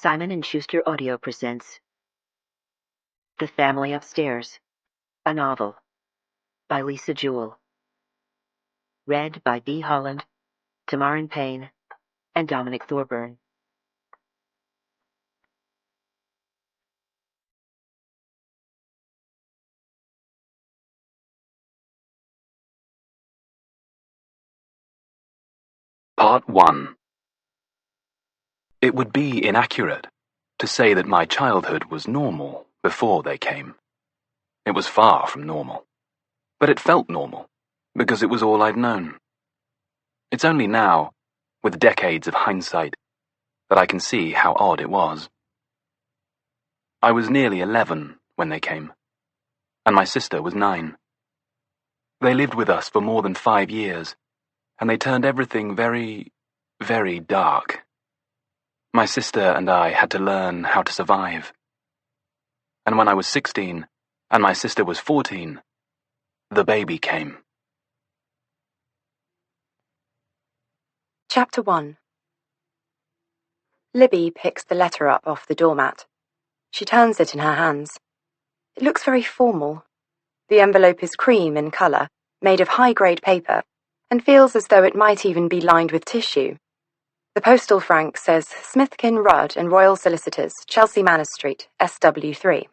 Simon & Schuster Audio presents The Family Upstairs, a novel by Lisa Jewell. Read by B. Holland, Tamarin Payne, and Dominic Thorburn. Part 1. It would be inaccurate to say that my childhood was normal before they came. It was far from normal. But it felt normal, because it was all I'd known. It's only now, with decades of hindsight, that I can see how odd it was. I was nearly 11 when they came, and my sister was 9. They lived with us for more than 5 years, and they turned everything very, very dark. My sister and I had to learn how to survive. And when I was 16, and my sister was 14, the baby came. Chapter 1. Libby picks the letter up off the doormat. She turns it in her hands. It looks very formal. The envelope is cream in colour, made of high-grade paper, and feels as though it might even be lined with tissue. The postal frank says Smithkin Rudd and Royal Solicitors, Chelsea Manor Street, SW3.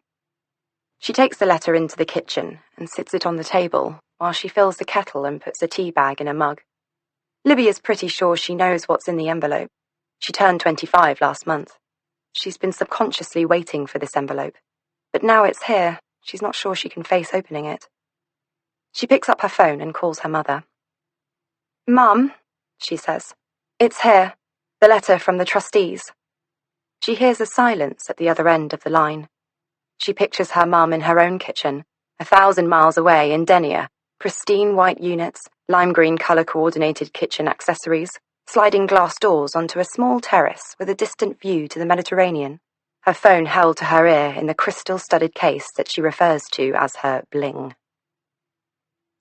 She takes the letter into the kitchen and sits it on the table while she fills the kettle and puts a tea bag in a mug. Libby is pretty sure she knows what's in the envelope. She turned 25 last month. She's been subconsciously waiting for this envelope, but now it's here, she's not sure she can face opening it. She picks up her phone and calls her mother. "Mum," she says, "it's here, the letter from the trustees." She hears a silence at the other end of the line. She pictures her mum in her own kitchen, 1,000 miles away in Denia, pristine white units, lime green colour-coordinated kitchen accessories, sliding glass doors onto a small terrace with a distant view to the Mediterranean, her phone held to her ear in the crystal-studded case that she refers to as her bling.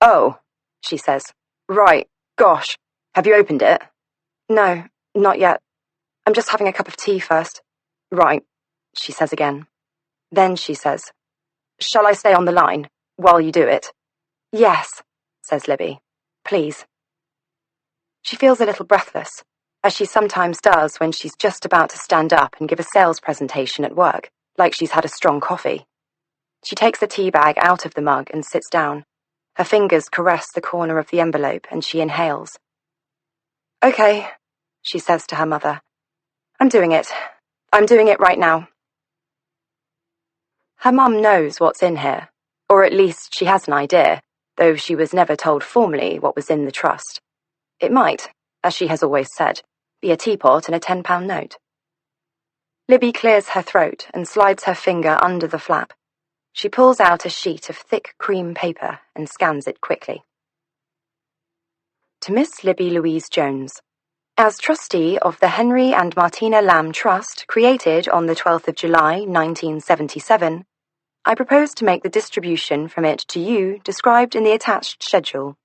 "Oh," she says. "Right, gosh. Have you opened it?" "No, not yet. I'm just having a cup of tea first." "Right," she says again. Then she says, "Shall I stay on the line while you do it?" "Yes," says Libby. "Please." She feels a little breathless, as she sometimes does when she's just about to stand up and give a sales presentation at work, like she's had a strong coffee. She takes the tea bag out of the mug and sits down. Her fingers caress the corner of the envelope and she inhales. "Okay," she says to her mother. I'm doing it right now." Her mum knows what's in here, or at least she has an idea, though she was never told formally what was in the trust. It might, as she has always said, be a teapot and a £10 note. Libby clears her throat and slides her finger under the flap. She pulls out a sheet of thick cream paper and scans it quickly. To Miss Libby Louise Jones. As trustee of the Henry and Martina Lamb Trust, created on the 12th of July, 1977, I propose to make the distribution from it to you described in the attached schedule.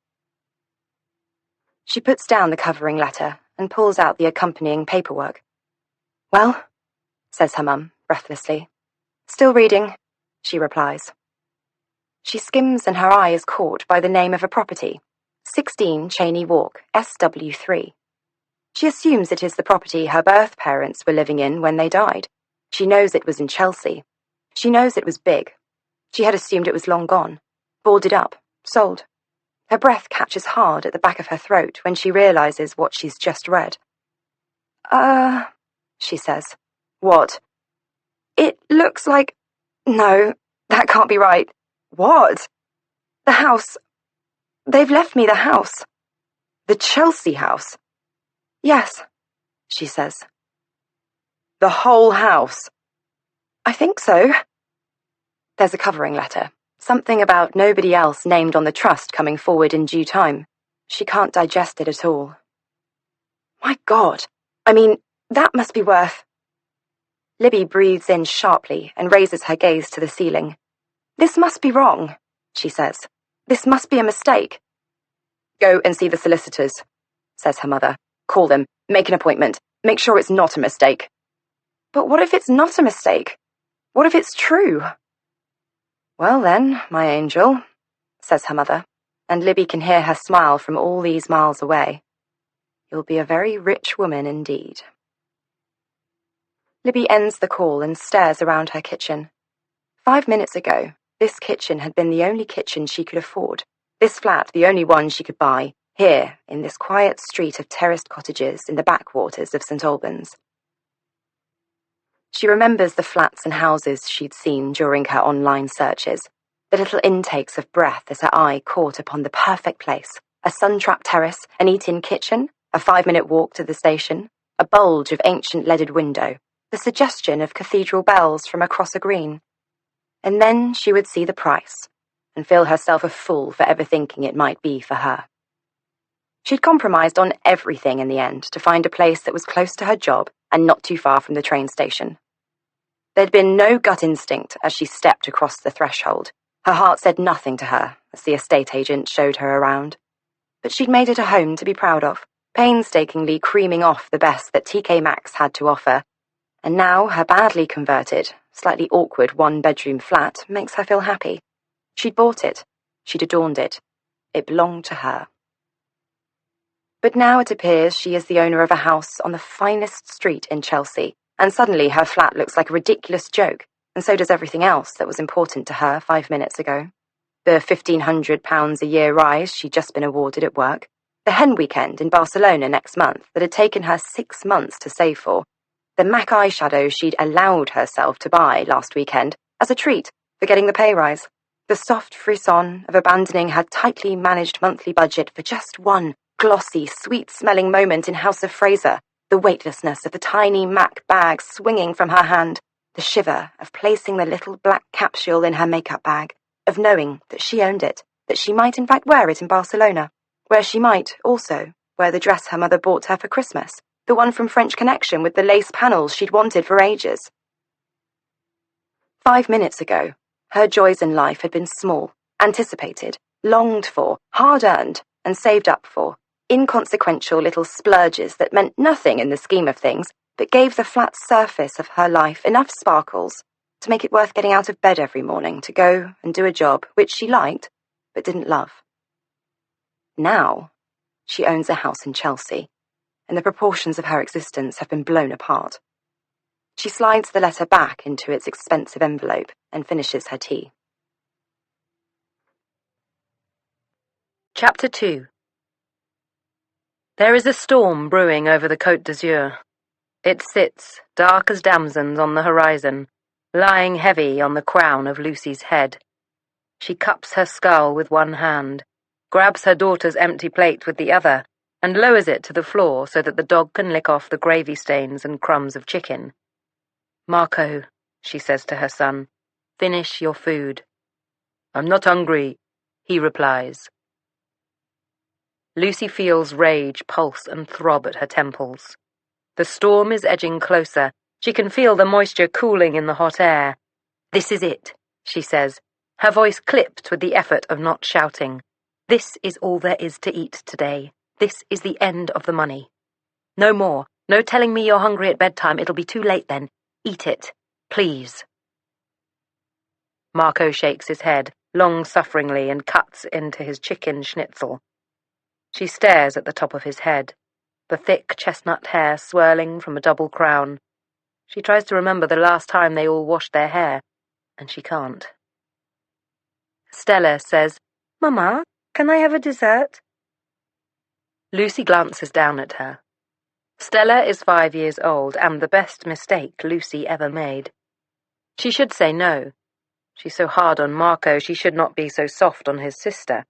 She puts down the covering letter and pulls out the accompanying paperwork. "Well," says her mum, breathlessly. "Still reading," she replies. She skims and her eye is caught by the name of a property, 16 Cheney Walk, SW3. She assumes it is the property her birth parents were living in when they died. She knows it was in Chelsea. She knows it was big. She had assumed it was long gone, boarded up, sold. Her breath catches hard at the back of her throat when she realizes what she's just read. She says. "What?" "It looks like... No, that can't be right." "What?" "The house. They've left me the house." "The Chelsea house?" "Yes," she says. "The whole house?" "I think so." There's a covering letter. Something about nobody else named on the trust coming forward in due time. She can't digest it at all. My God, that must be worth... Libby breathes in sharply and raises her gaze to the ceiling. "This must be wrong," she says. "This must be a mistake." "Go and see the solicitors," says her mother. "Call them, make an appointment, make sure it's not a mistake." But what if it's not a mistake? What if it's true? Well then, my angel, says her mother, and Libby can hear her smile from all these miles away. You'll be a very rich woman indeed. Libby ends the call and stares around her kitchen. 5 minutes ago, this kitchen had been the only kitchen she could afford, this flat the only one she could buy, here, in this quiet street of terraced cottages in the backwaters of St. Albans. She remembers the flats and houses she'd seen during her online searches, the little intakes of breath as her eye caught upon the perfect place, a sun-trapped terrace, an eat-in kitchen, a 5-minute walk to the station, a bulge of ancient leaded window, the suggestion of cathedral bells from across a green. And then she would see the price, and feel herself a fool for ever thinking it might be for her. She'd compromised on everything in the end to find a place that was close to her job and not too far from the train station. There'd been no gut instinct as she stepped across the threshold. Her heart said nothing to her as the estate agent showed her around. But she'd made it a home to be proud of, painstakingly creaming off the best that TK Maxx had to offer. And now her badly converted, slightly awkward one-bedroom flat makes her feel happy. She'd bought it. She'd adorned it. It belonged to her. But now it appears she is the owner of a house on the finest street in Chelsea, and suddenly her flat looks like a ridiculous joke, and so does everything else that was important to her 5 minutes ago. The £1,500 a year rise she'd just been awarded at work, the hen weekend in Barcelona next month that had taken her 6 months to save for, the MAC eyeshadow she'd allowed herself to buy last weekend as a treat for getting the pay rise, the soft frisson of abandoning her tightly managed monthly budget for just one glossy, sweet-smelling moment in House of Fraser, the weightlessness of the tiny MAC bag swinging from her hand, the shiver of placing the little black capsule in her makeup bag, of knowing that she owned it, that she might in fact wear it in Barcelona, where she might, also, wear the dress her mother bought her for Christmas, the one from French Connection with the lace panels she'd wanted for ages. 5 minutes ago, her joys in life had been small, anticipated, longed for, hard-earned, and saved up for, inconsequential little splurges that meant nothing in the scheme of things, but gave the flat surface of her life enough sparkles to make it worth getting out of bed every morning to go and do a job which she liked, but didn't love. Now, she owns a house in Chelsea, and the proportions of her existence have been blown apart. She slides the letter back into its expensive envelope and finishes her tea. Chapter 2. There is a storm brewing over the Côte d'Azur. It sits, dark as damsons on the horizon, lying heavy on the crown of Lucy's head. She cups her skull with one hand, grabs her daughter's empty plate with the other, and lowers it to the floor so that the dog can lick off the gravy stains and crumbs of chicken. "Marco," she says to her son, "finish your food." "I'm not hungry," he replies. Lucy feels rage pulse and throb at her temples. The storm is edging closer. She can feel the moisture cooling in the hot air. "This is it," she says, her voice clipped with the effort of not shouting. "This is all there is to eat today. This is the end of the money. No more. No telling me you're hungry at bedtime. It'll be too late then. Eat it. Please." Marco shakes his head, long-sufferingly, and cuts into his chicken schnitzel. She stares at the top of his head, the thick chestnut hair swirling from a double crown. She tries to remember the last time they all washed their hair, and she can't. Stella says, "Mama, can I have a dessert?" Lucy glances down at her. Stella is 5 years old, and the best mistake Lucy ever made. She should say no. She's so hard on Marco, she should not be so soft on his sister.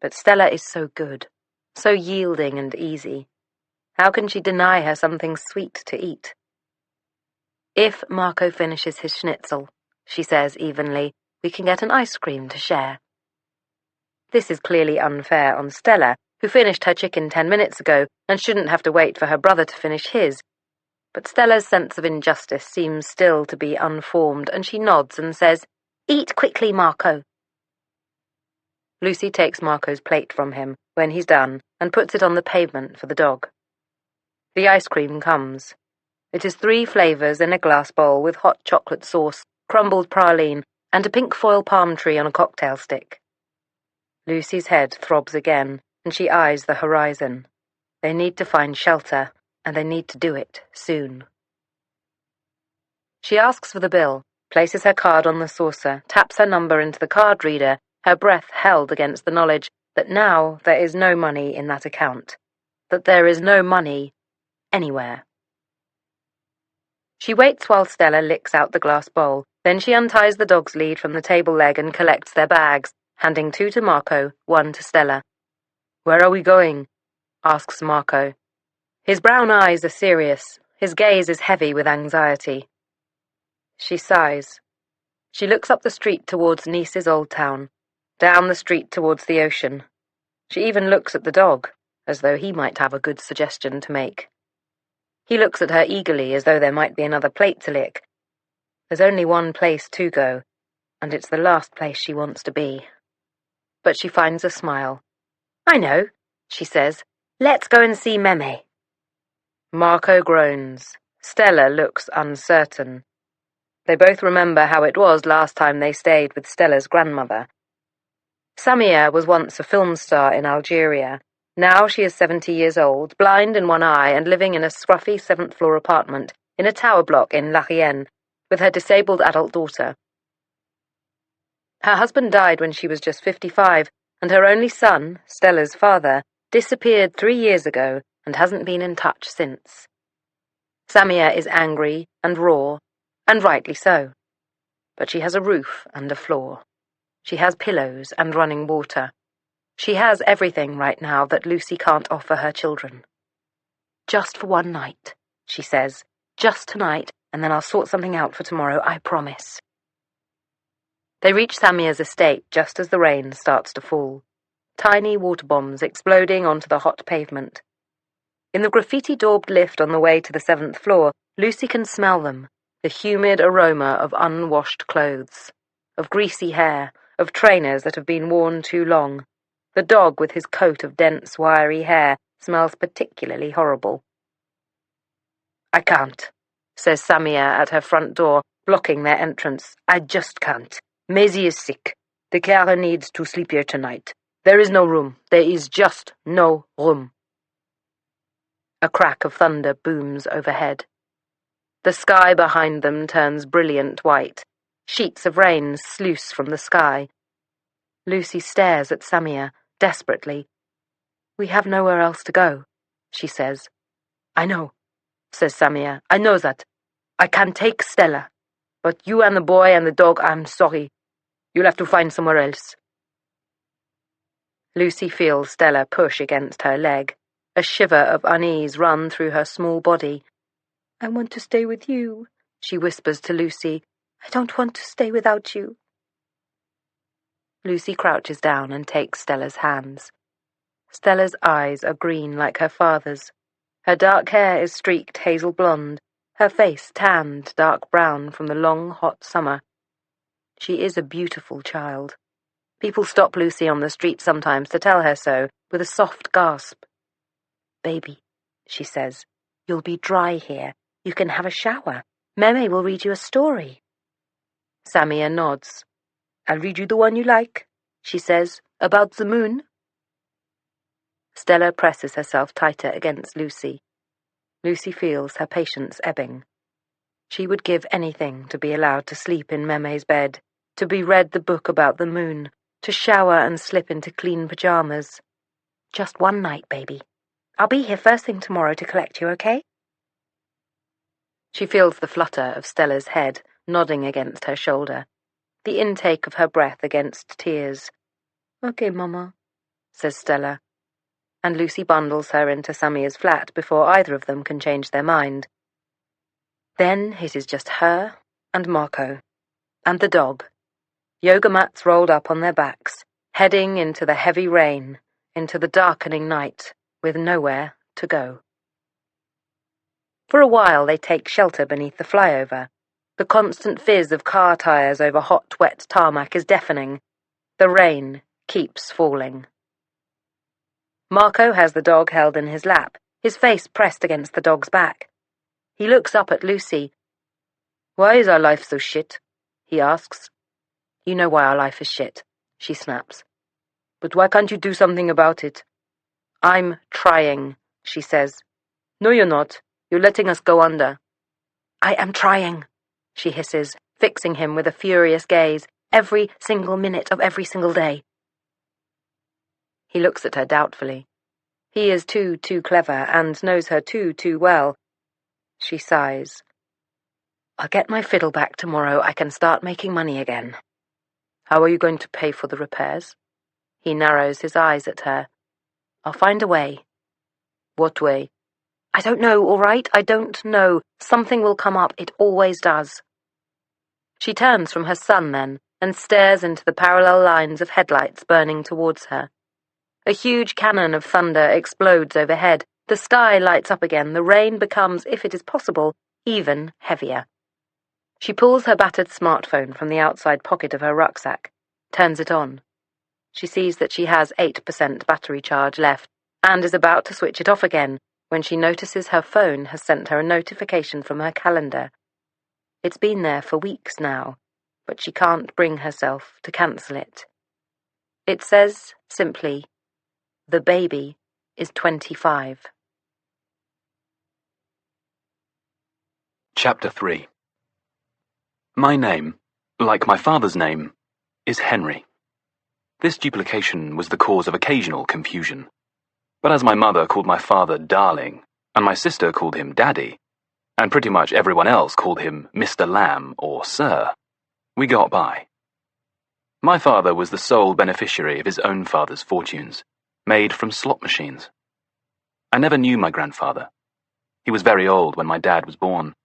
But Stella is so good, so yielding and easy. How can she deny her something sweet to eat? "If Marco finishes his schnitzel," she says evenly, "we can get an ice cream to share." This is clearly unfair on Stella, who finished her chicken 10 minutes ago and shouldn't have to wait for her brother to finish his. But Stella's sense of injustice seems still to be unformed, and she nods and says, "Eat quickly, Marco." Lucy takes Marco's plate from him when he's done and puts it on the pavement for the dog. The ice cream comes. It is 3 flavors in a glass bowl with hot chocolate sauce, crumbled praline, and a pink foil palm tree on a cocktail stick. Lucy's head throbs again, and she eyes the horizon. They need to find shelter, and they need to do it soon. She asks for the bill, places her card on the saucer, taps her number into the card reader, her breath held against the knowledge that now there is no money in that account, that there is no money anywhere. She waits while Stella licks out the glass bowl, then she unties the dog's lead from the table leg and collects their bags, handing 2 to Marco, 1 to Stella. "Where are we going?" asks Marco. His brown eyes are serious, his gaze is heavy with anxiety. She sighs. She looks up the street towards Nice's old town, down the street towards the ocean. She even looks at the dog, as though he might have a good suggestion to make. He looks at her eagerly, as though there might be another plate to lick. There's only one place to go, and it's the last place she wants to be. But she finds a smile. "I know," she says. "Let's go and see Meme." Marco groans. Stella looks uncertain. They both remember how it was last time they stayed with Stella's grandmother. Samia was once a film star in Algeria. Now she is 70 years old, blind in one eye, and living in a scruffy 7th-floor apartment in a tower block in La Reunited with her disabled adult daughter. Her husband died when she was just 55, and her only son, Stella's father, disappeared 3 years ago and hasn't been in touch since. Samia is angry and raw, and rightly so. But she has a roof and a floor. She has pillows and running water. She has everything right now that Lucy can't offer her children. "Just for one night," she says. "Just tonight, and then I'll sort something out for tomorrow, I promise." They reach Samia's estate just as the rain starts to fall. Tiny water bombs exploding onto the hot pavement. In the graffiti-daubed lift on the way to the 7th floor, Lucy can smell them, the humid aroma of unwashed clothes, of greasy hair, of trainers that have been worn too long. The dog with his coat of dense, wiry hair smells particularly horrible. "I can't," says Samia at her front door, blocking their entrance. "I just can't. Maisie is sick. The carer needs to sleep here tonight. There is no room. There is just no room." A crack of thunder booms overhead. The sky behind them turns brilliant white. Sheets of rain sluice from the sky. Lucy stares at Samia, desperately. "We have nowhere else to go," she says. "I know," says Samia. "I know that. I can take Stella. But you and the boy and the dog, I'm sorry. You'll have to find somewhere else." Lucy feels Stella push against her leg. A shiver of unease run through her small body. "I want to stay with you," she whispers to Lucy. "I don't want to stay without you." Lucy crouches down and takes Stella's hands. Stella's eyes are green like her father's. Her dark hair is streaked hazel blonde, her face tanned dark brown from the long, hot summer. She is a beautiful child. People stop Lucy on the street sometimes to tell her so, with a soft gasp. "Baby," she says, "you'll be dry here. You can have a shower. Meme will read you a story." Samia nods. "I'll read you the one you like," she says, "about the moon." Stella presses herself tighter against Lucy. Lucy feels her patience ebbing. She would give anything to be allowed to sleep in Meme's bed, to be read the book about the moon, to shower and slip into clean pajamas. "Just one night, baby. I'll be here first thing tomorrow to collect you, okay?" She feels the flutter of Stella's head nodding against her shoulder, the intake of her breath against tears. "Okay, Mama," says Stella, and Lucy bundles her into Samia's flat before either of them can change their mind. Then it is just her and Marco, and the dog, yoga mats rolled up on their backs, heading into the heavy rain, into the darkening night, with nowhere to go. For a while they take shelter beneath the flyover. The constant fizz of car tires over hot, wet tarmac is deafening. The rain keeps falling. Marco has the dog held in his lap, his face pressed against the dog's back. He looks up at Lucy. "Why is our life so shit?" he asks. "You know why our life is shit," she snaps. "But why can't you do something about it?" "I'm trying," she says. "No, you're not. You're letting us go under." "I am trying," she hisses, fixing him with a furious gaze, "every single minute of every single day." He looks at her doubtfully. He is too clever and knows her too well. She sighs. "I'll get my fiddle back tomorrow. I can start making money again." "How are you going to pay for the repairs?" He narrows his eyes at her. "I'll find a way." "What way?" "I don't know, all right? I don't know. Something will come up. It always does." She turns from her son then and stares into the parallel lines of headlights burning towards her. A huge cannon of thunder explodes overhead. The sky lights up again. The rain becomes, if it is possible, even heavier. She pulls her battered smartphone from the outside pocket of her rucksack, turns it on. She sees that she has 8% battery charge left and is about to switch it off again when she notices her phone has sent her a notification from her calendar. It's been there for weeks now, but she can't bring herself to cancel it. It says, simply, "The baby is 25. Chapter 3. My name, like my father's name, is Henry. This duplication was the cause of occasional confusion. But as my mother called my father Darling, and my sister called him Daddy, and pretty much everyone else called him Mr. Lamb or Sir, we got by. My father was the sole beneficiary of his own father's fortunes, made from slot machines. I never knew my grandfather. He was very old when my dad was born,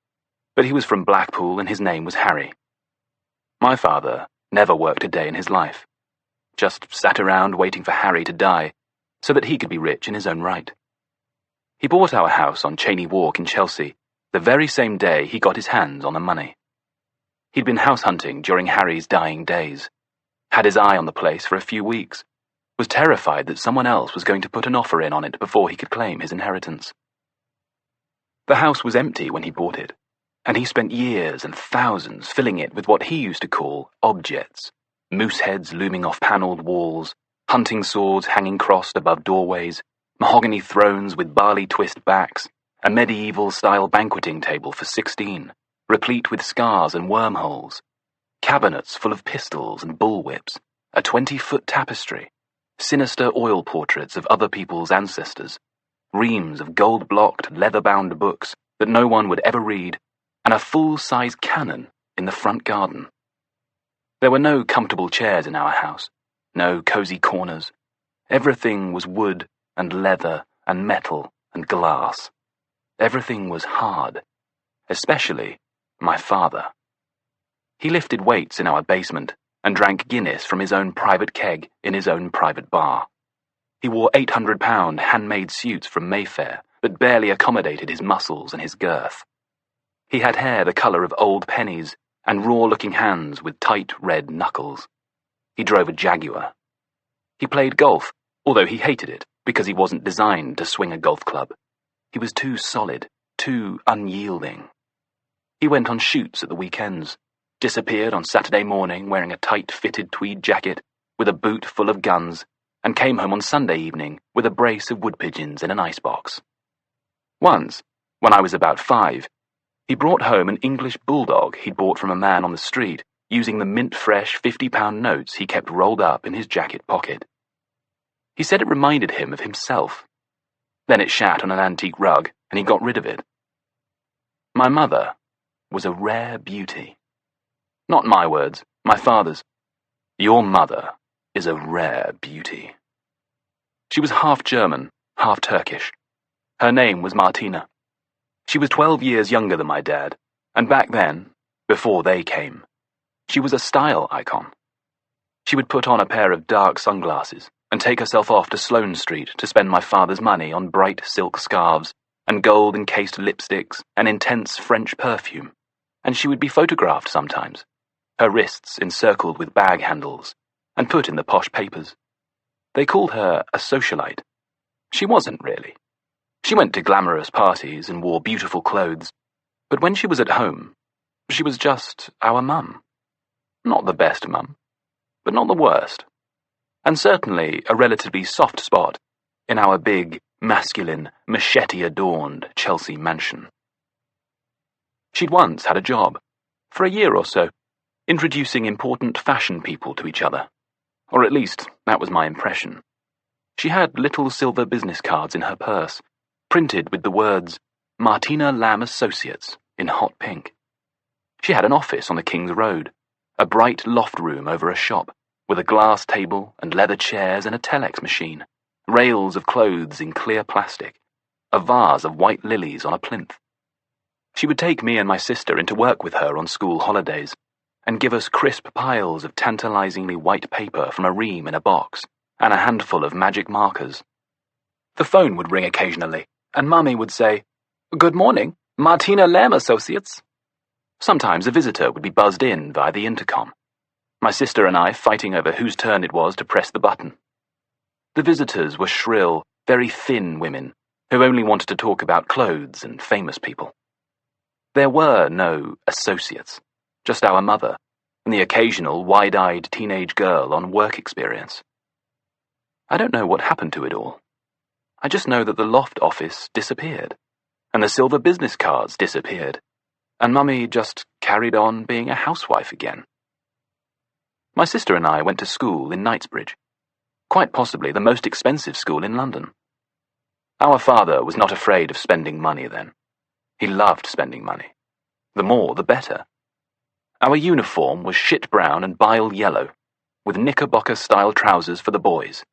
but he was from Blackpool and his name was Harry. My father never worked a day in his life, just sat around waiting for Harry to die so that he could be rich in his own right. He bought our house on Cheney Walk in Chelsea the very same day he got his hands on the money. He'd been house hunting during Harry's dying days, had his eye on the place for a few weeks, was terrified that someone else was going to put an offer in on it before he could claim his inheritance. The house was empty when he bought it, and he spent years and thousands filling it with what he used to call objects, moose heads looming off panelled walls, hunting swords hanging crossed above doorways, mahogany thrones with barley twist backs, a medieval-style banqueting table for 16, replete with scars and wormholes, cabinets full of pistols and bullwhips, a 20-foot tapestry, sinister oil portraits of other people's ancestors, reams of gold-blocked, leather-bound books that no one would ever read, and a full-size cannon in the front garden. There were no comfortable chairs in our house, no cozy corners. Everything was wood and leather and metal and glass. Everything was hard, especially my father. He lifted weights in our basement and drank Guinness from his own private keg in his own private bar. He wore £800 handmade suits from Mayfair that barely accommodated his muscles and his girth. He had hair the colour of old pennies and raw-looking hands with tight red knuckles. He drove a Jaguar. He played golf, although he hated it because he wasn't designed to swing a golf club. He was too solid, too unyielding. He went on shoots at the weekends, disappeared on Saturday morning wearing a tight-fitted tweed jacket with a boot full of guns, and came home on Sunday evening with a brace of wood pigeons in an icebox. Once, when I was about 5, he brought home an English bulldog he'd bought from a man on the street using the mint-fresh £50 notes he kept rolled up in his jacket pocket. He said it reminded him of himself. Then it shat on an antique rug, and he got rid of it. My mother was a rare beauty. Not my words, my father's. Your mother is a rare beauty. She was half German, half Turkish. Her name was Martina. She was 12 years younger than my dad, and back then, before they came, she was a style icon. She would put on a pair of dark sunglasses and take herself off to Sloane Street to spend my father's money on bright silk scarves and gold-encased lipsticks and intense French perfume, and she would be photographed sometimes, her wrists encircled with bag handles, and put in the posh papers. They called her a socialite. She wasn't really. She went to glamorous parties and wore beautiful clothes, But when she was at home, she was just our mum. Not the best mum, but not the worst. And certainly a relatively soft spot in our big, masculine, machete-adorned Chelsea mansion. She'd once had a job, for a year or so, introducing important fashion people to each other. Or at least, that was my impression. She had little silver business cards in her purse, printed with the words, Martina Lamb Associates, in hot pink. She had an office on the King's Road, a bright loft room over a shop, with a glass table and leather chairs and a telex machine, rails of clothes in clear plastic, a vase of white lilies on a plinth. She would take me and my sister into work with her on school holidays, and give us crisp piles of tantalizingly white paper from a ream in a box, and a handful of magic markers. The phone would ring occasionally, and Mummy would say, "Good morning, Martina Lamb Associates." Sometimes a visitor would be buzzed in via the intercom, my sister and I fighting over whose turn it was to press the button. The visitors were shrill, very thin women who only wanted to talk about clothes and famous people. There were no associates, just our mother and the occasional wide-eyed teenage girl on work experience. I don't know what happened to it all. I just know that the loft office disappeared, and the silver business cards disappeared, and Mummy just carried on being a housewife again. My sister and I went to school in Knightsbridge, quite possibly the most expensive school in London. Our father was not afraid of spending money then. He loved spending money. The more, the better. Our uniform was shit brown and bile yellow, with knickerbocker-style trousers for the boys.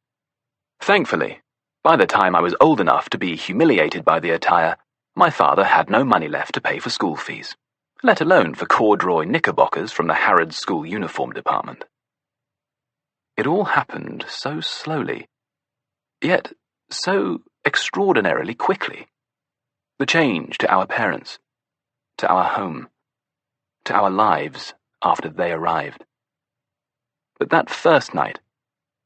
Thankfully, by the time I was old enough to be humiliated by the attire, my father had no money left to pay for school fees, let alone for corduroy knickerbockers from the Harrods school uniform department. It all happened so slowly, yet so extraordinarily quickly. The change to our parents, to our home, to our lives after they arrived. But that first night,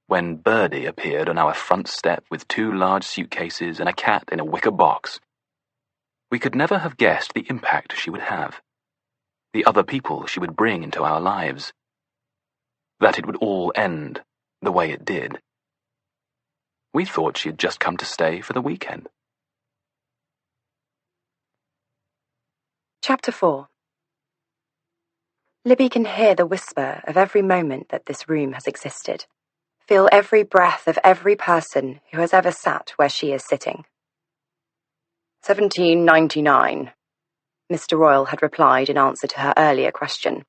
when Birdie appeared on our front step with 2 large suitcases and a cat in a wicker box, we could never have guessed the impact she would have, the other people she would bring into our lives, that it would all end the way it did. We thought she had just come to stay for the weekend. Chapter 4. Libby can hear the whisper of every moment that this room has existed, feel every breath of every person who has ever sat where she is sitting. 1799, Mr. Royal had replied in answer to her earlier question.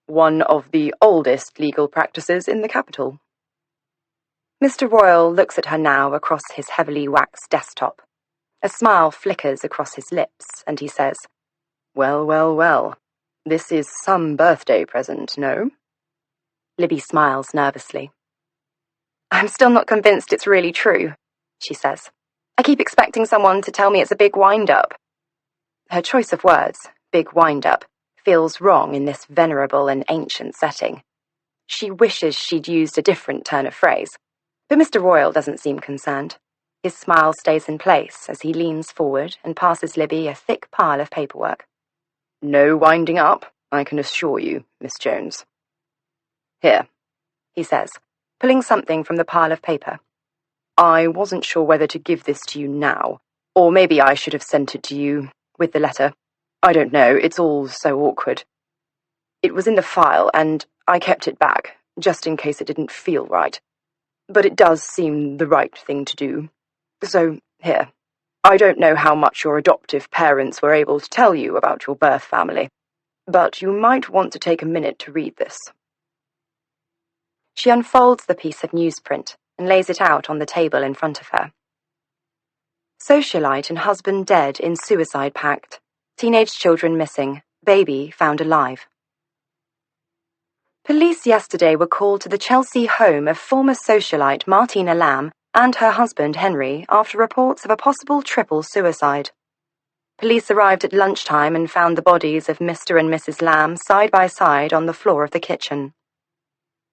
One of the oldest legal practices in the capital. Mr. Royal looks at her now across his heavily waxed desktop. A smile flickers across his lips, and he says, Well, well, well. This is some birthday present, no? Libby smiles nervously. I'm still not convinced it's really true, she says. I keep expecting someone to tell me it's a big wind-up. Her choice of words, big wind-up, feels wrong in this venerable and ancient setting. She wishes she'd used a different turn of phrase, but Mr. Royal doesn't seem concerned. His smile stays in place as he leans forward and passes Libby a thick pile of paperwork. No winding up, I can assure you, Miss Jones. Here, he says, pulling something from the pile of paper. I wasn't sure whether to give this to you now, or maybe I should have sent it to you with the letter. I don't know, it's all so awkward. It was in the file, and I kept it back, just in case it didn't feel right. But it does seem the right thing to do. So, here. I don't know how much your adoptive parents were able to tell you about your birth family, but you might want to take a minute to read this. She unfolds the piece of newsprint and lays it out on the table in front of her. Socialite and husband dead in suicide pact. Teenage children missing. Baby found alive. Police yesterday were called to the Chelsea home of former socialite Martina Lamb and her husband Henry after reports of a possible triple suicide. Police arrived at lunchtime and found the bodies of Mr. and Mrs. Lamb side by side on the floor of the kitchen.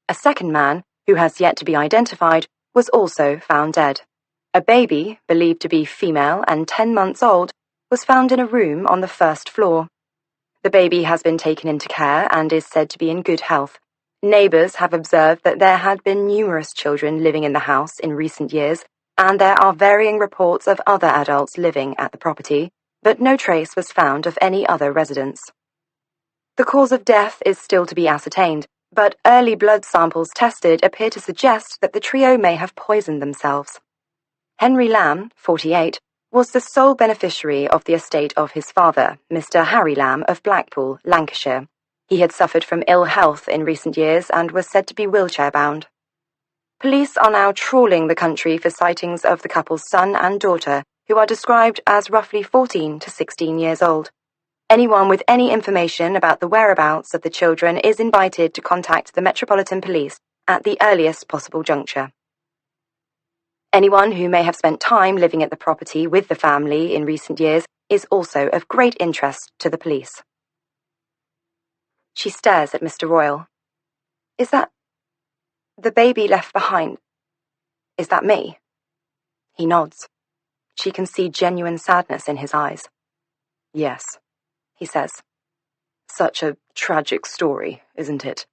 A second man, who has yet to be identified, was also found dead. A baby, believed to be female and 10 months old, was found in a room on the first floor. The baby has been taken into care and is said to be in good health. Neighbours have observed that there had been numerous children living in the house in recent years, and there are varying reports of other adults living at the property, but no trace was found of any other residents. The cause of death is still to be ascertained, but early blood samples tested appear to suggest that the trio may have poisoned themselves. Henry Lamb, 48, was the sole beneficiary of the estate of his father, Mr. Harry Lamb of Blackpool, Lancashire. He had suffered from ill health in recent years and was said to be wheelchair-bound. Police are now trawling the country for sightings of the couple's son and daughter, who are described as roughly 14 to 16 years old. Anyone with any information about the whereabouts of the children is invited to contact the Metropolitan Police at the earliest possible juncture. Anyone who may have spent time living at the property with the family in recent years is also of great interest to the police. She stares at Mr. Royal. Is that the baby left behind? Is that me? He nods. She can see genuine sadness in his eyes. Yes, he says. Such a tragic story, isn't it?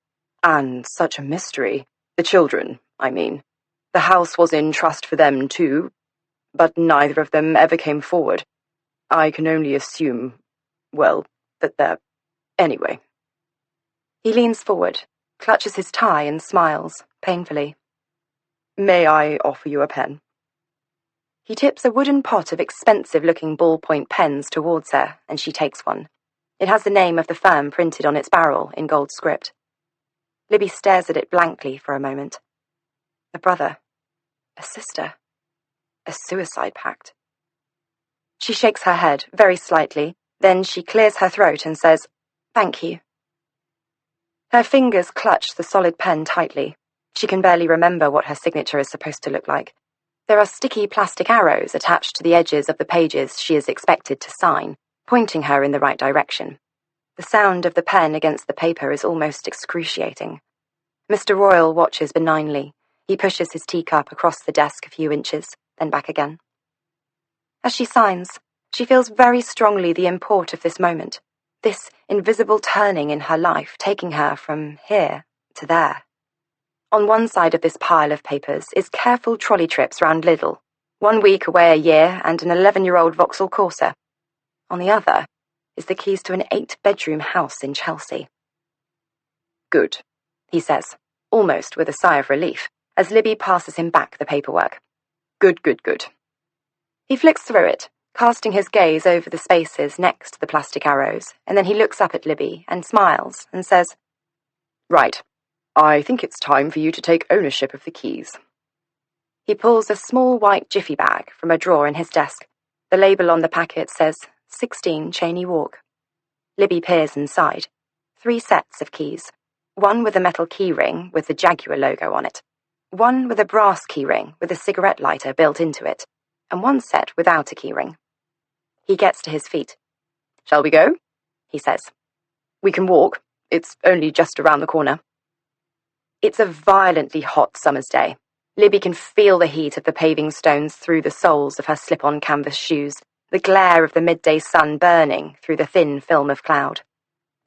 And such a mystery. The children, I mean. The house was in trust for them too, but neither of them ever came forward. I can only assume, well, that they're... Anyway. He leans forward, clutches his tie and smiles, painfully. May I offer you a pen? He tips a wooden pot of expensive-looking ballpoint pens towards her, and she takes one. It has the name of the firm printed on its barrel in gold script. Libby stares at it blankly for a moment. A brother. A sister. A suicide pact. She shakes her head, very slightly, then she clears her throat and says, "Thank you." Her fingers clutch the solid pen tightly. She can barely remember what her signature is supposed to look like. There are sticky plastic arrows attached to the edges of the pages she is expected to sign, pointing her in the right direction. The sound of the pen against the paper is almost excruciating. Mr. Royal watches benignly. He pushes his teacup across the desk a few inches, then back again. As she signs, she feels very strongly the import of this moment, this invisible turning in her life, taking her from here to there. On one side of this pile of papers is careful trolley trips round Lidl, 1 week away a year and an 11-year-old Vauxhall Corsa. On the other is the keys to an 8-bedroom house in Chelsea. Good, he says, almost with a sigh of relief, as Libby passes him back the paperwork. Good, good, good. He flicks through it, casting his gaze over the spaces next to the plastic arrows, and then he looks up at Libby and smiles and says, Right, I think it's time for you to take ownership of the keys. He pulls a small white jiffy bag from a drawer in his desk. The label on the packet says 16 Cheney Walk. Libby peers inside. 3 sets of keys. One with a metal key ring with the Jaguar logo on it. One with a brass key ring with a cigarette lighter built into it. And one set without a key ring. He gets to his feet. Shall we go? He says. We can walk. It's only just around the corner. It's a violently hot summer's day. Libby can feel the heat of the paving stones through the soles of her slip-on canvas shoes, the glare of the midday sun burning through the thin film of cloud.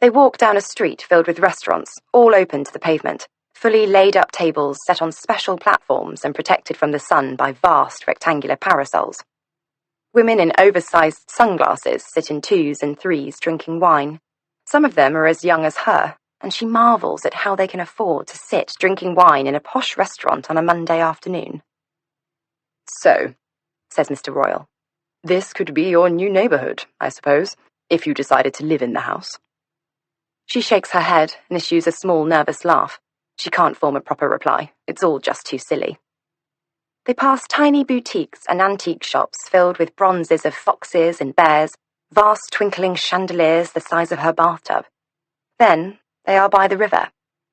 They walk down a street filled with restaurants, all open to the pavement, fully laid-up tables set on special platforms and protected from the sun by vast rectangular parasols. Women in oversized sunglasses sit in 2s and 3s drinking wine. Some of them are as young as her, and she marvels at how they can afford to sit drinking wine in a posh restaurant on a Monday afternoon. So, says Mr. Royal, this could be your new neighborhood, I suppose, if you decided to live in the house. She shakes her head and issues a small nervous laugh. She can't form a proper reply. It's all just too silly. They pass tiny boutiques and antique shops filled with bronzes of foxes and bears, vast twinkling chandeliers the size of her bathtub. Then they are by the river,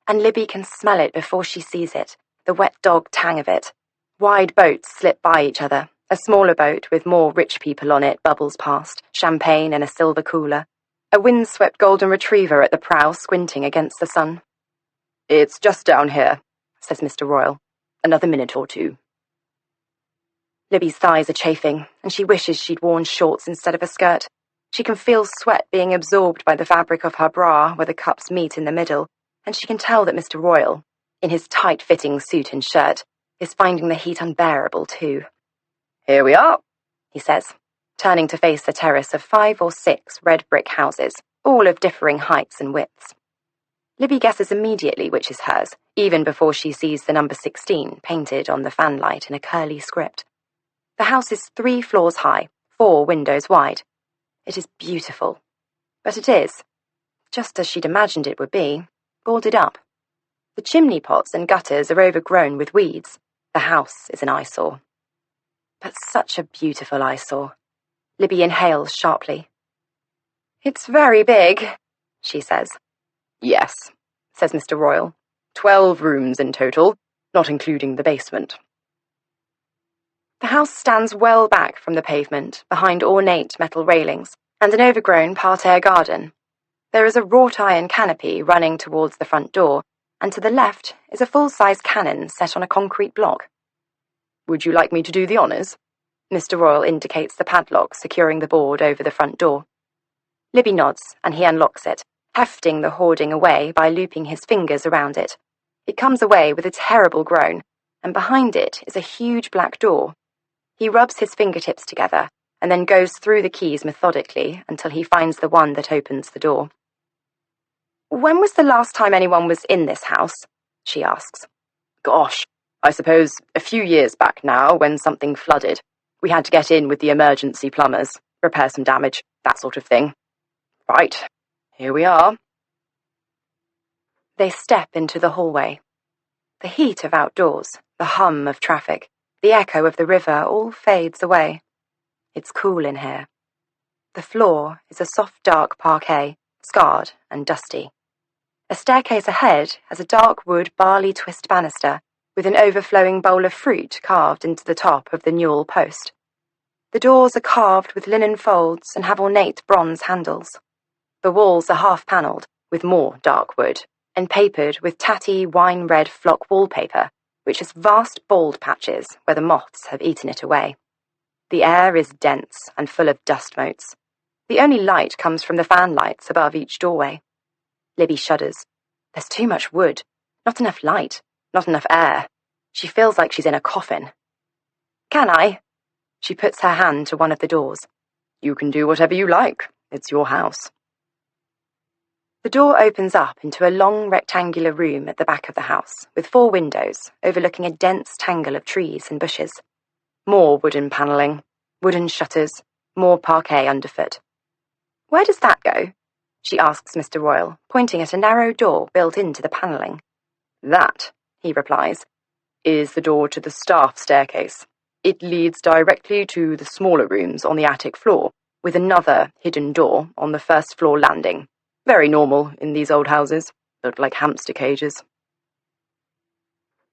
and Libby can smell it before she sees it, the wet dog tang of it. Wide boats slip by each other. A smaller boat with more rich people on it bubbles past, champagne and a silver cooler. A windswept golden retriever at the prow squinting against the sun. It's just down here, says Mr. Royal. Another minute or two. Libby's thighs are chafing, and she wishes she'd worn shorts instead of a skirt. She can feel sweat being absorbed by the fabric of her bra where the cups meet in the middle, and she can tell that Mr. Royal, in his tight-fitting suit and shirt, is finding the heat unbearable too. "Here we are," he says, turning to face the terrace of 5 or 6 red brick houses, all of differing heights and widths. Libby guesses immediately which is hers, even before she sees the number 16 painted on the fanlight in a curly script. The house is 3 floors high, 4 windows wide. It is beautiful, but it is, just as she'd imagined it would be, boarded up. The chimney pots and gutters are overgrown with weeds. The house is an eyesore. But such a beautiful eyesore. Libby inhales sharply. "It's very big," she says. "Yes," says Mr. Royal. 12 rooms in total, not including the basement." The house stands well back from the pavement, behind ornate metal railings, and an overgrown parterre garden. There is a wrought iron canopy running towards the front door, and to the left is a full-size cannon set on a concrete block. "Would you like me to do the honours?" Mr. Royal indicates the padlock securing the board over the front door. Libby nods, and he unlocks it, hefting the hoarding away by looping his fingers around it. It comes away with a terrible groan, and behind it is a huge black door. He rubs his fingertips together, and then goes through the keys methodically until he finds the one that opens the door. "When was the last time anyone was in this house?" she asks. "Gosh, I suppose a few years back now when something flooded. We had to get in with the emergency plumbers, repair some damage, that sort of thing. Right, here we are." They step into the hallway. The heat of outdoors, the hum of traffic, the echo of the river all fades away. It's cool in here. The floor is a soft dark parquet, scarred and dusty. A staircase ahead has a dark wood barley twist banister with an overflowing bowl of fruit carved into the top of the newel post. The doors are carved with linen folds and have ornate bronze handles. The walls are half-panelled, with more dark wood, and papered with tatty wine-red flock wallpaper, which has vast bald patches where the moths have eaten it away. The air is dense and full of dust motes. The only light comes from the fan lights above each doorway. Libby shudders. There's too much wood, not enough light, not enough air. She feels like she's in a coffin. "Can I?" She puts her hand to one of the doors. "You can do whatever you like. It's your house." The door opens up into a long rectangular room at the back of the house, with 4 windows overlooking a dense tangle of trees and bushes. More wooden panelling, wooden shutters, more parquet underfoot. "Where does that go?" she asks Mr. Royal, pointing at a narrow door built into the panelling. "That," he replies, "is the door to the staff staircase. It leads directly to the smaller rooms on the attic floor, with another hidden door on the first floor landing. Very normal in these old houses. Look like hamster cages."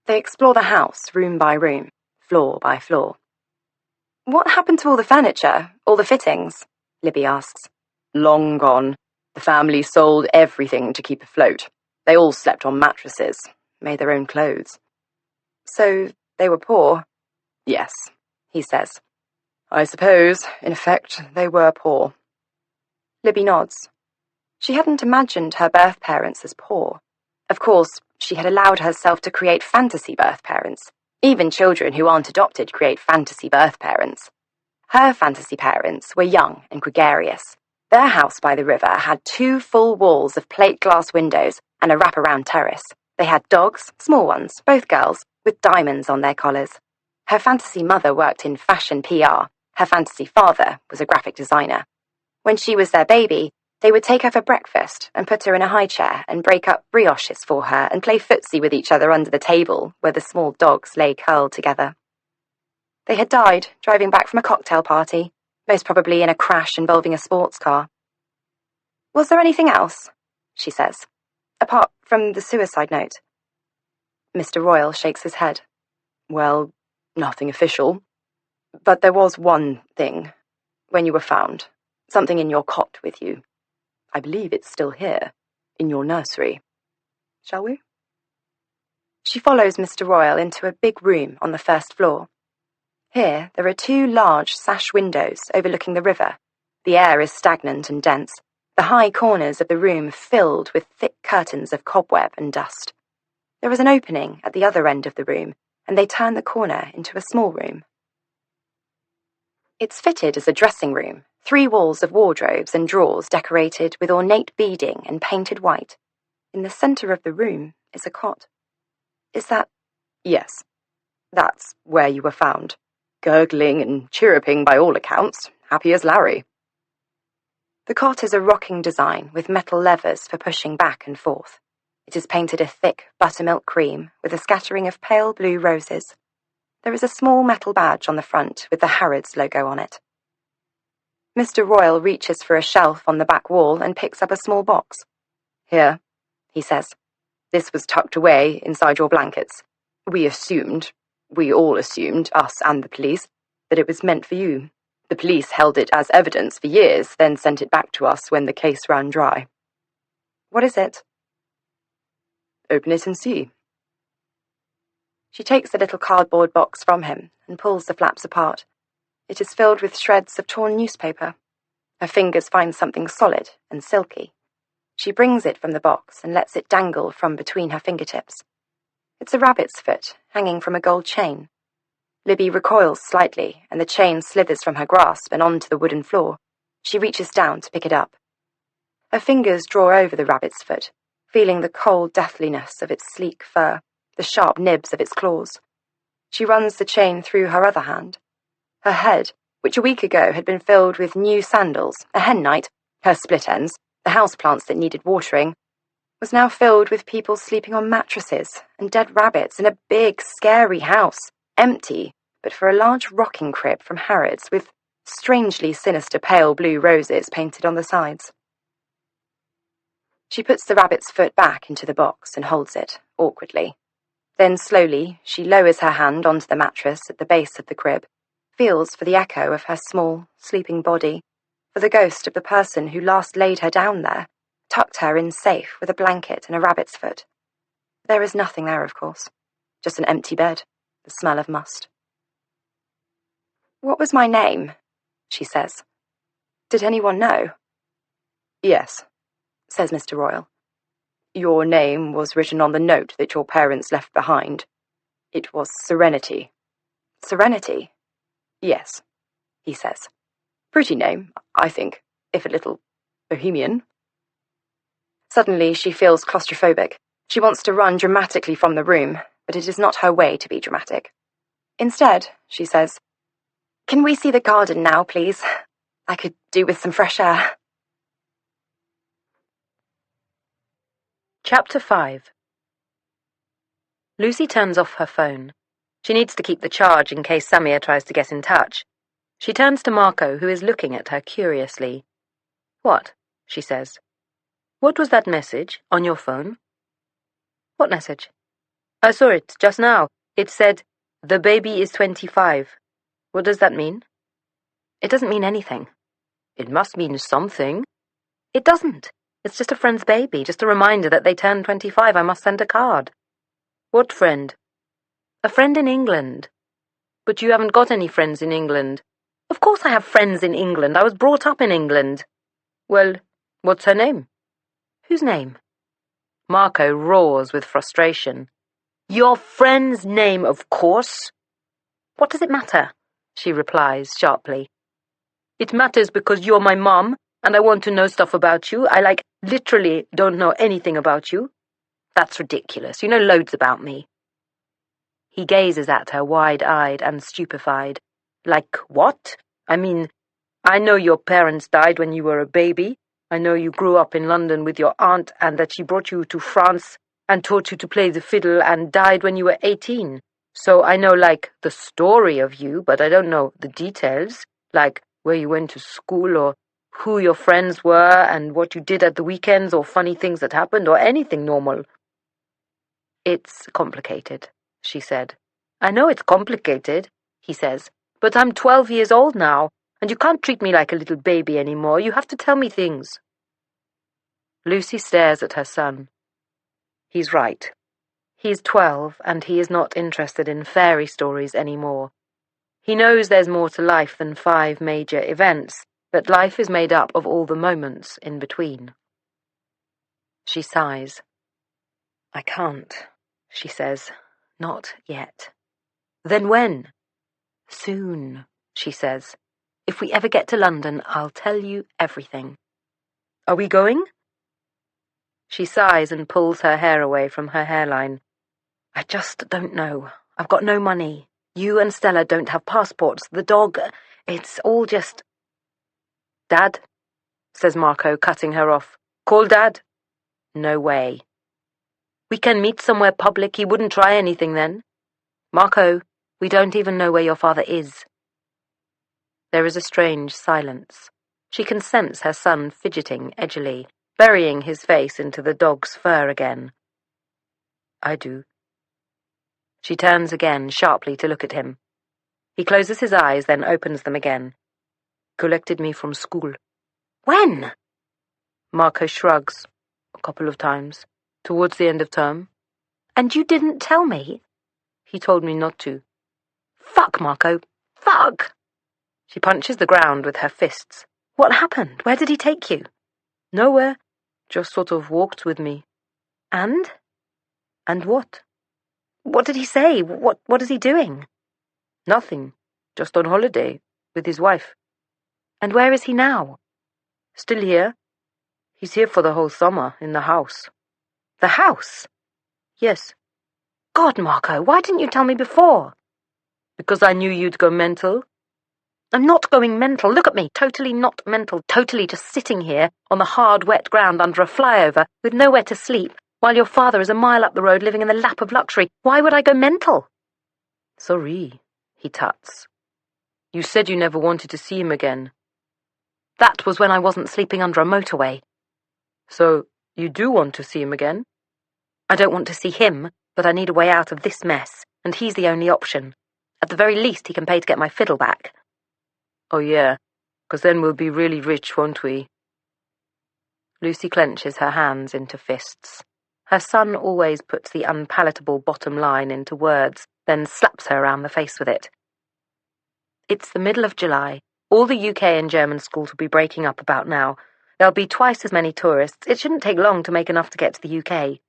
They explore the house room by room, floor by floor. "What happened to all the furniture, all the fittings?" Libby asks. "Long gone. The family sold everything to keep afloat. They all slept on mattresses, made their own clothes." "So they were poor?" "Yes," he says. "I suppose, in effect, they were poor." Libby nods. She hadn't imagined her birth parents as poor. Of course, she had allowed herself to create fantasy birth parents. Even children who aren't adopted create fantasy birth parents. Her fantasy parents were young and gregarious. Their house by the river had 2 full walls of plate glass windows and a wraparound terrace. They had dogs, small ones, both girls, with diamonds on their collars. Her fantasy mother worked in fashion PR. Her fantasy father was a graphic designer. When she was their baby, they would take her for breakfast and put her in a high chair and break up brioches for her and play footsie with each other under the table where the small dogs lay curled together. They had died driving back from a cocktail party, most probably in a crash involving a sports car. "Was there anything else?" she says, "apart from the suicide note?" Mr. Royal shakes his head. "Well, nothing official. But there was one thing. When you were found, something in your cot with you. I believe it's still here, in your nursery. Shall we?" She follows Mr. Royal into a big room on the first floor. Here there are 2 large sash windows overlooking the river, The air is stagnant and dense, the high corners of the room filled with thick curtains of cobweb and dust. There is an opening at the other end of the room, and they turn the corner into a small room. It's fitted as a dressing room, 3 walls of wardrobes and drawers decorated with ornate beading and painted white. In the centre of the room is a cot. Is that... Yes. That's where you were found. Gurgling and chirruping by all accounts, happy as Larry. The cot is a rocking design with metal levers for pushing back and forth. It is painted a thick buttermilk cream with a scattering of pale blue roses. There is a small metal badge on the front with the Harrods logo on it. Mr. Royal reaches for a shelf on the back wall and picks up a small box. Here, he says. This was tucked away inside your blankets. We all assumed, us and the police, that it was meant for you. The police held it as evidence for years, then sent it back to us when the case ran dry. What is it? Open it and see. She takes the little cardboard box from him and pulls the flaps apart. It is filled with shreds of torn newspaper. Her fingers find something solid and silky. She brings it from the box and lets it dangle from between her fingertips. It's a rabbit's foot, hanging from a gold chain. Libby recoils slightly, and the chain slithers from her grasp and onto the wooden floor. She reaches down to pick it up. Her fingers draw over the rabbit's foot, feeling the cold deathliness of its sleek fur, the sharp nibs of its claws. She runs the chain through her other hand. Her head, which a week ago had been filled with new sandals, a hen night, her split ends, the houseplants that needed watering, was now filled with people sleeping on mattresses and dead rabbits in a big, scary house, empty, but for a large rocking crib from Harrods with strangely sinister pale blue roses painted on the sides. She puts the rabbit's foot back into the box and holds it, awkwardly. Then slowly she lowers her hand onto the mattress at the base of the crib, feels for the echo of her small, sleeping body, for the ghost of the person who last laid her down there, tucked her in safe with a blanket and a rabbit's foot. There is nothing there, of course. Just an empty bed, the smell of must. "What was my name?" she says. "Did anyone know?" "Yes," says Mr. Royal. "Your name was written on the note that your parents left behind. It was Serenity." "Serenity?" "Yes," he says. "Pretty name, I think, if a little bohemian." Suddenly she feels claustrophobic. She wants to run dramatically from the room, but it is not her way to be dramatic. Instead, she says, "Can we see the garden now, please? I could do with some fresh air." Chapter 5. Lucy turns off her phone. She needs to keep the charge in case Samir tries to get in touch. She turns to Marco, who is looking at her curiously. "What?" she says. "What was that message on your phone?" "What message?" "I saw it just now. It said, 'The baby is 25. What does that mean?" "It doesn't mean anything." "It must mean something." "It doesn't. It's just a friend's baby, just a reminder that they turned 25. I must send a card." "What friend?" "A friend in England." "But you haven't got any friends in England." "Of course I have friends in England. I was brought up in England." "Well, what's her name?" "Whose name?" Marco roars with frustration. "Your friend's name, of course." "What does it matter?" she replies sharply. "It matters because you're my mom, and I want to know stuff about you. I, literally don't know anything about you." "That's ridiculous. You know loads about me." He gazes at her wide-eyed and stupefied. "Like what? I mean, I know your parents died when you were a baby. I know you grew up in London with your aunt and that she brought you to France and taught you to play the fiddle and died when you were 18. So I know, the story of you, but I don't know the details, like where you went to school or who your friends were and what you did at the weekends or funny things that happened or anything normal." "It's complicated," she said. "I know it's complicated," he says, "but I'm 12 years old now, and you can't treat me like a little baby anymore. You have to tell me things." Lucy stares at her son. He's right. He's 12, and he is not interested in fairy stories anymore. He knows there's more to life than 5 major events, that life is made up of all the moments in between. She sighs. I can't, she says. Not yet. Then when? Soon, she says. If we ever get to London, I'll tell you everything. Are we going? She sighs and pulls her hair away from her hairline. I just don't know. I've got no money. You and Stella don't have passports. The dog, it's all just... Dad, says Marco, cutting her off. Call Dad. No way. We can meet somewhere public. He wouldn't try anything then. Marco, we don't even know where your father is. There is a strange silence. She can sense her son fidgeting edgily, burying his face into the dog's fur again. I do. She turns again, sharply, to look at him. He closes his eyes, then opens them again. Collected me from school. When? Marco shrugs. A couple of times. Towards the end of term. And you didn't tell me? He told me not to. Fuck, Marco. Fuck! She punches the ground with her fists. What happened? Where did he take you? Nowhere. Just sort of walked with me. And? And what? What did he say? What is he doing? Nothing. Just on holiday. With his wife. And where is he now? Still here. He's here for the whole summer, in the house. The house? Yes. God, Marco, why didn't you tell me before? Because I knew you'd go mental. I'm not going mental. Look at me. Totally not mental. Totally just sitting here on the hard, wet ground under a flyover with nowhere to sleep, while your father is a mile up the road living in the lap of luxury. Why would I go mental? Sorry, he tuts. You said you never wanted to see him again. That was when I wasn't sleeping under a motorway. So, you do want to see him again? I don't want to see him, but I need a way out of this mess, and he's the only option. At the very least, he can pay to get my fiddle back. Oh yeah, 'cause then we'll be really rich, won't we? Lucy clenches her hands into fists. Her son always puts the unpalatable bottom line into words, then slaps her around the face with it. It's the middle of July. All the UK and German schools will be breaking up about now. There'll be twice as many tourists. It shouldn't take long to make enough to get to the UK.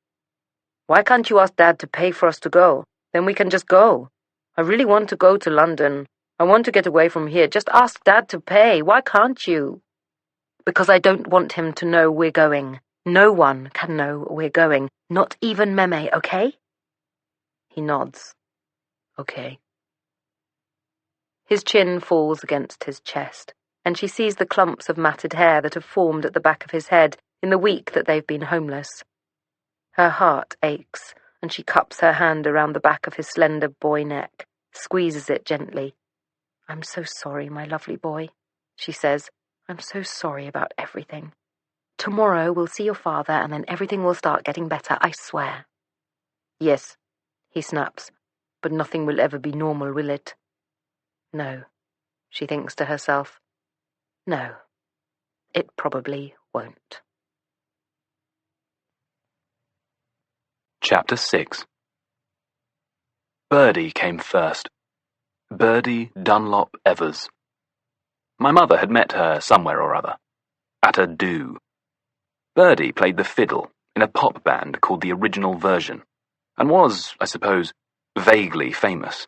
Why can't you ask Dad to pay for us to go? Then we can just go. I really want to go to London. I want to get away from here. Just ask Dad to pay. Why can't you? Because I don't want him to know we're going. No one can know we're going. Not even Meme, okay? He nods. Okay. His chin falls against his chest, and she sees the clumps of matted hair that have formed at the back of his head in the week that they've been homeless. Her heart aches, and she cups her hand around the back of his slender boy neck, squeezes it gently. I'm so sorry, my lovely boy, she says. I'm so sorry about everything. Tomorrow we'll see your father, and then everything will start getting better, I swear. Yes, he snaps, but nothing will ever be normal, will it? No, she thinks to herself. No, it probably won't. Chapter 6. Birdie came first. Birdie Dunlop Evers. My mother had met her somewhere or other. At a do. Birdie played the fiddle in a pop band called The Original Version, and was, I suppose, vaguely famous.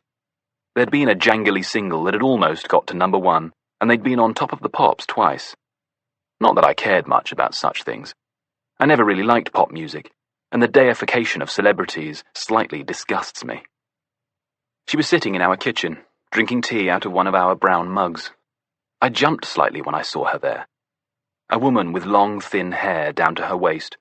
There'd been a jangly single that had almost got to #1, and they'd been on Top of the Pops twice. Not that I cared much about such things. I never really liked pop music, and the deification of celebrities slightly disgusts me. She was sitting in our kitchen, drinking tea out of one of our brown mugs. I jumped slightly when I saw her there. A woman with long, thin hair down to her waist,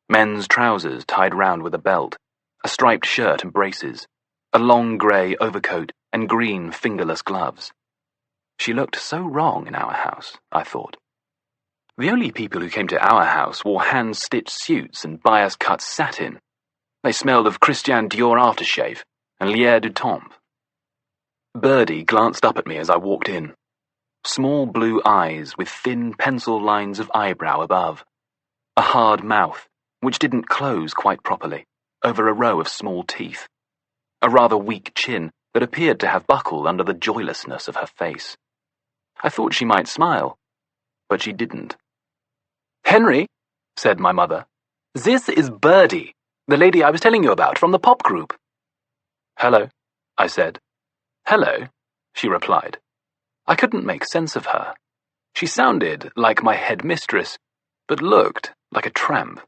men's trousers tied round with a belt, a striped shirt and braces, a long grey overcoat and green fingerless gloves. She looked so wrong in our house, I thought. The only people who came to our house wore hand-stitched suits and bias-cut satin. They smelled of Christian Dior aftershave and Lierre du Temps. Birdie glanced up at me as I walked in. Small blue eyes with thin pencil lines of eyebrow above. A hard mouth, which didn't close quite properly, over a row of small teeth. A rather weak chin that appeared to have buckled under the joylessness of her face. I thought she might smile, but she didn't. "Henry," said my mother, "this is Birdie, the lady I was telling you about from the pop group." "Hello," I said. "Hello," she replied. I couldn't make sense of her. She sounded like my headmistress, but looked like a tramp.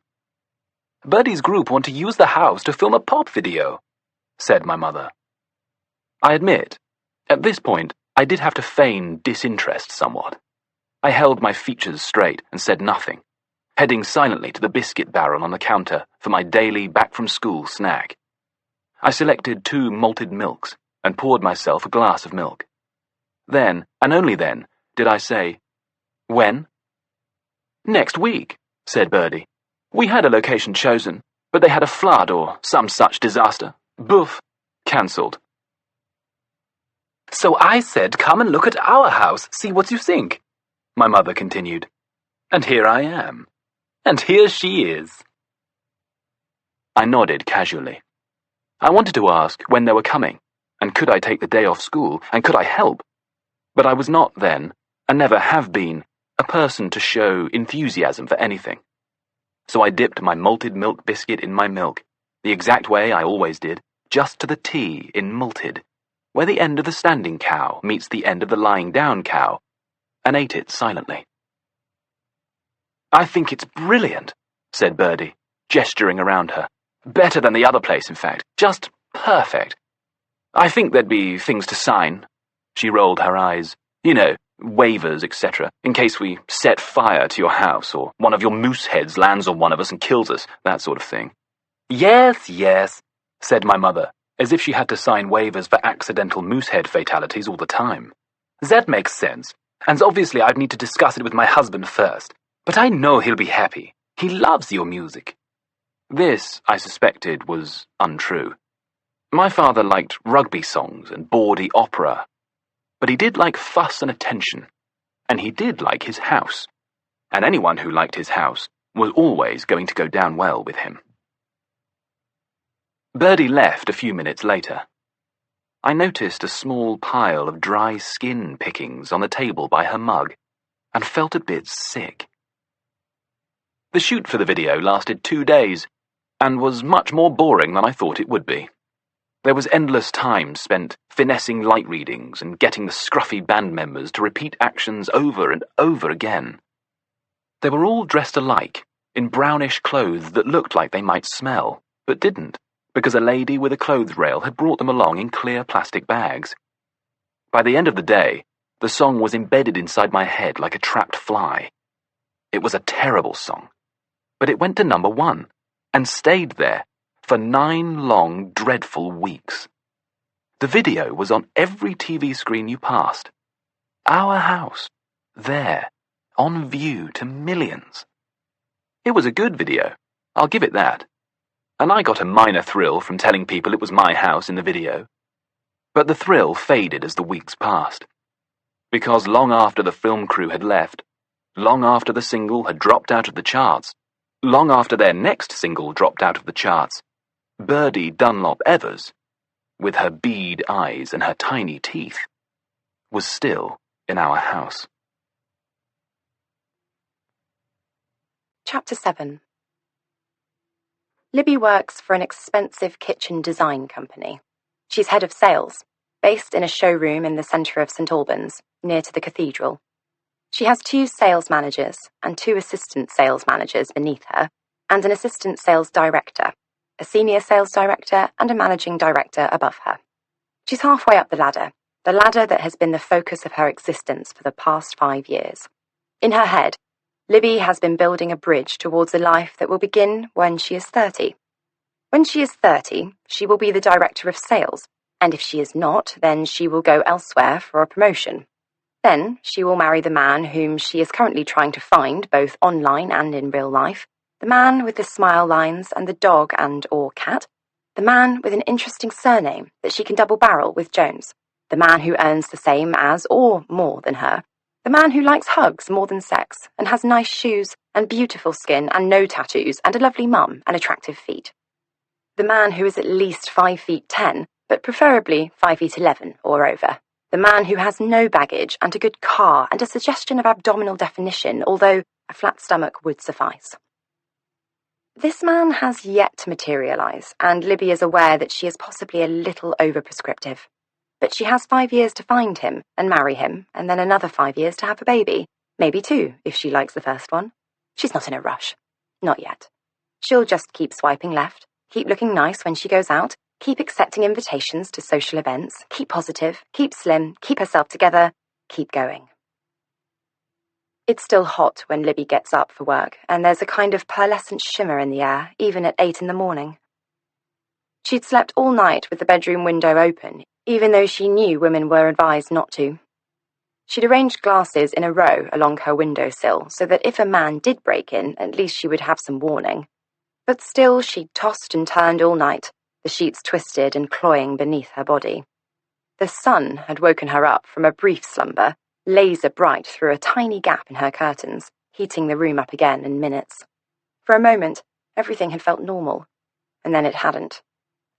"Birdie's group want to use the house to film a pop video," said my mother. I admit, at this point, I did have to feign disinterest somewhat. I held my features straight and said nothing, heading silently to the biscuit barrel on the counter for my daily back-from-school snack. I selected 2 malted milks and poured myself a glass of milk. Then, and only then, did I say, "When?" "Next week," said Birdie. "We had a location chosen, but they had a flood or some such disaster. Boof, cancelled." "So I said, come and look at our house, see what you think," my mother continued. "And here I am. And here she is." I nodded casually. I wanted to ask when they were coming, and could I take the day off school, and could I help? But I was not then, and never have been, a person to show enthusiasm for anything. So I dipped my malted milk biscuit in my milk, the exact way I always did, just to the T in malted, where the end of the standing cow meets the end of the lying down cow, and ate it silently. "I think it's brilliant," said Birdie, gesturing around her. "Better than the other place, in fact. Just perfect. I think there'd be things to sign." She rolled her eyes. "You know, waivers, etc., in case we set fire to your house, or one of your moose heads lands on one of us and kills us, that sort of thing." "Yes, yes," said my mother, as if she had to sign waivers for accidental moosehead fatalities all the time. "That makes sense, and obviously I'd need to discuss it with my husband first, but I know he'll be happy. He loves your music." This, I suspected, was untrue. My father liked rugby songs and bawdy opera, but he did like fuss and attention, and he did like his house, and anyone who liked his house was always going to go down well with him. Birdie left a few minutes later. I noticed a small pile of dry skin pickings on the table by her mug, and felt a bit sick. The shoot for the video lasted 2 days, and was much more boring than I thought it would be. There was endless time spent finessing light readings and getting the scruffy band members to repeat actions over and over again. They were all dressed alike, in brownish clothes that looked like they might smell, but didn't, because a lady with a clothes rail had brought them along in clear plastic bags. By the end of the day, the song was embedded inside my head like a trapped fly. It was a terrible song, but it went to number 1, and stayed there for 9 long, dreadful weeks. The video was on every TV screen you passed. Our house, there, on view to millions. It was a good video, I'll give it that. And I got a minor thrill from telling people it was my house in the video. But the thrill faded as the weeks passed. Because long after the film crew had left, long after the single had dropped out of the charts, long after their next single dropped out of the charts, Birdie Dunlop Evers, with her bead eyes and her tiny teeth, was still in our house. Chapter 7. Libby works for an expensive kitchen design company. She's head of sales, based in a showroom in the centre of St Albans, near to the cathedral. She has 2 sales managers and 2 assistant sales managers beneath her, and an assistant sales director, a senior sales director, and a managing director above her. She's halfway up the ladder that has been the focus of her existence for the past 5 years. In her head, Libby has been building a bridge towards a life that will begin when she is 30. When she is 30, she will be the director of sales, and if she is not, then she will go elsewhere for a promotion. Then she will marry the man whom she is currently trying to find, both online and in real life, the man with the smile lines and the dog and/or cat, the man with an interesting surname that she can double-barrel with Jones, the man who earns the same as or more than her, the man who likes hugs more than sex and has nice shoes and beautiful skin and no tattoos and a lovely mum and attractive feet. The man who is at least 5 feet 10, but preferably 5 feet 11 or over. The man who has no baggage and a good car and a suggestion of abdominal definition, although a flat stomach would suffice. This man has yet to materialise, and Libby is aware that she is possibly a little overprescriptive. But she has 5 years to find him and marry him, and then another 5 years to have a baby. Maybe 2, if she likes the first one. She's not in a rush. Not yet. She'll just keep swiping left, keep looking nice when she goes out, keep accepting invitations to social events, keep positive, keep slim, keep herself together, keep going. It's still hot when Libby gets up for work, and there's a kind of pearlescent shimmer in the air, even at 8 in the morning. She'd slept all night with the bedroom window open, even though she knew women were advised not to. She'd arranged glasses in a row along her windowsill so that if a man did break in, at least she would have some warning. But still she'd tossed and turned all night, the sheets twisted and cloying beneath her body. The sun had woken her up from a brief slumber, laser bright through a tiny gap in her curtains, heating the room up again in minutes. For a moment, everything had felt normal, and then it hadn't.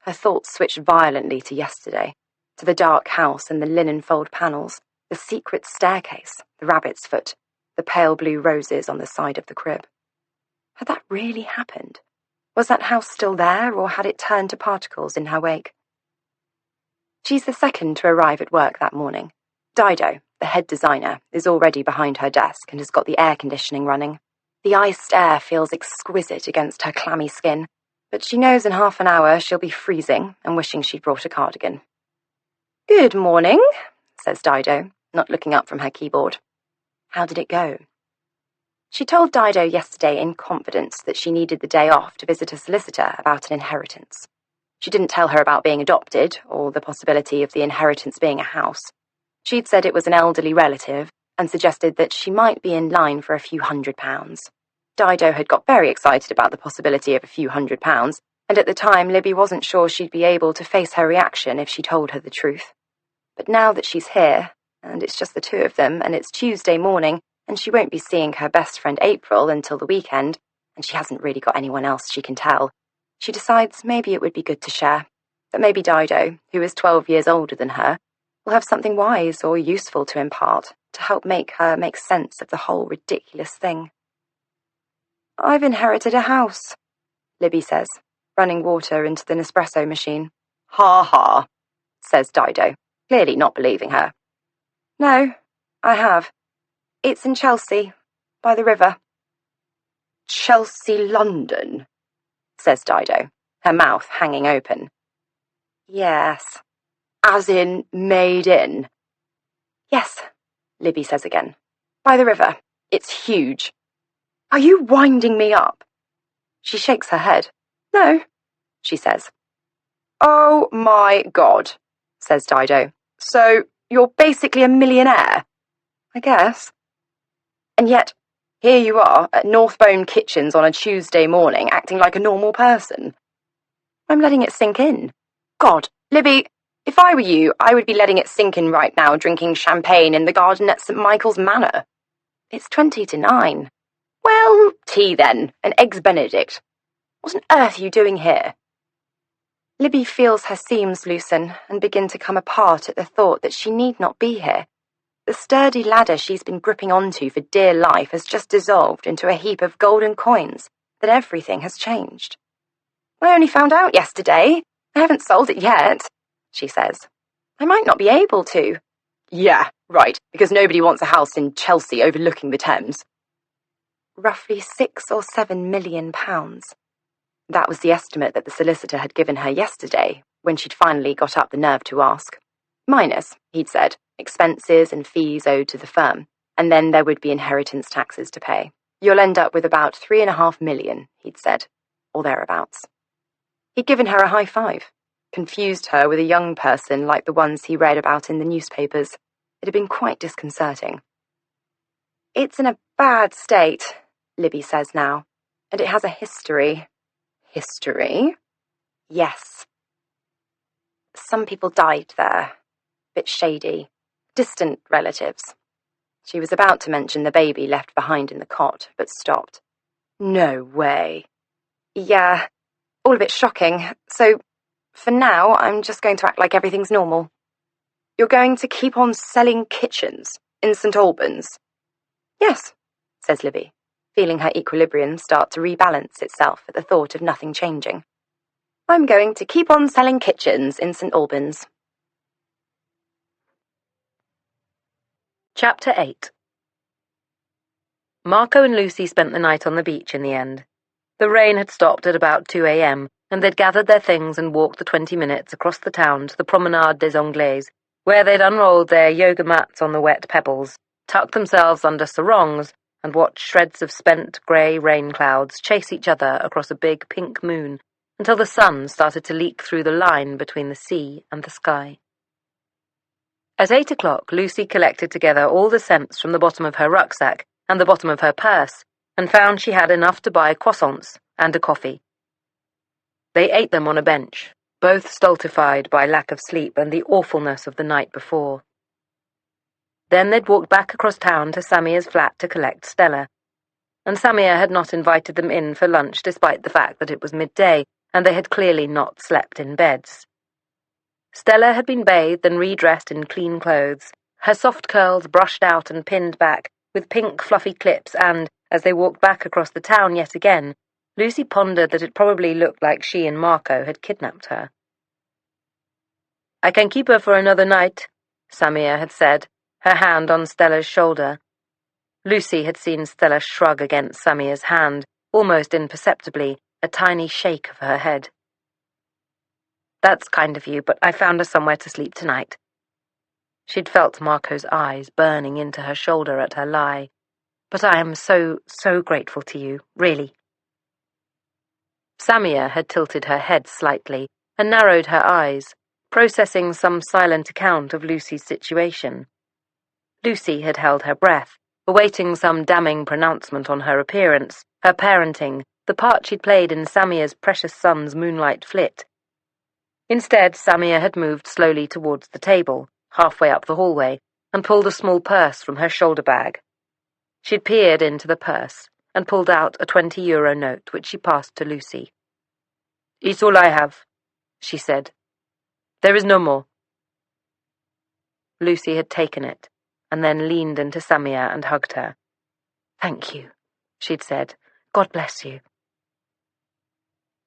Her thoughts switched violently to yesterday, to the dark house and the linen fold panels, the secret staircase, the rabbit's foot, the pale blue roses on the side of the crib. Had that really happened? Was that house still there, or had it turned to particles in her wake? She's the second to arrive at work that morning. Dido, the head designer, is already behind her desk and has got the air conditioning running. The iced air feels exquisite against her clammy skin, but she knows in half an hour she'll be freezing and wishing she'd brought a cardigan. "Good morning," says Dido, not looking up from her keyboard. How did it go? She told Dido yesterday in confidence that she needed the day off to visit a solicitor about an inheritance. She didn't tell her about being adopted, or the possibility of the inheritance being a house. She'd said it was an elderly relative, and suggested that she might be in line for a few £100. Dido had got very excited about the possibility of a few £100, and at the time Libby wasn't sure she'd be able to face her reaction if she told her the truth. But now that she's here, and it's just the two of them, and it's Tuesday morning, and she won't be seeing her best friend April until the weekend, and she hasn't really got anyone else she can tell, she decides maybe it would be good to share, that maybe Dido, who is 12 years older than her, will have something wise or useful to impart to help make her make sense of the whole ridiculous thing. "I've inherited a house," Libby says, running water into the Nespresso machine. "Ha ha," says Dido, clearly not believing her. "No, I have. It's in Chelsea, by the river." "Chelsea, London," says Dido, her mouth hanging open. "Yes." "As in made in?" "Yes," Libby says again. "By the river. It's huge." "Are you winding me up?" She shakes her head. "No," she says. "Oh my God," says Dido. "So you're basically a millionaire?" "I guess." "And yet, here you are at Northbone Kitchens on a Tuesday morning acting like a normal person." "I'm letting it sink in." "God, Libby, if I were you, I would be letting it sink in right now, drinking champagne in the garden at St. Michael's Manor." "It's 20 to 9. "Well, tea then, and eggs Benedict. What on earth are you doing here?" Libby feels her seams loosen and begin to come apart at the thought that she need not be here. The sturdy ladder she's been gripping onto for dear life has just dissolved into a heap of golden coins, that everything has changed. "I only found out yesterday. I haven't sold it yet," she says. "I might not be able to." "Yeah, right, because nobody wants a house in Chelsea overlooking the Thames." Roughly £6 or £7 million. That was the estimate that the solicitor had given her yesterday, when she'd finally got up the nerve to ask. Minus, he'd said, expenses and fees owed to the firm, and then there would be inheritance taxes to pay. "You'll end up with about £3.5 million, he'd said, or thereabouts. He'd given her a high five, confused her with a young person like the ones he read about in the newspapers. It had been quite disconcerting. "It's in a bad state," Libby says now, "and it has a history." "History?" "Yes. Some people died there. Bit shady. Distant relatives." She was about to mention the baby left behind in the cot, but stopped. "No way." "Yeah, all a bit shocking. So, for now, I'm just going to act like everything's normal." You're going to keep on selling kitchens in St. Albans? Yes, says Libby, feeling her equilibrium start to rebalance itself at the thought of nothing changing. I'm going to keep on selling kitchens in St. Albans. Chapter 8. Marco and Lucy spent the night on the beach in the end. The rain had stopped at about 2 a.m., and they'd gathered their things and walked the 20 minutes across the town to the Promenade des Anglais, where they'd unrolled their yoga mats on the wet pebbles, tucked themselves under sarongs, and watched shreds of spent grey rain clouds chase each other across a big pink moon until the sun started to leak through the line between the sea and the sky. At 8 o'clock, Lucy collected together all the cents from the bottom of her rucksack and the bottom of her purse, and found she had enough to buy croissants and a coffee. They ate them on a bench, both stultified by lack of sleep and the awfulness of the night before. Then they'd walked back across town to Samia's flat to collect Stella, and Samia had not invited them in for lunch despite the fact that it was midday, and they had clearly not slept in beds. Stella had been bathed and redressed in clean clothes, her soft curls brushed out and pinned back with pink fluffy clips, and, as they walked back across the town yet again, Lucy pondered that it probably looked like she and Marco had kidnapped her. "I can keep her for another night," Samia had said, her hand on Stella's shoulder. Lucy had seen Stella shrug against Samia's hand, almost imperceptibly, a tiny shake of her head. "That's kind of you, but I found her somewhere to sleep tonight." She'd felt Marco's eyes burning into her shoulder at her lie. "But I am so grateful to you, really." Samia had tilted her head slightly and narrowed her eyes, processing some silent account of Lucy's situation. Lucy had held her breath, awaiting some damning pronouncement on her appearance, her parenting, the part she'd played in Samia's precious son's moonlight flit. Instead, Samia had moved slowly towards the table, halfway up the hallway, and pulled a small purse from her shoulder bag. She'd peered into the purse and pulled out a 20-euro note, which she passed to Lucy. "It's all I have," she said. "There is no more." Lucy had taken it, and then leaned into Samia and hugged her. "Thank you," she'd said. "God bless you."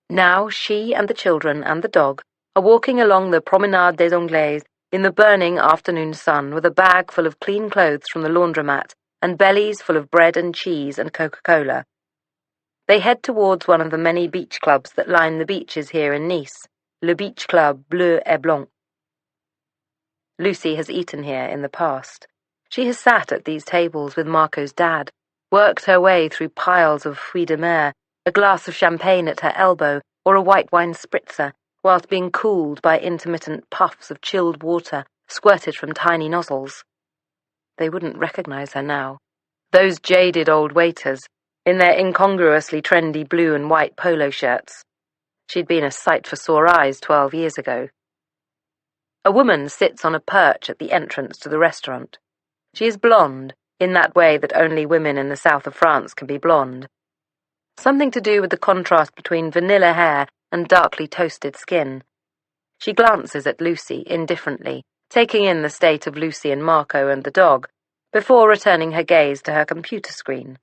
Now she and the children and the dog are walking along the Promenade des Anglais in the burning afternoon sun with a bag full of clean clothes from the laundromat and bellies full of bread and cheese and Coca-Cola. They head towards one of the many beach clubs that line the beaches here in Nice, Le Beach Club Bleu et Blanc. Lucy has eaten here in the past. She has sat at these tables with Marco's dad, worked her way through piles of fruits de mer, a glass of champagne at her elbow, or a white wine spritzer, whilst being cooled by intermittent puffs of chilled water squirted from tiny nozzles. They wouldn't recognize her now. Those jaded old waiters, in their incongruously trendy blue and white polo shirts. She'd been a sight for sore eyes 12 years ago. A woman sits on a perch at the entrance to the restaurant. She is blonde, in that way that only women in the south of France can be blonde. Something to do with the contrast between vanilla hair and darkly toasted skin. She glances at Lucy indifferently, taking in the state of Lucy and Marco and the dog, before returning her gaze to her computer screen.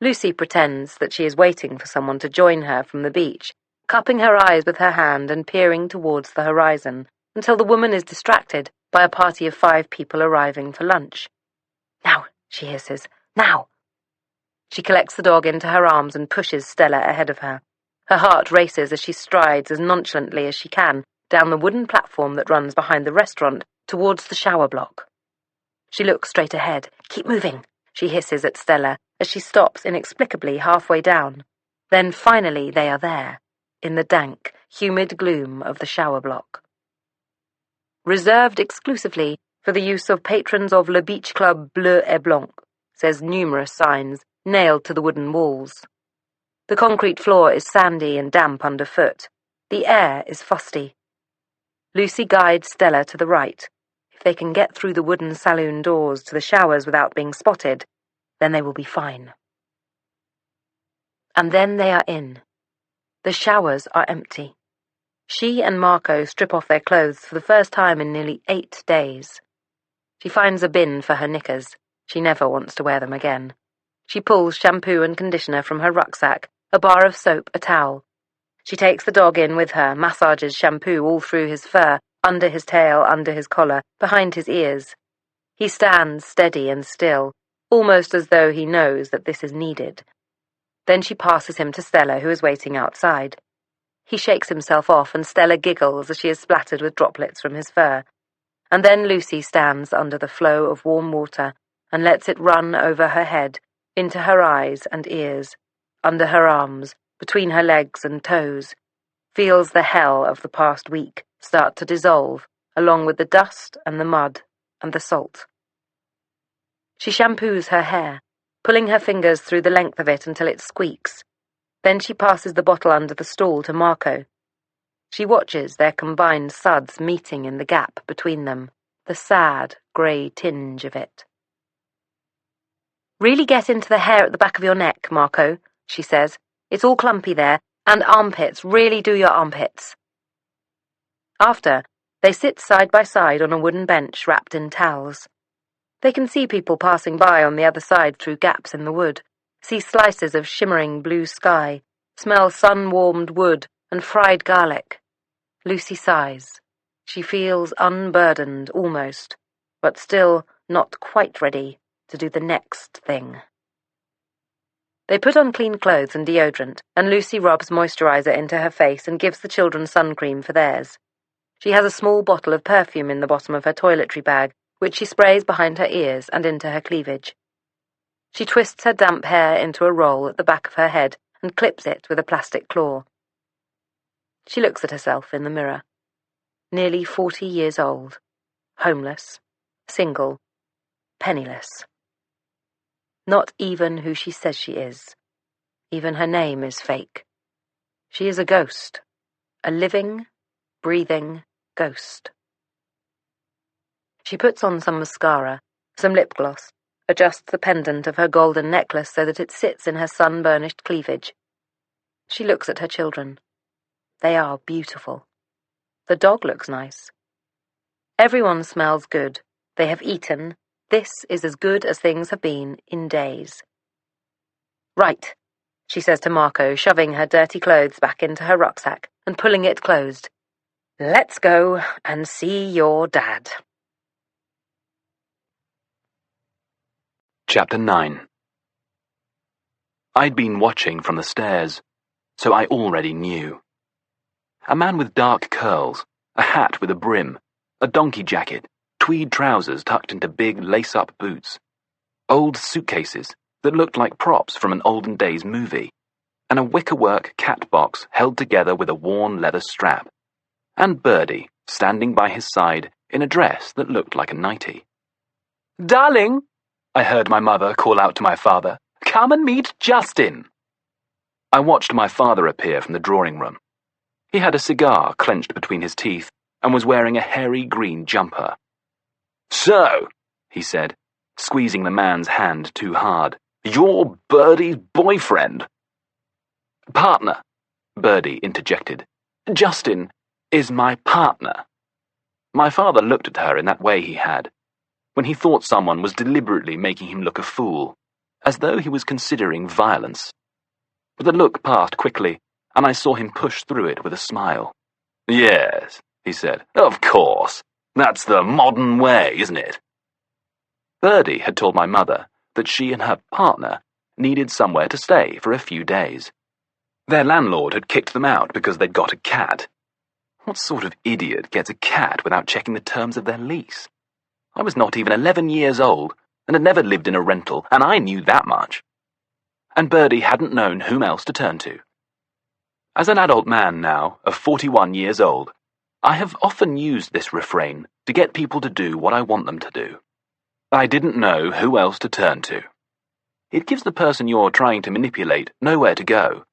Lucy pretends that she is waiting for someone to join her from the beach, cupping her eyes with her hand and peering towards the horizon, until the woman is distracted by a party of 5 people arriving for lunch. "Now," she hisses, "now!" She collects the dog into her arms and pushes Stella ahead of her. Her heart races as she strides as nonchalantly as she can down the wooden platform that runs behind the restaurant towards the shower block. She looks straight ahead. "Keep moving," she hisses at Stella as she stops inexplicably halfway down. Then finally they are there, in the dank, humid gloom of the shower block. "Reserved exclusively for the use of patrons of Le Beach Club Bleu et Blanc," says numerous signs, nailed to the wooden walls. The concrete floor is sandy and damp underfoot. The air is fusty. Lucy guides Stella to the right. If they can get through the wooden saloon doors to the showers without being spotted, then they will be fine. And then they are in. The showers are empty. She and Marco strip off their clothes for the first time in nearly 8 days. She finds a bin for her knickers. She never wants to wear them again. She pulls shampoo and conditioner from her rucksack, a bar of soap, a towel. She takes the dog in with her, massages shampoo all through his fur, under his tail, under his collar, behind his ears. He stands steady and still, almost as though he knows that this is needed. Then she passes him to Stella, who is waiting outside. He shakes himself off, and Stella giggles as she is splattered with droplets from his fur. And then Lucy stands under the flow of warm water and lets it run over her head, into her eyes and ears, under her arms, between her legs and toes, feels the hell of the past week start to dissolve, along with the dust and the mud and the salt. She shampoos her hair, pulling her fingers through the length of it until it squeaks. Then she passes the bottle under the stall to Marco. She watches their combined suds meeting in the gap between them, the sad, grey tinge of it. "Really get into the hair at the back of your neck, Marco," she says. "It's all clumpy there, and armpits, really do your armpits." After, they sit side by side on a wooden bench wrapped in towels. They can see people passing by on the other side through gaps in the wood, see slices of shimmering blue sky, smell sun-warmed wood and fried garlic. Lucy sighs. She feels unburdened, almost, but still not quite ready to do the next thing. They put on clean clothes and deodorant, and Lucy rubs moisturizer into her face and gives the children sun cream for theirs. She has a small bottle of perfume in the bottom of her toiletry bag, which she sprays behind her ears and into her cleavage. She twists her damp hair into a roll at the back of her head and clips it with a plastic claw. She looks at herself in the mirror. Nearly 40 years old, homeless, single, penniless. Not even who she says she is. Even her name is fake. She is a ghost. A living, breathing ghost. She puts on some mascara, some lip gloss, adjusts the pendant of her golden necklace so that it sits in her sun-burnished cleavage. She looks at her children. They are beautiful. The dog looks nice. Everyone smells good. They have eaten. This is as good as things have been in days. "Right," she says to Marco, shoving her dirty clothes back into her rucksack and pulling it closed. "Let's go and see your dad." Chapter 9. I'd been watching from the stairs, so I already knew. A man with dark curls, a hat with a brim, a donkey jacket, tweed trousers tucked into big lace-up boots, old suitcases that looked like props from an olden days movie, and a wickerwork cat box held together with a worn leather strap, and Birdie standing by his side in a dress that looked like a nightie. "Darling," I heard my mother call out to my father, "come and meet Justin." I watched my father appear from the drawing room. He had a cigar clenched between his teeth and was wearing a hairy green jumper. "So," he said, squeezing the man's hand too hard, "you're Birdie's boyfriend?" "Partner," Birdie interjected. "Justin is my partner." My father looked at her in that way he had, when he thought someone was deliberately making him look a fool, as though he was considering violence. But the look passed quickly, and I saw him push through it with a smile. "Yes," he said, "of course. That's the modern way, isn't it?" Birdie had told my mother that she and her partner needed somewhere to stay for a few days. Their landlord had kicked them out because they'd got a cat. What sort of idiot gets a cat without checking the terms of their lease? I was not even 11 years old and had never lived in a rental, and I knew that much. And Birdie hadn't known whom else to turn to. As an adult man now, of 41 years old, I have often used this refrain to get people to do what I want them to do. I didn't know who else to turn to. It gives the person you're trying to manipulate nowhere to go.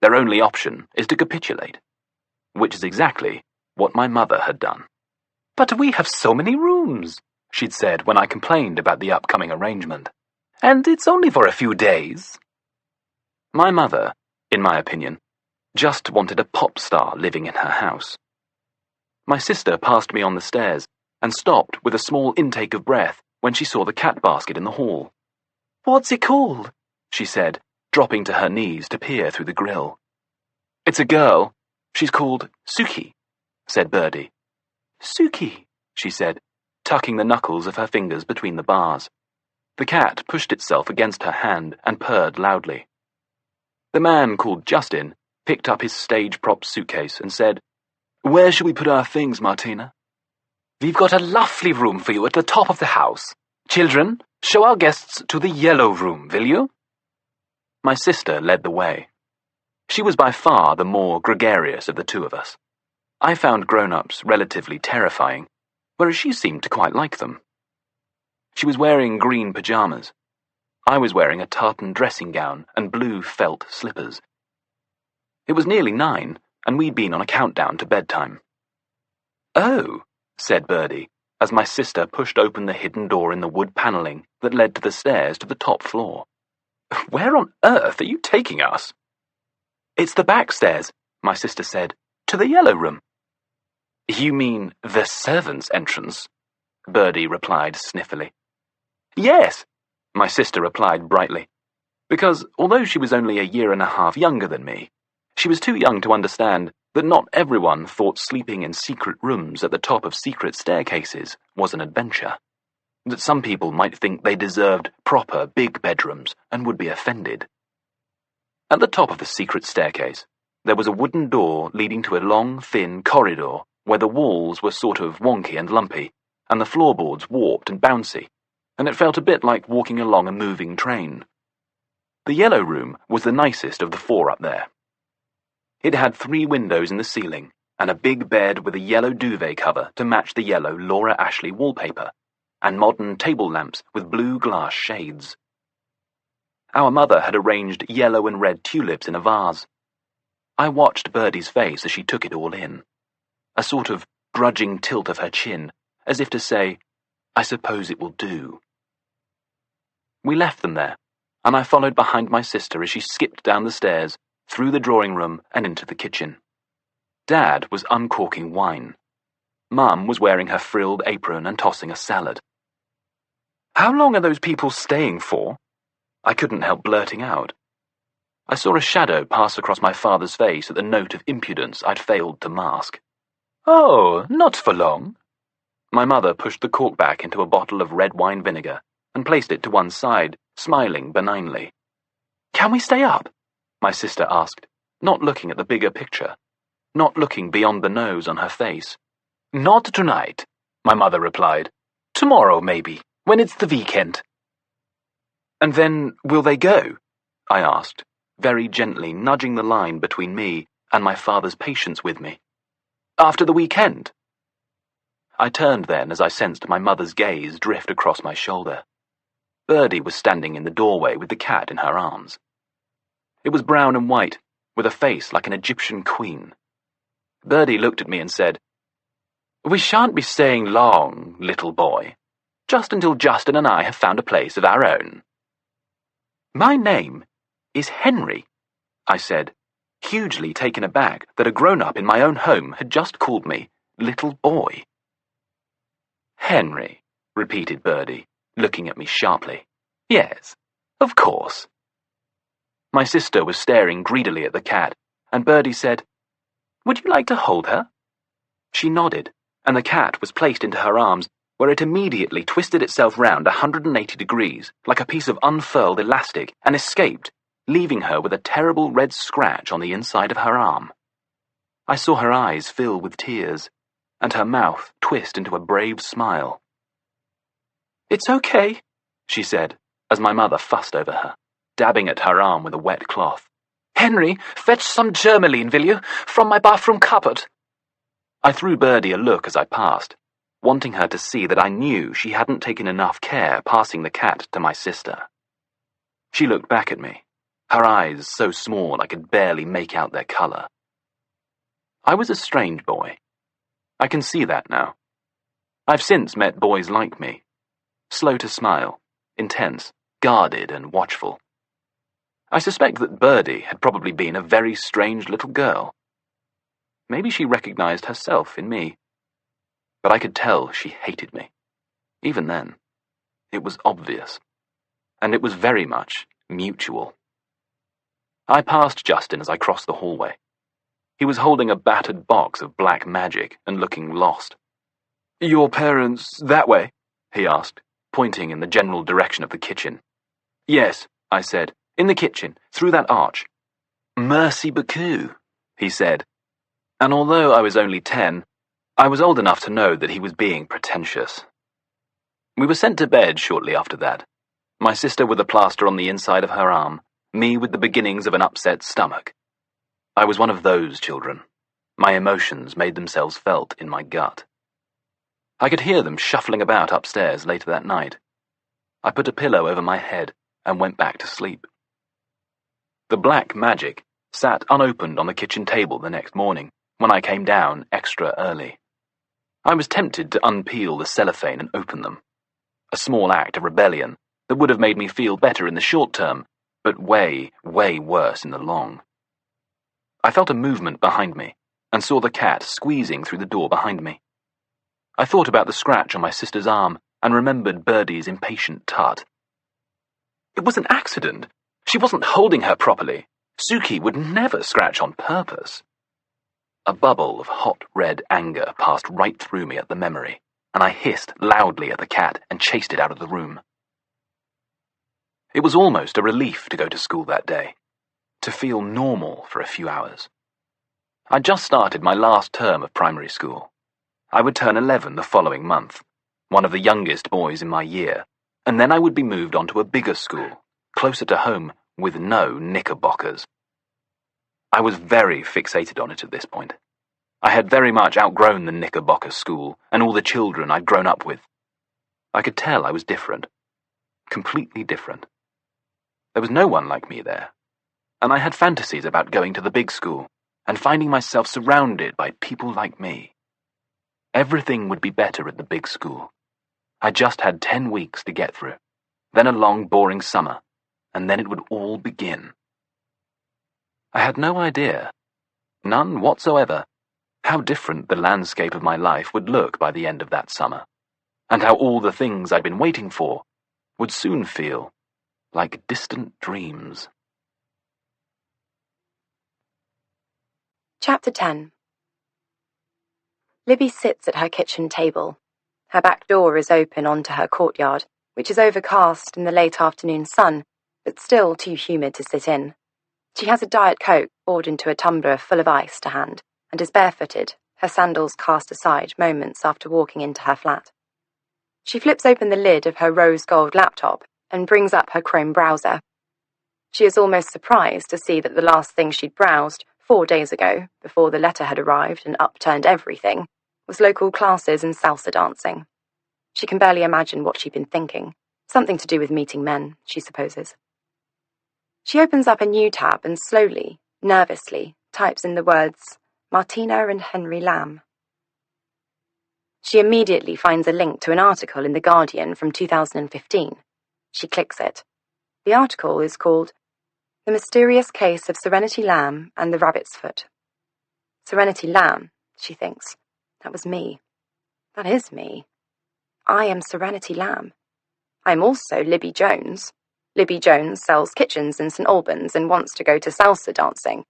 Their only option is to capitulate, which is exactly what my mother had done. "But we have so many rooms," she'd said when I complained about the upcoming arrangement. "And it's only for a few days." My mother, in my opinion, just wanted a pop star living in her house. My sister passed me on the stairs and stopped with a small intake of breath when she saw the cat basket in the hall. "What's it called?" she said, dropping to her knees to peer through the grill. "It's a girl. She's called Suki," said Birdie. "Suki," she said, tucking the knuckles of her fingers between the bars. The cat pushed itself against her hand and purred loudly. The man called Justin picked up his stage-prop suitcase and said, "Where shall we put our things, Martina?" "We've got a lovely room for you at the top of the house. Children, show our guests to the yellow room, will you?" My sister led the way. She was by far the more gregarious of the two of us. I found grown-ups relatively terrifying, whereas she seemed to quite like them. She was wearing green pajamas. I was wearing a tartan dressing gown and blue felt slippers. It was nearly 9, and we'd been on a countdown to bedtime. "Oh," said Birdie, as my sister pushed open the hidden door in the wood panelling that led to the stairs to the top floor. "Where on earth are you taking us?" "It's the back stairs," my sister said, "to the yellow room." "You mean the servants' entrance?" Birdie replied sniffily. "Yes," my sister replied brightly, because although she was only a year and a half younger than me, she was too young to understand that not everyone thought sleeping in secret rooms at the top of secret staircases was an adventure, that some people might think they deserved proper big bedrooms and would be offended. At the top of the secret staircase, there was a wooden door leading to a long, thin corridor where the walls were sort of wonky and lumpy, and the floorboards warped and bouncy, and it felt a bit like walking along a moving train. The yellow room was the nicest of the 4 up there. It had 3 windows in the ceiling, and a big bed with a yellow duvet cover to match the yellow Laura Ashley wallpaper, and modern table lamps with blue glass shades. Our mother had arranged yellow and red tulips in a vase. I watched Birdie's face as she took it all in, a sort of grudging tilt of her chin, as if to say, "I suppose it will do." We left them there, and I followed behind my sister as she skipped down the stairs, through the drawing room and into the kitchen. Dad was uncorking wine. Mum was wearing her frilled apron and tossing a salad. "How long are those people staying for?" I couldn't help blurting out. I saw a shadow pass across my father's face at the note of impudence I'd failed to mask. "Oh, not for long." My mother pushed the cork back into a bottle of red wine vinegar and placed it to one side, smiling benignly. "Can we stay up?" my sister asked, not looking at the bigger picture, not looking beyond the nose on her face. "Not tonight," my mother replied. "Tomorrow, maybe, when it's the weekend." "And then will they go?" I asked, very gently nudging the line between me and my father's patience with me. "After the weekend?" I turned then as I sensed my mother's gaze drift across my shoulder. Birdie was standing in the doorway with the cat in her arms. It was brown and white, with a face like an Egyptian queen. Birdie looked at me and said, "We shan't be staying long, little boy, just until Justin and I have found a place of our own." "My name is Henry," I said, hugely taken aback that a grown-up in my own home had just called me little boy. "Henry," repeated Birdie, looking at me sharply. "Yes, of course." My sister was staring greedily at the cat, and Birdie said, "Would you like to hold her?" She nodded, and the cat was placed into her arms, where it immediately twisted itself round 180 degrees, like a piece of unfurled elastic, and escaped, leaving her with a terrible red scratch on the inside of her arm. I saw her eyes fill with tears, and her mouth twist into a brave smile. "It's okay," she said, as my mother fussed over her, dabbing at her arm with a wet cloth. "Henry, fetch some Germaline, will you, from my bathroom cupboard?" I threw Birdie a look as I passed, wanting her to see that I knew she hadn't taken enough care passing the cat to my sister. She looked back at me, her eyes so small I could barely make out their colour. I was a strange boy. I can see that now. I've since met boys like me, slow to smile, intense, guarded and watchful. I suspect that Birdie had probably been a very strange little girl. Maybe she recognized herself in me. But I could tell she hated me. Even then, it was obvious. And it was very much mutual. I passed Justin as I crossed the hallway. He was holding a battered box of black magic and looking lost. "Your parents that way?" he asked, pointing in the general direction of the kitchen. "Yes," I said, "in the kitchen, through that arch." "Mercy Baku," he said, and although I was only 10, I was old enough to know that he was being pretentious. We were sent to bed shortly after that, my sister with a plaster on the inside of her arm, me with the beginnings of an upset stomach. I was one of those children. My emotions made themselves felt in my gut. I could hear them shuffling about upstairs later that night. I put a pillow over my head and went back to sleep. The black magic sat unopened on the kitchen table the next morning when I came down extra early. I was tempted to unpeel the cellophane and open them. A small act of rebellion that would have made me feel better in the short term, but way, way worse in the long. I felt a movement behind me and saw the cat squeezing through the door behind me. I thought about the scratch on my sister's arm and remembered Birdie's impatient tut. It was an accident. She wasn't holding her properly. Suki would never scratch on purpose. A bubble of hot red anger passed right through me at the memory, and I hissed loudly at the cat and chased it out of the room. It was almost a relief to go to school that day, to feel normal for a few hours. I'd just started my last term of primary school. I would turn 11 the following month, one of the youngest boys in my year, and then I would be moved on to a bigger school, closer to home, with no knickerbockers. I was very fixated on it at this point. I had very much outgrown the knickerbocker school and all the children I'd grown up with. I could tell I was different. Completely different. There was no one like me there, and I had fantasies about going to the big school and finding myself surrounded by people like me. Everything would be better at the big school. I just had 10 weeks to get through, then a long, boring summer, and then it would all begin. I had no idea, none whatsoever, how different the landscape of my life would look by the end of that summer, and how all the things I'd been waiting for would soon feel like distant dreams. Chapter 10. Libby sits at her kitchen table. Her back door is open onto her courtyard, which is overcast in the late afternoon sun, but still too humid to sit in. She has a Diet Coke poured into a tumbler full of ice to hand, and is barefooted, her sandals cast aside moments after walking into her flat. She flips open the lid of her rose gold laptop and brings up her Chrome browser. She is almost surprised to see that the last thing she'd browsed 4 days ago, before the letter had arrived and upturned everything, was local classes in salsa dancing. She can barely imagine what she'd been thinking. Something to do with meeting men, she supposes. She opens up a new tab and slowly, nervously, types in the words, Martina and Henry Lamb. She immediately finds a link to an article in The Guardian from 2015. She clicks it. The article is called The Mysterious Case of Serenity Lamb and the Rabbit's Foot. Serenity Lamb, she thinks. That was me. That is me. I am Serenity Lamb. I am also Libby Jones. Libby Jones sells kitchens in St. Albans and wants to go to salsa dancing.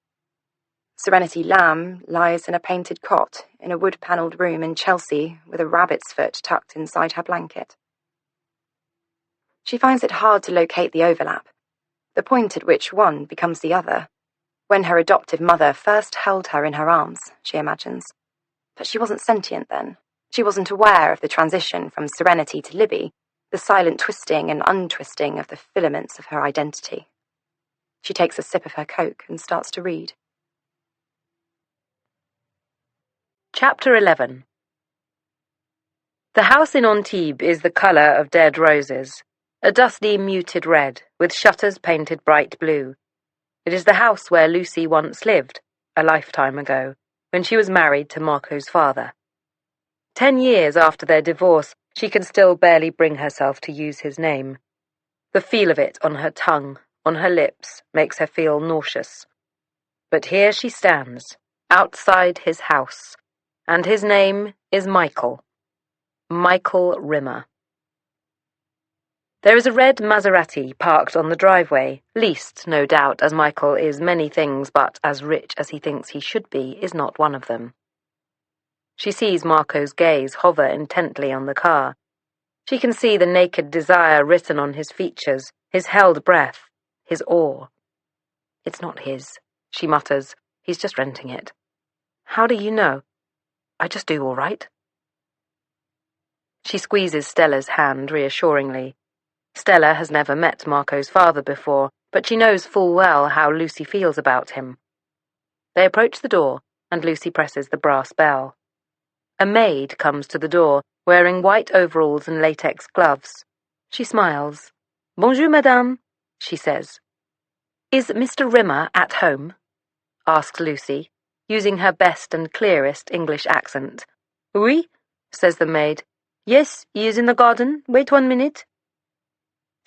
Serenity Lamb lies in a painted cot in a wood-panelled room in Chelsea with a rabbit's foot tucked inside her blanket. She finds it hard to locate the overlap, the point at which one becomes the other. When her adoptive mother first held her in her arms, she imagines. But she wasn't sentient then. She wasn't aware of the transition from Serenity to Libby, the silent twisting and untwisting of the filaments of her identity. She takes a sip of her Coke and starts to read. Chapter 11. The house in Antibes is the colour of dead roses, a dusty, muted red, with shutters painted bright blue. It is the house where Lucy once lived, a lifetime ago, when she was married to Marco's father. 10 years after their divorce, she can still barely bring herself to use his name. The feel of it on her tongue, on her lips makes her feel nauseous. But here she stands, outside his house, and his name is Michael. Michael Rimmer. There is a red Maserati parked on the driveway, leased, no doubt, as Michael is many things, but as rich as he thinks he should be is not one of them. She sees Marco's gaze hover intently on the car. She can see the naked desire written on his features, his held breath, his awe. It's not his, she mutters. He's just renting it. How do you know? I just do all right. She squeezes Stella's hand reassuringly. Stella has never met Marco's father before, but she knows full well how Lucy feels about him. They approach the door, and Lucy presses the brass bell. A maid comes to the door, wearing white overalls and latex gloves. She smiles. "Bonjour, madame," she says. "Is Mr. Rimmer at home?" asks Lucy, using her best and clearest English accent. "Oui," says the maid. "Yes, he is in the garden. Wait 1 minute."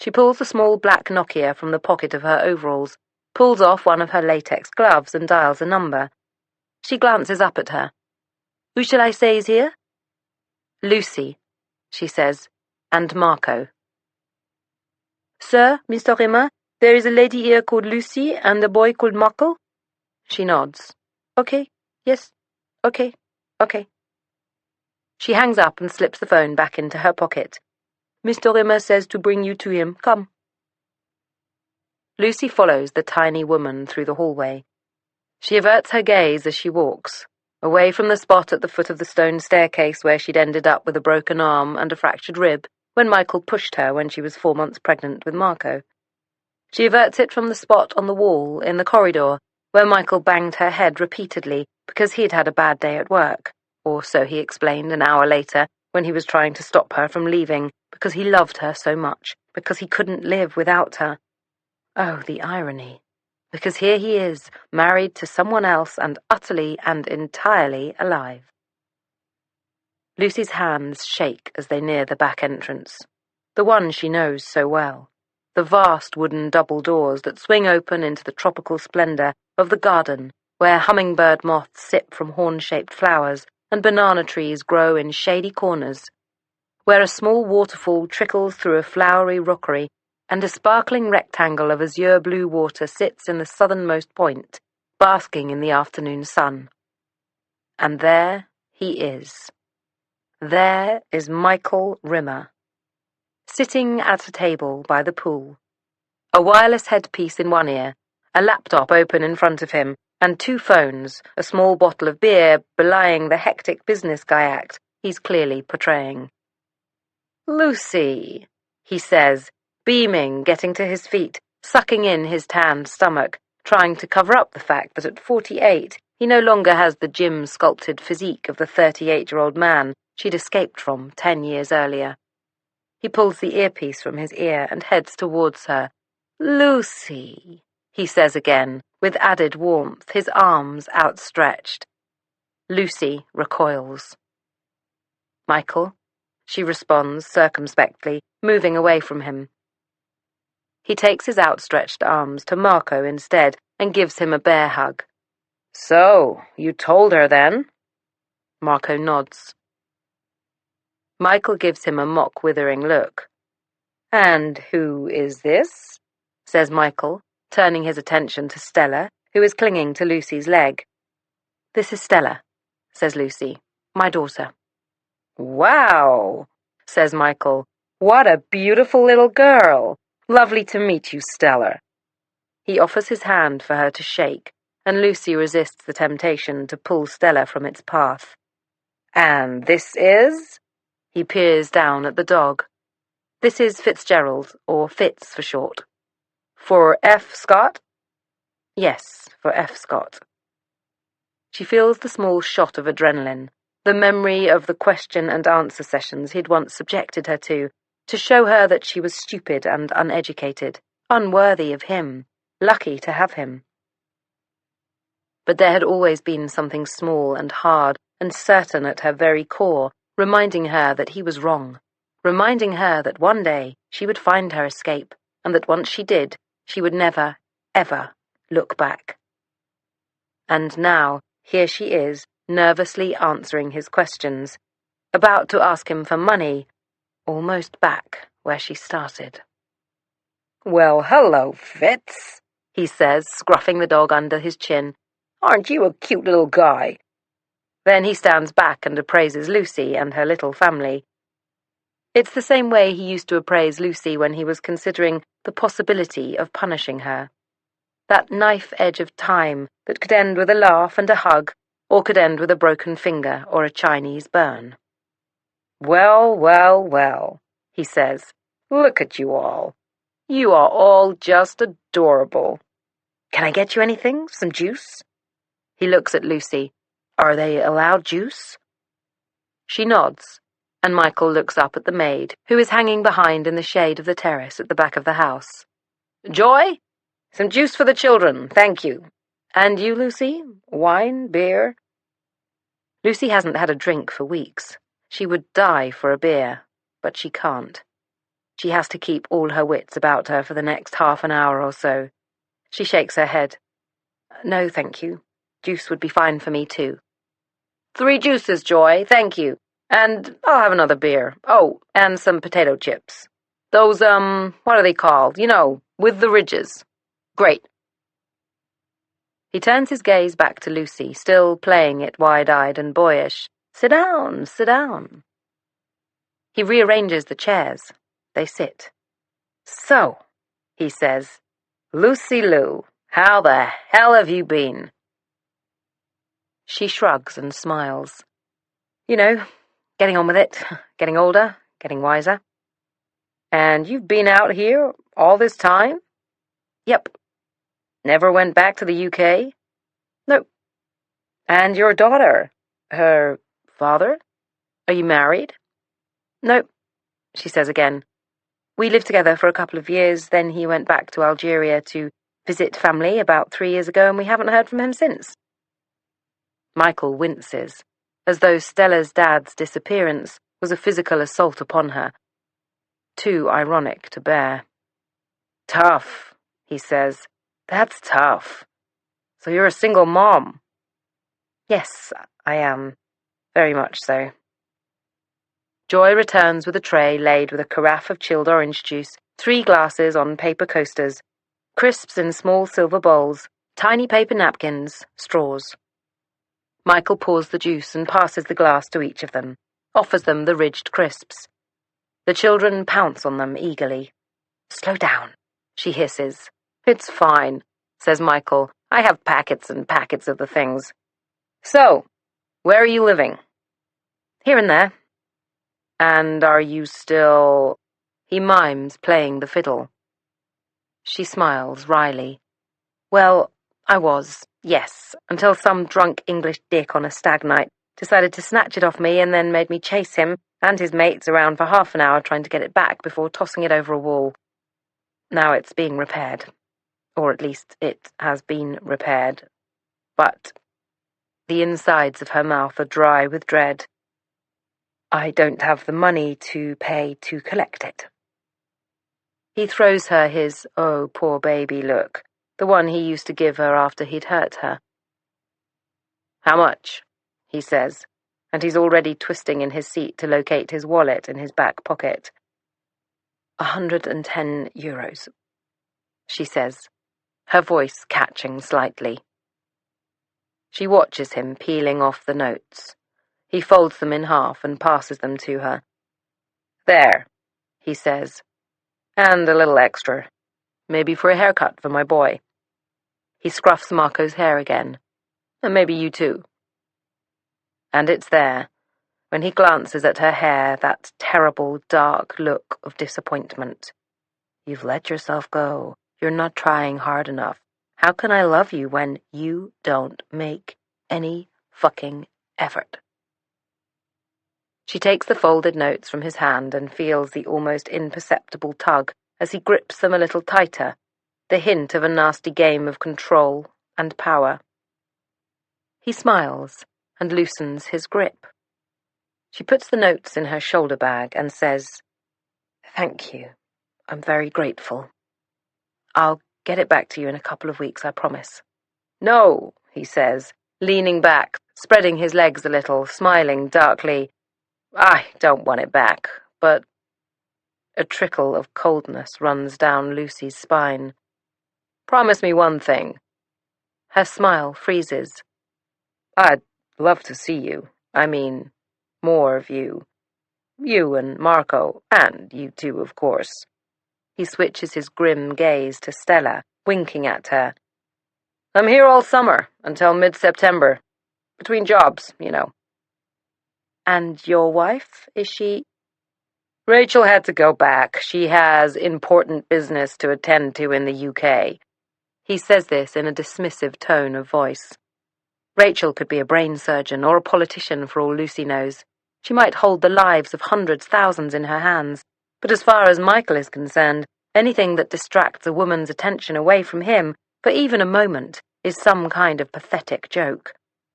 She pulls a small black Nokia from the pocket of her overalls, pulls off one of her latex gloves and dials a number. She glances up at her. "Who shall I say is here?" "Lucy," she says, "and Marco." "Sir, Mr. Rimmer, there is a lady here called Lucy and a boy called Marco." She nods. "Okay, yes, okay." She hangs up and slips the phone back into her pocket. "Mr. Rimmer says to bring you to him. Come." Lucy follows the tiny woman through the hallway. She averts her gaze as she walks, away from the spot at the foot of the stone staircase where she'd ended up with a broken arm and a fractured rib when Michael pushed her when she was 4 months pregnant with Marco. She averts it from the spot on the wall in the corridor where Michael banged her head repeatedly because he'd had a bad day at work, or so he explained an hour later when he was trying to stop her from leaving because he loved her so much, because he couldn't live without her. Oh, the irony. Because here he is, married to someone else and utterly and entirely alive. Lucy's hands shake as they near the back entrance, the one she knows so well, the vast wooden double doors that swing open into the tropical splendor of the garden where hummingbird moths sip from horn-shaped flowers and banana trees grow in shady corners, where a small waterfall trickles through a flowery rookery and a sparkling rectangle of azure blue water sits in the southernmost point, basking in the afternoon sun. And there he is. There is Michael Rimmer, sitting at a table by the pool, a wireless headpiece in one ear, a laptop open in front of him, and 2 phones, a small bottle of beer belying the hectic business guy act he's clearly portraying. "Lucy," he says, beaming, getting to his feet, sucking in his tanned stomach, trying to cover up the fact that at 48 he no longer has the gym-sculpted physique of the 38-year-old man she'd escaped from 10 years earlier. He pulls the earpiece from his ear and heads towards her. "Lucy," he says again, with added warmth, his arms outstretched. Lucy recoils. "Michael," she responds circumspectly, moving away from him. He takes his outstretched arms to Marco instead and gives him a bear hug. "So, you told her then?" Marco nods. Michael gives him a mock withering look. "And who is this?" says Michael, turning his attention to Stella, who is clinging to Lucy's leg. "This is Stella," says Lucy, "my daughter." "Wow," says Michael. "What a beautiful little girl. Lovely to meet you, Stella." He offers his hand for her to shake, and Lucy resists the temptation to pull Stella from its path. "And this is?" He peers down at the dog. "This is Fitzgerald, or Fitz for short." "For F. Scott?" "Yes, for F. Scott." She feels the small shot of adrenaline, the memory of the question and answer sessions he'd once subjected her to show her that she was stupid and uneducated, unworthy of him, lucky to have him. But there had always been something small and hard and certain at her very core, reminding her that he was wrong, reminding her that one day she would find her escape, and that once she did, She would never, ever look back. And now, here she is, nervously answering his questions, about to ask him for money, almost back where she started. "Well, hello, Fitz," he says, scruffing the dog under his chin. "Aren't you a cute little guy?" Then he stands back and appraises Lucy and her little family. It's the same way he used to appraise Lucy when he was considering the possibility of punishing her. That knife edge of time that could end with a laugh and a hug, or could end with a broken finger or a Chinese burn. "Well, well, well," he says. "Look at you all. You are all just adorable. Can I get you anything? Some juice?" He looks at Lucy. "Are they allowed juice?" She nods, and Michael looks up at the maid, who is hanging behind in the shade of the terrace at the back of the house. "Joy? Some juice for the children, thank you. And you, Lucy? Wine? Beer?" Lucy hasn't had a drink for weeks. She would die for a beer, but she can't. She has to keep all her wits about her for the next half an hour or so. She shakes her head. "No, thank you. Juice would be fine for me, too." "3 juices, Joy, thank you. And I'll have another beer. Oh, and some potato chips. Those, what are they called? You know, with the ridges. Great." He turns his gaze back to Lucy, still playing it wide-eyed and boyish. "Sit down, sit down." He rearranges the chairs. They sit. "So," he says, "Lucy Lou, how the hell have you been?" She shrugs and smiles. "You know, getting on with it, getting older, getting wiser." "And you've been out here all this time?" "Yep." "Never went back to the UK?" "Nope." "And your daughter? Her father? Are you married?" "Nope," she says again. "We lived together for a couple of years, then he went back to Algeria to visit family about 3 years ago, and we haven't heard from him since." Michael winces, as though Stella's dad's disappearance was a physical assault upon her. Too ironic to bear. "Tough," he says. "That's tough. So you're a single mom?" "Yes, I am. Very much so." Joy returns with a tray laid with a carafe of chilled orange juice, 3 glasses on paper coasters, crisps in small silver bowls, tiny paper napkins, straws. Michael pours the juice and passes the glass to each of them, offers them the ridged crisps. The children pounce on them eagerly. "Slow down," she hisses. "It's fine," says Michael. "I have packets and packets of the things. So, where are you living?" "Here and there." "And are you still—" He mimes playing the fiddle. She smiles wryly. "Well, I was, yes, until some drunk English dick on a stag night decided to snatch it off me and then made me chase him and his mates around for half an hour trying to get it back before tossing it over a wall. Now it's being repaired. Or at least it has been repaired. But the insides of her mouth are dry with dread. I don't have the money to pay to collect it." He throws her his "oh, poor baby" look, the one he used to give her after he'd hurt her. "How much?" he says, and he's already twisting in his seat to locate his wallet in his back pocket. 110 euros, she says, her voice catching slightly. She watches him peeling off the notes. He folds them in half and passes them to her. "There," he says, "and a little extra. Maybe for a haircut for my boy." He scruffs Marco's hair again. "And maybe you too." And it's there, when he glances at her hair, that terrible, dark look of disappointment. "You've let yourself go. You're not trying hard enough. How can I love you when you don't make any fucking effort?" She takes the folded notes from his hand and feels the almost imperceptible tug as he grips them a little tighter, the hint of a nasty game of control and power. He smiles and loosens his grip. She puts the notes in her shoulder bag and says, "Thank you. I'm very grateful. I'll Get it back to you in a couple of weeks, I promise. No, he says, leaning back, spreading his legs a little, smiling darkly. I don't want it back, but... A trickle of coldness runs down Lucy's spine. Promise me one thing. Her smile freezes. I'd love to see you. I mean, more of you. You and Marco, and you too, of course. He switches his grim gaze to Stella, winking at her. I'm here all summer, until mid-September. Between jobs, you know. And your wife, is she... Rachel had to go back. She has important business to attend to in the UK. He says this in a dismissive tone of voice. Rachel could be a brain surgeon or a politician for all Lucy knows. She might hold the lives of hundreds, thousands in her hands. But as far as Michael is concerned, anything that distracts a woman's attention away from him for even a moment is some kind of pathetic joke,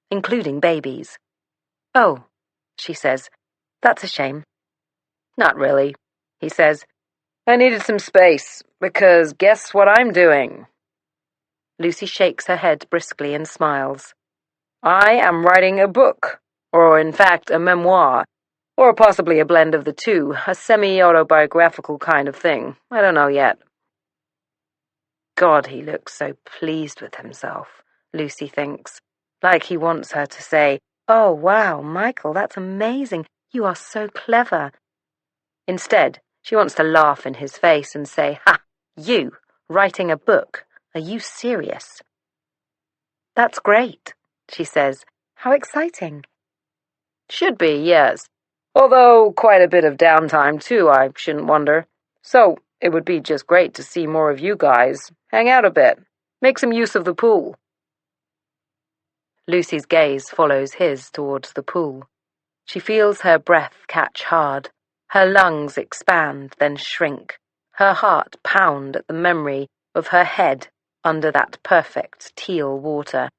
including babies. Oh, she says, that's a shame. Not really, he says. I needed some space, because guess what I'm doing? Lucy shakes her head briskly and smiles. I am writing a book, or in fact a memoir, or possibly a blend of the two, a semi-autobiographical kind of thing. I don't know yet. God, he looks so pleased with himself, Lucy thinks, like he wants her to say, Oh, wow, Michael, that's amazing. You are so clever. Instead, she wants to laugh in his face and say, Ha, you, writing a book. Are you serious? That's great, she says. How exciting. Should be, yes. Although quite a bit of downtime, too, I shouldn't wonder. So, it would be just great to see more of you guys. Hang out a bit. Make some use of the pool. Lucy's gaze follows his towards the pool. She feels her breath catch hard. Her lungs expand, then shrink. Her heart pound at the memory of her head under that perfect teal water,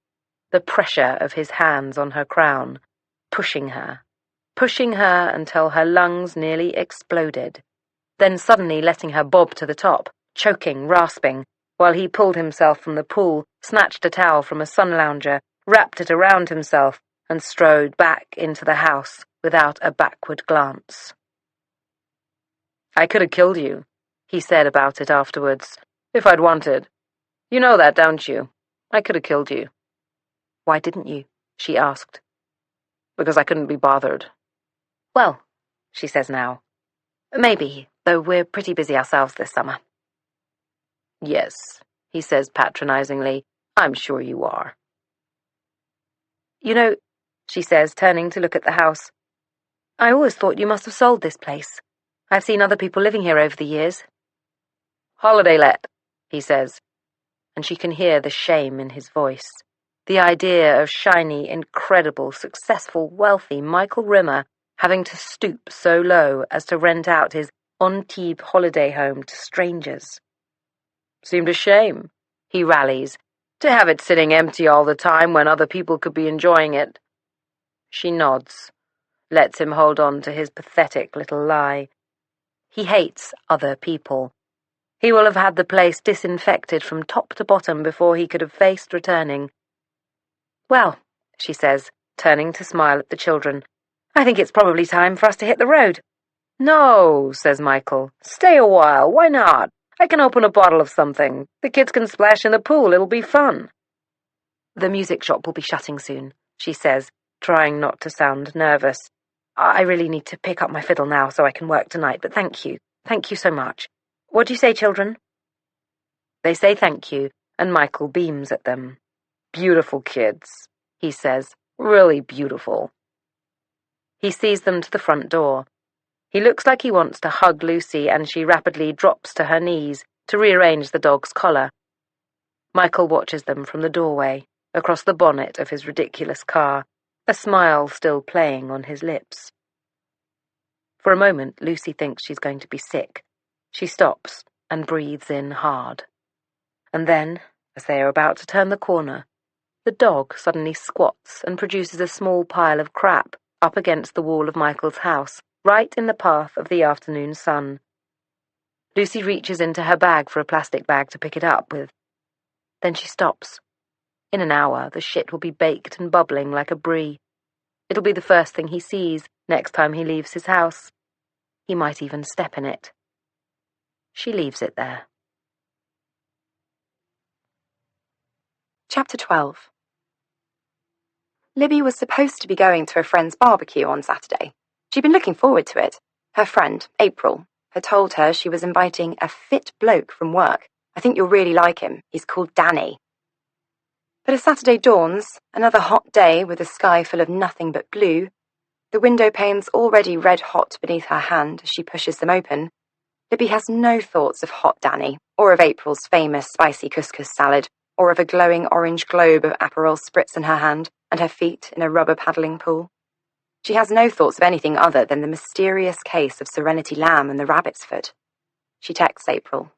the pressure of his hands on her crown, pushing her until her lungs nearly exploded, then suddenly letting her bob to the top, choking, rasping, while he pulled himself from the pool, snatched a towel from a sun lounger, wrapped it around himself, and strode back into the house without a backward glance. I could have killed you, he said about it afterwards, if I'd wanted. You know that, don't you? I could have killed you. Why didn't you? She asked. Because I couldn't be bothered. Well, she says now. Maybe, though we're pretty busy ourselves this summer. Yes, he says patronizingly. I'm sure you are. You know, she says, turning to look at the house, I always thought you must have sold this place. I've seen other people living here over the years. Holiday let, he says, and she can hear the shame in his voice. The idea of shiny, incredible, successful, wealthy Michael Rimmer having to stoop so low as to rent out his Antibes holiday home to strangers. Seemed a shame, he rallies, to have it sitting empty all the time when other people could be enjoying it. She nods, lets him hold on to his pathetic little lie. He hates other people. He will have had the place disinfected from top to bottom before he could have faced returning. Well, she says, turning to smile at the children, I think it's probably time for us to hit the road. No, says Michael. Stay a while, why not? I can open a bottle of something. The kids can splash in the pool, it'll be fun. The music shop will be shutting soon, she says, trying not to sound nervous. I really need to pick up my fiddle now so I can work tonight, but thank you. Thank you so much. What do you say, children? They say thank you, and Michael beams at them. Beautiful kids, he says. Really beautiful. He sees them to the front door. He looks like he wants to hug Lucy, and she rapidly drops to her knees to rearrange the dog's collar. Michael watches them from the doorway, across the bonnet of his ridiculous car, a smile still playing on his lips. For a moment, Lucy thinks she's going to be sick. She stops and breathes in hard. And then, as they are about to turn the corner, the dog suddenly squats and produces a small pile of crap up against the wall of Michael's house, right in the path of the afternoon sun. Lucy reaches into her bag for a plastic bag to pick it up with, Then she stops. In an hour, the shit will be baked and bubbling like a brie. It'll be the first thing he sees next time he leaves his house. He might even step in it. She leaves it there. Chapter 12. Libby was supposed to be going to a friend's barbecue on Saturday. She'd been looking forward to it. Her friend, April, had told her she was inviting a fit bloke from work. I think you'll really like him. He's called Danny. But as Saturday dawns, another hot day with a sky full of nothing but blue, the window panes already red hot beneath her hand as she pushes them open, Libby has no thoughts of hot Danny, or of April's famous spicy couscous salad, or of a glowing orange globe of Aperol spritz in her hand and her feet in a rubber paddling pool. She has no thoughts of anything other than the mysterious case of Serenity Lamb and the rabbit's foot. She texts April.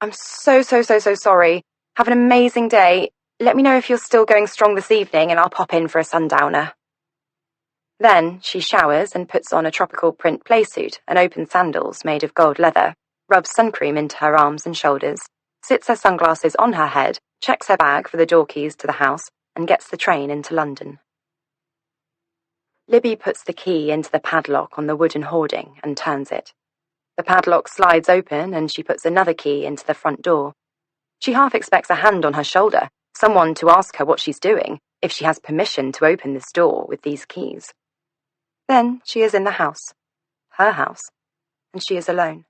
I'm so sorry. Have an amazing day. Let me know if you're still going strong this evening and I'll pop in for a sundowner. Then she showers and puts on a tropical print playsuit and open sandals made of gold leather, rubs sun cream into her arms and shoulders, sits her sunglasses on her head, checks her bag for the door keys to the house, and gets the train into London. Libby puts the key into the padlock on the wooden hoarding and turns it. The padlock slides open and she puts another key into the front door. She half expects a hand on her shoulder, someone to ask her what she's doing, if she has permission to open this door with these keys. Then she is in the house, her house, and she is alone.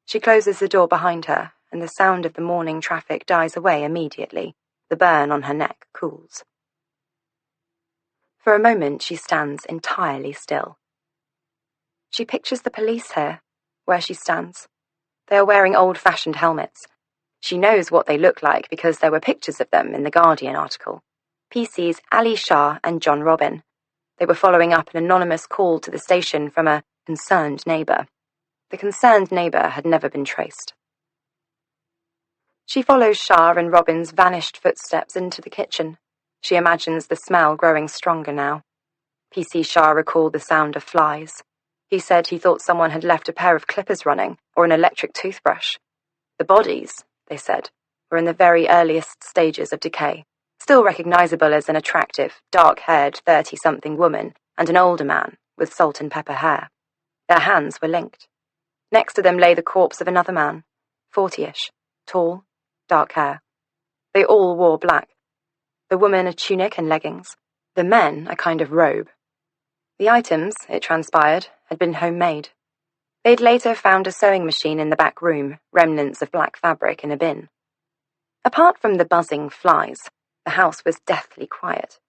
She closes the door behind her, and the sound of the morning traffic dies away immediately. The burn on her neck cools. For a moment she stands entirely still. She pictures the police here, where she stands. They are wearing old-fashioned helmets. She knows what they look like because there were pictures of them in the Guardian article. PC's Ali Shah and John Robin. They were following up an anonymous call to the station from a concerned neighbour. The concerned neighbour had never been traced. She follows Shah and Robin's vanished footsteps into the kitchen. She imagines the smell growing stronger now. PC Shah recalled the sound of flies. He said he thought someone had left a pair of clippers running or an electric toothbrush. The bodies, they said, were in the very earliest stages of decay, still recognisable as an attractive, dark-haired 30-something woman and an older man with salt and pepper hair. Their hands were linked. Next to them lay the corpse of another man, 40-ish, tall, dark hair. They all wore black. The woman a tunic and leggings, the men a kind of robe. The items, it transpired, had been homemade. They'd later found a sewing machine in the back room, remnants of black fabric in a bin. Apart from the buzzing flies, the house was deathly quiet.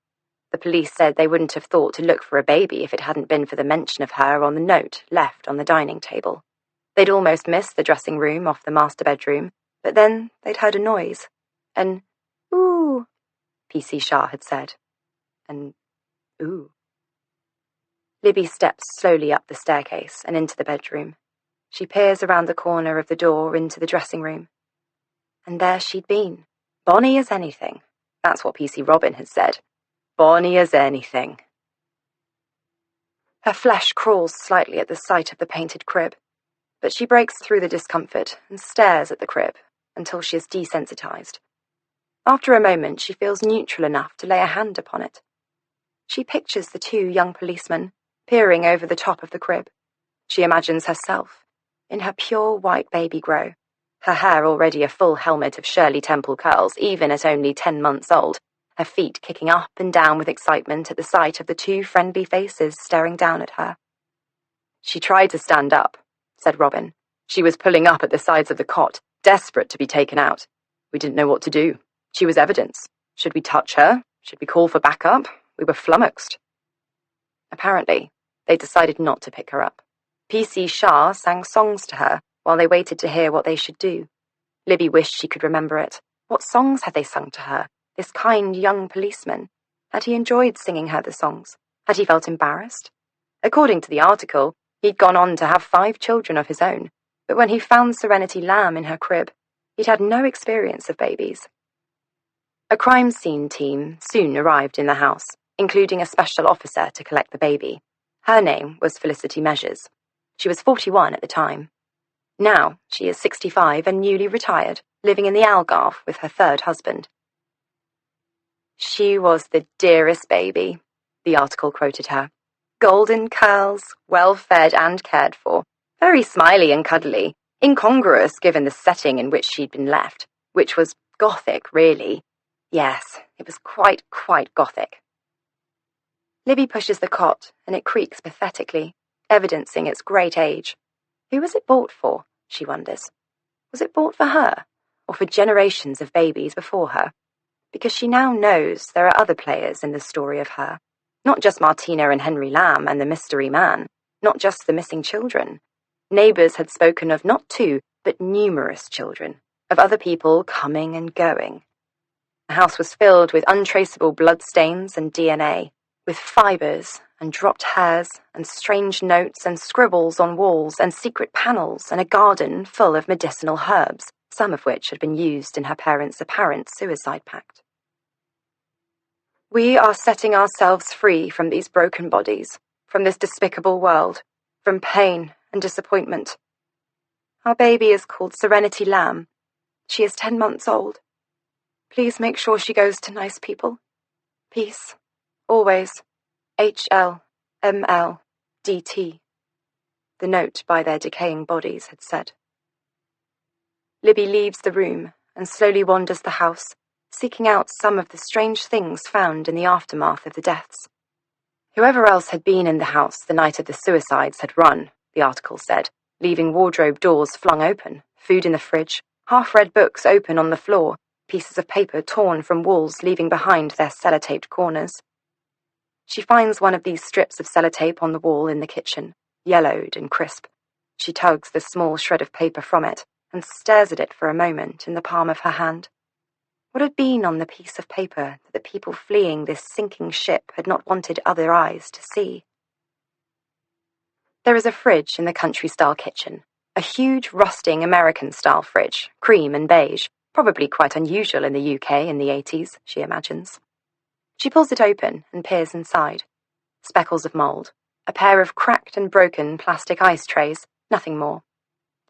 The police said they wouldn't have thought to look for a baby if it hadn't been for the mention of her on the note left on the dining table. They'd almost missed the dressing room off the master bedroom, but then they'd heard a noise. An ooh, PC Shah had said. An ooh. Libby steps slowly up the staircase and into the bedroom. She peers around the corner of the door into the dressing room. And there she'd been, bonny as anything. That's what PC Robin had said. Bonny as anything. Her flesh crawls slightly at the sight of the painted crib, but she breaks through the discomfort and stares at the crib until she is desensitized. After a moment, she feels neutral enough to lay a hand upon it. She pictures the two young policemen peering over the top of the crib. She imagines herself, in her pure white baby grow, her hair already a full helmet of Shirley Temple curls, even at only 10 months old, her feet kicking up and down with excitement at the sight of the two friendly faces staring down at her. She tried to stand up, said Robin. She was pulling up at the sides of the cot, desperate to be taken out. We didn't know what to do. She was evidence. Should we touch her? Should we call for backup? We were flummoxed. Apparently, they decided not to pick her up. PC Shah sang songs to her while they waited to hear what they should do. Libby wished she could remember it. What songs had they sung to her, this kind young policeman? Had he enjoyed singing her the songs? Had he felt embarrassed? According to the article, he'd gone on to have 5 children of his own, but when he found Serenity Lamb in her crib, he'd had no experience of babies. A crime scene team soon arrived in the house, including a special officer to collect the baby. Her name was Felicity Measures. She was 41 at the time. Now she is 65 and newly retired, living in the Algarve with her third husband. She was the dearest baby, the article quoted her. Golden curls, well-fed and cared for, very smiley and cuddly, incongruous given the setting in which she'd been left, which was gothic, really. Yes, it was quite gothic. Libby pushes the cot, and it creaks pathetically, evidencing its great age. Who was it bought for, she wonders? Was it bought for her, or for generations of babies before her? Because she now knows there are other players in the story of her. Not just Martina and Henry Lamb and the mystery man, not just the missing children. Neighbours had spoken of not 2, but numerous children, of other people coming and going. The house was filled with untraceable bloodstains and DNA, with fibres and dropped hairs and strange notes and scribbles on walls and secret panels and a garden full of medicinal herbs, some of which had been used in her parents' apparent suicide pact. We are setting ourselves free from these broken bodies, from this despicable world, from pain and disappointment. Our baby is called Serenity Lamb. She is 10 months old. Please make sure she goes to nice people. Peace. Always. HLMLDT. The note by their decaying bodies had said. Libby leaves the room and slowly wanders the house, seeking out some of the strange things found in the aftermath of the deaths. Whoever else had been in the house the night of the suicides had run, the article said, leaving wardrobe doors flung open, food in the fridge, half-read books open on the floor, pieces of paper torn from walls leaving behind their sellotaped corners. She finds one of these strips of sellotape on the wall in the kitchen, yellowed and crisp. She tugs the small shred of paper from it and stares at it for a moment in the palm of her hand. What had been on the piece of paper that the people fleeing this sinking ship had not wanted other eyes to see? There is a fridge in the country-style kitchen, a huge, rusting American-style fridge, cream and beige, probably quite unusual in the UK in the 80s, she imagines. She pulls it open and peers inside. Speckles of mould, a pair of cracked and broken plastic ice trays, nothing more.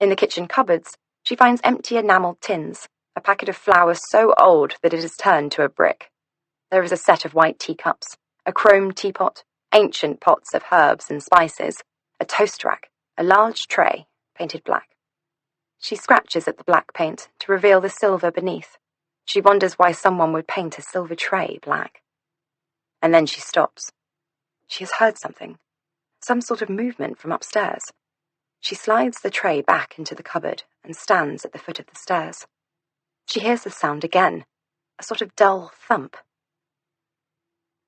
In the kitchen cupboards, she finds empty enamelled tins, a packet of flour so old that it has turned to a brick. There is a set of white teacups, a chrome teapot, ancient pots of herbs and spices, a toast rack, a large tray, painted black. She scratches at the black paint to reveal the silver beneath. She wonders why someone would paint a silver tray black. And then she stops. She has heard something, some sort of movement from upstairs. She slides the tray back into the cupboard and stands at the foot of the stairs. She hears the sound again, a sort of dull thump.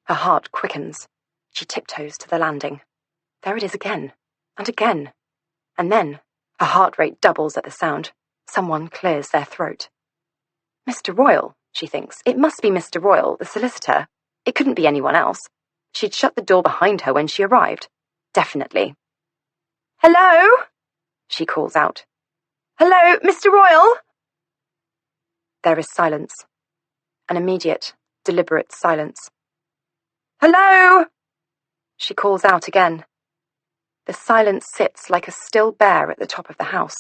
Her heart quickens. She tiptoes to the landing. There it is again, and again. And then her heart rate doubles at the sound. Someone clears their throat. Mr. Royal, she thinks. It must be Mr. Royal, the solicitor. It couldn't be anyone else. She'd shut the door behind her when she arrived. Definitely. Hello? She calls out. Hello, Mr. Royal? There is silence. An immediate, deliberate silence. Hello? She calls out again. The silence sits like a still bear at the top of the house.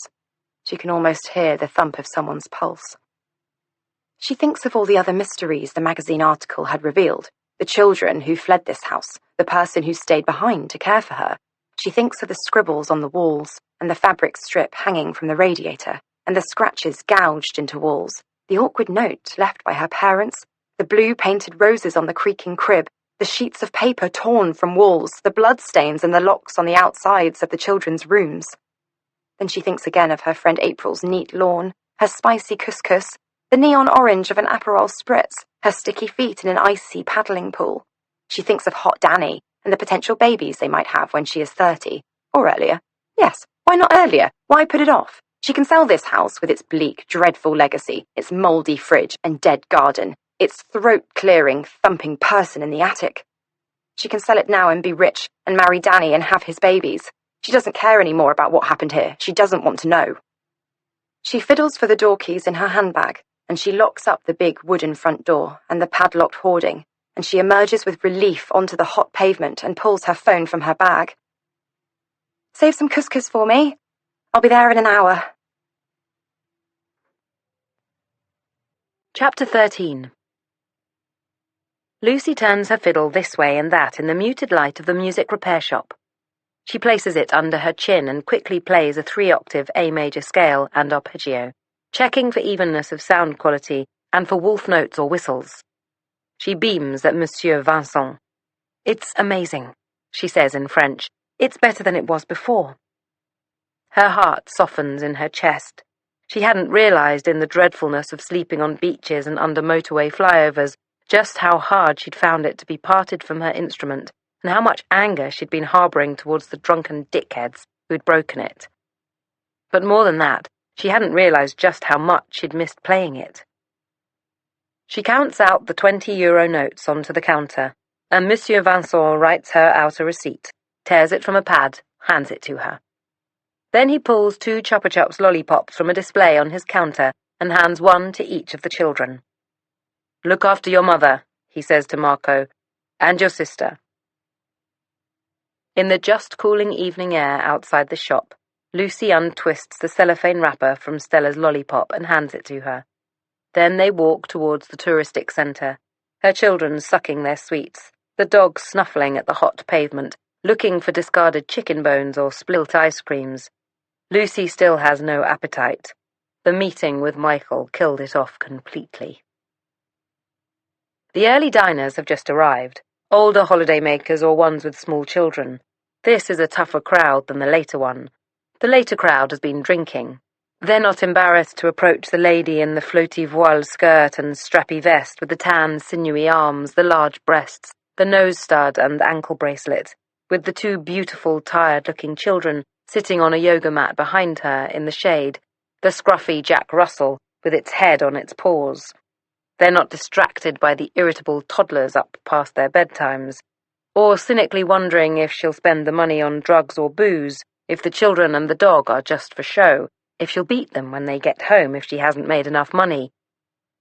She can almost hear the thump of someone's pulse. She thinks of all the other mysteries the magazine article had revealed, the children who fled this house, the person who stayed behind to care for her. She thinks of the scribbles on the walls, and the fabric strip hanging from the radiator, and the scratches gouged into walls, the awkward note left by her parents, the blue painted roses on the creaking crib, the sheets of paper torn from walls, the bloodstains and the locks on the outsides of the children's rooms. Then she thinks again of her friend April's neat lawn, her spicy couscous, the neon orange of an Aperol spritz, her sticky feet in an icy paddling pool. She thinks of hot Danny and the potential babies they might have when she is 30, or earlier. Yes, why not earlier? Why put it off? She can sell this house with its bleak, dreadful legacy, its mouldy fridge and dead garden, its throat-clearing, thumping person in the attic. She can sell it now and be rich and marry Danny and have his babies. She doesn't care any more about what happened here. She doesn't want to know. She fiddles for the door keys in her handbag, and she locks up the big wooden front door and the padlocked hoarding, and she emerges with relief onto the hot pavement and pulls her phone from her bag. Save some couscous for me. I'll be there in an hour. Chapter 13. Lucy turns her fiddle this way and that in the muted light of the music repair shop. She places it under her chin and quickly plays a 3-octave A major scale and arpeggio, checking for evenness of sound quality and for wolf notes or whistles. She beams at Monsieur Vincent. "It's amazing," she says in French. "It's better than it was before." Her heart softens in her chest. She hadn't realized in the dreadfulness of sleeping on beaches and under motorway flyovers just how hard she'd found it to be parted from her instrument and how much anger she'd been harboring towards the drunken dickheads who'd broken it. But more than that, she hadn't realized just how much she'd missed playing it. She counts out the 20-euro notes onto the counter, and Monsieur Vincent writes her out a receipt, tears it from a pad, hands it to her. Then he pulls 2 Chupa Chups lollipops from a display on his counter and hands one to each of the children. "Look after your mother," he says to Marco, "and your sister." In the just cooling evening air outside the shop, Lucy untwists the cellophane wrapper from Stella's lollipop and hands it to her. Then they walk towards the touristic centre, her children sucking their sweets, the dog snuffling at the hot pavement, looking for discarded chicken bones or spilt ice creams. Lucy still has no appetite. The meeting with Michael killed it off completely. The early diners have just arrived, older holidaymakers or ones with small children. This is a tougher crowd than the later one. The later crowd has been drinking. They're not embarrassed to approach the lady in the floaty voile skirt and strappy vest with the tan, sinewy arms, the large breasts, the nose stud and ankle bracelet, with the 2 beautiful, tired-looking children sitting on a yoga mat behind her in the shade, the scruffy Jack Russell with its head on its paws. They're not distracted by the irritable toddlers up past their bedtimes, or cynically wondering if she'll spend the money on drugs or booze, if the children and the dog are just for show, if she'll beat them when they get home if she hasn't made enough money.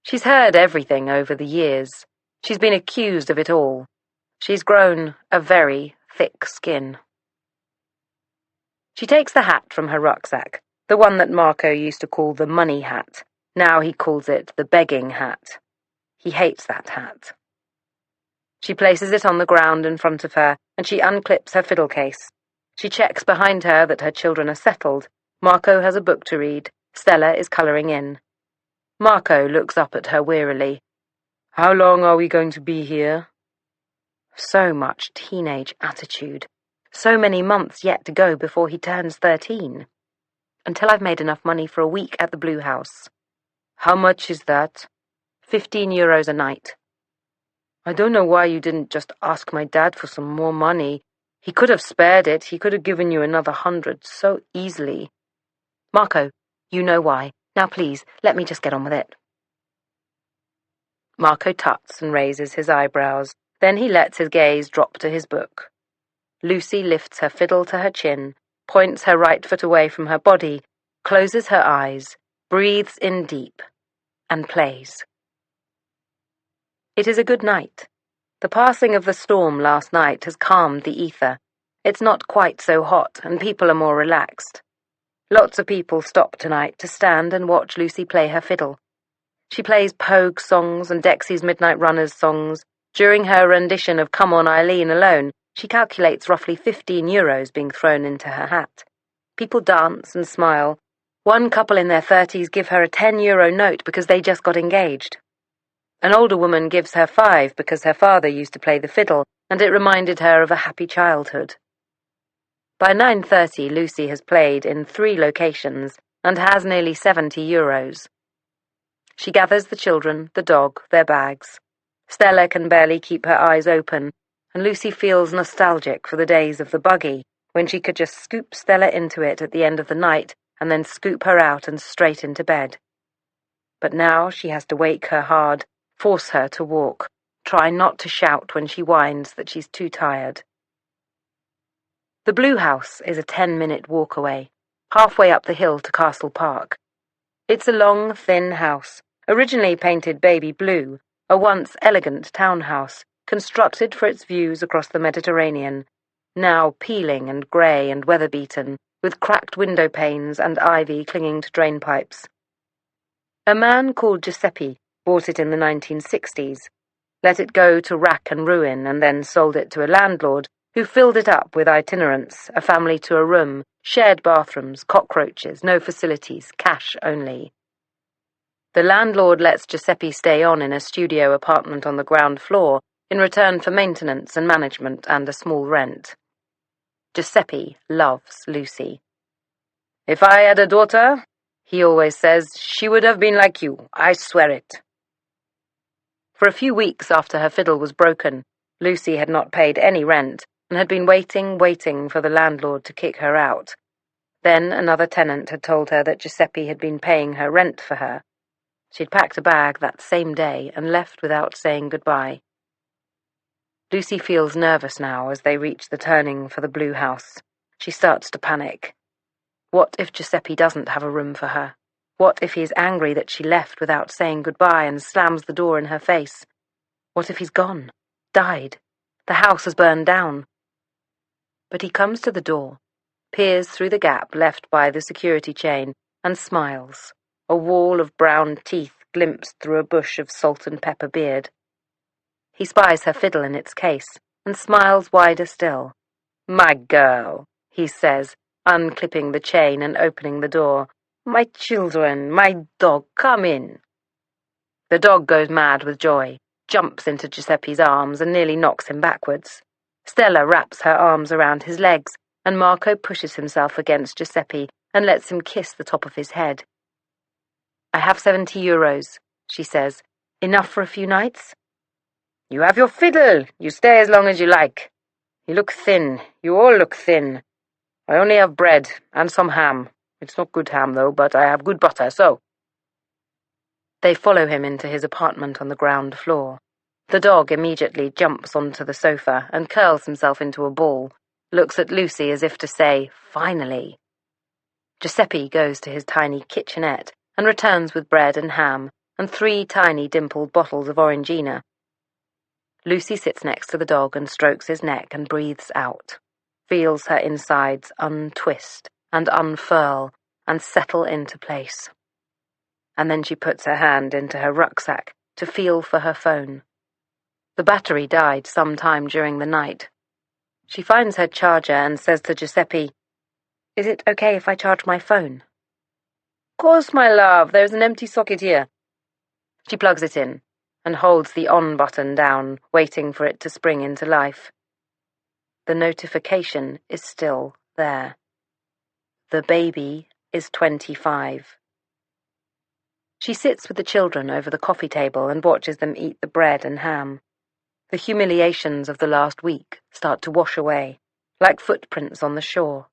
She's heard everything over the years. She's been accused of it all. She's grown a very thick skin. She takes the hat from her rucksack, the one that Marco used to call the money hat. Now he calls it the begging hat. He hates that hat. She places it on the ground in front of her, and she unclips her fiddle case. She checks behind her that her children are settled. Marco has a book to read. Stella is colouring in. Marco looks up at her wearily. "How long are we going to be here?" So much teenage attitude. So many months yet to go before he turns 13. "Until I've made enough money for a week at the Blue House." "How much is that?" €15 a night. "I don't know why you didn't just ask my dad for some more money. He could have spared it. He could have given you another 100 so easily." "Marco, you know why. Now please, let me just get on with it." Marco tuts and raises his eyebrows. Then he lets his gaze drop to his book. Lucy lifts her fiddle to her chin, points her right foot away from her body, closes her eyes, breathes in deep, and plays. It is a good night. The passing of the storm last night has calmed the ether. It's not quite so hot, and people are more relaxed. Lots of people stop tonight to stand and watch Lucy play her fiddle. She plays Pogue songs and Dexy's Midnight Runners songs. During her rendition of Come On Eileen alone, she calculates roughly €15 being thrown into her hat. People dance and smile. One couple in their 30s give her a €10 note because they just got engaged. An older woman gives her 5 because her father used to play the fiddle, and it reminded her of a happy childhood. By 9:30, Lucy has played in 3 locations and has nearly €70. She gathers the children, the dog, their bags. Stella can barely keep her eyes open, and Lucy feels nostalgic for the days of the buggy, when she could just scoop Stella into it at the end of the night and then scoop her out and straight into bed. But now she has to wake her hard, force her to walk, try not to shout when she whines that she's too tired. The Blue House is a 10-minute walk away, halfway up the hill to Castle Park. It's a long, thin house, originally painted baby blue, a once elegant townhouse, constructed for its views across the Mediterranean, now peeling and grey and weather-beaten, with cracked window panes and ivy clinging to drain pipes. A man called Giuseppe bought it in the 1960s, let it go to rack and ruin, and then sold it to a landlord who filled it up with itinerants, a family to a room, shared bathrooms, cockroaches, no facilities, cash only. The landlord lets Giuseppe stay on in a studio apartment on the ground floor in return for maintenance and management and a small rent. Giuseppe loves Lucy. "If I had a daughter," he always says, "she would have been like you, I swear it." For a few weeks after her fiddle was broken, Lucy had not paid any rent and had been waiting for the landlord to kick her out. Then another tenant had told her that Giuseppe had been paying her rent for her. She'd packed a bag that same day and left without saying goodbye. Lucy feels nervous now as they reach the turning for the blue house. She starts to panic. What if Giuseppe doesn't have a room for her? What if he's angry that she left without saying goodbye and slams the door in her face? What if he's gone? Died? The house has burned down. But he comes to the door, peers through the gap left by the security chain, and smiles. A wall of brown teeth glimpsed through a bush of salt and pepper beard. He spies her fiddle in its case, and smiles wider still. "My girl," he says, unclipping the chain and opening the door. "My children, my dog, come in." The dog goes mad with joy, jumps into Giuseppe's arms and nearly knocks him backwards. Stella wraps her arms around his legs, and Marco pushes himself against Giuseppe and lets him kiss the top of his head. "I have €70, she says. "Enough for a few nights?" "You have your fiddle. You stay as long as you like. You look thin. You all look thin. I only have bread and some ham. It's not good ham, though, but I have good butter, so." They follow him into his apartment on the ground floor. The dog immediately jumps onto the sofa and curls himself into a ball, looks at Lucy as if to say, "Finally." Giuseppe goes to his tiny kitchenette and returns with bread and ham and 3 tiny dimpled bottles of Orangina. Lucy sits next to the dog and strokes his neck and breathes out, feels her insides untwist and unfurl and settle into place. And then she puts her hand into her rucksack to feel for her phone. The battery died some time during the night. She finds her charger and says to Giuseppe, "Is it okay if I charge my phone?" "Course, my love, there's an empty socket here." She plugs it in and holds the on button down, waiting for it to spring into life. The notification is still there. The baby is 25. She sits with the children over the coffee table and watches them eat the bread and ham. The humiliations of the last week start to wash away, like footprints on the shore.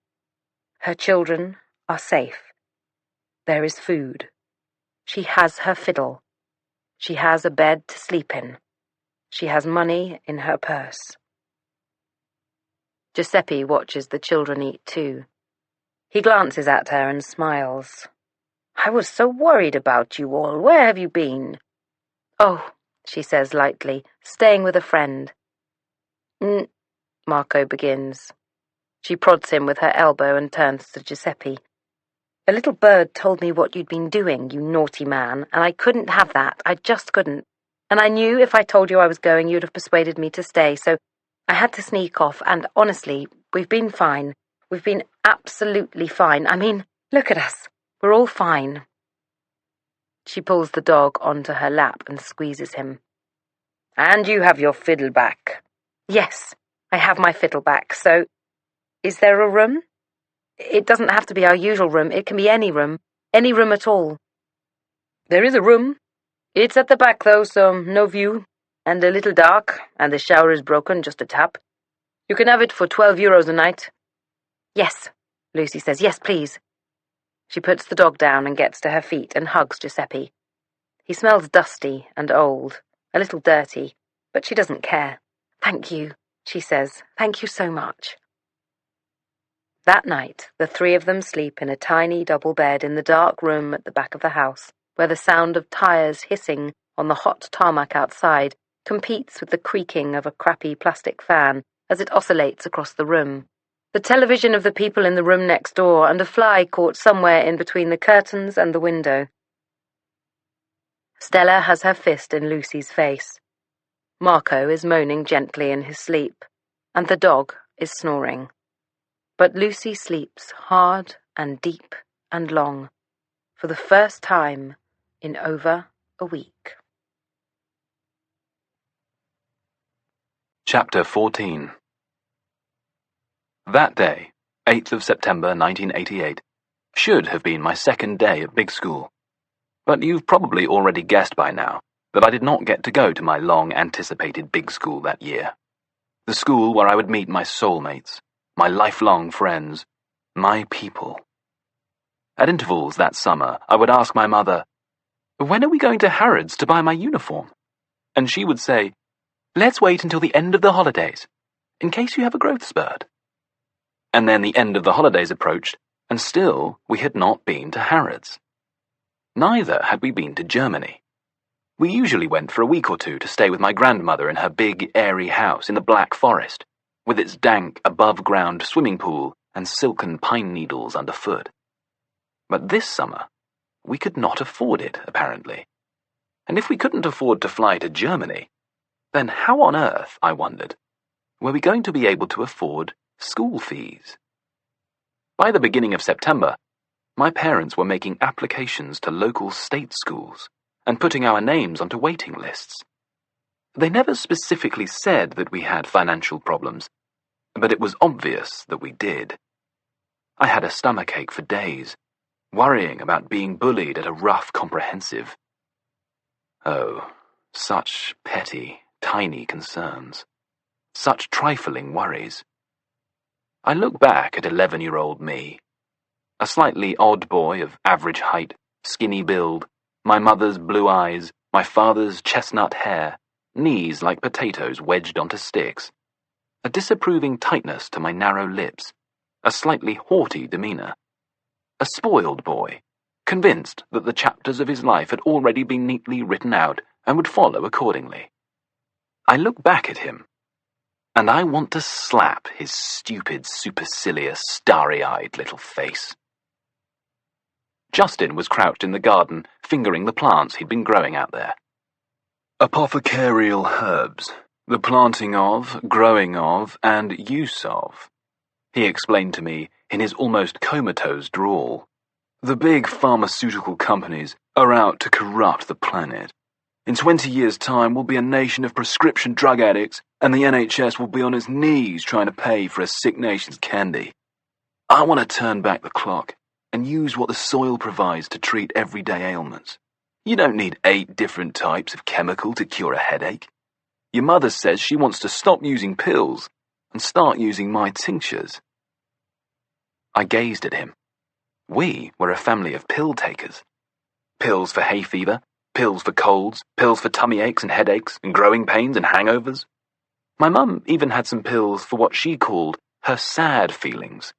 Her children are safe. There is food. She has her fiddle. She has a bed to sleep in. She has money in her purse. Giuseppe watches the children eat too. He glances at her and smiles. "I was so worried about you all. Where have you been?" "Oh," she says lightly, "staying with a friend." Marco begins. She prods him with her elbow and turns to Giuseppe. "A little bird told me what you'd been doing, you naughty man, and I couldn't have that. I just couldn't. And I knew if I told you I was going, you'd have persuaded me to stay, so I had to sneak off, and honestly, we've been fine. We've been absolutely fine. I mean, look at us. We're all fine." She pulls the dog onto her lap and squeezes him. "And you have your fiddle back." "Yes, I have my fiddle back, so is there a room? It doesn't have to be our usual room. It can be any room at all." "There is a room. It's at the back, though, so no view, and a little dark, and the shower is broken, just a tap. You can have it for €12 a night." "Yes," Lucy says. "Yes, please." She puts the dog down and gets to her feet and hugs Giuseppe. He smells dusty and old, a little dirty, but she doesn't care. "Thank you," she says. "Thank you so much." That night, the 3 of them sleep in a tiny double bed in the dark room at the back of the house, where the sound of tires hissing on the hot tarmac outside competes with the creaking of a crappy plastic fan as it oscillates across the room. The television of the people in the room next door, and a fly caught somewhere in between the curtains and the window. Stella has her fist in Lucy's face. Marco is moaning gently in his sleep, and the dog is snoring. But Lucy sleeps hard and deep and long, for the first time in over a week. Chapter 14. That day, 8th of September 1988, should have been my second day at big school. But you've probably already guessed by now that I did not get to go to my long-anticipated big school that year. The school where I would meet my soulmates, my lifelong friends, my people. At intervals that summer, I would ask my mother, "When are we going to Harrods to buy my uniform?" And she would say, "Let's wait until the end of the holidays, in case you have a growth spurt." And then the end of the holidays approached, and still we had not been to Harrods. Neither had we been to Germany. We usually went for a week or two to stay with my grandmother in her big, airy house in the Black Forest, with its dank, above-ground swimming pool and silken pine needles underfoot. But this summer, we could not afford it, apparently. And if we couldn't afford to fly to Germany, then how on earth, I wondered, were we going to be able to afford school fees? By the beginning of September, my parents were making applications to local state schools and putting our names onto waiting lists. They never specifically said that we had financial problems, but it was obvious that we did. I had a stomachache for days, worrying about being bullied at a rough comprehensive. Oh, such petty, tiny concerns. Such trifling worries. I look back at 11-year-old me, a slightly odd boy of average height, skinny build, my mother's blue eyes, my father's chestnut hair, knees like potatoes wedged onto sticks, a disapproving tightness to my narrow lips, a slightly haughty demeanor. A spoiled boy, convinced that the chapters of his life had already been neatly written out and would follow accordingly. I look back at him, and I want to slap his stupid, supercilious, starry-eyed little face. Justin was crouched in the garden, fingering the plants he'd been growing out there. Apothecarial herbs, the planting of, growing of, and use of, he explained to me in his almost comatose drawl. The big pharmaceutical companies are out to corrupt the planet. In 20 years' time, we'll be a nation of prescription drug addicts, and the NHS will be on its knees trying to pay for a sick nation's candy. I want to turn back the clock and use what the soil provides to treat everyday ailments. You don't need 8 different types of chemical to cure a headache. Your mother says she wants to stop using pills and start using my tinctures. I gazed at him. We were a family of pill takers. Pills for hay fever, pills for colds, pills for tummy aches and headaches and growing pains and hangovers. My mum even had some pills for what she called her sad feelings.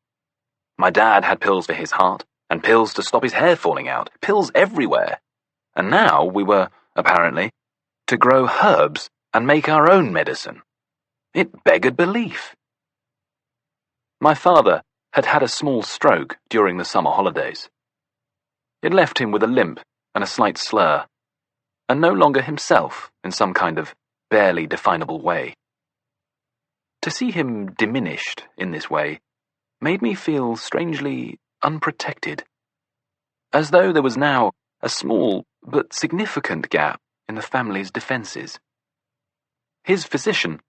My dad had pills for his heart, and pills to stop his hair falling out, pills everywhere. And now we were, apparently, to grow herbs and make our own medicine. It beggared belief. My father had had a small stroke during the summer holidays. It left him with a limp and a slight slur, and no longer himself in some kind of barely definable way. To see him diminished in this way made me feel strangely unprotected, as though there was now a small but significant gap in the family's defences. His physician,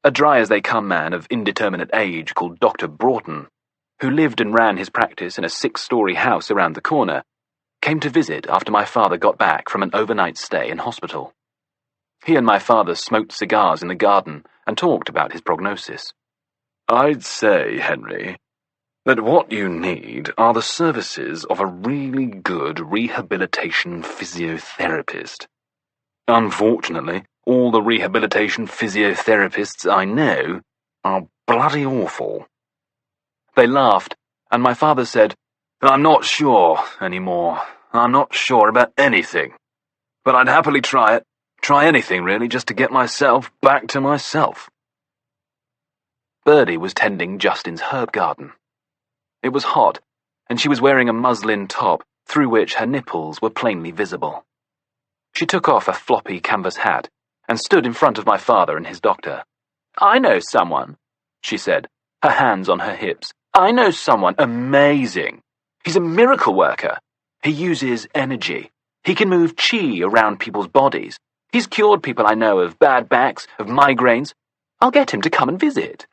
a dry-as-they-come man of indeterminate age called Dr. Broughton, who lived and ran his practice in a 6-story house around the corner, came to visit after my father got back from an overnight stay in hospital. He and my father smoked cigars in the garden and talked about his prognosis. "I'd say, Henry, that what you need are the services of a really good rehabilitation physiotherapist. Unfortunately, all the rehabilitation physiotherapists I know are bloody awful." They laughed, and my father said, "I'm not sure anymore. I'm not sure about anything. But I'd happily try it. Try anything, really, just to get myself back to myself." Birdie was tending Justin's herb garden. It was hot, and she was wearing a muslin top through which her nipples were plainly visible. She took off a floppy canvas hat and stood in front of my father and his doctor. "I know someone," she said, her hands on her hips. "I know someone amazing. He's a miracle worker. He uses energy. He can move chi around people's bodies. He's cured people I know of bad backs, of migraines. I'll get him to come and visit."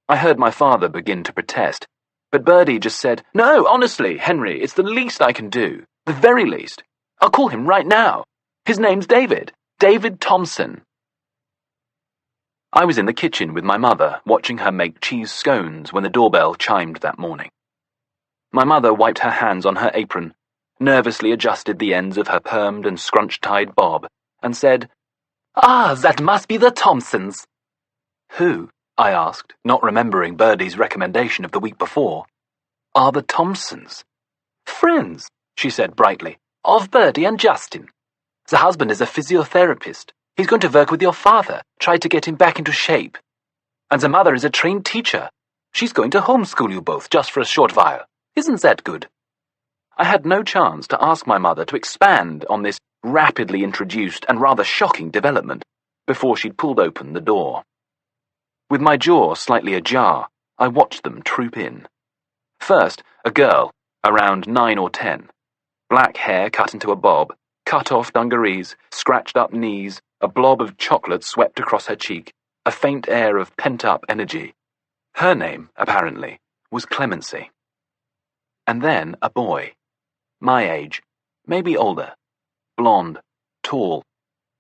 I heard my father begin to protest, but Birdie just said, "No, honestly, Henry, it's the least I can do. The very least. I'll call him right now. His name's David. David Thompson." I was in the kitchen with my mother, watching her make cheese scones when the doorbell chimed that morning. My mother wiped her hands on her apron, nervously adjusted the ends of her permed and scrunch-tied bob, and said, "Ah, that must be the Thompsons." "Who?" I asked, not remembering Birdie's recommendation of the week before. "Are the Thompsons?" "Friends," she said brightly, "of Birdie and Justin. The husband is a physiotherapist. He's going to work with your father, try to get him back into shape. And the mother is a trained teacher. She's going to homeschool you both just for a short while. Isn't that good?" I had no chance to ask my mother to expand on this rapidly introduced and rather shocking development before she'd pulled open the door. With my jaw slightly ajar, I watched them troop in. First, a girl, around 9 or 10. Black hair cut into a bob, cut-off dungarees, scratched-up knees, a blob of chocolate swept across her cheek, a faint air of pent-up energy. Her name, apparently, was Clemency. And then a boy. My age, maybe older. Blonde, tall,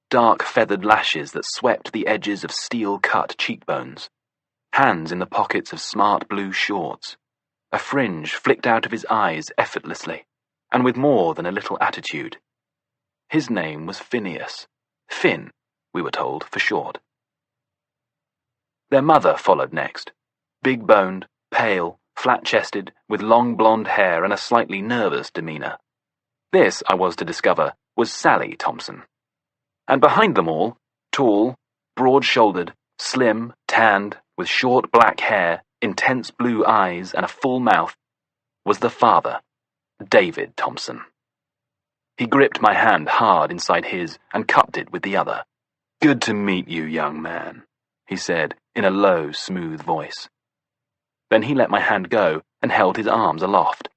dark feathered lashes that swept the edges of steel-cut cheekbones. Hands in the pockets of smart blue shorts. A fringe flicked out of his eyes effortlessly, and with more than a little attitude. His name was Phineas. Finn, we were told, for short. Their mother followed next. Big-boned, pale, flat-chested, with long blonde hair and a slightly nervous demeanour. This, I was to discover, was Sally Thompson. And behind them all, tall, broad-shouldered, slim, tanned, with short black hair, intense blue eyes, and a full mouth, was the father, David Thompson. He gripped my hand hard inside his and cupped it with the other. "Good to meet you, young man," he said, in a low, smooth voice. Then he let my hand go and held his arms aloft.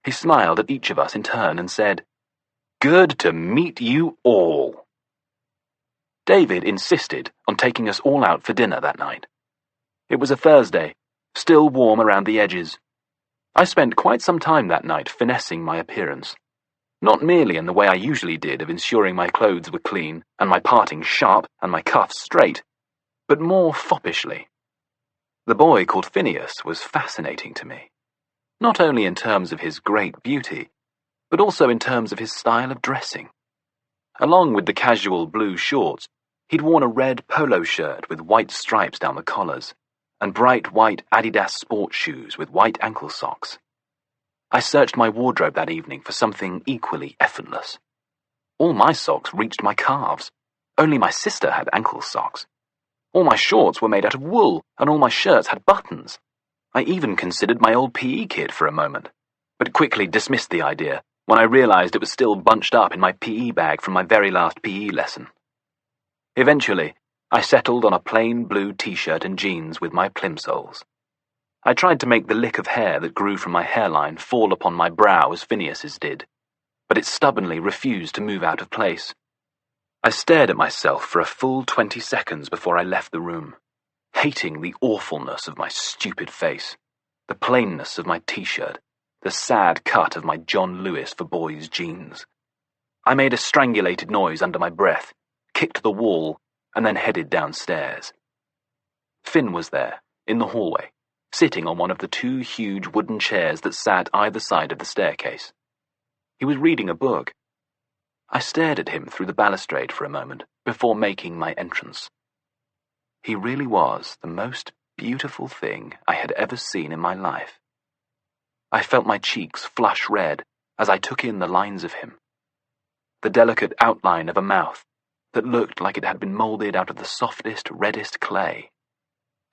He smiled at each of us in turn and said, "Good to meet you all." David insisted on taking us all out for dinner that night. It was a Thursday, still warm around the edges. I spent quite some time that night finessing my appearance. Not merely in the way I usually did of ensuring my clothes were clean and my parting sharp and my cuffs straight, but more foppishly. The boy called Phineas was fascinating to me, not only in terms of his great beauty, but also in terms of his style of dressing. Along with the casual blue shorts, he'd worn a red polo shirt with white stripes down the collars, and bright white Adidas sports shoes with white ankle socks. I searched my wardrobe that evening for something equally effortless. All my socks reached my calves. Only my sister had ankle socks. All my shorts were made out of wool, and all my shirts had buttons. I even considered my old PE kit for a moment, but quickly dismissed the idea when I realized it was still bunched up in my PE bag from my very last PE lesson. Eventually, I settled on a plain blue t-shirt and jeans with my plimsolls. I tried to make the lick of hair that grew from my hairline fall upon my brow as Phineas's did, but it stubbornly refused to move out of place. I stared at myself for a full 20 seconds before I left the room, hating the awfulness of my stupid face, the plainness of my t-shirt, the sad cut of my John Lewis for boys jeans. I made a strangulated noise under my breath, kicked the wall, and then headed downstairs. Finn was there, in the hallway, sitting on one of the 2 huge wooden chairs that sat either side of the staircase. He was reading a book. I stared at him through the balustrade for a moment before making my entrance. He really was the most beautiful thing I had ever seen in my life. I felt my cheeks flush red as I took in the lines of him. The delicate outline of a mouth that looked like it had been molded out of the softest, reddest clay,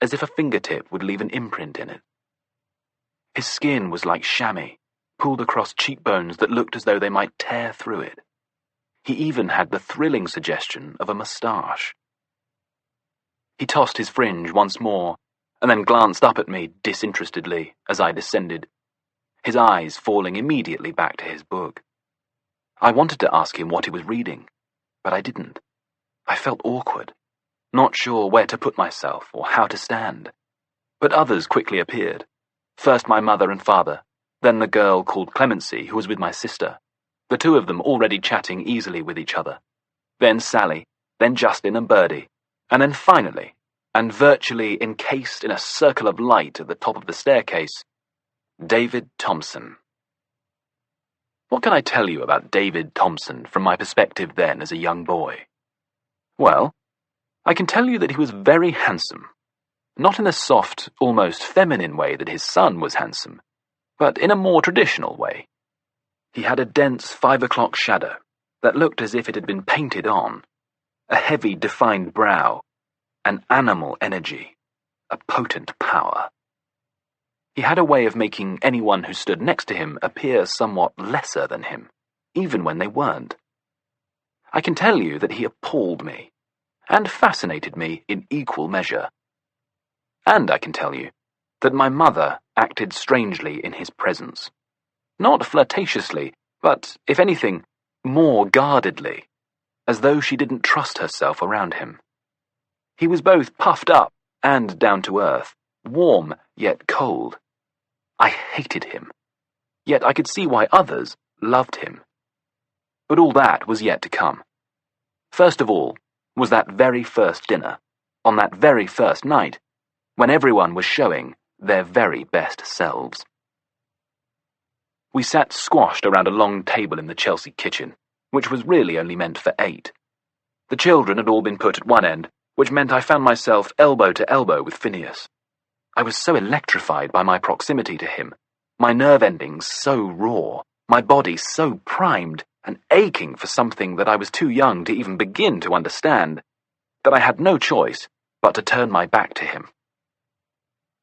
as if a fingertip would leave an imprint in it. His skin was like chamois, pulled across cheekbones that looked as though they might tear through it. He even had the thrilling suggestion of a moustache. He tossed his fringe once more, and then glanced up at me disinterestedly as I descended, his eyes falling immediately back to his book. I wanted to ask him what he was reading, but I didn't. I felt awkward, not sure where to put myself or how to stand. But others quickly appeared. First my mother and father, then the girl called Clemency who was with my sister, the two of them already chatting easily with each other. Then Sally, then Justin and Birdie, and then finally, and virtually encased in a circle of light at the top of the staircase, David Thompson. What can I tell you about David Thompson from my perspective then as a young boy? Well, I can tell you that he was very handsome. Not in the soft, almost feminine way that his son was handsome, but in a more traditional way. He had a dense 5 o'clock shadow that looked as if it had been painted on, a heavy, defined brow, an animal energy, a potent power. He had a way of making anyone who stood next to him appear somewhat lesser than him, even when they weren't. I can tell you that he appalled me, and fascinated me in equal measure. And I can tell you that my mother acted strangely in his presence. Not flirtatiously, but, if anything, more guardedly, as though she didn't trust herself around him. He was both puffed up and down to earth, warm yet cold. I hated him, yet I could see why others loved him. But all that was yet to come. First of all was that very first dinner, on that very first night, when everyone was showing their very best selves. We sat squashed around a long table in the Chelsea kitchen, which was really only meant for 8. The children had all been put at one end, which meant I found myself elbow to elbow with Phineas. I was so electrified by my proximity to him, my nerve endings so raw, my body so primed and aching for something that I was too young to even begin to understand, that I had no choice but to turn my back to him.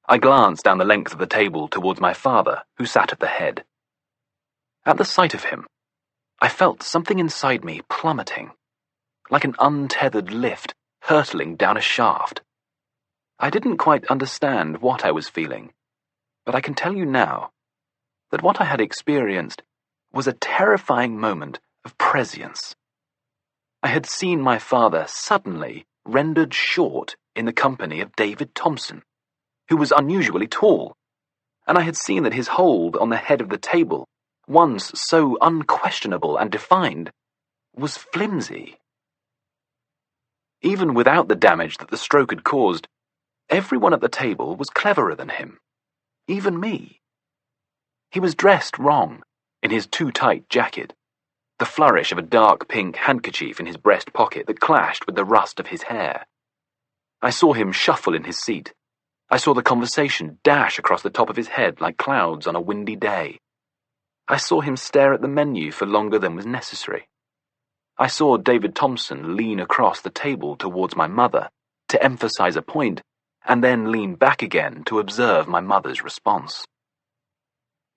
I glanced down the length of the table towards my father, who sat at the head. At the sight of him, I felt something inside me plummeting, like an untethered lift hurtling down a shaft. I didn't quite understand what I was feeling, but I can tell you now that what I had experienced was a terrifying moment of prescience. I had seen my father suddenly rendered short in the company of David Thompson, who was unusually tall, and I had seen that his hold on the head of the table, once so unquestionable and defined, was flimsy. Even without the damage that the stroke had caused, everyone at the table was cleverer than him, even me. He was dressed wrong, in his too-tight jacket, the flourish of a dark pink handkerchief in his breast pocket that clashed with the rust of his hair. I saw him shuffle in his seat. I saw the conversation dash across the top of his head like clouds on a windy day. I saw him stare at the menu for longer than was necessary. I saw David Thompson lean across the table towards my mother to emphasize a point, and then lean back again to observe my mother's response.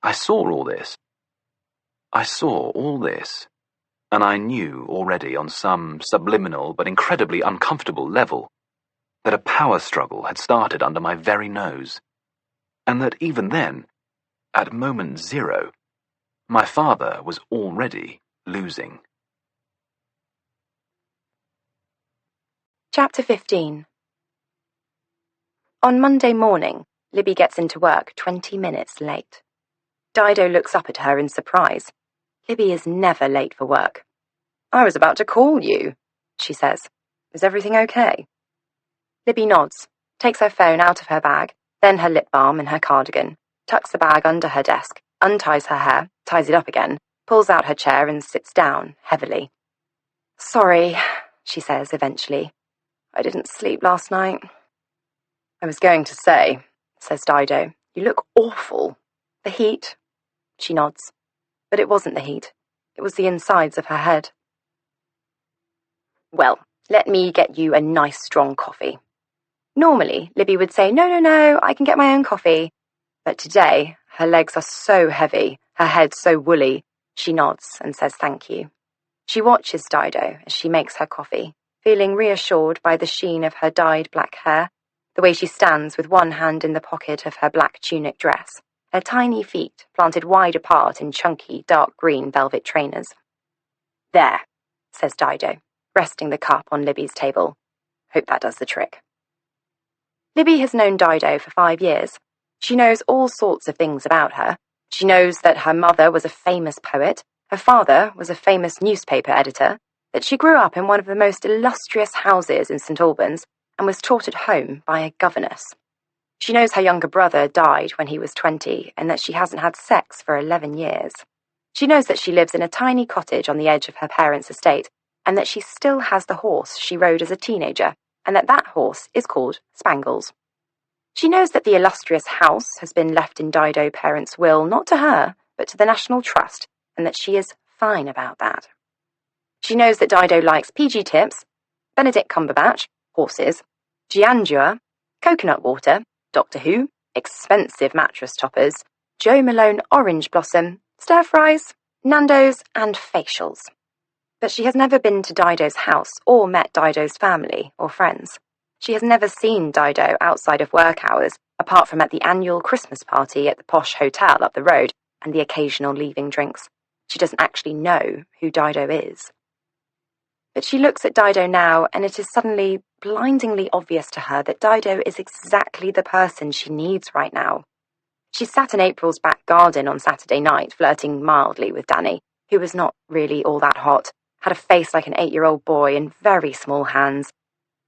I saw all this. And I knew already on some subliminal but incredibly uncomfortable level that a power struggle had started under my very nose, and that even then, at moment 0, my father was already losing. Chapter 15. On Monday morning, Libby gets into work 20 minutes late. Dido looks up at her in surprise. Libby is never late for work. "I was about to call you," she says. "Is everything okay?" Libby nods, takes her phone out of her bag, then her lip balm and her cardigan, tucks the bag under her desk, unties her hair, ties it up again, pulls out her chair and sits down, heavily. "Sorry," she says eventually. "I didn't sleep last night." "I was going to say," says Dido, "you look awful." "The heat?" She nods. But it wasn't the heat. It was the insides of her head. "Well, let me get you a nice strong coffee." Normally, Libby would say, No, I can get my own coffee." But today, her legs are so heavy, her head so woolly, she nods and says thank you. She watches Dido as she makes her coffee, feeling reassured by the sheen of her dyed black hair, the way she stands with one hand in the pocket of her black tunic dress, her tiny feet planted wide apart in chunky, dark green velvet trainers. "There," says Dido, resting the cup on Libby's table. "Hope that does the trick." Libby has known Dido for 5 years. She knows all sorts of things about her. She knows that her mother was a famous poet, her father was a famous newspaper editor, that she grew up in one of the most illustrious houses in St. Albans and was taught at home by a governess. She knows her younger brother died when he was 20 and that she hasn't had sex for 11 years. She knows that she lives in a tiny cottage on the edge of her parents' estate and that she still has the horse she rode as a teenager and that horse is called Spangles. She knows that the illustrious house has been left in Dido parents' will not to her, but to the National Trust, and that she is fine about that. She knows that Dido likes PG Tips, Benedict Cumberbatch, horses, Giangua, coconut water, Doctor Who, expensive mattress toppers, Joe Malone orange blossom, stir-fries, Nando's, and facials. But she has never been to Dido's house or met Dido's family or friends. She has never seen Dido outside of work hours, apart from at the annual Christmas party at the posh hotel up the road and the occasional leaving drinks. She doesn't actually know who Dido is. But she looks at Dido now, and it is suddenly blindingly obvious to her that Dido is exactly the person she needs right now. She sat in April's back garden on Saturday night, flirting mildly with Danny, who was not really all that hot, had a face like an 8-year-old boy and very small hands,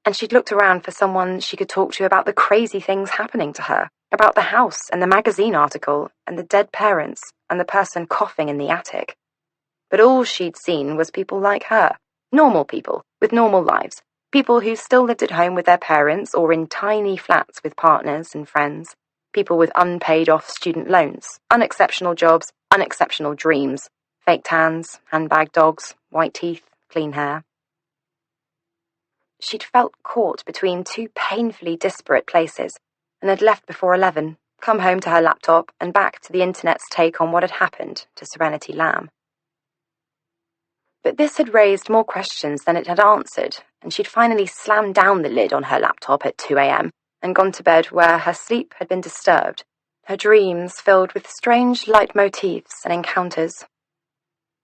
and she'd looked around for someone she could talk to about the crazy things happening to her, about the house and the magazine article and the dead parents and the person coughing in the attic. But all she'd seen was people like her, normal people with normal lives, people who still lived at home with their parents or in tiny flats with partners and friends, people with unpaid-off student loans, unexceptional jobs, unexceptional dreams, fake tans, handbag dogs, white teeth, clean hair. She'd felt caught between two painfully disparate places and had left before 11, come home to her laptop and back to the internet's take on what had happened to Serenity Lamb. But this had raised more questions than it had answered, and she'd finally slammed down the lid on her laptop at 2 a.m. and gone to bed where her sleep had been disturbed, her dreams filled with strange leitmotifs and encounters.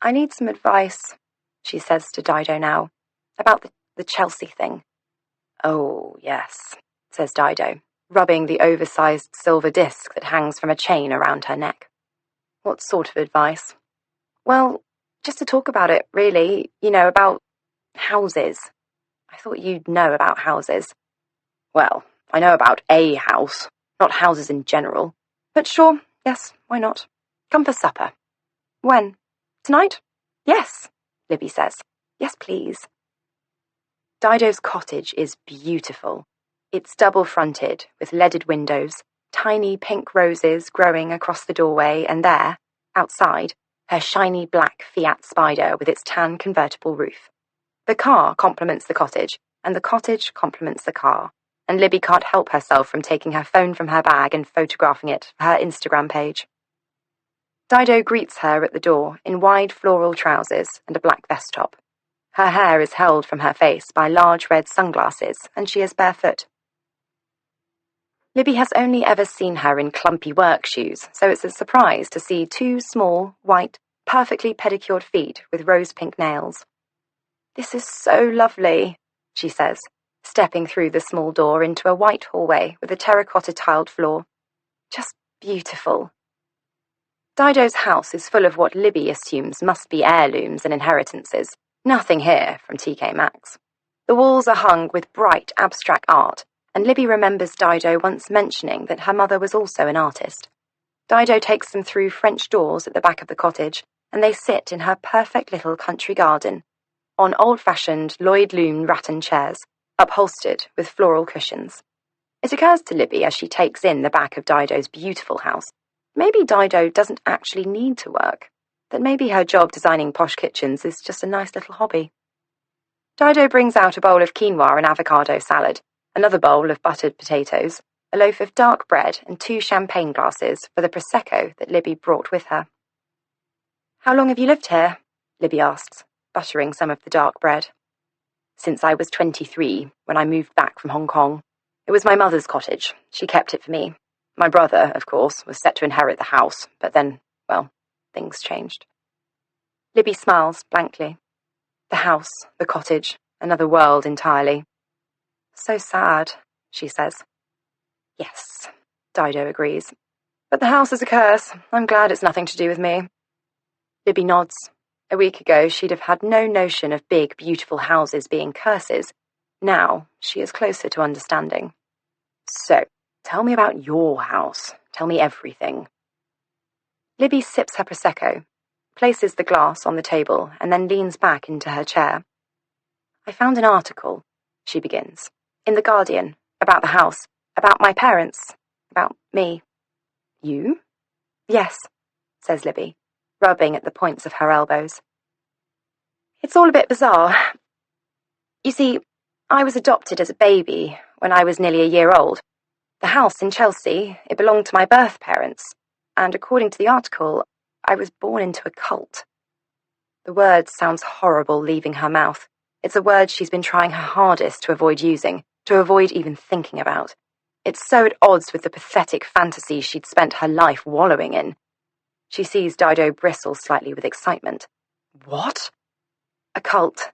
"I need some advice," she says to Dido now, "about the Chelsea thing." "Oh, yes," says Dido, rubbing the oversized silver disc that hangs from a chain around her neck. "What sort of advice?" "Well, just to talk about it, really, about houses. I thought you'd know about houses." "Well, I know about a house, not houses in general. But sure, yes, why not? Come for supper." "When? Tonight?" "Yes," Libby says. "Yes, please." Dido's cottage is beautiful. It's double-fronted, with leaded windows, tiny pink roses growing across the doorway, and there, outside, her shiny black Fiat Spider with its tan convertible roof. The car complements the cottage, and the cottage complements the car, and Libby can't help herself from taking her phone from her bag and photographing it for her Instagram page. Dido greets her at the door in wide floral trousers and a black vest top. Her hair is held from her face by large red sunglasses, and she is barefoot. Libby has only ever seen her in clumpy work shoes, so it's a surprise to see 2 small, white, perfectly pedicured feet with rose-pink nails. "This is so lovely," she says, stepping through the small door into a white hallway with a terracotta-tiled floor. "Just beautiful." Dido's house is full of what Libby assumes must be heirlooms and inheritances. Nothing here from TK Maxx. The walls are hung with bright, abstract art, and Libby remembers Dido once mentioning that her mother was also an artist. Dido takes them through French doors at the back of the cottage, and they sit in her perfect little country garden, on old-fashioned Lloyd-loom rattan chairs, upholstered with floral cushions. It occurs to Libby as she takes in the back of Dido's beautiful house, maybe Dido doesn't actually need to work, that maybe her job designing posh kitchens is just a nice little hobby. Dido brings out a bowl of quinoa and avocado salad, another bowl of buttered potatoes, a loaf of dark bread, and 2 champagne glasses for the Prosecco that Libby brought with her. "How long have you lived here?" Libby asks. buttering some of the dark bread. Since I was 23, when I moved back from Hong Kong. It was my mother's cottage. She kept it for me. My brother, of course, was set to inherit the house, but then, well, things changed. Libby smiles blankly. The house, the cottage, another world entirely. So sad, she says. Yes, Dido agrees. But the house is a curse. I'm glad it's nothing to do with me. Libby nods. A week ago, she'd have had no notion of big, beautiful houses being curses. Now, she is closer to understanding. So, tell me about your house. Tell me everything. Libby sips her Prosecco, places the glass on the table, and then leans back into her chair. I found an article, she begins, in The Guardian, about the house, about my parents, about me. You? Yes, says Libby, rubbing at the points of her elbows. It's all a bit bizarre. You see, I was adopted as a baby when I was nearly a year old. The house in Chelsea, it belonged to my birth parents, and according to the article, I was born into a cult. The word sounds horrible leaving her mouth. It's a word she's been trying her hardest to avoid using, to avoid even thinking about. It's so at odds with the pathetic fantasy she'd spent her life wallowing in. She sees Dido bristle slightly with excitement. What? A cult.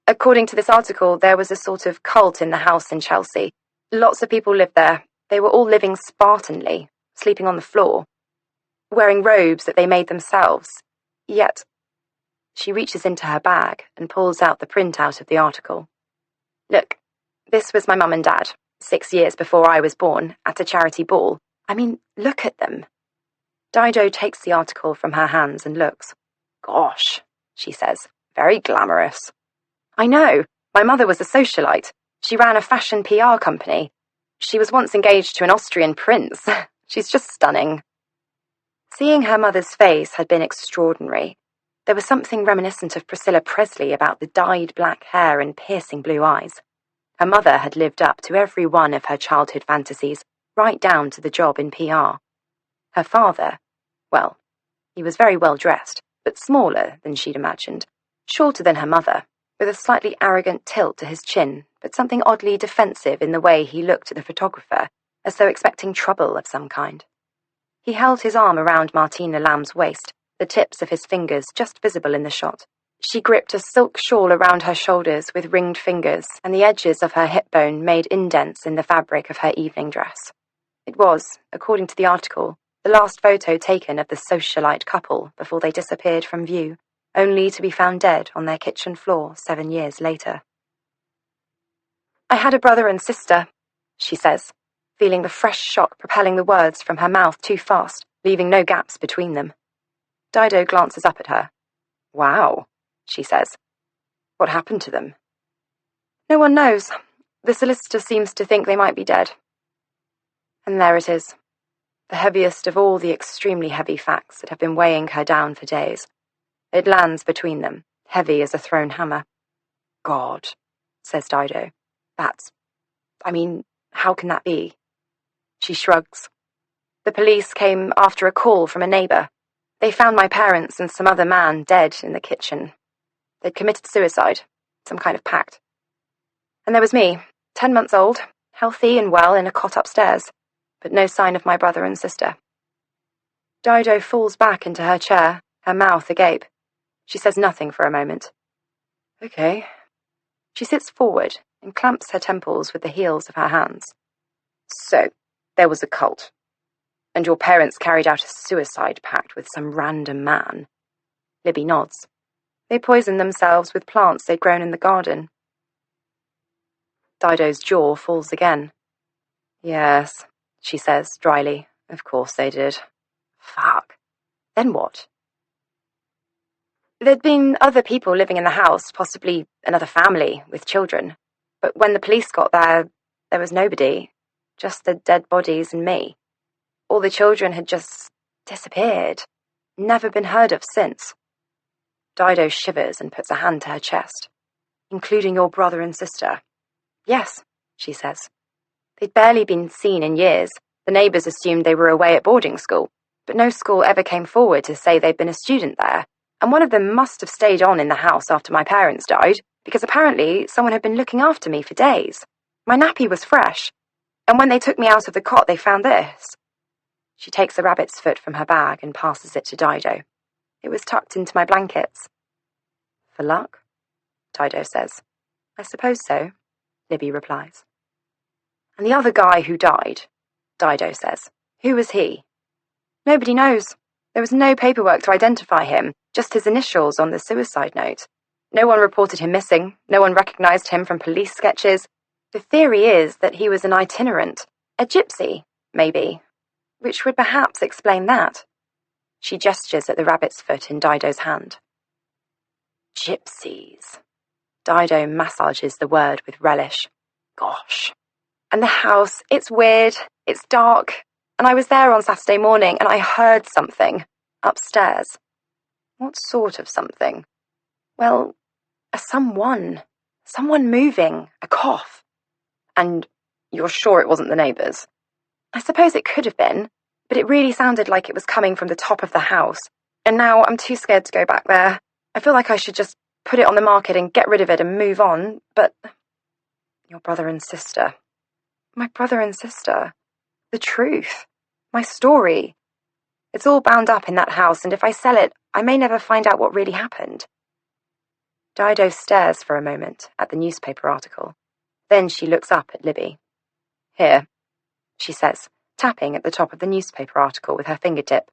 According to this article, there was a sort of cult in the house in Chelsea. Lots of people lived there. They were all living Spartanly, sleeping on the floor, wearing robes that they made themselves. Yet, she reaches into her bag and pulls out the printout of the article. Look, this was my mum and dad, 6 years before I was born, at a charity ball. I mean, look at them. Dido takes the article from her hands and looks. Gosh, she says, very glamorous. I know. My mother was a socialite. She ran a fashion PR company. She was once engaged to an Austrian prince. She's just stunning. Seeing her mother's face had been extraordinary. There was something reminiscent of Priscilla Presley about the dyed black hair and piercing blue eyes. Her mother had lived up to every one of her childhood fantasies, right down to the job in PR. Her father, well, he was very well dressed, but smaller than she'd imagined, shorter than her mother, with a slightly arrogant tilt to his chin, but something oddly defensive in the way he looked at the photographer, as though expecting trouble of some kind. He held his arm around Martina Lamb's waist, the tips of his fingers just visible in the shot. She gripped a silk shawl around her shoulders with ringed fingers, and the edges of her hip bone made indents in the fabric of her evening dress. It was, according to the article, the last photo taken of the socialite couple before they disappeared from view, only to be found dead on their kitchen floor 7 years later. I had a brother and sister, she says, feeling the fresh shock propelling the words from her mouth too fast, leaving no gaps between them. Dido glances up at her. Wow, she says. What happened to them? No one knows. The solicitor seems to think they might be dead. And there it is, the heaviest of all the extremely heavy facts that have been weighing her down for days. It lands between them, heavy as a thrown hammer. God, says Dido. How can that be? She shrugs. The police came after a call from a neighbour. They found my parents and some other man dead in the kitchen. They'd committed suicide, some kind of pact. And there was me, 10 months old, healthy and well in a cot upstairs, but no sign of my brother and sister. Dido falls back into her chair, her mouth agape. She says nothing for a moment. Okay. She sits forward and clamps her temples with the heels of her hands. So, there was a cult. And your parents carried out a suicide pact with some random man. Libby nods. They poisoned themselves with plants they'd grown in the garden. Dido's jaw falls again. Yes, she says dryly. Of course they did. Fuck. Then what? There'd been other people living in the house, possibly another family with children. But when the police got there, there was nobody. Just the dead bodies and me. All the children had just disappeared. Never been heard of since. Dido shivers and puts a hand to her chest. Including your brother and sister. Yes, she says. They'd barely been seen in years. The neighbours assumed they were away at boarding school, but no school ever came forward to say they'd been a student there. and one of them must have stayed on in the house after my parents died, because apparently someone had been looking after me for days. My nappy was fresh, and when they took me out of the cot they found this. She takes the rabbit's foot from her bag and passes it to Dido. It was tucked into my blankets. For luck? Dido says. I suppose so, Libby replies. And the other guy who died, Dido says. Who was he? Nobody knows. There was no paperwork to identify him, just his initials on the suicide note. No one reported him missing. No one recognized him from police sketches. The theory is that he was an itinerant, a gypsy, maybe, which would perhaps explain that. She gestures at the rabbit's foot in Dido's hand. Gypsies. Dido massages the word with relish. Gosh. And the house, it's weird, it's dark, and I was there on Saturday morning and I heard something upstairs. What sort of something? Well, someone moving, a cough. And you're sure it wasn't the neighbours? I suppose it could have been, but it really sounded like it was coming from the top of the house, and now I'm too scared to go back there. I feel like I should just put it on the market and get rid of it and move on, but... Your brother and sister. My brother and sister. The truth. My story. It's all bound up in that house, and if I sell it, I may never find out what really happened. Dido stares for a moment at the newspaper article. Then she looks up at Libby. Here, she says, tapping at the top of the newspaper article with her fingertip.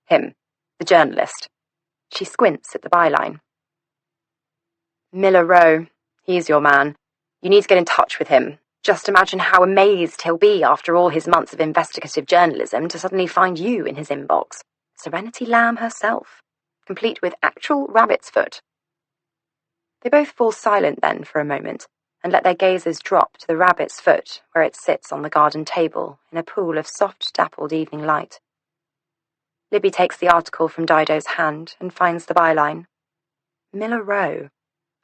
Him, the journalist. She squints at the byline. Miller Rowe. He's your man. You need to get in touch with him. Just imagine how amazed he'll be after all his months of investigative journalism to suddenly find you in his inbox. Serenity Lamb herself, complete with actual rabbit's foot. They both fall silent then for a moment and let their gazes drop to the rabbit's foot where it sits on the garden table in a pool of soft dappled evening light. Libby takes the article from Dido's hand and finds the byline. Miller Rowe.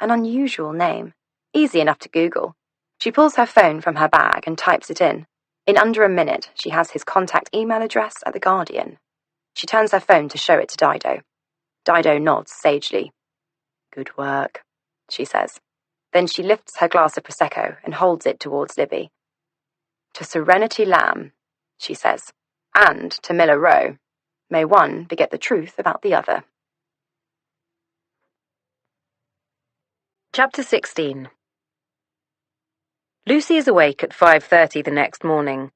An unusual name. Easy enough to Google. She pulls her phone from her bag and types it in. In under a minute, she has his contact email address at The Guardian. She turns her phone to show it to Dido. Dido nods sagely. Good work, she says. Then she lifts her glass of Prosecco and holds it towards Libby. To Serenity Lamb, she says, and to Miller Rowe. May one beget the truth about the other. Chapter 16. Lucy is awake at 5:30 the next morning.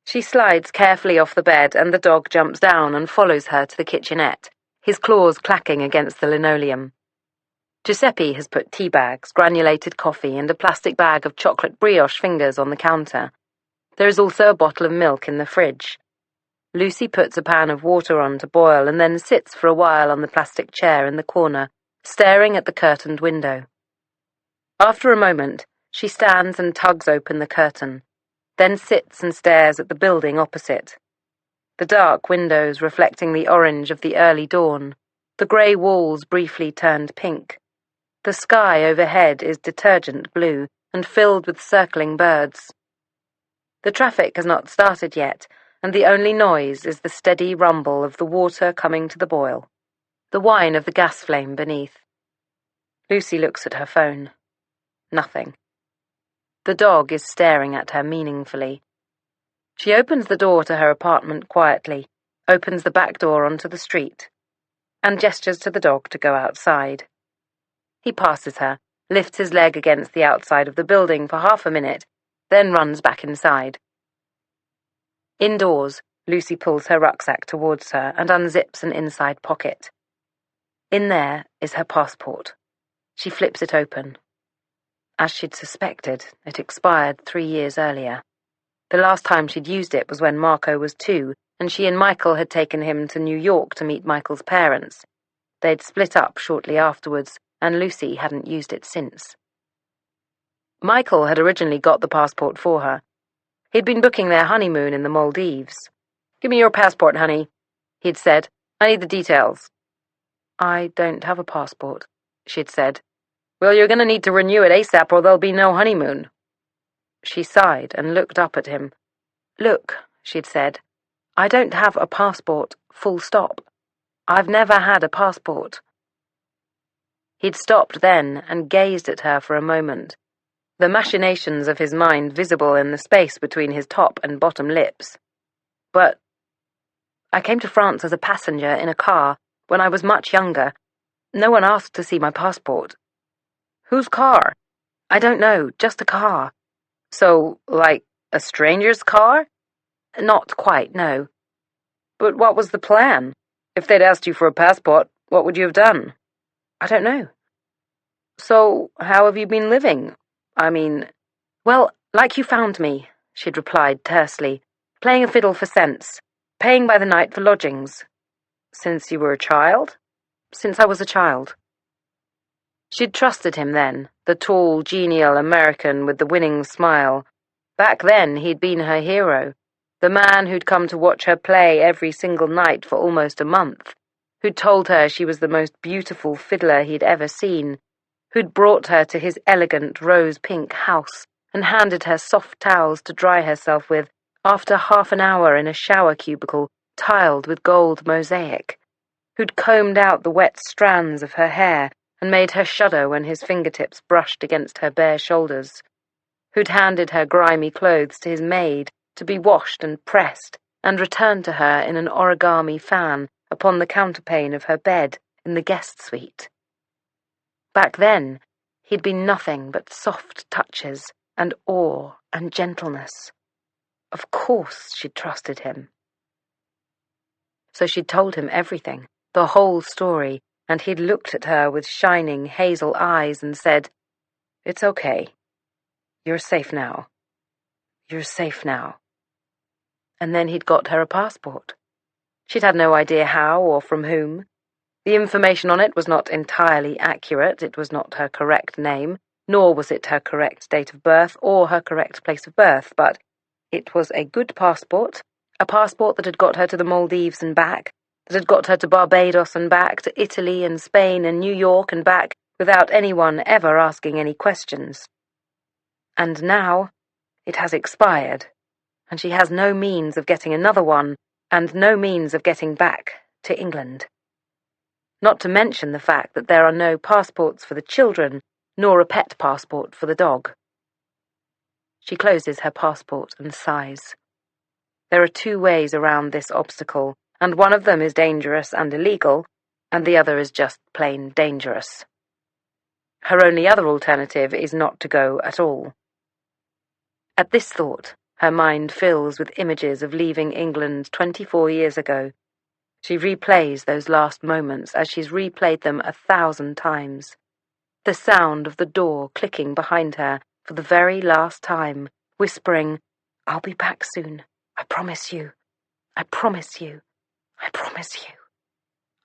She slides carefully off the bed and the dog jumps down and follows her to the kitchenette, his claws clacking against the linoleum. Giuseppe has put tea bags, granulated coffee and a plastic bag of chocolate brioche fingers on the counter. There is also a bottle of milk in the fridge. Lucy puts a pan of water on to boil and then sits for a while on the plastic chair in the corner, staring at the curtained window. After a moment, she stands and tugs open the curtain, then sits and stares at the building opposite. The dark windows reflecting the orange of the early dawn, the grey walls briefly turned pink. The sky overhead is detergent blue and filled with circling birds. The traffic has not started yet, and the only noise is the steady rumble of the water coming to the boil, the whine of the gas flame beneath. Lucy looks at her phone. Nothing. The dog is staring at her meaningfully. She opens the door to her apartment quietly, opens the back door onto the street, and gestures to the dog to go outside. He passes her, lifts his leg against the outside of the building for half a minute, then runs back inside. Indoors, Lucy pulls her rucksack towards her and unzips an inside pocket. In there is her passport. She flips it open. As she'd suspected, it expired 3 years earlier. The last time she'd used it was when Marco was 2, and she and Michael had taken him to New York to meet Michael's parents. They'd split up shortly afterwards, and Lucy hadn't used it since. Michael had originally got the passport for her. He'd been booking their honeymoon in the Maldives. "Give me your passport, honey," he'd said. "I need the details." "I don't have a passport," she'd said. "Well, you're going to need to renew it ASAP or there'll be no honeymoon." She sighed and looked up at him. "Look," she'd said, "I don't have a passport, full stop. I've never had a passport." He'd stopped then and gazed at her for a moment, the machinations of his mind visible in the space between his top and bottom lips. But I came to France as a passenger in a car when I was much younger. No one asked to see my passport. Whose car? I don't know, just a car. So, like, a stranger's car? Not quite, no. But what was the plan? If they'd asked you for a passport, what would you have done? I don't know. So, how have you been living? I mean, well, like you found me, she'd replied tersely, playing a fiddle for cents, paying by the night for lodgings. Since you were a child? Since I was a child. She'd trusted him then, the tall, genial American with the winning smile. Back then, he'd been her hero, the man who'd come to watch her play every single night for almost a month, who'd told her she was the most beautiful fiddler he'd ever seen, who'd brought her to his elegant rose-pink house and handed her soft towels to dry herself with after half an hour in a shower cubicle tiled with gold mosaic, who'd combed out the wet strands of her hair and made her shudder when his fingertips brushed against her bare shoulders, who'd handed her grimy clothes to his maid to be washed and pressed and returned to her in an origami fan upon the counterpane of her bed in the guest suite. Back then, he'd been nothing but soft touches and awe and gentleness. Of course she'd trusted him. So she'd told him everything, the whole story, and he'd looked at her with shining hazel eyes and said, "It's okay. You're safe now. You're safe now." And then he'd got her a passport. She'd had no idea how or from whom. The information on it was not entirely accurate. It was not her correct name, nor was it her correct date of birth or her correct place of birth, but it was a good passport, a passport that had got her to the Maldives and back, that had got her to Barbados and back, to Italy and Spain and New York and back, without anyone ever asking any questions. And now it has expired, and she has no means of getting another one, and no means of getting back to England. Not to mention the fact that there are no passports for the children, nor a pet passport for the dog. She closes her passport and sighs. There are two ways around this obstacle, and one of them is dangerous and illegal, and the other is just plain dangerous. Her only other alternative is not to go at all. At this thought, her mind fills with images of leaving England 24 years ago. She replays those last moments as she's replayed them 1,000 times. The sound of the door clicking behind her for the very last time, whispering, "I'll be back soon. I promise you. I promise you. I promise you."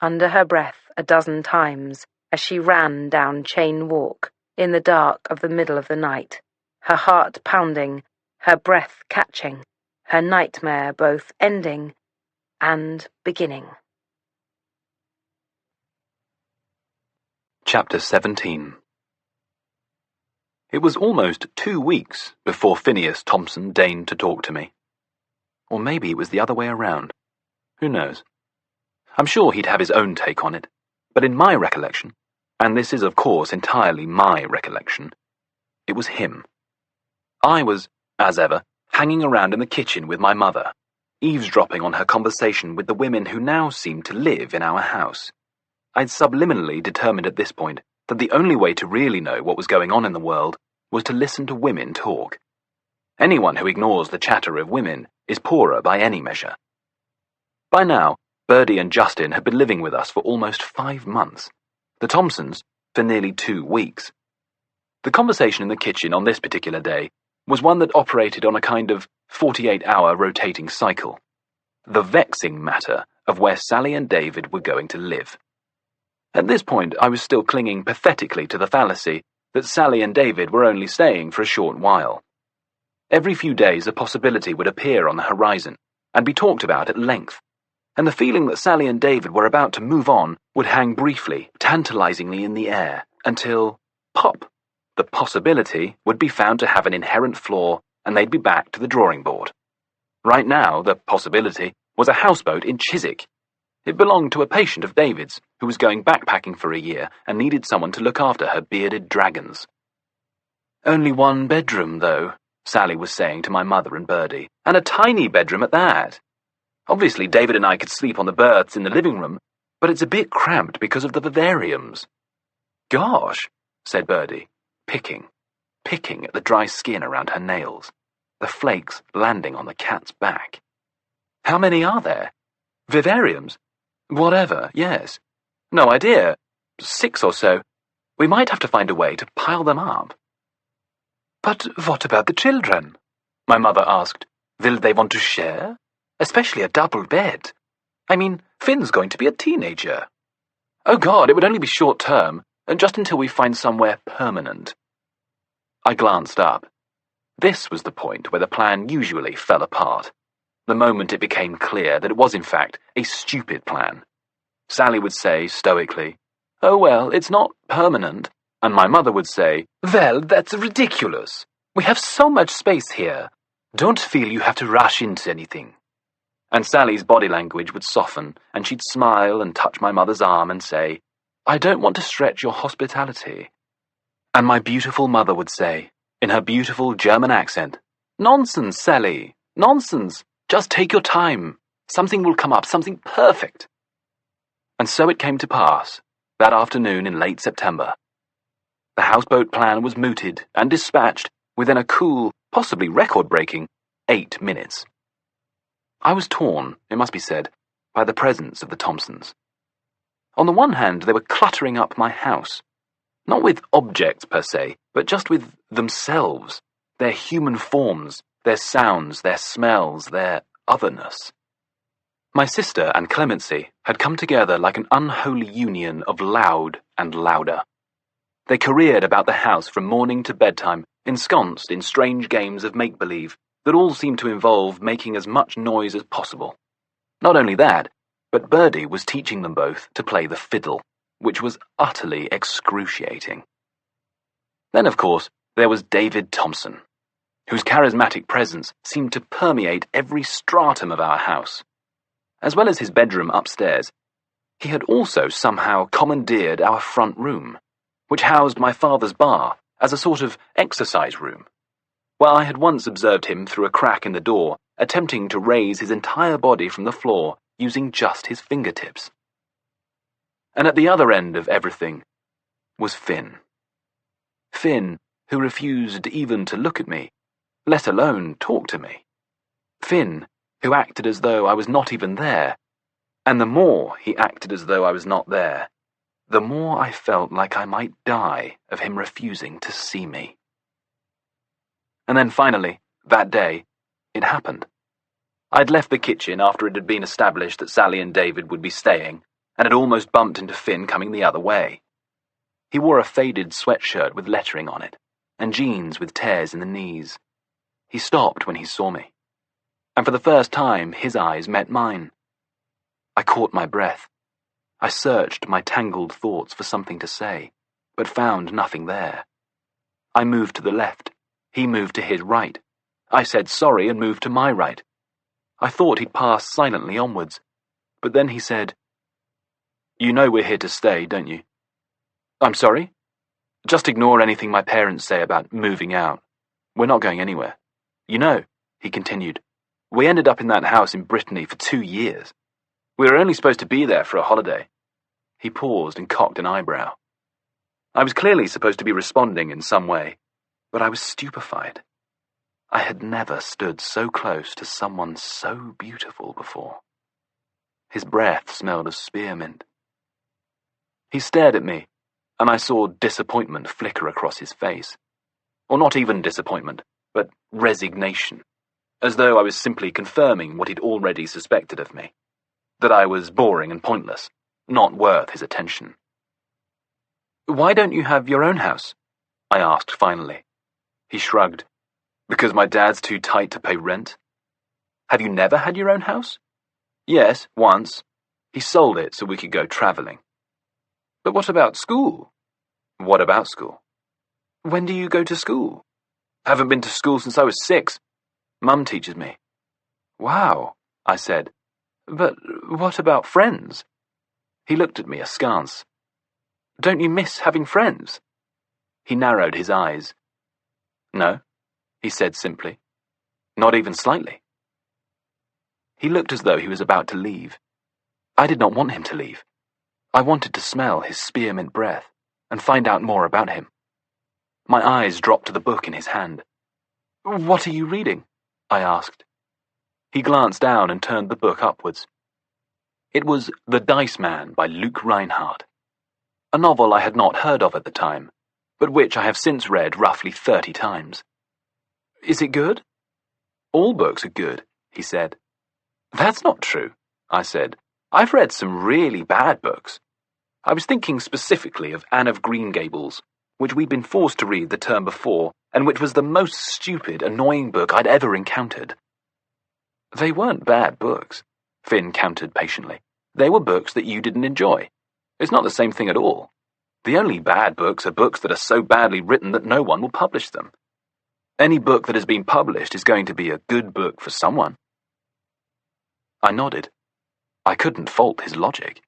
Under her breath 12 times as she ran down Chain Walk in the dark of the middle of the night, her heart pounding, her breath catching, her nightmare both ending and beginning. Chapter 17. It was almost 2 weeks before Phineas Thompson deigned to talk to me. Or maybe it was the other way around. Who knows? I'm sure he'd have his own take on it, but in my recollection, and this is of course entirely my recollection, it was him. I was, as ever, hanging around in the kitchen with my mother, eavesdropping on her conversation with the women who now seemed to live in our house. I'd subliminally determined at this point that the only way to really know what was going on in the world was to listen to women talk. Anyone who ignores the chatter of women is poorer by any measure. By now, Birdie and Justin had been living with us for almost 5 months, the Thompsons for nearly 2 weeks. The conversation in the kitchen on this particular day was one that operated on a kind of 48-hour rotating cycle. The vexing matter of where Sally and David were going to live. At this point, I was still clinging pathetically to the fallacy that Sally and David were only staying for a short while. Every few days a possibility would appear on the horizon and be talked about at length, and the feeling that Sally and David were about to move on would hang briefly, tantalizingly in the air, until, pop, the possibility would be found to have an inherent flaw and they'd be back to the drawing board. Right now, the possibility was a houseboat in Chiswick. It belonged to a patient of David's who was going backpacking for a year and needed someone to look after her bearded dragons. "Only one bedroom, though," Sally was saying to my mother and Birdie, "and a tiny bedroom at that. Obviously, David and I could sleep on the berths in the living room, but it's a bit cramped because of the vivariums." "Gosh," said Birdie, picking at the dry skin around her nails, the flakes landing on the cat's back. "How many are there? Vivariums? Whatever, yes. No idea. 6 or so. We might have to find a way to pile them up." "But what about the children?" my mother asked. "Will they want to share? Especially a double bed. I mean, Finn's going to be a teenager." "Oh God, it would only be short term, and just until we find somewhere permanent." I glanced up. This was the point where the plan usually fell apart, the moment it became clear that it was in fact a stupid plan. Sally would say stoically, "Oh well, it's not permanent," and my mother would say, "Well, that's ridiculous. We have so much space here. Don't feel you have to rush into anything." And Sally's body language would soften, and she'd smile and touch my mother's arm and say, "I don't want to stretch your hospitality." And my beautiful mother would say, in her beautiful German accent, "Nonsense, Sally, nonsense. Just take your time. Something will come up, something perfect." And so it came to pass, that afternoon in late September. The houseboat plan was mooted and dispatched within a cool, possibly record-breaking, 8 minutes. I was torn, it must be said, by the presence of the Thompsons. On the one hand, they were cluttering up my house, not with objects per se, but just with themselves, their human forms, their sounds, their smells, their otherness. My sister and Clemency had come together like an unholy union of loud and louder. They careered about the house from morning to bedtime, ensconced in strange games of make-believe that all seemed to involve making as much noise as possible. Not only that, but Birdie was teaching them both to play the fiddle, which was utterly excruciating. Then, of course, there was David Thompson, whose charismatic presence seemed to permeate every stratum of our house. As well as his bedroom upstairs, he had also somehow commandeered our front room, which housed my father's bar as a sort of exercise room, while I had once observed him through a crack in the door, attempting to raise his entire body from the floor using just his fingertips. And at the other end of everything was Finn. Finn, who refused even to look at me, let alone talk to me. Finn, who acted as though I was not even there, and the more he acted as though I was not there, the more I felt like I might die of him refusing to see me. And then finally, that day, it happened. I'd left the kitchen after it had been established that Sally and David would be staying, and had almost bumped into Finn coming the other way. He wore a faded sweatshirt with lettering on it, and jeans with tears in the knees. He stopped when he saw me, and for the first time his eyes met mine. I caught my breath. I searched my tangled thoughts for something to say, but found nothing there. I moved to the left. He moved to his right. I said sorry and moved to my right. I thought he'd pass silently onwards, but then he said, "You know we're here to stay, don't you?" "I'm sorry?" "Just ignore anything my parents say about moving out. We're not going anywhere. You know," he continued, "we ended up in that house in Brittany for 2 years. We were only supposed to be there for a holiday." He paused and cocked an eyebrow. I was clearly supposed to be responding in some way, but I was stupefied. I had never stood so close to someone so beautiful before. His breath smelled of spearmint. He stared at me, and I saw disappointment flicker across his face. Or not even disappointment, but resignation, as though I was simply confirming what he'd already suspected of me, that I was boring and pointless, not worth his attention. "Why don't you have your own house?" I asked finally. He shrugged. "Because my dad's too tight to pay rent." "Have you never had your own house?" "Yes, once. He sold it so we could go traveling." "But what about school?" "What about school?" "When do you go to school?" "Haven't been to school since I was 6. Mum teaches me." "Wow," I said. But what about friends? He looked at me askance. Don't you miss having friends? He narrowed his eyes. No, he said simply. Not even slightly. He looked as though he was about to leave. I did not want him to leave. I wanted to smell his spearmint breath and find out more about him. My eyes dropped to the book in his hand. What are you reading? I asked. He glanced down and turned the book upwards. It was The Dice Man by Luke Reinhardt, a novel I had not heard of at the time, but which I have since read roughly 30 times. Is it good? All books are good, he said. That's not true, I said. I've read some really bad books. I was thinking specifically of Anne of Green Gables, which we'd been forced to read the term before, and which was the most stupid, annoying book I'd ever encountered. They weren't bad books, Finn countered patiently. They were books that you didn't enjoy. It's not the same thing at all. The only bad books are books that are so badly written that no one will publish them. Any book that has been published is going to be a good book for someone. I nodded. I couldn't fault his logic.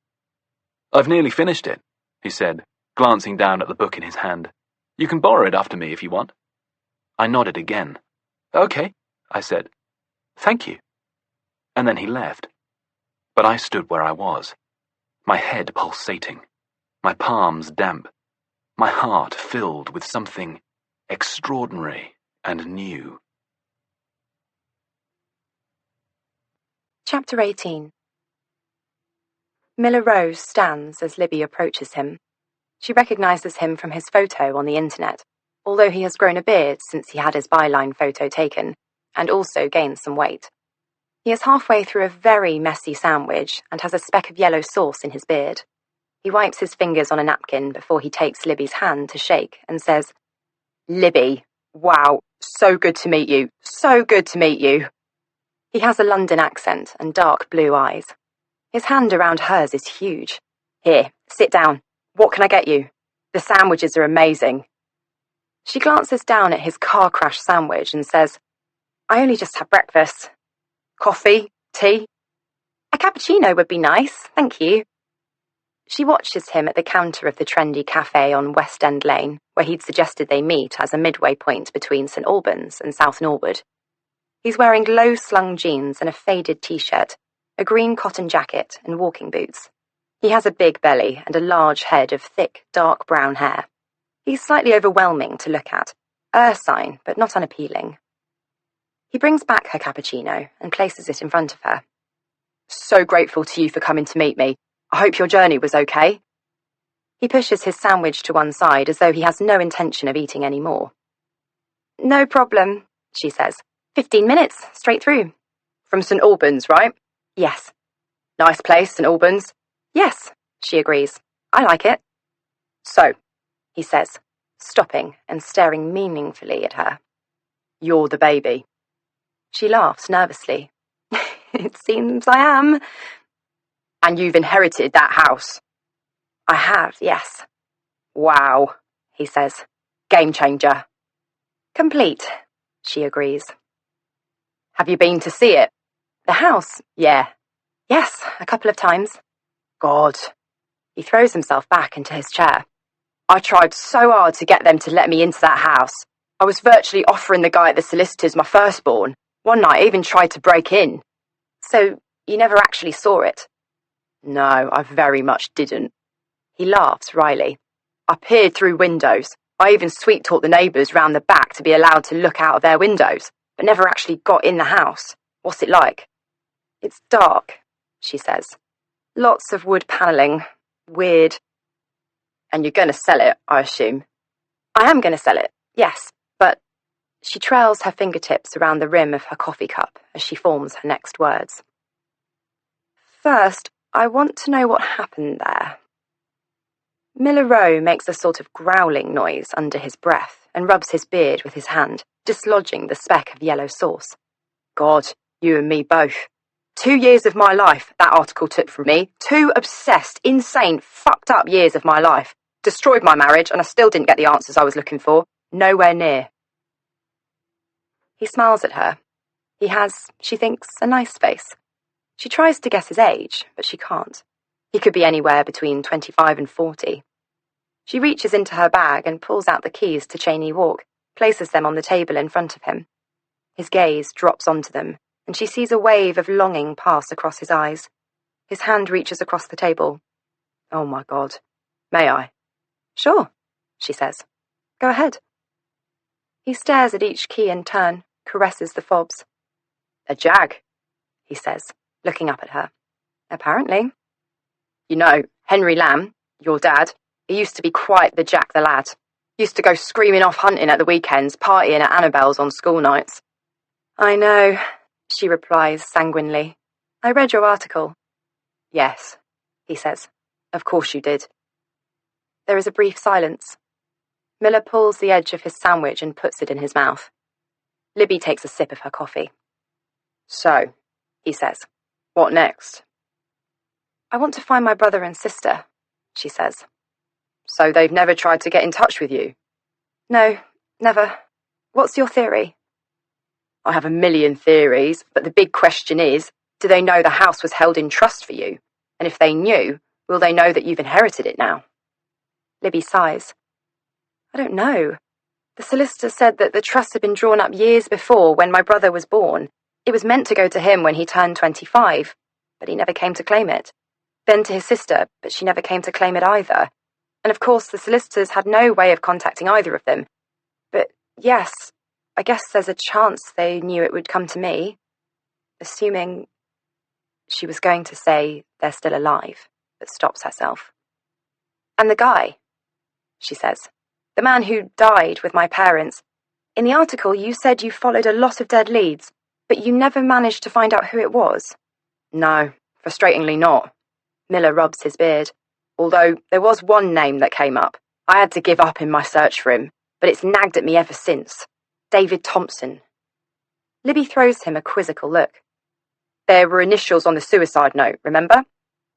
I've nearly finished it, he said, glancing down at the book in his hand. You can borrow it after me if you want. I nodded again. Okay, I said. Thank you. And then he left. But I stood where I was, my head pulsating, my palms damp, my heart filled with something extraordinary and new. Chapter 18. Miller Rose stands as Libby approaches him. She recognises him from his photo on the internet, although he has grown a beard since he had his byline photo taken, and also gained some weight. He is halfway through a very messy sandwich and has a speck of yellow sauce in his beard. He wipes his fingers on a napkin before he takes Libby's hand to shake and says, Libby, wow, so good to meet you, so good to meet you. He has a London accent and dark blue eyes. His hand around hers is huge. Here, sit down. What can I get you? The sandwiches are amazing. She glances down at his car crash sandwich and says, I only just had breakfast. Coffee? Tea? A cappuccino would be nice, thank you. She watches him at the counter of the trendy cafe on West End Lane, where he'd suggested they meet as a midway point between St Albans and South Norwood. He's wearing low-slung jeans and a faded t-shirt, a green cotton jacket and walking boots. He has a big belly and a large head of thick, dark brown hair. He's slightly overwhelming to look at, ursine, but not unappealing. He brings back her cappuccino and places it in front of her. So grateful to you for coming to meet me. I hope your journey was okay. He pushes his sandwich to one side as though he has no intention of eating any more. No problem, she says. 15 minutes, straight through. From St Albans, right? Yes. Nice place, St Albans. Yes, she agrees. I like it. So, he says, stopping and staring meaningfully at her. You're the baby. She laughs nervously. It seems I am. And you've inherited that house. I have, yes. Wow, he says. Game changer. Complete, she agrees. Have you been to see it? The house? Yeah. Yes, a couple of times. God. He throws himself back into his chair. I tried so hard to get them to let me into that house. I was virtually offering the guy at the solicitors my firstborn. One night I even tried to break in. So, you never actually saw it? No, I very much didn't. He laughs wryly. I peered through windows. I even sweet-talked the neighbours round the back to be allowed to look out of their windows, but never actually got in the house. What's it like? It's dark, she says. Lots of wood panelling. Weird. And you're going to sell it, I assume? I am going to sell it, yes, but... She trails her fingertips around the rim of her coffee cup as she forms her next words. First, I want to know what happened there. Miller Rowe makes a sort of growling noise under his breath and rubs his beard with his hand, dislodging the speck of yellow sauce. God, you and me both. 2 years of my life that article took from me. 2 obsessed, insane, fucked up years of my life. Destroyed my marriage and I still didn't get the answers I was looking for. Nowhere near. He smiles at her. He has, she thinks, a nice face. She tries to guess his age, but she can't. He could be anywhere between 25 and 40. She reaches into her bag and pulls out the keys to Cheney Walk, places them on the table in front of him. His gaze drops onto them, and she sees a wave of longing pass across his eyes. His hand reaches across the table. "Oh my God. May I?" "Sure," she says. "Go ahead." He stares at each key in turn, caresses the fobs. "A jag," he says, looking up at her. "Apparently." "You know, Henry Lamb, your dad, he used to be quite the Jack the Lad. Used to go screaming off hunting at the weekends, partying at Annabelle's on school nights." "I know," she replies sanguinely. "I read your article." "Yes," he says. "Of course you did." There is a brief silence. Miller pulls the edge of his sandwich and puts it in his mouth. Libby takes a sip of her coffee. "So," he says, "what next?" "I want to find my brother and sister," she says. "So they've never tried to get in touch with you?" "No, never. What's your theory?" "I have a million theories, but the big question is, do they know the house was held in trust for you? And if they knew, will they know that you've inherited it now?" Libby sighs. "I don't know. The solicitor said that the trust had been drawn up years before, when my brother was born. It was meant to go to him when he turned 25, but he never came to claim it. Then to his sister, but she never came to claim it either. And of course the solicitors had no way of contacting either of them. But yes, I guess there's a chance they knew it would come to me. Assuming..." She was going to say they're still alive, but stops herself. "And the guy," she says. "The man who died with my parents. In the article you said you followed a lot of dead leads, but you never managed to find out who it was." "No, frustratingly not." Miller rubs his beard. "Although there was one name that came up. I had to give up in my search for him, but it's nagged at me ever since. David Thompson." Libby throws him a quizzical look. "There were initials on the suicide note, remember?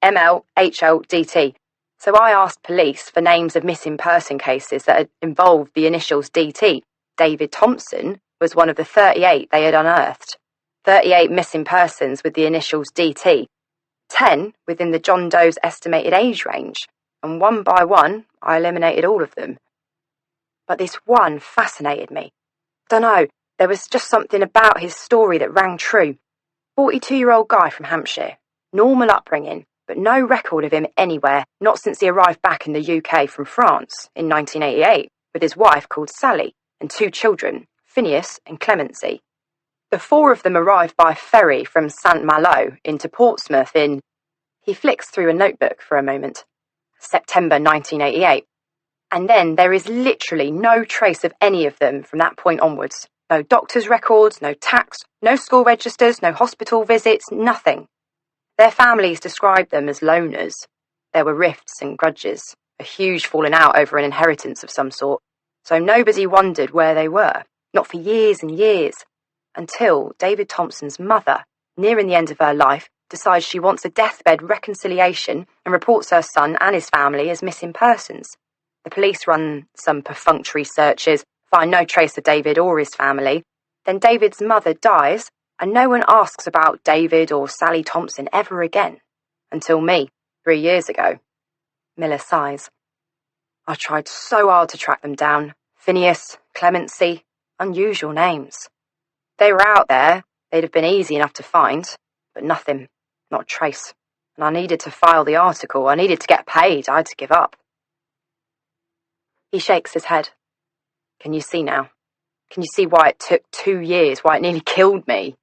MLHLDT. So I asked police for names of missing person cases that had involved the initials DT. David Thompson was one of the 38 they had unearthed. 38 missing persons with the initials DT. 10 within the John Doe's estimated age range, and one by one I eliminated all of them. But this one fascinated me. Dunno, there was just something about his story that rang true. 42-year-old guy from Hampshire. Normal upbringing, but no record of him anywhere, not since he arrived back in the UK from France in 1988, with his wife called Sally, and 2 children, Phineas and Clemency. The 4 of them arrived by ferry from St. Malo into Portsmouth in..." He flicks through a notebook for a moment. "September 1988. And then there is literally no trace of any of them from that point onwards. No doctor's records, no tax, no school registers, no hospital visits, nothing. Their families described them as loners. There were rifts and grudges, a huge falling out over an inheritance of some sort, so nobody wondered where they were, not for years and years, until David Thompson's mother, nearing the end of her life, decides she wants a deathbed reconciliation and reports her son and his family as missing persons. The police run some perfunctory searches, find no trace of David or his family. Then David's mother dies, and no one asks about David or Sally Thompson ever again. Until me, 3 years ago." Miller sighs. "I tried so hard to track them down. Phineas, Clemency, unusual names. They were out there, they'd have been easy enough to find, but nothing, not a trace. And I needed to file the article, I needed to get paid, I had to give up." He shakes his head. "Can you see now? Can you see why it took 2 years, why it nearly killed me?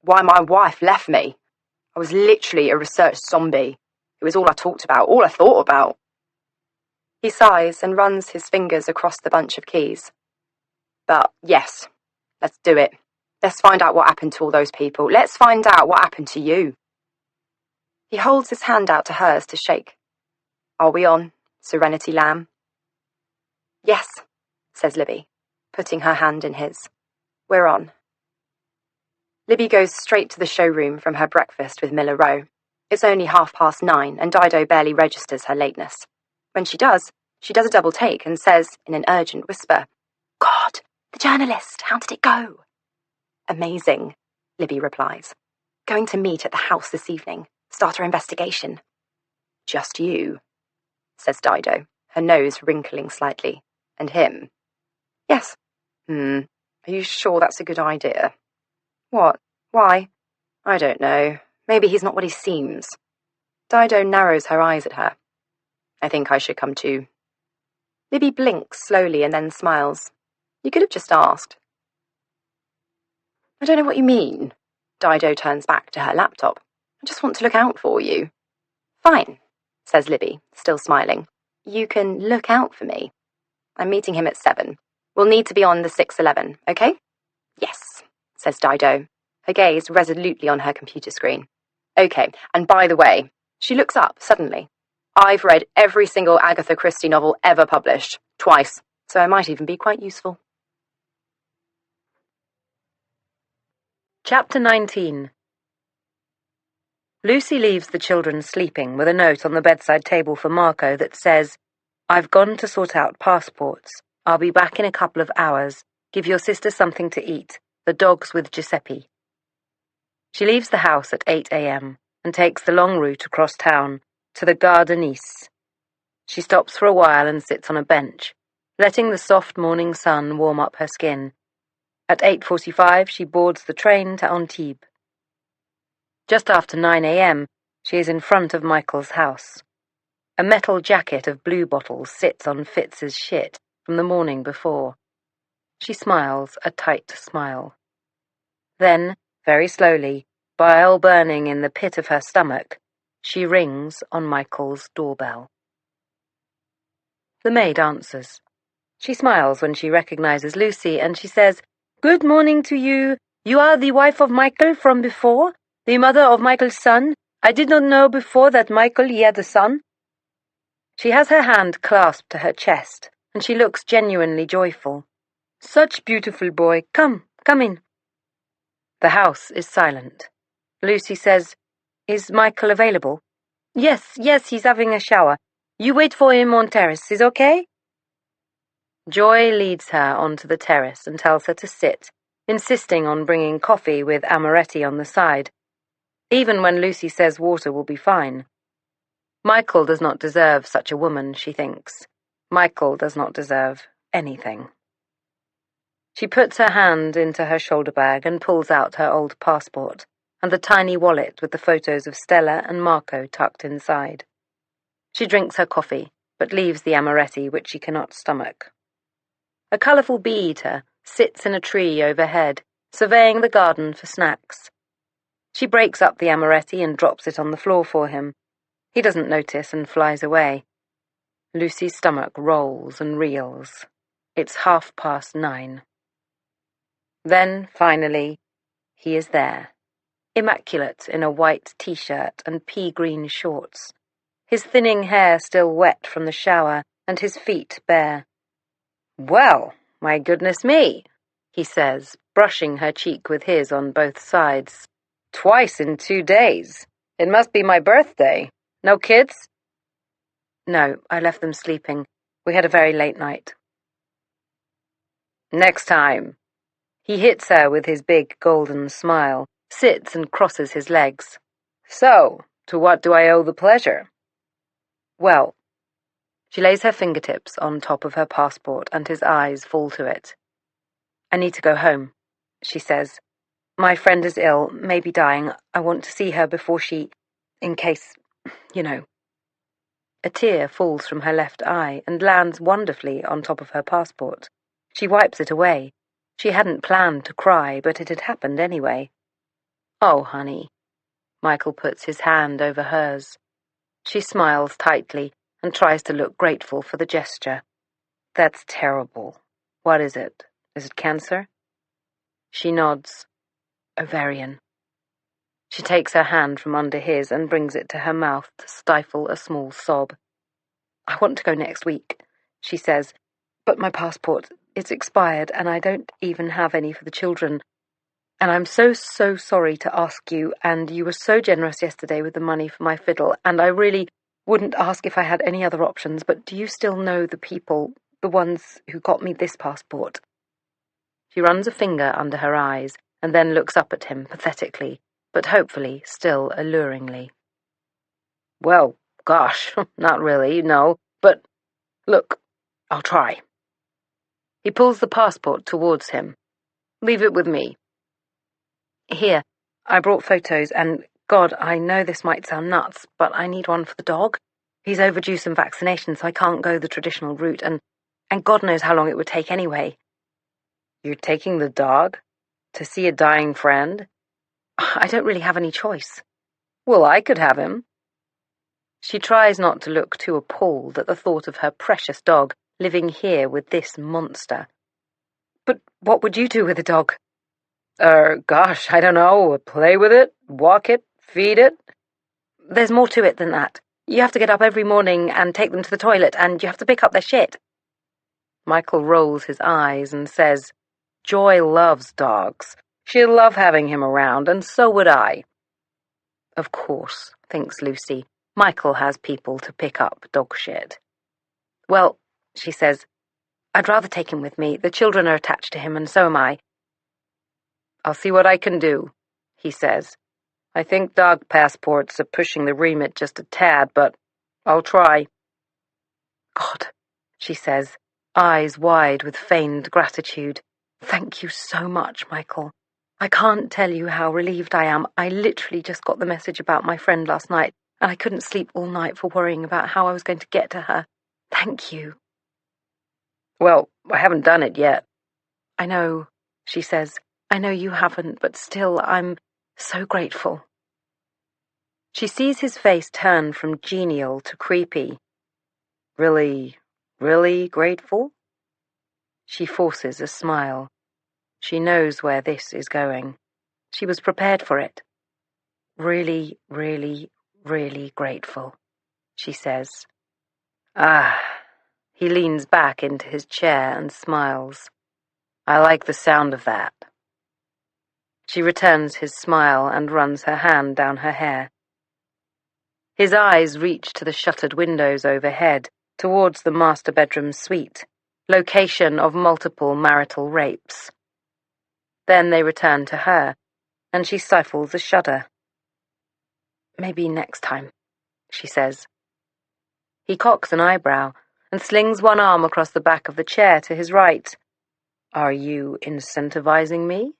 Why my wife left me? I was literally a research zombie. It was all I talked about, all I thought about." He sighs and runs his fingers across the bunch of keys. "But yes, let's do it. Let's find out what happened to all those people. Let's find out what happened to you." He holds his hand out to hers to shake. "Are we on, Serenity Lamb?" "Yes," says Libby, putting her hand in his. "We're on." Libby goes straight to the showroom from her breakfast with Miller Rowe. It's only 9:30, and Dido barely registers her lateness. When she does a double take and says in an urgent whisper, "God, the journalist, how did it go?" "Amazing," Libby replies. Going to meet at the house this evening. Start our investigation. Just you, says Dido, her nose wrinkling slightly. And him? Yes. Are you sure that's a good idea? What? Why? I don't know. Maybe he's not what he seems. Dido narrows her eyes at her. I think I should come too. Libby blinks slowly and then smiles. You could have just asked. I don't know what you mean. Dido turns back to her laptop. I just want to look out for you. Fine, says Libby, still smiling. You can look out for me. I'm meeting him at 7. We'll need to be on the 6:11, okay? Yes, says Dido, her gaze resolutely on her computer screen. Okay, and by the way, she looks up suddenly. I've read every single Agatha Christie novel ever published, twice, so I might even be quite useful. Chapter 19. Lucy leaves the children sleeping with a note on the bedside table for Marco that says, "I've gone to sort out passports. I'll be back in a couple of hours. Give your sister something to eat. The dog's with Giuseppe." She leaves the house at 8 a.m. and takes the long route across town to the Gare de Nice. She stops for a while and sits on a bench, letting the soft morning sun warm up her skin. At 8:45, she boards the train to Antibes. Just after 9 a.m., she is in front of Michael's house. A metal jacket of blue bottles sits on Fitz's shit from the morning before. She smiles a tight smile. Then, very slowly, bile burning in the pit of her stomach, she rings on Michael's doorbell. The maid answers. She smiles when she recognizes Lucy, and she says, "Good morning to you. You are the wife of Michael from before? The mother of Michael's son? I did not know before that Michael he had a son." She has her hand clasped to her chest, and she looks genuinely joyful. "Such beautiful boy. Come in." The house is silent. Lucy says, "Is Michael available?" Yes, he's having a shower. You wait for him on terrace, is okay?" Joy leads her onto the terrace and tells her to sit, insisting on bringing coffee with amaretti on the side, even when Lucy says water will be fine. Michael does not deserve such a woman, she thinks. Michael does not deserve anything. She puts her hand into her shoulder bag and pulls out her old passport and the tiny wallet with the photos of Stella and Marco tucked inside. She drinks her coffee, but leaves the amaretti, which she cannot stomach. A colourful bee-eater sits in a tree overhead, surveying the garden for snacks. She breaks up the amaretti and drops it on the floor for him. He doesn't notice and flies away. Lucy's stomach rolls and reels. It's 9:30. Then, finally, he is there, immaculate in a white t-shirt and pea-green shorts, his thinning hair still wet from the shower and his feet bare. "Well, my goodness me," he says, brushing her cheek with his on both sides. "Twice in 2 days. It must be my birthday. No kids?" "No, I left them sleeping. We had a very late night." "Next time." He hits her with his big golden smile, sits and crosses his legs. "So, to what do I owe the pleasure?" "Well," she lays her fingertips on top of her passport and his eyes fall to it. "I need to go home," she says. "My friend is ill, maybe dying. I want to see her before she, in case, you know." A tear falls from her left eye and lands wonderfully on top of her passport. She wipes it away. She hadn't planned to cry, but it had happened anyway. "Oh, honey." Michael puts his hand over hers. She smiles tightly and tries to look grateful for the gesture. "That's terrible. What is it? Is it cancer?" She nods. "Ovarian." She takes her hand from under his and brings it to her mouth to stifle a small sob. "I want to go next week," she says, "but my passport, it's expired and I don't even have any for the children. And I'm so sorry to ask you, and you were so generous yesterday with the money for my fiddle, and I really wouldn't ask if I had any other options, but do you still know the people, the ones who got me this passport?" She runs a finger under her eyes and then looks up at him pathetically, but hopefully still alluringly. Well, gosh, not really, no, but look, I'll try. He pulls the passport towards him. Leave it with me. Here, I brought photos, and God, I know this might sound nuts, but I need one for the dog. He's overdue some vaccination, so I can't go the traditional route, and God knows how long it would take anyway. You're taking the dog? To see a dying friend? I don't really have any choice. Well, I could have him. She tries not to look too appalled at the thought of her precious dog living here with this monster. But what would you do with a dog? Gosh, I don't know. Play with it, walk it, feed it. There's more to it than that. You have to get up every morning and take them to the toilet, and you have to pick up their shit. Michael rolls his eyes and says, Joy loves dogs. She'd love having him around, and so would I. Of course, thinks Lucy, Michael has people to pick up dog shit. Well, she says, I'd rather take him with me. The children are attached to him, and so am I. I'll see what I can do, he says. I think dog passports are pushing the remit just a tad, but I'll try. God, she says, eyes wide with feigned gratitude. Thank you so much, Michael. I can't tell you how relieved I am. I literally just got the message about my friend last night, and I couldn't sleep all night for worrying about how I was going to get to her. Thank you. Well, I haven't done it yet. I know, she says. I know you haven't, but still, I'm so grateful. She sees his face turn from genial to creepy. Really, really grateful? She forces a smile. She knows where this is going. She was prepared for it. Really, really, really grateful, she says. Ah. He leans back into his chair and smiles. I like the sound of that. She returns his smile and runs her hand down her hair. His eyes reach to the shuttered windows overhead, towards the master bedroom suite, location of multiple marital rapes. Then they return to her, and she stifles a shudder. Maybe next time, she says. He cocks an eyebrow and slings one arm across the back of the chair to his right. Are you incentivizing me?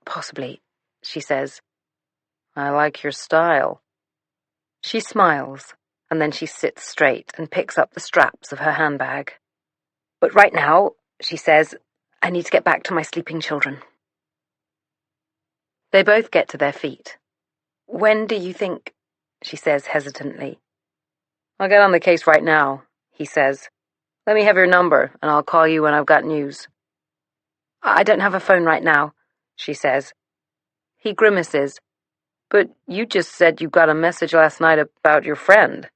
Possibly, she says. I like your style. She smiles, and then she sits straight and picks up the straps of her handbag. But right now, she says, I need to get back to my sleeping children. They both get to their feet. When do you think, she says hesitantly. I'll get on the case right now, he says. Let me have your number, and I'll call you when I've got news. I don't have a phone right now, she says. He grimaces. But you just said you got a message last night about your friend.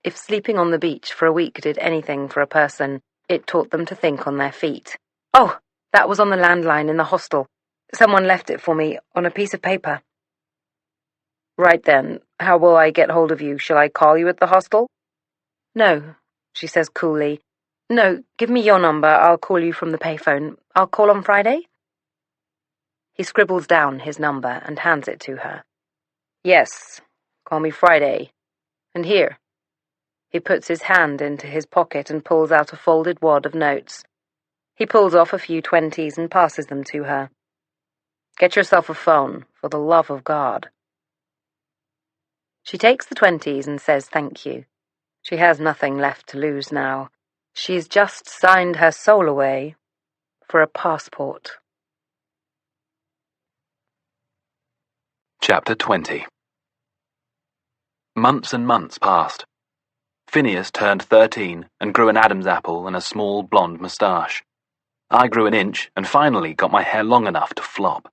If sleeping on the beach for a week did anything for a person, it taught them to think on their feet. Oh, that was on the landline in the hostel. Someone left it for me on a piece of paper. Right then, how will I get hold of you? Shall I call you at the hostel? No, she says coolly. No, give me your number. I'll call you from the payphone. I'll call on Friday? He scribbles down his number and hands it to her. Yes, call me Friday. And here. He puts his hand into his pocket and pulls out a folded wad of notes. He pulls off a few 20s and passes them to her. Get yourself a phone, for the love of God. She takes the 20s and says thank you. She has nothing left to lose now. She's just signed her soul away for a passport. Chapter 20. Months and months passed. Phineas turned 13 and grew an Adam's apple and a small blonde moustache. I grew an inch and finally got my hair long enough to flop.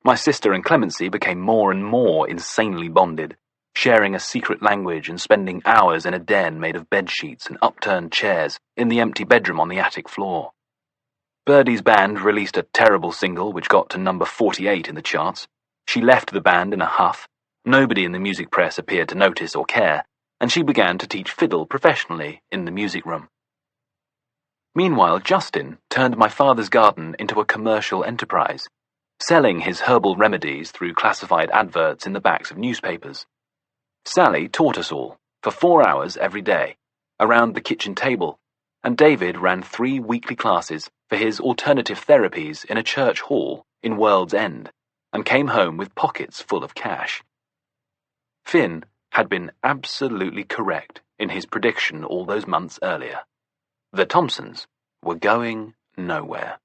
My sister and Clemency became more and more insanely bonded, sharing a secret language and spending hours in a den made of bedsheets and upturned chairs in the empty bedroom on the attic floor. Birdie's band released a terrible single which got to number 48 in the charts. She left the band in a huff. Nobody in the music press appeared to notice or care, and she began to teach fiddle professionally in the music room. Meanwhile, Justin turned my father's garden into a commercial enterprise. selling his herbal remedies through classified adverts in the backs of newspapers. Sally taught us all, for 4 hours every day, around the kitchen table, and David ran 3 weekly classes for his alternative therapies in a church hall in World's End, and came home with pockets full of cash. Finn had been absolutely correct in his prediction all those months earlier. The Thompsons were going nowhere.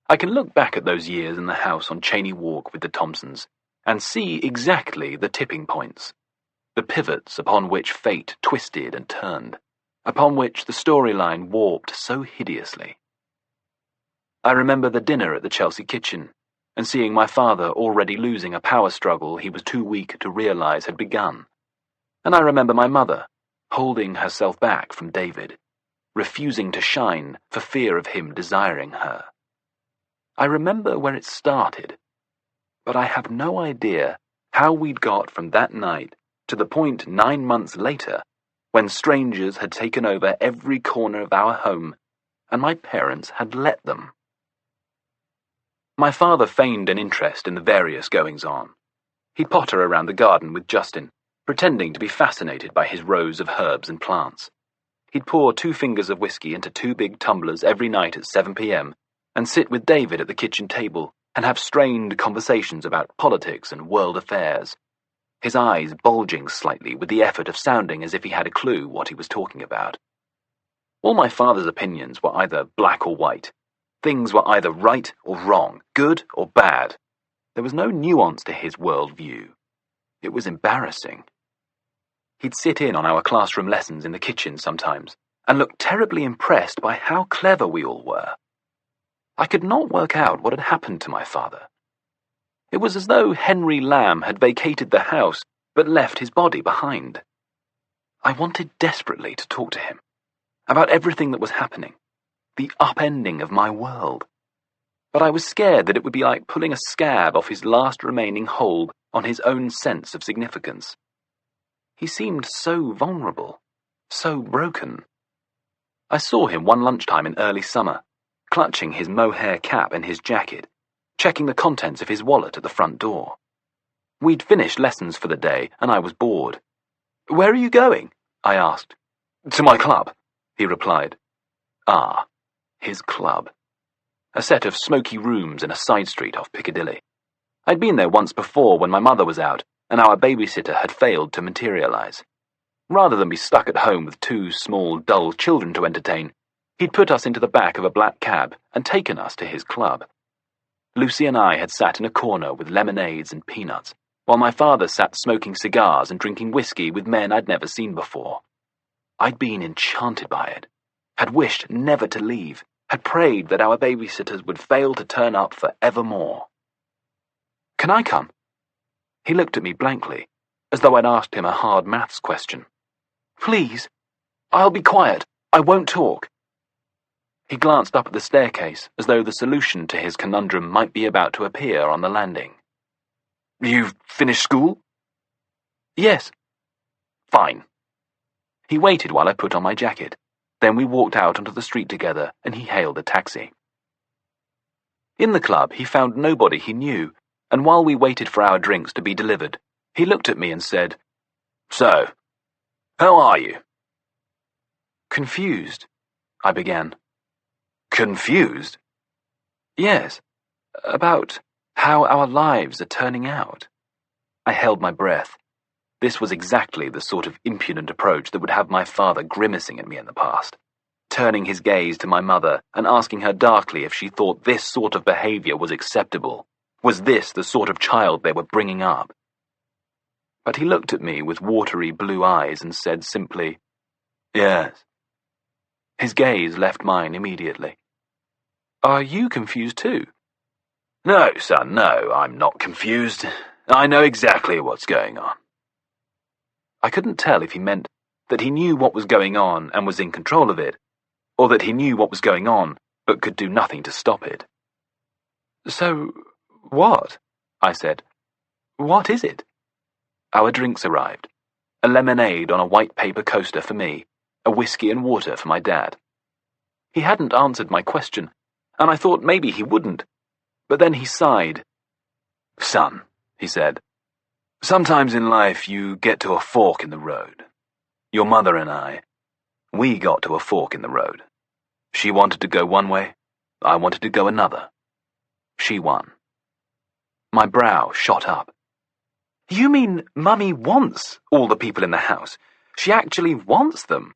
I can look back at those years in the house on Cheney Walk with the Thompsons and see exactly the tipping points, the pivots upon which fate twisted and turned, upon which the storyline warped so hideously. I remember the dinner at the Chelsea kitchen, and seeing my father already losing a power struggle he was too weak to realize had begun. And I remember my mother, holding herself back from David, refusing to shine for fear of him desiring her. I remember where it started, but I have no idea how we'd got from that night to the point 9 months later, when strangers had taken over every corner of our home, and my parents had let them. My father feigned an interest in the various goings-on. He'd potter around the garden with Justin, pretending to be fascinated by his rows of herbs and plants. He'd pour 2 fingers of whiskey into 2 big tumblers every night at 7 p.m., and sit with David at the kitchen table and have strained conversations about politics and world affairs, his eyes bulging slightly with the effort of sounding as if he had a clue what he was talking about. All my father's opinions were either black or white. Things were either right or wrong, good or bad. There was no nuance to his worldview. It was embarrassing. He'd sit in on our classroom lessons in the kitchen sometimes and look terribly impressed by how clever we all were. I could not work out what had happened to my father. It was as though Henry Lamb had vacated the house but left his body behind. I wanted desperately to talk to him about everything that was happening, the upending of my world. But I was scared that it would be like pulling a scab off his last remaining hold on his own sense of significance. He seemed so vulnerable, so broken. I saw him one lunchtime in early summer, clutching his mohair cap and his jacket, checking the contents of his wallet at the front door. We'd finished lessons for the day, and I was bored. "Where are you going?" I asked. "To my club," he replied. Ah, his club. A set of smoky rooms in a side street off Piccadilly. I'd been there once before when my mother was out, and our babysitter had failed to materialize. Rather than be stuck at home with 2 small, dull children to entertain, he'd put us into the back of a black cab and taken us to his club. Lucy and I had sat in a corner with lemonades and peanuts, while my father sat smoking cigars and drinking whiskey with men I'd never seen before. I'd been enchanted by it, had wished never to leave, had prayed that our babysitters would fail to turn up for evermore. "Can I come?" He looked at me blankly, as though I'd asked him a hard maths question. "Please. I'll be quiet. I won't talk." He glanced up at the staircase, as though the solution to his conundrum might be about to appear on the landing. "You've finished school?" "Yes." "Fine." He waited while I put on my jacket. Then we walked out onto the street together, and he hailed a taxi. In the club, he found nobody he knew, and while we waited for our drinks to be delivered, he looked at me and said, "So, how are you?" "Confused," I began. "Confused?" "Yes, about how our lives are turning out." I held my breath. This was exactly the sort of impudent approach that would have my father grimacing at me in the past, turning his gaze to my mother and asking her darkly if she thought this sort of behavior was acceptable. Was this the sort of child they were bringing up? But he looked at me with watery blue eyes and said simply, "Yes." His gaze left mine immediately. "Are you confused too?" "No, son, no, I'm not confused. I know exactly what's going on." I couldn't tell if he meant that he knew what was going on and was in control of it, or that he knew what was going on but could do nothing to stop it. "So, what?" I said. "What is it?" Our drinks arrived. A lemonade on a white paper coaster for me, a whiskey and water for my dad. He hadn't answered my question, and I thought maybe he wouldn't. But then he sighed. "Son," he said, "sometimes in life you get to a fork in the road. Your mother and we got to a fork in the road. She wanted to go one way, I wanted to go another. She won." My brow shot up. "You mean Mummy wants all the people in the house? She actually wants them?"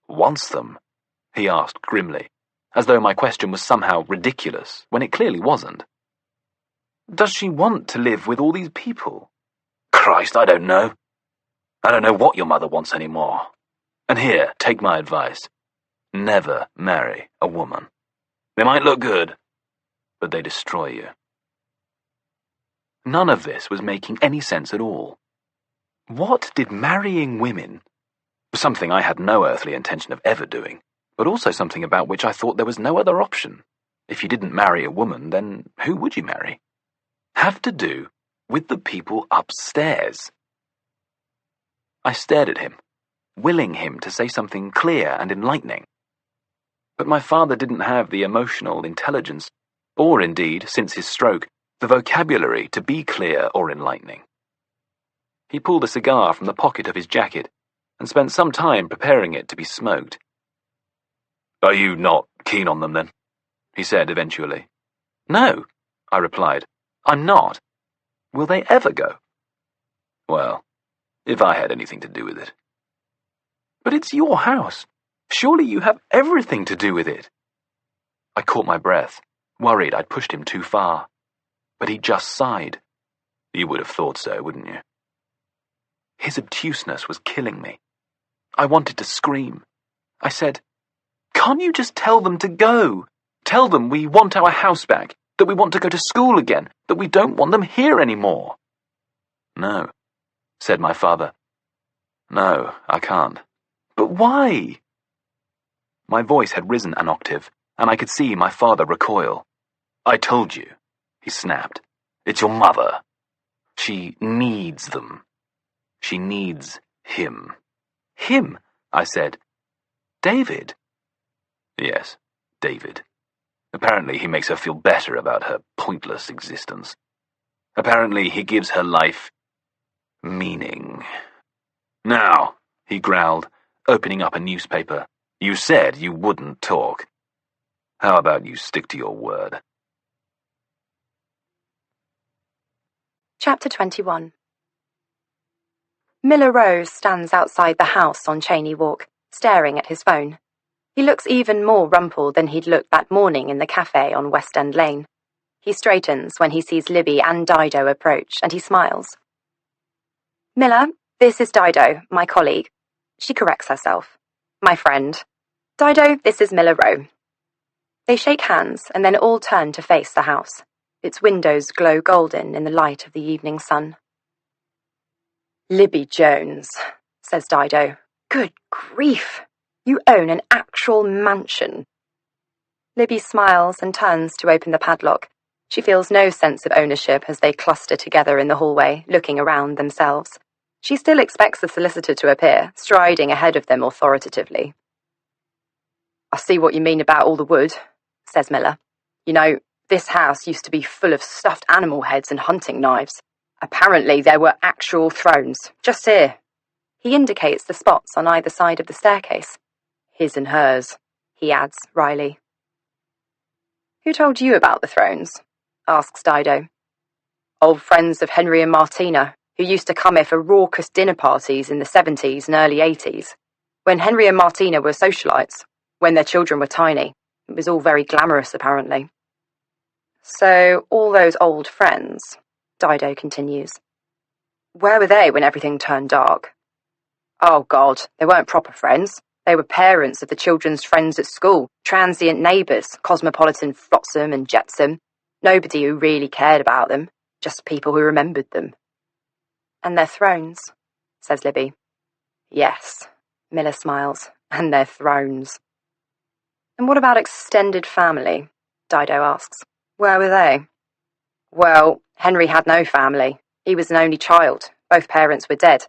"Wants them?" he asked grimly, as though my question was somehow ridiculous, when it clearly wasn't. "Does she want to live with all these people?" "Christ, I don't know. I don't know what your mother wants anymore. And here, take my advice. Never marry a woman. They might look good, but they destroy you." None of this was making any sense at all. What did marrying women, something I had no earthly intention of ever doing, but also something about which I thought there was no other option, if you didn't marry a woman, then who would you marry, have to do with the people upstairs? I stared at him, willing him to say something clear and enlightening. But my father didn't have the emotional intelligence, or indeed, since his stroke, the vocabulary to be clear or enlightening. He pulled a cigar from the pocket of his jacket and spent some time preparing it to be smoked. "Are you not keen on them, then?" he said eventually. "No," I replied. "I'm not. Will they ever go?" "Well, if I had anything to do with it." "But it's your house. Surely you have everything to do with it." I caught my breath, worried I'd pushed him too far. But he just sighed. "You would have thought so, wouldn't you?" His obtuseness was killing me. I wanted to scream. I said, "Can't you just tell them to go? Tell them we want our house back, that we want to go to school again, that we don't want them here anymore." "No," said my father. "No, I can't." "But why?" My voice had risen an octave, and I could see my father recoil. "I told you," he snapped. "It's your mother. She needs them. She needs him." "Him?" I said. "David?" "Yes, David. Apparently he makes her feel better about her pointless existence. Apparently he gives her life meaning." "Now," he growled, opening up a newspaper, "you said you wouldn't talk. How about you stick to your word?" Chapter 21. Miller Rose stands outside the house on Cheney Walk, staring at his phone. He looks even more rumpled than he'd looked that morning in the cafe on West End Lane. He straightens when he sees Libby and Dido approach, and he smiles. "Miller, this is Dido, my colleague." She corrects herself. "My friend. Dido, this is Miller Rowe." They shake hands and then all turn to face the house. Its windows glow golden in the light of the evening sun. "Libby Jones," says Dido. "Good grief! You own an actual mansion." Libby smiles and turns to open the padlock. She feels no sense of ownership as they cluster together in the hallway, looking around themselves. She still expects the solicitor to appear, striding ahead of them authoritatively. "I see what you mean about all the wood," says Miller. "You know, this house used to be full of stuffed animal heads and hunting knives. Apparently there were actual thrones, just here." He indicates the spots on either side of the staircase. "His and hers," he adds wryly. "Who told you about the thrones?" asks Dido. "Old friends of Henry and Martina, who used to come here for raucous dinner parties in the 70s and early 80s, when Henry and Martina were socialites, when their children were tiny. It was all very glamorous, apparently." "So, all those old friends," Dido continues. "Where were they when everything turned dark?" "Oh, God, they weren't proper friends. They were parents of the children's friends at school, transient neighbours, cosmopolitan flotsam and jetsam. Nobody who really cared about them, just people who remembered them." "And their thrones," says Libby. "Yes," Miller smiles, "and their thrones." "And what about extended family?" Dido asks. "Where were they?" "Well, Henry had no family. He was an only child. Both parents were dead.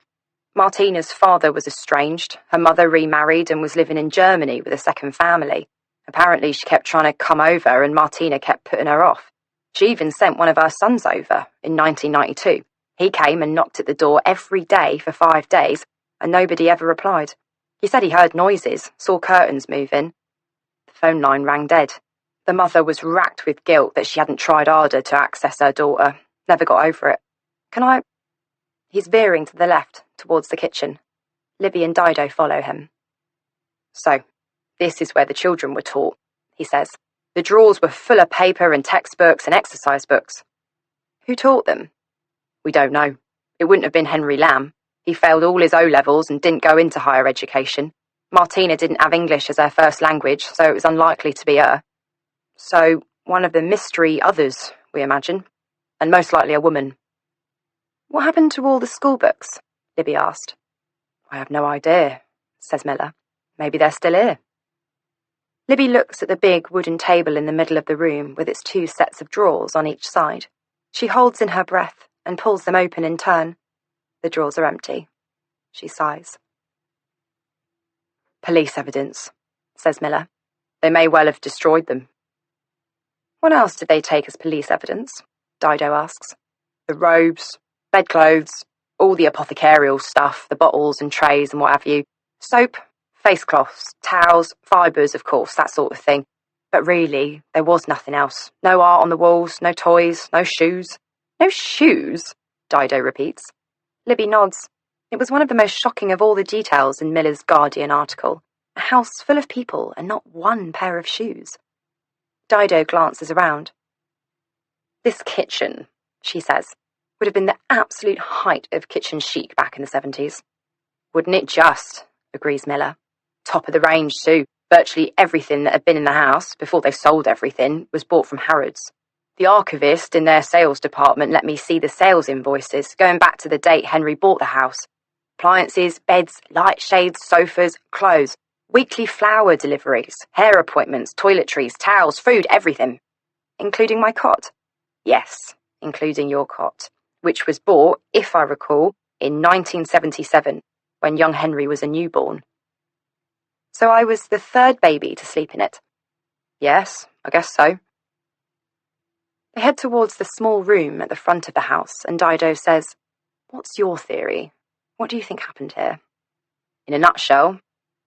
Martina's father was estranged. Her mother remarried and was living in Germany with a second family. Apparently she kept trying to come over and Martina kept putting her off. She even sent one of her sons over in 1992. He came and knocked at the door every day for 5 days, and nobody ever replied. He said he heard noises, saw curtains moving. The phone line rang dead. The mother was racked with guilt that she hadn't tried harder to access her daughter. Never got over it. Can I... He's veering to the left, towards the kitchen. Libby and Dido follow him. So, this is where the children were taught, he says. The drawers were full of paper and textbooks and exercise books. Who taught them? We don't know. It wouldn't have been Henry Lamb. He failed all his O-levels and didn't go into higher education. Martina didn't have English as her first language, so it was unlikely to be her. So, one of the mystery others, we imagine. And most likely a woman. What happened to all the school books? Libby asked. I have no idea, says Miller. Maybe they're still here. Libby looks at the big wooden table in the middle of the room with its 2 sets of drawers on each side. She holds in her breath and pulls them open in turn. The drawers are empty. She sighs. Police evidence, says Miller. They may well have destroyed them. What else did they take as police evidence? Dido asks. The robes, bedclothes, all the apothecarial stuff, the bottles and trays and what have you. Soap, face cloths, towels, fibres, of course, that sort of thing. But really, there was nothing else. No art on the walls, no toys, no shoes. No shoes? Dido repeats. Libby nods. It was one of the most shocking of all the details in Miller's Guardian article. A house full of people and not one pair of shoes. Dido glances around. This kitchen, she says, would have been the absolute height of kitchen chic back in the 70s. Wouldn't it just, agrees Miller. Top of the range too. Virtually everything that had been in the house, before they sold everything, was bought from Harrods. The archivist in their sales department let me see the sales invoices, going back to the date Henry bought the house. Appliances, beds, light shades, sofas, clothes, weekly flower deliveries, hair appointments, toiletries, towels, food, everything. Including my cot? Yes, including your cot, which was bought, if I recall, in 1977, when young Henry was a newborn. So I was the 3rd baby to sleep in it. Yes, I guess so. They head towards the small room at the front of the house, and Dido says, What's your theory? What do you think happened here? In a nutshell,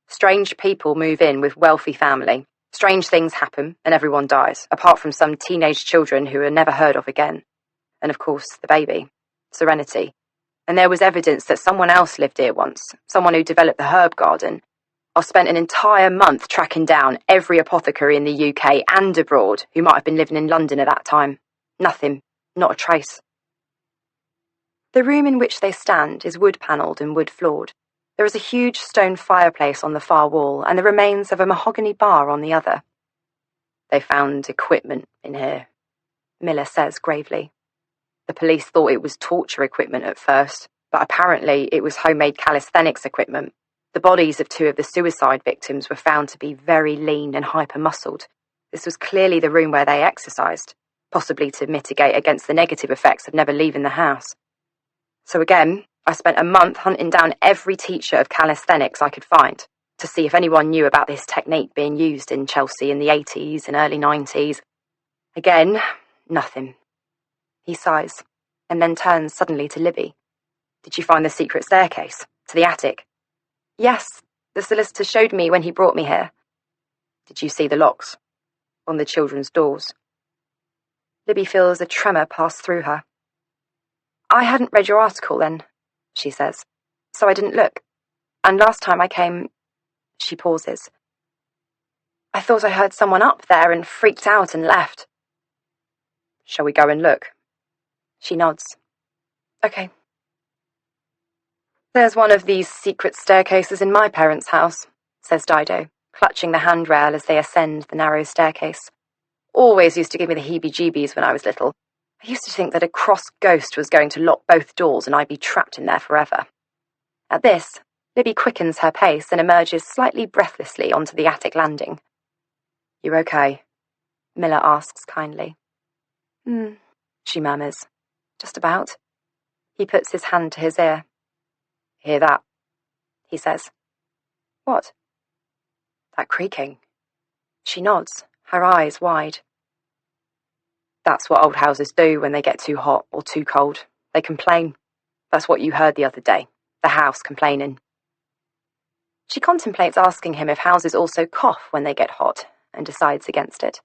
strange people move in with wealthy family. Strange things happen, and everyone dies, apart from some teenage children who are never heard of again. And of course, the baby, Serenity. And there was evidence that someone else lived here once, someone who developed the herb garden. I spent an entire month tracking down every apothecary in the UK and abroad who might have been living in London at that time. Nothing, not a trace. The room in which they stand is wood-panelled and wood-floored. There is a huge stone fireplace on the far wall and the remains of a mahogany bar on the other. They found equipment in here, Miller says gravely. The police thought it was torture equipment at first, but apparently it was homemade calisthenics equipment. The bodies of 2 of the suicide victims were found to be very lean and hyper-muscled. This was clearly the room where they exercised, possibly to mitigate against the negative effects of never leaving the house. So again, I spent a month hunting down every teacher of calisthenics I could find to see if anyone knew about this technique being used in Chelsea in the 80s and early 90s. Again, nothing. He sighs, and then turns suddenly to Libby. Did you find the secret staircase? To the attic? Yes, the solicitor showed me when he brought me here. Did you see the locks? On the children's doors? Libby feels a tremor pass through her. I hadn't read your article then, she says, so I didn't look. And last time I came... She pauses. I thought I heard someone up there and freaked out and left. Shall we go and look? She nods. Okay. There's one of these secret staircases in my parents' house, says Dido, clutching the handrail as they ascend the narrow staircase. Always used to give me the heebie-jeebies when I was little. I used to think that a cross ghost was going to lock both doors and I'd be trapped in there forever. At this, Libby quickens her pace and emerges slightly breathlessly onto the attic landing. You okay? Miller asks kindly. She murmurs. Just about. He puts his hand to his ear. Hear that? He says. What? That creaking. She nods, her eyes wide. That's what old houses do when they get too hot or too cold. They complain. That's what you heard the other day. The house complaining. She contemplates asking him if houses also cough when they get hot, and decides against it.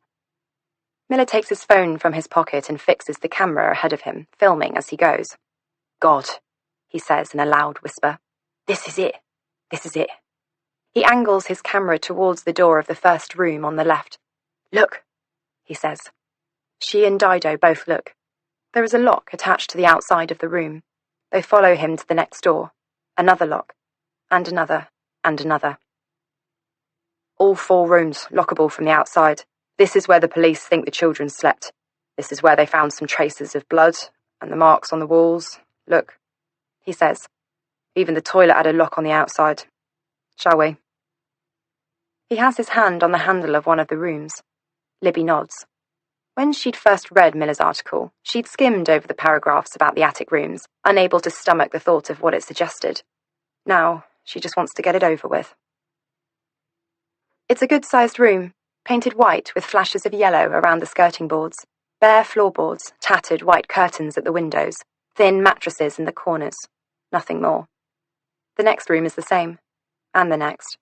Miller takes his phone from his pocket and fixes the camera ahead of him, filming as he goes. God, he says in a loud whisper. This is it. This is it. He angles his camera towards the door of the first room on the left. Look, he says. She and Dido both look. There is a lock attached to the outside of the room. They follow him to the next door. Another lock. And another. And another. All 4 rooms, lockable from the outside. This is where the police think the children slept. This is where they found some traces of blood and the marks on the walls. Look, he says. Even the toilet had a lock on the outside. Shall we? He has his hand on the handle of one of the rooms. Libby nods. When she'd first read Miller's article, she'd skimmed over the paragraphs about the attic rooms, unable to stomach the thought of what it suggested. Now, she just wants to get it over with. It's a good-sized room, painted white with flashes of yellow around the skirting boards, bare floorboards, tattered white curtains at the windows, thin mattresses in the corners. Nothing more. The next room is the same. And the next.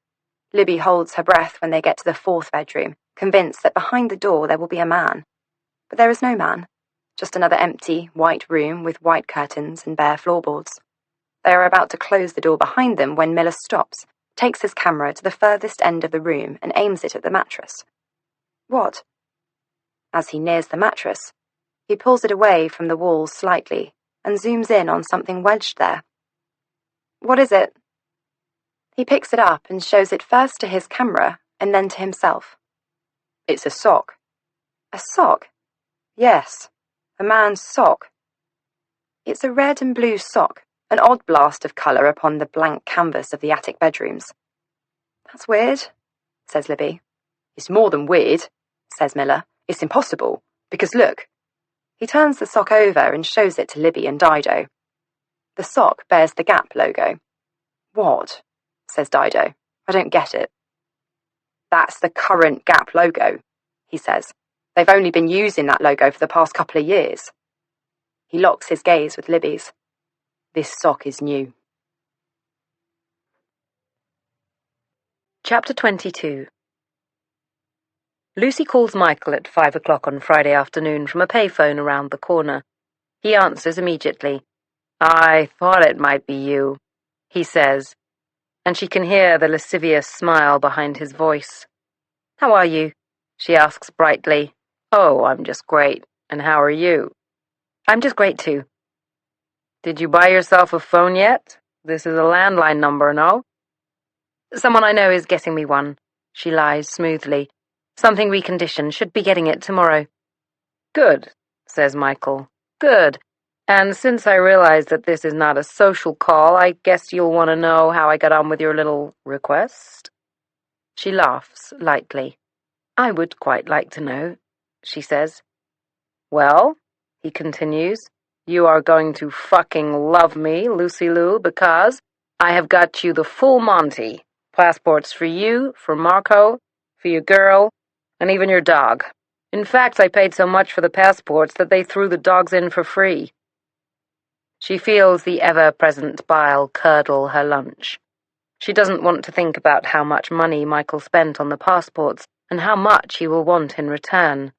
Libby holds her breath when they get to the 4th bedroom, convinced that behind the door there will be a man. But there is no man. Just another empty, white room with white curtains and bare floorboards. They are about to close the door behind them when Miller stops, takes his camera to the furthest end of the room and aims it at the mattress. What? As he nears the mattress, he pulls it away from the wall slightly and zooms in on something wedged there. What is it? He picks it up and shows it first to his camera and then to himself. It's a sock. A sock? Yes, a man's sock. It's a red and blue sock, an odd blast of colour upon the blank canvas of the attic bedrooms. That's weird, says Libby. It's more than weird, says Miller. It's impossible, because look. He turns the sock over and shows it to Libby and Dido. The sock bears the Gap logo. What? Says Dido. I don't get it. That's the current Gap logo, he says. They've only been using that logo for the past couple of years. He locks his gaze with Libby's. This sock is new. Chapter 22. Lucy calls Michael at 5 o'clock on Friday afternoon from a payphone around the corner. He answers immediately. I thought it might be you, he says, and she can hear the lascivious smile behind his voice. How are you? She asks brightly. Oh, I'm just great. And how are you? I'm just great too. Did you buy yourself a phone yet? This is a landline number, no? Someone I know is getting me one. She lies smoothly. Something reconditioned, should be getting it tomorrow. Good, says Michael. Good. And since I realize that this is not a social call, I guess you'll want to know how I got on with your little request? She laughs lightly. I would quite like to know, she says. Well, he continues, you are going to fucking love me, Lucy Lou, because I have got you the full Monty. Passports for you, for Marco, for your girl, and even your dog. In fact, I paid so much for the passports that they threw the dogs in for free. She feels the ever-present bile curdle her lunch. She doesn't want to think about how much money Michael spent on the passports and how much he will want in return.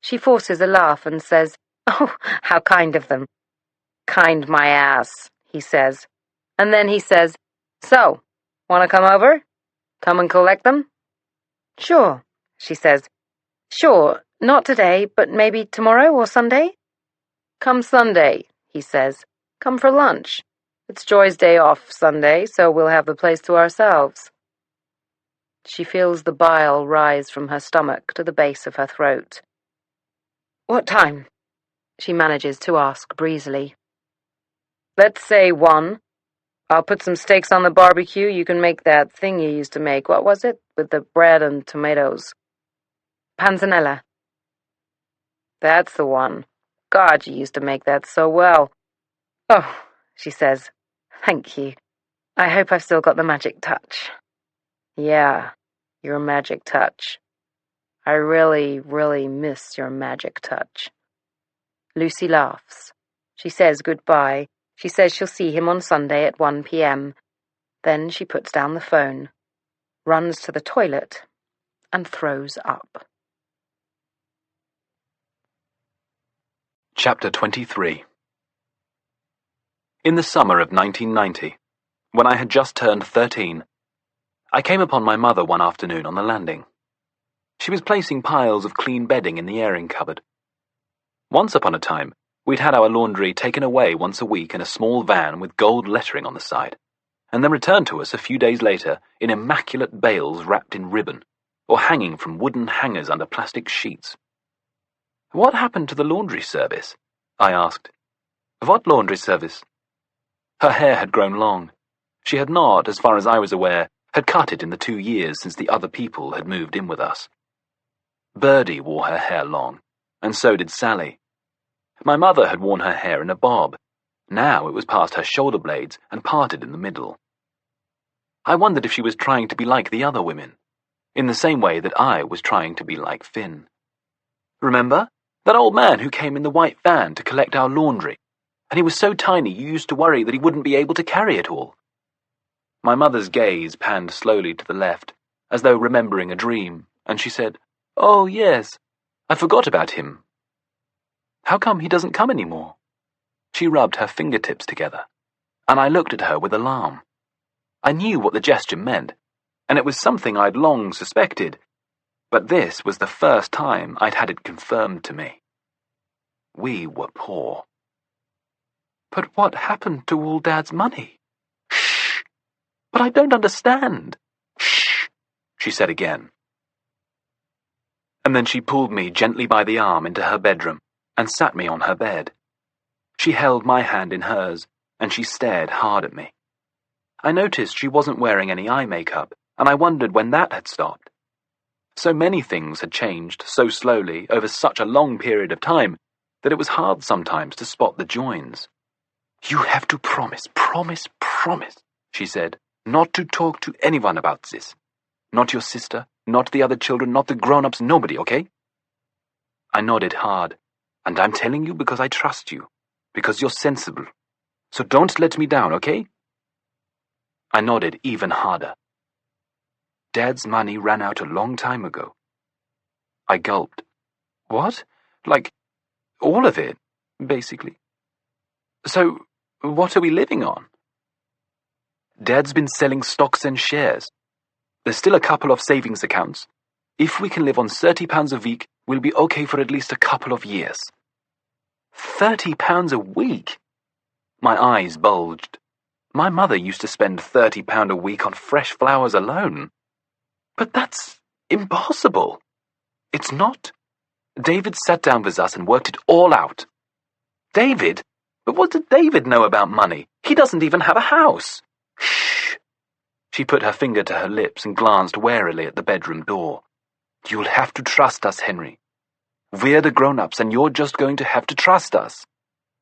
She forces a laugh and says, Oh, how kind of them. Kind my ass, he says. And then he says, So, want to come over? Come and collect them? Sure, she says. Sure, not today, but maybe tomorrow or Sunday? Come Sunday, he says. Come for lunch. It's Joy's day off Sunday, so we'll have the place to ourselves. She feels the bile rise from her stomach to the base of her throat. What time? She manages to ask breezily. Let's say 1. I'll put some steaks on the barbecue. You can make that thing you used to make. What was it? With the bread and tomatoes. Panzanella. That's the one. God, you used to make that so well. Oh, she says. Thank you. I hope I've still got the magic touch. Yeah, your magic touch. I really, really miss your magic touch. Lucy laughs. She says goodbye. She says she'll see him on Sunday at 1 p.m. Then she puts down the phone, runs to the toilet, and throws up. Chapter 23. In the summer of 1990, when I had just turned 13, I came upon my mother one afternoon on the landing. She was placing piles of clean bedding in the airing cupboard. Once upon a time, we'd had our laundry taken away once a week in a small van with gold lettering on the side, and then returned to us a few days later in immaculate bales wrapped in ribbon, or hanging from wooden hangers under plastic sheets. "What happened to the laundry service?" I asked. "What laundry service?" Her hair had grown long. She had not, as far as I was aware, had cut it in the 2 years since the other people had moved in with us. Birdie wore her hair long, and so did Sally. My mother had worn her hair in a bob. Now it was past her shoulder blades and parted in the middle. I wondered if she was trying to be like the other women, in the same way that I was trying to be like Finn. "Remember? That old man who came in the white van to collect our laundry, and he was so tiny you used to worry that he wouldn't be able to carry it all." My mother's gaze panned slowly to the left, as though remembering a dream, and she said, "Oh, yes, I forgot about him. How come he doesn't come anymore?" She rubbed her fingertips together, and I looked at her with alarm. I knew what the gesture meant, and it was something I'd long suspected, but this was the first time I'd had it confirmed to me. We were poor. "But what happened to all Dad's money?" "Shh! But I don't understand." "Shh!" she said again. And then she pulled me gently by the arm into her bedroom and sat me on her bed. She held my hand in hers, and she stared hard at me. I noticed she wasn't wearing any eye makeup, and I wondered when that had stopped. So many things had changed so slowly over such a long period of time that it was hard sometimes to spot the joins. "You have to promise, she said, "not to talk to anyone about this. Not your sister, not the other children, not the grown-ups, nobody, okay?" I nodded hard. "And I'm telling you because I trust you, because you're sensible. So don't let me down, okay?" I nodded even harder. "Dad's money ran out a long time ago." I gulped. "What? Like, all of it, basically. So, what are we living on?" "Dad's been selling stocks and shares. There's still a couple of savings accounts. If we can live on £30 a week, we'll be okay for at least a couple of years." £30 a week? My eyes bulged. My mother used to spend £30 a week on fresh flowers alone. But that's impossible. It's not. David sat down with us and worked it all out. David? But what did David know about money? He doesn't even have a house. Shh. She put her finger to her lips and glanced warily at the bedroom door. "You'll have to trust us, Henry. We're the grown-ups, and you're just going to have to trust us.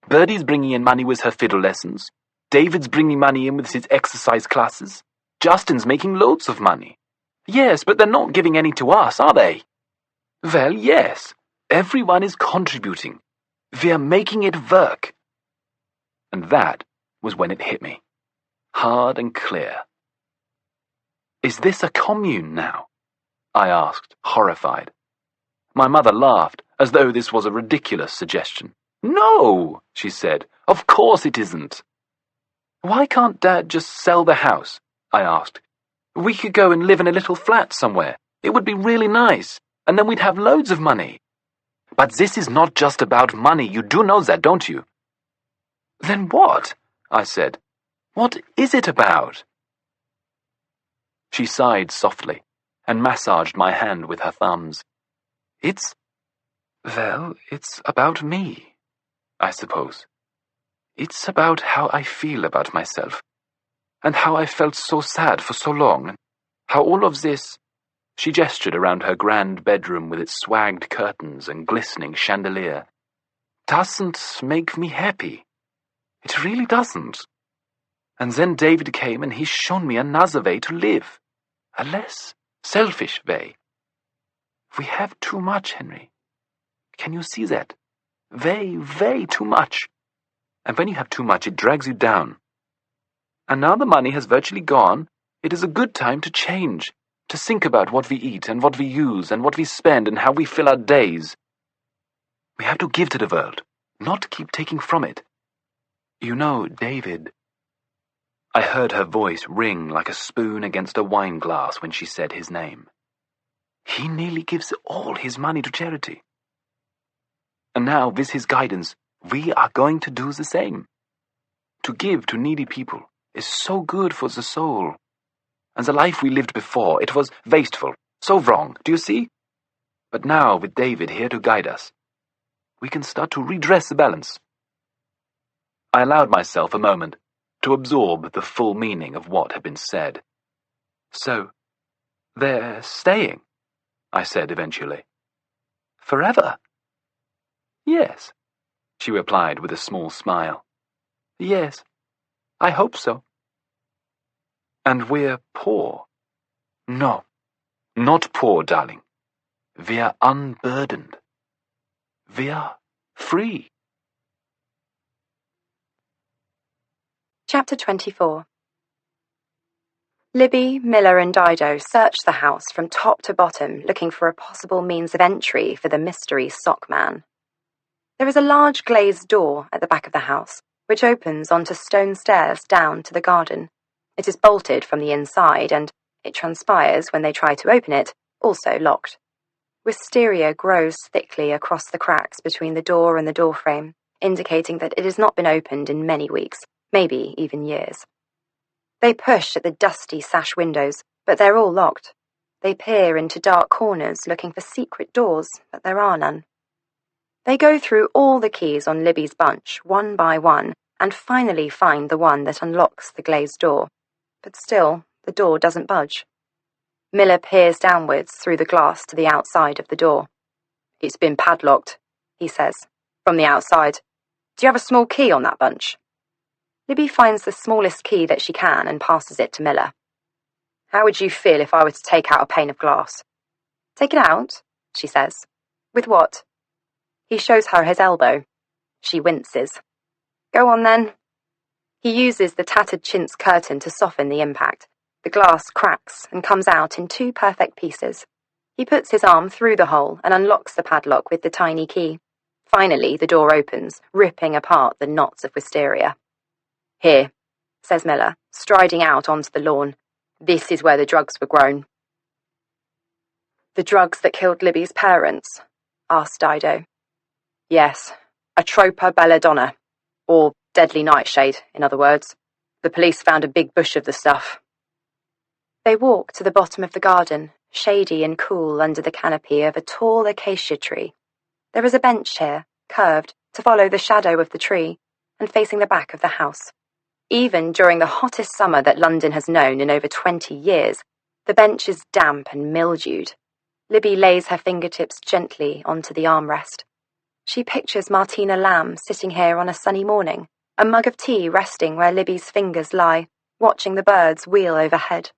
Birdie's bringing in money with her fiddle lessons. David's bringing money in with his exercise classes. Justin's making loads of money. Yes, but they're not giving any to us, are they?" "Well, yes. Everyone is contributing. We're making it work." And that was when it hit me. Hard and clear. "Is this a commune now?" I asked, horrified. My mother laughed, as though this was a ridiculous suggestion. "No," she said. "Of course it isn't." "Why can't Dad just sell the house?" I asked. "We could go and live in a little flat somewhere. It would be really nice, and then we'd have loads of money." "But this is not just about money. You do know that, don't you?" "Then what?" I said. "What is it about?" She sighed softly and massaged my hand with her thumbs. It's about me, I suppose. It's about how I feel about myself, and how I felt so sad for so long, and how all of this—" She gestured around her grand bedroom with its swagged curtains and glistening chandelier. "Doesn't make me happy. It really doesn't. And then David came and he's shown me another way to live. A less selfish way. We have too much, Henry. Can you see that? Very, very too much. And when you have too much, it drags you down. And now the money has virtually gone, it is a good time to change, to think about what we eat and what we use and what we spend and how we fill our days. We have to give to the world, not keep taking from it. You know, David. I heard her voice ring like a spoon against a wine glass when she said his name. He nearly gives all his money to charity. And now, with his guidance, we are going to do the same. To give to needy people is so good for the soul. And the life we lived before, it was wasteful, so wrong, do you see? But now, with David here to guide us, we can start to redress the balance. I allowed myself a moment to absorb the full meaning of what had been said. So, they're staying, I said eventually. Forever? Yes, she replied with a small smile. Yes, I hope so. And we're poor. No, not poor, darling. We're unburdened. We're free. Chapter 24. Libby, Miller and Dido search the house from top to bottom, looking for a possible means of entry for the mystery sock man. There is a large glazed door at the back of the house, which opens onto stone stairs down to the garden. It is bolted from the inside, and, it transpires when they try to open it, also locked. Wisteria grows thickly across the cracks between the door and the doorframe, indicating that it has not been opened in many weeks, maybe even years. They push at the dusty sash windows, but they're all locked. They peer into dark corners looking for secret doors, but there are none. They go through all the keys on Libby's bunch, one by one, and finally find the one that unlocks the glazed door. But still, the door doesn't budge. Miller peers downwards through the glass to the outside of the door. It's been padlocked, he says, from the outside. Do you have a small key on that bunch? Libby finds the smallest key that she can and passes it to Miller. How would you feel if I were to take out a pane of glass? Take it out, she says. With what? He shows her his elbow. She winces. Go on then. He uses the tattered chintz curtain to soften the impact. The glass cracks and comes out in two perfect pieces. He puts his arm through the hole and unlocks the padlock with the tiny key. Finally, the door opens, ripping apart the knots of wisteria. Here, says Miller, striding out onto the lawn. This is where the drugs were grown. The drugs that killed Libby's parents? Asked Dido. Yes, Atropa belladonna, or deadly nightshade, in other words. The police found a big bush of the stuff. They walk to the bottom of the garden, shady and cool under the canopy of a tall acacia tree. There is a bench here, curved, to follow the shadow of the tree, and facing the back of the house. Even during the hottest summer that London has known in over 20 years, the bench is damp and mildewed. Libby lays her fingertips gently onto the armrest. She pictures Martina Lamb sitting here on a sunny morning, a mug of tea resting where Libby's fingers lie, watching the birds wheel overhead.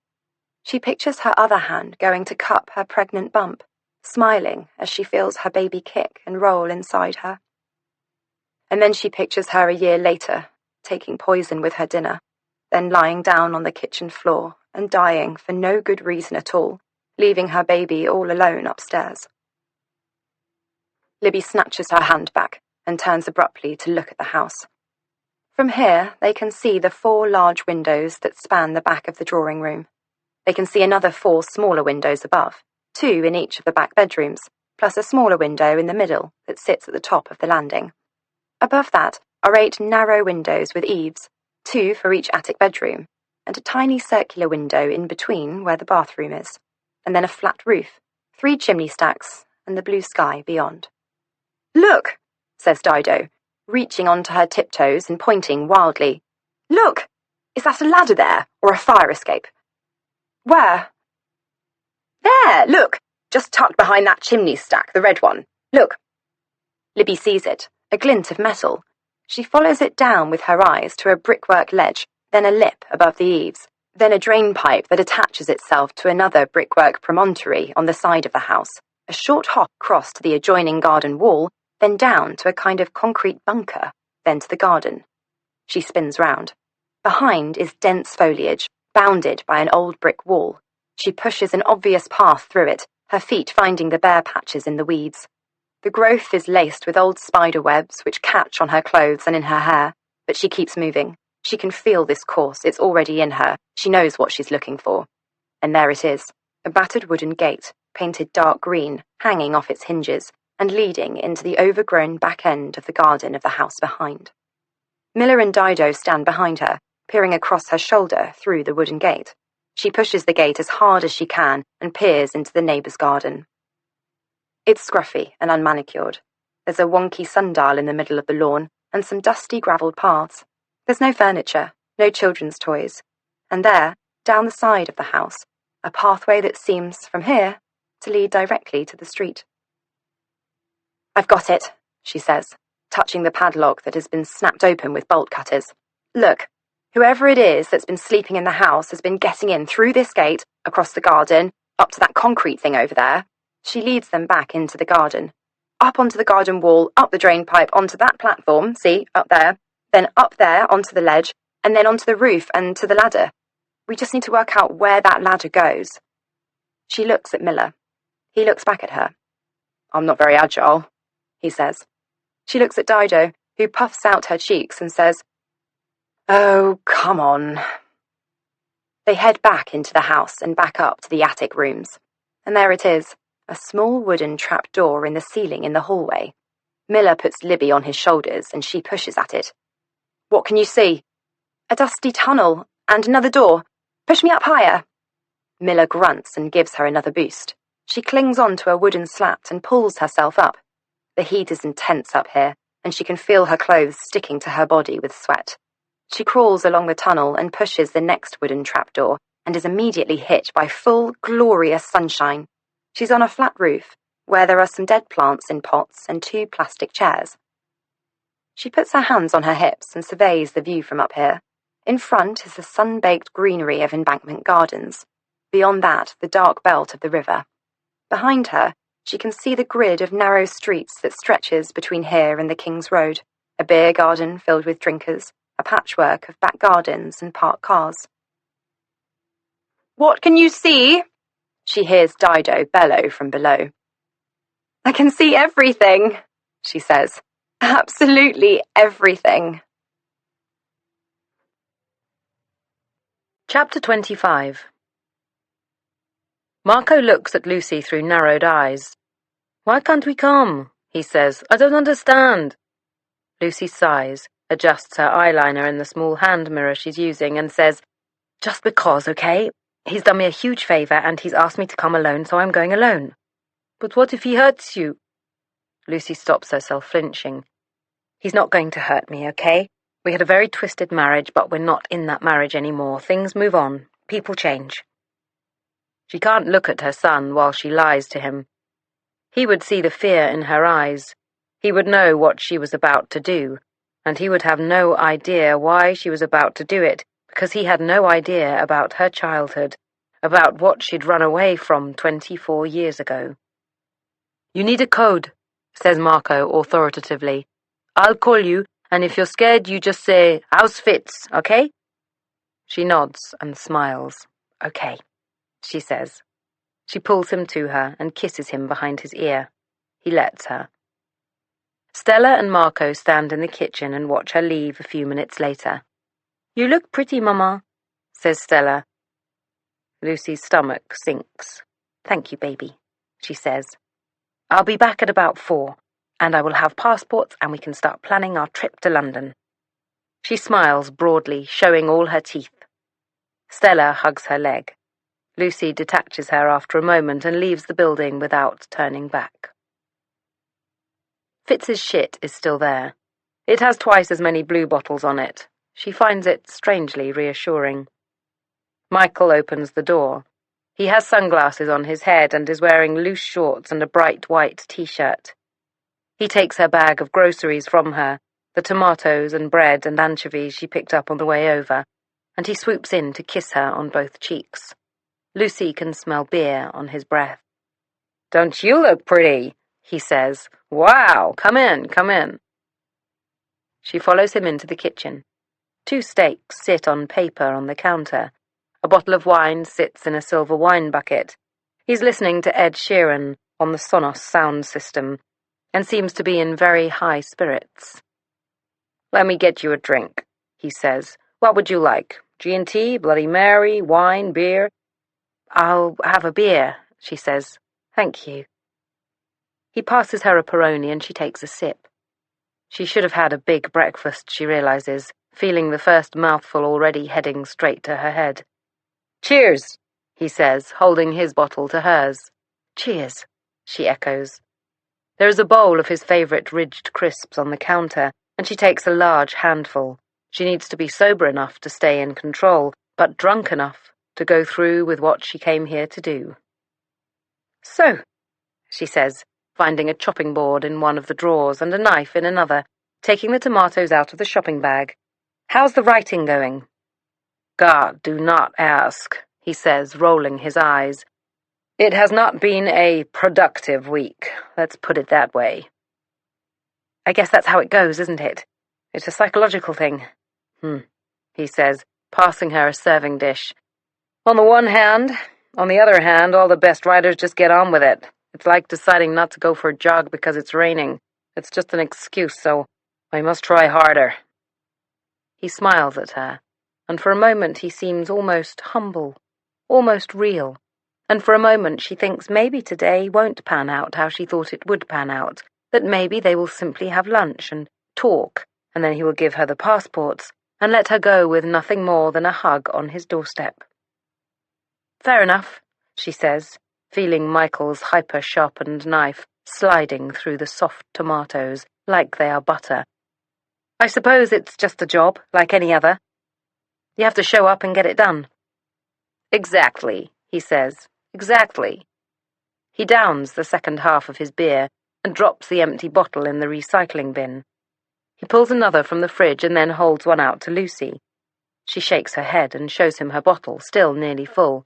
She pictures her other hand going to cup her pregnant bump, smiling as she feels her baby kick and roll inside her. And then she pictures her a year later, taking poison with her dinner, then lying down on the kitchen floor and dying for no good reason at all, leaving her baby all alone upstairs. Libby snatches her hand back and turns abruptly to look at the house. From here, they can see the 4 large windows that span the back of the drawing room. They can see another 4 smaller windows above, 2 in each of the back bedrooms, plus a smaller window in the middle that sits at the top of the landing. Above that are 8 narrow windows with eaves, 2 for each attic bedroom, and a tiny circular window in between where the bathroom is, and then a flat roof, 3 chimney stacks, and the blue sky beyond. Look, says Dido, reaching onto her tiptoes and pointing wildly. Look! Is that a ladder there, or a fire escape? Where? There, look! Just tucked behind that chimney stack, the red one. Look. Libby sees it, a glint of metal. She follows it down with her eyes to a brickwork ledge, then a lip above the eaves, then a drain pipe that attaches itself to another brickwork promontory on the side of the house, A short hop across to the adjoining garden wall, then down to a kind of concrete bunker, then to the garden. She spins round. Behind is dense foliage, bounded by an old brick wall. She pushes an obvious path through it, her feet finding the bare patches in the weeds. The growth is laced with old spider webs which catch on her clothes and in her hair, but she keeps moving. She can feel this course, it's already in her. She knows what she's looking for. And there it is, a battered wooden gate, painted dark green, hanging off its hinges, and leading into the overgrown back end of the garden of the house behind. Miller and Dido stand behind her, peering across her shoulder through the wooden gate. She pushes the gate as hard as she can and peers into the neighbour's garden. It's scruffy and unmanicured. There's a wonky sundial in the middle of the lawn and some dusty gravelled paths. There's no furniture, no children's toys. And there, down the side of the house, a pathway that seems, from here, to lead directly to the street. "I've got it," she says, touching the padlock that has been snapped open with bolt cutters. "Look, whoever it is that's been sleeping in the house has been getting in through this gate, across the garden, up to that concrete thing over there." She leads them back into the garden. Up onto the garden wall, up the drain pipe, onto that platform, see, up there, then up there onto the ledge, and then onto the roof and to the ladder. We just need to work out where that ladder goes. She looks at Miller. He looks back at her. "I'm not very agile," he says. She looks at Dido, who puffs out her cheeks and says, "Oh, come on." They head back into the house and back up to the attic rooms. And there it is, a small wooden trap door in the ceiling in the hallway. Miller puts Libby on his shoulders and she pushes at it. "What can you see?" "A dusty tunnel and another door. Push me up higher." Miller grunts and gives her another boost. She clings on to a wooden slat and pulls herself up. The heat is intense up here, and she can feel her clothes sticking to her body with sweat. She crawls along the tunnel and pushes the next wooden trapdoor, and is immediately hit by full, glorious sunshine. She's on a flat roof, where there are some dead plants in pots and 2 plastic chairs. She puts her hands on her hips and surveys the view from up here. In front is the sun-baked greenery of embankment gardens. Beyond that, the dark belt of the river. Behind her, she can see the grid of narrow streets that stretches between here and the King's Road, a beer garden filled with drinkers, a patchwork of back gardens and parked cars. "What can you see?" she hears Dido bellow from below. "I can see everything," she says. "Absolutely everything." Chapter 25. Marco looks at Lucy through narrowed eyes. "Why can't we come?" he says. "I don't understand." Lucy sighs, adjusts her eyeliner in the small hand mirror she's using, and says, "Just because, okay? He's done me a huge favour and he's asked me to come alone, so I'm going alone." "But what if he hurts you?" Lucy stops herself, flinching. "He's not going to hurt me, okay? We had a very twisted marriage, but we're not in that marriage anymore. Things move on. People change." She can't look at her son while she lies to him. He would see the fear in her eyes. He would know what she was about to do, and he would have no idea why she was about to do it, because he had no idea about her childhood, about what she'd run away from 24 years ago. "You need a code," says Marco authoritatively. "I'll call you, and if you're scared, you just say, 'House fits,' okay?" She nods and smiles. "Okay," she says. She pulls him to her and kisses him behind his ear. He lets her. Stella and Marco stand in the kitchen and watch her leave a few minutes later. "You look pretty, Mama," says Stella. Lucy's stomach sinks. "Thank you, baby," she says. "I'll be back at about 4, and I will have passports and we can start planning our trip to London." She smiles broadly, showing all her teeth. Stella hugs her leg. Lucy detaches her after a moment and leaves the building without turning back. Fitz's shit is still there. It has twice as many blue bottles on it. She finds it strangely reassuring. Michael opens the door. He has sunglasses on his head and is wearing loose shorts and a bright white t-shirt. He takes her bag of groceries from her, the tomatoes and bread and anchovies she picked up on the way over, and he swoops in to kiss her on both cheeks. Lucy can smell beer on his breath. "Don't you look pretty?" he says. "Wow, come in, come in." She follows him into the kitchen. 2 steaks sit on paper on the counter. A bottle of wine sits in a silver wine bucket. He's listening to Ed Sheeran on the Sonos sound system, and seems to be in very high spirits. "Let me get you a drink," he says. "What would you like? G&T, Bloody Mary, wine, beer?" "I'll have a beer," she says. "Thank you." He passes her a Peroni and she takes a sip. She should have had a big breakfast, she realizes, feeling the first mouthful already heading straight to her head. "Cheers," he says, holding his bottle to hers. "Cheers," she echoes. There is a bowl of his favorite ridged crisps on the counter, and she takes a large handful. She needs to be sober enough to stay in control, but drunk enough to go through with what she came here to do. "So," she says, finding a chopping board in one of the drawers and a knife in another, taking the tomatoes out of the shopping bag. "How's the writing going?" "God, do not ask," he says, rolling his eyes. "It has not been a productive week, let's put it that way." "I guess that's how it goes, isn't it? It's a psychological thing." He says, passing her a serving dish. "On the one hand, on the other hand, all the best writers just get on with it. It's like deciding not to go for a jog because it's raining. It's just an excuse, so I must try harder." He smiles at her, and for a moment he seems almost humble, almost real, and for a moment she thinks maybe today won't pan out how she thought it would pan out, that maybe they will simply have lunch and talk, and then he will give her the passports and let her go with nothing more than a hug on his doorstep. "Fair enough," she says, feeling Michael's hyper-sharpened knife sliding through the soft tomatoes like they are butter. "I suppose it's just a job, like any other. You have to show up and get it done." "Exactly," he says. "Exactly." He downs the second half of his beer and drops the empty bottle in the recycling bin. He pulls another from the fridge and then holds one out to Lucy. She shakes her head and shows him her bottle, still nearly full.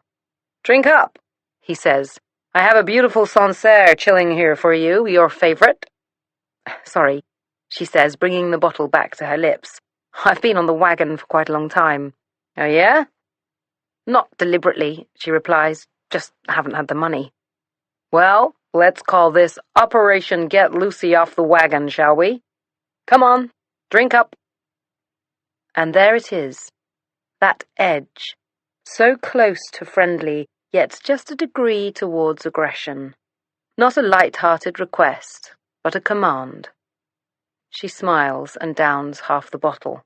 "Drink up," he says. "I have a beautiful Sancerre chilling here for you, your favorite." "Sorry," she says, bringing the bottle back to her lips. "I've been on the wagon for quite a long time." "Oh, yeah?" "Not deliberately," she replies. "Just haven't had the money." "Well, let's call this Operation Get Lucy Off the Wagon, shall we? Come on, drink up." And there it is, that edge, so close to friendly, yet just a degree towards aggression. Not a light-hearted request, but a command. She smiles and downs half the bottle.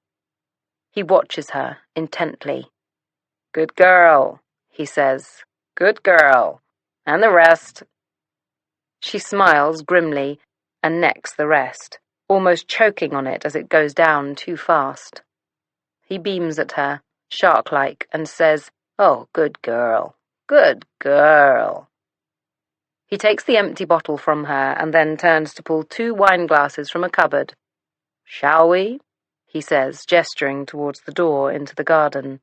He watches her intently. "Good girl," he says. "Good girl. And the rest." She smiles grimly and necks the rest, almost choking on it as it goes down too fast. He beams at her, shark-like, and says, "Oh, good girl. Good girl." He takes the empty bottle from her and then turns to pull 2 wine glasses from a cupboard. "Shall we?" he says, gesturing towards the door into the garden.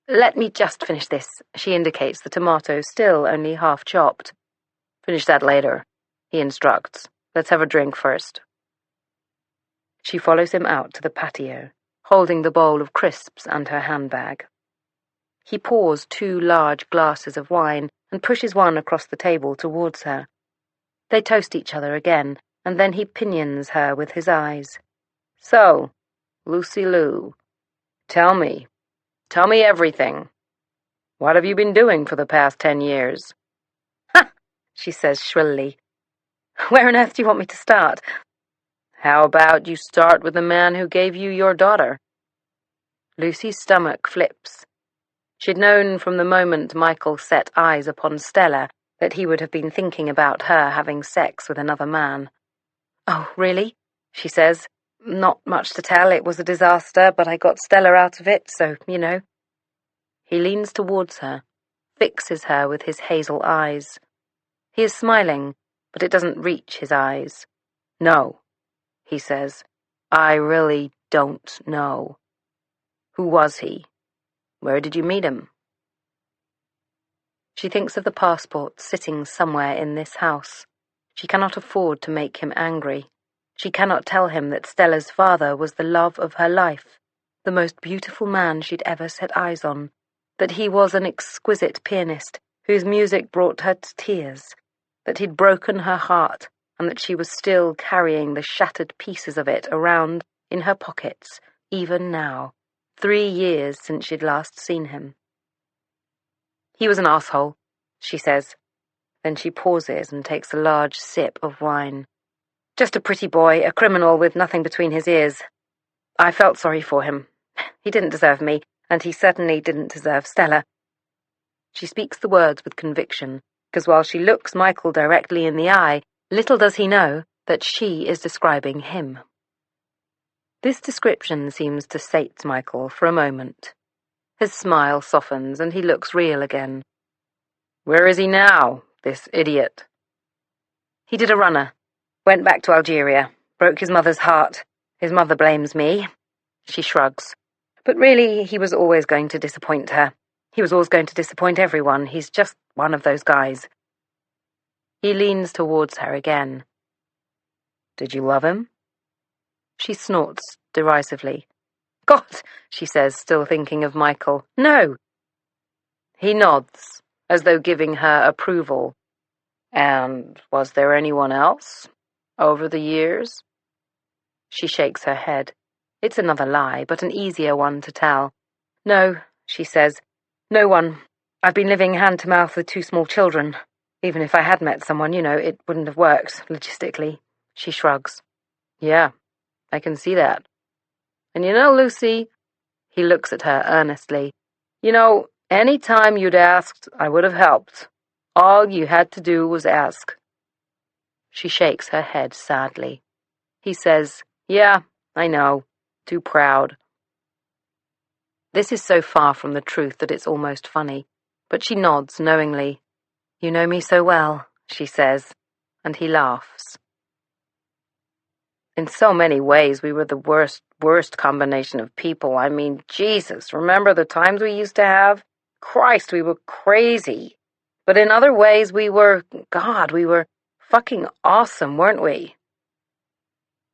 "Let me just finish this," she indicates the tomato still only half chopped. "Finish that later," he instructs. "Let's have a drink first." She follows him out to the patio, holding the bowl of crisps and her handbag. He pours 2 large glasses of wine and pushes one across the table towards her. They toast each other again, and then he pinions her with his eyes. "So, Lucy Lou, tell me everything. What have you been doing for the past 10 years? "Ha!" she says shrilly. "Where on earth do you want me to start?" "How about you start with the man who gave you your daughter?" Lucy's stomach flips. She'd known from the moment Michael set eyes upon Stella that he would have been thinking about her having sex with another man. "Oh, really?" she says. "Not much to tell. It was a disaster, but I got Stella out of it, so, you know." He leans towards her, fixes her with his hazel eyes. He is smiling, but it doesn't reach his eyes. "No," he says. "I really don't know. Who was he? Where did you meet him?" She thinks of the passport sitting somewhere in this house. She cannot afford to make him angry. She cannot tell him that Stella's father was the love of her life, the most beautiful man she'd ever set eyes on, that he was an exquisite pianist whose music brought her to tears, that he'd broken her heart, and that she was still carrying the shattered pieces of it around in her pockets, even now, 3 years since she'd last seen him. He was an asshole, she says. Then she pauses and takes a large sip of wine. Just a pretty boy, a criminal with nothing between his ears. I felt sorry for him. He didn't deserve me, and he certainly didn't deserve Stella. She speaks the words with conviction, because while she looks Michael directly in the eye, little does he know that she is describing him. This description seems to sate Michael for a moment. His smile softens and he looks real again. Where is he now, this idiot? He did a runner. Went back to Algeria. Broke his mother's heart. His mother blames me. She shrugs. But really, he was always going to disappoint her. He was always going to disappoint everyone. He's just one of those guys. He leans towards her again. Did you love him? She snorts derisively. God, she says, still thinking of Michael. No. He nods, as though giving her approval. And was there anyone else over the years? She shakes her head. It's another lie, but an easier one to tell. No, she says. No one. I've been living hand to mouth with 2 small children. Even if I had met someone, it wouldn't have worked, logistically. She shrugs. Yeah, I can see that. And Lucy, he looks at her earnestly, any time you'd asked, I would have helped. All you had to do was ask. She shakes her head sadly. He says, yeah, I know. Too proud. This is so far from the truth that it's almost funny, but she nods knowingly. You know me so well, she says, and he laughs. In so many ways, we were the worst combination of people. I mean, Jesus, remember the times we used to have? Christ, we were crazy. But in other ways, we were fucking awesome, weren't we?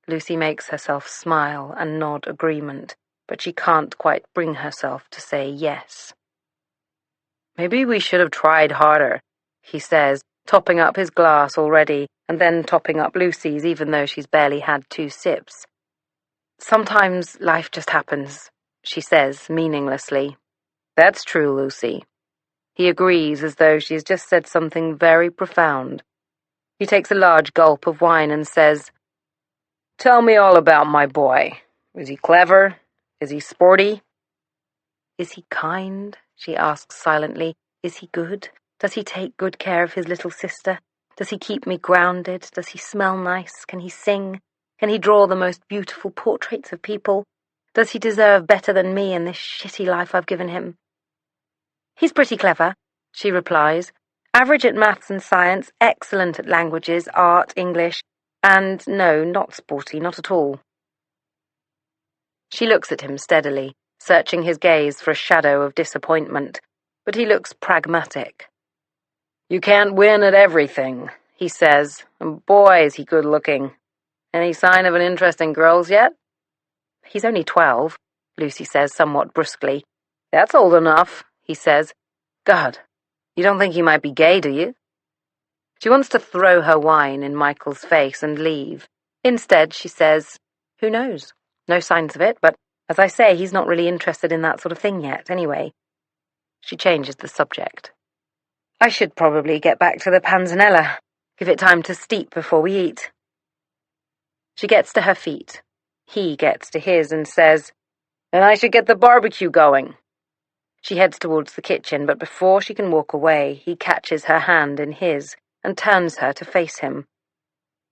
Lucy makes herself smile and nod agreement, but she can't quite bring herself to say yes. Maybe we should have tried harder, he says, topping up his glass already, and then topping up Lucy's even though she's barely had 2 sips. Sometimes life just happens, she says meaninglessly. That's true, Lucy. He agrees as though she's just said something very profound. He takes a large gulp of wine and says, Tell me all about my boy. Is he clever? Is he sporty? Is he kind? She asks silently. Is he good? Does he take good care of his little sister? Does he keep me grounded? Does he smell nice? Can he sing? Can he draw the most beautiful portraits of people? Does he deserve better than me in this shitty life I've given him? He's pretty clever, she replies. Average at maths and science, excellent at languages, art, English, and no, not sporty, not at all. She looks at him steadily, searching his gaze for a shadow of disappointment, but he looks pragmatic. You can't win at everything, he says, and boy, is he good-looking. Any sign of an interest in girls yet? He's only 12, Lucy says somewhat brusquely. That's old enough, he says. God, you don't think he might be gay, do you? She wants to throw her wine in Michael's face and leave. Instead, she says, who knows? No signs of it, but as I say, he's not really interested in that sort of thing yet, anyway. She changes the subject. I should probably get back to the panzanella. Give it time to steep before we eat. She gets to her feet. He gets to his and says, And I should get the barbecue going. She heads towards the kitchen, but before she can walk away, he catches her hand in his and turns her to face him.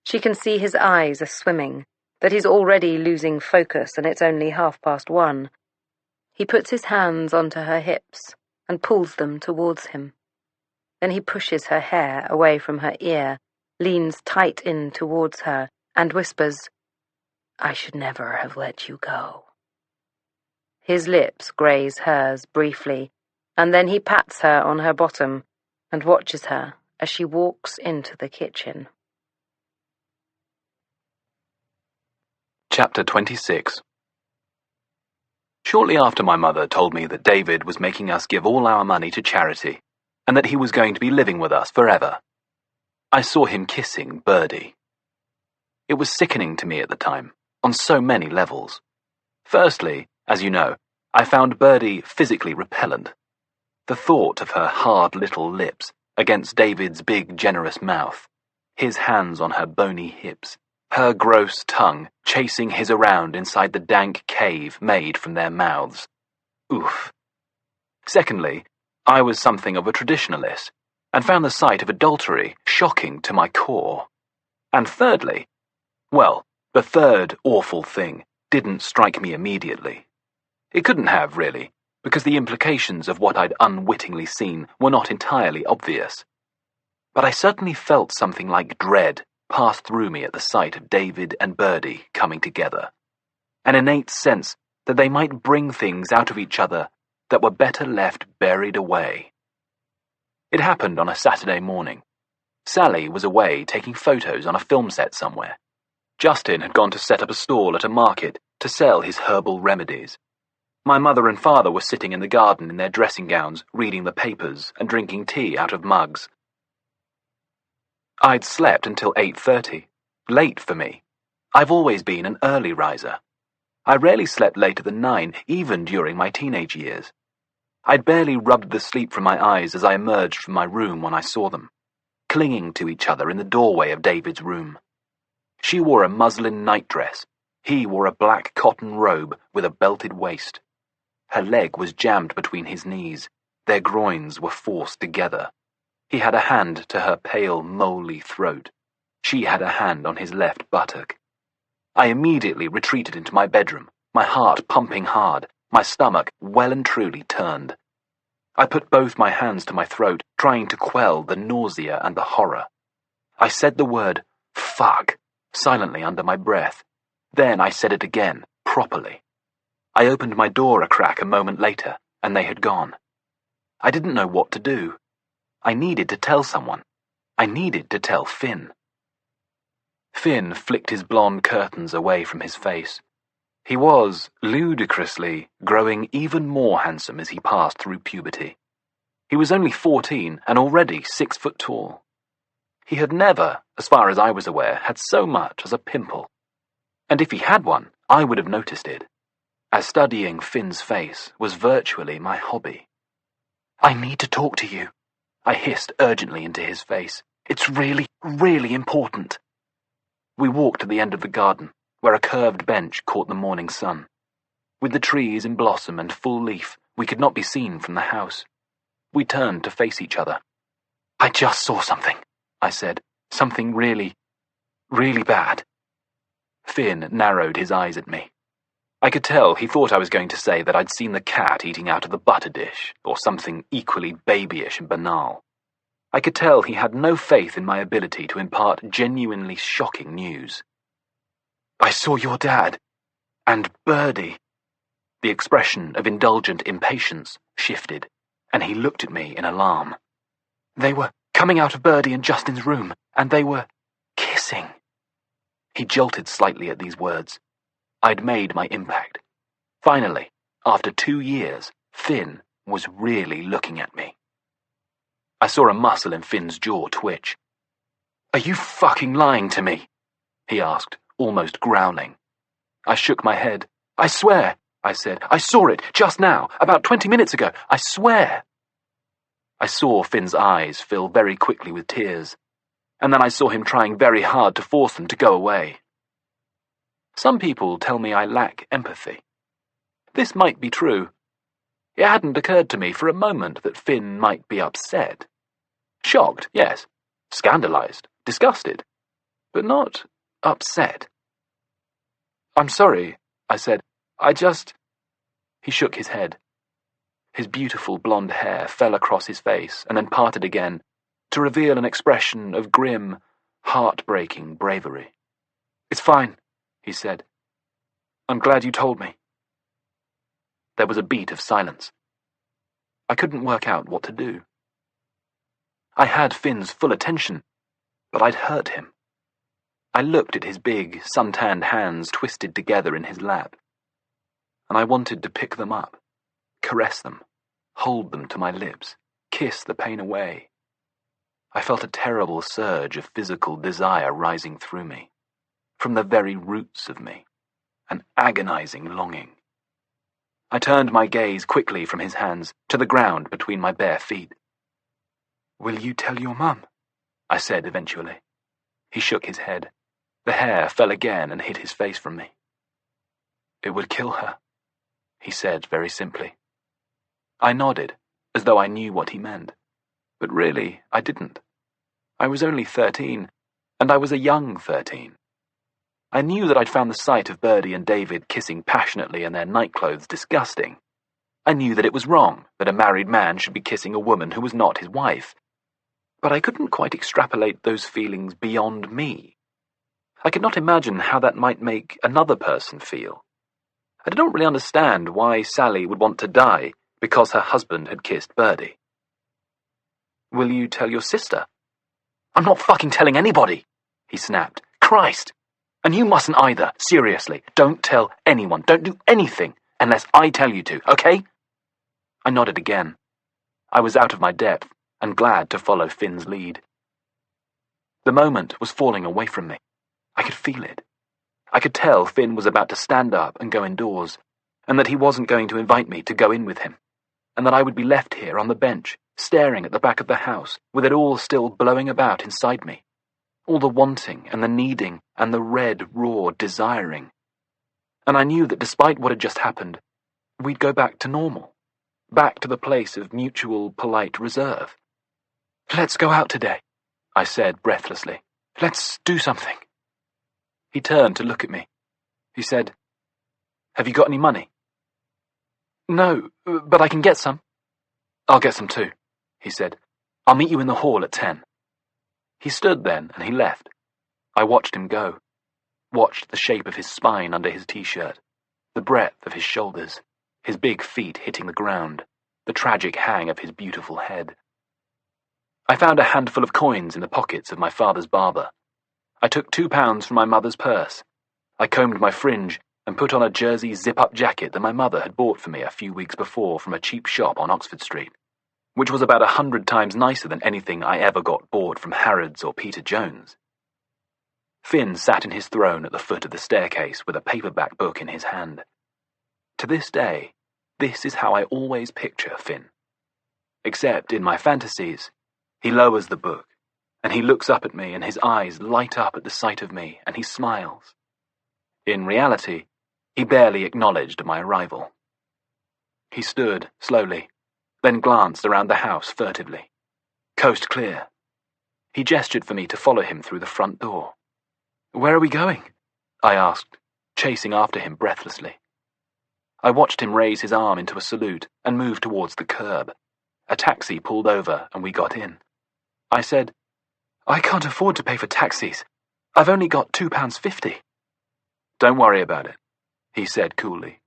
She can see his eyes are swimming, that he's already losing focus and it's only 1:30. He puts his hands onto her hips and pulls them towards him. Then he pushes her hair away from her ear, leans tight in towards her, and whispers, I should never have let you go. His lips graze hers briefly, and then he pats her on her bottom, and watches her as she walks into the kitchen. Chapter 26. Shortly after my mother told me that David was making us give all our money to charity, and that he was going to be living with us forever, I saw him kissing Birdie. It was sickening to me at the time, on so many levels. Firstly, as you know, I found Birdie physically repellent. The thought of her hard little lips against David's big, generous mouth, his hands on her bony hips, her gross tongue chasing his around inside the dank cave made from their mouths. Oof. Secondly, I was something of a traditionalist, and found the sight of adultery shocking to my core. And thirdly, well, the third awful thing didn't strike me immediately. It couldn't have, really, because the implications of what I'd unwittingly seen were not entirely obvious. But I certainly felt something like dread pass through me at the sight of David and Birdie coming together, an innate sense that they might bring things out of each other that were better left buried away. It happened on a Saturday morning. Sally was away taking photos on a film set somewhere. Justin had gone to set up a stall at a market to sell his herbal remedies. My mother and father were sitting in the garden in their dressing gowns, reading the papers and drinking tea out of mugs. I'd slept until 8:30, late for me. I've always been an early riser. I rarely slept later than 9, even during my teenage years. I'd barely rubbed the sleep from my eyes as I emerged from my room when I saw them, clinging to each other in the doorway of David's room. She wore a muslin nightdress. He wore a black cotton robe with a belted waist. Her leg was jammed between his knees. Their groins were forced together. He had a hand to her pale, moly throat. She had a hand on his left buttock. I immediately retreated into my bedroom, my heart pumping hard, my stomach well and truly turned. I put both my hands to my throat, trying to quell the nausea and the horror. I said the word, fuck, silently under my breath. Then I said it again, properly. I opened my door a crack a moment later, and they had gone. I didn't know what to do. I needed to tell someone. I needed to tell Finn. Finn flicked his blonde curtains away from his face. He was, ludicrously, growing even more handsome as he passed through puberty. He was only 14 and already 6 foot tall. He had never, as far as I was aware, had so much as a pimple. And if he had one, I would have noticed it, as studying Finn's face was virtually my hobby. I need to talk to you, I hissed urgently into his face. It's really, really important. We walked to the end of the garden, where a curved bench caught the morning sun. With the trees in blossom and full leaf, we could not be seen from the house. We turned to face each other. I just saw something, I said. Something really, really bad. Finn narrowed his eyes at me. I could tell he thought I was going to say that I'd seen the cat eating out of the butter dish, or something equally babyish and banal. I could tell he had no faith in my ability to impart genuinely shocking news. I saw your dad. And Birdie. The expression of indulgent impatience shifted, and he looked at me in alarm. They were coming out of Birdie and Justin's room, and they were kissing. He jolted slightly at these words. I'd made my impact. Finally, after 2 years, Finn was really looking at me. I saw a muscle in Finn's jaw twitch. Are you fucking lying to me? He asked, almost growling. I shook my head. I swear, I said. I saw it just now, about 20 minutes ago. I swear. I saw Finn's eyes fill very quickly with tears, and then I saw him trying very hard to force them to go away. Some people tell me I lack empathy. This might be true. It hadn't occurred to me for a moment that Finn might be upset. Shocked, yes. Scandalized, disgusted, but not upset. I'm sorry, I said. He shook his head. His beautiful blonde hair fell across his face and then parted again to reveal an expression of grim, heartbreaking bravery. It's fine, he said. I'm glad you told me. There was a beat of silence. I couldn't work out what to do. I had Finn's full attention, but I'd hurt him. I looked at his big, sun-tanned hands twisted together in his lap, and I wanted to pick them up, caress them, hold them to my lips, kiss the pain away. I felt a terrible surge of physical desire rising through me, from the very roots of me, an agonizing longing. I turned my gaze quickly from his hands to the ground between my bare feet. "Will you tell your mum?" I said eventually. He shook his head. The hair fell again and hid his face from me. "It would kill her," he said very simply. I nodded, as though I knew what he meant. But really, I didn't. I was only 13, and I was a young 13. I knew that I'd found the sight of Birdie and David kissing passionately in their nightclothes disgusting. I knew that it was wrong, that a married man should be kissing a woman who was not his wife. But I couldn't quite extrapolate those feelings beyond me. I could not imagine how that might make another person feel. I did not really understand why Sally would want to die because her husband had kissed Birdie. "Will you tell your sister?" "I'm not fucking telling anybody," he snapped. "Christ! And you mustn't either, seriously. Don't tell anyone. Don't do anything unless I tell you to, okay?" I nodded again. I was out of my depth and glad to follow Finn's lead. The moment was falling away from me. I could feel it. I could tell Finn was about to stand up and go indoors, and that he wasn't going to invite me to go in with him, and that I would be left here on the bench, staring at the back of the house, with it all still blowing about inside me. All the wanting and the needing and the red, raw desiring. And I knew that despite what had just happened, we'd go back to normal, back to the place of mutual, polite reserve. "Let's go out today," I said breathlessly. "Let's do something." He turned to look at me. He said, "Have you got any money?" "No, but I can get some." "I'll get some too," he said. "I'll meet you in the hall at 10. He stood then, and he left. I watched him go. Watched the shape of his spine under his t-shirt, the breadth of his shoulders, his big feet hitting the ground, the tragic hang of his beautiful head. I found a handful of coins in the pockets of my father's barber. I took £2 from my mother's purse. I combed my fringe and put on a jersey zip-up jacket that my mother had bought for me a few weeks before from a cheap shop on Oxford Street, which was about 100 times nicer than anything I ever got bought from Harrods or Peter Jones. Finn sat in his throne at the foot of the staircase with a paperback book in his hand. To this day, this is how I always picture Finn. Except in my fantasies, he lowers the book, and he looks up at me and his eyes light up at the sight of me and he smiles. In reality, he barely acknowledged my arrival. He stood slowly, then glanced around the house furtively. Coast clear. He gestured for me to follow him through the front door. "Where are we going?" I asked, chasing after him breathlessly. I watched him raise his arm into a salute and move towards the curb. A taxi pulled over and we got in. I said, "I can't afford to pay for taxis. I've only got £2.50. "Don't worry about it," he said coolly.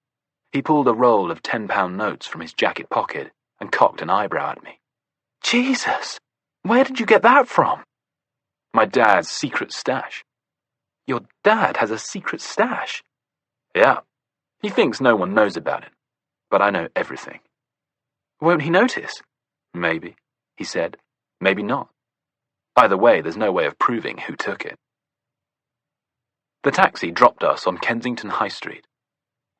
He pulled a roll of £10 notes from his jacket pocket and cocked an eyebrow at me. "Jesus, where did you get that from?" "My dad's secret stash." "Your dad has a secret stash?" "Yeah. He thinks no one knows about it, but I know everything." "Won't he notice?" "Maybe," he said. "Maybe not. Either way, there's no way of proving who took it." The taxi dropped us on Kensington High Street.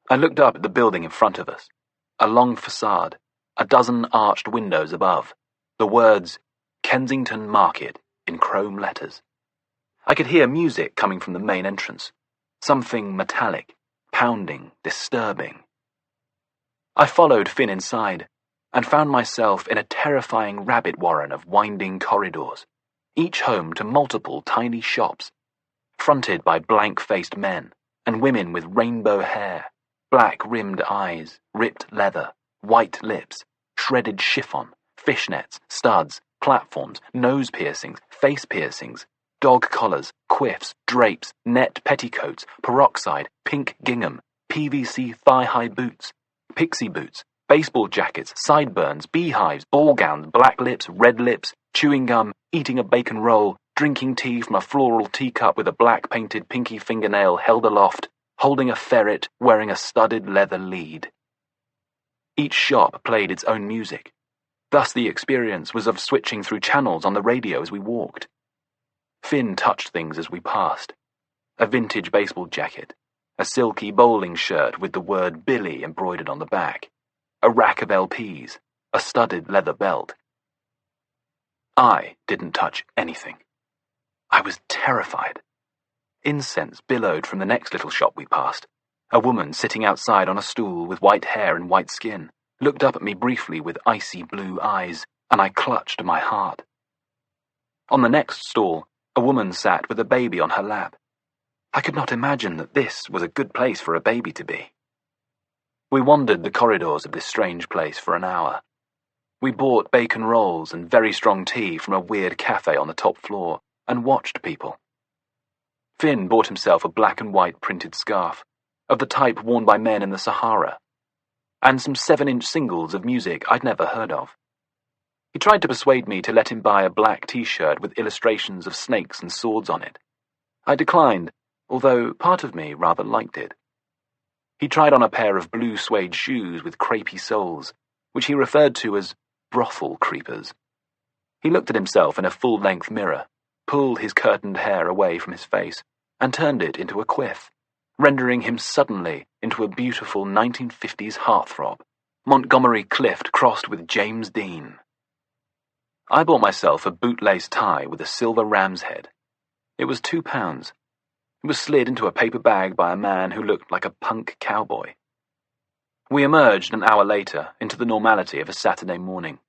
I looked up at the building in front of us. A long facade, a dozen arched windows above, the words Kensington Market in chrome letters. I could hear music coming from the main entrance, something metallic, pounding, disturbing. I followed Finn inside and found myself in a terrifying rabbit warren of winding corridors, each home to multiple tiny shops, fronted by blank-faced men and women with rainbow hair, black-rimmed eyes, ripped leather, white lips, shredded chiffon, fishnets, studs, platforms, nose piercings, face piercings, dog collars, quiffs, drapes, net petticoats, peroxide, pink gingham, PVC thigh-high boots, pixie boots, baseball jackets, sideburns, beehives, ball gowns, black lips, red lips, chewing gum, eating a bacon roll, drinking tea from a floral teacup with a black-painted pinky fingernail held aloft, holding a ferret, wearing a studded leather lead. Each shop played its own music. Thus the experience was of switching through channels on the radio as we walked. Finn touched things as we passed. A vintage baseball jacket, a silky bowling shirt with the word Billy embroidered on the back, a rack of LPs, a studded leather belt. I didn't touch anything. I was terrified. Incense billowed from the next little shop we passed. A woman sitting outside on a stool with white hair and white skin looked up at me briefly with icy blue eyes, and I clutched my heart. On the next stall, a woman sat with a baby on her lap. I could not imagine that this was a good place for a baby to be. We wandered the corridors of this strange place for an hour. We bought bacon rolls and very strong tea from a weird cafe on the top floor and watched people. Finn bought himself a black and white printed scarf, of the type worn by men in the Sahara, and some 7-inch singles of music I'd never heard of. He tried to persuade me to let him buy a black t-shirt with illustrations of snakes and swords on it. I declined, although part of me rather liked it. He tried on a pair of blue suede shoes with crepey soles, which he referred to as brothel creepers. He looked at himself in a full-length mirror, pulled his curtained hair away from his face, and turned it into a quiff, rendering him suddenly into a beautiful 1950s heartthrob, Montgomery Clift crossed with James Dean. I bought myself a bootlace tie with a silver ram's head. It was £2. It was slid into a paper bag by a man who looked like a punk cowboy. We emerged an hour later into the normality of a Saturday morning,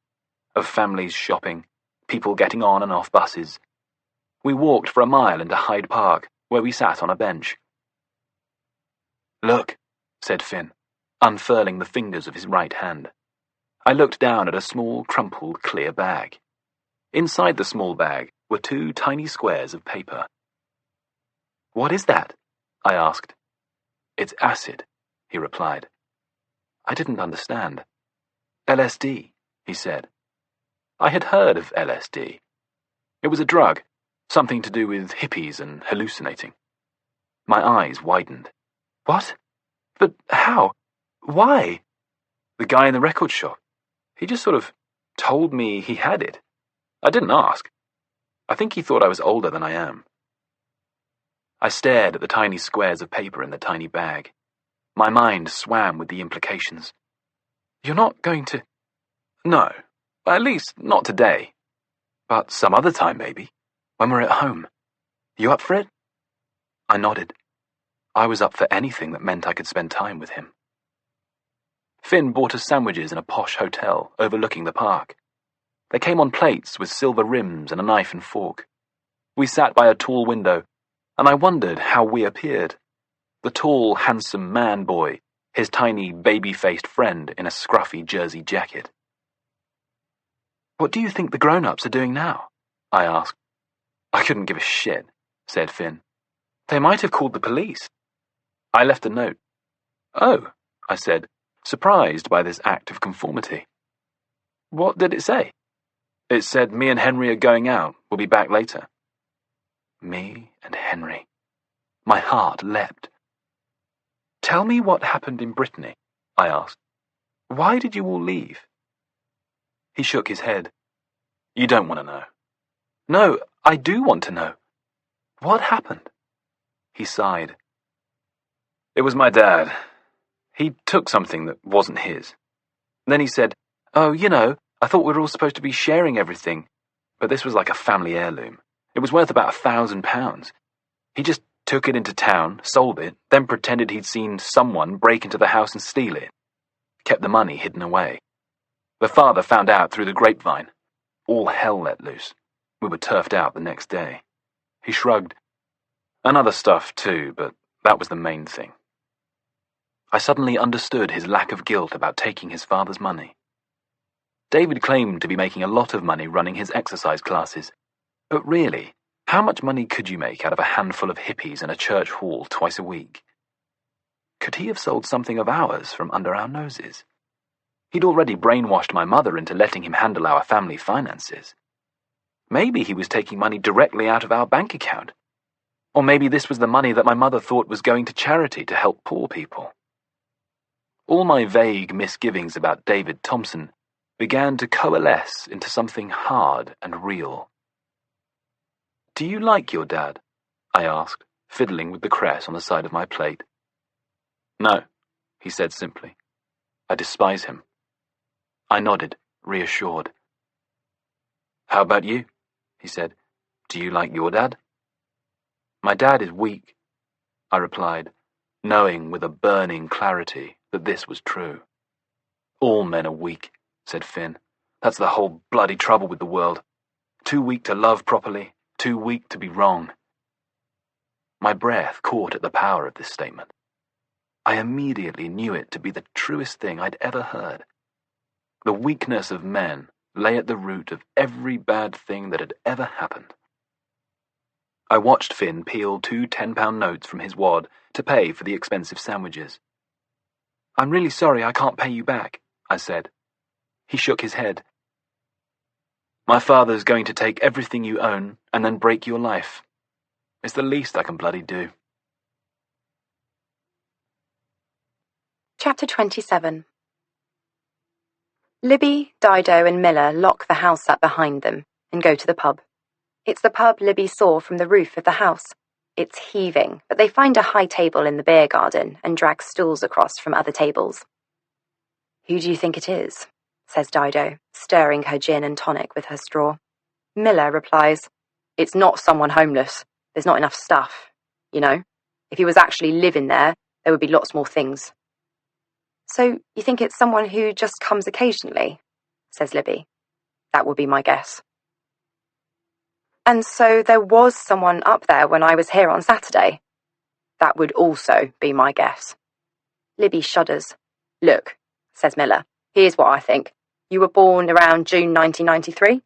of families shopping, people getting on and off buses. We walked for a mile into Hyde Park, where we sat on a bench. "Look," said Finn, unfurling the fingers of his right hand. I looked down at a small, crumpled, clear bag. Inside the small bag were 2 tiny squares of paper. "What is that?" I asked. "It's acid," he replied. I didn't understand. "LSD," he said. I had heard of LSD. It was a drug, something to do with hippies and hallucinating. My eyes widened. "What? But how? Why?" "The guy in the record shop. He just sort of told me he had it. I didn't ask. I think he thought I was older than I am." I stared at the tiny squares of paper in the tiny bag. My mind swam with the implications. "You're not going to—" "No, at least not today. But some other time, maybe, when we're at home. You up for it?" I nodded. I was up for anything that meant I could spend time with him. Finn bought us sandwiches in a posh hotel overlooking the park. They came on plates with silver rims and a knife and fork. We sat by a tall window, and I wondered how we appeared. The tall, handsome man-boy, his tiny, baby-faced friend in a scruffy jersey jacket. "What do you think the grown-ups are doing now?" I asked. "I couldn't give a shit," said Finn. "They might have called the police." I left a note. "Oh," I said, surprised by this act of conformity. "What did it say?" "It said me and Henry are going out. We'll be back later." Me and Henry. My heart leapt. "Tell me what happened in Brittany," I asked. "Why did you all leave?" He shook his head. "You don't want to know." "No, I do want to know. What happened?" He sighed. "It was my dad. He took something that wasn't his. Then he said, 'Oh, you know, I thought we were all supposed to be sharing everything, but this was like a family heirloom. It was worth about £1,000. He just took it into town, sold it, then pretended he'd seen someone break into the house and steal it. Kept the money hidden away. The father found out through the grapevine. All hell let loose. We were turfed out the next day." He shrugged. "And other stuff too, but that was the main thing." I suddenly understood his lack of guilt about taking his father's money. David claimed to be making a lot of money running his exercise classes, but really, how much money could you make out of a handful of hippies in a church hall twice a week? Could he have sold something of ours from under our noses? He'd already brainwashed my mother into letting him handle our family finances. Maybe he was taking money directly out of our bank account. Or maybe this was the money that my mother thought was going to charity to help poor people. All my vague misgivings about David Thompson began to coalesce into something hard and real. "Do you like your dad?" I asked, fiddling with the cress on the side of my plate. "No," he said simply. "I despise him." I nodded, reassured. "How about you?" he said. "Do you like your dad?" "My dad is weak," I replied, knowing with a burning clarity that this was true. "All men are weak," said Finn. "That's the whole bloody trouble with the world. Too weak to love properly, too weak to be wrong." My breath caught at the power of this statement. I immediately knew it to be the truest thing I'd ever heard. The weakness of men lay at the root of every bad thing that had ever happened. I watched Finn peel 2 £10 notes from his wad to pay for the expensive sandwiches. "I'm really sorry I can't pay you back," I said. He shook his head. "My father's going to take everything you own and then break your life. It's the least I can bloody do." Chapter 27. Libby, Dido and Miller lock the house up behind them and go to the pub. It's the pub Libby saw from the roof of the house. It's heaving, but they find a high table in the beer garden and drag stools across from other tables. "Who do you think it is?" says Dido, stirring her gin and tonic with her straw. Miller replies, "It's not someone homeless. There's not enough stuff. You know, if he was actually living there would be lots more things." "So you think it's someone who just comes occasionally?" says Libby. "That would be my guess." "And so there was someone up there when I was here on Saturday?" "That would also be my guess." Libby shudders. "Look," says Miller, "here's what I think. You were born around June 1993?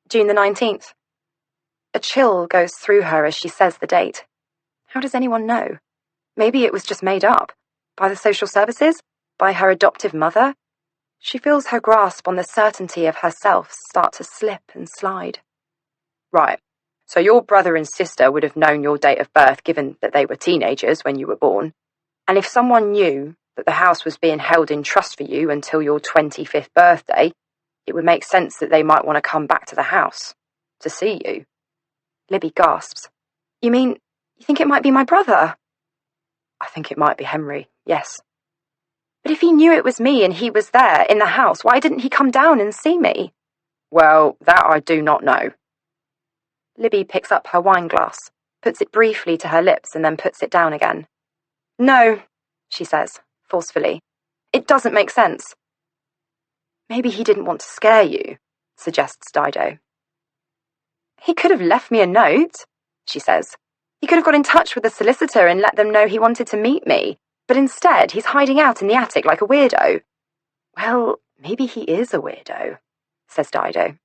June the 19th. A chill goes through her as she says the date. How does anyone know? Maybe it was just made up. By the social services? By her adoptive mother? She feels her grasp on the certainty of herself start to slip and slide. "Right, so your brother and sister would have known your date of birth given that they were teenagers when you were born. And if someone knew that the house was being held in trust for you until your 25th birthday, it would make sense that they might want to come back to the house. To see you." Libby gasps. You think it might be my brother?" "I think it might be Henry, yes." "But if he knew it was me and he was there in the house, why didn't he come down and see me?" "Well, that I do not know." Libby picks up her wine glass, puts it briefly to her lips and then puts it down again. "No," she says, forcefully. "It doesn't make sense." "Maybe he didn't want to scare you," suggests Dido. "He could have left me a note," she says. "He could have got in touch with the solicitor and let them know he wanted to meet me. But instead, he's hiding out in the attic like a weirdo." "Well, maybe he is a weirdo," says Dido.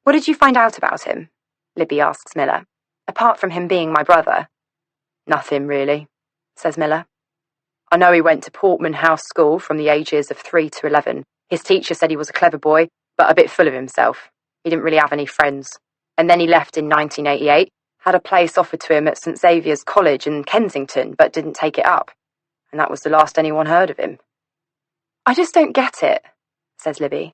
"What did you find out about him?" Libby asks Miller. "Apart from him being my brother." "Nothing, really," says Miller. "I know he went to Portman House School from the ages of 3 to 11. His teacher said he was a clever boy, but a bit full of himself. He didn't really have any friends. And then he left in 1988, had a place offered to him at St Xavier's College in Kensington, but didn't take it up. And that was the last anyone heard of him." "I just don't get it," says Libby.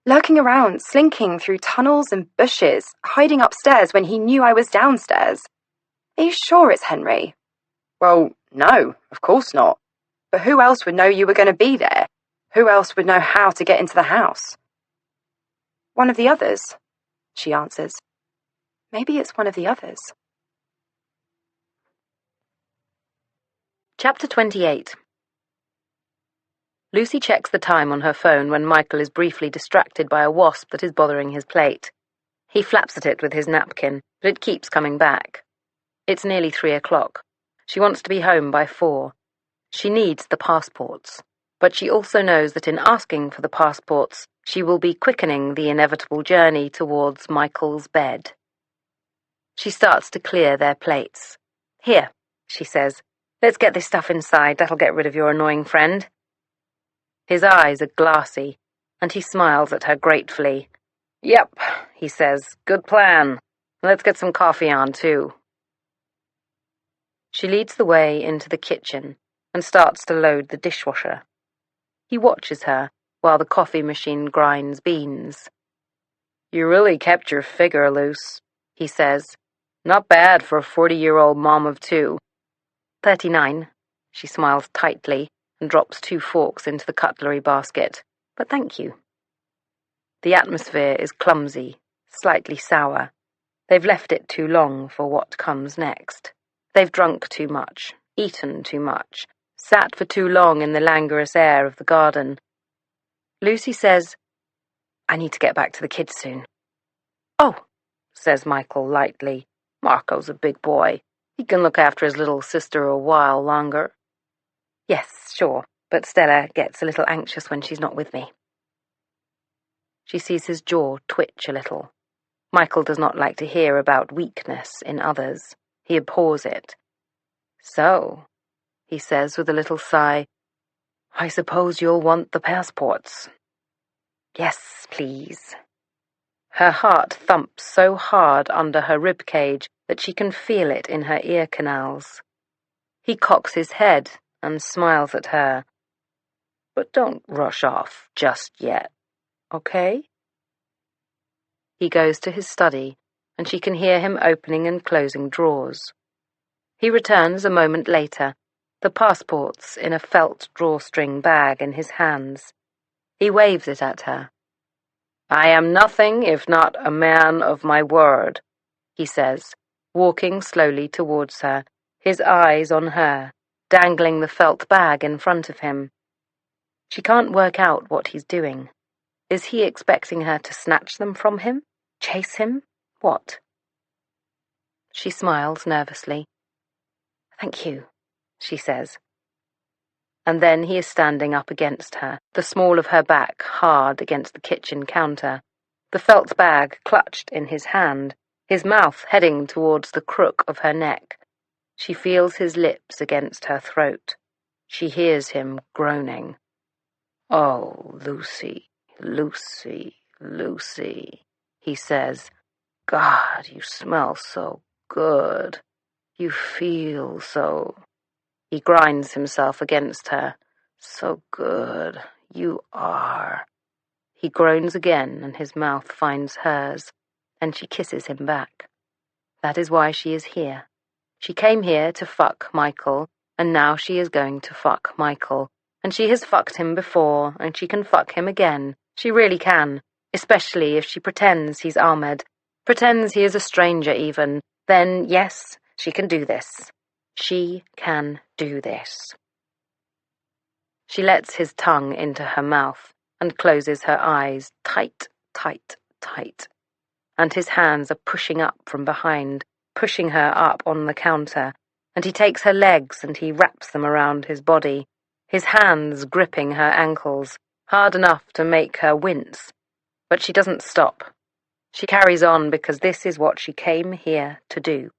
"Lurking around, slinking through tunnels and bushes, hiding upstairs when he knew I was downstairs. Are you sure it's Henry?" "Well, no, of course not. But who else would know you were going to be there? Who else would know how to get into the house?" "One of the others," she answers. "Maybe it's one of the others." Chapter 28. Lucy checks the time on her phone when Michael is briefly distracted by a wasp that is bothering his plate. He flaps at it with his napkin, but it keeps coming back. It's nearly 3 o'clock. She wants to be home by 4. She needs the passports, but she also knows that in asking for the passports, she will be quickening the inevitable journey towards Michael's bed. She starts to clear their plates. "Here," she says. "Let's get this stuff inside. That'll get rid of your annoying friend." His eyes are glassy, and he smiles at her gratefully. "Yep," he says, "good plan. Let's get some coffee on, too." She leads the way into the kitchen and starts to load the dishwasher. He watches her while the coffee machine grinds beans. "You really kept your figure loose," he says. "Not bad for a 40-year-old mom of 2. 39. She smiles tightly and drops 2 forks into the cutlery basket. "But thank you." The atmosphere is clumsy, slightly sour. They've left it too long for what comes next. They've drunk too much, eaten too much, sat for too long in the languorous air of the garden. Lucy says, "I need to get back to the kids soon." "Oh," says Michael lightly. "Marco's a big boy. He can look after his little sister a while longer." "Yes, sure, but Stella gets a little anxious when she's not with me." She sees his jaw twitch a little. Michael does not like to hear about weakness in others. He abhors it. "So," he says with a little sigh, "I suppose you'll want the passports." "Yes, please." Her heart thumps so hard under her rib cage that she can feel it in her ear canals. He cocks his head and smiles at her. "But don't rush off just yet, okay?" He goes to his study, and she can hear him opening and closing drawers. He returns a moment later, the passports in a felt drawstring bag in his hands. He waves it at her. "I am nothing if not a man of my word," he says, walking slowly towards her, his eyes on her, dangling the felt bag in front of him. She can't work out what he's doing. Is he expecting her to snatch them from him? Chase him? What? She smiles nervously. "Thank you," she says. And then he is standing up against her, the small of her back hard against the kitchen counter, the felt bag clutched in his hand, his mouth heading towards the crook of her neck. She feels his lips against her throat. She hears him groaning. "Oh, Lucy, Lucy, Lucy," he says. "God, you smell so good. You feel so..." He grinds himself against her. "So good. You are..." He groans again, and his mouth finds hers, and she kisses him back. That is why she is here. She came here to fuck Michael, and now she is going to fuck Michael. And she has fucked him before, and she can fuck him again. She really can, especially if she pretends he's Ahmed, pretends he is a stranger even. Then, yes, she can do this. She can do this. She lets his tongue into her mouth and closes her eyes tight, tight, tight. And his hands are pushing up from behind, pushing her up on the counter, and he takes her legs and he wraps them around his body, his hands gripping her ankles, hard enough to make her wince. But she doesn't stop. She carries on because this is what she came here to do.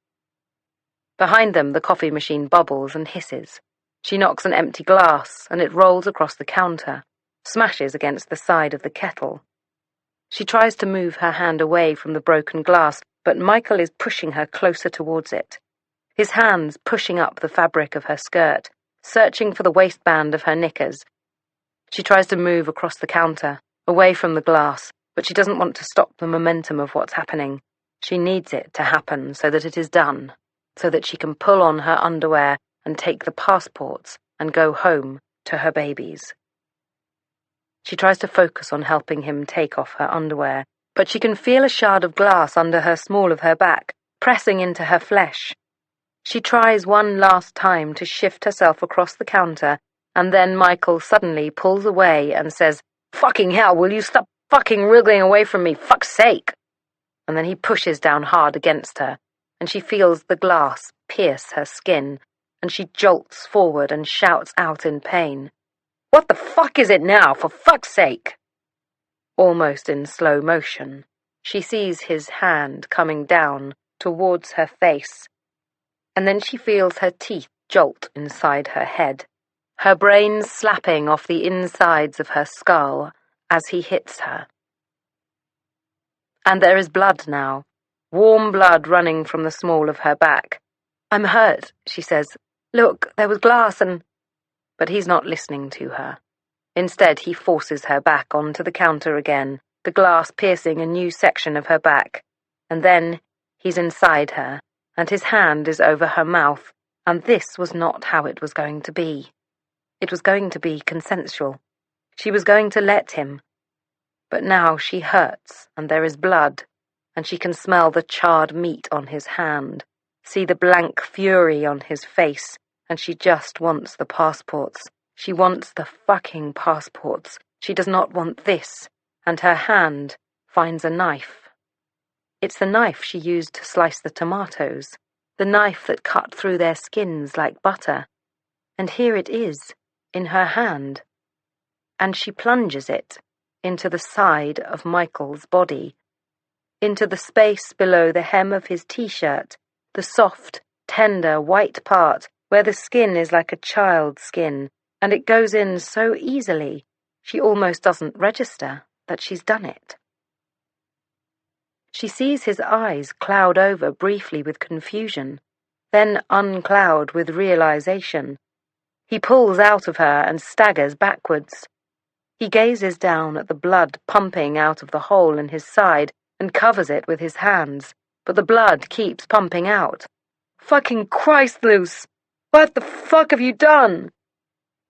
Behind them, the coffee machine bubbles and hisses. She knocks an empty glass, and it rolls across the counter, smashes against the side of the kettle. She tries to move her hand away from the broken glass, but Michael is pushing her closer towards it, his hands pushing up the fabric of her skirt, searching for the waistband of her knickers. She tries to move across the counter, away from the glass, but she doesn't want to stop the momentum of what's happening. She needs it to happen so that it is done, so that she can pull on her underwear and take the passports and go home to her babies. She tries to focus on helping him take off her underwear, but she can feel a shard of glass under her small of her back, pressing into her flesh. She tries one last time to shift herself across the counter, and then Michael suddenly pulls away and says, "Fucking hell, will you stop fucking wriggling away from me, fuck's sake!" And then he pushes down hard against her, and she feels the glass pierce her skin, and she jolts forward and shouts out in pain, "What the fuck is it now, for fuck's sake?" Almost in slow motion, she sees his hand coming down towards her face, and then she feels her teeth jolt inside her head. her brain slapping off the insides of her skull as he hits her. And there is blood now, warm blood running from the small of her back. "I'm hurt," she says. "Look, there was glass and—" But he's not listening to her. Instead, he forces her back onto the counter again, the glass piercing a new section of her back. And then he's inside her, and his hand is over her mouth, and this was not how it was going to be. It was going to be consensual. She was going to let him. But now she hurts, and there is blood, and she can smell the charred meat on his hand, see the blank fury on his face, and she just wants the passports. She wants the fucking passports. She does not want this, and her hand finds a knife. It's the knife she used to slice the tomatoes, the knife that cut through their skins like butter. And here it is, in her hand. And she plunges it into the side of Michael's body, into the space below the hem of his t-shirt, the soft, tender, white part where the skin is like a child's skin, and it goes in so easily, she almost doesn't register that she's done it. She sees his eyes cloud over briefly with confusion, then uncloud with realization. He pulls out of her and staggers backwards. He gazes down at the blood pumping out of the hole in his side and covers it with his hands, but the blood keeps pumping out. "Fucking Christ, Luce! What the fuck have you done?"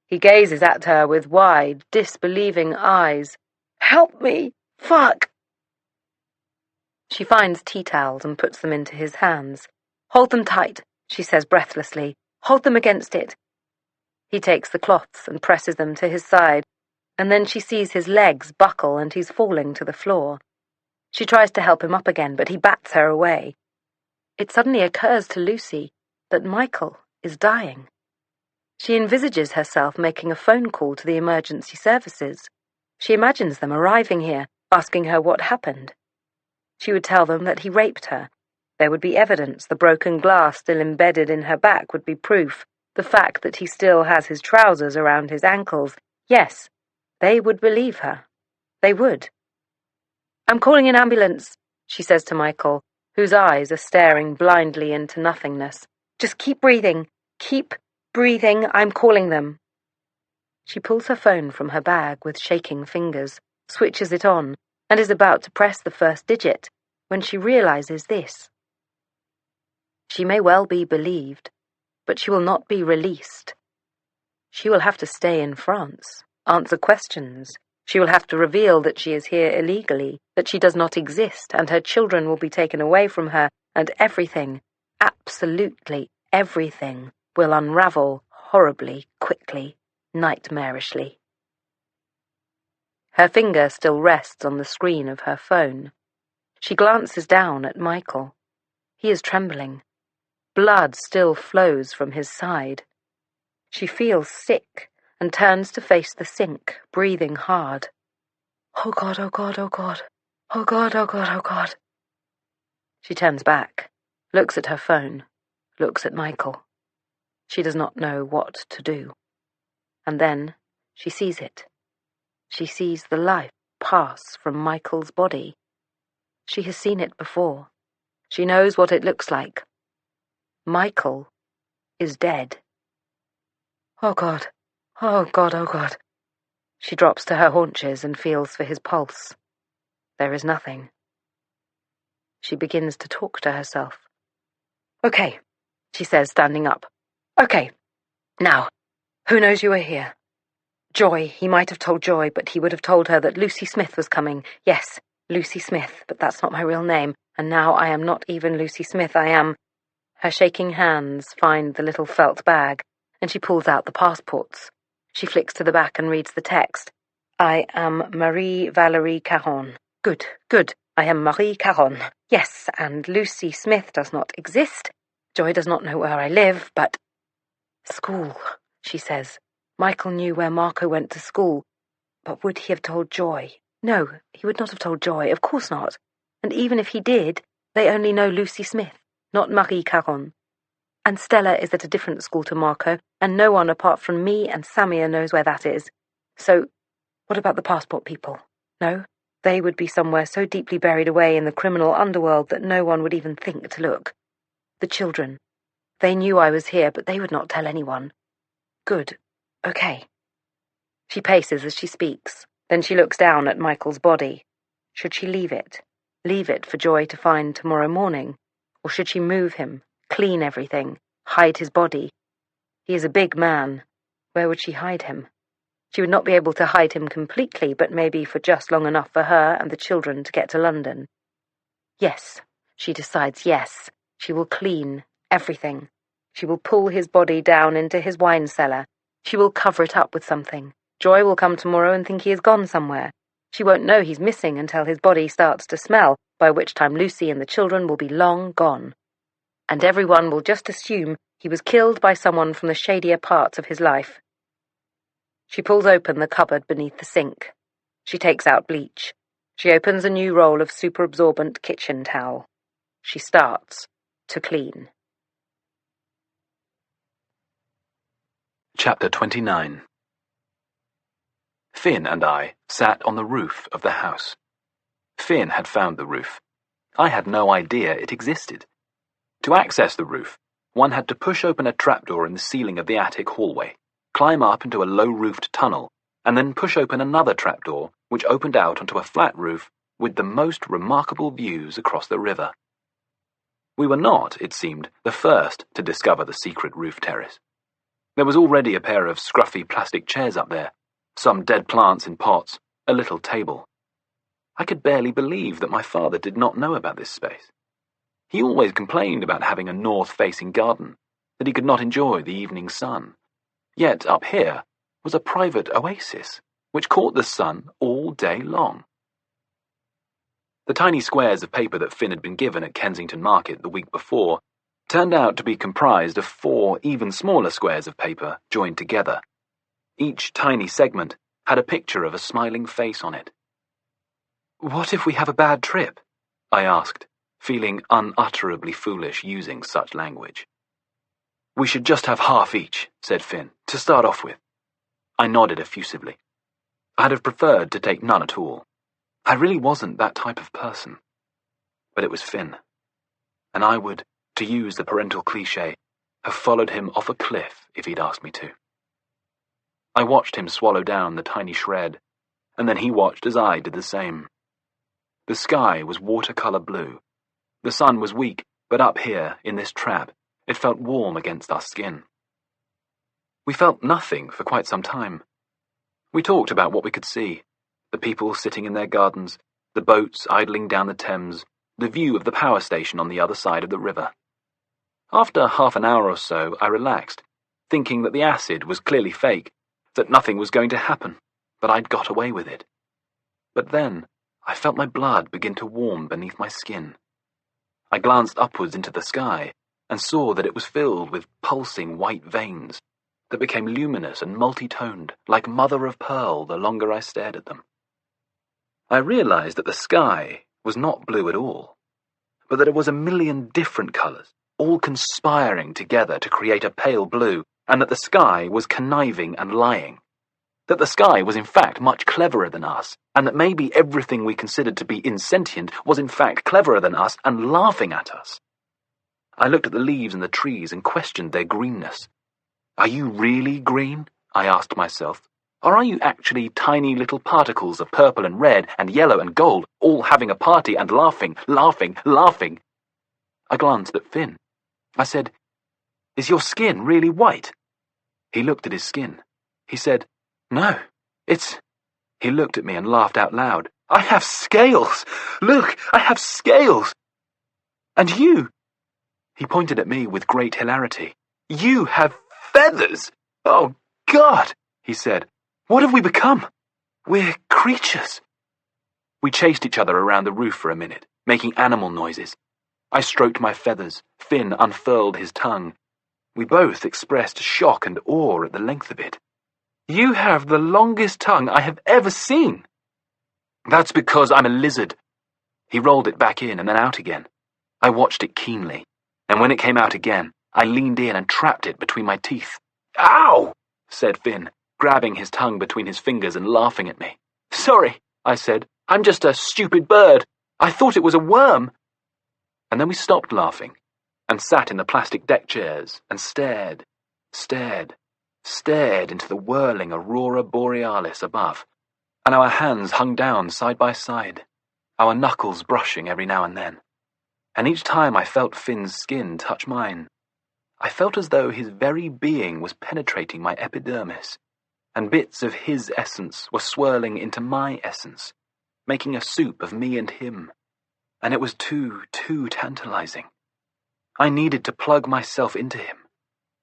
He gazes at her with wide, disbelieving eyes. "Help me! Fuck!" She finds tea towels and puts them into his hands. "Hold them tight," she says breathlessly. "Hold them against it." He takes the cloths and presses them to his side, and then she sees his legs buckle and he's falling to the floor. She tries to help him up again, but he bats her away. It suddenly occurs to Lucy that Michael is dying. She envisages herself making a phone call to the emergency services. She imagines them arriving here, asking her what happened. She would tell them that he raped her. There would be evidence. The broken glass still embedded in her back would be proof. The fact that he still has his trousers around his ankles. Yes, they would believe her. They would. "I'm calling an ambulance," she says to Michael, whose eyes are staring blindly into nothingness. "Just keep breathing. Keep breathing. I'm calling them." She pulls her phone from her bag with shaking fingers, switches it on, and is about to press the first digit when she realizes this. She may well be believed, but she will not be released. She will have to stay in France, answer questions. She will have to reveal that she is here illegally, that she does not exist, and her children will be taken away from her, and everything, absolutely everything, will unravel horribly, quickly, nightmarishly. Her finger still rests on the screen of her phone. She glances down at Michael. He is trembling. Blood still flows from his side. She feels sick and turns to face the sink, breathing hard. "Oh God, oh God, oh God. Oh God, oh God, oh God." She turns back, looks at her phone, looks at Michael. She does not know what to do. And then she sees it. She sees the life pass from Michael's body. She has seen it before. She knows what it looks like. Michael is dead. "Oh God, oh God, oh God." She drops to her haunches and feels for his pulse. There is nothing. She begins to talk to herself. "Okay," she says, standing up. "Okay, now, who knows you are here? Joy, he might have told Joy, but he would have told her that Lucy Smith was coming. Yes, Lucy Smith, but that's not my real name, and now I am not even Lucy Smith, I am—" Her shaking hands find the little felt bag, and she pulls out the passports. She flicks to the back and reads the text. "I am Marie Valerie Caron. Good, good. I am Marie Caron. Yes, and Lucy Smith does not exist. Joy does not know where I live, but—" "School," she says. Michael knew where Marco went to school. But would he have told Joy? No, he would not have told Joy, of course not. And even if he did, they only know Lucy Smith, not Marie Caron. And Stella is at a different school to Marco, and no one apart from me and Samir knows where that is. So, what about the passport people? No? They would be somewhere so deeply buried away in the criminal underworld that no one would even think to look. The children. They knew I was here, but they would not tell anyone. Good. Okay. She paces as she speaks. Then she looks down at Michael's body. Should she leave it? Leave it for Joy to find tomorrow morning? Or should she move him, clean everything, hide his body? He is a big man. Where would she hide him? She would not be able to hide him completely, but maybe for just long enough for her and the children to get to London. Yes, she decides, yes. She will clean everything. She will pull his body down into his wine cellar. She will cover it up with something. Joy will come tomorrow and think he has gone somewhere. She won't know he's missing until his body starts to smell, by which time Lucy and the children will be long gone. And everyone will just assume he was killed by someone from the shadier parts of his life. She pulls open the cupboard beneath the sink. She takes out bleach. She opens a new roll of super-absorbent kitchen towel. She starts to clean. Chapter 29. Finn and I sat on the roof of the house. Finn had found the roof. I had no idea it existed. To access the roof, one had to push open a trapdoor in the ceiling of the attic hallway, climb up into a low-roofed tunnel, and then push open another trapdoor which opened out onto a flat roof with the most remarkable views across the river. We were not, it seemed, the first to discover the secret roof terrace. There was already a pair of scruffy plastic chairs up there, some dead plants in pots, a little table. I could barely believe that my father did not know about this space. He always complained about having a north-facing garden, that he could not enjoy the evening sun. Yet up here was a private oasis, which caught the sun all day long. The tiny squares of paper that Finn had been given at Kensington Market the week before turned out to be comprised of 4 even smaller squares of paper joined together. Each tiny segment had a picture of a smiling face on it. "What if we have a bad trip?" I asked, feeling unutterably foolish using such language. "We should just have half each," said Finn, "to start off with." I nodded effusively. I'd have preferred to take none at all. I really wasn't that type of person. But it was Finn, and I would, to use the parental cliché, have followed him off a cliff if he'd asked me to. I watched him swallow down the tiny shred, and then he watched as I did the same. The sky was watercolor blue. The sun was weak, but up here, in this trap, it felt warm against our skin. We felt nothing for quite some time. We talked about what we could see, the people sitting in their gardens, the boats idling down the Thames, the view of the power station on the other side of the river. After half an hour or so, I relaxed, thinking that the acid was clearly fake, that nothing was going to happen, that I'd got away with it. But then, I felt my blood begin to warm beneath my skin. I glanced upwards into the sky and saw that it was filled with pulsing white veins that became luminous and multi-toned, like mother of pearl the longer I stared at them. I realized that the sky was not blue at all, but that it was a million different colors, all conspiring together to create a pale blue, and that the sky was conniving and lying. That the sky was in fact much cleverer than us, and that maybe everything we considered to be insentient was in fact cleverer than us and laughing at us. I looked at the leaves and the trees and questioned their greenness. "Are you really green?" I asked myself. "Or are you actually tiny little particles of purple and red and yellow and gold, all having a party and laughing, laughing, laughing?" I glanced at Finn. I said, "Is your skin really white?" He looked at his skin. He said, "No, it's—" He looked at me and laughed out loud. "I have scales! Look, I have scales! And you—" He pointed at me with great hilarity. "You have feathers! Oh, God!" he said. "What have we become? We're creatures." We chased each other around the roof for a minute, making animal noises. I stroked my feathers. Finn unfurled his tongue. We both expressed shock and awe at the length of it. "You have the longest tongue I have ever seen." "That's because I'm a lizard." He rolled it back in and then out again. I watched it keenly, and when it came out again, I leaned in and trapped it between my teeth. "Ow!" said Finn, grabbing his tongue between his fingers and laughing at me. "Sorry," I said. "I'm just a stupid bird. I thought it was a worm." And then we stopped laughing and sat in the plastic deck chairs and stared into the whirling aurora borealis above, and our hands hung down side by side, our knuckles brushing every now and then. And each time I felt Finn's skin touch mine, I felt as though his very being was penetrating my epidermis, and bits of his essence were swirling into my essence, making a soup of me and him. And it was too tantalizing. I needed to plug myself into him,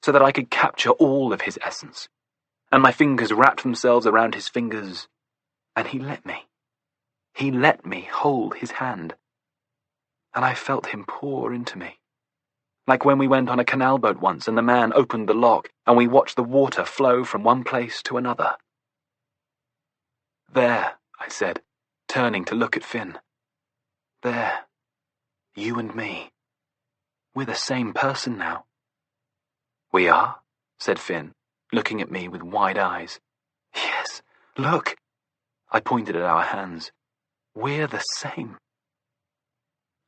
so that I could capture all of his essence, and my fingers wrapped themselves around his fingers, and he let me. He let me hold his hand, and I felt him pour into me. Like when we went on a canal boat once and the man opened the lock and we watched the water flow from one place to another. "There," I said, turning to look at Finn. "There, you and me. We're the same person now." "We are?" said Finn, looking at me with wide eyes. "Yes, look." I pointed at our hands. "We're the same."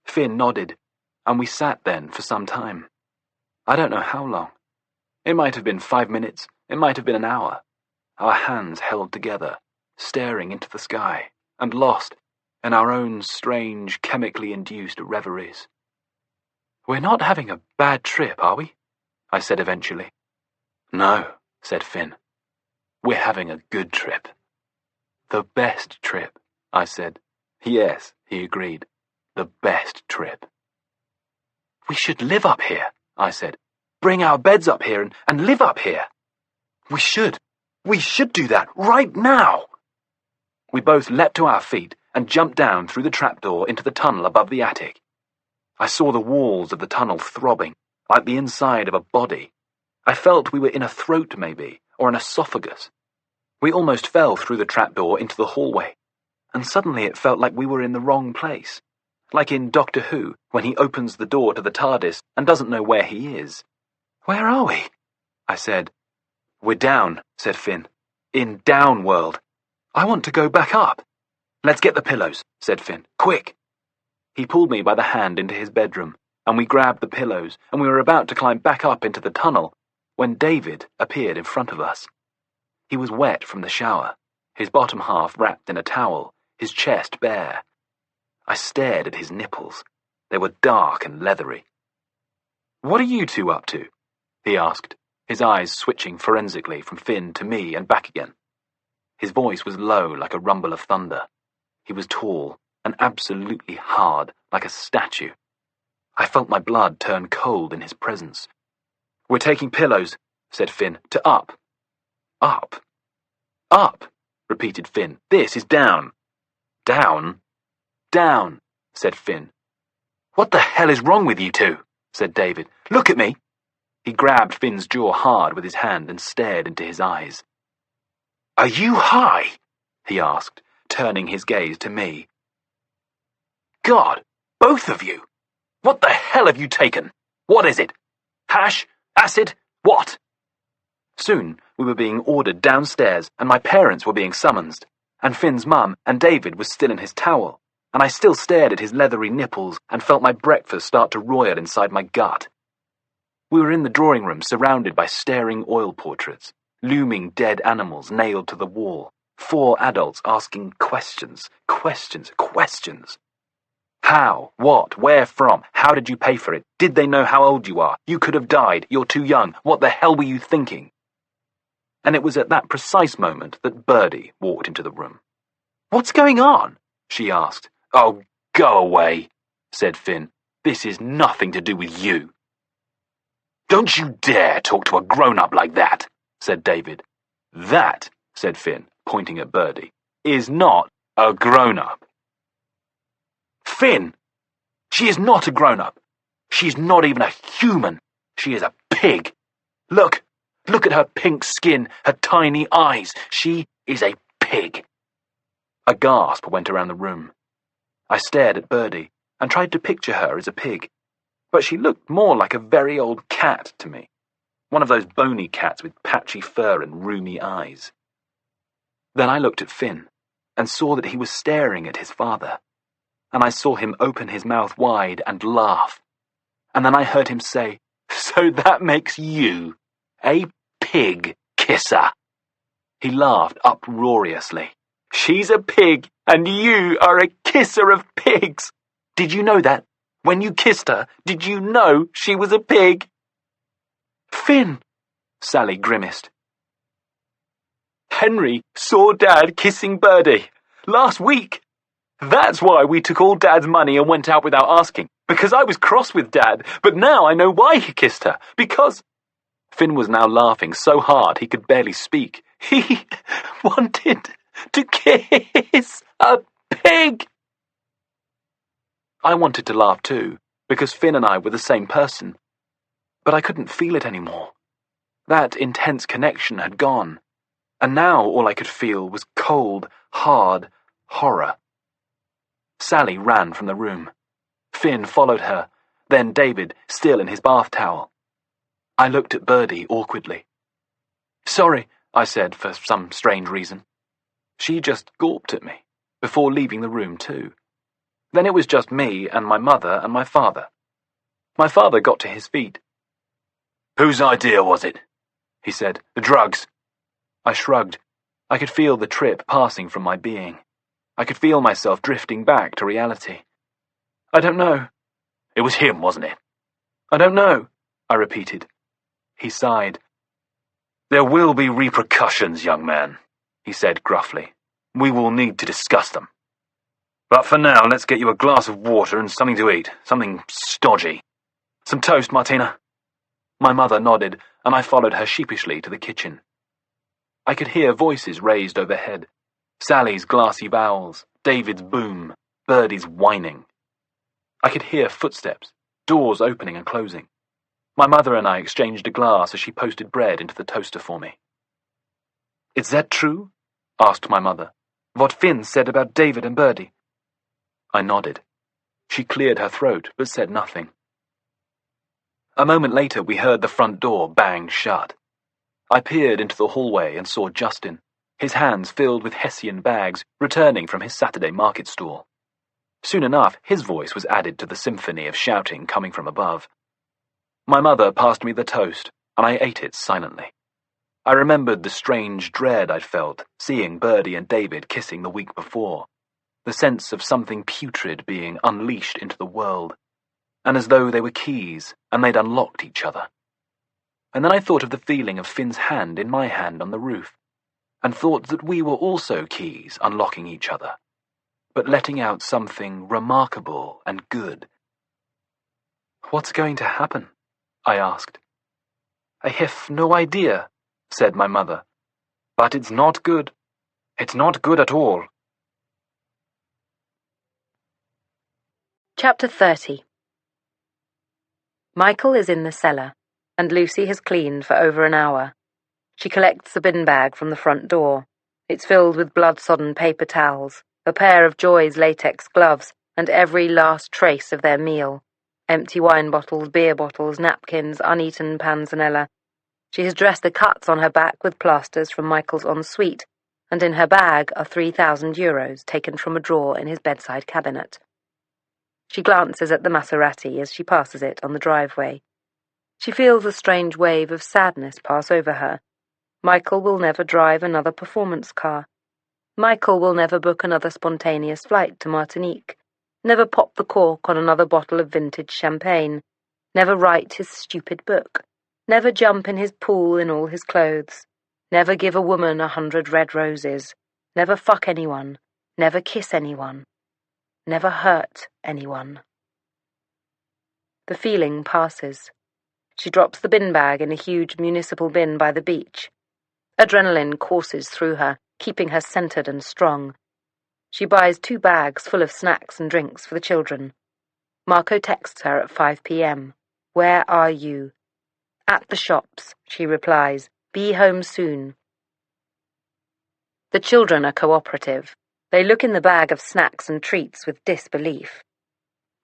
Finn nodded, and we sat then for some time. I don't know how long. It might have been 5 minutes, it might have been an hour. Our hands held together, staring into the sky, and lost in our own strange, chemically induced reveries. "We're not having a bad trip, are we?" I said eventually. "No," said Finn. "We're having a good trip." "The best trip," I said. "Yes," he agreed. "The best trip." "We should live up here," I said. "Bring our beds up here and live up here." We should do that right now." We both leapt to our feet and jumped down through the trapdoor into the tunnel above the attic. I saw the walls of the tunnel throbbing, like the inside of a body. I felt we were in a throat, maybe, or an esophagus. We almost fell through the trapdoor into the hallway, and suddenly it felt like we were in the wrong place. Like in Doctor Who, when he opens the door to the TARDIS and doesn't know where he is. "Where are we?" I said. "We're down," said Finn. "In Down World. I want to go back up." "Let's get the pillows," said Finn. "Quick!" He pulled me by the hand into his bedroom, and we grabbed the pillows, and we were about to climb back up into the tunnel when David appeared in front of us. He was wet from the shower, his bottom half wrapped in a towel, his chest bare. I stared at his nipples. They were dark and leathery. "What are you two up to?" he asked, his eyes switching forensically from Finn to me and back again. His voice was low like a rumble of thunder. He was tall and absolutely hard, like a statue. I felt my blood turn cold in his presence. "We're taking pillows," said Finn, "to up." "Up? Up," repeated Finn. "This is down." "Down? Down," said Finn. "What the hell is wrong with you two?" said David. "Look at me." He grabbed Finn's jaw hard with his hand and stared into his eyes. "Are you high?" he asked, turning his gaze to me. "God, both of you! What the hell have you taken? What is it? Hash? Acid? What?" Soon we were being ordered downstairs, and my parents were being summoned, and Finn's mum and David was still in his towel, and I still stared at his leathery nipples and felt my breakfast start to roil inside my gut. We were in the drawing room, surrounded by staring oil portraits, looming dead animals nailed to the wall, 4 adults asking questions. How? What? Where from? How did you pay for it? Did they know how old you are? You could have died. You're too young. What the hell were you thinking? And it was at that precise moment that Birdie walked into the room. "What's going on?" she asked. "Oh, go away," said Finn. "This is nothing to do with you." "Don't you dare talk to a grown-up like that," said David. "That," said Finn, pointing at Birdie, "is not a grown-up." "Finn! She is not a grown-up. She is not even a human. She is a pig. Look at her pink skin, her tiny eyes. She is a pig." A gasp went around the room. I stared at Birdie and tried to picture her as a pig. but she looked more like a very old cat to me, one of those bony cats with patchy fur and rheumy eyes. Then I looked at Finn, and saw that he was staring at his father, and I saw him open his mouth wide and laugh, and then I heard him say, "So that makes you a pig kisser." He laughed uproariously. "She's a pig, and you are a kisser of pigs. Did you know that? When you kissed her, did you know she was a pig?" "Finn," Sally grimaced. "Henry saw Dad kissing Birdie last week. That's why we took all Dad's money and went out without asking, because I was cross with Dad, but now I know why he kissed her, because—" Finn was now laughing so hard he could barely speak. "He wanted to kiss a pig." I wanted to laugh too, because Finn and I were the same person, but I couldn't feel it anymore. That intense connection had gone, and now all I could feel was cold, hard horror. Sally ran from the room. Finn followed her, then David, still in his bath towel. I looked at Birdie awkwardly. "Sorry," I said for some strange reason. She just gawped at me, before leaving the room too. Then it was just me and my mother and my father. My father got to his feet. "Whose idea was it?" he said. "The drugs." I shrugged. I could feel the trip passing from my being. I could feel myself drifting back to reality. "I don't know." "It was him, wasn't it?" "I don't know," I repeated. He sighed. "There will be repercussions, young man," he said gruffly. "We will need to discuss them. But for now, let's get you a glass of water and something to eat, something stodgy. Some toast, Martina." My mother nodded, and I followed her sheepishly to the kitchen. I could hear voices raised overhead. Sally's glassy vowels, David's boom, Birdie's whining. I could hear footsteps, doors opening and closing. My mother and I exchanged a glass as she posted bread into the toaster for me. "Is that true?" asked my mother. "What Finn said about David and Birdie?" I nodded. She cleared her throat, but said nothing. A moment later we heard the front door bang shut. I peered into the hallway and saw Justin, his hands filled with Hessian bags, returning from his Saturday market stall. Soon enough, his voice was added to the symphony of shouting coming from above. My mother passed me the toast, and I ate it silently. I remembered the strange dread I'd felt, seeing Birdie and David kissing the week before, the sense of something putrid being unleashed into the world, and as though they were keys, and they'd unlocked each other. And then I thought of the feeling of Finn's hand in my hand on the roof, and thought that we were also keys unlocking each other, but letting out something remarkable and good. "What's going to happen?" I asked. "I have no idea," said my mother. "But it's not good. It's not good at all." Chapter 30. Michael is in the cellar, and Lucy has cleaned for over an hour. She collects the bin bag from the front door. It's filled with blood-sodden paper towels, a pair of Joy's latex gloves, and every last trace of their meal. Empty wine bottles, beer bottles, napkins, uneaten panzanella. She has dressed the cuts on her back with plasters from Michael's ensuite, and in her bag are €3,000 taken from a drawer in his bedside cabinet. She glances at the Maserati as she passes it on the driveway. She feels a strange wave of sadness pass over her. Michael will never drive another performance car. Michael will never book another spontaneous flight to Martinique, never pop the cork on another bottle of vintage champagne, never write his stupid book, never jump in his pool in all his clothes, never give a woman 100 red roses, never fuck anyone, never kiss anyone, never hurt anyone. The feeling passes. She drops the bin bag in a huge municipal bin by the beach. Adrenaline courses through her, keeping her centered and strong. She buys 2 bags full of snacks and drinks for the children. Marco texts her at 5 p.m. "Where are you?" "At the shops," she replies. "Be home soon." The children are cooperative. They look in the bag of snacks and treats with disbelief.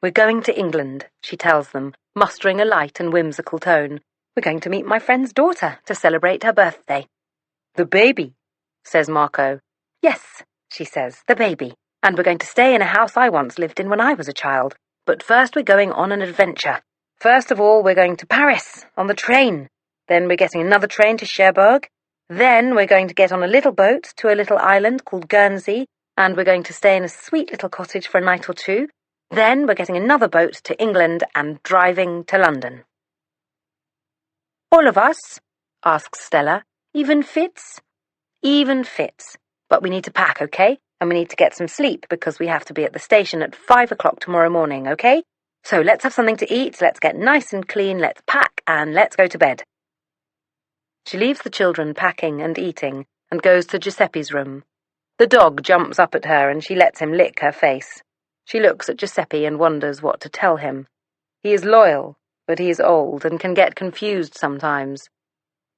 "We're going to England," she tells them, mustering a light and whimsical tone. "We're going to meet my friend's daughter to celebrate her birthday." "The baby," says Marco. "Yes," she says, "the baby. And we're going to stay in a house I once lived in when I was a child. But first we're going on an adventure. First of all, we're going to Paris, on the train. Then we're getting another train to Cherbourg. Then we're going to get on a little boat to a little island called Guernsey, and we're going to stay in a sweet little cottage for a night or two. Then we're getting another boat to England and driving to London." "All of us?" asks Stella. "Even Fitz?" "Even Fitz. But we need to pack, okay? And we need to get some sleep because we have to be at the station at 5 o'clock tomorrow morning, okay? So let's have something to eat, let's get nice and clean, let's pack, and let's go to bed." She leaves the children packing and eating and goes to Giuseppe's room. The dog jumps up at her and she lets him lick her face. She looks at Giuseppe and wonders what to tell him. He is loyal, but he is old and can get confused sometimes.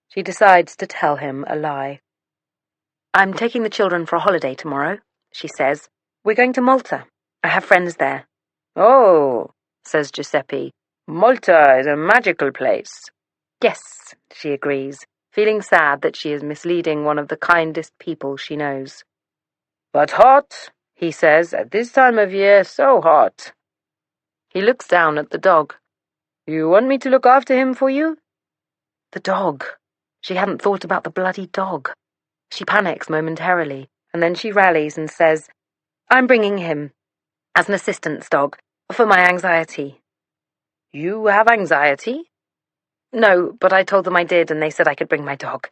She decides to tell him a lie. "I'm taking the children for a holiday tomorrow," she says. "We're going to Malta. I have friends there." "Oh," says Giuseppe. "Malta is a magical place." "Yes," she agrees, feeling sad that she is misleading one of the kindest people she knows. "But hot," he says, "at this time of year, so hot." He looks down at the dog. "You want me to look after him for you?" The dog. She hadn't thought about the bloody dog. She panics momentarily, and then she rallies and says, "I'm bringing him, as an assistance dog, for my anxiety." "You have anxiety?" "No, but I told them I did, and they said I could bring my dog."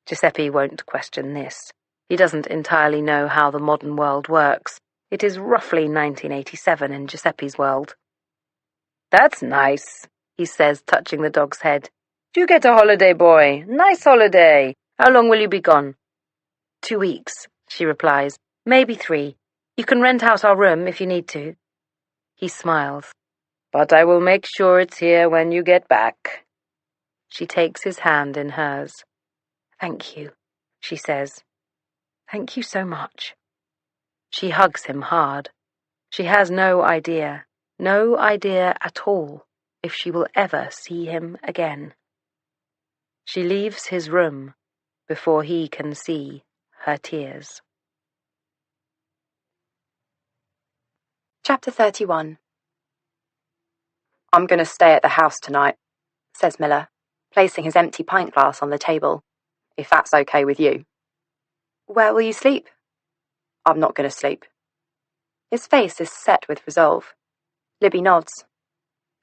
Giuseppe won't question this. He doesn't entirely know how the modern world works. It is roughly 1987 in Giuseppe's world. "That's nice," he says, touching the dog's head. "You get a holiday, boy. Nice holiday. How long will you be gone?" 2 weeks, she replies. "Maybe 3. You can rent out our room if you need to." He smiles. "But I will make sure it's here when you get back." She takes his hand in hers. "Thank you," she says. "Thank you so much." She hugs him hard. She has no idea at all, if she will ever see him again. She leaves his room before he can see her tears. Chapter 31. "I'm going to stay at the house tonight," says Miller, placing his empty pint glass on the table. "If that's okay with you." "Where will you sleep?" "I'm not going to sleep." His face is set with resolve. Libby nods.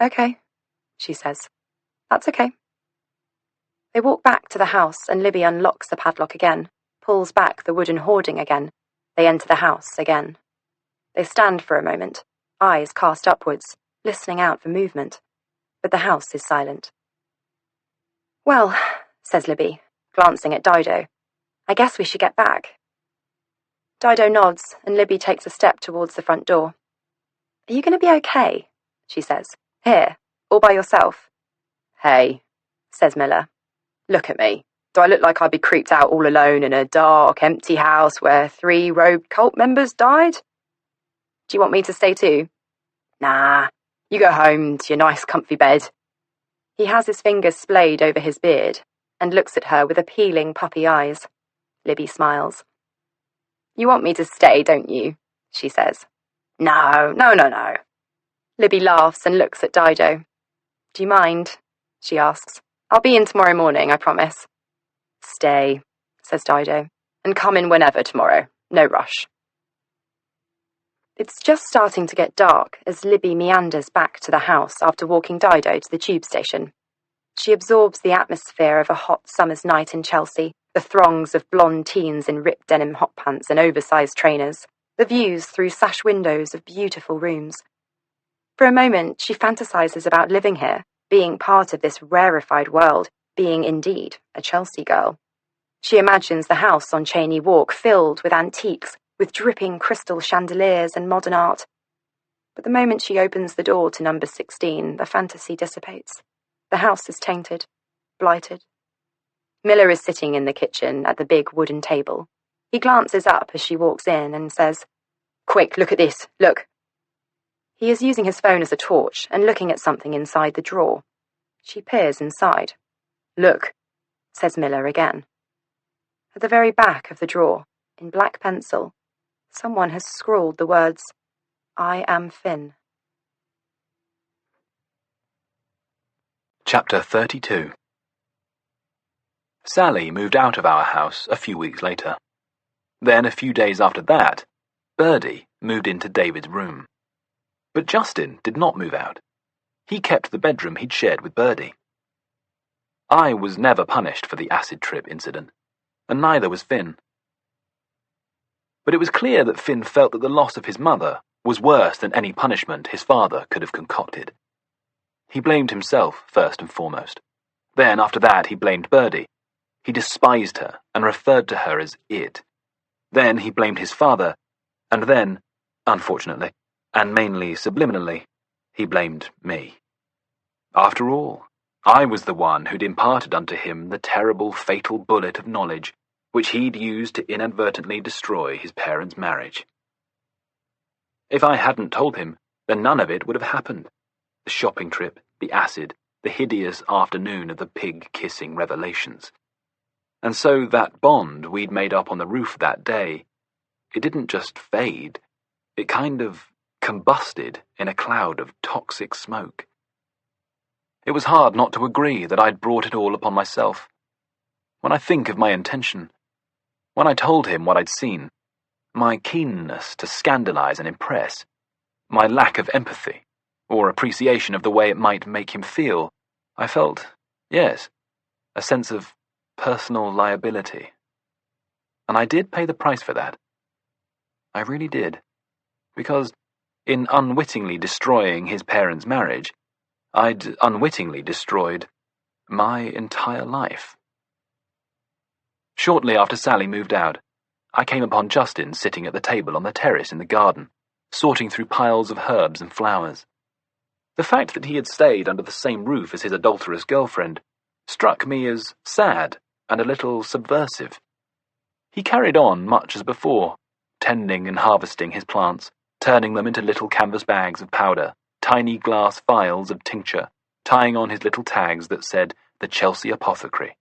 "Okay," she says. "That's okay." They walk back to the house and Libby unlocks the padlock again, pulls back the wooden hoarding again. They enter the house again. They stand for a moment, eyes cast upwards, listening out for movement. But the house is silent. "Well," says Libby, glancing at Dido, "I guess we should get back." Dido nods and Libby takes a step towards the front door. "Are you going to be okay?" she says. "Here, all by yourself?" "Hey," says Miller. "Look at me. Do I look like I'd be creeped out all alone in a dark, empty house where 3 robed cult members died? Do you want me to stay too?" "Nah, you go home to your nice comfy bed." He has his fingers splayed over his beard and looks at her with appealing puppy eyes. Libby smiles. "You want me to stay, don't you?" she says. No. Libby laughs and looks at Dido. "Do you mind?" she asks. "I'll be in tomorrow morning, I promise." "Stay," says Dido, "and come in whenever tomorrow. No rush." It's just starting to get dark as Libby meanders back to the house after walking Dido to the tube station. She absorbs the atmosphere of a hot summer's night in Chelsea, the throngs of blonde teens in ripped denim hot pants and oversized trainers, the views through sash windows of beautiful rooms. For a moment, she fantasizes about living here, being part of this rarefied world, being indeed a Chelsea girl. She imagines the house on Cheney Walk filled with antiques, with dripping crystal chandeliers and modern art. But the moment she opens the door to number 16, the fantasy dissipates. The house is tainted, blighted. Miller is sitting in the kitchen at the big wooden table. He glances up as she walks in and says, "Quick, look at this, look." He is using his phone as a torch and looking at something inside the drawer. She peers inside. "Look," says Miller again. At the very back of the drawer, in black pencil, someone has scrawled the words, "I am Finn." Chapter 32. Sally moved out of our house a few weeks later. Then, a few days after that, Birdie moved into David's room. But Justin did not move out. He kept the bedroom he'd shared with Birdie. I was never punished for the acid trip incident, and neither was Finn. But it was clear that Finn felt that the loss of his mother was worse than any punishment his father could have concocted. He blamed himself first and foremost. Then, after that, he blamed Birdie. He despised her and referred to her as it. Then he blamed his father, and then, unfortunately, and mainly subliminally, he blamed me. After all, I was the one who'd imparted unto him the terrible, fatal bullet of knowledge which he'd used to inadvertently destroy his parents' marriage. If I hadn't told him, then none of it would have happened. The shopping trip, the acid, the hideous afternoon of the pig-kissing revelations. And so that bond we'd made up on the roof that day, it didn't just fade, it kind of combusted in a cloud of toxic smoke. It was hard not to agree that I'd brought it all upon myself. When I think of my intention, when I told him what I'd seen, my keenness to scandalize and impress, my lack of empathy, or appreciation of the way it might make him feel, I felt, yes, a sense of personal liability. And I did pay the price for that. I really did. Because, in unwittingly destroying his parents' marriage, I'd unwittingly destroyed my entire life. Shortly after Sally moved out, I came upon Justin sitting at the table on the terrace in the garden, sorting through piles of herbs and flowers. The fact that he had stayed under the same roof as his adulterous girlfriend struck me as sad and a little subversive. He carried on much as before, tending and harvesting his plants, turning them into little canvas bags of powder, tiny glass vials of tincture, tying on his little tags that said the Chelsea Apothecary.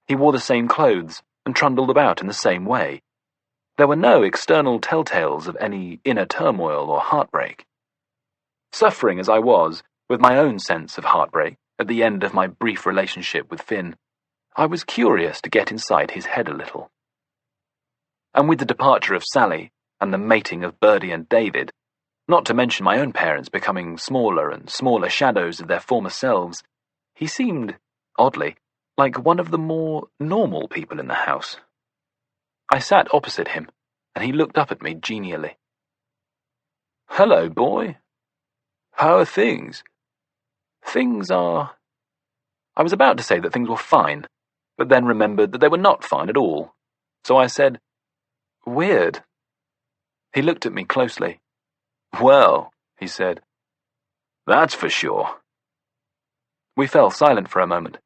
He wore the same clothes and trundled about in the same way. There were no external telltales of any inner turmoil or heartbreak. Suffering as I was, with my own sense of heartbreak at the end of my brief relationship with Finn, I was curious to get inside his head a little. And with the departure of Sally and the mating of Birdie and David, not to mention my own parents becoming smaller and smaller shadows of their former selves, he seemed, oddly, like one of the more normal people in the house. I sat opposite him, and he looked up at me genially. "Hello, boy. How are things?" "Things are—" I was about to say that things were fine, but then remembered that they were not fine at all. So I said, "Weird." He looked at me closely. "Well," he said, "that's for sure." We fell silent for a moment.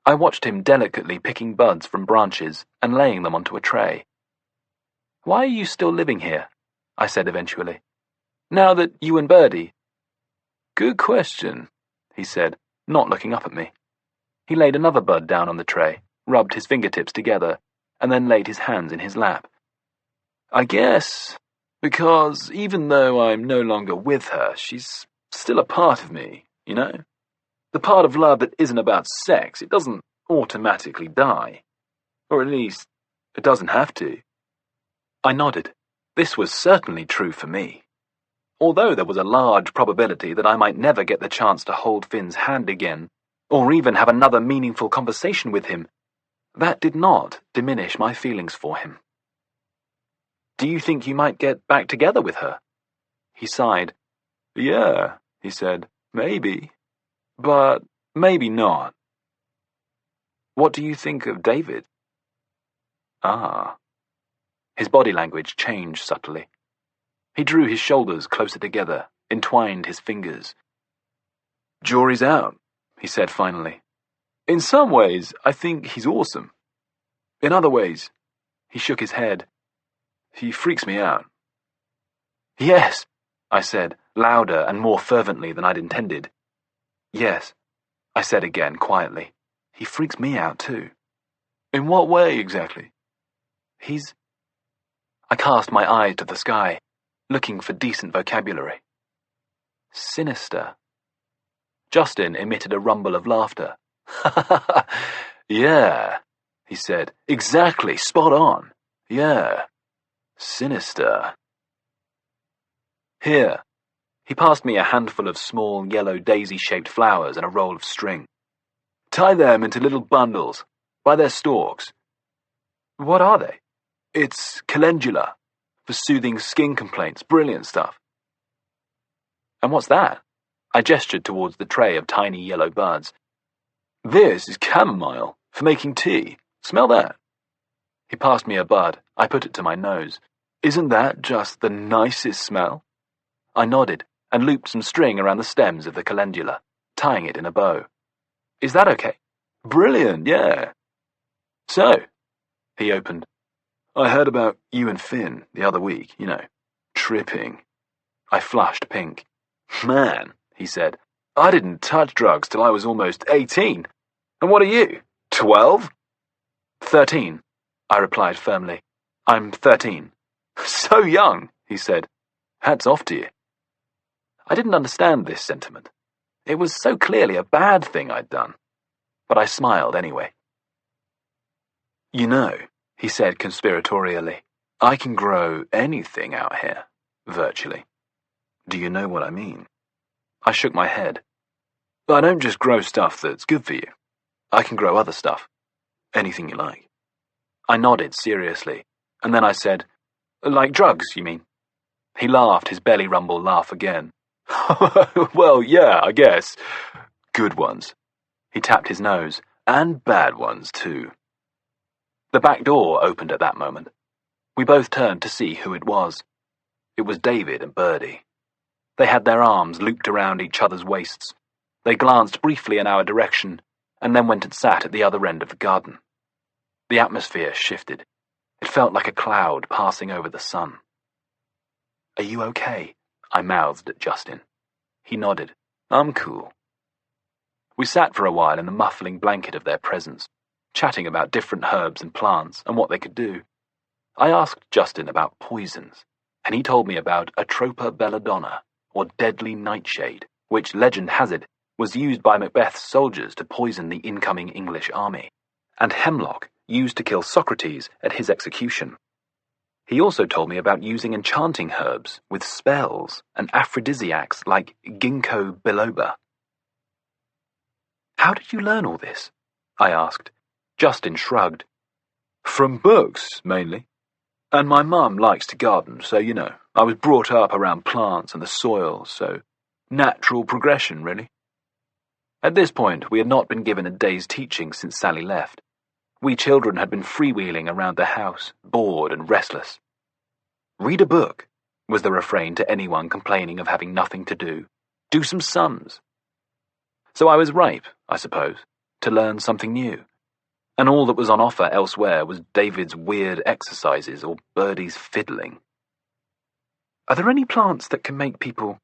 I watched him delicately picking buds from branches and laying them onto a tray. "Why are you still living here?" I said eventually. "Now that you and Birdie—" "Good question," he said, not looking up at me. He laid another bud down on the tray, rubbed his fingertips together, and then laid his hands in his lap. "I guess because even though I'm no longer with her, she's still a part of me, you know? The part of love that isn't about sex, it doesn't automatically die. Or at least, it doesn't have to." I nodded. This was certainly true for me. Although there was a large probability that I might never get the chance to hold Finn's hand again, or even have another meaningful conversation with him, that did not diminish my feelings for him. "Do you think you might get back together with her?" He sighed. "Yeah," he said, "maybe. But maybe not." "What do you think of David?" "Ah." His body language changed subtly. He drew his shoulders closer together, entwined his fingers. "Jury's out," he said finally. "In some ways, I think he's awesome. In other ways," he shook his head, "he freaks me out." "Yes," I said, louder and more fervently than I'd intended. Yes, I said again, quietly. He freaks me out, too. In what way, exactly? I cast my eyes to the sky, looking for decent vocabulary. Sinister. Justin emitted a rumble of laughter. Yeah, he said. Exactly, spot on. Yeah. Sinister. Here. He passed me a handful of small yellow daisy-shaped flowers and a roll of string. Tie them into little bundles, by their stalks. What are they? It's calendula, for soothing skin complaints, brilliant stuff. And what's that? I gestured towards the tray of tiny yellow buds. This is chamomile, for making tea. Smell that. He passed me a bud. I put it to my nose. Isn't that just the nicest smell? I nodded and looped some string around the stems of the calendula, tying it in a bow. Is that okay? Brilliant, yeah. So, he opened. I heard about you and Finn the other week, tripping. I flushed pink. Man, he said, I didn't touch drugs till I was almost 18. And what are you, 12? 13, I replied firmly. I'm 13. So young, he said. Hats off to you. I didn't understand this sentiment. It was so clearly a bad thing I'd done. But I smiled anyway. He said conspiratorially, I can grow anything out here, virtually. Do you know what I mean? I shook my head. I don't just grow stuff that's good for you. I can grow other stuff. Anything you like. I nodded seriously, and then I said, like drugs, you mean? He laughed his belly rumble laugh again. Well, yeah, I guess. Good ones. He tapped his nose, and bad ones, too. The back door opened at that moment. We both turned to see who it was. It was David and Birdie. They had their arms looped around each other's waists. They glanced briefly in our direction, and then went and sat at the other end of the garden. The atmosphere shifted. It felt like a cloud passing over the sun. Are you okay? I mouthed at Justin. He nodded. I'm cool. We sat for a while in the muffling blanket of their presence, chatting about different herbs and plants and what they could do. I asked Justin about poisons, and he told me about Atropa belladonna, or deadly nightshade, which, legend has it, was used by Macbeth's soldiers to poison the incoming English army, and hemlock, used to kill Socrates at his execution. He also told me about using enchanting herbs with spells and aphrodisiacs like ginkgo biloba. How did you learn all this? I asked. Justin shrugged. From books, mainly. And my mum likes to garden, so, I was brought up around plants and the soil, so natural progression, really. At this point, we had not been given a day's teaching since Sally left. We children had been freewheeling around the house, bored and restless. Read a book, was the refrain to anyone complaining of having nothing to do. Do some sums. So I was ripe, I suppose, to learn something new. And all that was on offer elsewhere was David's weird exercises or Birdie's fiddling. Are there any plants that can make people,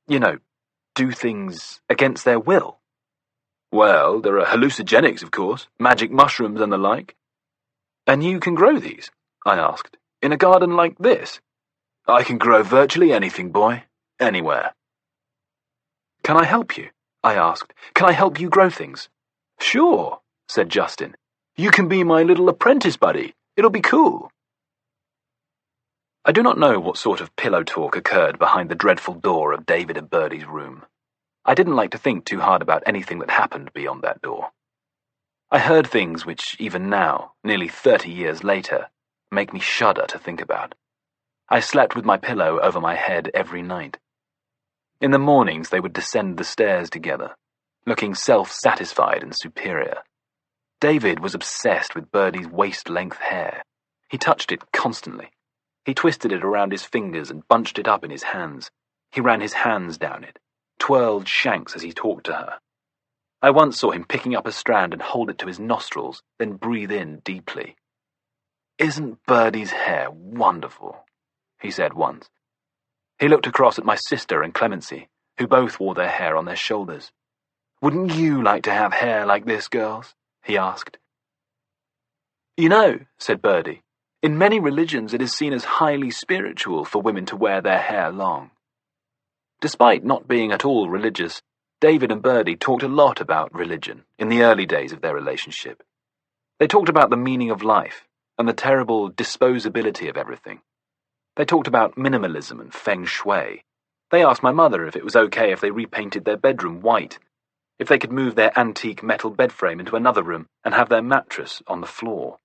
do things against their will? Well, there are hallucinogenics, of course, magic mushrooms and the like. And you can grow these? I asked. In a garden like this? I can grow virtually anything, boy. Anywhere. Can I help you? I asked. Can I help you grow things? Sure, said Justin. You can be my little apprentice buddy. It'll be cool. I do not know what sort of pillow talk occurred behind the dreadful door of David and Birdie's room. I didn't like to think too hard about anything that happened beyond that door. I heard things which, even now, nearly 30 years later, make me shudder to think about. I slept with my pillow over my head every night. In the mornings they would descend the stairs together, looking self-satisfied and superior. David was obsessed with Birdie's waist-length hair. He touched it constantly. He twisted it around his fingers and bunched it up in his hands. He ran his hands down it, twirled shanks as he talked to her. I once saw him picking up a strand and hold it to his nostrils, then breathe in deeply. Isn't Birdie's hair wonderful? He said once. He looked across at my sister and Clemency, who both wore their hair on their shoulders. "Wouldn't you like to have hair like this, girls?" he asked. "You know," said Birdie, "in many religions it is seen as highly spiritual for women to wear their hair long." Despite not being at all religious, David and Birdie talked a lot about religion in the early days of their relationship. They talked about the meaning of life and the terrible disposability of everything. They talked about minimalism and feng shui. They asked my mother if it was okay if they repainted their bedroom white, if they could move their antique metal bed frame into another room and have their mattress on the floor.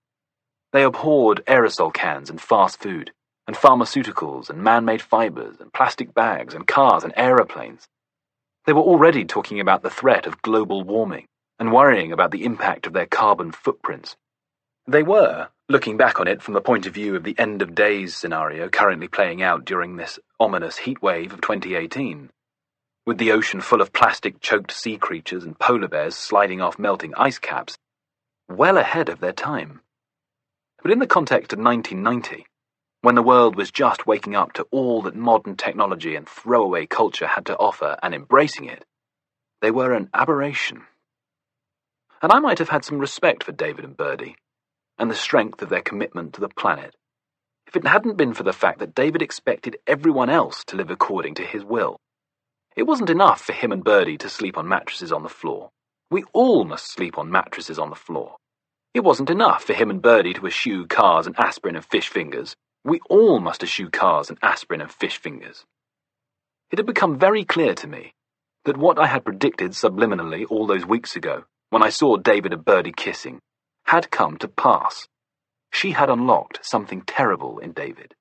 They abhorred aerosol cans and fast food, and pharmaceuticals and man-made fibers and plastic bags and cars and aeroplanes. They were already talking about the threat of global warming and worrying about the impact of their carbon footprints. They were, looking back on it from the point of view of the end-of-days scenario currently playing out during this ominous heatwave of 2018, with the ocean full of plastic-choked sea creatures and polar bears sliding off melting ice caps, well ahead of their time. But in the context of 1990, when the world was just waking up to all that modern technology and throwaway culture had to offer and embracing it, they were an aberration. And I might have had some respect for David and Birdie, and the strength of their commitment to the planet, if it hadn't been for the fact that David expected everyone else to live according to his will. It wasn't enough for him and Birdie to sleep on mattresses on the floor. We all must sleep on mattresses on the floor. It wasn't enough for him and Birdie to eschew cars and aspirin and fish fingers. We all must eschew cars and aspirin and fish fingers. It had become very clear to me that what I had predicted subliminally all those weeks ago, when I saw David and Birdie kissing, had come to pass. She had unlocked something terrible in David,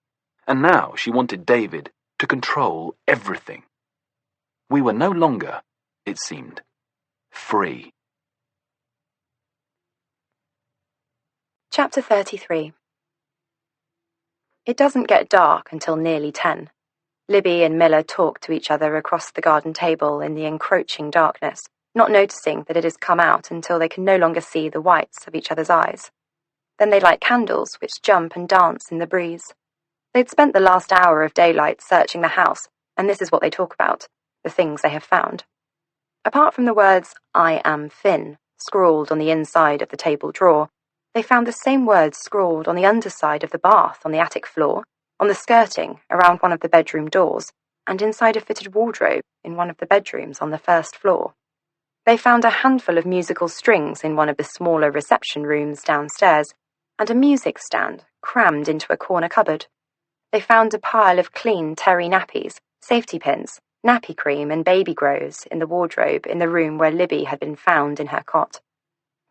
and now she wanted David to control everything. We were no longer, it seemed, free. Chapter 33. It doesn't get dark until nearly 10. Libby and Miller talk to each other across the garden table in the encroaching darkness, not noticing that it has come out until they can no longer see the whites of each other's eyes. Then they light candles which jump and dance in the breeze. They'd spent the last hour of daylight searching the house, and this is what they talk about, the things they have found. Apart from the words, "I am Finn," scrawled on the inside of the table drawer, they found the same words scrawled on the underside of the bath on the attic floor, on the skirting around one of the bedroom doors, and inside a fitted wardrobe in one of the bedrooms on the first floor. They found a handful of musical strings in one of the smaller reception rooms downstairs, and a music stand crammed into a corner cupboard. They found a pile of clean terry nappies, safety pins, nappy cream and baby grows in the wardrobe in the room where Libby had been found in her cot.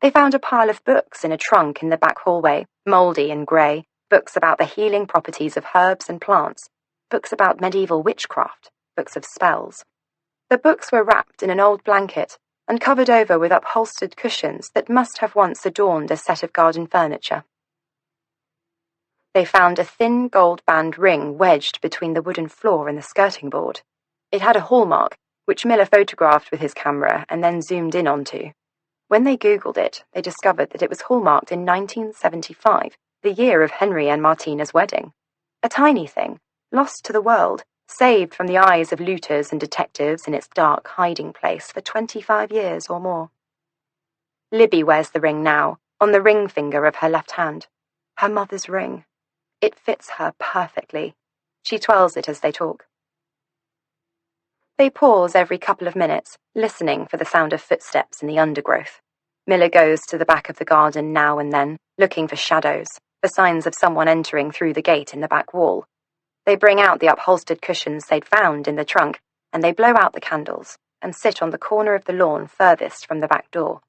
They found a pile of books in a trunk in the back hallway, mouldy and grey, books about the healing properties of herbs and plants, books about medieval witchcraft, books of spells. The books were wrapped in an old blanket and covered over with upholstered cushions that must have once adorned a set of garden furniture. They found a thin gold band ring wedged between the wooden floor and the skirting board. It had a hallmark, which Miller photographed with his camera and then zoomed in onto. When they Googled it, they discovered that it was hallmarked in 1975, the year of Henry and Martina's wedding. A tiny thing, lost to the world, saved from the eyes of looters and detectives in its dark hiding place for 25 years or more. Libby wears the ring now, on the ring finger of her left hand. Her mother's ring. It fits her perfectly. She twirls it as they talk. They pause every couple of minutes, listening for the sound of footsteps in the undergrowth. Miller goes to the back of the garden now and then, looking for shadows, for signs of someone entering through the gate in the back wall. They bring out the upholstered cushions they'd found in the trunk, and they blow out the candles, and sit on the corner of the lawn furthest from the back door.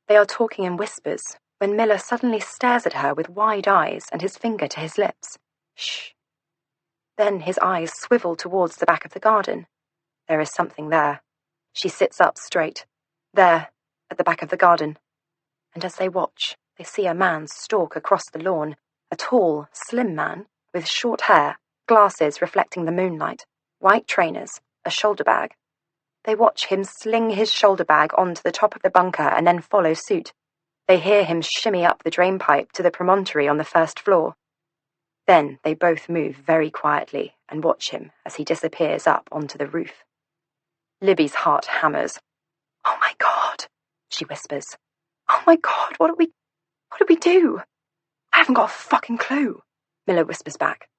They are talking in whispers, when Miller suddenly stares at her with wide eyes and his finger to his lips. Shh. Then his eyes swivel towards the back of the garden. There is something there. She sits up straight. There, at the back of the garden. And as they watch, they see a man stalk across the lawn, a tall, slim man, with short hair, glasses reflecting the moonlight, white trainers, a shoulder bag. They watch him sling his shoulder bag onto the top of the bunker and then follow suit. They hear him shimmy up the drainpipe to the promontory on the first floor. Then they both move very quietly and watch him as he disappears up onto the roof. Libby's heart hammers. "Oh my God," she whispers. "Oh my God, what do we do?" "I haven't got a fucking clue," Miller whispers back.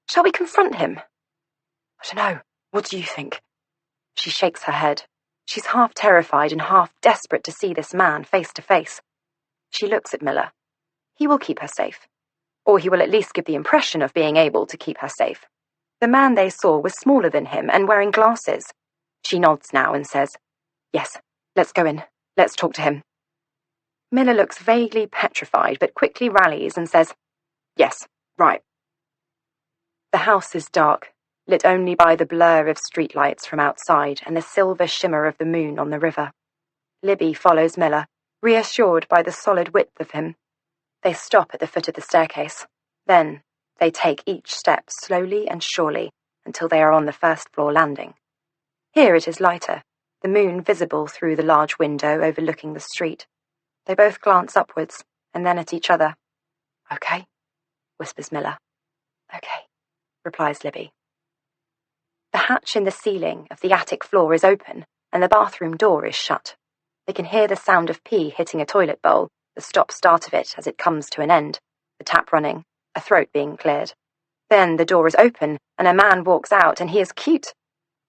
"Shall we confront him?" "I don't know. What do you think?" She shakes her head. She's half terrified and half desperate to see this man face to face. She looks at Miller. He will keep her safe. Or he will at least give the impression of being able to keep her safe. The man they saw was smaller than him and wearing glasses. She nods now and says, "Yes, let's go in. Let's talk to him." Miller looks vaguely petrified but quickly rallies and says, "Yes, right." The house is dark, lit only by the blur of streetlights from outside and the silver shimmer of the moon on the river. Libby follows Miller, reassured by the solid width of him. They stop at the foot of the staircase. Then they take each step slowly and surely until they are on the first-floor landing. Here it is lighter, the moon visible through the large window overlooking the street. They both glance upwards and then at each other. "Okay," whispers Miller. "Okay," replies Libby. The hatch in the ceiling of the attic floor is open and the bathroom door is shut. They can hear the sound of pee hitting a toilet bowl, the stop-start of it as it comes to an end, the tap running, a throat being cleared. Then the door is open and a man walks out and he is cute.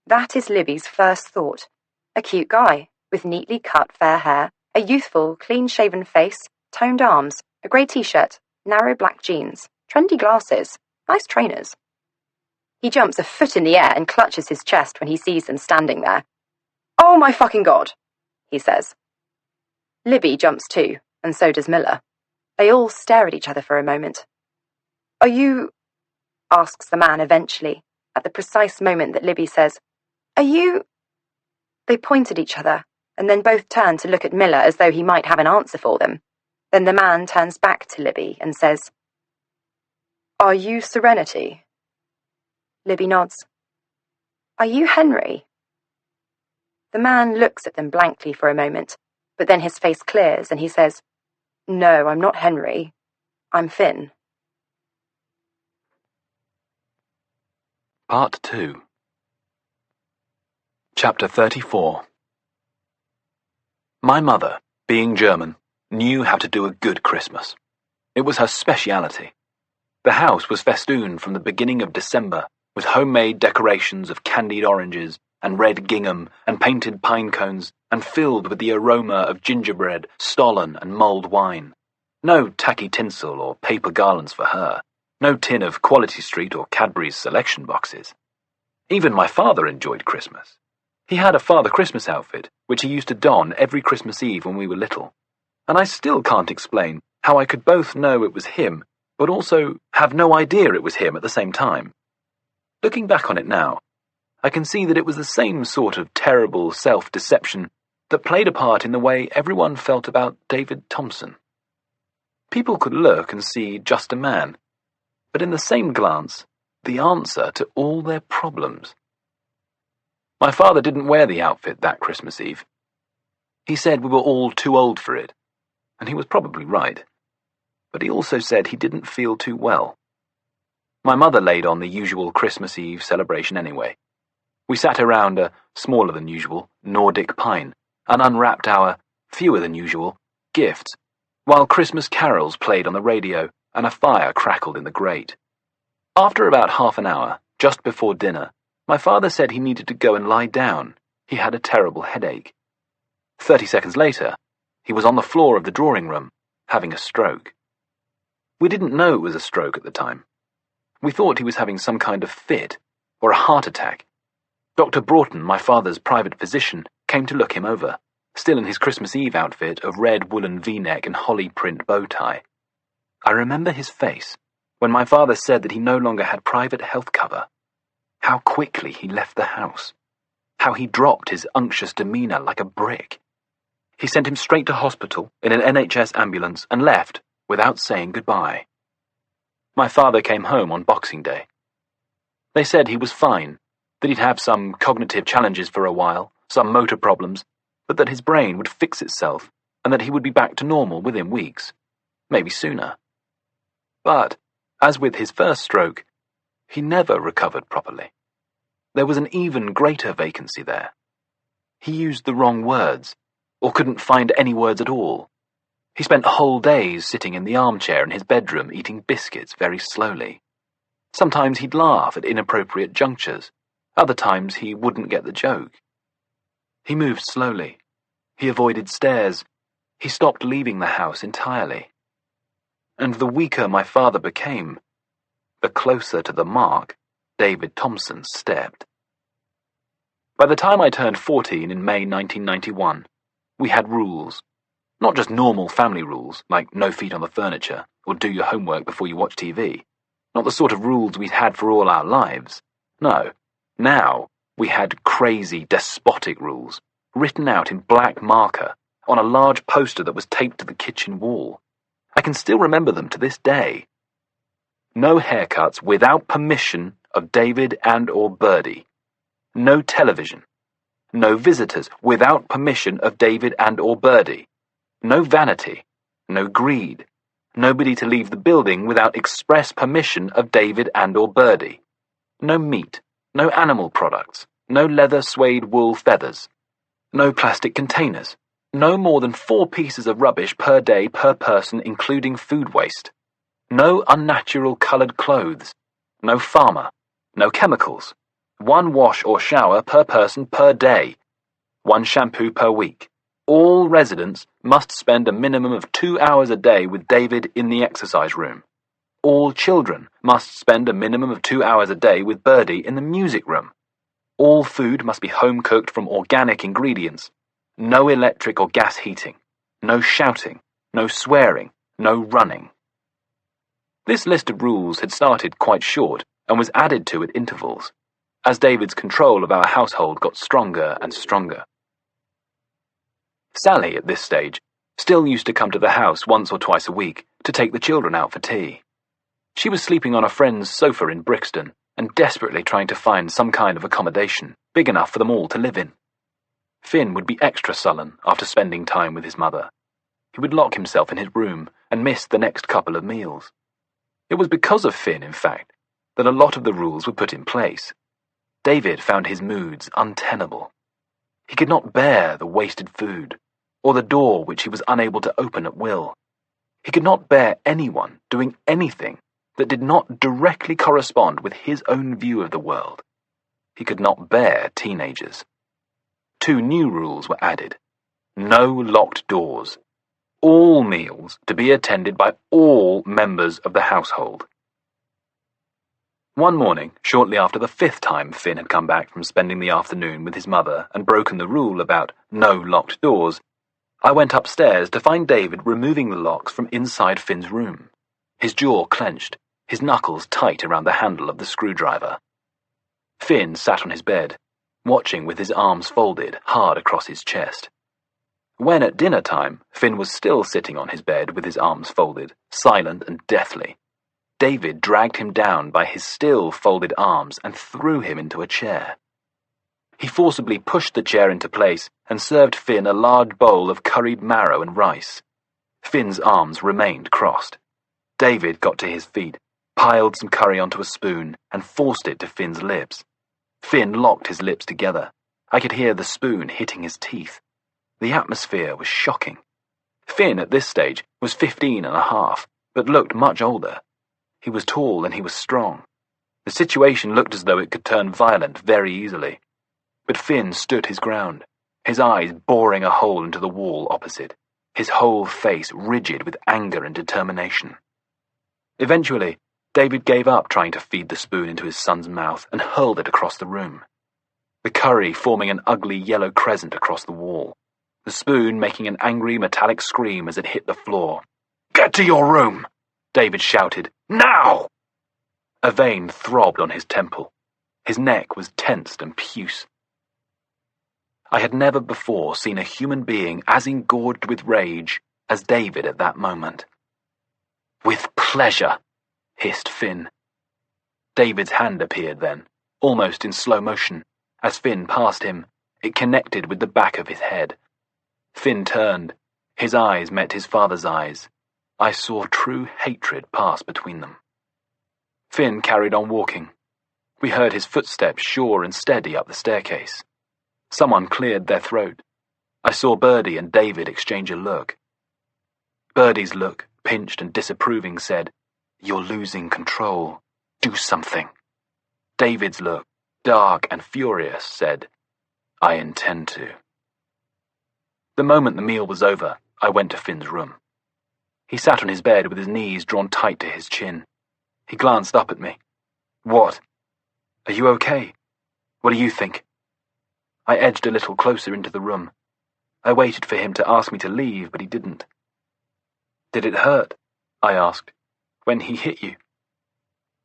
That is Libby's first thought. A cute guy, with neatly cut fair hair, a youthful, clean-shaven face, toned arms, a grey t-shirt, narrow black jeans, trendy glasses, nice trainers. He jumps a foot in the air and clutches his chest when he sees them standing there. "Oh my fucking God," he says. Libby jumps too, and so does Miller. They all stare at each other for a moment. "Are you?" asks the man eventually, at the precise moment that Libby says, "Are you?" They point at each other, and then both turn to look at Miller as though he might have an answer for them. Then the man turns back to Libby and says, "Are you Serenity?" Libby nods. "Are you Henry?" The man looks at them blankly for a moment, but then his face clears and he says, "No, I'm not Henry. I'm Finn." Part 2. Chapter 34. My mother, being German, knew how to do a good Christmas. It was her speciality. The house was festooned from the beginning of December with homemade decorations of candied oranges and red gingham and painted pine cones, and filled with the aroma of gingerbread, stollen and mulled wine. No tacky tinsel or paper garlands for her. No tin of Quality Street or Cadbury's selection boxes. Even my father enjoyed Christmas. He had a Father Christmas outfit, which he used to don every Christmas Eve when we were little. And I still can't explain how I could both know it was him, but also have no idea it was him at the same time. Looking back on it now, I can see that it was the same sort of terrible self-deception that played a part in the way everyone felt about David Thompson. People could look and see just a man, but in the same glance, the answer to all their problems. My father didn't wear the outfit that Christmas Eve. He said we were all too old for it, and he was probably right. But he also said he didn't feel too well. My mother laid on the usual Christmas Eve celebration anyway. We sat around a smaller than usual Nordic pine and unwrapped our fewer than usual gifts, while Christmas carols played on the radio and a fire crackled in the grate. After about half an hour, just before dinner, my father said he needed to go and lie down. He had a terrible headache. 30 seconds later, he was on the floor of the drawing room, having a stroke. We didn't know it was a stroke at the time. We thought he was having some kind of fit, or a heart attack. Dr. Broughton, my father's private physician, came to look him over, still in his Christmas Eve outfit of red woolen V-neck and holly print bow tie. I remember his face when my father said that he no longer had private health cover. How quickly he left the house. How he dropped his unctuous demeanour like a brick. He sent him straight to hospital in an NHS ambulance and left without saying goodbye. My father came home on Boxing Day. They said he was fine, that he'd have some cognitive challenges for a while, some motor problems, but that his brain would fix itself and that he would be back to normal within weeks, maybe sooner. But, as with his first stroke, He never recovered properly. There was an even greater vacancy there. He used the wrong words, or couldn't find any words at all. He spent whole days sitting in the armchair in his bedroom eating biscuits very slowly. Sometimes he'd laugh at inappropriate junctures. Other times he wouldn't get the joke. He moved slowly. He avoided stairs. He stopped leaving the house entirely. And the weaker my father became, the closer to the mark David Thompson stepped. By the time I turned 14 in May 1991, we had rules. Not just normal family rules, like no feet on the furniture, or do your homework before you watch TV. Not the sort of rules we'd had for all our lives. No, now we had crazy, despotic rules, written out in black marker on a large poster that was taped to the kitchen wall. I can still remember them to this day. No haircuts without permission of David and/or Birdie. No television. No visitors without permission of David and/or Birdie. No vanity. No greed. Nobody to leave the building without express permission of David and/or Birdie. No meat. No animal products. No leather, suede, wool, feathers. No plastic containers. No more than 4 pieces of rubbish per day per person, including food waste. No unnatural coloured clothes. No farmer. No chemicals. 1 wash or shower per person per day. 1 shampoo per week. All residents must spend a minimum of 2 hours a day with David in the exercise room. All children must spend a minimum of 2 hours a day with Birdie in the music room. All food must be home-cooked from organic ingredients. No electric or gas heating. No shouting. No swearing. No running. This list of rules had started quite short and was added to at intervals, as David's control of our household got stronger and stronger. Sally, at this stage, still used to come to the house once or twice a week to take the children out for tea. She was sleeping on a friend's sofa in Brixton and desperately trying to find some kind of accommodation big enough for them all to live in. Finn would be extra sullen after spending time with his mother. He would lock himself in his room and miss the next couple of meals. It was because of Finn, in fact, that a lot of the rules were put in place. David found his moods untenable. He could not bear the wasted food, or the door which he was unable to open at will. He could not bear anyone doing anything that did not directly correspond with his own view of the world. He could not bear teenagers. 2 new rules were added. No locked doors. All meals to be attended by all members of the household. One morning, shortly after the 5th time Finn had come back from spending the afternoon with his mother and broken the rule about no locked doors, I went upstairs to find David removing the locks from inside Finn's room, his jaw clenched, his knuckles tight around the handle of the screwdriver. Finn sat on his bed, watching with his arms folded hard across his chest. When at dinner time, Finn was still sitting on his bed with his arms folded, silent and deathly. David dragged him down by his still folded arms and threw him into a chair. He forcibly pushed the chair into place and served Finn a large bowl of curried marrow and rice. Finn's arms remained crossed. David got to his feet, piled some curry onto a spoon, and forced it to Finn's lips. Finn locked his lips together. I could hear the spoon hitting his teeth. The atmosphere was shocking. Finn, at this stage, was 15 and a half, but looked much older. He was tall and he was strong. The situation looked as though it could turn violent very easily. But Finn stood his ground, his eyes boring a hole into the wall opposite, his whole face rigid with anger and determination. Eventually, David gave up trying to feed the spoon into his son's mouth and hurled it across the room, the curry forming an ugly yellow crescent across the wall, the spoon making an angry metallic scream as it hit the floor. "Get to your room!" David shouted. "Now!" A vein throbbed on his temple. His neck was tensed and puce. I had never before seen a human being as engorged with rage as David at that moment. "With pleasure," hissed Finn. David's hand appeared then, almost in slow motion. As Finn passed him, it connected with the back of his head. Finn turned. His eyes met his father's eyes. I saw true hatred pass between them. Finn carried on walking, We heard his footsteps sure and steady up the staircase. Someone cleared their throat. I saw Birdie and David exchange a look. Birdie's look, pinched and disapproving, said, "You're losing control. Do something." David's look, dark and furious, said, "I intend to." The moment the meal was over, I went to Finn's room. He sat on his bed with his knees drawn tight to his chin. He glanced up at me. "What? Are you okay? What do you think?" I edged a little closer into the room. I waited for him to ask me to leave, but he didn't. "Did it hurt?" I asked. "When he hit you?"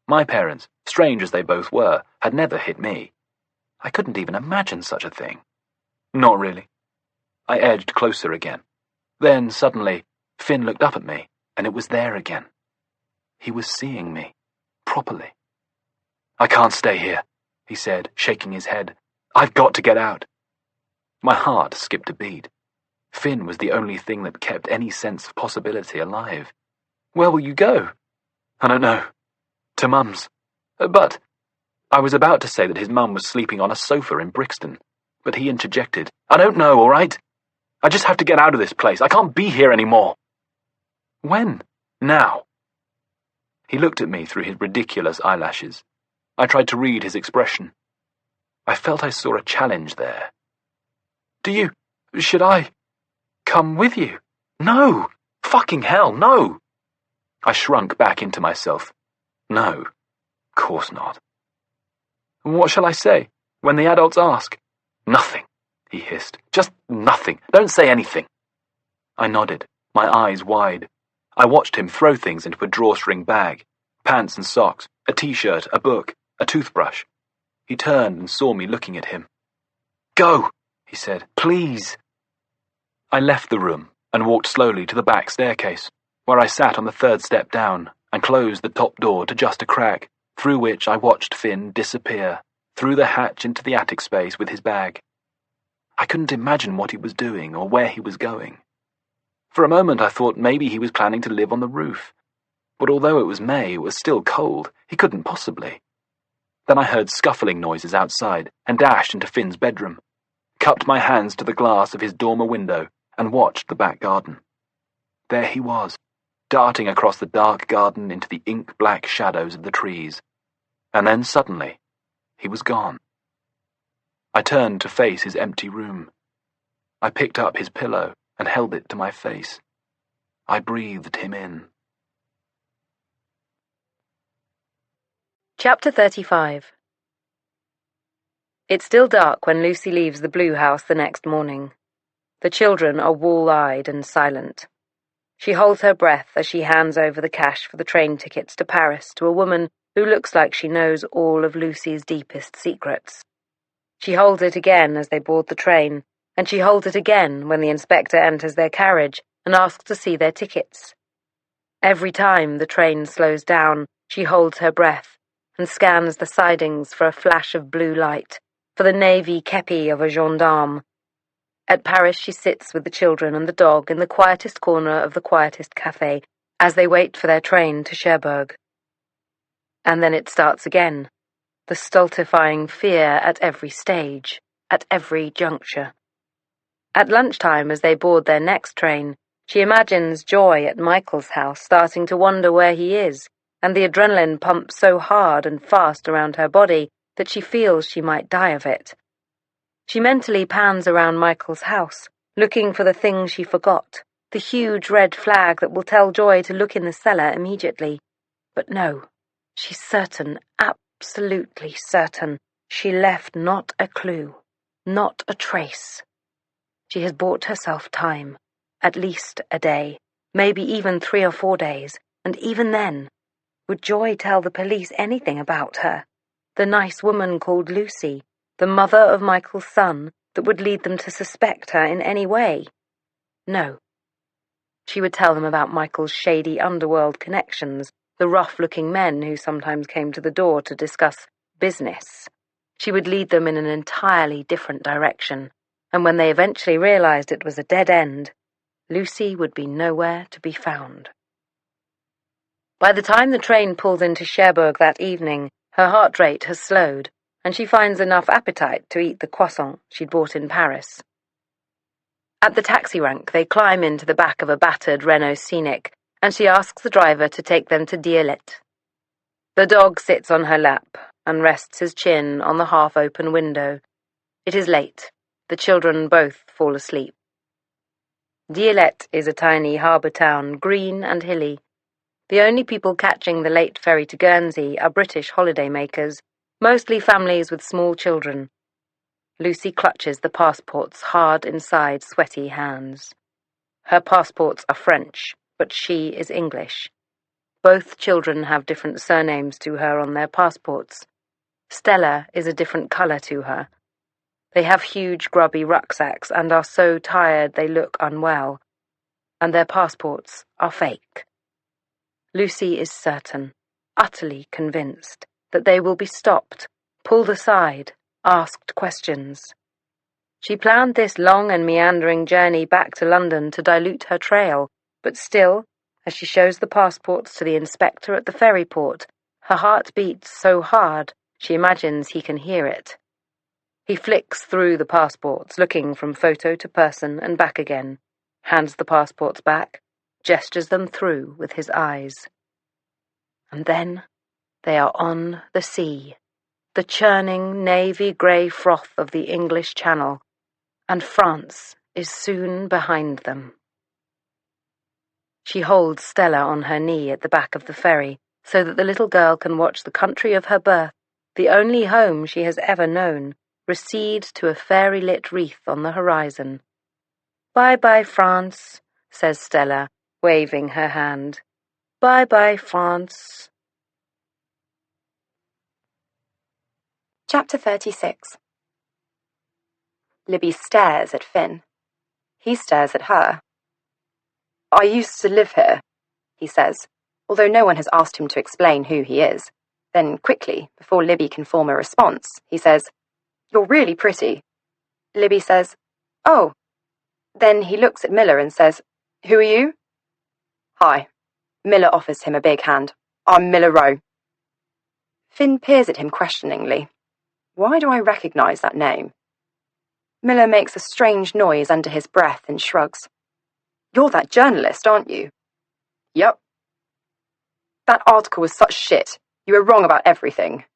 My parents, strange as they both were, had never hit me. I couldn't even imagine such a thing. "Not really." I edged closer again. Then, suddenly, Finn looked up at me, and it was there again. He was seeing me, properly. "I can't stay here," he said, shaking his head. "I've got to get out." My heart skipped a beat. Finn was the only thing that kept any sense of possibility alive. "Where will you go?" "I don't know. To Mum's." "But—" I was about to say that his mum was sleeping on a sofa in Brixton, but he interjected, "I don't know, all right? I just have to get out of this place. I can't be here anymore." "When?" "Now." He looked at me through his ridiculous eyelashes. I tried to read his expression. I felt I saw a challenge there. Should I come with you?" "No! Fucking hell, no!" I shrunk back into myself. "No, of course not." "What shall I say, when the adults ask?" "Nothing," he hissed. "Just nothing. Don't say anything." I nodded, my eyes wide. I watched him throw things into a drawstring bag, pants and socks, a t-shirt, a book, a toothbrush. He turned and saw me looking at him. "Go," he said. "Please." I left the room and walked slowly to the back staircase, where I sat on the third step down and closed the top door to just a crack, through which I watched Finn disappear, through the hatch into the attic space with his bag. I couldn't imagine what he was doing or where he was going. For a moment I thought maybe he was planning to live on the roof, but although it was May, it was still cold. He couldn't possibly. Then I heard scuffling noises outside and dashed into Finn's bedroom, cupped my hands to the glass of his dormer window and watched the back garden. There he was, darting across the dark garden into the ink-black shadows of the trees. And then suddenly, he was gone. I turned to face his empty room. I picked up his pillow and held it to my face. I breathed him in. Chapter 35. It's still dark when Lucy leaves the Blue House the next morning. The children are wall-eyed and silent. She holds her breath as she hands over the cash for the train tickets to Paris to a woman who looks like she knows all of Lucy's deepest secrets. She holds it again as they board the train, and she holds it again when the inspector enters their carriage and asks to see their tickets. Every time the train slows down, she holds her breath and scans the sidings for a flash of blue light, for the navy kepi of a gendarme. At Paris she sits with the children and the dog in the quietest corner of the quietest cafe as they wait for their train to Cherbourg. And then it starts again, the stultifying fear at every stage, at every juncture. At lunchtime, as they board their next train, she imagines Joy at Michael's house starting to wonder where he is, and the adrenaline pumps so hard and fast around her body that she feels she might die of it. She mentally pans around Michael's house, looking for the thing she forgot, the huge red flag that will tell Joy to look in the cellar immediately. But no, she's certain, absolutely certain, she left not a clue, not a trace. She has bought herself time, at least a day, maybe even 3 or 4 days, and even then, would Joy tell the police anything about her? The nice woman called Lucy, the mother of Michael's son, that would lead them to suspect her in any way? No. She would tell them about Michael's shady underworld connections, the rough-looking men who sometimes came to the door to discuss business. She would lead them in an entirely different direction, and when they eventually realized it was a dead end, Lucy would be nowhere to be found. By the time the train pulled into Cherbourg that evening, Her heart rate has slowed, and she finds enough appetite to eat the croissant she'd bought in Paris. At the taxi rank, they climb into the back of a battered Renault Scenic, and she asks the driver to take them to Dielette. The dog sits on her lap and rests his chin on the half-open window. It is late. The children both fall asleep. Dielette is a tiny harbour town, green and hilly. The only people catching the late ferry to Guernsey are British holidaymakers, mostly families with small children. Lucy clutches the passports hard inside sweaty hands. Her passports are French, but she is English. Both children have different surnames to her on their passports. Stella is a different colour to her. They have huge grubby rucksacks and are so tired they look unwell. And their passports are fake. Lucy is certain, utterly convinced, that they will be stopped, pulled aside, asked questions. She planned this long and meandering journey back to London to dilute her trail, but still, as she shows the passports to the inspector at the ferry port, her heart beats so hard she imagines he can hear it. He flicks through the passports, looking from photo to person and back again, hands the passports back, gestures them through with his eyes. And then they are on the sea, the churning navy-grey froth of the English Channel, and France is soon behind them. She holds Stella on her knee at the back of the ferry, so that the little girl can watch the country of her birth, the only home she has ever known, recede to a fairy-lit wreath on the horizon. "Bye-bye, France," says Stella, waving her hand. "Bye-bye, France." Chapter 36. Libby stares at Finn. He stares at her. "I used to live here," he says, although no one has asked him to explain who he is. Then quickly, before Libby can form a response, he says, "You're really pretty." Libby says, "Oh." Then he looks at Miller and says, "Who are you?" "Hi." Miller offers him a big hand. "I'm Miller Rowe." Finn peers at him questioningly. Why do I recognise that name? Miller makes a strange noise under his breath and shrugs. "You're that journalist, aren't you?" "Yep." "That article was such shit. You were wrong about everything."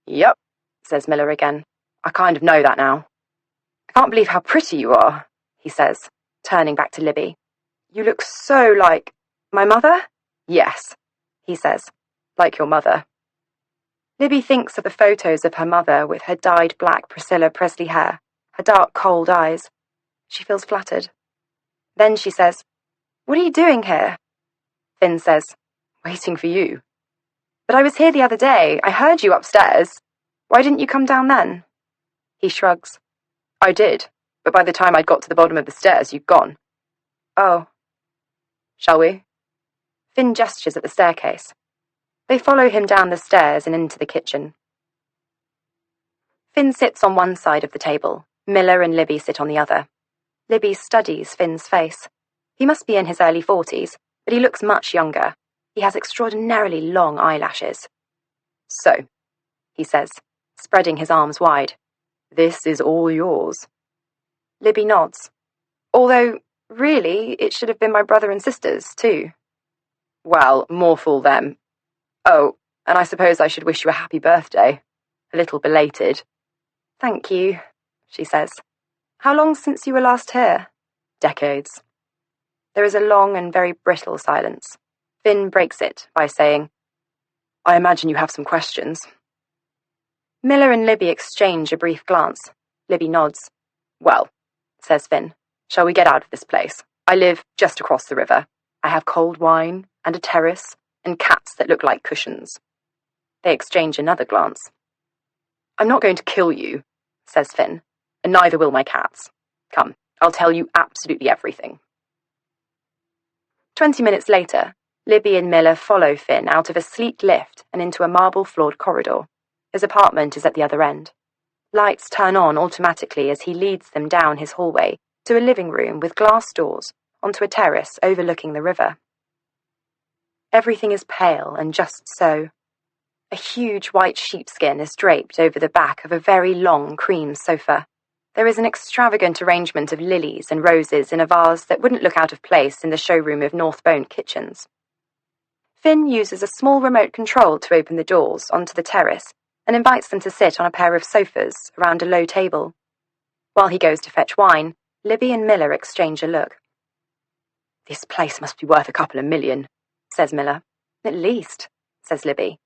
"Yep," says Miller again. "I kind of know that now." "I can't believe how pretty you are," he says, turning back to Libby. "You look so like my mother?" "Yes," he says, "like your mother." Libby thinks of the photos of her mother with her dyed black Priscilla Presley hair, her dark, cold eyes. She feels flattered. Then she says, "What are you doing here?" Finn says, "Waiting for you." "But I was here the other day. I heard you upstairs. Why didn't you come down then?" He shrugs. "I did, but by the time I'd got to the bottom of the stairs, you'd gone." "Oh." "Shall we?" Finn gestures at the staircase. They follow him down the stairs and into the kitchen. Finn sits on one side of the table. Miller and Libby sit on the other. Libby studies Finn's face. He must be in his early 40s, but he looks much younger. He has extraordinarily long eyelashes. "So," he says, spreading his arms wide, "this is all yours." Libby nods. "Although, really, it should have been my brother and sisters, too." "Well, more fool them. Oh, and I suppose I should wish you a happy birthday. A little belated." "Thank you," she says. "How long since you were last here?" "Decades." There is a long and very brittle silence. Finn breaks it by saying, "I imagine you have some questions." Miller and Libby exchange a brief glance. Libby nods. "Well," says Finn, "shall we get out of this place? I live just across the river. I have cold wine and a terrace and cats that look like cushions." They exchange another glance. "I'm not going to kill you," says Finn, "and neither will my cats. Come, I'll tell you absolutely everything." 20 minutes later, Libby and Miller follow Finn out of a sleek lift and into a marble-floored corridor. His apartment is at the other end. Lights turn on automatically as he leads them down his hallway to a living room with glass doors onto a terrace overlooking the river. Everything is pale and just so. A huge white sheepskin is draped over the back of a very long cream sofa. There is an extravagant arrangement of lilies and roses in a vase that wouldn't look out of place in the showroom of Northbone Kitchens. Finn uses a small remote control to open the doors onto the terrace and invites them to sit on a pair of sofas around a low table. While he goes to fetch wine, Libby and Miller exchange a look. "This place must be worth a couple of million," says Miller. "At least," says Libby.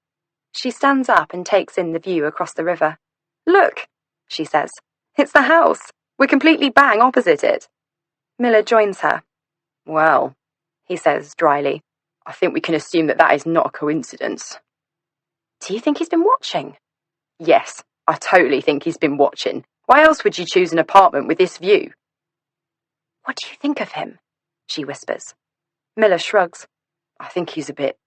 She stands up and takes in the view across the river. "Look," she says. "It's the house. We're completely bang opposite it." Miller joins her. "Well," he says dryly, "I think we can assume that is not a coincidence." "Do you think he's been watching?" "Yes, I totally think he's been watching. Why else would you choose an apartment with this view?" "What do you think of him?" she whispers. Miller shrugs. "I think he's a bit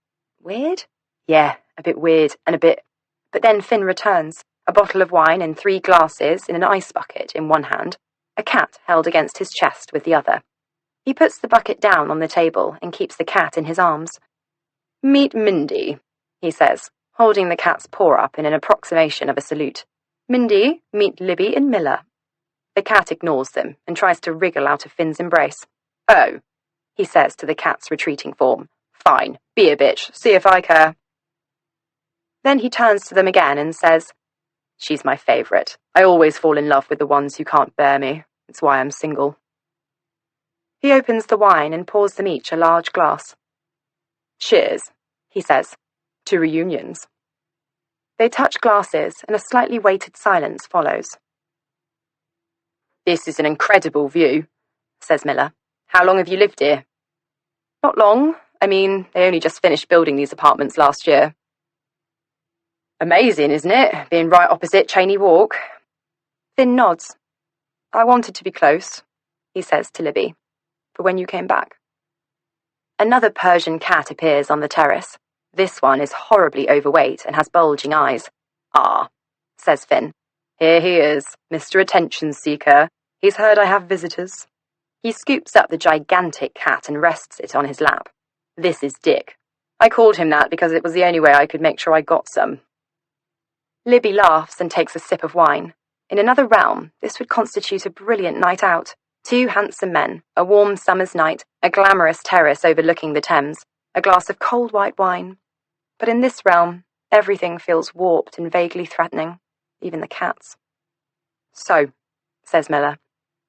weird." "Yeah, a bit weird and a bit..." But then Finn returns, a bottle of wine and 3 glasses in an ice bucket in one hand, a cat held against his chest with the other. He puts the bucket down on the table and keeps the cat in his arms. "Meet Mindy," he says, holding the cat's paw up in an approximation of a salute. "Mindy, meet Libby and Miller." The cat ignores them and tries to wriggle out of Finn's embrace. "Oh," he says to the cat's retreating form. "Fine, be a bitch, see if I care." Then he turns to them again and says, "She's my favourite. I always fall in love with the ones who can't bear me. It's why I'm single." He opens the wine and pours them each a large glass. "Cheers," he says, "to reunions." They touch glasses and a slightly weighted silence follows. "This is an incredible view," says Miller. "How long have you lived here?" "Not long. I mean, they only just finished building these apartments last year." "Amazing, isn't it, being right opposite Cheney Walk?" Finn nods. "I wanted to be close," he says to Libby, "for when you came back." Another Persian cat appears on the terrace. This one is horribly overweight and has bulging eyes. "Ah," says Finn. "Here he is, Mr. Attention Seeker. He's heard I have visitors." He scoops up the gigantic cat and rests it on his lap. "This is Dick. I called him that because it was the only way I could make sure I got some." Libby laughs and takes a sip of wine. In another realm, this would constitute a brilliant night out. 2 handsome men, a warm summer's night, a glamorous terrace overlooking the Thames, a glass of cold white wine. But in this realm, everything feels warped and vaguely threatening, even the cats. "So," says Miller,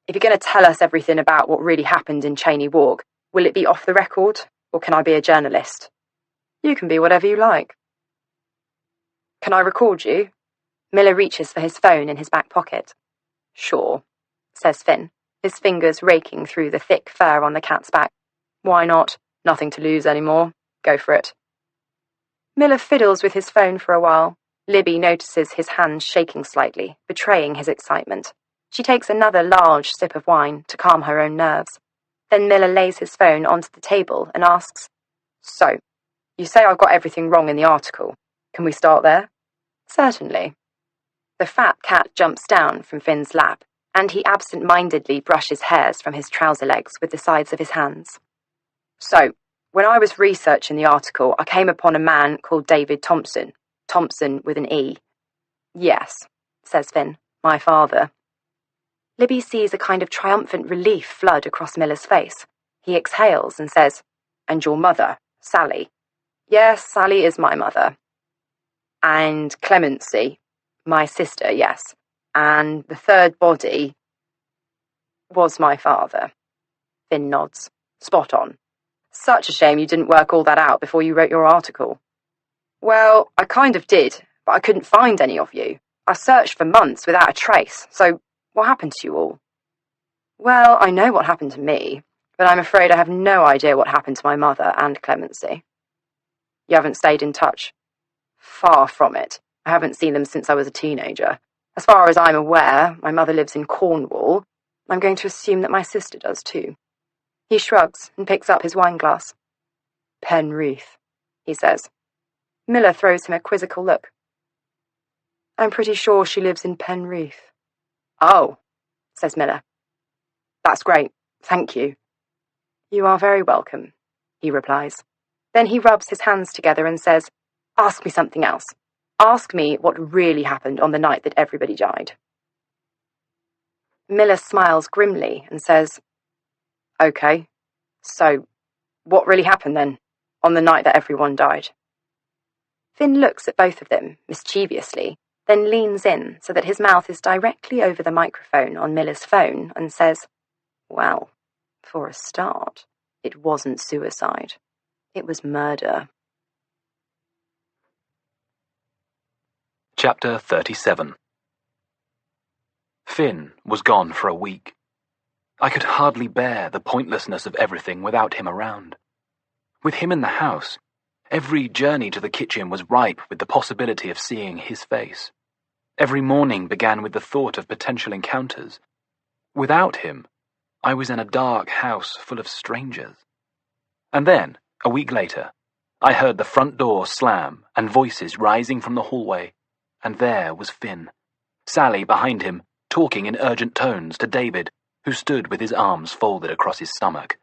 "if you're going to tell us everything about what really happened in Cheney Walk, will it be off the record, or can I be a journalist?" "You can be whatever you like." "Can I record you?" Miller reaches for his phone in his back pocket. "Sure," says Finn, his fingers raking through the thick fur on the cat's back. "Why not? Nothing to lose anymore. Go for it." Miller fiddles with his phone for a while. Libby notices his hands shaking slightly, betraying his excitement. She takes another large sip of wine to calm her own nerves. Then Miller lays his phone onto the table and asks, "So, you say I got everything wrong in the article. Can we start there?" "Certainly." The fat cat jumps down from Finn's lap, and he absent-mindedly brushes hairs from his trouser legs with the sides of his hands. "So, when I was researching the article, I came upon a man called David Thompson. Thompson with an E." "Yes," says Finn, "my father." Libby sees a kind of triumphant relief flood across Miller's face. He exhales and says, "And your mother, Sally?" "Yes, Sally is my mother." "And Clemency?" "My sister, yes. And the third body?" "Was my father." Finn nods. "Spot on. Such a shame you didn't work all that out before you wrote your article." "Well, I kind of did, but I couldn't find any of you. I searched for months without a trace, so what happened to you all?" "Well, I know what happened to me, but I'm afraid I have no idea what happened to my mother and Clemency." "You haven't stayed in touch?" "Far from it. I haven't seen them since I was a teenager. As far as I'm aware, my mother lives in Cornwall. I'm going to assume that my sister does too." He shrugs and picks up his wineglass. "Penrith," he says. Miller throws him a quizzical look. "I'm pretty sure she lives in Penrith." "Oh," says Miller. "That's great. Thank you." "You are very welcome," he replies. Then he rubs his hands together and says, "Ask me something else." Ask me what really happened on the night that everybody died. Miller smiles grimly and says, Okay, so what really happened then, on the night that everyone died? Finn looks at both of them, mischievously, then leans in so that his mouth is directly over the microphone on Miller's phone and says, Well, for a start, it wasn't suicide. It was murder. Chapter 37. Finn was gone for a week. I could hardly bear the pointlessness of everything without him around. With him in the house, every journey to the kitchen was ripe with the possibility of seeing his face. Every morning began with the thought of potential encounters. Without him, I was in a dark house full of strangers. And then, a week later, I heard the front door slam and voices rising from the hallway, and there was Finn, Sally behind him, talking in urgent tones to David, who stood with his arms folded across his stomach.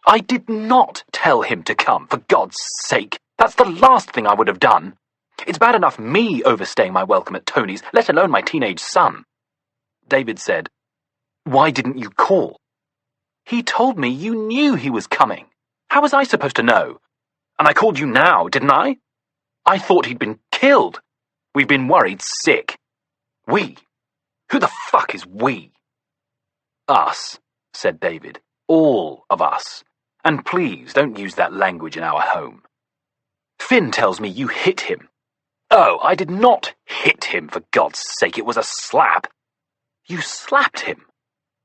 I did not tell him to come, for God's sake. That's the last thing I would have done. It's bad enough me overstaying my welcome at Tony's, let alone my teenage son. David said, Why didn't you call? He told me you knew he was coming. How was I supposed to know? And I called you now, didn't I? I thought he'd been killed. We've been worried sick. We? Who the fuck is we? Us, said David. All of us. And please don't use that language in our home. Finn tells me you hit him. Oh, I did not hit him, for God's sake. It was a slap. You slapped him.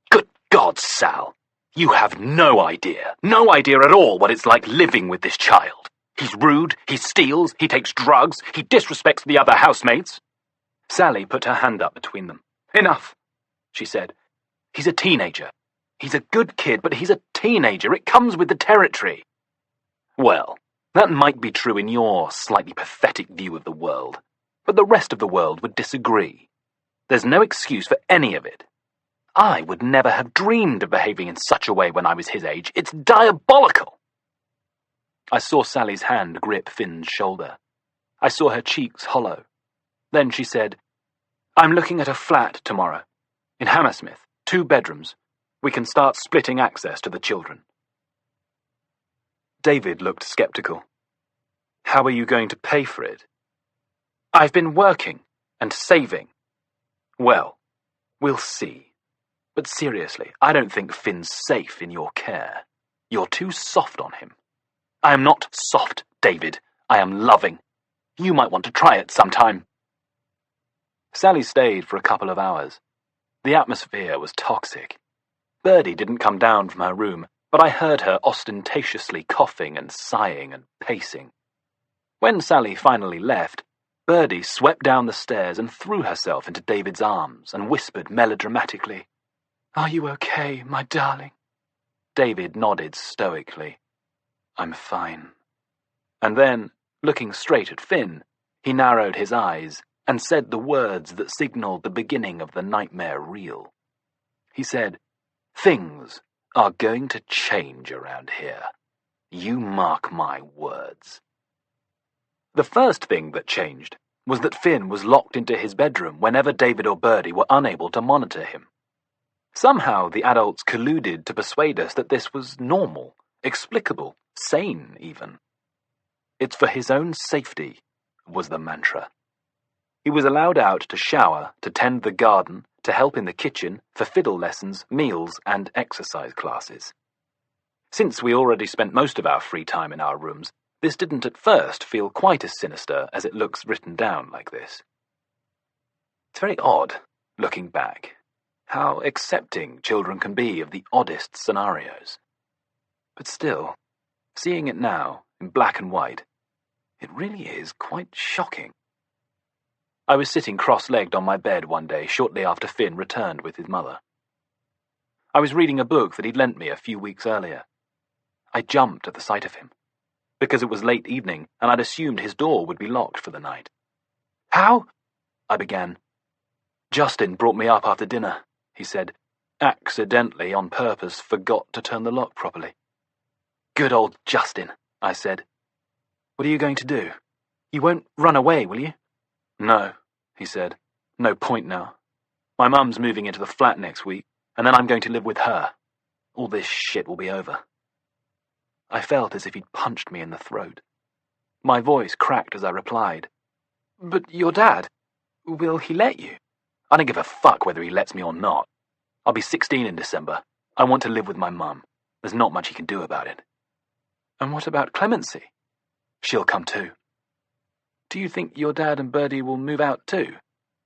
Good God, Sal. You have no idea at all what it's like living with this child. He's rude, he steals, he takes drugs, he disrespects the other housemates. Sally put her hand up between them. Enough, she said. He's a teenager. He's a good kid, but he's a teenager. It comes with the territory. Well, that might be true in your slightly pathetic view of the world, but the rest of the world would disagree. There's no excuse for any of it. I would never have dreamed of behaving in such a way when I was his age. It's diabolical. I saw Sally's hand grip Finn's shoulder. I saw her cheeks hollow. Then she said, I'm looking at a flat tomorrow. In Hammersmith, 2 bedrooms. We can start splitting access to the children. David looked skeptical. How are you going to pay for it? I've been working and saving. Well, we'll see. But seriously, I don't think Finn's safe in your care. You're too soft on him. I am not soft, David. I am loving. You might want to try it sometime. Sally stayed for a couple of hours. The atmosphere was toxic. Birdie didn't come down from her room, but I heard her ostentatiously coughing and sighing and pacing. When Sally finally left, Birdie swept down the stairs and threw herself into David's arms and whispered melodramatically, Are you okay, my darling? David nodded stoically. I'm fine. And then, looking straight at Finn, he narrowed his eyes and said the words that signaled the beginning of the nightmare reel. He said, Things are going to change around here. You mark my words. The first thing that changed was that Finn was locked into his bedroom whenever David or Birdie were unable to monitor him. Somehow the adults colluded to persuade us that this was normal, explicable, sane even. It's for his own safety, was the mantra. He was allowed out to shower, to tend the garden, to help in the kitchen, for fiddle lessons, meals, and exercise classes. Since we already spent most of our free time in our rooms, this didn't at first feel quite as sinister as it looks written down like this. It's very odd, looking back, how accepting children can be of the oddest scenarios. But still, seeing it now, in black and white, it really is quite shocking. I was sitting cross-legged on my bed one day shortly after Finn returned with his mother. I was reading a book that he'd lent me a few weeks earlier. I jumped at the sight of him, because it was late evening and I'd assumed his door would be locked for the night. How? I began. Justin brought me up after dinner, he said. Accidentally, on purpose, forgot to turn the lock properly. Good old Justin, I said. What are you going to do? You won't run away, will you? No, he said. No point now. My mum's moving into the flat next week, and then I'm going to live with her. All this shit will be over. I felt as if he'd punched me in the throat. My voice cracked as I replied. But your dad, will he let you? I don't give a fuck whether he lets me or not. I'll be 16 in December. I want to live with my mum. There's not much he can do about it. And what about Clemency? She'll come too. Do you think your dad and Birdie will move out too,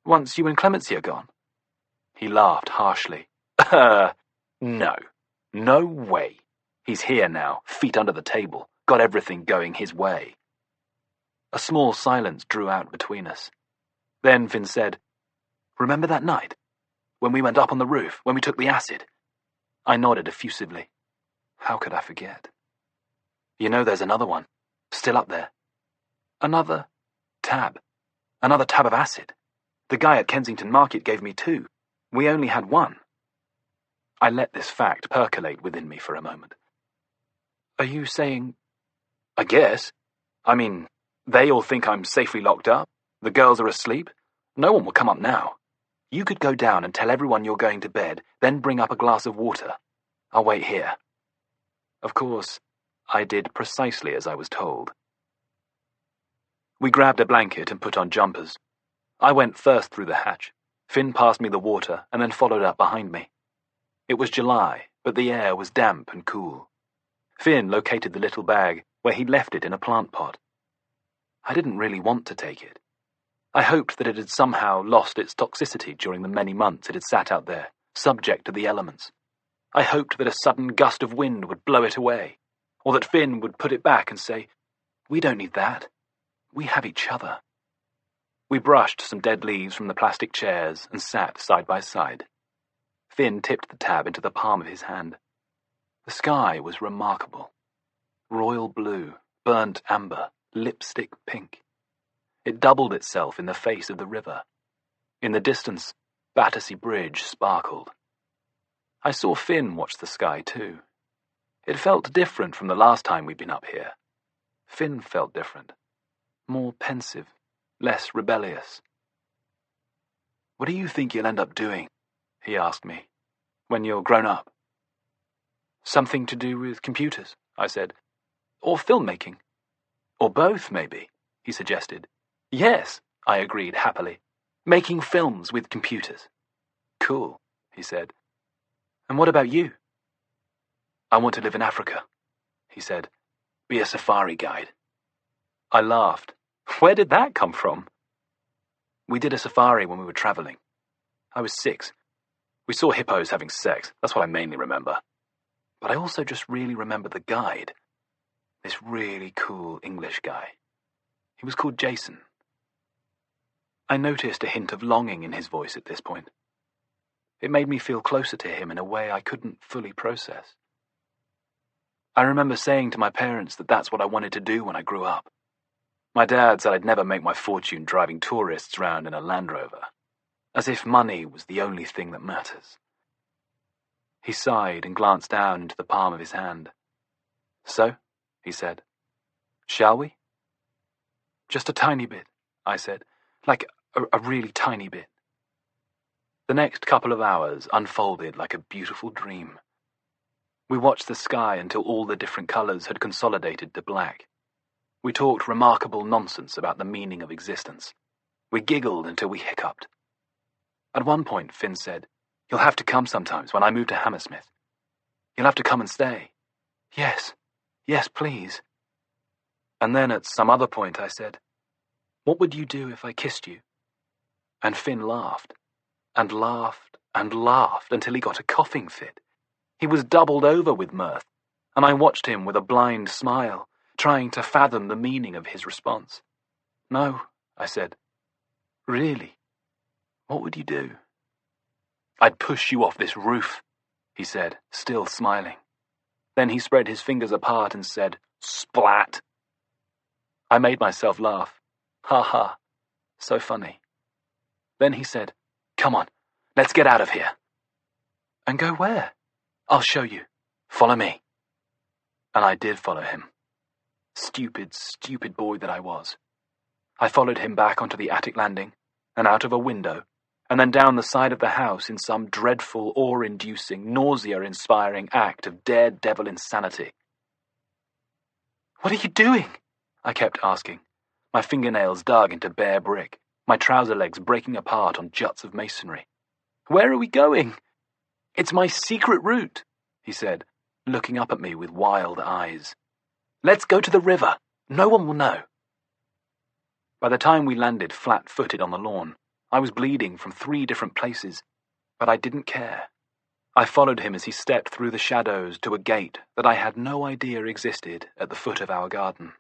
once you and Clemency are gone? He laughed harshly. No. No way. He's here now, feet under the table, got everything going his way. A small silence drew out between us. Then Finn said, Remember that night? When we went up on the roof, when we took the acid? I nodded effusively. How could I forget? You know there's another one, still up there. Another tab of acid. The guy at Kensington Market gave me 2. We only had 1. I let this fact percolate within me for a moment. Are you saying... I guess. I mean, they all think I'm safely locked up. The girls are asleep. No one will come up now. You could go down and tell everyone you're going to bed, then bring up a glass of water. I'll wait here. Of course, I did precisely as I was told. We grabbed a blanket and put on jumpers. I went first through the hatch. Finn passed me the water and then followed up behind me. It was July, but the air was damp and cool. Finn located the little bag where he'd left it in a plant pot. I didn't really want to take it. I hoped that it had somehow lost its toxicity during the many months it had sat out there, subject to the elements. I hoped that a sudden gust of wind would blow it away, or that Finn would put it back and say, We don't need that. We have each other. We brushed some dead leaves from the plastic chairs and sat side by side. Finn tipped the tab into the palm of his hand. The sky was remarkable. Royal blue, burnt amber, lipstick pink. It doubled itself in the face of the river. In the distance, Battersea Bridge sparkled. I saw Finn watch the sky too. It felt different from the last time we'd been up here. Finn felt different. More pensive, less rebellious. What do you think you'll end up doing? He asked me. When you're grown up? Something to do with computers, I said. Or filmmaking. Or both, maybe, he suggested. Yes, I agreed happily. Making films with computers. Cool, he said. And what about you? I want to live in Africa, he said. Be a safari guide. I laughed. Where did that come from? We did a safari when we were traveling. I was 6. We saw hippos having sex. That's what I mainly remember. But I also just really remember the guide. This really cool English guy. He was called Jason. I noticed a hint of longing in his voice at this point. It made me feel closer to him in a way I couldn't fully process. I remember saying to my parents that that's what I wanted to do when I grew up. My dad said I'd never make my fortune driving tourists round in a Land Rover, as if money was the only thing that matters. He sighed and glanced down into the palm of his hand. So, he said, shall we? Just a tiny bit, I said, like a really tiny bit. The next couple of hours unfolded like a beautiful dream. We watched the sky until all the different colours had consolidated to black. We talked remarkable nonsense about the meaning of existence. We giggled until we hiccuped. At one point, Finn said, You'll have to come sometimes when I move to Hammersmith. You'll have to come and stay. Yes, please. And then at some other point I said, What would you do if I kissed you? And Finn laughed, and laughed, and laughed until he got a coughing fit. He was doubled over with mirth, and I watched him with a blind smile, trying to fathom the meaning of his response. No, I said. Really? What would you do? I'd push you off this roof, he said, still smiling. Then he spread his fingers apart and said, Splat! I made myself laugh. Ha ha, so funny. Then he said, Come on, let's get out of here. And go where? I'll show you. Follow me. And I did follow him. Stupid, stupid boy that I was. I followed him back onto the attic landing, and out of a window, and then down the side of the house in some dreadful, awe-inducing, nausea-inspiring act of daredevil insanity. "What are you doing?" I kept asking, my fingernails dug into bare brick, my trouser legs breaking apart on juts of masonry. "Where are we going?" "It's my secret route," he said, looking up at me with wild eyes. "Let's go to the river. No one will know." By the time we landed flat-footed on the lawn, I was bleeding from 3 different places, but I didn't care. I followed him as he stepped through the shadows to a gate that I had no idea existed at the foot of our garden.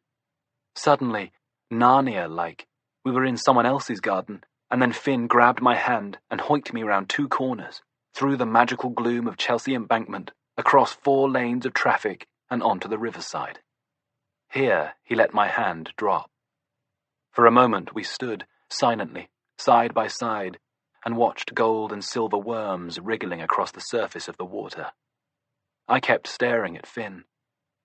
Suddenly, Narnia-like, we were in someone else's garden, and then Finn grabbed my hand and hoiked me round 2 corners, through the magical gloom of Chelsea Embankment, across 4 lanes of traffic, and onto the riverside. Here he let my hand drop. For a moment we stood, silently, side by side, and watched gold and silver worms wriggling across the surface of the water. I kept staring at Finn,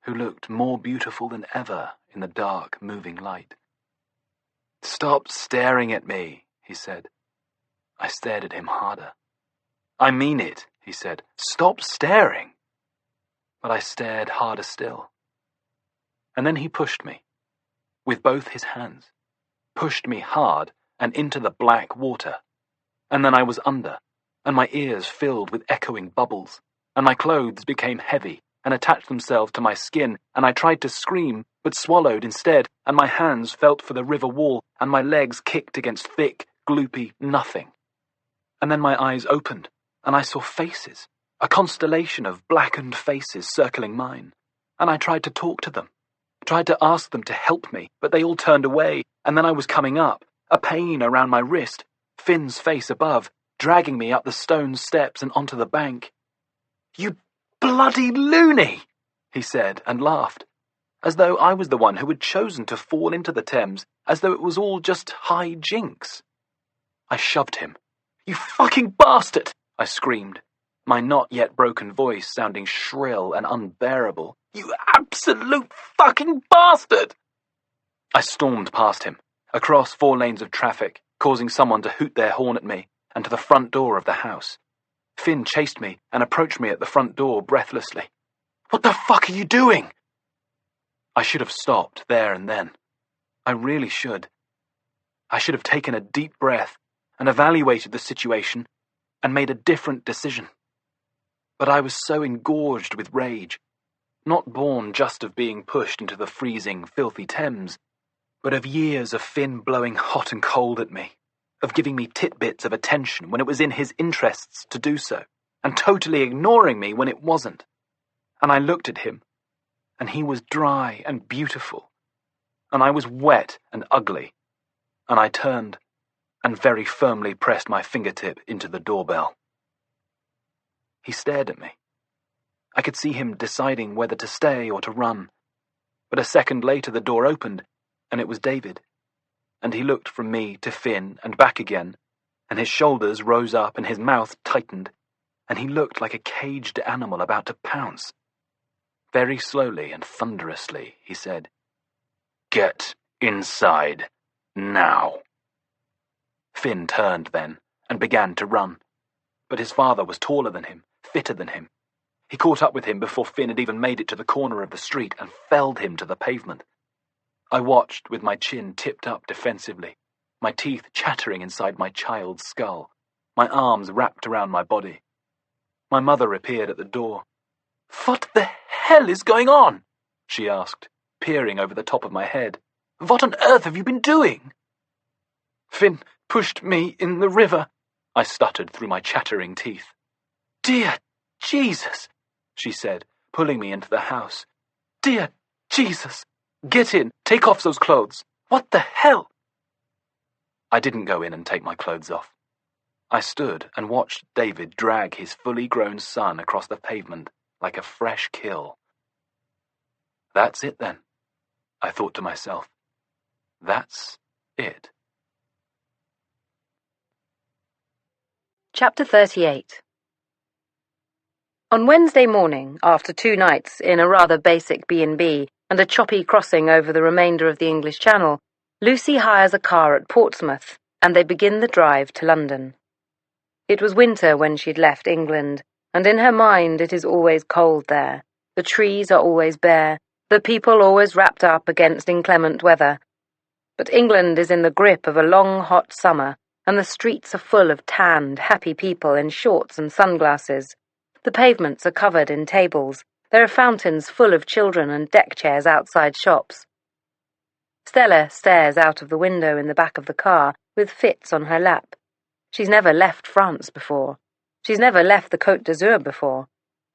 who looked more beautiful than ever in the dark, moving light. "Stop staring at me," he said. I stared at him harder. "I mean it," he said. "Stop staring." But I stared harder still. And then he pushed me, with both his hands, pushed me hard and into the black water. And then I was under, and my ears filled with echoing bubbles, and my clothes became heavy and attached themselves to my skin, and I tried to scream, but swallowed instead, and my hands felt for the river wall, and my legs kicked against thick, gloopy nothing. And then my eyes opened, and I saw faces, a constellation of blackened faces circling mine, and I tried to talk to them, tried to ask them to help me, but they all turned away, and then I was coming up, a pain around my wrist, Finn's face above, dragging me up the stone steps and onto the bank. "You bloody loony!" he said, and laughed, as though I was the one who had chosen to fall into the Thames, as though it was all just high jinks. I shoved him. "You fucking bastard!" I screamed, my not yet broken voice sounding shrill and unbearable. "You absolute fucking bastard!" I stormed past him, across 4 lanes of traffic, causing someone to hoot their horn at me, and to the front door of the house. Finn chased me and approached me at the front door breathlessly. "What the fuck are you doing?" I should have stopped there and then. I really should. I should have taken a deep breath and evaluated the situation and made a different decision. But I was so engorged with rage, not born just of being pushed into the freezing, filthy Thames, but of years of Finn blowing hot and cold at me, of giving me titbits of attention when it was in his interests to do so, and totally ignoring me when it wasn't. And I looked at him, and he was dry and beautiful, and I was wet and ugly, and I turned and very firmly pressed my fingertip into the doorbell. He stared at me. I could see him deciding whether to stay or to run, but a second later the door opened, and it was David, and he looked from me to Finn and back again, and his shoulders rose up and his mouth tightened, and he looked like a caged animal about to pounce. Very slowly and thunderously, he said, "Get inside, now." Finn turned then, and began to run, but his father was taller than him, fitter than him. He caught up with him before Finn had even made it to the corner of the street and felled him to the pavement. I watched with my chin tipped up defensively, my teeth chattering inside my child's skull, my arms wrapped around my body. My mother appeared at the door. "What the hell is going on?" she asked, peering over the top of my head. "What on earth have you been doing?" "Finn pushed me in the river," I stuttered through my chattering teeth. "Dear Jesus," she said, pulling me into the house. "Dear Jesus. Get in, take off those clothes. What the hell?" I didn't go in and take my clothes off. I stood and watched David drag his fully grown son across the pavement like a fresh kill. That's it then, I thought to myself. That's it. Chapter 38. On Wednesday morning, after 2 nights in a rather basic B&B and a choppy crossing over the remainder of the English Channel, Lucy hires a car at Portsmouth, and they begin the drive to London. It was winter when she'd left England, and in her mind it is always cold there. The trees are always bare, the people always wrapped up against inclement weather. But England is in the grip of a long, hot summer, and the streets are full of tanned, happy people in shorts and sunglasses. The pavements are covered in tables. There are fountains full of children and deck chairs outside shops. Stella stares out of the window in the back of the car, with Fitz on her lap. She's never left France before. She's never left the Côte d'Azur before.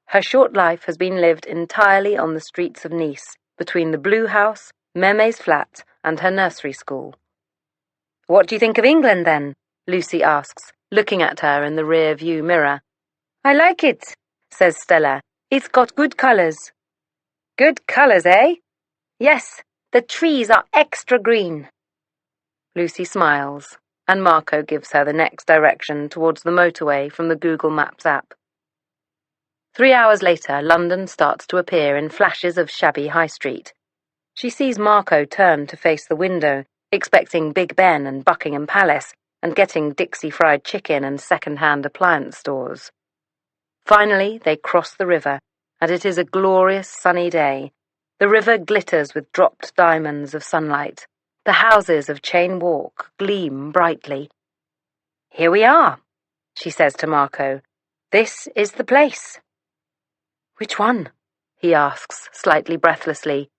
Her short life has been lived entirely on the streets of Nice, between the Blue House, Meme's flat, and her nursery school. "What do you think of England, then?" Lucy asks, looking at her in the rear-view mirror. "I like it," says Stella. "It's got good colours." "Good colours, eh?" "Yes, the trees are extra green." Lucy smiles, and Marco gives her the next direction towards the motorway from the Google Maps app. 3 hours later, London starts to appear in flashes of shabby High Street. She sees Marco turn to face the window, expecting Big Ben and Buckingham Palace, and getting Dixie fried chicken and second-hand appliance stores. Finally, they cross the river, and it is a glorious sunny day. The river glitters with dropped diamonds of sunlight. The houses of Chain Walk gleam brightly. "Here we are," she says to Marco. "This is the place." "Which one?" he asks, slightly breathlessly.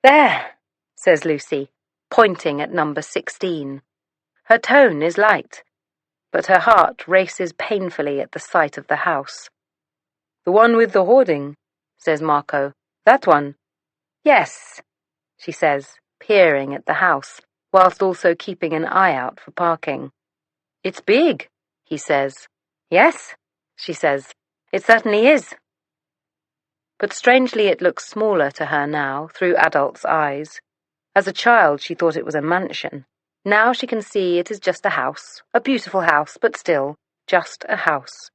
"There," says Lucy, pointing at number 16. Her tone is light, but her heart races painfully at the sight of the house. "The one with the hoarding," says Marco. "That one?" "Yes," she says, peering at the house, whilst also keeping an eye out for parking. "It's big," he says. "Yes," she says, "it certainly is." But strangely it looks smaller to her now, through adults' eyes. As a child she thought it was a mansion. Now she can see it is just a house, a beautiful house, but still, just a house.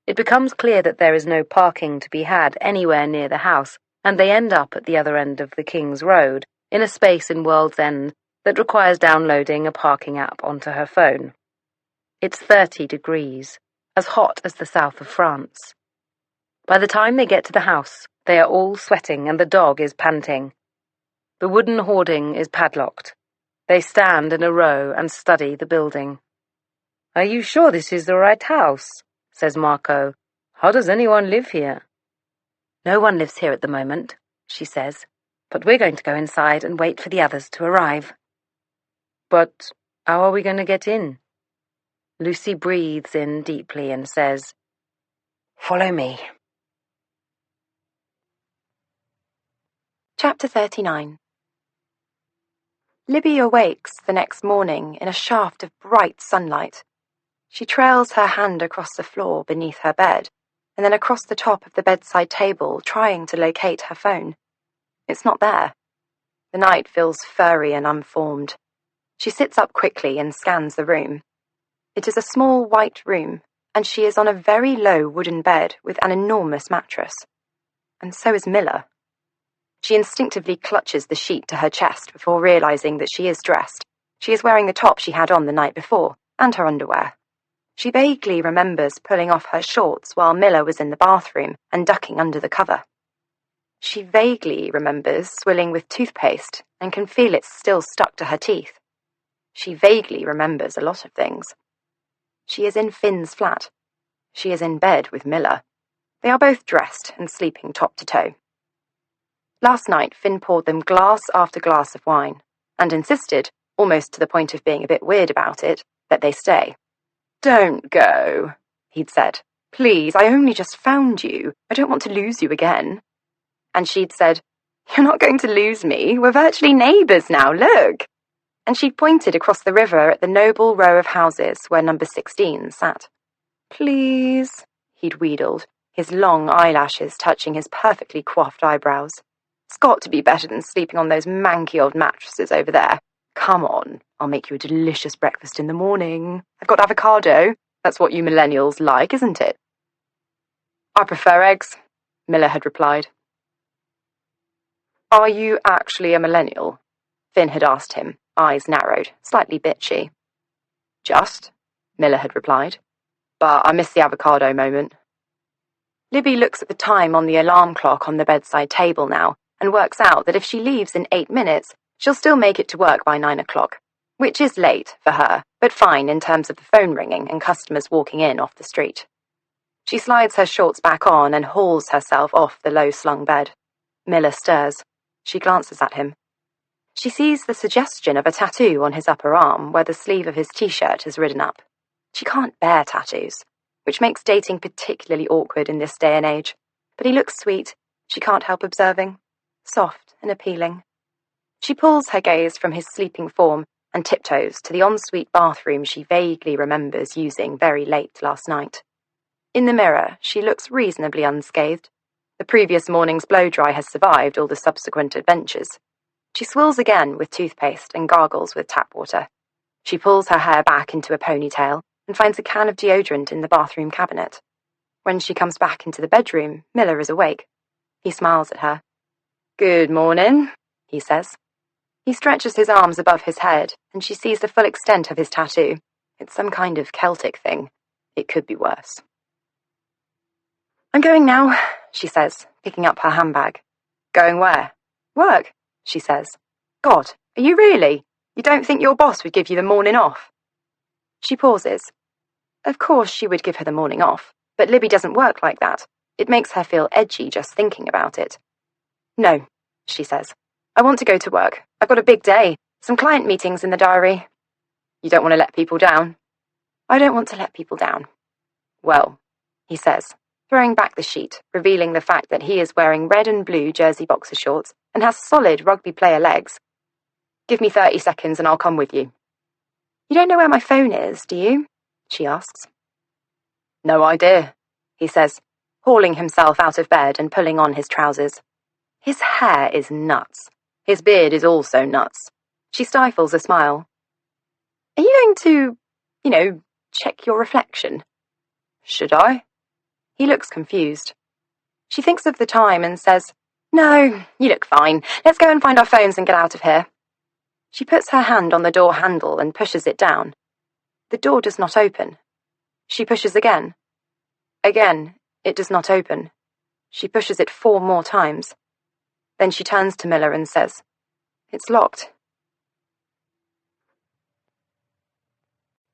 It becomes clear that there is no parking to be had anywhere near the house, and they end up at the other end of the King's Road, in a space in World's End that requires downloading a parking app onto her phone. It's 30 degrees, as hot as the south of France. By the time they get to the house, they are all sweating and the dog is panting. The wooden hoarding is padlocked. They stand in a row and study the building. "Are you sure this is the right house?" says Marco. "How does anyone live here?" "No one lives here at the moment," she says, "but we're going to go inside and wait for the others to arrive." "But how are we going to get in?" Lucy breathes in deeply and says, "Follow me." Chapter 39. Libby awakes the next morning in a shaft of bright sunlight. She trails her hand across the floor beneath her bed, and then across the top of the bedside table, trying to locate her phone. It's not there. The night feels furry and unformed. She sits up quickly and scans the room. It is a small white room, and she is on a very low wooden bed with an enormous mattress. And so is Miller. She instinctively clutches the sheet to her chest before realizing that she is dressed. She is wearing the top she had on the night before, and her underwear. She vaguely remembers pulling off her shorts while Miller was in the bathroom and ducking under the cover. She vaguely remembers swilling with toothpaste and can feel it still stuck to her teeth. She vaguely remembers a lot of things. She is in Finn's flat. She is in bed with Miller. They are both dressed and sleeping top to toe. Last night, Finn poured them glass after glass of wine, and insisted, almost to the point of being a bit weird about it, that they stay. "Don't go," he'd said. "Please, I only just found you. I don't want to lose you again." And she'd said, "You're not going to lose me. We're virtually neighbours now, look." And she'd pointed across the river at the noble row of houses where number 16 sat. "Please," he'd wheedled, his long eyelashes touching his perfectly coiffed eyebrows. "It's got to be better than sleeping on those manky old mattresses over there. Come on, I'll make you a delicious breakfast in the morning. I've got avocado. That's what you millennials like, isn't it?" "I prefer eggs," Miller had replied. "Are you actually a millennial?" Finn had asked him, eyes narrowed, slightly bitchy. Just, Miller had replied. But I missed the avocado moment. Libby looks at the time on the alarm clock on the bedside table now and works out that if she leaves in 8 minutes, she'll still make it to work by 9 o'clock, which is late for her, but fine in terms of the phone ringing and customers walking in off the street. She slides her shorts back on and hauls herself off the low-slung bed. Miller stirs. She glances at him. She sees the suggestion of a tattoo on his upper arm where the sleeve of his t-shirt is ridden up. She can't bear tattoos, which makes dating particularly awkward in this day and age. But he looks sweet, she can't help observing. Soft and appealing. She pulls her gaze from his sleeping form and tiptoes to the ensuite bathroom she vaguely remembers using very late last night. In the mirror, she looks reasonably unscathed. The previous morning's blow-dry has survived all the subsequent adventures. She swills again with toothpaste and gargles with tap water. She pulls her hair back into a ponytail and finds a can of deodorant in the bathroom cabinet. When she comes back into the bedroom, Miller is awake. He smiles at her. "Good morning," he says. He stretches his arms above his head, and she sees the full extent of his tattoo. It's some kind of Celtic thing. It could be worse. "I'm going now," she says, picking up her handbag. "Going where?" "Work," she says. "God, are you really? You don't think your boss would give you the morning off?" She pauses. Of course she would give her the morning off, but Libby doesn't work like that. It makes her feel edgy just thinking about it. "No," she says. "I want to go to work. I've got a big day. Some client meetings in the diary." "You don't want to let people down?" "I don't want to let people down." "Well," he says, throwing back the sheet, revealing the fact that he is wearing red and blue jersey boxer shorts and has solid rugby player legs. "Give me 30 seconds and I'll come with you." "You don't know where my phone is, do you?" she asks. "No idea," he says, hauling himself out of bed and pulling on his trousers. His hair is nuts. His beard is also nuts. She stifles a smile. "Are you going to, check your reflection?" "Should I?" He looks confused. She thinks of the time and says, "No, you look fine. Let's go and find our phones and get out of here." She puts her hand on the door handle and pushes it down. The door does not open. She pushes again. Again, it does not open. She pushes it 4 more times. Then she turns to Miller and says, "It's locked."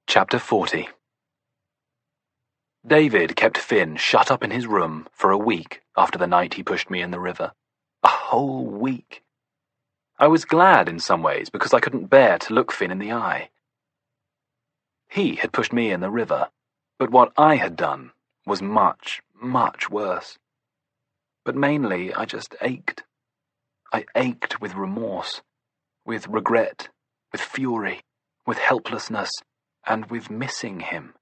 Chapter 40. David kept Finn shut up in his room for a week after the night he pushed me in the river. A whole week. I was glad in some ways because I couldn't bear to look Finn in the eye. He had pushed me in the river, but what I had done was much, much worse. But mainly I just ached. I ached with remorse, with regret, with fury, with helplessness, and with missing him.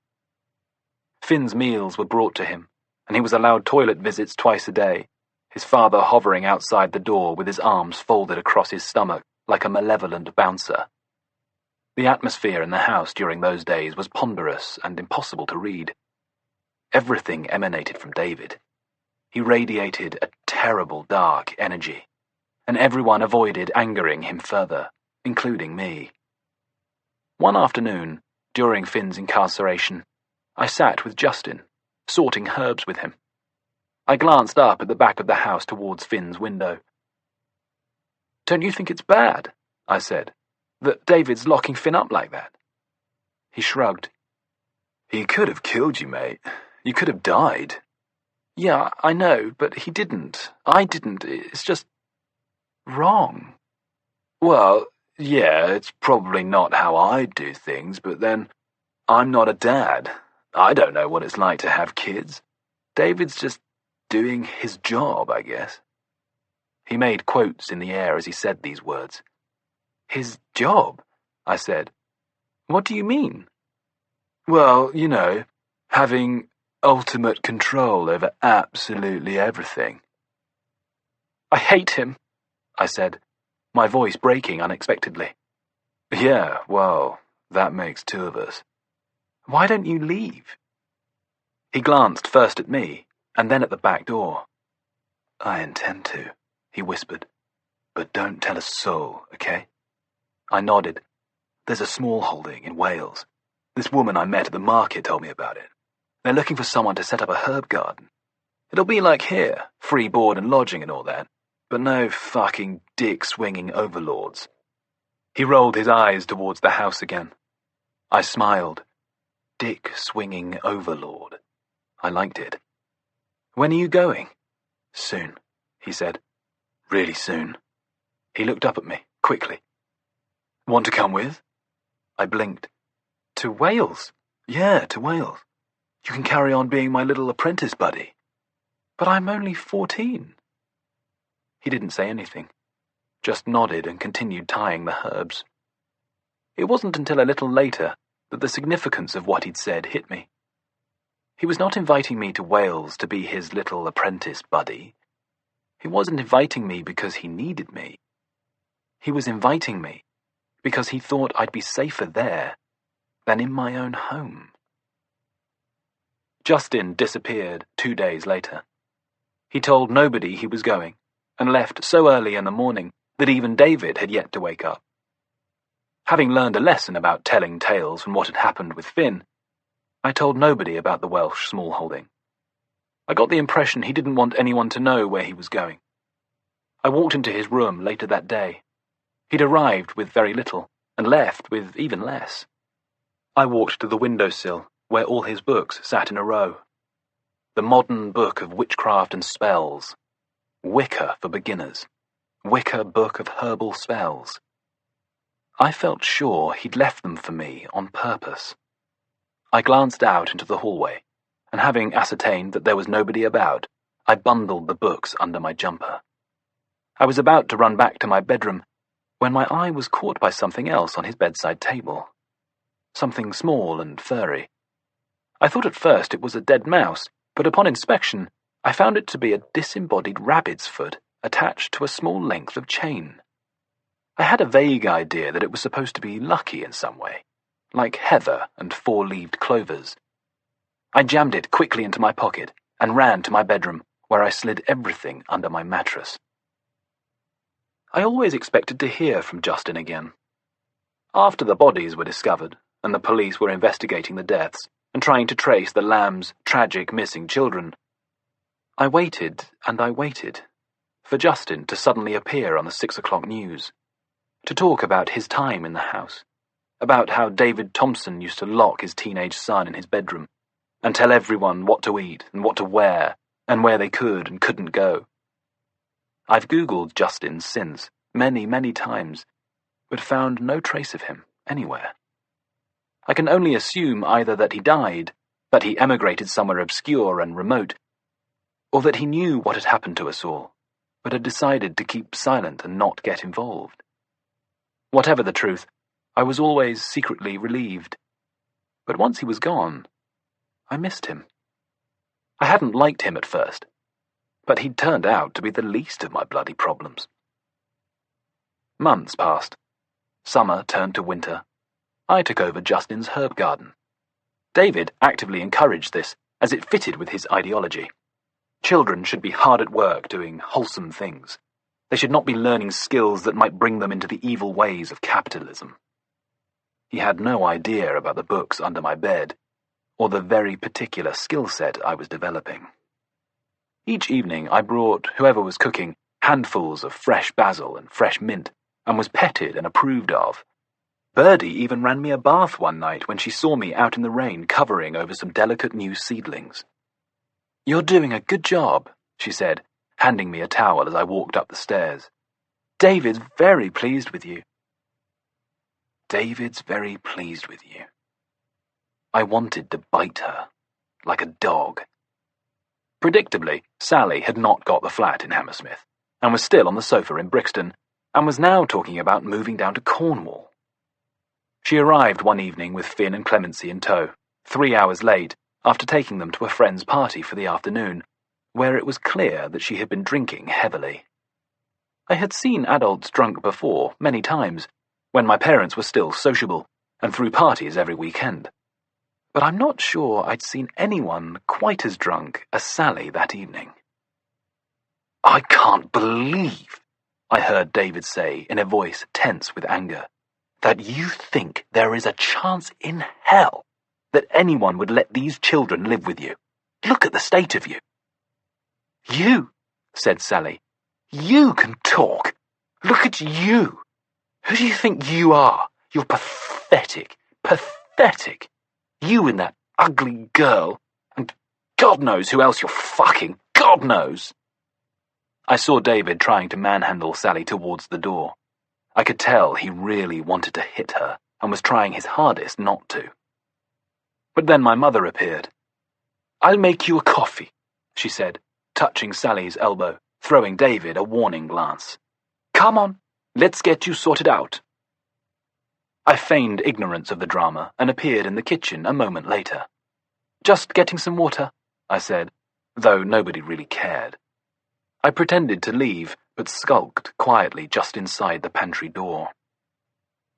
Finn's meals were brought to him, and he was allowed toilet visits twice a day, his father hovering outside the door with his arms folded across his stomach like a malevolent bouncer. The atmosphere in the house during those days was ponderous and impossible to read. Everything emanated from David. He radiated a terrible dark energy, and everyone avoided angering him further, including me. One afternoon, during Finn's incarceration, I sat with Justin, sorting herbs with him. I glanced up at the back of the house towards Finn's window. "Don't you think it's bad," I said, "that David's locking Finn up like that?" He shrugged. "He could have killed you, mate. You could have died." "Yeah, I know, but he didn't. I didn't. It's just wrong." "Well, yeah, it's probably not how I'd do things, but then I'm not a dad. I don't know what it's like to have kids. David's just doing his job, I guess." He made quotes in the air as he said these words. "His job?" I said. "What do you mean?" "Well, having ultimate control over absolutely everything." "I hate him," I said, my voice breaking unexpectedly. "Yeah, well, that makes 2 of us. Why don't you leave?" He glanced first at me, and then at the back door. "I intend to," he whispered. "But don't tell a soul, okay? I nodded. There's a small holding in Wales. This woman I met at the market told me about it. They're looking for someone to set up a herb garden. It'll be like here, free board and lodging and all that, but no fucking dick-swinging overlords. He rolled his eyes towards the house again. I smiled. Dick-swinging overlord. I liked it. When are you going? Soon, he said. Really soon. He looked up at me, quickly. Want to come with? I blinked. To Wales? Yeah, to Wales. You can carry on being my little apprentice buddy. But I'm only 14. He didn't say anything, just nodded and continued tying the herbs. It wasn't until a little later that the significance of what he'd said hit me. He was not inviting me to Wales to be his little apprentice buddy. He wasn't inviting me because he needed me. He was inviting me because he thought I'd be safer there than in my own home. Justin disappeared 2 days later. He told nobody he was going, and left so early in the morning that even David had yet to wake up. Having learned a lesson about telling tales from what had happened with Finn, I told nobody about the Welsh smallholding. I got the impression he didn't want anyone to know where he was going. I walked into his room later that day. He'd arrived with very little, and left with even less. I walked to the windowsill, where all his books sat in a row. The Modern Book of Witchcraft and Spells. Wicca for Beginners. Wicca Book of Herbal Spells. I felt sure he'd left them for me on purpose. I glanced out into the hallway, and having ascertained that there was nobody about, I bundled the books under my jumper. I was about to run back to my bedroom when my eye was caught by something else on his bedside table. Something small and furry. I thought at first it was a dead mouse, but upon inspection, I found it to be a disembodied rabbit's foot attached to a small length of chain. I had a vague idea that it was supposed to be lucky in some way, like heather and four-leaved clovers. I jammed it quickly into my pocket and ran to my bedroom, where I slid everything under my mattress. I always expected to hear from Justin again. After the bodies were discovered, and the police were investigating the deaths and trying to trace the Lambs' tragic missing children, I waited and I waited for Justin to suddenly appear on the 6 o'clock news, to talk about his time in the house, about how David Thompson used to lock his teenage son in his bedroom and tell everyone what to eat and what to wear and where they could and couldn't go. I've Googled Justin since, many, many times, but found no trace of him anywhere. I can only assume either that he died, that he emigrated somewhere obscure and remote, or that he knew what had happened to us all, but had decided to keep silent and not get involved. Whatever the truth, I was always secretly relieved. But once he was gone, I missed him. I hadn't liked him at first, but he'd turned out to be the least of my bloody problems. Months passed. Summer turned to winter. I took over Justin's herb garden. David actively encouraged this, as it fitted with his ideology. Children should be hard at work doing wholesome things. They should not be learning skills that might bring them into the evil ways of capitalism. He had no idea about the books under my bed, or the very particular skill set I was developing. Each evening I brought whoever was cooking handfuls of fresh basil and fresh mint, and was petted and approved of. Birdie even ran me a bath one night when she saw me out in the rain covering over some delicate new seedlings. "You're doing a good job," she said, handing me a towel as I walked up the stairs. "David's very pleased with you." David's very pleased with you. I wanted to bite her, like a dog. Predictably, Sally had not got the flat in Hammersmith, and was still on the sofa in Brixton, and was now talking about moving down to Cornwall. She arrived one evening with Finn and Clemency in tow, 3 hours late, after taking them to a friend's party for the afternoon, where it was clear that she had been drinking heavily. I had seen adults drunk before, many times, when my parents were still sociable, and threw parties every weekend. But I'm not sure I'd seen anyone quite as drunk as Sally that evening. "I can't believe," I heard David say in a voice tense with anger, that you think there is a chance in hell that anyone would let these children live with you. Look at the state of you. You, said Sally, you can talk. Look at you. Who do you think you are? You're pathetic. Pathetic. You and that ugly girl. And God knows who else you're fucking. God knows. I saw David trying to manhandle Sally towards the door. I could tell he really wanted to hit her and was trying his hardest not to. But then my mother appeared. I'll make you a coffee, she said, touching Sally's elbow, throwing David a warning glance. Come on, let's get you sorted out. I feigned ignorance of the drama and appeared in the kitchen a moment later. Just getting some water, I said, though nobody really cared. I pretended to leave, but skulked quietly just inside the pantry door.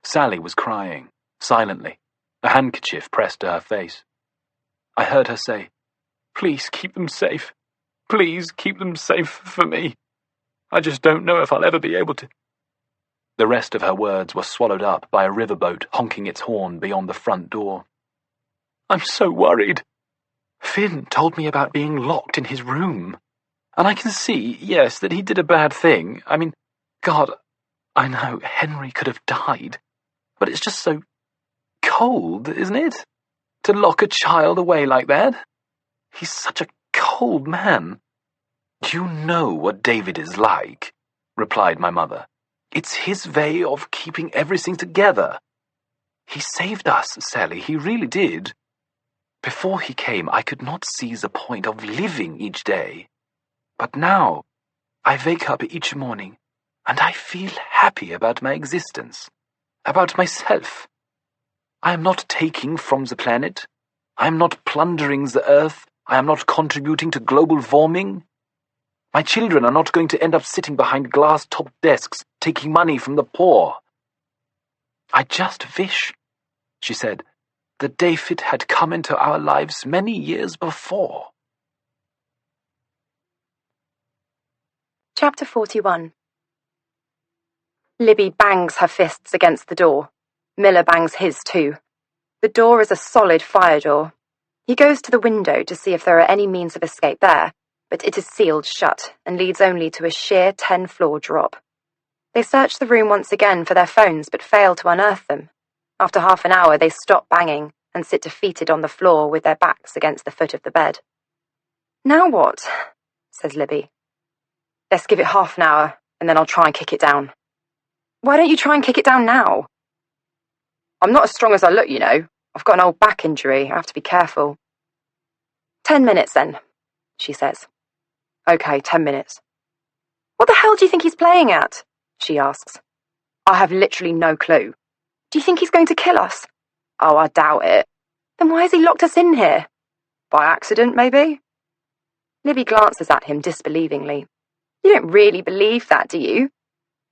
Sally was crying, silently, a handkerchief pressed to her face. I heard her say, Please keep them safe. Please keep them safe for me. I just don't know if I'll ever be able to. The rest of her words were swallowed up by a riverboat honking its horn beyond the front door. I'm so worried. Finn told me about being locked in his room. And I can see, yes, that he did a bad thing. I mean, God, I know Henry could have died. But it's just so cold, isn't it? To lock a child away like that? He's such a cold man. You know what David is like, replied my mother. It's his way of keeping everything together. He saved us, Sally, he really did. Before he came, I could not see the point of living each day. But now, I wake up each morning, and I feel happy about my existence, about myself. I am not taking from the planet. I am not plundering the earth. I am not contributing to global warming. My children are not going to end up sitting behind glass-topped desks, taking money from the poor. I just wish, she said, that David had come into our lives many years before. Chapter 41. Libby bangs her fists against the door. Miller bangs his too. The door is a solid fire door. He goes to the window to see if there are any means of escape there, but it is sealed shut and leads only to a sheer 10-floor drop. They search the room once again for their phones but fail to unearth them. After half an hour they stop banging and sit defeated on the floor with their backs against the foot of the bed. Now what? Says Libby. Let's give it half an hour and then I'll try and kick it down. Why don't you try and kick it down now? I'm not as strong as I look, you know. I've got an old back injury. I have to be careful. 10 minutes then, she says. Okay, 10 minutes. What the hell do you think he's playing at? She asks. I have literally no clue. Do you think he's going to kill us? Oh, I doubt it. Then why has he locked us in here? By accident, maybe? Libby glances at him disbelievingly. You don't really believe that, do you?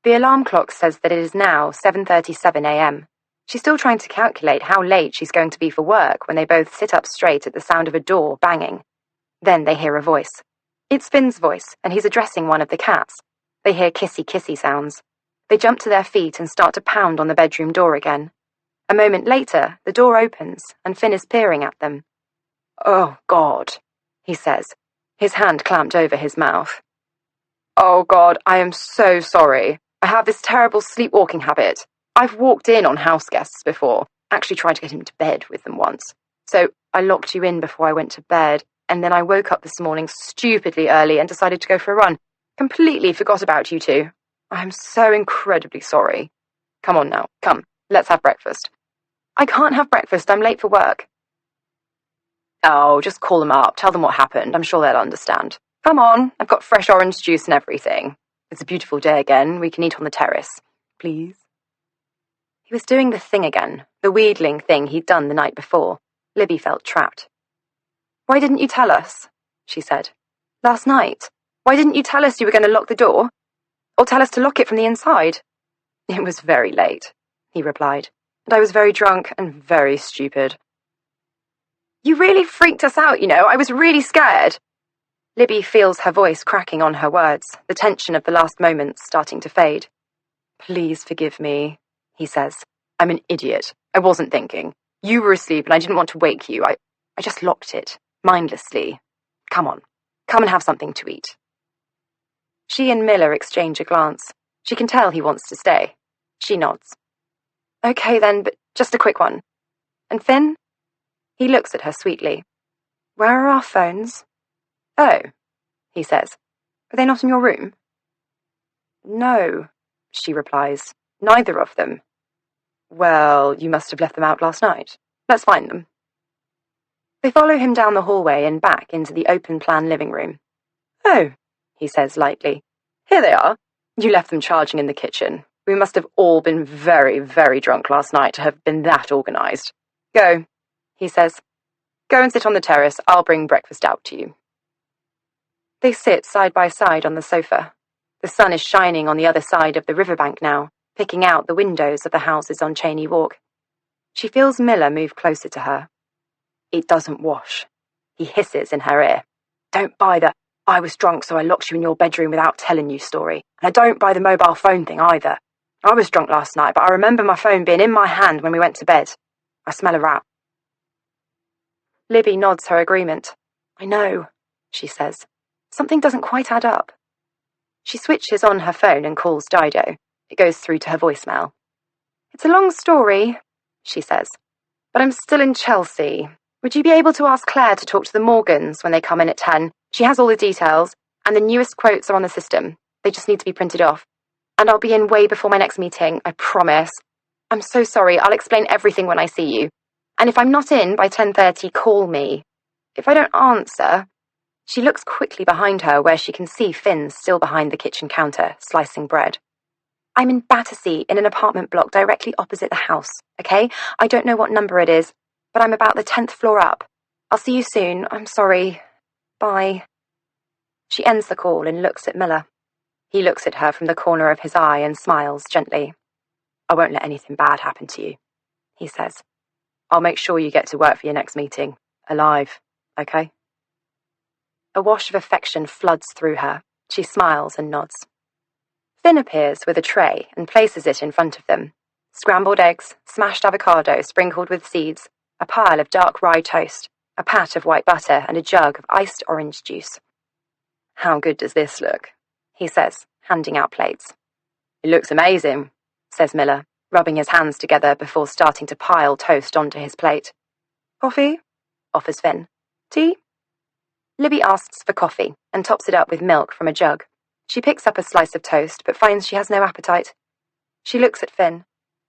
The alarm clock says that it is now 7:37 a.m. She's still trying to calculate how late she's going to be for work when they both sit up straight at the sound of a door banging. Then they hear a voice. It's Finn's voice, and he's addressing one of the cats. They hear kissy-kissy sounds. They jump to their feet and start to pound on the bedroom door again. A moment later, the door opens, and Finn is peering at them. Oh, God, he says, his hand clamped over his mouth. Oh, God, I am so sorry. I have this terrible sleepwalking habit. I've walked in on house guests before, actually tried to get him to bed with them once. So I locked you in before I went to bed, and then I woke up this morning stupidly early and decided to go for a run. Completely forgot about you two. I'm so incredibly sorry. Come on now, come, let's have breakfast. I can't have breakfast, I'm late for work. Oh, just call them up, tell them what happened, I'm sure they'll understand. Come on, I've got fresh orange juice and everything. It's a beautiful day again, we can eat on the terrace. Please? He was doing the thing again, the wheedling thing he'd done the night before. Libby felt trapped. Why didn't you tell us? She said. Last night. Why didn't you tell us you were going to lock the door? Or tell us to lock it from the inside? It was very late, he replied, and I was very drunk and very stupid. You really freaked us out, you know. I was really scared. Libby feels her voice cracking on her words, the tension of the last moments starting to fade. Please forgive me, he says, I'm an idiot. I wasn't thinking. You were asleep and I didn't want to wake you. I just locked it, mindlessly. Come on, come and have something to eat. She and Miller exchange a glance. She can tell he wants to stay. She nods. Okay then, but just a quick one. And Finn? He looks at her sweetly. Where are our phones? Oh, he says. Are they not in your room? No, she replies. Neither of them. Well, you must have left them out last night. Let's find them. They follow him down the hallway and back into the open-plan living room. Oh, he says lightly. Here they are. You left them charging in the kitchen. We must have all been very, very drunk last night to have been that organised. Go, he says. Go and sit on the terrace. I'll bring breakfast out to you. They sit side by side on the sofa. The sun is shining on the other side of the riverbank now, picking out the windows of the houses on Cheney Walk. She feels Miller move closer to her. It doesn't wash. He hisses in her ear. Don't buy the I was drunk so I locked you in your bedroom without telling you story. And I don't buy the mobile phone thing either. I was drunk last night, but I remember my phone being in my hand when we went to bed. I smell a rat. Libby nods her agreement. I know, she says. Something doesn't quite add up. She switches on her phone and calls Dido. It goes through to her voicemail. It's a long story, she says, but I'm still in Chelsea. Would you be able to ask Claire to talk to the Morgans when they come in at 10? She has all the details, and the newest quotes are on the system. They just need to be printed off. And I'll be in way before my next meeting, I promise. I'm so sorry, I'll explain everything when I see you. And if I'm not in by 10:30, call me. If I don't answer... She looks quickly behind her where she can see Finn still behind the kitchen counter, slicing bread. I'm in Battersea, in an apartment block directly opposite the house, okay? I don't know what number it is, but I'm about the 10th floor up. I'll see you soon. I'm sorry. Bye. She ends the call and looks at Miller. He looks at her from the corner of his eye and smiles gently. I won't let anything bad happen to you, he says. I'll make sure you get to work for your next meeting. Alive, okay? A wash of affection floods through her. She smiles and nods. Finn appears with a tray and places it in front of them. Scrambled eggs, smashed avocado sprinkled with seeds, a pile of dark rye toast, a pat of white butter, and a jug of iced orange juice. How good does this look? He says, handing out plates. It looks amazing, says Miller, rubbing his hands together before starting to pile toast onto his plate. Coffee? Offers Finn. Tea? Libby asks for coffee and tops it up with milk from a jug. She picks up a slice of toast but finds she has no appetite. She looks at Finn.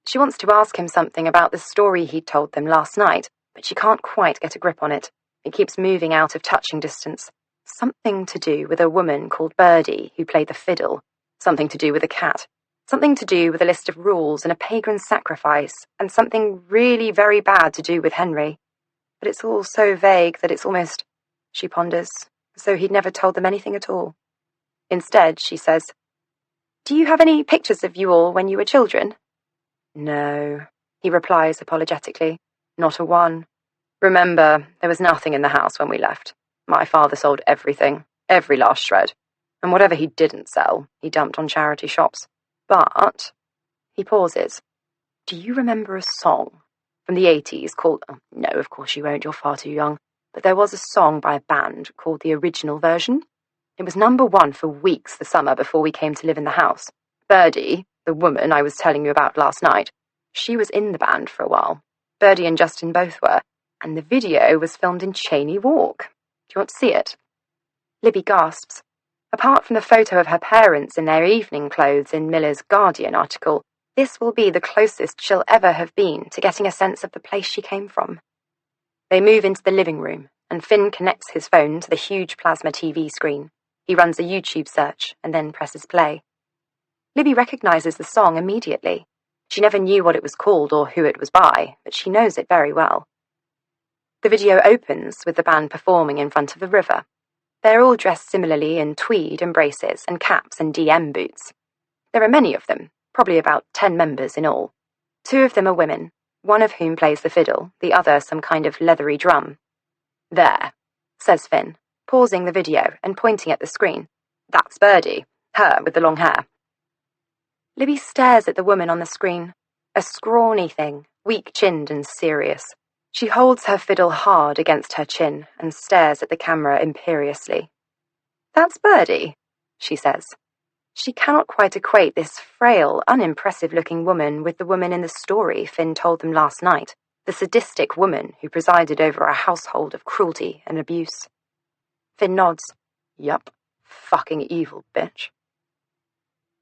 She wants to ask him something about the story he'd told them last night, but she can't quite get a grip on it. It keeps moving out of touching distance. Something to do with a woman called Birdie who played the fiddle. Something to do with a cat. Something to do with a list of rules and a pagan sacrifice, and something really very bad to do with Henry. But it's all so vague that it's almost... She ponders, as though he'd never told them anything at all. Instead, she says, Do you have any pictures of you all when you were children? No, he replies apologetically. Not a one. Remember, there was nothing in the house when we left. My father sold everything, every last shred, and whatever he didn't sell, he dumped on charity shops. But, he pauses. Do you remember a song from the 80s called... Oh, no, of course you won't, you're far too young. But there was a song by a band called the Original Version. It was #1 for weeks the summer before we came to live in the house. Birdie, the woman I was telling you about last night, she was in the band for a while. Birdie and Justin both were, and the video was filmed in Cheney Walk. Do you want to see it? Libby gasps. Apart from the photo of her parents in their evening clothes in Miller's Guardian article, this will be the closest she'll ever have been to getting a sense of the place she came from. They move into the living room, and Finn connects his phone to the huge plasma TV screen. He runs a YouTube search, and then presses play. Libby recognises the song immediately. She never knew what it was called or who it was by, but she knows it very well. The video opens with the band performing in front of the river. They're all dressed similarly in tweed and braces and caps and DM boots. There are many of them, probably about 10 members in all. 2 of them are women, one of whom plays the fiddle, the other some kind of leathery drum. There, says Finn, pausing the video and pointing at the screen. That's Birdie, her with the long hair. Libby stares at the woman on the screen. a scrawny thing, weak-chinned and serious. She holds her fiddle hard against her chin and stares at the camera imperiously. "That's Birdie," she says. She cannot quite equate this frail, unimpressive-looking woman with the woman in the story Finn told them last night, the sadistic woman who presided over a household of cruelty and abuse. Finn nods. "Yup, fucking evil bitch."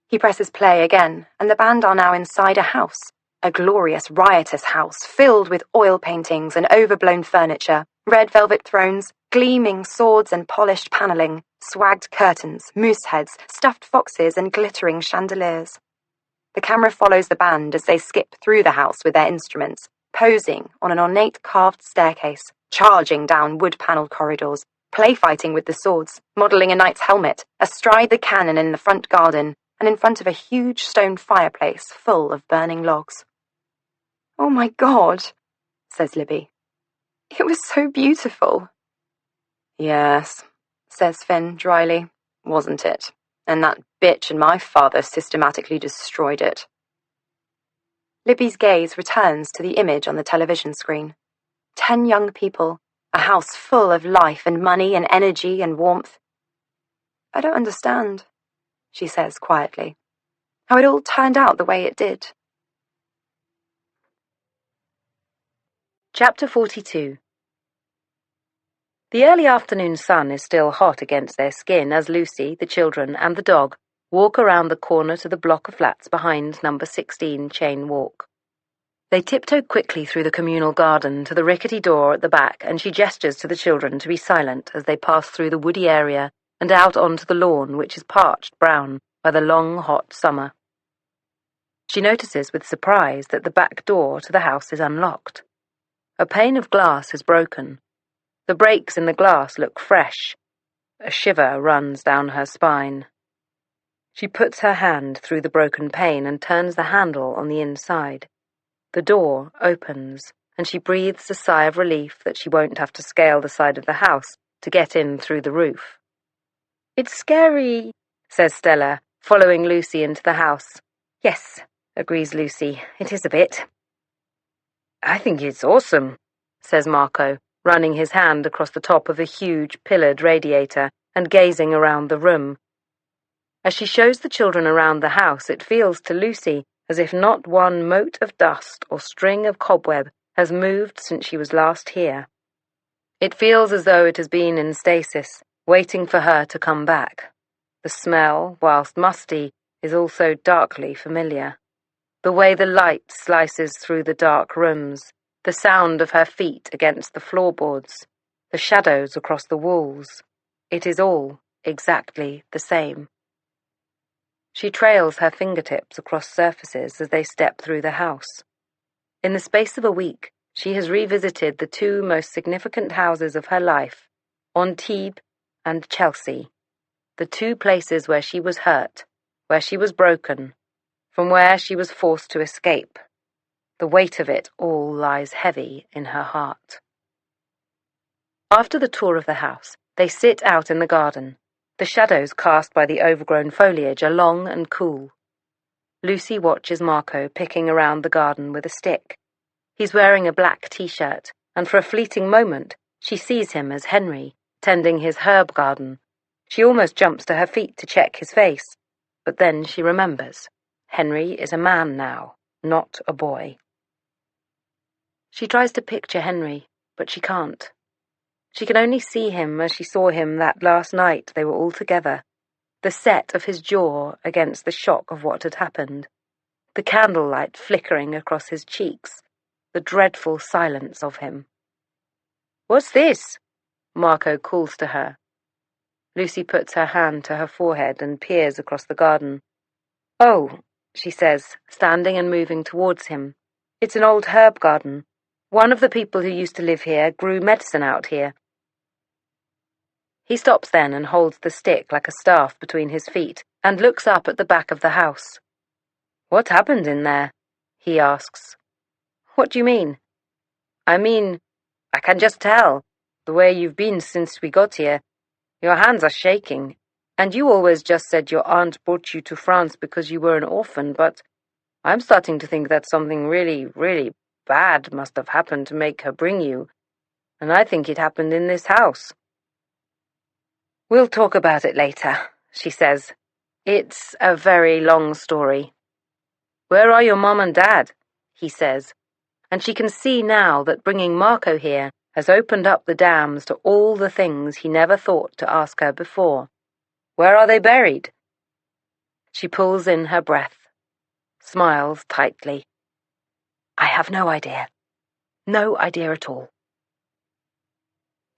He presses play again, and the band are now inside a house, a glorious, riotous house filled with oil paintings and overblown furniture, red velvet thrones, gleaming swords and polished panelling, swagged curtains, moose heads, stuffed foxes, and glittering chandeliers. The camera follows the band as they skip through the house with their instruments, posing on an ornate carved staircase, charging down wood-panelled corridors, play-fighting with the swords, modelling a knight's helmet, astride the cannon in the front garden, and in front of a huge stone fireplace full of burning logs. "Oh my God," says Libby. "It was so beautiful." "Yes," says Finn dryly, "wasn't it? And that bitch and my father systematically destroyed it." Libby's gaze returns to the image on the television screen. 10 young people, a house full of life and money and energy and warmth. "I don't understand," she says quietly, "how it all turned out the way it did." Chapter 42. The early afternoon sun is still hot against their skin as Lucy, the children, and the dog walk around the corner to the block of flats behind number 16 Chain Walk. They tiptoe quickly through the communal garden to the rickety door at the back, and she gestures to the children to be silent as they pass through the woody area and out onto the lawn, which is parched brown by the long, hot summer. She notices with surprise that the back door to the house is unlocked. A pane of glass is broken. The breaks in the glass look fresh. A shiver runs down her spine. She puts her hand through the broken pane and turns the handle on the inside. The door opens, and she breathes a sigh of relief that she won't have to scale the side of the house to get in through the roof. "It's scary," says Stella, following Lucy into the house. "Yes," agrees Lucy, "it is a bit." "I think it's awesome," says Marco, running his hand across the top of a huge pillared radiator and gazing around the room. As she shows the children around the house, it feels to Lucy as if not one mote of dust or string of cobweb has moved since she was last here. It feels as though it has been in stasis, waiting for her to come back. The smell, whilst musty, is also darkly familiar. The way the light slices through the dark rooms, the sound of her feet against the floorboards, the shadows across the walls. It is all exactly the same. She trails her fingertips across surfaces as they step through the house. In the space of a week, she has revisited the 2 most significant houses of her life, Antibes and Chelsea, the 2 places where she was hurt, where she was broken, from where she was forced to escape. The weight of it all lies heavy in her heart. After the tour of the house, they sit out in the garden. The shadows cast by the overgrown foliage are long and cool. Lucy watches Marco picking around the garden with a stick. He's wearing a black t-shirt, and for a fleeting moment, she sees him as Henry, tending his herb garden. She almost jumps to her feet to check his face, but then she remembers. Henry is a man now, not a boy. She tries to picture Henry, but she can't. She can only see him as she saw him that last night they were all together, the set of his jaw against the shock of what had happened, the candlelight flickering across his cheeks, the dreadful silence of him. "What's this?" Marco calls to her. Lucy puts her hand to her forehead and peers across the garden. "Oh," she says, standing and moving towards him. "It's an old herb garden. One of the people who used to live here grew medicine out here." He stops then and holds the stick like a staff between his feet and looks up at the back of the house. "What happened in there?" he asks. "What do you mean?" "I mean, I can just tell, the way you've been since we got here. Your hands are shaking, and you always just said your aunt brought you to France because you were an orphan, but I'm starting to think that something really, really bad must have happened to make her bring you, and I think it happened in this house." "We'll talk about it later," she says. "It's a very long story." "Where are your mom and dad?" he says, and she can see now that bringing Marco here has opened up the dams to all the things he never thought to ask her before. "Where are they buried?" She pulls in her breath, smiles tightly. "I have no idea. No idea at all."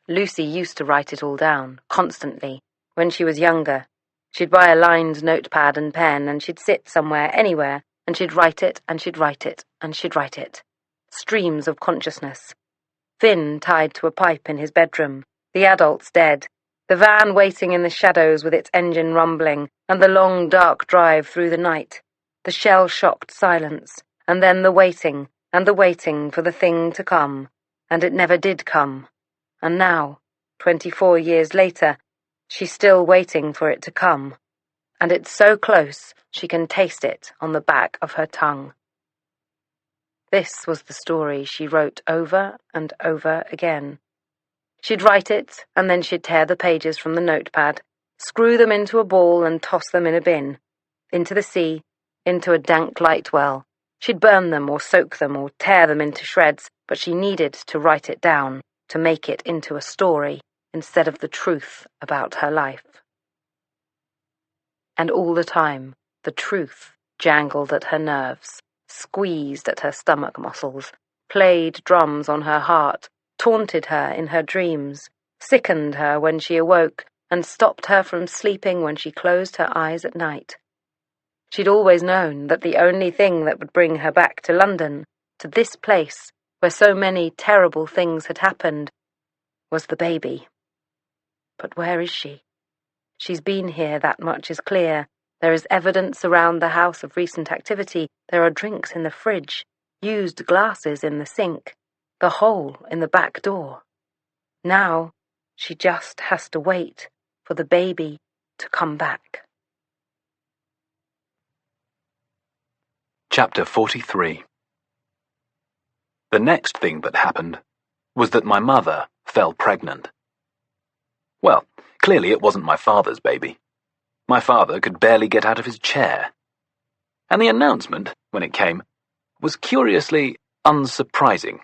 Lucy used to write it all down, constantly, when she was younger. She'd buy a lined notepad and pen, and she'd sit somewhere, anywhere, and she'd write it, and she'd write it, and she'd write it. Streams of consciousness. Finn tied to a pipe in his bedroom, the adults dead, the van waiting in the shadows with its engine rumbling, and the long dark drive through the night, the shell-shocked silence, and then the waiting for the thing to come, and it never did come. And now, 24 years later, she's still waiting for it to come, and it's so close she can taste it on the back of her tongue. This was the story she wrote over and over again. She'd write it, and then she'd tear the pages from the notepad, screw them into a ball and toss them in a bin, into the sea, into a dank light well. She'd burn them or soak them or tear them into shreds, but she needed to write it down, to make it into a story, instead of the truth about her life. And all the time, the truth jangled at her nerves, squeezed at her stomach muscles, played drums on her heart, taunted her in her dreams, sickened her when she awoke, and stopped her from sleeping when she closed her eyes at night. She'd always known that the only thing that would bring her back to London, to this place where so many terrible things had happened, was the baby. But where is she? She's been here, that much is clear. There is evidence around the house of recent activity. There are drinks in the fridge, used glasses in the sink, the hole in the back door. Now, she just has to wait for the baby to come back. Chapter 43. The next thing that happened was that my mother fell pregnant. Well, clearly it wasn't my father's baby. My father could barely get out of his chair. And the announcement, when it came, was curiously unsurprising,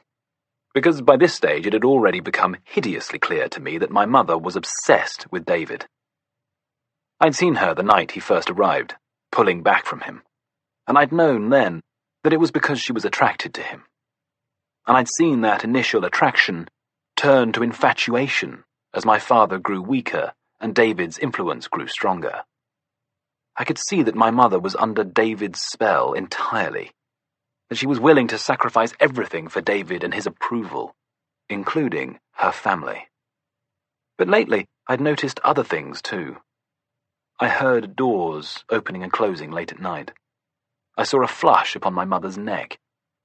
because by this stage it had already become hideously clear to me that my mother was obsessed with David. I'd seen her the night he first arrived, pulling back from him, and I'd known then that it was because she was attracted to him. And I'd seen that initial attraction turn to infatuation as my father grew weaker and David's influence grew stronger. I could see that my mother was under David's spell entirely, that she was willing to sacrifice everything for David and his approval, including her family. But lately, I'd noticed other things too. I heard doors opening and closing late at night. I saw a flush upon my mother's neck,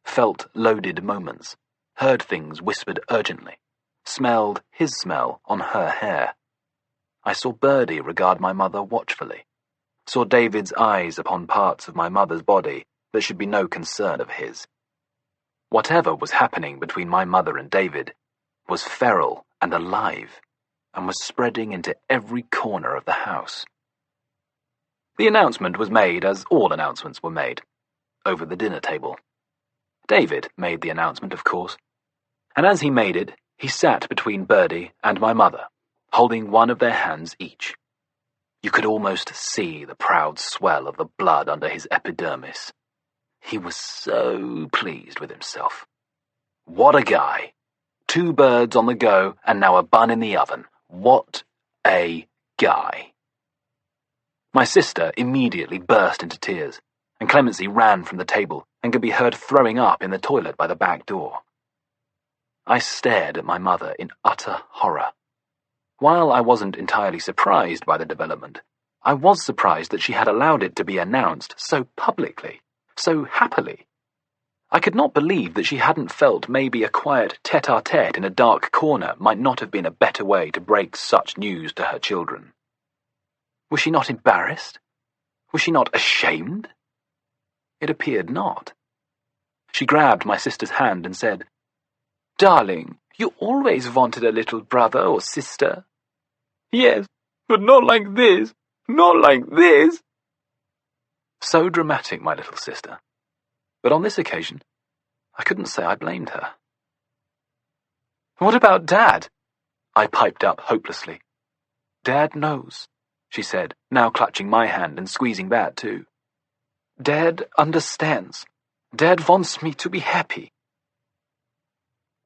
felt loaded moments, heard things whispered urgently, smelled his smell on her hair. I saw Birdie regard my mother watchfully, saw David's eyes upon parts of my mother's body that should be no concern of his. Whatever was happening between my mother and David was feral and alive, and was spreading into every corner of the house. The announcement was made as all announcements were made, over the dinner table. David made the announcement, of course, and as he made it, he sat between Birdie and my mother, holding one of their hands each. You could almost see the proud swell of the blood under his epidermis. He was so pleased with himself. What a guy! 2 birds on the go, and now a bun in the oven. What a guy! My sister immediately burst into tears, and Clemency ran from the table and could be heard throwing up in the toilet by the back door. I stared at my mother in utter horror. While I wasn't entirely surprised by the development, I was surprised that she had allowed it to be announced so publicly, so happily. I could not believe that she hadn't felt maybe a quiet tete-a-tete in a dark corner might not have been a better way to break such news to her children. Was she not embarrassed? Was she not ashamed? It appeared not. She grabbed my sister's hand and said, "Darling, you always wanted a little brother or sister." "Yes, but not like this. Not like this." So dramatic, my little sister. But on this occasion, I couldn't say I blamed her. "What about Dad?" I piped up hopelessly. "Dad knows," she said, now clutching my hand and squeezing that too. "Dad understands. Dad wants me to be happy."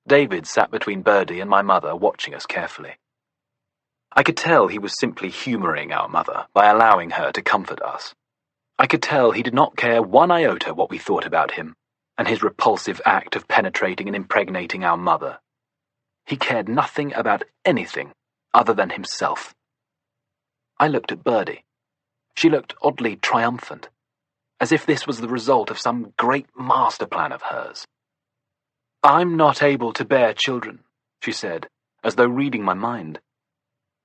David sat between Birdie and my mother, watching us carefully. I could tell he was simply humouring our mother by allowing her to comfort us. I could tell he did not care one iota what we thought about him and his repulsive act of penetrating and impregnating our mother. He cared nothing about anything other than himself. I looked at Birdie. She looked oddly triumphant, as if this was the result of some great master plan of hers. "I'm not able to bear children," she said, as though reading my mind.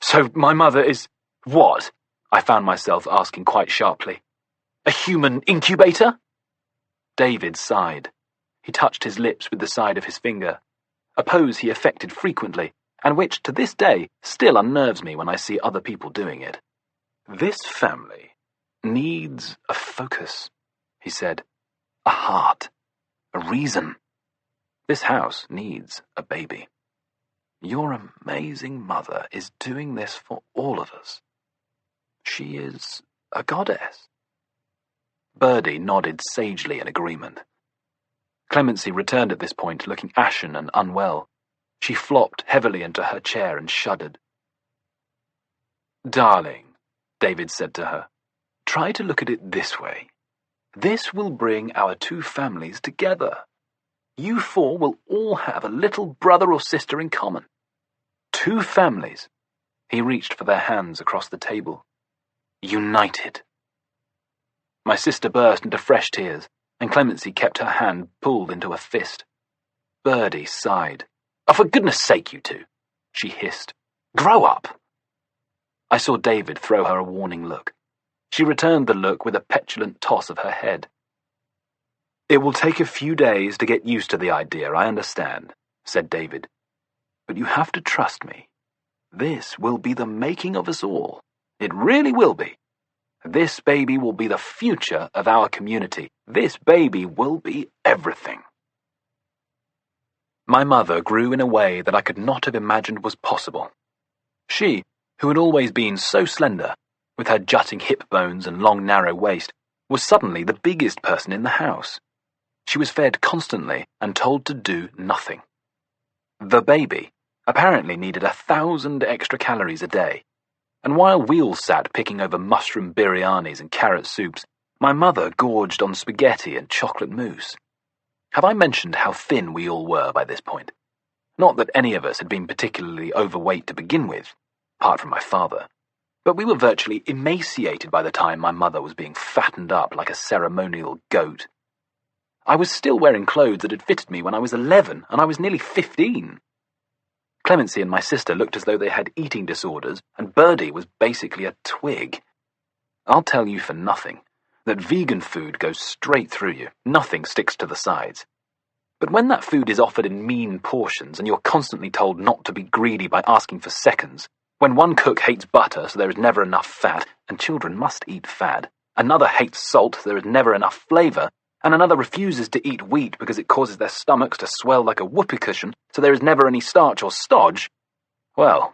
"So my mother is what?" I found myself asking quite sharply. "A human incubator?" David sighed. He touched his lips with the side of his finger, a pose he affected frequently, and which, to this day, still unnerves me when I see other people doing it. "This family needs a focus," he said. "A heart. A reason. This house needs a baby. Your amazing mother is doing this for all of us. She is a goddess." Birdie nodded sagely in agreement. Clemency returned at this point, looking ashen and unwell. She flopped heavily into her chair and shuddered. "Darling," David said to her, "try to look at it this way. This will bring our two families together. You four will all have a little brother or sister in common. Two families." He reached for their hands across the table. "United." My sister burst into fresh tears, and Clemency kept her hand pulled into a fist. Birdie sighed. "Oh, for goodness sake, you two," she hissed. "Grow up." I saw David throw her a warning look. She returned the look with a petulant toss of her head. "It will take a few days to get used to the idea, I understand," said David. "But you have to trust me. This will be the making of us all. It really will be. This baby will be the future of our community. This baby will be everything." My mother grew in a way that I could not have imagined was possible. She, who had always been so slender, with her jutting hip bones and long narrow waist, was suddenly the biggest person in the house. She was fed constantly and told to do nothing. The baby apparently needed 1,000 extra calories a day, and while we all sat picking over mushroom biryanis and carrot soups, my mother gorged on spaghetti and chocolate mousse. Have I mentioned how thin we all were by this point? Not that any of us had been particularly overweight to begin with, apart from my father, but we were virtually emaciated by the time my mother was being fattened up like a ceremonial goat. I was still wearing clothes that had fitted me when I was 11, and I was nearly 15. Clemency and my sister looked as though they had eating disorders, and Birdie was basically a twig. I'll tell you for nothing that vegan food goes straight through you. Nothing sticks to the sides. But when that food is offered in mean portions and you're constantly told not to be greedy by asking for seconds, when one cook hates butter so there is never enough fat, and children must eat fat, another hates salt so there is never enough flavour, and another refuses to eat wheat because it causes their stomachs to swell like a whoopee cushion so there is never any starch or stodge, well,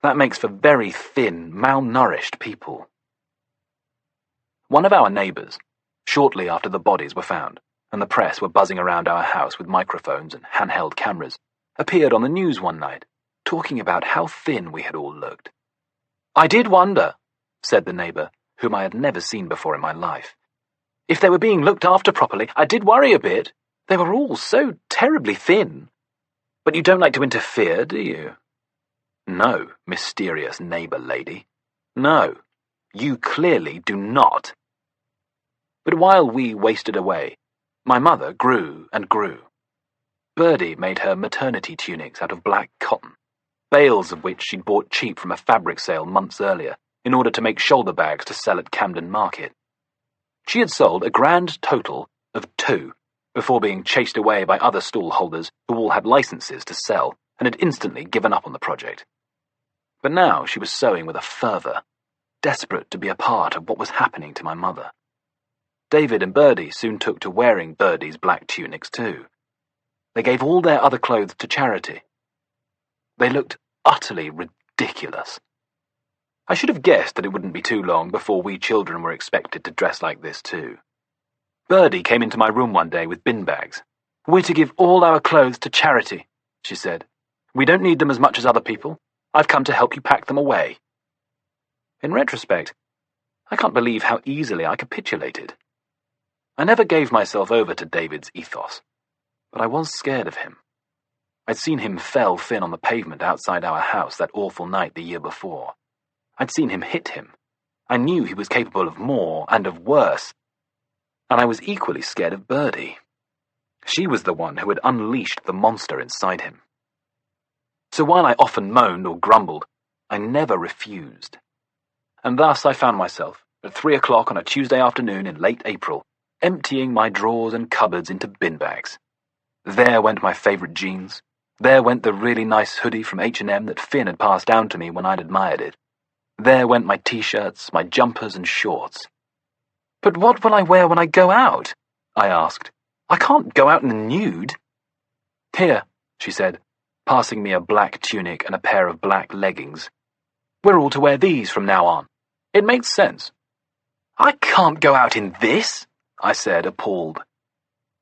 that makes for very thin, malnourished people. One of our neighbours, shortly after the bodies were found, and the press were buzzing around our house with microphones and handheld cameras, appeared on the news one night, talking about how thin we had all looked. "I did wonder," said the neighbour, whom I had never seen before in my life. "If they were being looked after properly, I did worry a bit. They were all so terribly thin. But you don't like to interfere, do you?" "No, mysterious neighbour lady. No, you clearly do not." But while we wasted away, my mother grew and grew. Birdie made her maternity tunics out of black cotton, bales of which she'd bought cheap from a fabric sale months earlier, in order to make shoulder bags to sell at Camden Market. She had sold a grand total of 2 before being chased away by other stall holders who all had licenses to sell and had instantly given up on the project. But now she was sewing with a fervour, desperate to be a part of what was happening to my mother. David and Birdie soon took to wearing Birdie's black tunics too. They gave all their other clothes to charity. They looked utterly ridiculous. I should have guessed that it wouldn't be too long before we children were expected to dress like this too. Birdie came into my room one day with bin bags. "We're to give all our clothes to charity," she said. "We don't need them as much as other people. I've come to help you pack them away." In retrospect, I can't believe how easily I capitulated. I never gave myself over to David's ethos, but I was scared of him. I'd seen him fell Finn on the pavement outside our house that awful night the year before. I'd seen him hit him. I knew he was capable of more and of worse. And I was equally scared of Birdie. She was the one who had unleashed the monster inside him. So while I often moaned or grumbled, I never refused. And thus I found myself, at 3 o'clock on a Tuesday afternoon in late April, emptying my drawers and cupboards into bin bags. There went my favourite jeans. There went the really nice hoodie from H&M that Finn had passed down to me when I'd admired it. There went my t-shirts, my jumpers and shorts. "But what will I wear when I go out?" I asked. "I can't go out in the nude." "Here," she said, passing me a black tunic and a pair of black leggings. "We're all to wear these from now on. It makes sense." "I can't go out in this," I said, appalled.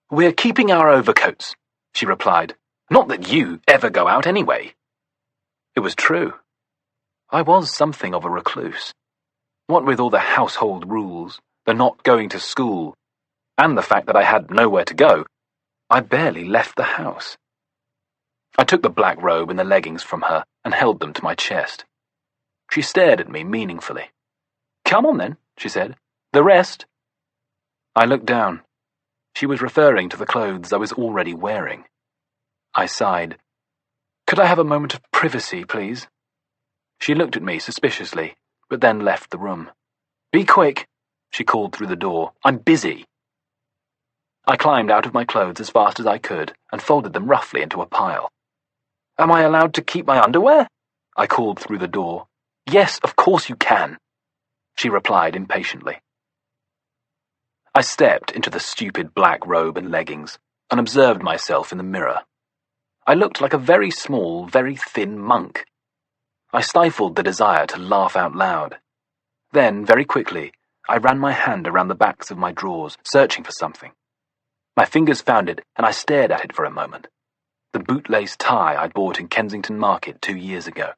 "We're keeping our overcoats," she replied. "Not that you ever go out anyway." It was true. I was something of a recluse. What with all the household rules, the not going to school, and the fact that I had nowhere to go, I barely left the house. I took the black robe and the leggings from her and held them to my chest. She stared at me meaningfully. "Come on then," she said. "The rest." I looked down. She was referring to the clothes I was already wearing. I sighed. "Could I have a moment of privacy, please?" She looked at me suspiciously, but then left the room. "Be quick," she called through the door. "I'm busy." I climbed out of my clothes as fast as I could and folded them roughly into a pile. "Am I allowed to keep my underwear?" I called through the door. "Yes, of course you can," she replied impatiently. I stepped into the stupid black robe and leggings and observed myself in the mirror. I looked like a very small, very thin monk. I stifled the desire to laugh out loud. Then, very quickly, I ran my hand around the backs of my drawers, searching for something. My fingers found it, and I stared at it for a moment. The bootlace tie I'd bought in Kensington Market 2 years ago.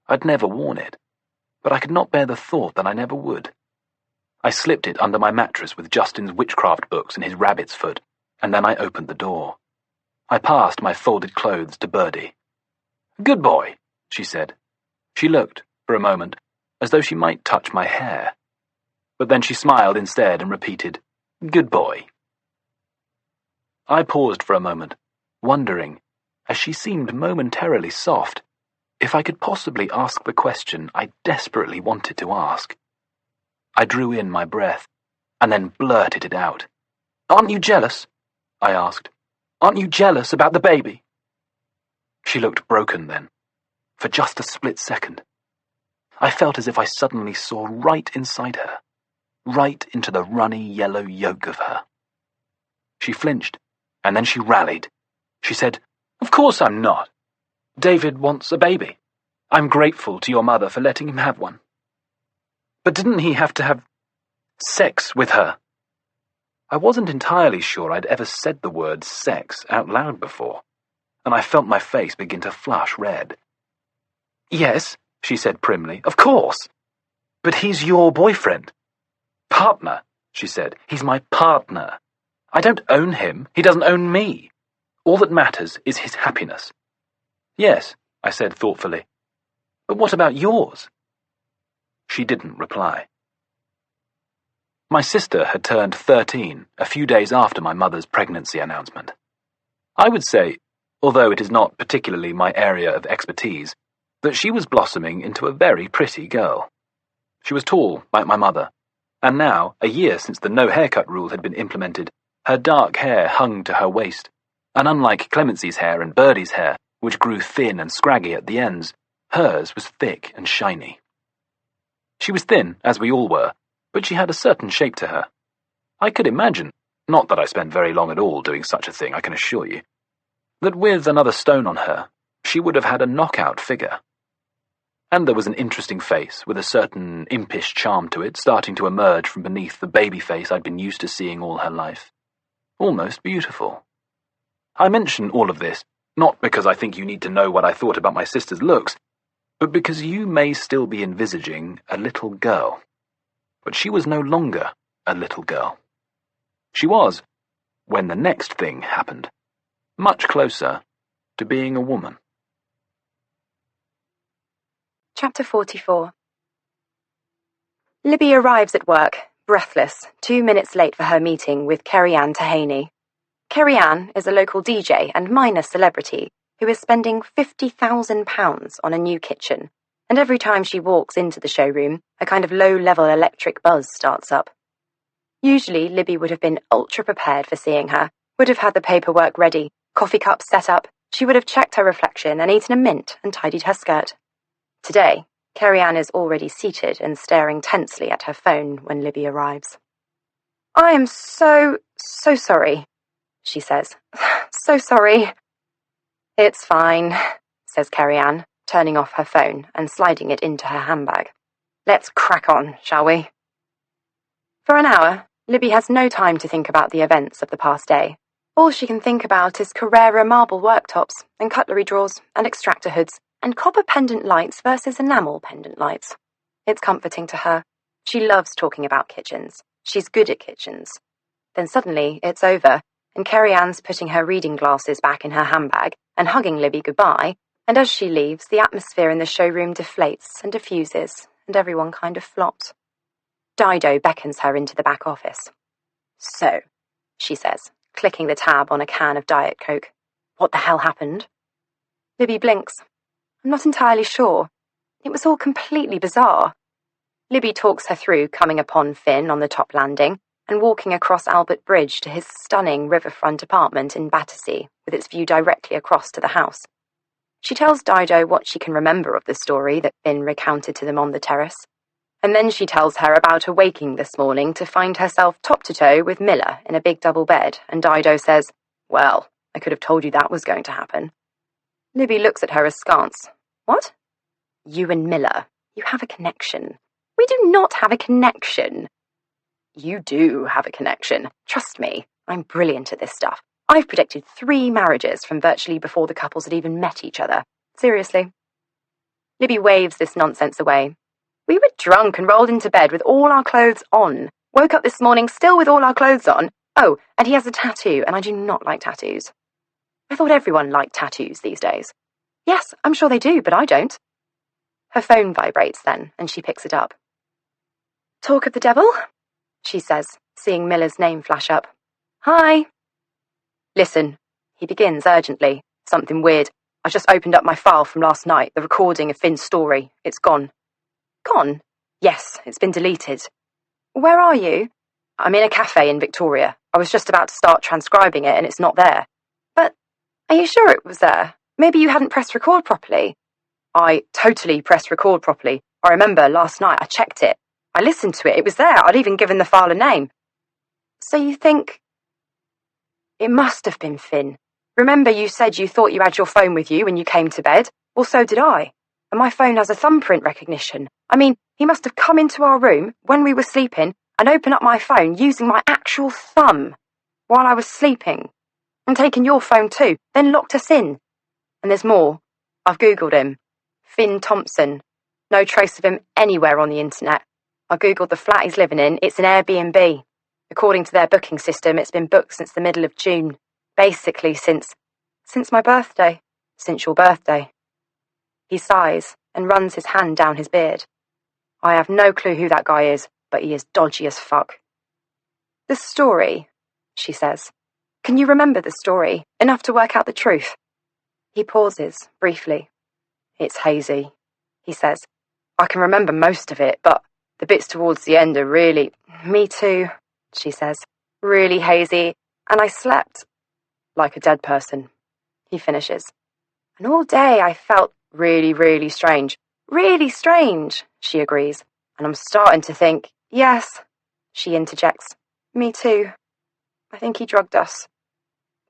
I'd never worn it, but I could not bear the thought that I never would. I slipped it under my mattress with Justin's witchcraft books and his rabbit's foot, and then I opened the door. I passed my folded clothes to Birdie. "Good boy," she said. She looked, for a moment, as though she might touch my hair. But then she smiled instead and repeated, "Good boy." I paused for a moment, wondering, as she seemed momentarily soft, if I could possibly ask the question I desperately wanted to ask. I drew in my breath, and then blurted it out. "Aren't you jealous?" I asked. "Aren't you jealous about the baby?" She looked broken then, for just a split second. I felt as if I suddenly saw right inside her, right into the runny yellow yolk of her. She flinched, and then she rallied. She said, "Of course I'm not. David wants a baby. I'm grateful to your mother for letting him have one. But didn't he have to have sex with her?" I wasn't entirely sure I'd ever said the word sex out loud before, and I felt my face begin to flush red. "Yes," she said primly, "of course. But he's your boyfriend." "Partner," she said. "He's my partner. I don't own him. He doesn't own me. All that matters is his happiness." "Yes," I said thoughtfully. "But what about yours?" She didn't reply. My sister had turned 13 a few days after my mother's pregnancy announcement. I would say, although it is not particularly my area of expertise, that she was blossoming into a very pretty girl. She was tall, like my mother, And now, a year since the no-haircut rule had been implemented, her dark hair hung to her waist, and unlike Clemency's hair and Birdie's hair, which grew thin and scraggy at the ends, hers was thick and shiny. She was thin, as we all were, but she had a certain shape to her. I could imagine, not that I spent very long at all doing such a thing, I can assure you, that with another stone on her, she would have had a knockout figure. And there was an interesting face, with a certain impish charm to it, starting to emerge from beneath the baby face I'd been used to seeing all her life. Almost beautiful. I mention all of this, not because I think you need to know what I thought about my sister's looks, but because you may still be envisaging a little girl. But she was no longer a little girl. She was, when the next thing happened, much closer to being a woman. Chapter 44. Libby arrives at work, breathless, 2 minutes late for her meeting with Kerry-Ann Tahaney. Kerry-Ann is a local DJ and minor celebrity who is spending £50,000 on a new kitchen, and every time she walks into the showroom, a kind of low-level electric buzz starts up. Usually, Libby would have been ultra-prepared for seeing her, would have had the paperwork ready, coffee cups set up, she would have checked her reflection and eaten a mint and tidied her skirt. Today, Kerry-Ann is already seated and staring tensely at her phone when Libby arrives. "I am so sorry," she says. "So sorry." "It's fine," says Kerry-Ann, turning off her phone and sliding it into her handbag. "Let's crack on, shall we?" For an hour, Libby has no time to think about the events of the past day. All she can think about is Carrera marble worktops and cutlery drawers and extractor hoods and copper pendant lights versus enamel pendant lights. It's comforting to her. She loves talking about kitchens. She's good at kitchens. Then suddenly, it's over, and Kerry-Ann's putting her reading glasses back in her handbag and hugging Libby goodbye, and as she leaves, the atmosphere in the showroom deflates and diffuses, and everyone kind of flops. Dido beckons her into the back office. "So," she says, clicking the tab on a can of Diet Coke. "What the hell happened?" Libby blinks. "I'm not entirely sure. It was all completely bizarre." Libby talks her through coming upon Finn on the top landing and walking across Albert Bridge to his stunning riverfront apartment in Battersea, with its view directly across to the house. She tells Dido what she can remember of the story that Finn recounted to them on the terrace, and then she tells her about awaking this morning to find herself top-to-toe with Miller in a big double bed, and Dido says, "Well, I could have told you that was going to happen." Libby looks at her askance. "What?" "You and Miller. You have a connection." "We do not have a connection." "You do have a connection. Trust me, I'm brilliant at this stuff. I've predicted 3 marriages from virtually before the couples had even met each other. Seriously." Libby waves this nonsense away. "We were drunk and rolled into bed with all our clothes on. Woke up this morning still with all our clothes on. Oh, and he has a tattoo, and I do not like tattoos." "I thought everyone liked tattoos these days." "Yes, I'm sure they do, but I don't." Her phone vibrates then, and she picks it up. "Talk of the devil?" she says, seeing Miller's name flash up. "Hi." "Listen," he begins urgently. "Something weird. I just opened up my file from last night, the recording of Finn's story. It's gone." "Gone?" "Yes, it's been deleted." "Where are you?" "I'm in a cafe in Victoria. I was just about to start transcribing it, and it's not there." "But are you sure it was there? Maybe you hadn't pressed record properly." "I totally pressed record properly. I remember last night I checked it. I listened to it. It was there. I'd even given the file a name." "So you think—" "It must have been Finn. Remember you said you thought you had your phone with you when you came to bed? Well, so did I. And my phone has a thumbprint recognition. I mean, he must have come into our room when we were sleeping and opened up my phone using my actual thumb while I was sleeping. And taken your phone too, then locked us in. And there's more. I've Googled him. Finn Thompson. No trace of him anywhere on the internet. I Googled the flat he's living in. It's an Airbnb. According to their booking system, it's been booked since the middle of June. Basically since my birthday. Since your birthday." He sighs and runs his hand down his beard. "I have no clue who that guy is, but he is dodgy as fuck." "The story," she says. "Can you remember the story? Enough to work out the truth?" He pauses, briefly. "It's hazy," he says. "I can remember most of it, but The bits towards the end are really... Me too, she says. Really hazy, and I slept like a dead person, he finishes. And all day I felt Really, really strange. really strange, she agrees. And I'm starting to think, Yes, she interjects. Me too. I think he drugged us.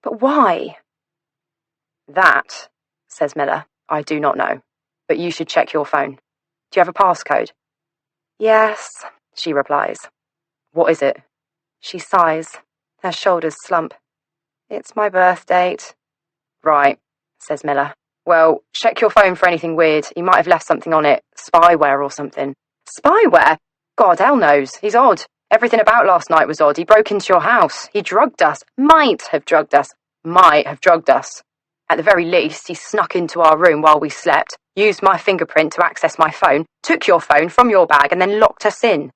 But why? that, says Miller, I do not know. But you should check your phone. Do you have a passcode? Yes, She replies. What is it? she sighs. Her shoulders slump. It's my birth date. Right, says Miller. Well, check your phone for anything weird. He might have left something on it. Spyware or something. Spyware? God, hell knows. He's odd. Everything about last night was odd. He broke into your house. He drugged us. Might have drugged us. Might have drugged us. At the very least, he snuck into our room while we slept, used my fingerprint to access my phone, took your phone from your bag, and then locked us in.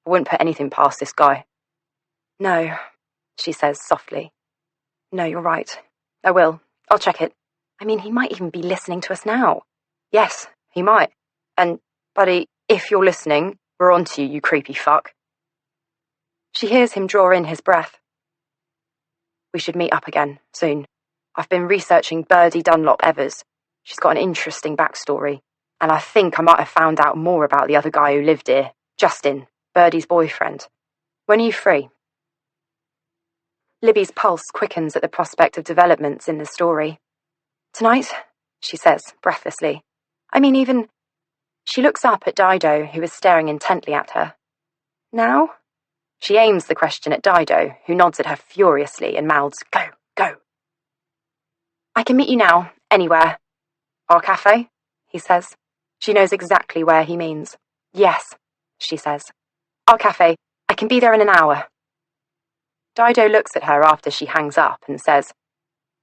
I wouldn't put anything past this guy. No, she says softly. No, you're right. I will. I'll check it. I mean, he might even be listening to us now. Yes, he might. And, buddy, if you're listening, we're on to you, you creepy fuck. She hears him draw in his breath. We should meet up again, soon. I've been researching Birdie Dunlop Evers. She's got an interesting backstory. And I think I might have found out more about the other guy who lived here. Justin, Birdie's boyfriend. When are you free? Libby's pulse quickens at the prospect of developments in the story. Tonight, she says, breathlessly. I mean, even... She looks up at Dido, who is staring intently at her. Now? She aims the question at Dido, who nods at her furiously and mouths, Go, go. I can meet you now, anywhere. Our cafe? He says. She knows exactly where he means. Yes, she says. Our cafe. I can be there in an hour. Dido looks at her after she hangs up and says,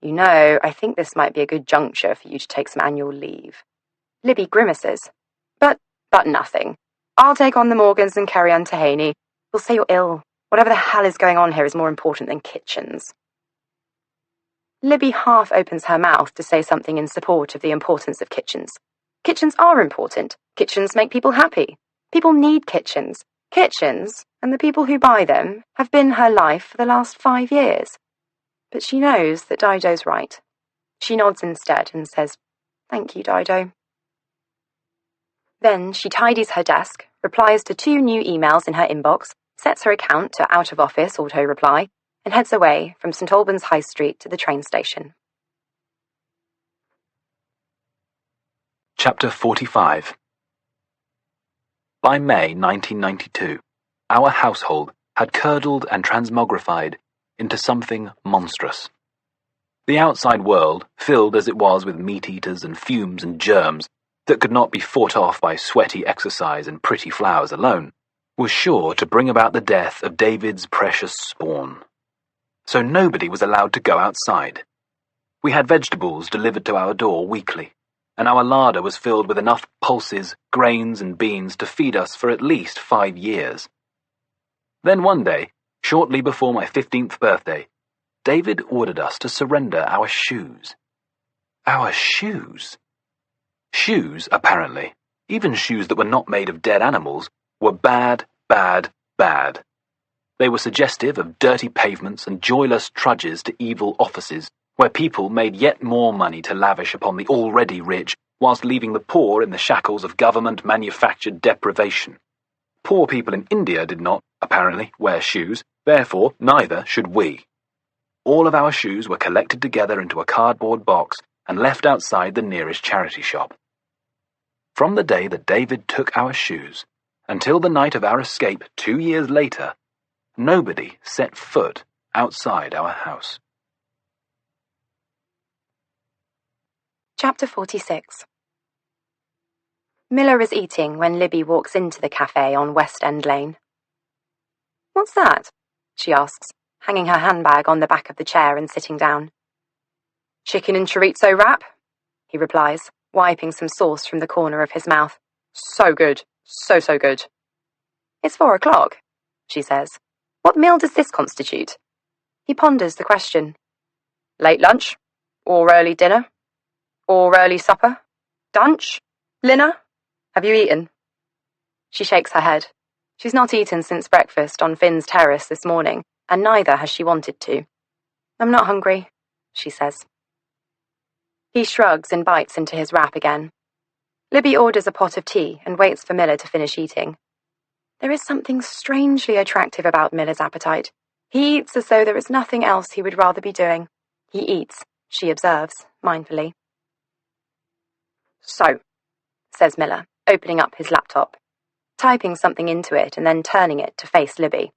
You know, I think this might be a good juncture for you to take some annual leave. Libby grimaces. But nothing. I'll take on the Morgans and carry on to Haney. We'll say you're ill. Whatever the hell is going on here is more important than kitchens. Libby half opens her mouth to say something in support of the importance of kitchens. Kitchens are important. Kitchens make people happy. People need kitchens. Kitchens, and the people who buy them, have been her life for the last 5 years. But she knows that Dido's right. She nods instead and says, Thank you, Dido. Then she tidies her desk, replies to 2 new emails in her inbox, sets her account to out-of-office auto-reply, and heads away from St Albans High Street to the train station. Chapter 45. By May 1992, our household had curdled and transmogrified into something monstrous. The outside world, filled as it was with meat-eaters and fumes and germs that could not be fought off by sweaty exercise and pretty flowers alone, was sure to bring about the death of David's precious spawn. So nobody was allowed to go outside. We had vegetables delivered to our door weekly, and our larder was filled with enough pulses, grains, and beans to feed us for at least 5 years. Then one day, shortly before my 15th birthday, David ordered us to surrender our shoes. Our shoes? Shoes, apparently, even shoes that were not made of dead animals, were bad, bad, bad. They were suggestive of dirty pavements and joyless trudges to evil offices, where people made yet more money to lavish upon the already rich, whilst leaving the poor in the shackles of government-manufactured deprivation. Poor people in India did not, apparently, wear shoes, therefore neither should we. All of our shoes were collected together into a cardboard box and left outside the nearest charity shop. From the day that David took our shoes, until the night of our escape 2 years later, nobody set foot outside our house. Chapter 46. Miller is eating when Libby walks into the cafe on West End Lane. What's that? She asks, hanging her handbag on the back of the chair and sitting down. Chicken and chorizo wrap, he replies, wiping some sauce from the corner of his mouth. So good. So good. It's 4 o'clock, she says. What meal does this constitute? He ponders the question. Late lunch? Or early dinner? Or early supper? Dunch? Dinner? Have you eaten? She shakes her head. She's not eaten since breakfast on Finn's terrace this morning, and neither has she wanted to. I'm not hungry, she says. He shrugs and bites into his wrap again. Libby orders a pot of tea and waits for Miller to finish eating. There is something strangely attractive about Miller's appetite. He eats as though there is nothing else he would rather be doing. He eats, she observes, mindfully. So, says Miller, opening up his laptop, typing something into it and then turning it to face Libby.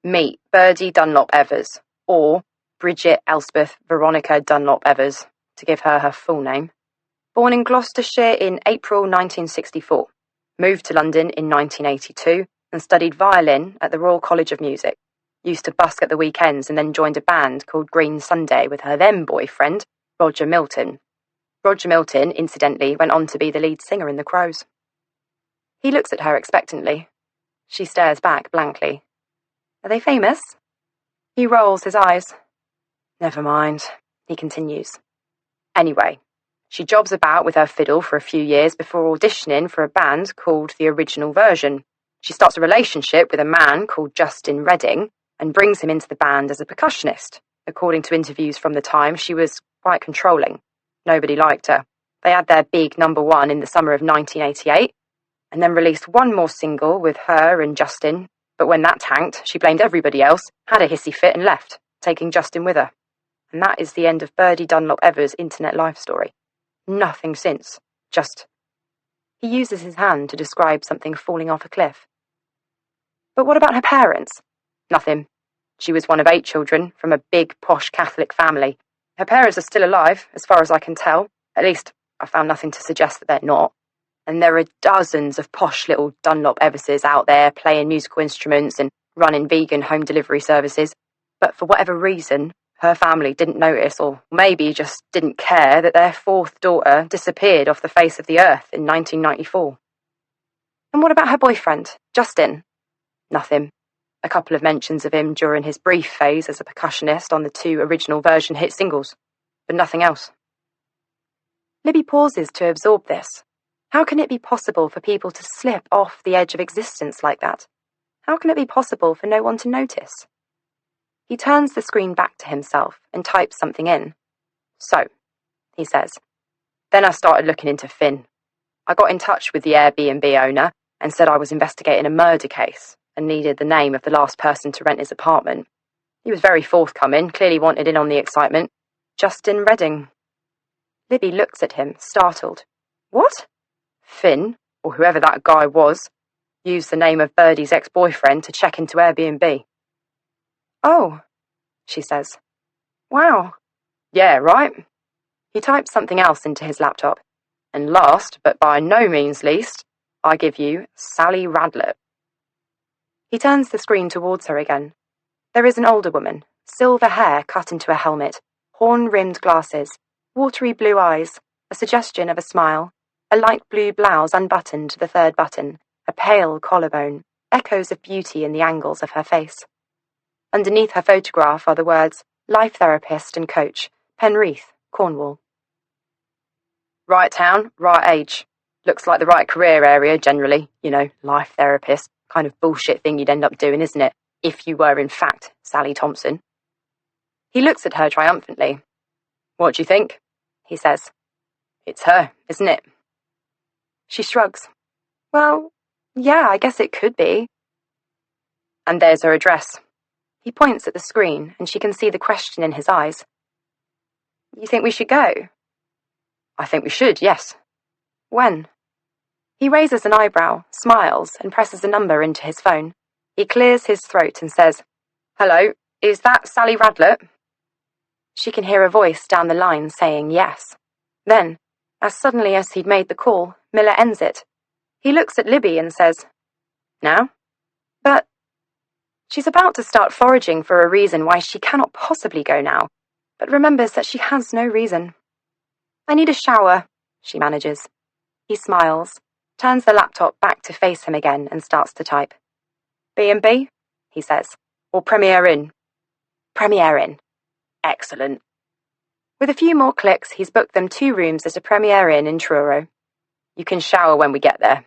Meet Birdie Dunlop Evers, or Bridget Elspeth Veronica Dunlop Evers, to give her her full name. Born in Gloucestershire in April 1964. Moved to London in 1982 and studied violin at the Royal College of Music. Used to busk at the weekends and then joined a band called Green Sunday with her then boyfriend, Roger Milton. Roger Milton, incidentally, went on to be the lead singer in The Crows. He looks at her expectantly. She stares back blankly. Are they famous? He rolls his eyes. Never mind, he continues. Anyway, she jobs about with her fiddle for a few years before auditioning for a band called The Original Version. She starts a relationship with a man called Justin Redding and brings him into the band as a percussionist. According to interviews from the time, she was quite controlling. Nobody liked her. They had their big #1 in the summer of 1988, and then released one more single with her and Justin, but when that tanked, she blamed everybody else, had a hissy fit and left, taking Justin with her. And that is the end of Birdie Dunlop Evers' internet life story. Nothing since. Just... He uses his hand to describe something falling off a cliff. But what about her parents? Nothing. She was one of 8 children from a big, posh Catholic family. Her parents are still alive, as far as I can tell. At least, I found nothing to suggest that they're not. And there are dozens of posh little Dunlop Everses out there playing musical instruments and running vegan home delivery services. But for whatever reason, her family didn't notice, or maybe just didn't care, that their 4th daughter disappeared off the face of the earth in 1994. And what about her boyfriend, Justin? Nothing. A couple of mentions of him during his brief phase as a percussionist on the 2 Original Version hit singles, but nothing else. Libby pauses to absorb this. How can it be possible for people to slip off the edge of existence like that? How can it be possible for no one to notice? He turns the screen back to himself and types something in. So, he says, then I started looking into Finn. I got in touch with the Airbnb owner and said I was investigating a murder case and needed the name of the last person to rent his apartment. He was very forthcoming, clearly wanted in on the excitement. Justin Redding. Libby looks at him, startled. What? Finn, or whoever that guy was, used the name of Birdie's ex-boyfriend to check into Airbnb. Oh, she says. Wow. Yeah, right? He types something else into his laptop. And last, but by no means least, I give you Sally Radlett. He turns the screen towards her again. There is an older woman, silver hair cut into a helmet, horn-rimmed glasses, watery blue eyes, a suggestion of a smile, a light blue blouse unbuttoned to the 3rd button, a pale collarbone, echoes of beauty in the angles of her face. Underneath her photograph are the words, life therapist and coach, Penrith, Cornwall. Right town, right age. Looks like the right career area, generally. You know, life therapist. Kind of bullshit thing you'd end up doing, isn't it? If you were, in fact, Sally Thompson. He looks at her triumphantly. What do you think? He says. It's her, isn't it? She shrugs. Well, yeah, I guess it could be. And there's her address. He points at the screen, and she can see the question in his eyes. You think we should go? I think we should, yes. When? He raises an eyebrow, smiles, and presses a number into his phone. He clears his throat and says, Hello, is that Sally Radlett? She can hear a voice down the line saying yes. Then, as suddenly as he'd made the call, Miller ends it. He looks at Libby and says, Now? But... She's about to start foraging for a reason why she cannot possibly go now, but remembers that she has no reason. I need a shower, she manages. He smiles, turns the laptop back to face him again and starts to type. B&B, he says, or Premier Inn? Premier Inn. Excellent. With a few more clicks, he's booked them 2 rooms at a Premier Inn in Truro. You can shower when we get there.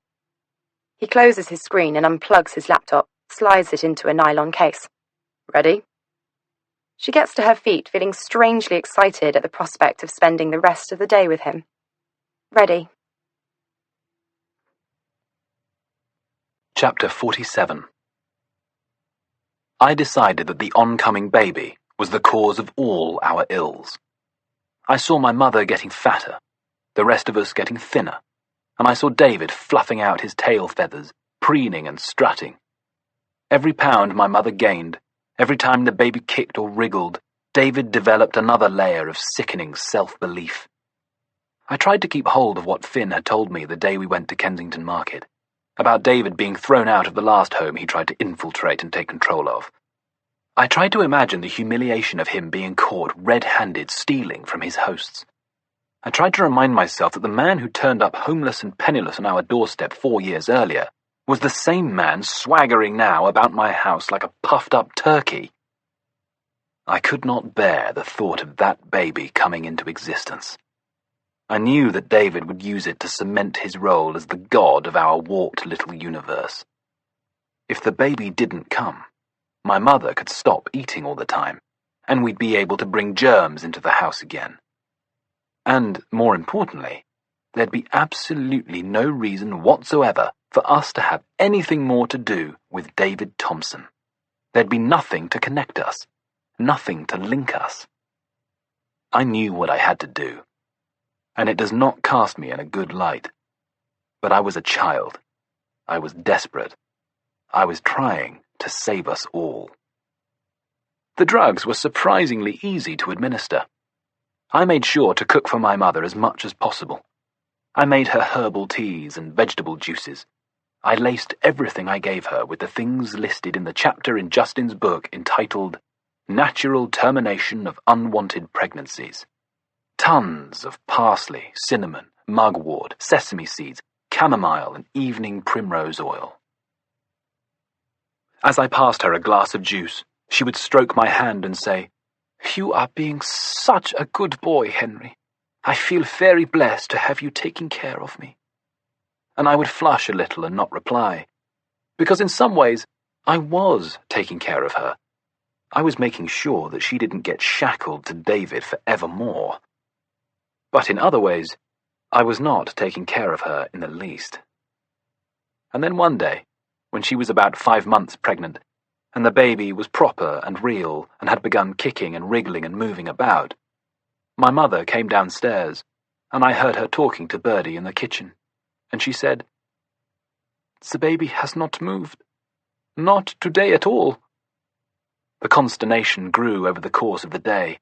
He closes his screen and unplugs his laptop, slides it into a nylon case. Ready? She gets to her feet, feeling strangely excited at the prospect of spending the rest of the day with him. Ready. Chapter 47. I decided that the oncoming baby was the cause of all our ills. I saw my mother getting fatter, the rest of us getting thinner, and I saw David fluffing out his tail feathers, preening and strutting. Every pound my mother gained, every time the baby kicked or wriggled, David developed another layer of sickening self-belief. I tried to keep hold of what Finn had told me the day we went to Kensington Market, about David being thrown out of the last home he tried to infiltrate and take control of. I tried to imagine the humiliation of him being caught red-handed stealing from his hosts. I tried to remind myself that the man who turned up homeless and penniless on our doorstep 4 years earlier was the same man swaggering now about my house like a puffed-up turkey. I could not bear the thought of that baby coming into existence. I knew that David would use it to cement his role as the god of our warped little universe. If the baby didn't come, my mother could stop eating all the time, and we'd be able to bring germs into the house again. And, more importantly, there'd be absolutely no reason whatsoever for us to have anything more to do with David Thompson. There'd be nothing to connect us, nothing to link us. I knew what I had to do, and it does not cast me in a good light. But I was a child. I was desperate. I was trying to save us all. The drugs were surprisingly easy to administer. I made sure to cook for my mother as much as possible. I made her herbal teas and vegetable juices. I laced everything I gave her with the things listed in the chapter in Justin's book entitled Natural Termination of Unwanted Pregnancies. Tons of parsley, cinnamon, mugwort, sesame seeds, chamomile, and evening primrose oil. As I passed her a glass of juice, she would stroke my hand and say, "You are being such a good boy, Henry. I feel very blessed to have you taking care of me." And I would flush a little and not reply, because in some ways I was taking care of her. I was making sure that she didn't get shackled to David forevermore. But in other ways, I was not taking care of her in the least. And then one day, when she was about 5 months pregnant, and the baby was proper and real and had begun kicking and wriggling and moving about, my mother came downstairs, and I heard her talking to Birdie in the kitchen, and she said, "The baby has not moved. Not today at all." The consternation grew over the course of the day,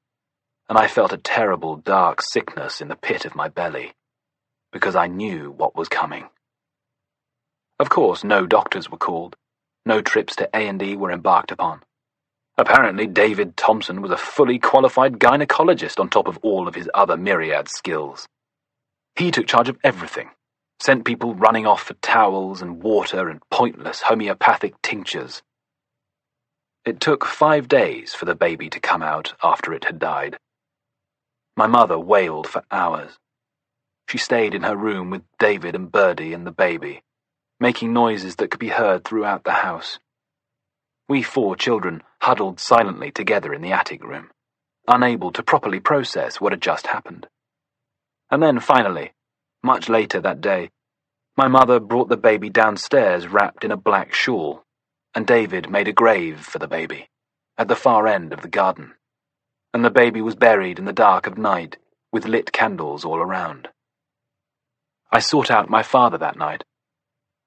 and I felt a terrible dark sickness in the pit of my belly, because I knew what was coming. Of course, no doctors were called. No trips to A&E were embarked upon. Apparently, David Thompson was a fully qualified gynecologist on top of all of his other myriad skills. He took charge of everything, sent people running off for towels and water and pointless homeopathic tinctures. It took 5 days for the baby to come out after it had died. My mother wailed for hours. She stayed in her room with David and Birdie and the baby, making noises that could be heard throughout the house. We 4 children huddled silently together in the attic room, unable to properly process what had just happened. And then finally, much later that day, my mother brought the baby downstairs wrapped in a black shawl, and David made a grave for the baby, at the far end of the garden, and the baby was buried in the dark of night, with lit candles all around. I sought out my father that night.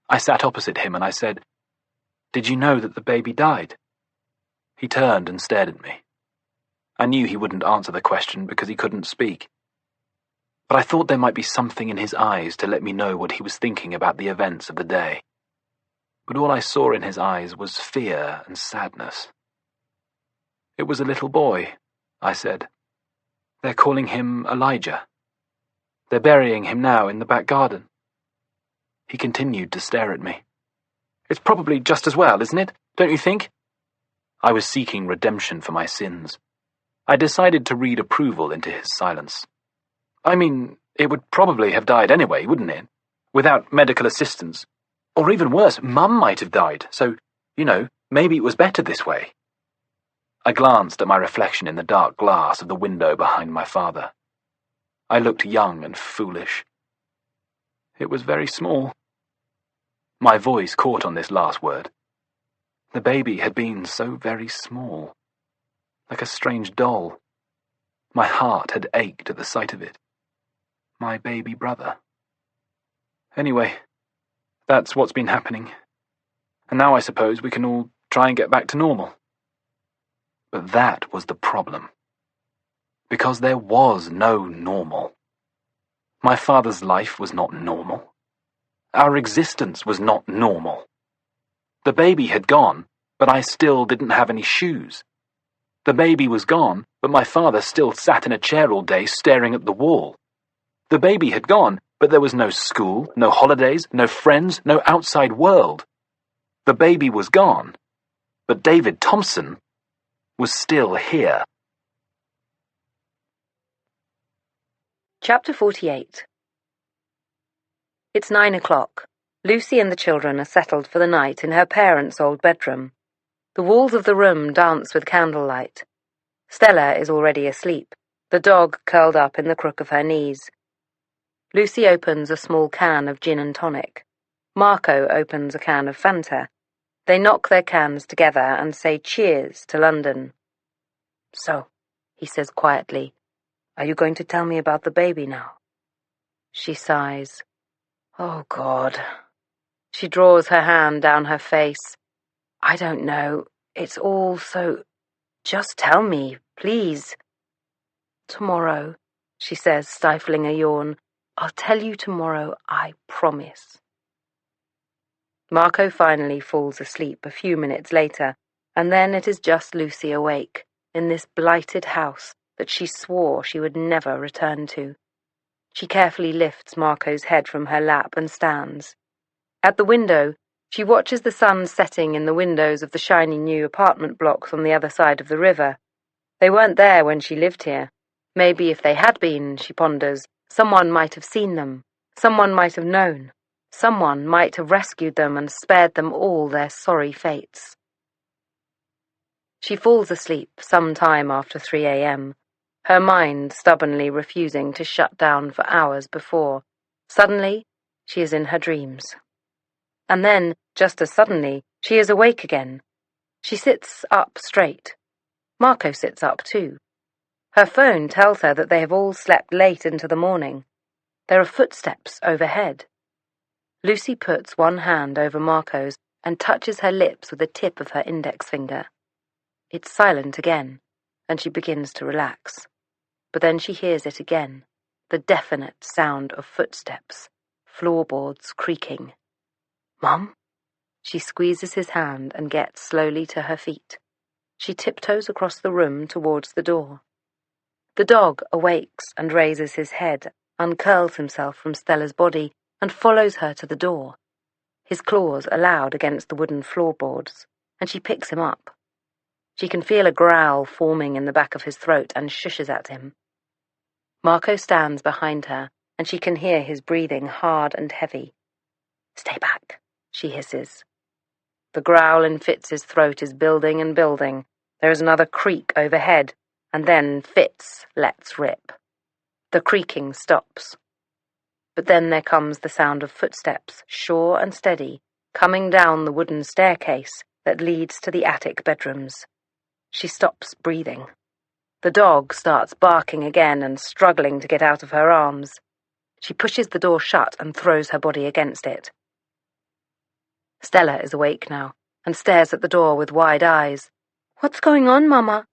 I sat opposite him and I said, "Did you know that the baby died?" He turned and stared at me. I knew he wouldn't answer the question because he couldn't speak. But I thought there might be something in his eyes to let me know what he was thinking about the events of the day. But all I saw in his eyes was fear and sadness. "It was a little boy," I said. "They're calling him Elijah. They're burying him now in the back garden." He continued to stare at me. "It's probably just as well, isn't it? Don't you think?" I was seeking redemption for my sins. I decided to read approval into his silence. "I mean, it would probably have died anyway, wouldn't it? Without medical assistance. Or even worse, Mum might have died, so, maybe it was better this way. I glanced at my reflection in the dark glass of the window behind my father. I looked young and foolish. It was very small. My voice caught on this last word. The baby had been so very small, like a strange doll. My heart had ached at the sight of it. My baby brother. Anyway, that's what's been happening. And now I suppose we can all try and get back to normal. But that was the problem. Because there was no normal. My father's life was not normal. Our existence was not normal. The baby had gone, but I still didn't have any shoes. The baby was gone, but my father still sat in a chair all day staring at the wall. The baby had gone, but there was no school, no holidays, no friends, no outside world. The baby was gone, but David Thompson was still here. Chapter 48. It's 9 o'clock. Lucy and the children are settled for the night in her parents' old bedroom. The walls of the room dance with candlelight. Stella is already asleep, the dog curled up in the crook of her knees. Lucy opens a small can of gin and tonic. Marco opens a can of Fanta. They knock their cans together and say cheers to London. "So," he says quietly, "are you going to tell me about the baby now?" She sighs. "Oh, God." She draws her hand down her face. "I don't know. It's all so... Just tell me, please." "Tomorrow," she says, stifling a yawn. "I'll tell you tomorrow, I promise." Marco finally falls asleep a few minutes later, and then it is just Lucy awake, in this blighted house that she swore she would never return to. She carefully lifts Marco's head from her lap and stands. At the window, she watches the sun setting in the windows of the shiny new apartment blocks on the other side of the river. They weren't there when she lived here. Maybe if they had been, she ponders, someone might have seen them. Someone might have known. Someone might have rescued them and spared them all their sorry fates. She falls asleep some time after 3 a.m., her mind stubbornly refusing to shut down for hours before. Suddenly, she is in her dreams. And then, just as suddenly, she is awake again. She sits up straight. Marco sits up too. Her phone tells her that they have all slept late into the morning. There are footsteps overhead. Lucy puts one hand over Marco's and touches her lips with the tip of her index finger. It's silent again, and she begins to relax. But then she hears it again, the definite sound of footsteps, floorboards creaking. "Mum?" She squeezes his hand and gets slowly to her feet. She tiptoes across the room towards the door. The dog awakes and raises his head, uncurls himself from Stella's body, and follows her to the door. His claws are loud against the wooden floorboards, and she picks him up. She can feel a growl forming in the back of his throat and shushes at him. Marco stands behind her, and she can hear his breathing hard and heavy. "Stay back," she hisses. The growl in Fitz's throat is building and building. There is another creak overhead, and then Fitz lets rip. The creaking stops. But then there comes the sound of footsteps, sure and steady, coming down the wooden staircase that leads to the attic bedrooms. She stops breathing. The dog starts barking again and struggling to get out of her arms. She pushes the door shut and throws her body against it. Stella is awake now and stares at the door with wide eyes. "What's going on, Mama?"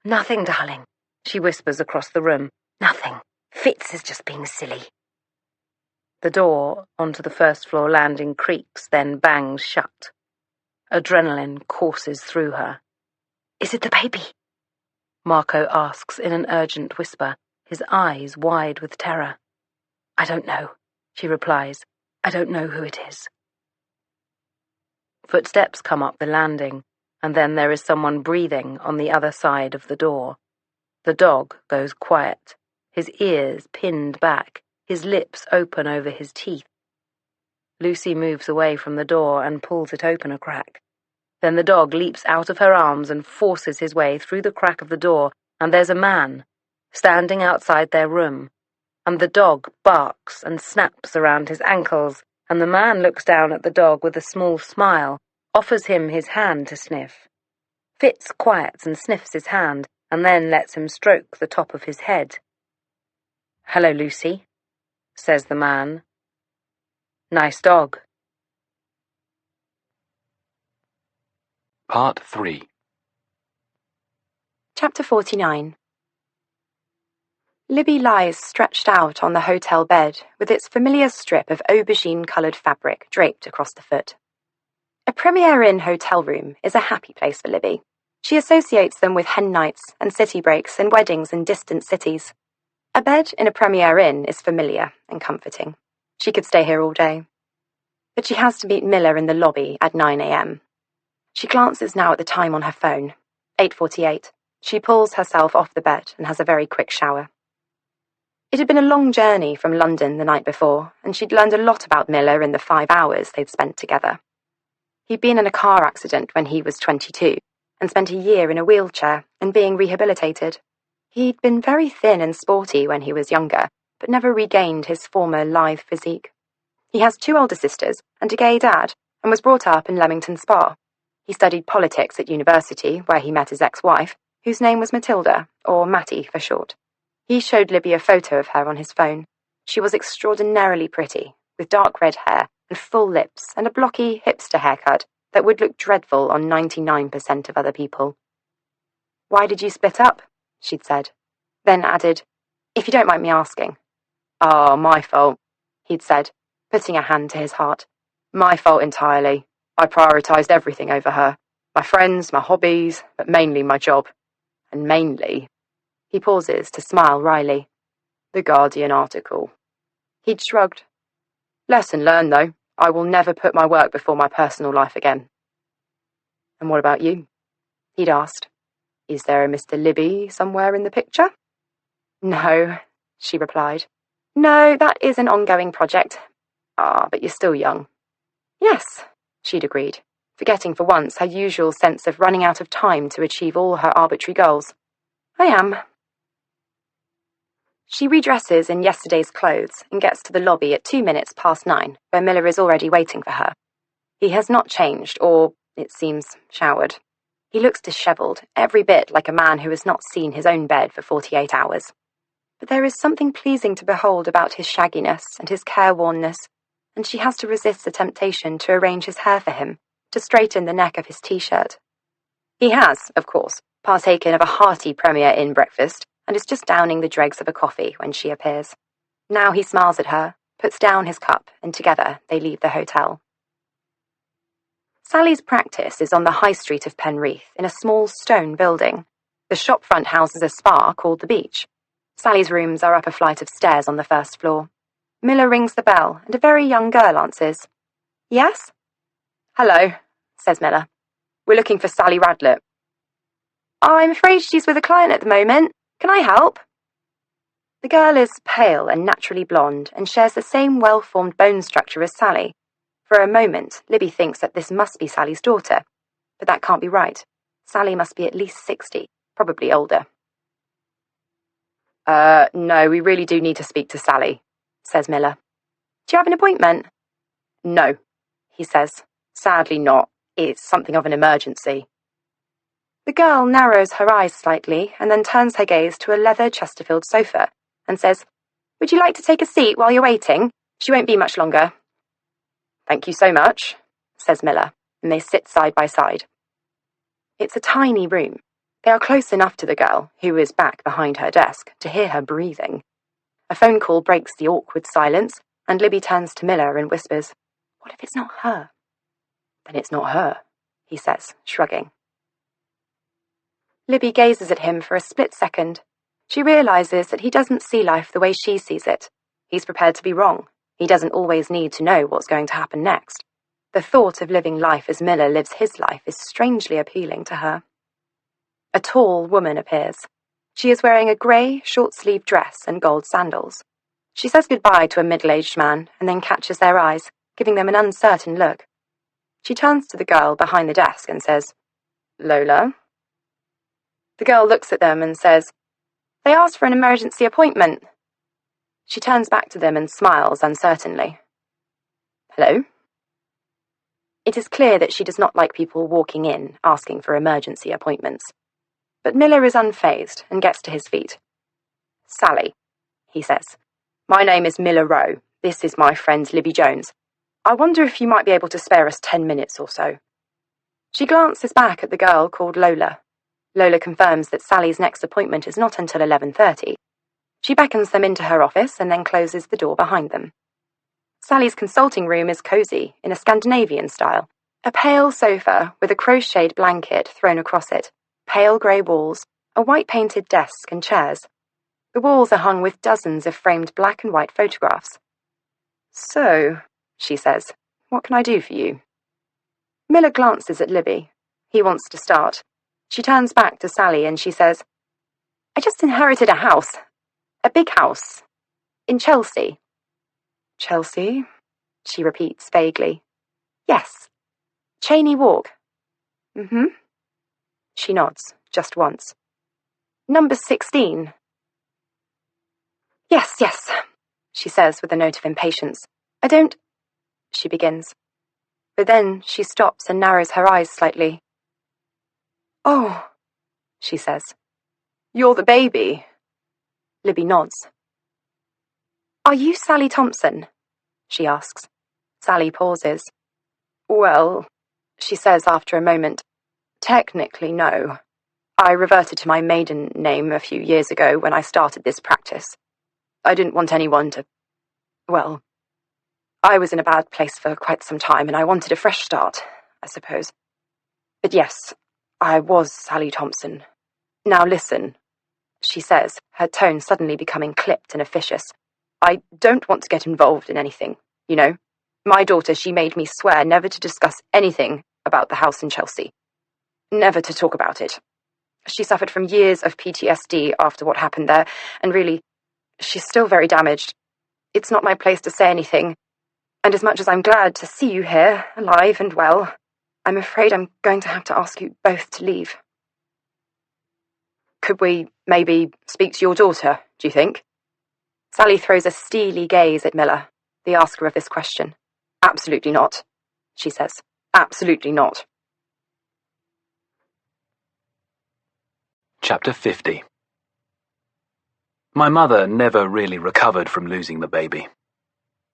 "Nothing, darling," she whispers across the room. "Nothing. Fitz is just being silly." The door onto the first-floor landing creaks, then bangs shut. Adrenaline courses through her. "Is it the baby?" Marco asks in an urgent whisper, his eyes wide with terror. "I don't know," she replies. "I don't know who it is." Footsteps come up the landing, and then there is someone breathing on the other side of the door. The dog goes quiet, his ears pinned back, his lips open over his teeth. Lucy moves away from the door and pulls it open a crack. Then the dog leaps out of her arms and forces his way through the crack of the door, and there's a man standing outside their room, and the dog barks and snaps around his ankles, and the man looks down at the dog with a small smile, offers him his hand to sniff. Fitz quiets and sniffs his hand, and then lets him stroke the top of his head. "Hello, Lucy," says the man. "Nice dog." Part 3. Chapter 49. Libby lies stretched out on the hotel bed with its familiar strip of aubergine-coloured fabric draped across the foot. A Premier Inn hotel room is a happy place for Libby. She associates them with hen nights and city breaks and weddings in distant cities. A bed in a Premier Inn is familiar and comforting. She could stay here all day. But she has to meet Miller in the lobby at 9 a.m. She glances now at the time on her phone. 8:48. She pulls herself off the bed and has a very quick shower. It had been a long journey from London the night before, and she'd learned a lot about Miller in the 5 hours they'd spent together. He'd been in a car accident when he was 22, and spent a year in a wheelchair and being rehabilitated. He'd been very thin and sporty when he was younger, but never regained his former lithe physique. He has 2 older sisters and a gay dad, and was brought up in Leamington Spa. He studied politics at university, where he met his ex-wife, whose name was Matilda, or Mattie for short. He showed Libby a photo of her on his phone. She was extraordinarily pretty, with dark red hair and full lips and a blocky hipster haircut that would look dreadful on 99% of other people. "Why did you split up?" she'd said, then added, "If you don't mind me asking." "Oh, my fault," he'd said, putting a hand to his heart. "My fault entirely. I prioritised everything over her. My friends, my hobbies, but mainly my job. And mainly..." He pauses to smile wryly. "The Guardian article." He'd shrugged. "Lesson learned, though. I will never put my work before my personal life again." "And what about you?" he'd asked. "Is there a Mr. Libby somewhere in the picture?" "No," she replied. "No, that is an ongoing project. Ah, but you're still young." "Yes," she'd agreed, forgetting for once her usual sense of running out of time to achieve all her arbitrary goals. "I am." She redresses in yesterday's clothes and gets to the lobby at 2 minutes past 9, where Miller is already waiting for her. He has not changed, or, it seems, showered. He looks dishevelled, every bit like a man who has not seen his own bed for 48 hours. But there is something pleasing to behold about his shagginess and his carewornness, and she has to resist the temptation to arrange his hair for him, to straighten the neck of his t-shirt. He has, of course, partaken of a hearty Premier Inn breakfast, and is just downing the dregs of a coffee when she appears. Now he smiles at her, puts down his cup, and together they leave the hotel. Sally's practice is on the high street of Penrith, in a small stone building. The shop front houses a spa called the Beach. Sally's rooms are up a flight of stairs on the first floor. Miller rings the bell, and a very young girl answers. "Yes?" "Hello," says Miller. "We're looking for Sally Radlett." "I'm afraid she's with a client at the moment. Can I help?" The girl is pale and naturally blonde and shares the same well-formed bone structure as Sally. For a moment, Libby thinks that this must be Sally's daughter, but that can't be right. Sally must be at least 60, probably older. No, we really do need to speak to Sally," says Miller. "Do you have an appointment?" "No," he says. "Sadly not. It's something of an emergency." The girl narrows her eyes slightly and then turns her gaze to a leather Chesterfield sofa and says, "Would you like to take a seat while you're waiting? She won't be much longer." "Thank you so much," says Miller, and they sit side by side. It's a tiny room. They are close enough to the girl, who is back behind her desk, to hear her breathing. A phone call breaks the awkward silence, and Libby turns to Miller and whispers, "What if it's not her?" "Then it's not her," he says, shrugging. Libby gazes at him for a split second. She realises that he doesn't see life the way she sees it. He's prepared to be wrong. He doesn't always need to know what's going to happen next. The thought of living life as Miller lives his life is strangely appealing to her. A tall woman appears. She is wearing a grey, short-sleeved dress and gold sandals. She says goodbye to a middle-aged man and then catches their eyes, giving them an uncertain look. She turns to the girl behind the desk and says, "Lola?" The girl looks at them and says, "They asked for an emergency appointment." She turns back to them and smiles uncertainly. "Hello?" It is clear that she does not like people walking in asking for emergency appointments. But Miller is unfazed and gets to his feet. "Sally," he says, "my name is Miller Rowe. This is my friend Libby Jones. I wonder if you might be able to spare us 10 minutes or so." She glances back at the girl called Lola. Lola confirms that Sally's next appointment is not until 11:30. She beckons them into her office and then closes the door behind them. Sally's consulting room is cosy, in a Scandinavian style. A pale sofa with a crocheted blanket thrown across it, pale grey walls, a white-painted desk and chairs. The walls are hung with dozens of framed black and white photographs. "So," she says, "what can I do for you?" Miller glances at Libby. He wants to start. She turns back to Sally and she says, "I just inherited a house. A big house. In Chelsea." "Chelsea?" she repeats vaguely. "Yes. Cheney Walk." "Mm-hmm." She nods, just once. "Number 16. Yes, she says with a note of impatience. "I don't—" she begins. But then she stops and narrows her eyes slightly. "Oh," she says. "You're the baby." Libby nods. "Are you Sally Thompson?" she asks. Sally pauses. "Well," she says after a moment, "technically no. I reverted to my maiden name a few years ago when I started this practice. I didn't want anyone to... well, I was in a bad place for quite some time and I wanted a fresh start, I suppose. But yes, I was Sally Thompson. Now listen," she says, her tone suddenly becoming clipped and officious. "I don't want to get involved in anything, you know. My daughter, she made me swear never to discuss anything about the house in Chelsea. Never to talk about it. She suffered from years of PTSD after what happened there, and really, she's still very damaged. It's not my place to say anything, and as much as I'm glad to see you here, alive and well, I'm afraid I'm going to have to ask you both to leave." "Could we maybe speak to your daughter, do you think?" Sally throws a steely gaze at Miller, the asker of this question. "Absolutely not," she says. "Absolutely not." Chapter 50. My mother never really recovered from losing the baby.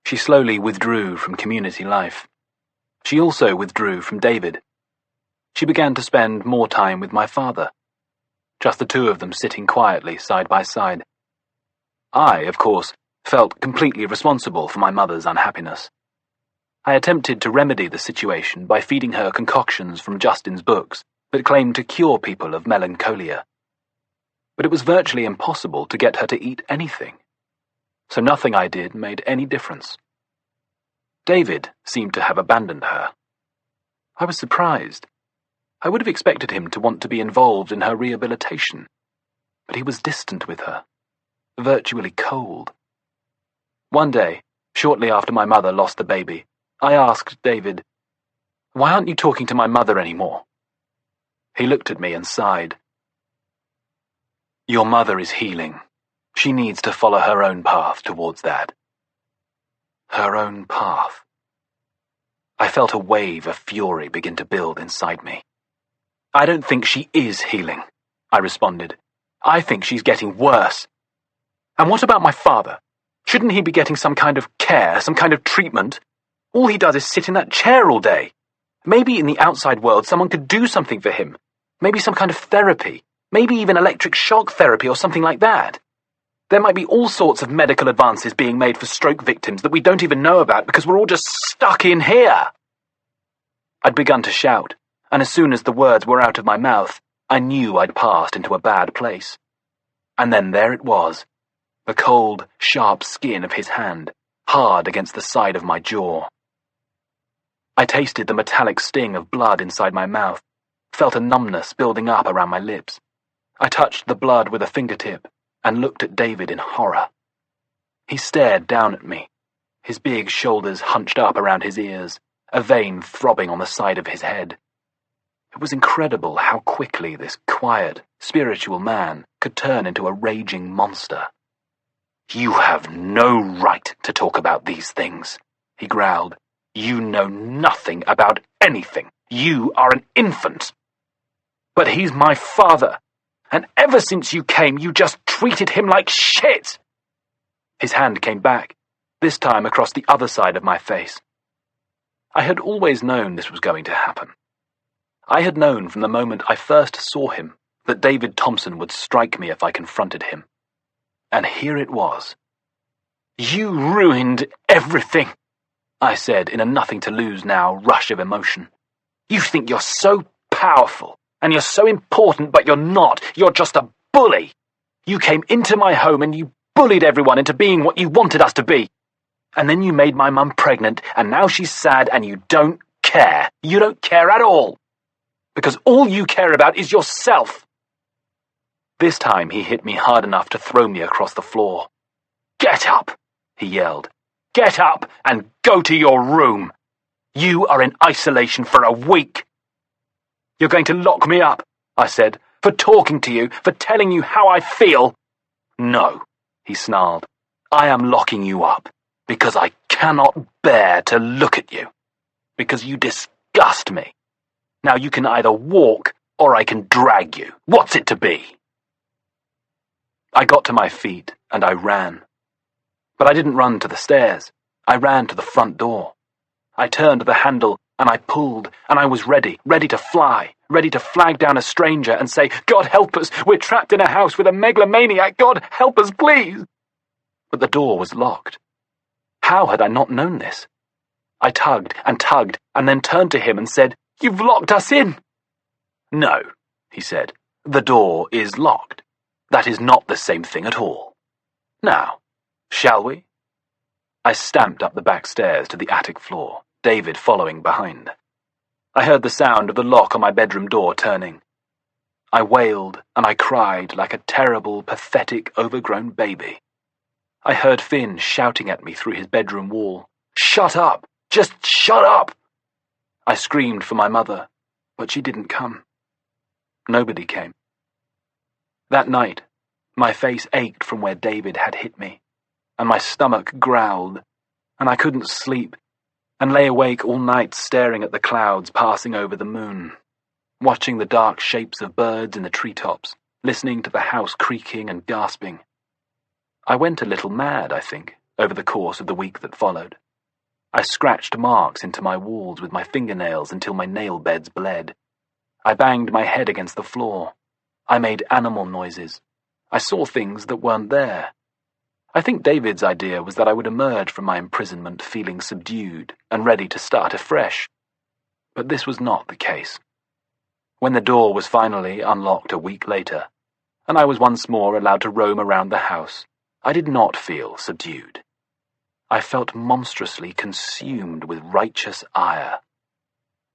She slowly withdrew from community life. She also withdrew from David. She began to spend more time with my father, just the two of them sitting quietly side by side. I, of course, felt completely responsible for my mother's unhappiness. I attempted to remedy the situation by feeding her concoctions from Justin's books that claimed to cure people of melancholia. But it was virtually impossible to get her to eat anything, so nothing I did made any difference. David seemed to have abandoned her. I was surprised. I would have expected him to want to be involved in her rehabilitation, but he was distant with her, virtually cold. One day, shortly after my mother lost the baby, I asked David, "Why aren't you talking to my mother anymore?" He looked at me and sighed. "Your mother is healing. She needs to follow her own path towards that." Her own path. I felt a wave of fury begin to build inside me. "I don't think she is healing," I responded. "I think she's getting worse. And what about my father? Shouldn't he be getting some kind of care, some kind of treatment? All he does is sit in that chair all day. Maybe in the outside world someone could do something for him. Maybe some kind of therapy. Maybe even electric shock therapy or something like that. There might be all sorts of medical advances being made for stroke victims that we don't even know about because we're all just stuck in here." I'd begun to shout, and as soon as the words were out of my mouth, I knew I'd passed into a bad place. And then there it was, the cold, sharp skin of his hand, hard against the side of my jaw. I tasted the metallic sting of blood inside my mouth, felt a numbness building up around my lips. I touched the blood with a fingertip and looked at David in horror. He stared down at me, his big shoulders hunched up around his ears, a vein throbbing on the side of his head. It was incredible how quickly this quiet, spiritual man could turn into a raging monster. "You have no right to talk about these things," he growled. "You know nothing about anything. You are an infant." "But he's my father, and ever since you came, you just treated him like shit." His hand came back, this time across the other side of my face. I had always known this was going to happen. I had known from the moment I first saw him that David Thompson would strike me if I confronted him. And here it was. "You ruined everything," I said in a nothing-to-lose-now rush of emotion. "You think you're so powerful, and you're so important, but you're not. You're just a bully. You came into my home and you bullied everyone into being what you wanted us to be. And then you made my mum pregnant, and now she's sad, and you don't care. You don't care at all. Because all you care about is yourself." This time he hit me hard enough to throw me across the floor. "Get up," he yelled. "Get up and go to your room. You are in isolation for a week." "You're going to lock me up," I said, "for talking to you, for telling you how I feel." "No," he snarled. "I am locking you up because I cannot bear to look at you. Because you disgust me. Now you can either walk or I can drag you. What's it to be?" I got to my feet and I ran. But I didn't run to the stairs. I ran to the front door. I turned the handle and I pulled, and I was ready to fly, ready to flag down a stranger and say, "God help us, we're trapped in a house with a megalomaniac, God help us, please." But the door was locked. How had I not known this? I tugged and then turned to him and said, "You've locked us in." "No," he said, "the door is locked. That is not the same thing at all. Now, shall we?" I stamped up the back stairs to the attic floor, David following behind. I heard the sound of the lock on my bedroom door turning. I wailed and I cried like a terrible, pathetic, overgrown baby. I heard Finn shouting at me through his bedroom wall. "Shut up! Just shut up!" I screamed for my mother, but she didn't come. Nobody came. That night, my face ached from where David had hit me, and my stomach growled, and I couldn't sleep, and lay awake all night staring at the clouds passing over the moon, watching the dark shapes of birds in the treetops, listening to the house creaking and gasping. I went a little mad, I think, over the course of the week that followed. I scratched marks into my walls with my fingernails until my nail beds bled. I banged my head against the floor. I made animal noises. I saw things that weren't there. I think David's idea was that I would emerge from my imprisonment feeling subdued and ready to start afresh. But this was not the case. When the door was finally unlocked a week later, and I was once more allowed to roam around the house, I did not feel subdued. I felt monstrously consumed with righteous ire.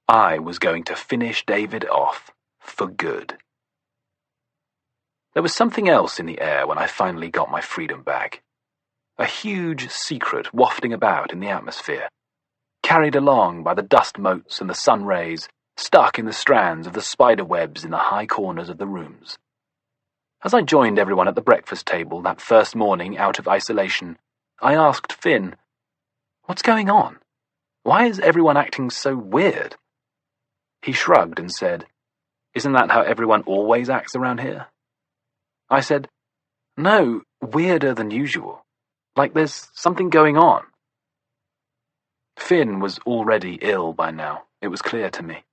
I was going to finish David off for good. There was something else in the air when I finally got my freedom back. A huge secret wafting about in the atmosphere, carried along by the dust motes and the sun rays, stuck in the strands of the spider webs in the high corners of the rooms. As I joined everyone at the breakfast table that first morning out of isolation, I asked Finn, "What's going on? Why is everyone acting so weird?" He shrugged and said, "Isn't that how everyone always acts around here?" I said, "No, weirder than usual. Like there's something going on." Finn was already ill by now, it was clear to me.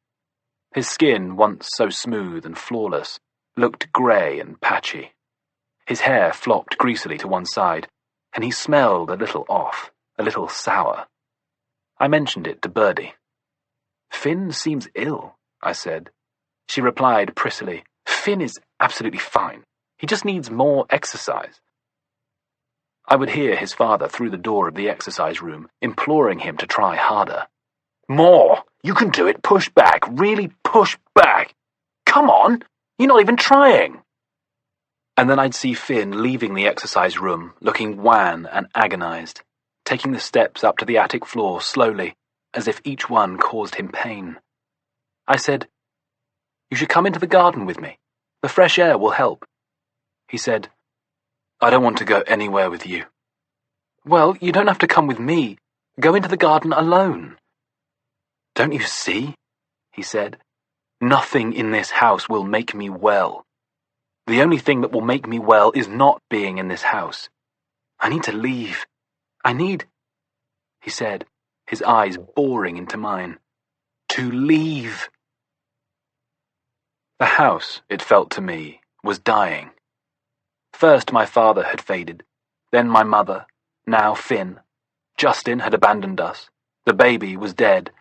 His skin, once so smooth and flawless, looked grey and patchy. His hair flopped greasily to one side, and he smelled a little off, a little sour. I mentioned it to Birdie. "Finn seems ill," I said. She replied prissily, "Finn is absolutely fine. He just needs more exercise." I would hear his father through the door of the exercise room, imploring him to try harder. "More! You can do it! Push back! Really push back! Come on! You're not even trying!" And then I'd see Finn leaving the exercise room, looking wan and agonized, taking the steps up to the attic floor slowly, as if each one caused him pain. I said, "You should come into the garden with me. The fresh air will help." He said, "I don't want to go anywhere with you." "Well, you don't have to come with me. Go into the garden alone." "Don't you see?" he said. "Nothing in this house will make me well. The only thing that will make me well is not being in this house. I need to leave. I need," he said, his eyes boring into mine, "to leave." The house, it felt to me, was dying. First my father had faded, then my mother, now Finn. Justin had abandoned us. The baby was dead.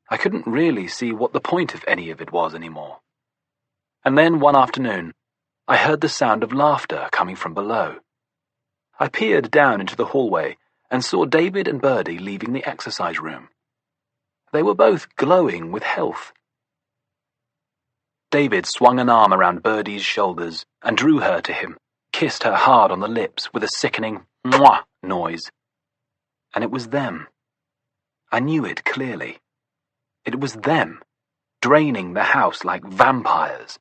I couldn't really see what the point of any of it was anymore. And then one afternoon, I heard the sound of laughter coming from below. I peered down into the hallway and saw David and Birdie leaving the exercise room. They were both glowing with health. David swung an arm around Birdie's shoulders and drew her to him, kissed her hard on the lips with a sickening "mwah" noise. And it was them. I knew it clearly. It was them, draining the house like vampires,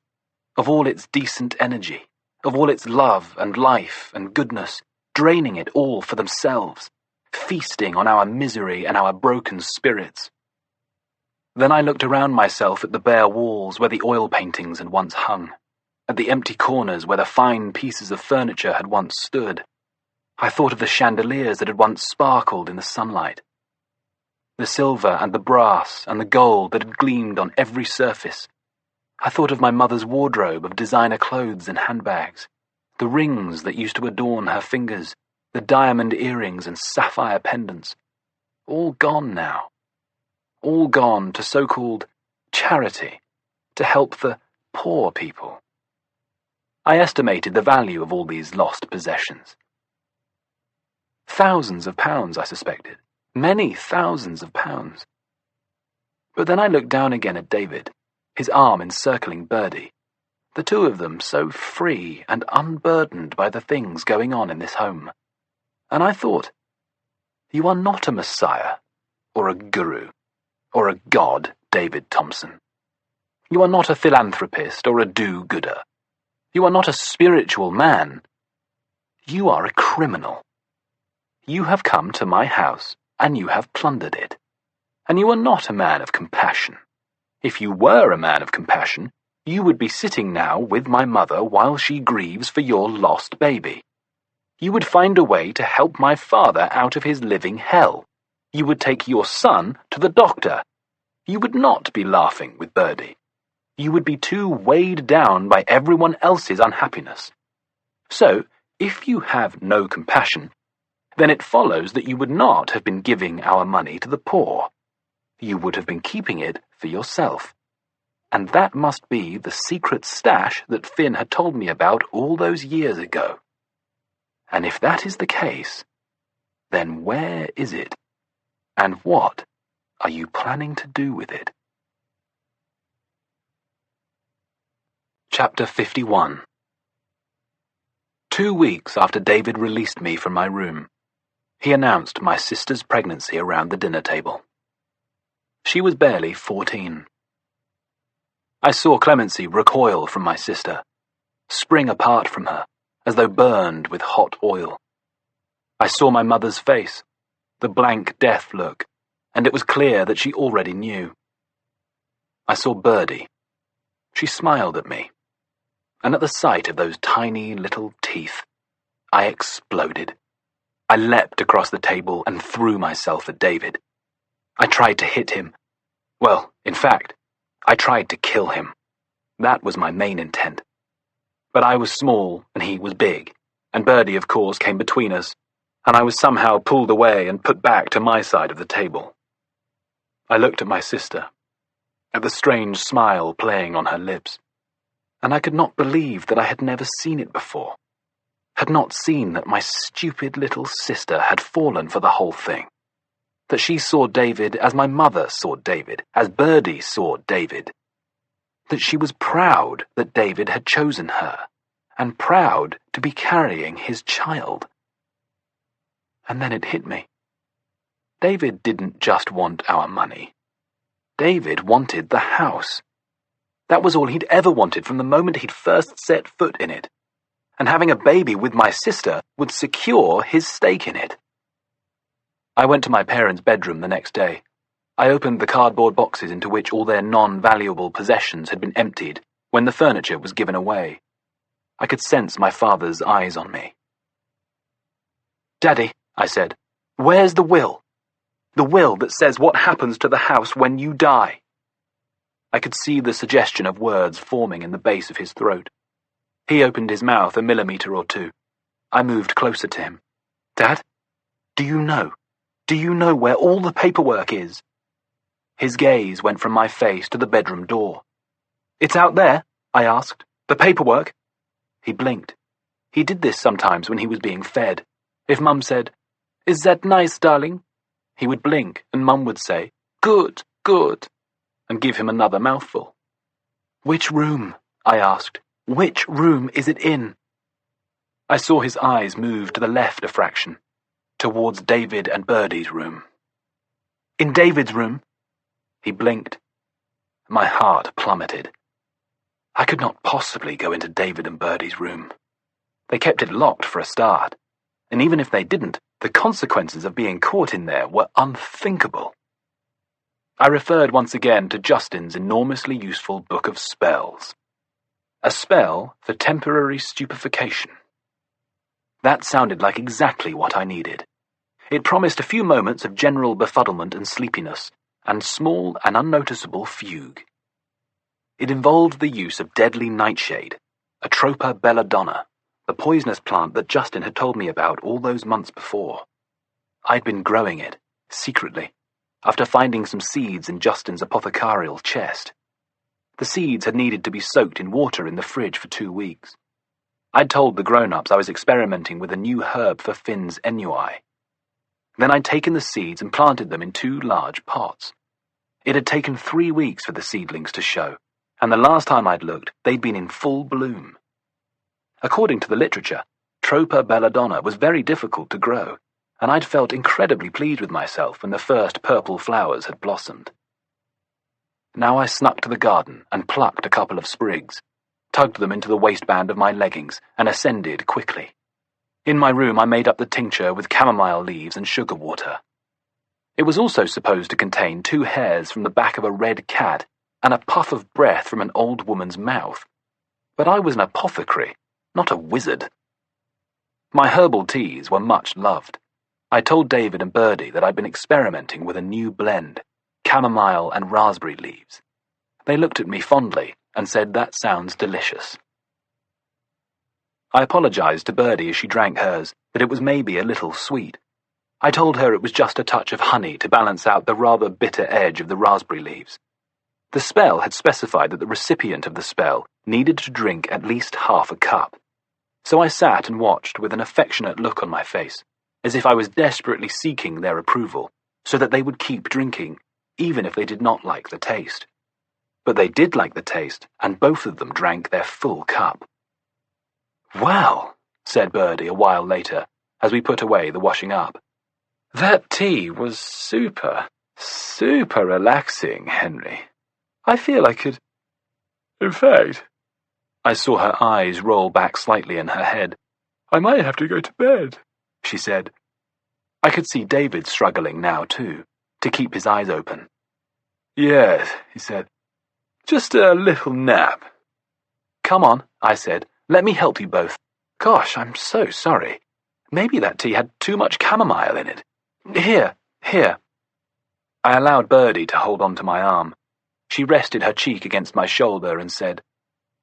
of all its decent energy, of all its love and life and goodness, draining it all for themselves, feasting on our misery and our broken spirits. Then I looked around myself at the bare walls where the oil paintings had once hung, at the empty corners where the fine pieces of furniture had once stood. I thought of the chandeliers that had once sparkled in the sunlight, the silver and the brass and the gold that had gleamed on every surface. I thought of my mother's wardrobe of designer clothes and handbags, the rings that used to adorn her fingers, the diamond earrings and sapphire pendants. All gone now. All gone to so-called charity, to help the poor people. I estimated the value of all these lost possessions. Thousands of pounds, I suspected. Many thousands of pounds. But then I looked down again at David, his arm encircling Birdie, the two of them so free and unburdened by the things going on in this home. And I thought, you are not a messiah, or a guru, or a god, David Thompson. You are not a philanthropist or a do-gooder. You are not a spiritual man. You are a criminal. You have come to my house, and you have plundered it. And you are not a man of compassion. If you were a man of compassion, you would be sitting now with my mother while she grieves for your lost baby. You would find a way to help my father out of his living hell. You would take your son to the doctor. You would not be laughing with Birdie. You would be too weighed down by everyone else's unhappiness. So, if you have no compassion, then it follows that you would not have been giving our money to the poor. You would have been keeping it for yourself. And that must be the secret stash that Finn had told me about all those years ago. And if that is the case, then where is it? And what are you planning to do with it? Chapter 51. 2 weeks after David released me from my room, he announced my sister's pregnancy around the dinner table. She was barely 14. I saw Clemency recoil from my sister, spring apart from her, as though burned with hot oil. I saw my mother's face, the blank death look, and it was clear that she already knew. I saw Birdie. She smiled at me, and at the sight of those tiny little teeth, I exploded. I leapt across the table and threw myself at David. I tried to hit him. Well, in fact, I tried to kill him. That was my main intent. But I was small and he was big, and Birdie, of course, came between us, and I was somehow pulled away and put back to my side of the table. I looked at my sister, at the strange smile playing on her lips, and I could not believe that I had never seen it before, had not seen that my stupid little sister had fallen for the whole thing, that she saw David as my mother saw David, as Birdie saw David, that she was proud that David had chosen her, and proud to be carrying his child. And then it hit me. David didn't just want our money. David wanted the house. That was all he'd ever wanted from the moment he'd first set foot in it. And having a baby with my sister would secure his stake in it. I went to my parents' bedroom the next day. I opened the cardboard boxes into which all their non-valuable possessions had been emptied when the furniture was given away. I could sense my father's eyes on me. "Daddy," I said, "where's the will? The will that says what happens to the house when you die." I could see the suggestion of words forming in the base of his throat. He opened his mouth a millimeter or two. I moved closer to him. "Dad, do you know? Do you know where all the paperwork is?" His gaze went from my face to the bedroom door. "It's out there?" I asked. "The paperwork?" He blinked. He did this sometimes when he was being fed. If Mum said, "Is that nice, darling?" he would blink and Mum would say, "Good, good," and give him another mouthful. "Which room?" I asked. "Which room is it in?" I saw his eyes move to the left a fraction, towards David and Birdie's room. "In David's room?" He blinked. My heart plummeted. I could not possibly go into David and Birdie's room. They kept it locked for a start, and even if they didn't, the consequences of being caught in there were unthinkable. I referred once again to Justin's enormously useful book of spells. A spell for temporary stupefaction. That sounded like exactly what I needed. It promised a few moments of general befuddlement and sleepiness, and small and unnoticeable fugue. It involved the use of deadly nightshade, Atropa belladonna, the poisonous plant that Justin had told me about all those months before. I'd been growing it, secretly, after finding some seeds in Justin's apothecarial chest. The seeds had needed to be soaked in water in the fridge for 2 weeks. I'd told the grown-ups I was experimenting with a new herb for Finn's ennui. Then I'd taken the seeds and planted them in 2 large pots. It had taken 3 weeks for the seedlings to show, and the last time I'd looked, they'd been in full bloom. According to the literature, Tropa belladonna was very difficult to grow, and I'd felt incredibly pleased with myself when the first purple flowers had blossomed. Now I snuck to the garden and plucked a couple of sprigs, tugged them into the waistband of my leggings, and ascended quickly. In my room I made up the tincture with chamomile leaves and sugar water. It was also supposed to contain 2 hairs from the back of a red cat and a puff of breath from an old woman's mouth. But I was an apothecary, not a wizard. My herbal teas were much loved. I told David and Birdie that I'd been experimenting with a new blend, chamomile and raspberry leaves. They looked at me fondly and said that sounds delicious. I apologized to Birdie as she drank hers that it was maybe a little sweet. I told her it was just a touch of honey to balance out the rather bitter edge of the raspberry leaves. The spell had specified that the recipient of the spell needed to drink at least half a cup. So I sat and watched with an affectionate look on my face, as if I was desperately seeking their approval, so that they would keep drinking, even if they did not like the taste. But they did like the taste, and both of them drank their full cup. "Well," said Birdie a while later, as we put away the washing up, "that tea was super relaxing, Henry. I feel I could... In fact..." I saw her eyes roll back slightly in her head. "I might have to go to bed," she said. I could see David struggling now, too, to keep his eyes open. "Yes," he said. "Just a little nap." "Come on," I said. "Let me help you both. Gosh, I'm so sorry. Maybe that tea had too much chamomile in it. Here. I allowed Birdie to hold on to my arm. She rested her cheek against my shoulder and said,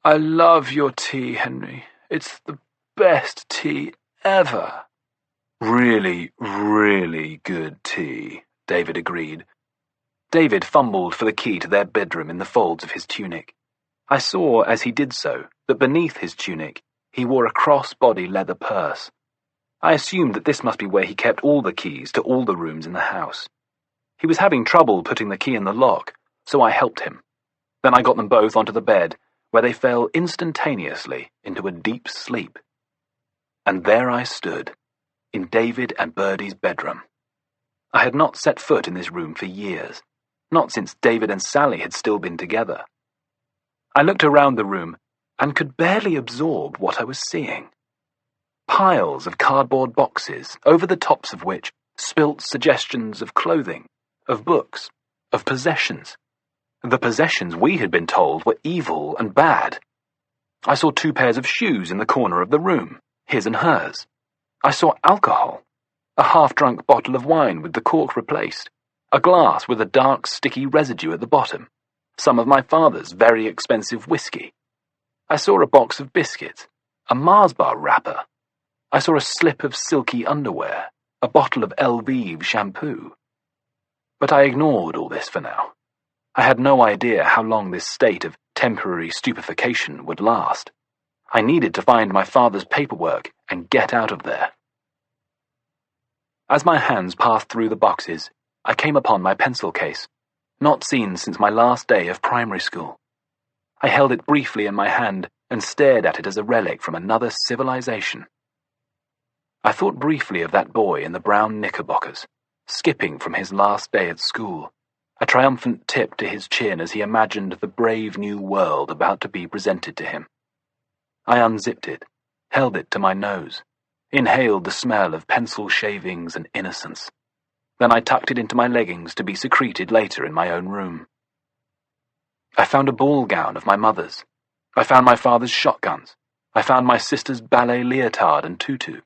"I love your tea, Henry. It's the best tea ever." "Really, really good tea," David agreed. David fumbled for the key to their bedroom in the folds of his tunic. I saw, as he did so, that beneath his tunic he wore a cross-body leather purse. I assumed that this must be where he kept all the keys to all the rooms in the house. He was having trouble putting the key in the lock, so I helped him. Then I got them both onto the bed, where they fell instantaneously into a deep sleep. And there I stood, in David and Birdie's bedroom. I had not set foot in this room for years, not since David and Sally had still been together. I looked around the room and could barely absorb what I was seeing. Piles of cardboard boxes, over the tops of which spilt suggestions of clothing, of books, of possessions. The possessions we had been told were evil and bad. I saw 2 pairs of shoes in the corner of the room, his and hers. I saw alcohol, a half-drunk bottle of wine with the cork replaced, a glass with a dark, sticky residue at the bottom, some of my father's very expensive whiskey. I saw a box of biscuits, a Mars bar wrapper. I saw a slip of silky underwear, a bottle of Elvive shampoo. But I ignored all this for now. I had no idea how long this state of temporary stupefaction would last. I needed to find my father's paperwork and get out of there. As my hands passed through the boxes, I came upon my pencil case, not seen since my last day of primary school. I held it briefly in my hand and stared at it as a relic from another civilization. I thought briefly of that boy in the brown knickerbockers, skipping from his last day at school, a triumphant tip to his chin as he imagined the brave new world about to be presented to him. I unzipped it, held it to my nose, inhaled the smell of pencil shavings and innocence. Then I tucked it into my leggings to be secreted later in my own room. I found a ball gown of my mother's. I found my father's shotguns. I found my sister's ballet leotard and tutu,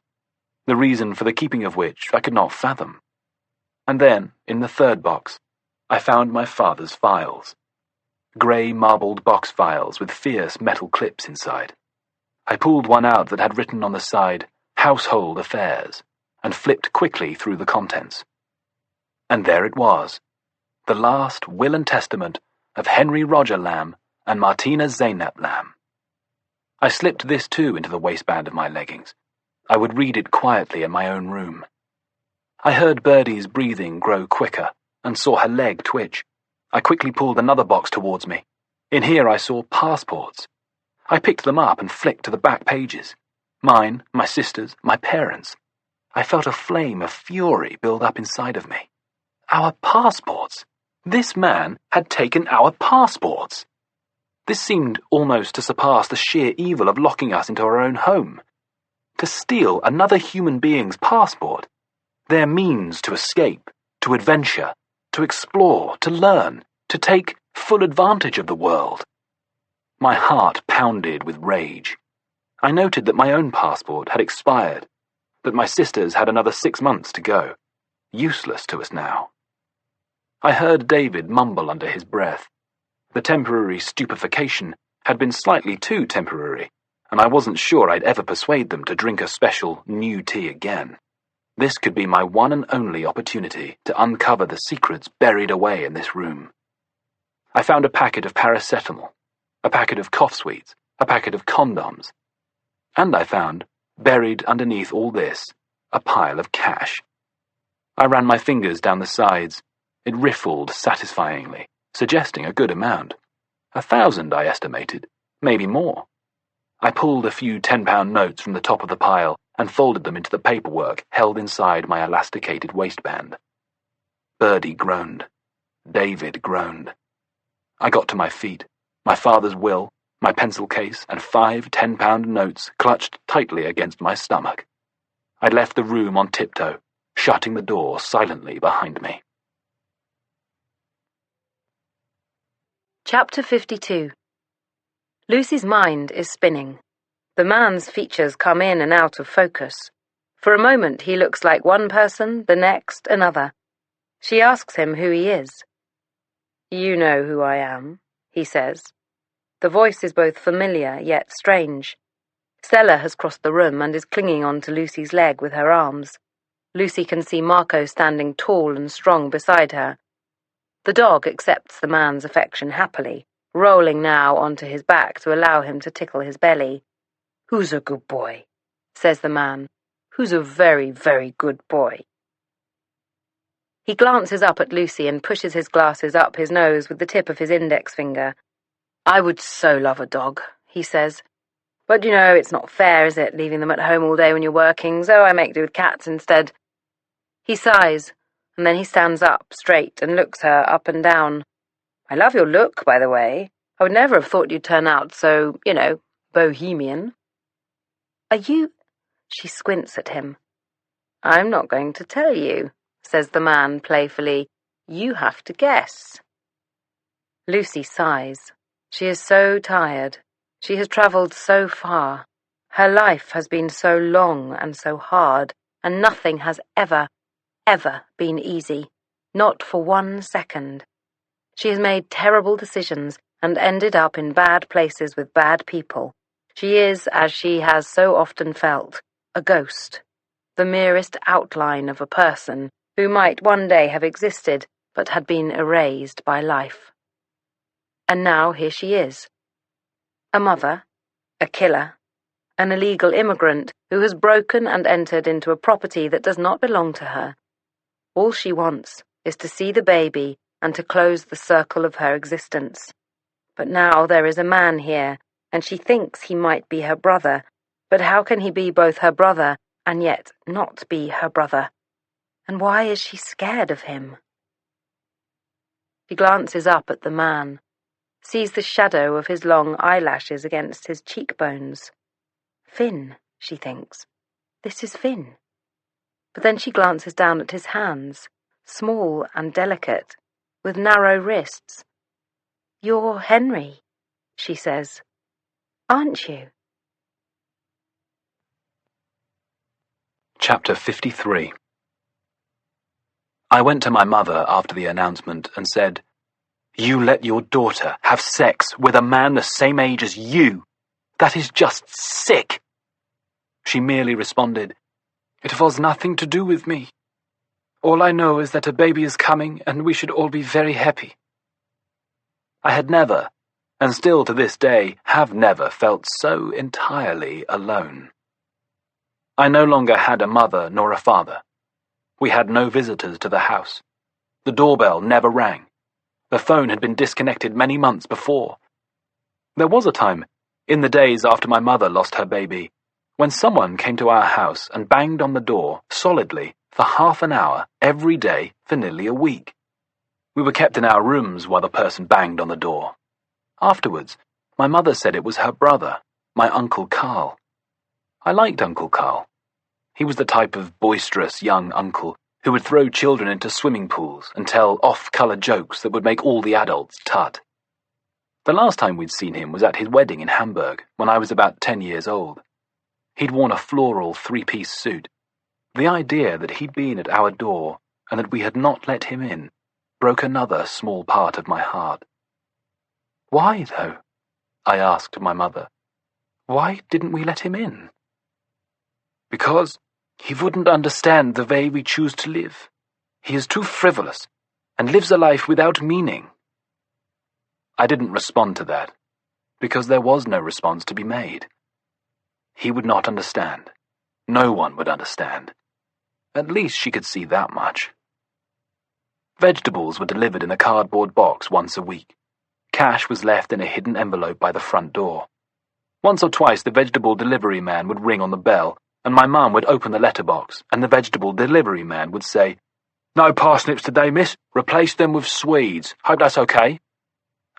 the reason for the keeping of which I could not fathom. And then, in the 3rd box, I found my father's files. Grey marbled box files with fierce metal clips inside. I pulled one out that had written on the side, Household Affairs, and flipped quickly through the contents. And there it was, the last will and testament of Henry Roger Lamb and Martina Zeynep Lamb. I slipped this too into the waistband of my leggings. I would read it quietly in my own room. I heard Birdie's breathing grow quicker and saw her leg twitch. I quickly pulled another box towards me. In here I saw passports. I picked them up and flicked to the back pages. Mine, my sister's, my parents'. I felt a flame of fury build up inside of me. Our passports! This man had taken our passports! This seemed almost to surpass the sheer evil of locking us into our own home. To steal another human being's passport, their means to escape, to adventure, to explore, to learn, to take full advantage of the world. My heart pounded with rage. I noted that my own passport had expired, that my sister's had another 6 months to go, useless to us now. I heard David mumble under his breath. The temporary stupefaction had been slightly too temporary, and I wasn't sure I'd ever persuade them to drink a special new tea again. This could be my one and only opportunity to uncover the secrets buried away in this room. I found a packet of paracetamol, a packet of cough sweets, a packet of condoms, and I found, buried underneath all this, a pile of cash. I ran my fingers down the sides. It riffled satisfyingly, suggesting a good amount. 1,000, I estimated, maybe more. I pulled a few £10 notes from the top of the pile and folded them into the paperwork held inside my elasticated waistband. Birdie groaned. David groaned. I got to my feet, my father's will, my pencil case, and 5 £10 notes clutched tightly against my stomach. I left the room on tiptoe, shutting the door silently behind me. Chapter 52. Lucy's mind is spinning. The man's features come in and out of focus. For a moment he looks like one person, the next another. She asks him who he is. "You know who I am," he says. The voice is both familiar yet strange. Stella has crossed the room and is clinging on to Lucy's leg with her arms. Lucy can see Marco standing tall and strong beside her. The dog accepts the man's affection happily, rolling now onto his back to allow him to tickle his belly. "Who's a good boy?" says the man. "Who's a very, very good boy?" He glances up at Lucy and pushes his glasses up his nose with the tip of his index finger. "I would so love a dog," he says. "But you know, it's not fair, is it, leaving them at home all day when you're working, so I make do with cats instead." He sighs. and then he stands up straight and looks her up and down. I love your look, by the way. I would never have thought you'd turn out so, bohemian. Are you? She squints at him. I'm not going to tell you, says the man playfully. You have to guess. Lucy sighs. She is so tired. She has travelled so far. Her life has been so long and so hard, and nothing has ever been easy. Not for 1 second. She has made terrible decisions and ended up in bad places with bad people. She is, as she has so often felt, a ghost, the merest outline of a person who might one day have existed but had been erased by life. And now here she is. A mother, a killer, an illegal immigrant who has broken and entered into a property that does not belong to her. All she wants is to see the baby and to close the circle of her existence. But now there is a man here, and she thinks he might be her brother. But how can he be both her brother and yet not be her brother? And why is she scared of him? She glances up at the man, sees the shadow of his long eyelashes against his cheekbones. Finn, she thinks. This is Finn. But then she glances down at his hands, small and delicate, with narrow wrists. You're Henry, she says. Aren't you? Chapter 53. I went to my mother after the announcement and said, "You let your daughter have sex with a man the same age as you. That is just sick." She merely responded, "It was nothing to do with me. All I know is that a baby is coming and we should all be very happy." I had never, and still to this day have never, felt so entirely alone. I no longer had a mother nor a father. We had no visitors to the house. The doorbell never rang. The phone had been disconnected many months before. There was a time, in the days after my mother lost her baby, when someone came to our house and banged on the door solidly for half an hour every day for nearly a week. We were kept in our rooms while the person banged on the door. Afterwards, my mother said it was her brother, my Uncle Carl. I liked Uncle Carl. He was the type of boisterous young uncle who would throw children into swimming pools and tell off-colour jokes that would make all the adults tut. The last time we'd seen him was at his wedding in Hamburg, when I was about 10 years old. He'd worn a floral 3-piece suit. The idea that he'd been at our door and that we had not let him in broke another small part of my heart. Why, though? I asked my mother. Why didn't we let him in? Because he wouldn't understand the way we choose to live. He is too frivolous and lives a life without meaning. I didn't respond to that, because there was no response to be made. He would not understand. No one would understand. At least she could see that much. Vegetables were delivered in a cardboard box once a week. Cash was left in a hidden envelope by the front door. Once or twice the vegetable delivery man would ring on the bell, and my mum would open the letterbox, and the vegetable delivery man would say, "No parsnips today, miss. Replace them with Swedes. Hope that's okay."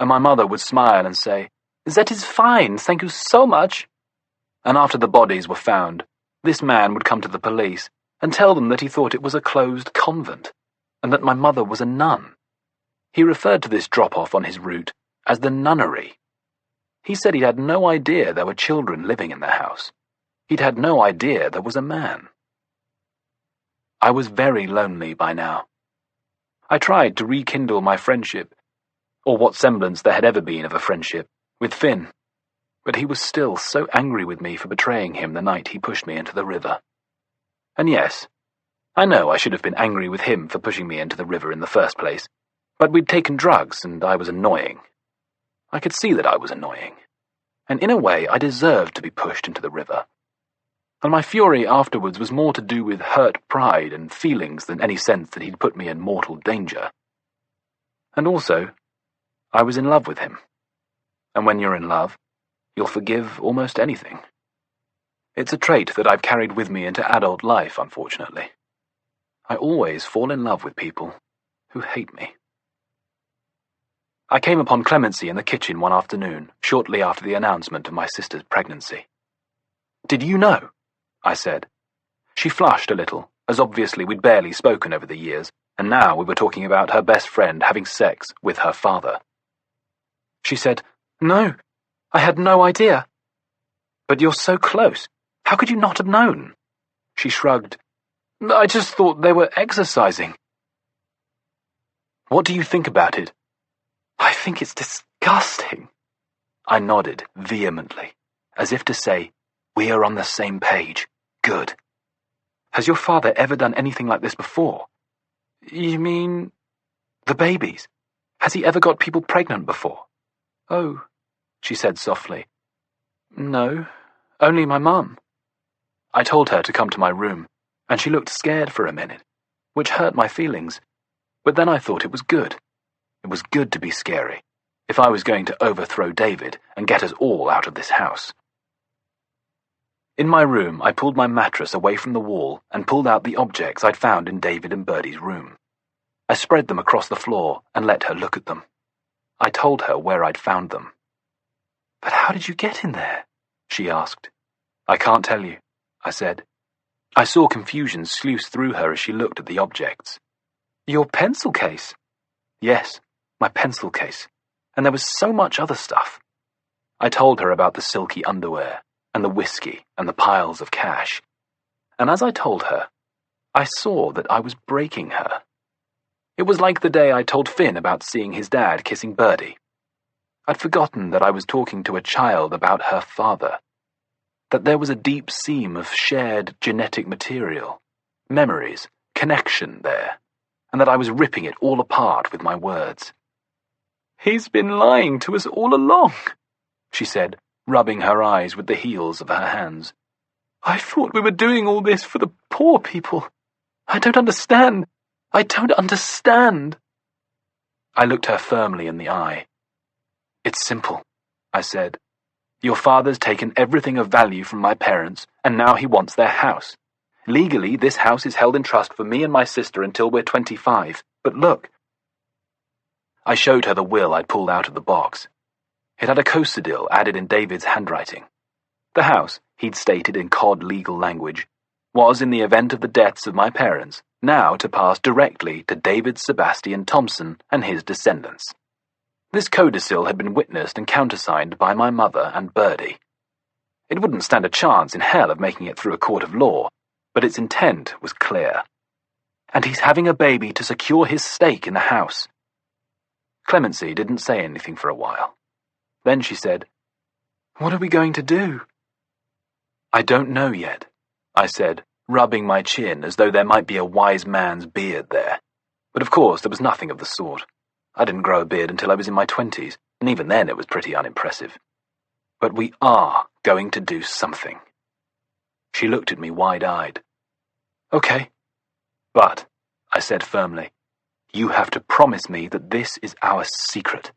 And my mother would smile and say, "That is fine, thank you so much." And after the bodies were found, this man would come to the police and tell them that he thought it was a closed convent, and that my mother was a nun. He referred to this drop-off on his route as the nunnery. He said he had no idea there were children living in the house. He'd had no idea there was a man. I was very lonely by now. I tried to rekindle my friendship, or what semblance there had ever been of a friendship, with Finn, but he was still so angry with me for betraying him the night he pushed me into the river. And yes, I know I should have been angry with him for pushing me into the river in the first place, but we'd taken drugs and I was annoying. I could see that I was annoying, and in a way I deserved to be pushed into the river. And my fury afterwards was more to do with hurt pride and feelings than any sense that he'd put me in mortal danger. And also, I was in love with him. And when you're in love, you'll forgive almost anything. It's a trait that I've carried with me into adult life, unfortunately. I always fall in love with people who hate me. I came upon Clemency in the kitchen one afternoon, shortly after the announcement of my sister's pregnancy. "Did you know?" I said. She flushed a little, as obviously we'd barely spoken over the years, and now we were talking about her best friend having sex with her father. She said, "No, I had no idea." "But you're so close. How could you not have known?" She shrugged. "I just thought they were exercising." "What do you think about it?" "I think it's disgusting." I nodded vehemently, as if to say, "We are on the same page. Good." "Has your father ever done anything like this before?" "You mean the babies? Has he ever got people pregnant before?" "Oh," she said softly. "No, only my mum." I told her to come to my room, and she looked scared for a minute, which hurt my feelings. But then I thought it was good. It was good to be scary, if I was going to overthrow David and get us all out of this house. In my room, I pulled my mattress away from the wall and pulled out the objects I'd found in David and Bertie's room. I spread them across the floor and let her look at them. I told her where I'd found them. "But how did you get in there?" she asked. "I can't tell you," I said. I saw confusion sluice through her as she looked at the objects. "Your pencil case?" "Yes, my pencil case. And there was so much other stuff." I told her about the silky underwear, and the whiskey, and the piles of cash. And as I told her, I saw that I was breaking her. It was like the day I told Finn about seeing his dad kissing Bertie. I'd forgotten that I was talking to a child about her father, that there was a deep seam of shared genetic material, memories, connection there, and that I was ripping it all apart with my words. "He's been lying to us all along," she said, rubbing her eyes with the heels of her hands. "I thought we were doing all this for the poor people. I don't understand. I don't understand." I looked her firmly in the eye. "It's simple," I said. "Your father's taken everything of value from my parents, and now he wants their house. Legally, this house is held in trust for me and my sister until we're 25. But look." I showed her the will I'd pulled out of the box. It had a codicil added in David's handwriting. The house, he'd stated in cod legal language, was, in the event of the deaths of my parents, now to pass directly to David Sebastian Thompson and his descendants. This codicil had been witnessed and countersigned by my mother and Bertie. It wouldn't stand a chance in hell of making it through a court of law, but its intent was clear. And he's having a baby to secure his stake in the house. Clemency didn't say anything for a while. Then she said, "What are we going to do?" "I don't know yet," I said, rubbing my chin as though there might be a wise man's beard there. But of course there was nothing of the sort. I didn't grow a beard until I was in my 20s, and even then it was pretty unimpressive. "But we are going to do something." She looked at me wide-eyed. "Okay. But," I said firmly, "you have to promise me that this is our secret."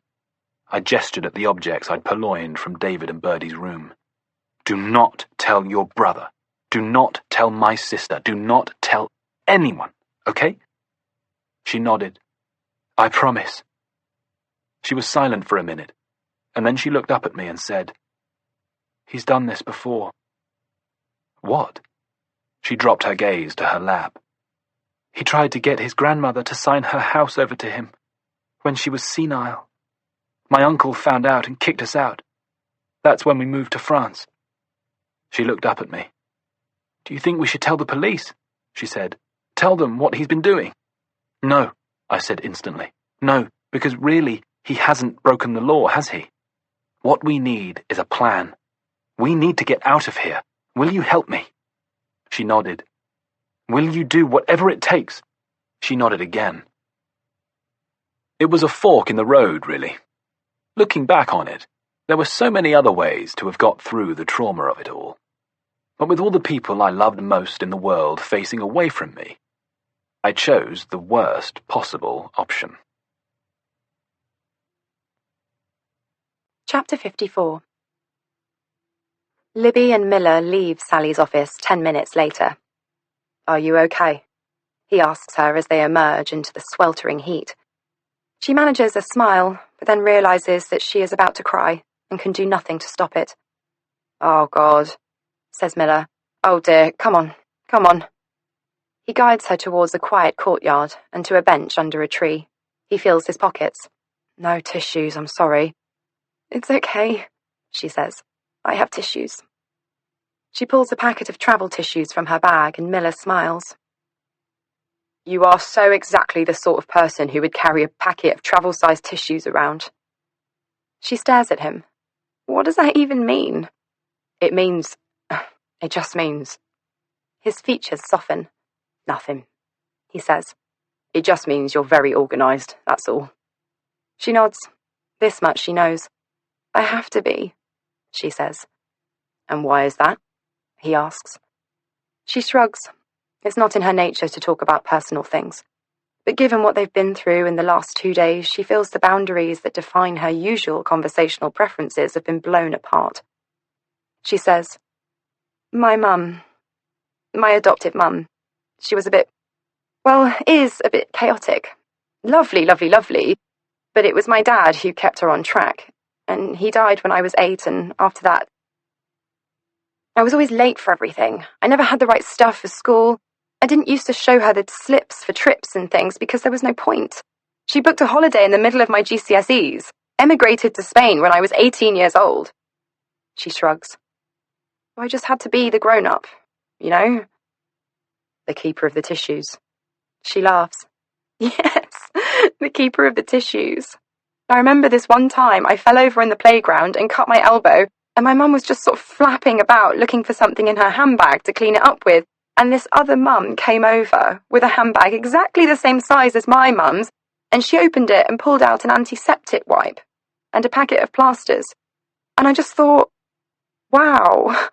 I gestured at the objects I'd purloined from David and Bertie's room. "Do not tell your brother. Do not tell my sister. Do not tell anyone, okay?" She nodded. "I promise." She was silent for a minute, and then she looked up at me and said, "He's done this before." "What?" She dropped her gaze to her lap. "He tried to get his grandmother to sign her house over to him when she was senile. My uncle found out and kicked us out. That's when we moved to France." She looked up at me. "Do you think we should tell the police?" she said. "Tell them what he's been doing?" "No," I said instantly. "No, because really, he hasn't broken the law, has he? What we need is a plan. We need to get out of here. Will you help me?" She nodded. "Will you do whatever it takes?" She nodded again. It was a fork in the road, really. Looking back on it, there were so many other ways to have got through the trauma of it all. But with all the people I loved most in the world facing away from me, I chose the worst possible option. Chapter 54. Libby and Miller leave Sally's office 10 minutes later. "Are you okay?" he asks her as they emerge into the sweltering heat. She manages a smile, but then realizes that she is about to cry and can do nothing to stop it. "Oh, God," says Miller. "Oh, dear, come on, come on." He guides her towards a quiet courtyard and to a bench under a tree. He feels his pockets. "No tissues, I'm sorry." "It's okay," she says. "I have tissues." She pulls a packet of travel tissues from her bag and Miller smiles. "You are so exactly the sort of person who would carry a packet of travel-sized tissues around." She stares at him. "What does that even mean?" It just means. His features soften. "Nothing," he says. "It just means you're very organised, that's all." She nods. This much she knows. "I have to be," she says. "And why is that?" he asks. She shrugs. It's not in her nature to talk about personal things. But given what they've been through in the last 2 days, she feels the boundaries that define her usual conversational preferences have been blown apart. She says, My adoptive mum, she was is a bit chaotic. Lovely, lovely, lovely, but it was my dad who kept her on track, and he died when I was 8, and after that, I was always late for everything. I never had the right stuff for school. I didn't used to show her the slips for trips and things because there was no point. She booked a holiday in the middle of my GCSEs, emigrated to Spain when I was 18 years old. She shrugs. I just had to be the grown-up, you know? The keeper of the tissues. She laughs. Yes, the keeper of the tissues. I remember this one time I fell over in the playground and cut my elbow, and my mum was just sort of flapping about looking for something in her handbag to clean it up with, and this other mum came over with a handbag exactly the same size as my mum's, and she opened it and pulled out an antiseptic wipe and a packet of plasters. And I just thought, wow,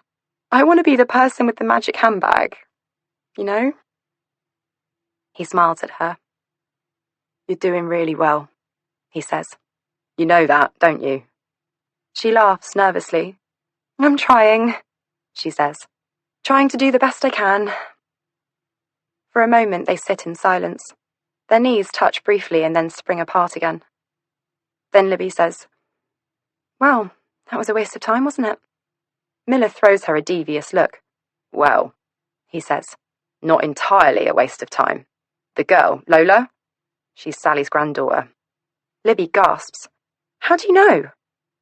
I want to be the person with the magic handbag, you know? He smiles at her. You're doing really well, he says. You know that, don't you? She laughs nervously. I'm trying, she says. Trying to do the best I can. For a moment they sit in silence. Their knees touch briefly and then spring apart again. Then Libby says, Well, that was a waste of time, wasn't it? Miller throws her a devious look. Well, he says, not entirely a waste of time. The girl, Lola? She's Sally's granddaughter. Libby gasps. How do you know?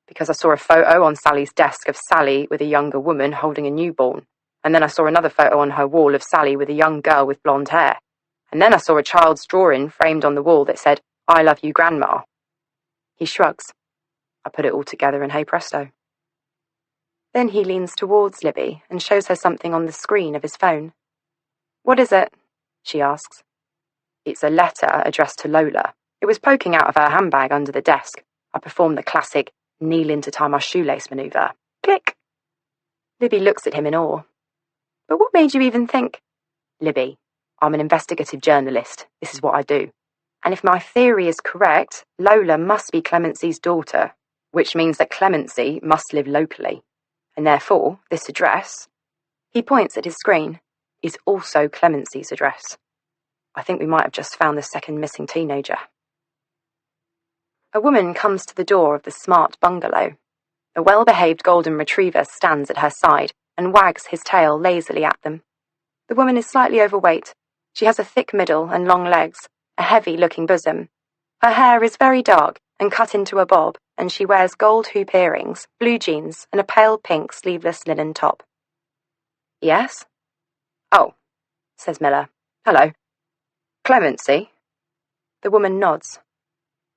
Because I saw a photo on Sally's desk of Sally with a younger woman holding a newborn. And then I saw another photo on her wall of Sally with a young girl with blonde hair. And then I saw a child's drawing framed on the wall that said, I love you, Grandma. He shrugs. I put it all together and hey presto. Then he leans towards Libby and shows her something on the screen of his phone. What is it? She asks. It's a letter addressed to Lola. It was poking out of her handbag under the desk. I performed the classic kneel in to tie my shoelace maneuver. Click. Libby looks at him in awe. But what made you even think? Libby, I'm an investigative journalist. This is what I do. And if my theory is correct, Lola must be Clemency's daughter, which means that Clemency must live locally. And therefore, this address, he points at his screen, is also Clemency's address. I think we might have just found the second missing teenager. A woman comes to the door of the smart bungalow. A well-behaved golden retriever stands at her side and wags his tail lazily at them. The woman is slightly overweight. She has a thick middle and long legs, a heavy-looking bosom. Her hair is very dark and cut into a bob, and she wears gold hoop earrings, blue jeans, and a pale pink sleeveless linen top. Yes? Oh, says Miller. Hello. Clemency? The woman nods.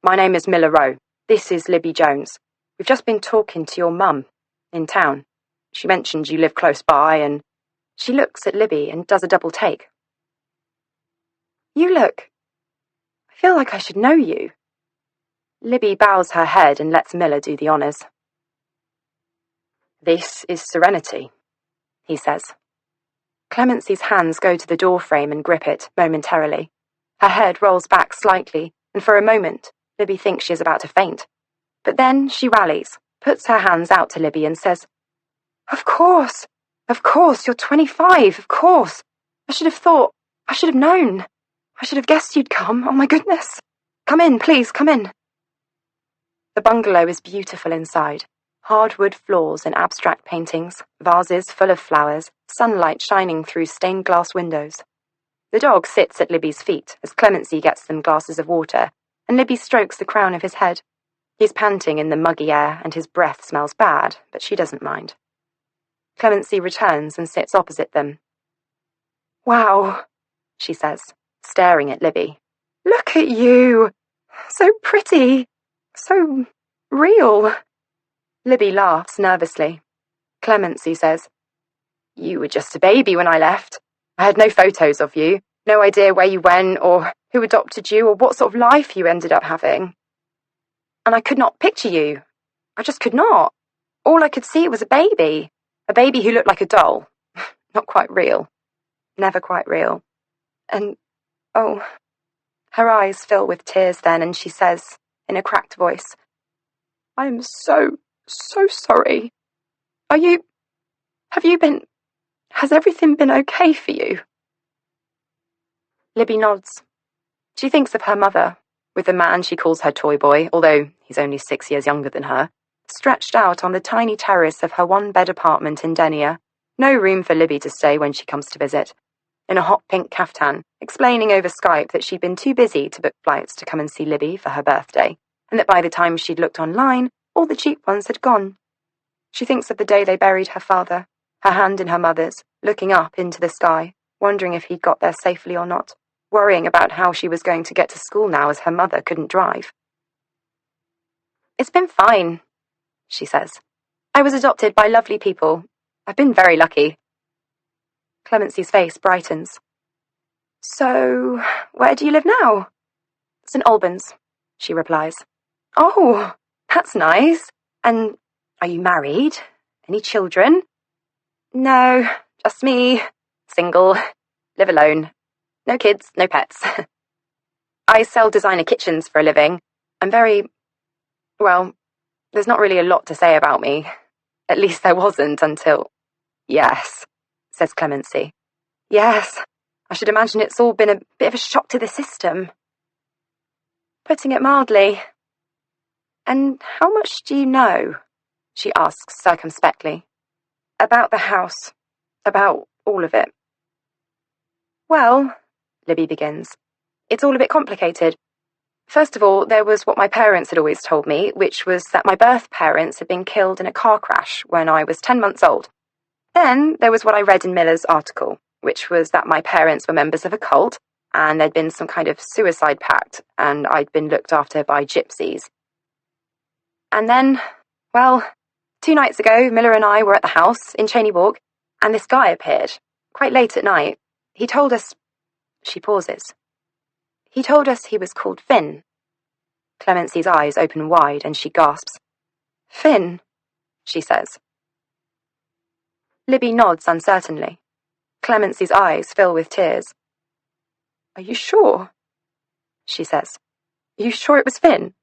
My name is Miller Rowe. This is Libby Jones. We've just been talking to your mum in town. She mentioned you live close by and she looks at Libby and does a double take. You look. I feel like I should know you. Libby bows her head and lets Miller do the honours. This is Serenity, he says. Clemency's hands go to the door frame and grip it momentarily. Her head rolls back slightly, and for a moment, Libby thinks she is about to faint. But then she rallies, puts her hands out to Libby and says, Of course, you're 25, of course. I should have known. I should have guessed you'd come. Oh my goodness. Come in, please, come in. The bungalow is beautiful inside. Hardwood floors and abstract paintings, vases full of flowers, sunlight shining through stained glass windows. The dog sits at Libby's feet as Clemency gets them glasses of water, and Libby strokes the crown of his head. He's panting in the muggy air, and his breath smells bad, but she doesn't mind. Clemency returns and sits opposite them. Wow, she says, staring at Libby. Look at you! So pretty! So real! Libby laughs nervously. Clemency says, You were just a baby when I left. I had no photos of you, no idea where you went or who adopted you or what sort of life you ended up having. And I could not picture you. I just could not. All I could see was a baby who looked like a doll. Not quite real. Never quite real. And, oh, her eyes fill with tears then, and she says, in a cracked voice, I am so sorry. Has everything been okay for you? Libby nods. She thinks of her mother, with the man she calls her toy boy, although he's only 6 years younger than her, stretched out on the tiny terrace of her one-bed apartment in Denia, no room for Libby to stay when she comes to visit, in a hot pink caftan, explaining over Skype that she'd been too busy to book flights to come and see Libby for her birthday, and that by the time she'd looked online, all the cheap ones had gone. She thinks of the day they buried her father, her hand in her mother's, looking up into the sky, wondering if he'd got there safely or not, worrying about how she was going to get to school now as her mother couldn't drive. It's been fine, she says. I was adopted by lovely people. I've been very lucky. Clemency's face brightens. So, where do you live now? St. Albans, she replies. Oh, that's nice. And are you married? Any children? No, just me. Single. Live alone. No kids, no pets. I sell designer kitchens for a living. I'm well, there's not really a lot to say about me. At least there wasn't until... Yes, says Clemency. Yes, I should imagine it's all been a bit of a shock to the system. Putting it mildly. And how much do you know? She asks circumspectly. About the house. About all of it. Well, Libby begins, it's all a bit complicated. First of all, there was what my parents had always told me, which was that my birth parents had been killed in a car crash when I was 10 months old. Then there was what I read in Miller's article, which was that my parents were members of a cult, and there'd been some kind of suicide pact, and I'd been looked after by gypsies. And then, well, 2 nights ago, Miller and I were at the house in Cheney Walk, and this guy appeared, quite late at night. He told us... She pauses. He told us he was called Finn. Clemency's eyes open wide and she gasps. Finn, she says. Libby nods uncertainly. Clemency's eyes fill with tears. Are you sure? She says. Are you sure it was Finn?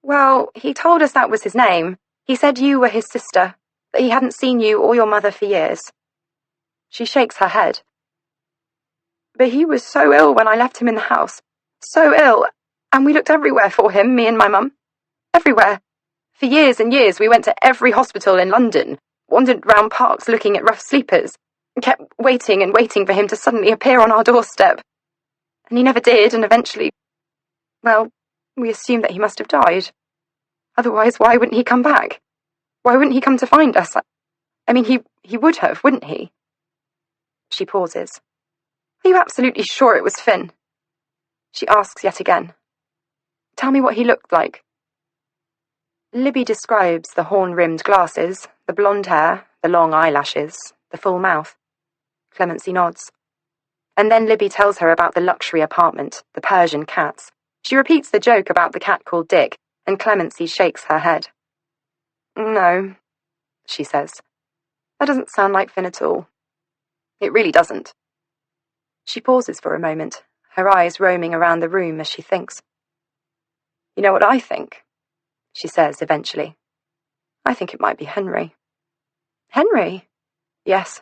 Well, he told us that was his name. He said you were his sister, that he hadn't seen you or your mother for years. She shakes her head. But he was so ill when I left him in the house. So ill. And we looked everywhere for him, me and my mum. Everywhere. For years and years we went to every hospital in London, wandered round parks looking at rough sleepers, and kept waiting and waiting for him to suddenly appear on our doorstep. And he never did, and eventually... Well, we assumed that he must have died. Otherwise, why wouldn't he come back? Why wouldn't he come to find us? I mean, he would have, wouldn't he? She pauses. Are you absolutely sure it was Finn? She asks yet again. Tell me what he looked like. Libby describes the horn-rimmed glasses, the blonde hair, the long eyelashes, the full mouth. Clemency nods. And then Libby tells her about the luxury apartment, the Persian cats. She repeats the joke about the cat called Dick, and Clemency shakes her head. No, she says. That doesn't sound like Finn at all. It really doesn't. She pauses for a moment, her eyes roaming around the room as she thinks. You know what I think? She says eventually. I think it might be Henry. Henry? Yes.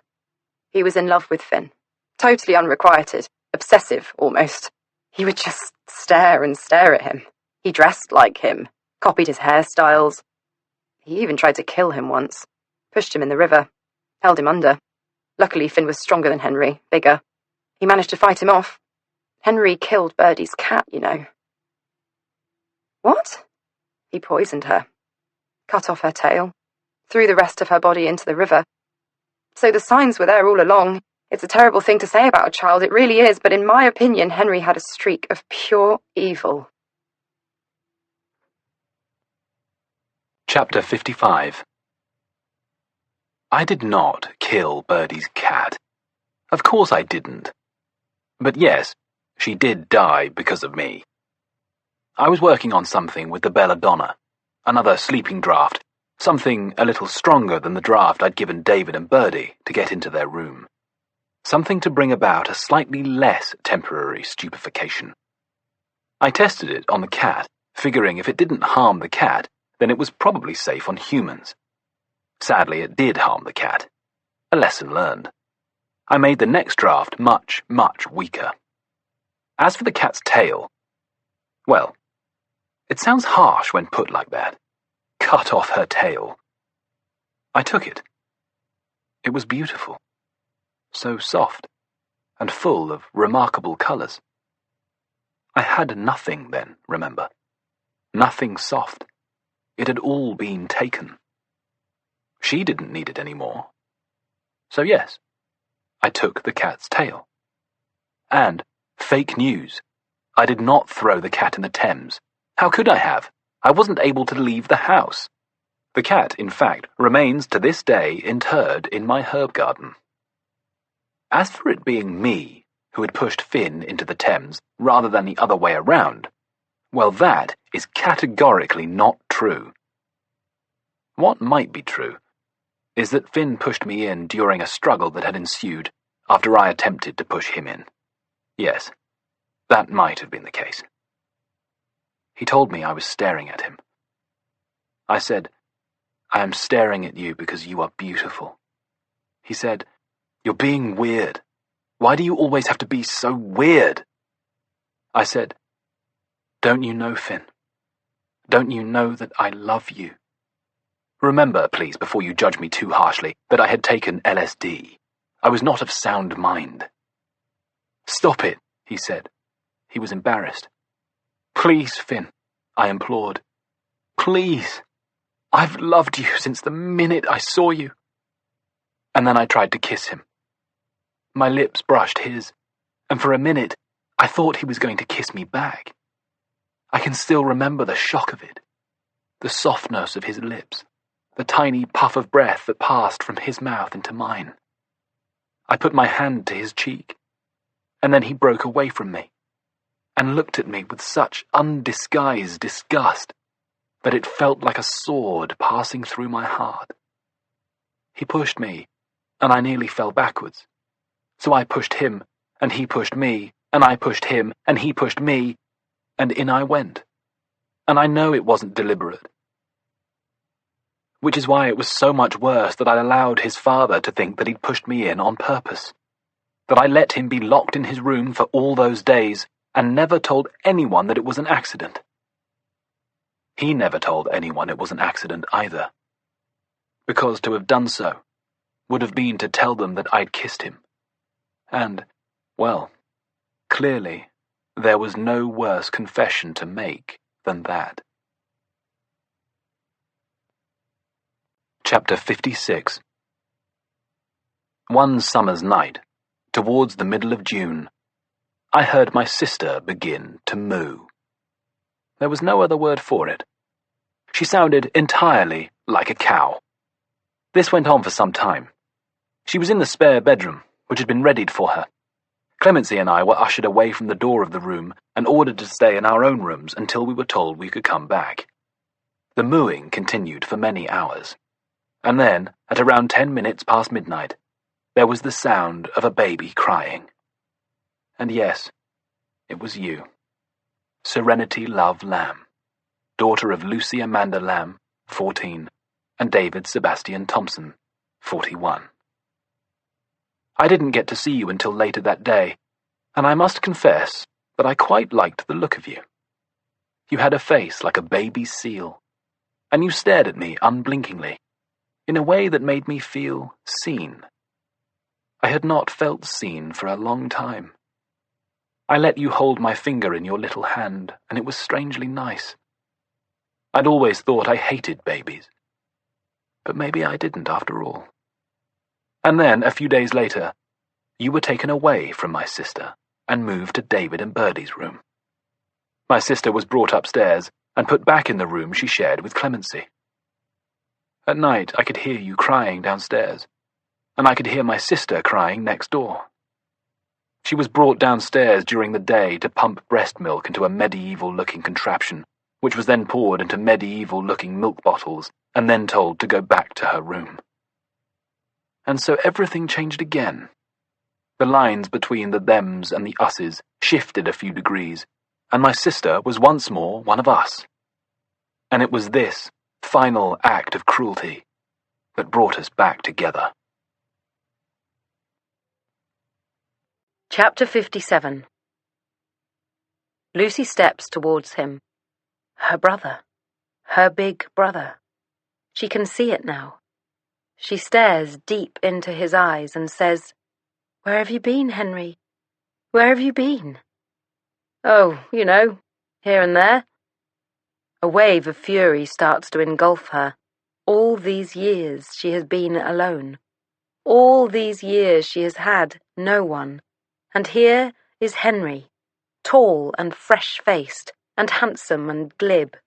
He was in love with Finn. Totally unrequited. Obsessive, almost. He would just stare and stare at him. He dressed like him, copied his hairstyles. He even tried to kill him once. Pushed him in the river. Held him under. Luckily, Finn was stronger than Henry, bigger. He managed to fight him off. Henry killed Birdie's cat, you know. What? He poisoned her. Cut off her tail. Threw the rest of her body into the river. So the signs were there all along. It's a terrible thing to say about a child, it really is, but in my opinion, Henry had a streak of pure evil. Chapter 55. I did not kill Birdie's cat. Of course I didn't. But yes, she did die because of me. I was working on something with the belladonna, another sleeping draught, something a little stronger than the draught I'd given David and Birdie to get into their room. Something to bring about a slightly less temporary stupefaction. I tested it on the cat, figuring if it didn't harm the cat, then it was probably safe on humans. Sadly, it did harm the cat. A lesson learned. I made the next draft much, much weaker. As for the cat's tail, well, it sounds harsh when put like that. Cut off her tail. I took it. It was beautiful. So soft, and full of remarkable colours. I had nothing then, remember. Nothing soft. It had all been taken. She didn't need it anymore. So yes, I took the cat's tail. And, fake news, I did not throw the cat in the Thames. How could I have? I wasn't able to leave the house. The cat, in fact, remains to this day interred in my herb garden. As for it being me who had pushed Finn into the Thames rather than the other way around, well, that is categorically not true. What might be true is that Finn pushed me in during a struggle that had ensued after I attempted to push him in. Yes, that might have been the case. He told me I was staring at him. I said, "I am staring at you because you are beautiful." He said, "You're being weird. Why do you always have to be so weird?" I said, "Don't you know, Finn? Don't you know that I love you? Remember, please, before you judge me too harshly, that I had taken LSD. I was not of sound mind." "Stop it," he said. He was embarrassed. "Please, Finn," I implored. "Please. I've loved you since the minute I saw you." And then I tried to kiss him. My lips brushed his, and for a minute I thought he was going to kiss me back. I can still remember the shock of it, the softness of his lips, the tiny puff of breath that passed from his mouth into mine. I put my hand to his cheek, and then he broke away from me, and looked at me with such undisguised disgust that it felt like a sword passing through my heart. He pushed me, and I nearly fell backwards. So I pushed him, and he pushed me, and I pushed him, and he pushed me, and in I went. And I know it wasn't deliberate. Which is why it was so much worse that I allowed his father to think that he'd pushed me in on purpose. That I let him be locked in his room for all those days, and never told anyone that it was an accident. He never told anyone it was an accident either. Because to have done so would have been to tell them that I'd kissed him. And, well, clearly there was no worse confession to make than that. Chapter 56. One summer's night, towards the middle of June, I heard my sister begin to moo. There was no other word for it. She sounded entirely like a cow. This went on for some time. She was in the spare bedroom, which had been readied for her. Clemency and I were ushered away from the door of the room and ordered to stay in our own rooms until we were told we could come back. The mooing continued for many hours, and then, at around 10 minutes past midnight, there was the sound of a baby crying. And yes, it was you, Serenity Love Lamb, daughter of Lucy Amanda Lamb, 14, and David Sebastian Thompson, 41. I didn't get to see you until later that day, and I must confess that I quite liked the look of you. You had a face like a baby seal, and you stared at me unblinkingly, in a way that made me feel seen. I had not felt seen for a long time. I let you hold my finger in your little hand, and it was strangely nice. I'd always thought I hated babies, but maybe I didn't after all. And then, a few days later, you were taken away from my sister and moved to David and Birdie's room. My sister was brought upstairs and put back in the room she shared with Clemency. At night, I could hear you crying downstairs, and I could hear my sister crying next door. She was brought downstairs during the day to pump breast milk into a medieval-looking contraption, which was then poured into medieval-looking milk bottles and then told to go back to her room. And so everything changed again. The lines between the thems and the us's shifted a few degrees, and my sister was once more one of us. And it was this final act of cruelty that brought us back together. Chapter 57. Lucy steps towards him. Her brother. Her big brother. She can see it now. She stares deep into his eyes and says, "Where have you been, Henry? Where have you been?" "Oh, you know, here and there." A wave of fury starts to engulf her. All these years she has been alone. All these years she has had no one. And here is Henry, tall and fresh-faced, and handsome and glib.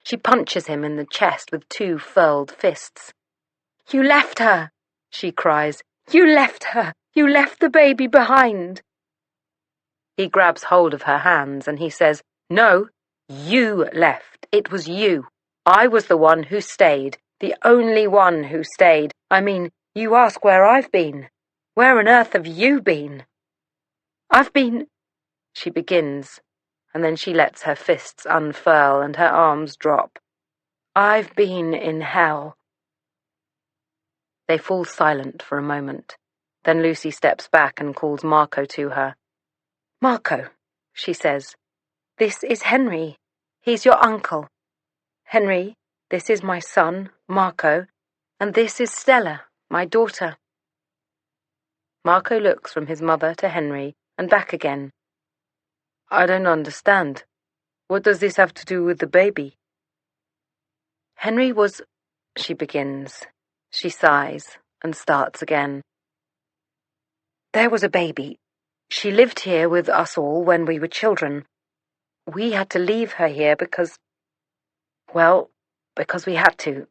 She punches him in the chest with two furled fists. "You left her!" she cries. "You left her! You left the baby behind!" He grabs hold of her hands and he says, "No, you left. It was you. I was the one who stayed, the only one who stayed. I mean, you ask where I've been. Where on earth have you been?" "I've been—" she begins, and then she lets her fists unfurl and her arms drop. "I've been in hell." They fall silent for a moment. Then Lucy steps back and calls Marco to her. "Marco," she says, "this is Henry. He's your uncle. Henry, this is my son, Marco, and this is Stella, my daughter." Marco looks from his mother to Henry and back again. "I don't understand. What does this have to do with the baby?" "Henry was—" she begins. She sighs and starts again. "There was a baby. She lived here with us all when we were children. We had to leave her here because we had to.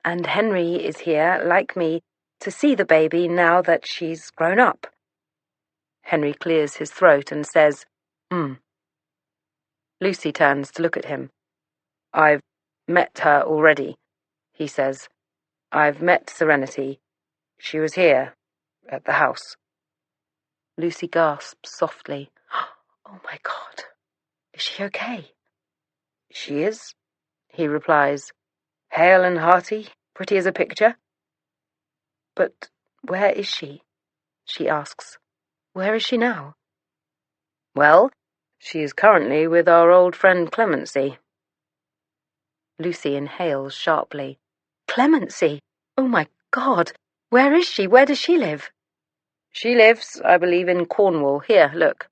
And Henry is here, like me, to see the baby now that she's grown up." Henry clears his throat and says, Lucy turns to look at him. "I've met her already," he says. "I've met Serenity. She was here, at the house." Lucy gasps softly. "Oh my God, is she okay?" "She is," he replies. "Hale and hearty, pretty as a picture." "But where is she?" she asks. "Where is she now?" "Well, she is currently with our old friend Clemency." Lucy inhales sharply. "Clemency? Oh my God! Where is she? Where does she live?" "She lives, I believe, in Cornwall. Here, look."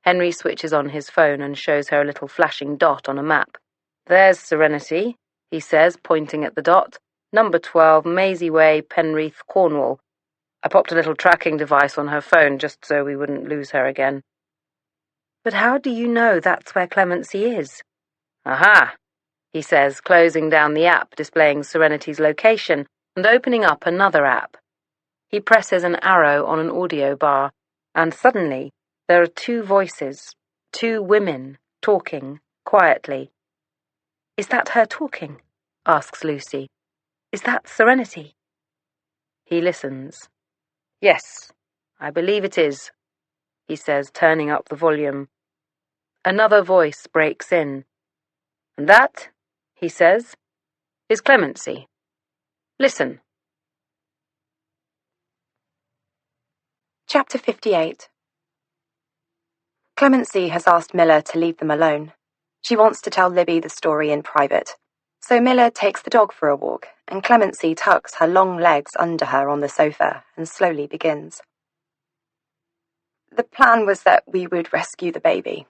Henry switches on his phone and shows her a little flashing dot on a map. "There's Serenity," he says, pointing at the dot. "Number 12, Maisie Way, Penrith, Cornwall. I popped a little tracking device on her phone just so we wouldn't lose her again." "But how do you know that's where Clemency is?" "Aha!" he says, closing down the app displaying Serenity's location and opening up another app. He presses an arrow on an audio bar, and suddenly there are two voices, two women, talking, quietly. "Is that her talking?" asks Lucy. "Is that Serenity?" He listens. "Yes, I believe it is," he says, turning up the volume. Another voice breaks in. "And that," he says, "is Clemency. Listen." Chapter 58. Clemency has asked Miller to leave them alone. She wants to tell Libby the story in private. So Miller takes the dog for a walk, and Clemency tucks her long legs under her on the sofa and slowly begins. The plan was that we would rescue the baby.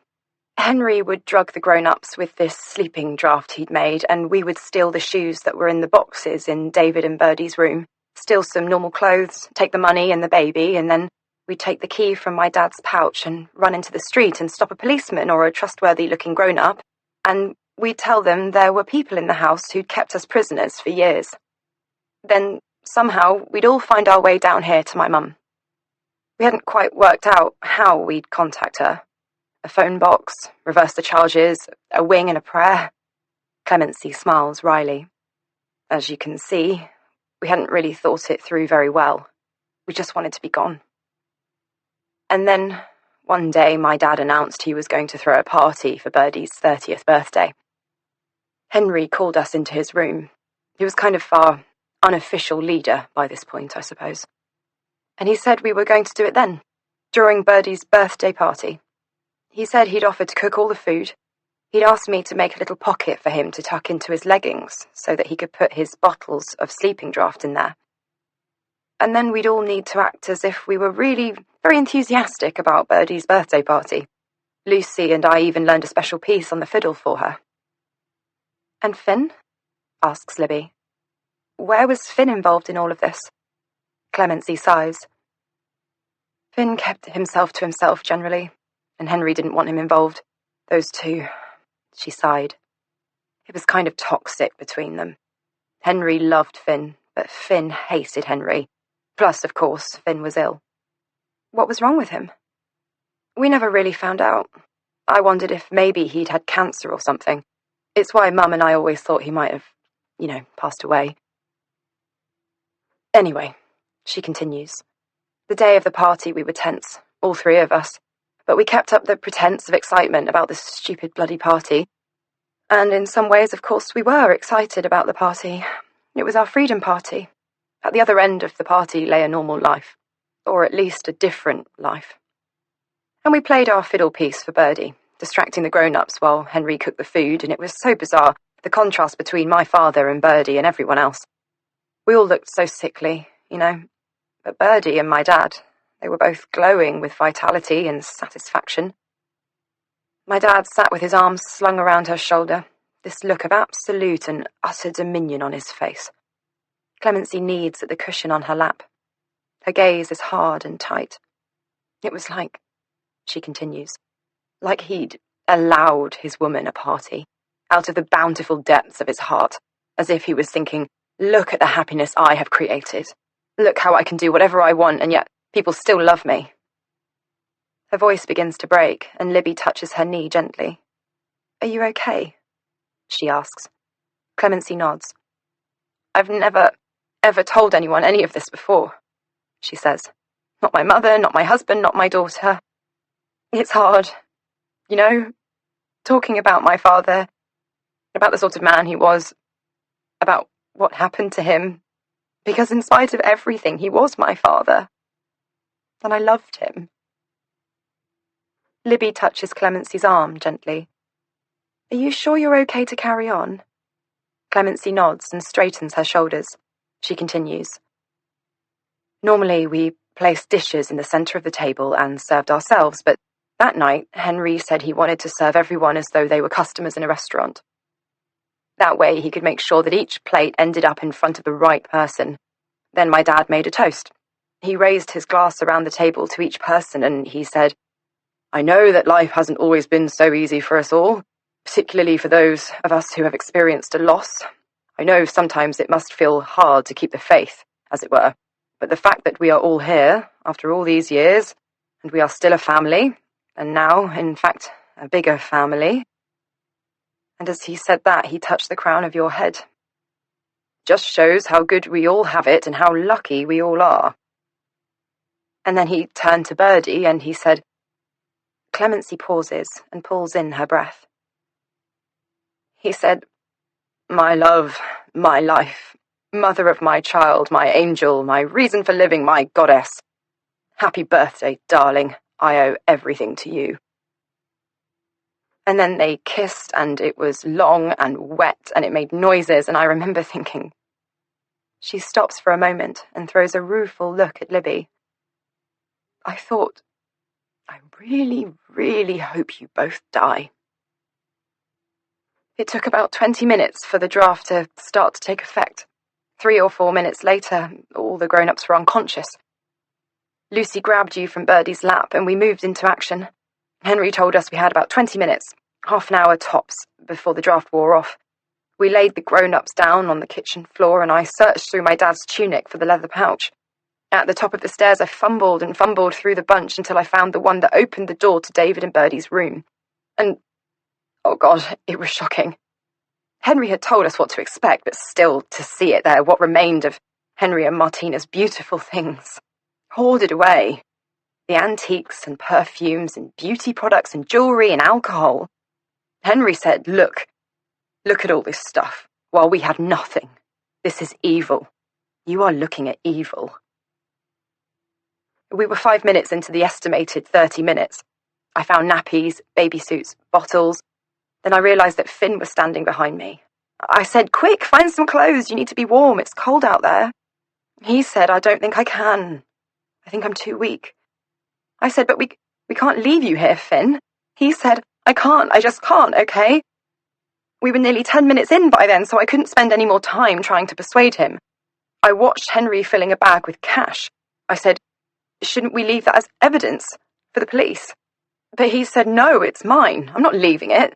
Henry would drug the grown-ups with this sleeping draft he'd made, and we would steal the shoes that were in the boxes in David and Birdie's room, steal some normal clothes, take the money and the baby, and then we'd take the key from my dad's pouch and run into the street and stop a policeman or a trustworthy-looking grown-up, and we'd tell them there were people in the house who'd kept us prisoners for years. Then, somehow, we'd all find our way down here to my mum. We hadn't quite worked out how we'd contact her. A phone box, reverse the charges, a wing and a prayer. Clemency smiles wryly. As you can see, we hadn't really thought it through very well. We just wanted to be gone. And then, one day, my dad announced he was going to throw a party for Birdie's 30th birthday. Henry called us into his room. He was kind of our unofficial leader by this point, I suppose. And he said we were going to do it then, during Birdie's birthday party. He said he'd offered to cook all the food. He'd asked me to make a little pocket for him to tuck into his leggings so that he could put his bottles of sleeping draught in there. And then we'd all need to act as if we were really very enthusiastic about Birdie's birthday party. Lucy and I even learned a special piece on the fiddle for her. And Finn? Asks Libby. Where was Finn involved in all of this? Clemency sighs. Finn kept himself to himself generally, and Henry didn't want him involved. Those two, she sighed. It was kind of toxic between them. Henry loved Finn, but Finn hated Henry. Plus, of course, Finn was ill. What was wrong with him? We never really found out. I wondered if maybe he'd had cancer or something. It's why Mum and I always thought he might have, passed away. Anyway, she continues. The day of the party we were tense, all three of us, but we kept up the pretense of excitement about this stupid bloody party. And in some ways, of course, we were excited about the party. It was our freedom party. At the other end of the party lay a normal life, or at least a different life. And we played our fiddle piece for Birdie, distracting the grown-ups while Henry cooked the food, and it was so bizarre, the contrast between my father and Birdie and everyone else. We all looked so sickly, but Birdie and my dad, they were both glowing with vitality and satisfaction. My dad sat with his arms slung around her shoulder, this look of absolute and utter dominion on his face. Clemency kneads at the cushion on her lap. Her gaze is hard and tight. It was like, she continues, like he'd allowed his woman a party, out of the bountiful depths of his heart, as if he was thinking, look at the happiness I have created. Look how I can do whatever I want, and yet people still love me. Her voice begins to break, and Libby touches her knee gently. Are you okay? She asks. Clemency nods. I've never, ever told anyone any of this before, she says. Not my mother, not my husband, not my daughter. It's hard, talking about my father, about the sort of man he was, about what happened to him, because in spite of everything, he was my father, and I loved him. Libby touches Clemency's arm gently. Are you sure you're okay to carry on? Clemency nods and straightens her shoulders. She continues. Normally, we placed dishes in the centre of the table and served ourselves, but that night, Henry said he wanted to serve everyone as though they were customers in a restaurant. That way, he could make sure that each plate ended up in front of the right person. Then my dad made a toast. He raised his glass around the table to each person and he said, I know that life hasn't always been so easy for us all, particularly for those of us who have experienced a loss. I know sometimes it must feel hard to keep the faith, as it were, but the fact that we are all here, after all these years, and we are still a family, and now, in fact, a bigger family. And as he said that, he touched the crown of your head. Just shows how good we all have it and how lucky we all are. And then he turned to Birdie and he said, Clemency pauses and pulls in her breath. He said, my love, my life, mother of my child, my angel, my reason for living, my goddess. Happy birthday, darling. I owe everything to you. And then they kissed, and it was long and wet, and it made noises, and I remember thinking... She stops for a moment and throws a rueful look at Libby. I thought, I really, really hope you both die. It took about 20 minutes for the draft to start to take effect. 3 or 4 minutes later, all the grown-ups were unconscious. Lucy grabbed you from Birdie's lap, and we moved into action. Henry told us we had about 20 minutes, half an hour tops, before the draft wore off. We laid the grown-ups down on the kitchen floor, and I searched through my dad's tunic for the leather pouch. At the top of the stairs, I fumbled and fumbled through the bunch until I found the one that opened the door to David and Birdie's room. And, oh God, it was shocking. Henry had told us what to expect, but still, to see it there, what remained of Henry and Martina's beautiful things, hoarded away. The antiques and perfumes and beauty products and jewellery and alcohol. Henry said, look at all this stuff, while we had nothing. This is evil. You are looking at evil. We were 5 minutes into the estimated 30 minutes. I found nappies, baby suits, bottles. Then I realised that Finn was standing behind me. I said, quick, find some clothes. You need to be warm. It's cold out there. He said, I don't think I can. I think I'm too weak. I said, but we can't leave you here, Finn. He said, I just can't, okay? We were nearly 10 minutes in by then, so I couldn't spend any more time trying to persuade him. I watched Henry filling a bag with cash. I said, shouldn't we leave that as evidence for the police? But he said, no, it's mine. I'm not leaving it.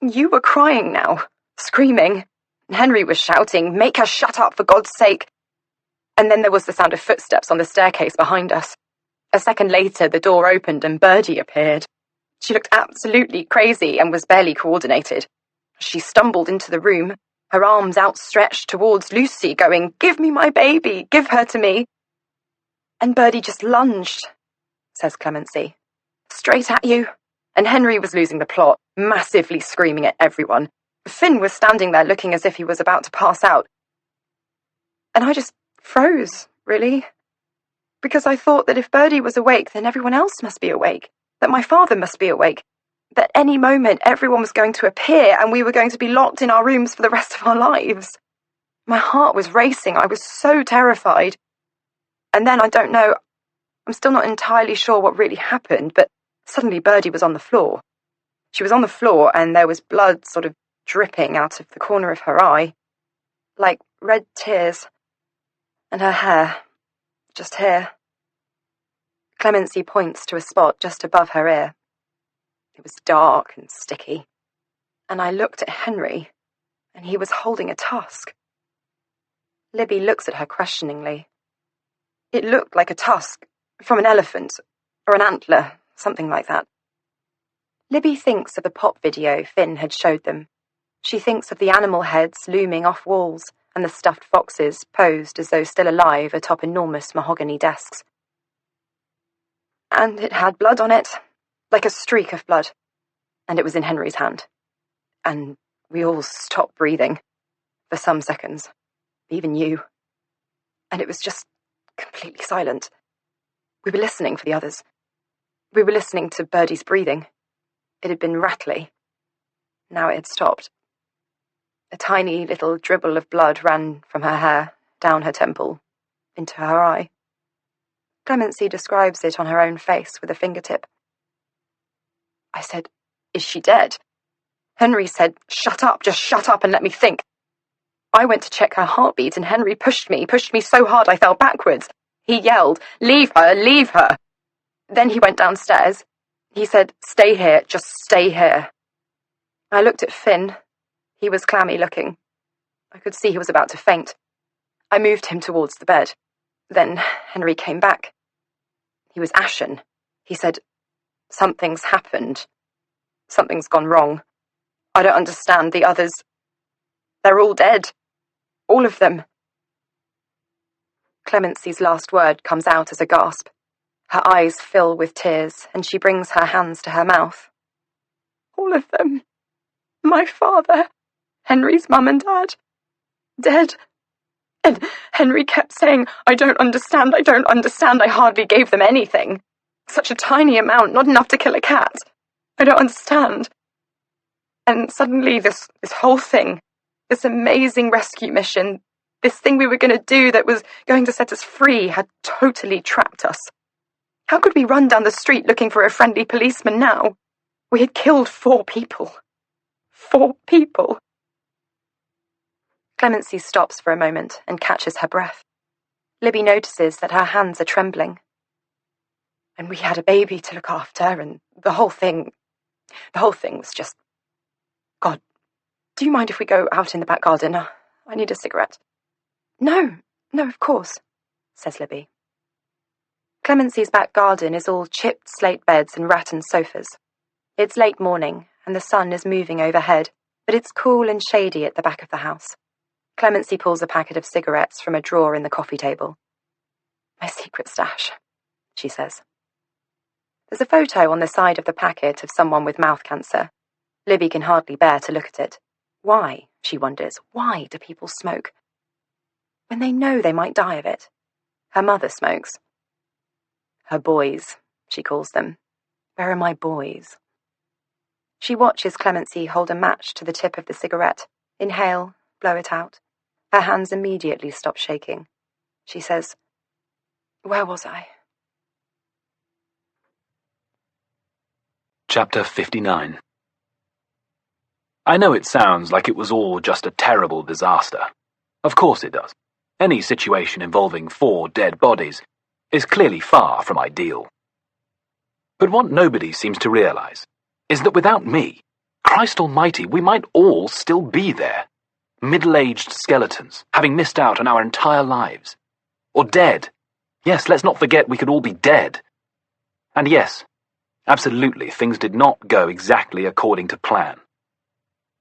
You were crying now, screaming. Henry was shouting, make her shut up, for God's sake. And then there was the sound of footsteps on the staircase behind us. A second later, the door opened and Birdie appeared. She looked absolutely crazy and was barely coordinated. She stumbled into the room, her arms outstretched towards Lucy, going, give me my baby, give her to me. And Birdie just lunged, says Clemency, straight at you. And Henry was losing the plot, massively screaming at everyone. Finn was standing there looking as if he was about to pass out. And I just froze, really. Because I thought that if Birdie was awake, then everyone else must be awake. That my father must be awake. That any moment everyone was going to appear and we were going to be locked in our rooms for the rest of our lives. My heart was racing. I was so terrified. And then, I don't know, I'm still not entirely sure what really happened, but suddenly Birdie was on the floor. She was on the floor and there was blood sort of dripping out of the corner of her eye, like red tears. And her hair, just here. Clemency points to a spot just above her ear. It was dark and sticky. And I looked at Henry, and he was holding a tusk. Libby looks at her questioningly. It looked like a tusk from an elephant, or an antler, something like that. Libby thinks of the pop video Finn had showed them. She thinks of the animal heads looming off walls, and the stuffed foxes posed as though still alive atop enormous mahogany desks. And it had blood on it, like a streak of blood, and it was in Henry's hand. And we all stopped breathing, for some seconds, even you. And it was just completely silent. We were listening for the others. We were listening to Birdie's breathing. It had been rattly. Now it had stopped. A tiny little dribble of blood ran from her hair, down her temple, into her eye. Clemency describes it on her own face with a fingertip. I said, is she dead? Henry said, shut up, just shut up and let me think. I went to check her heartbeat and Henry pushed me so hard I fell backwards. He yelled, leave her, leave her. Then he went downstairs. He said, stay here, just stay here. I looked at Finn. He was clammy looking. I could see he was about to faint. I moved him towards the bed. Then Henry came back. He was ashen. He said, something's happened. Something's gone wrong. I don't understand. The others. They're all dead. All of them. Clemency's last word comes out as a gasp. Her eyes fill with tears, and she brings her hands to her mouth. All of them. My father, Henry's mum and dad, dead. And Henry kept saying, I don't understand, I hardly gave them anything. Such a tiny amount, not enough to kill a cat. I don't understand. And suddenly this whole thing, this amazing rescue mission, this thing we were going to do that was going to set us free had totally trapped us. How could we run down the street looking for a friendly policeman now? We had killed 4 people. 4 people. Clemency stops for a moment and catches her breath. Libby notices that her hands are trembling. And we had a baby to look after, and the whole thing was just... God, do you mind if we go out in the back garden? I need a cigarette. No, of course, says Libby. Clemency's back garden is all chipped slate beds and rattan sofas. It's late morning, and the sun is moving overhead, but it's cool and shady at the back of the house. Clemency pulls a packet of cigarettes from a drawer in the coffee table. My secret stash, she says. There's a photo on the side of the packet of someone with mouth cancer. Libby can hardly bear to look at it. Why, she wonders, why do people smoke? When they know they might die of it. Her mother smokes. Her boys, she calls them. Where are my boys? She watches Clemency hold a match to the tip of the cigarette, inhale, blow it out. Her hands immediately stop shaking. She says, Where was I? Chapter 59. I know it sounds like it was all just a terrible disaster. Of course it does. Any situation involving 4 dead bodies is clearly far from ideal. But what nobody seems to realize is that without me, Christ Almighty, we might all still be there. Middle-aged skeletons, having missed out on our entire lives. Or dead. Yes, let's not forget we could all be dead. And yes, absolutely, things did not go exactly according to plan.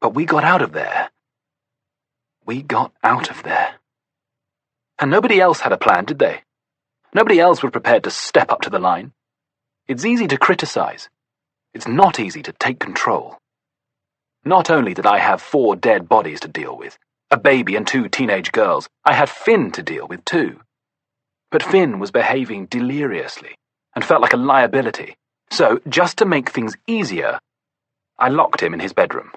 But we got out of there. We got out of there. And nobody else had a plan, did they? Nobody else was prepared to step up to the line. It's easy to criticize. It's not easy to take control. Not only did I have 4 dead bodies to deal with, a baby and 2 teenage girls, I had Finn to deal with too. But Finn was behaving deliriously and felt like a liability. So, just to make things easier, I locked him in his bedroom.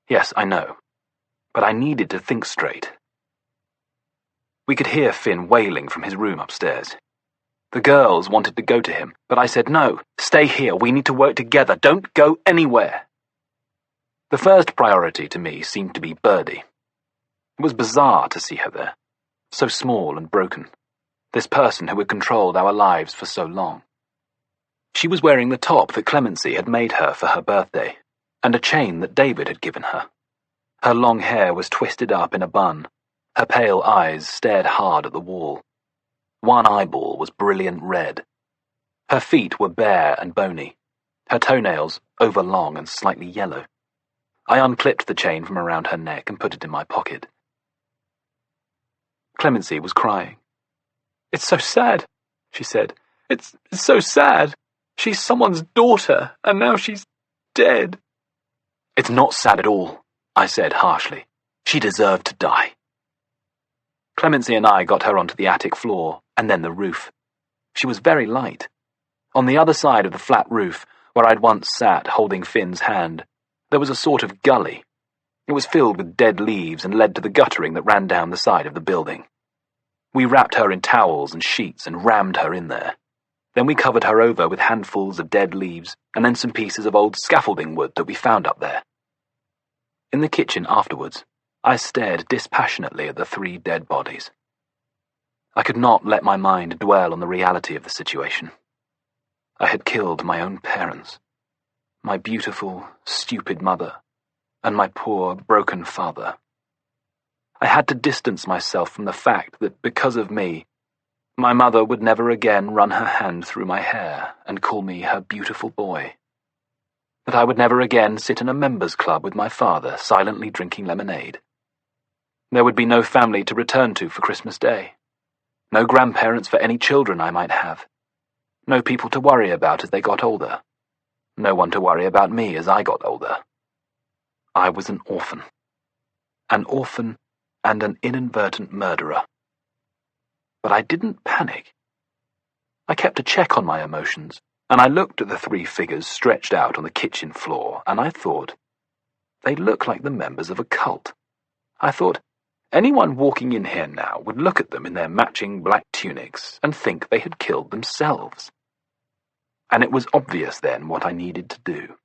Yes, I know, but I needed to think straight. We could hear Finn wailing from his room upstairs. The girls wanted to go to him, but I said, no, stay here, we need to work together, don't go anywhere. The first priority to me seemed to be Birdie. It was bizarre to see her there, so small and broken, this person who had controlled our lives for so long. She was wearing the top that Clemency had made her for her birthday, and a chain that David had given her. Her long hair was twisted up in a bun. Her pale eyes stared hard at the wall. One eyeball was brilliant red. Her feet were bare and bony, her toenails overlong and slightly yellow. I unclipped the chain from around her neck and put it in my pocket. Clemency was crying. "It's so sad," she said. It's so sad. She's someone's daughter, and now she's dead." "It's not sad at all," I said harshly. "She deserved to die." Clemency and I got her onto the attic floor, and then the roof. She was very light. On the other side of the flat roof, where I'd once sat holding Finn's hand, there was a sort of gully. It was filled with dead leaves and led to the guttering that ran down the side of the building. We wrapped her in towels and sheets and rammed her in there. Then we covered her over with handfuls of dead leaves and then some pieces of old scaffolding wood that we found up there. In the kitchen afterwards, I stared dispassionately at the 3 dead bodies. I could not let my mind dwell on the reality of the situation. I had killed my own parents, my beautiful, stupid mother, and my poor, broken father. I had to distance myself from the fact that because of me, my mother would never again run her hand through my hair and call me her beautiful boy. That I would never again sit in a members' club with my father, silently drinking lemonade. There would be no family to return to for Christmas Day. No grandparents for any children I might have. No people to worry about as they got older. No one to worry about me as I got older. I was an orphan. An orphan and an inadvertent murderer. But I didn't panic. I kept a check on my emotions, and I looked at the 3 figures stretched out on the kitchen floor, and I thought, They look like the members of a cult. I thought, anyone walking in here now would look at them in their matching black tunics and think they had killed themselves. And it was obvious then what I needed to do.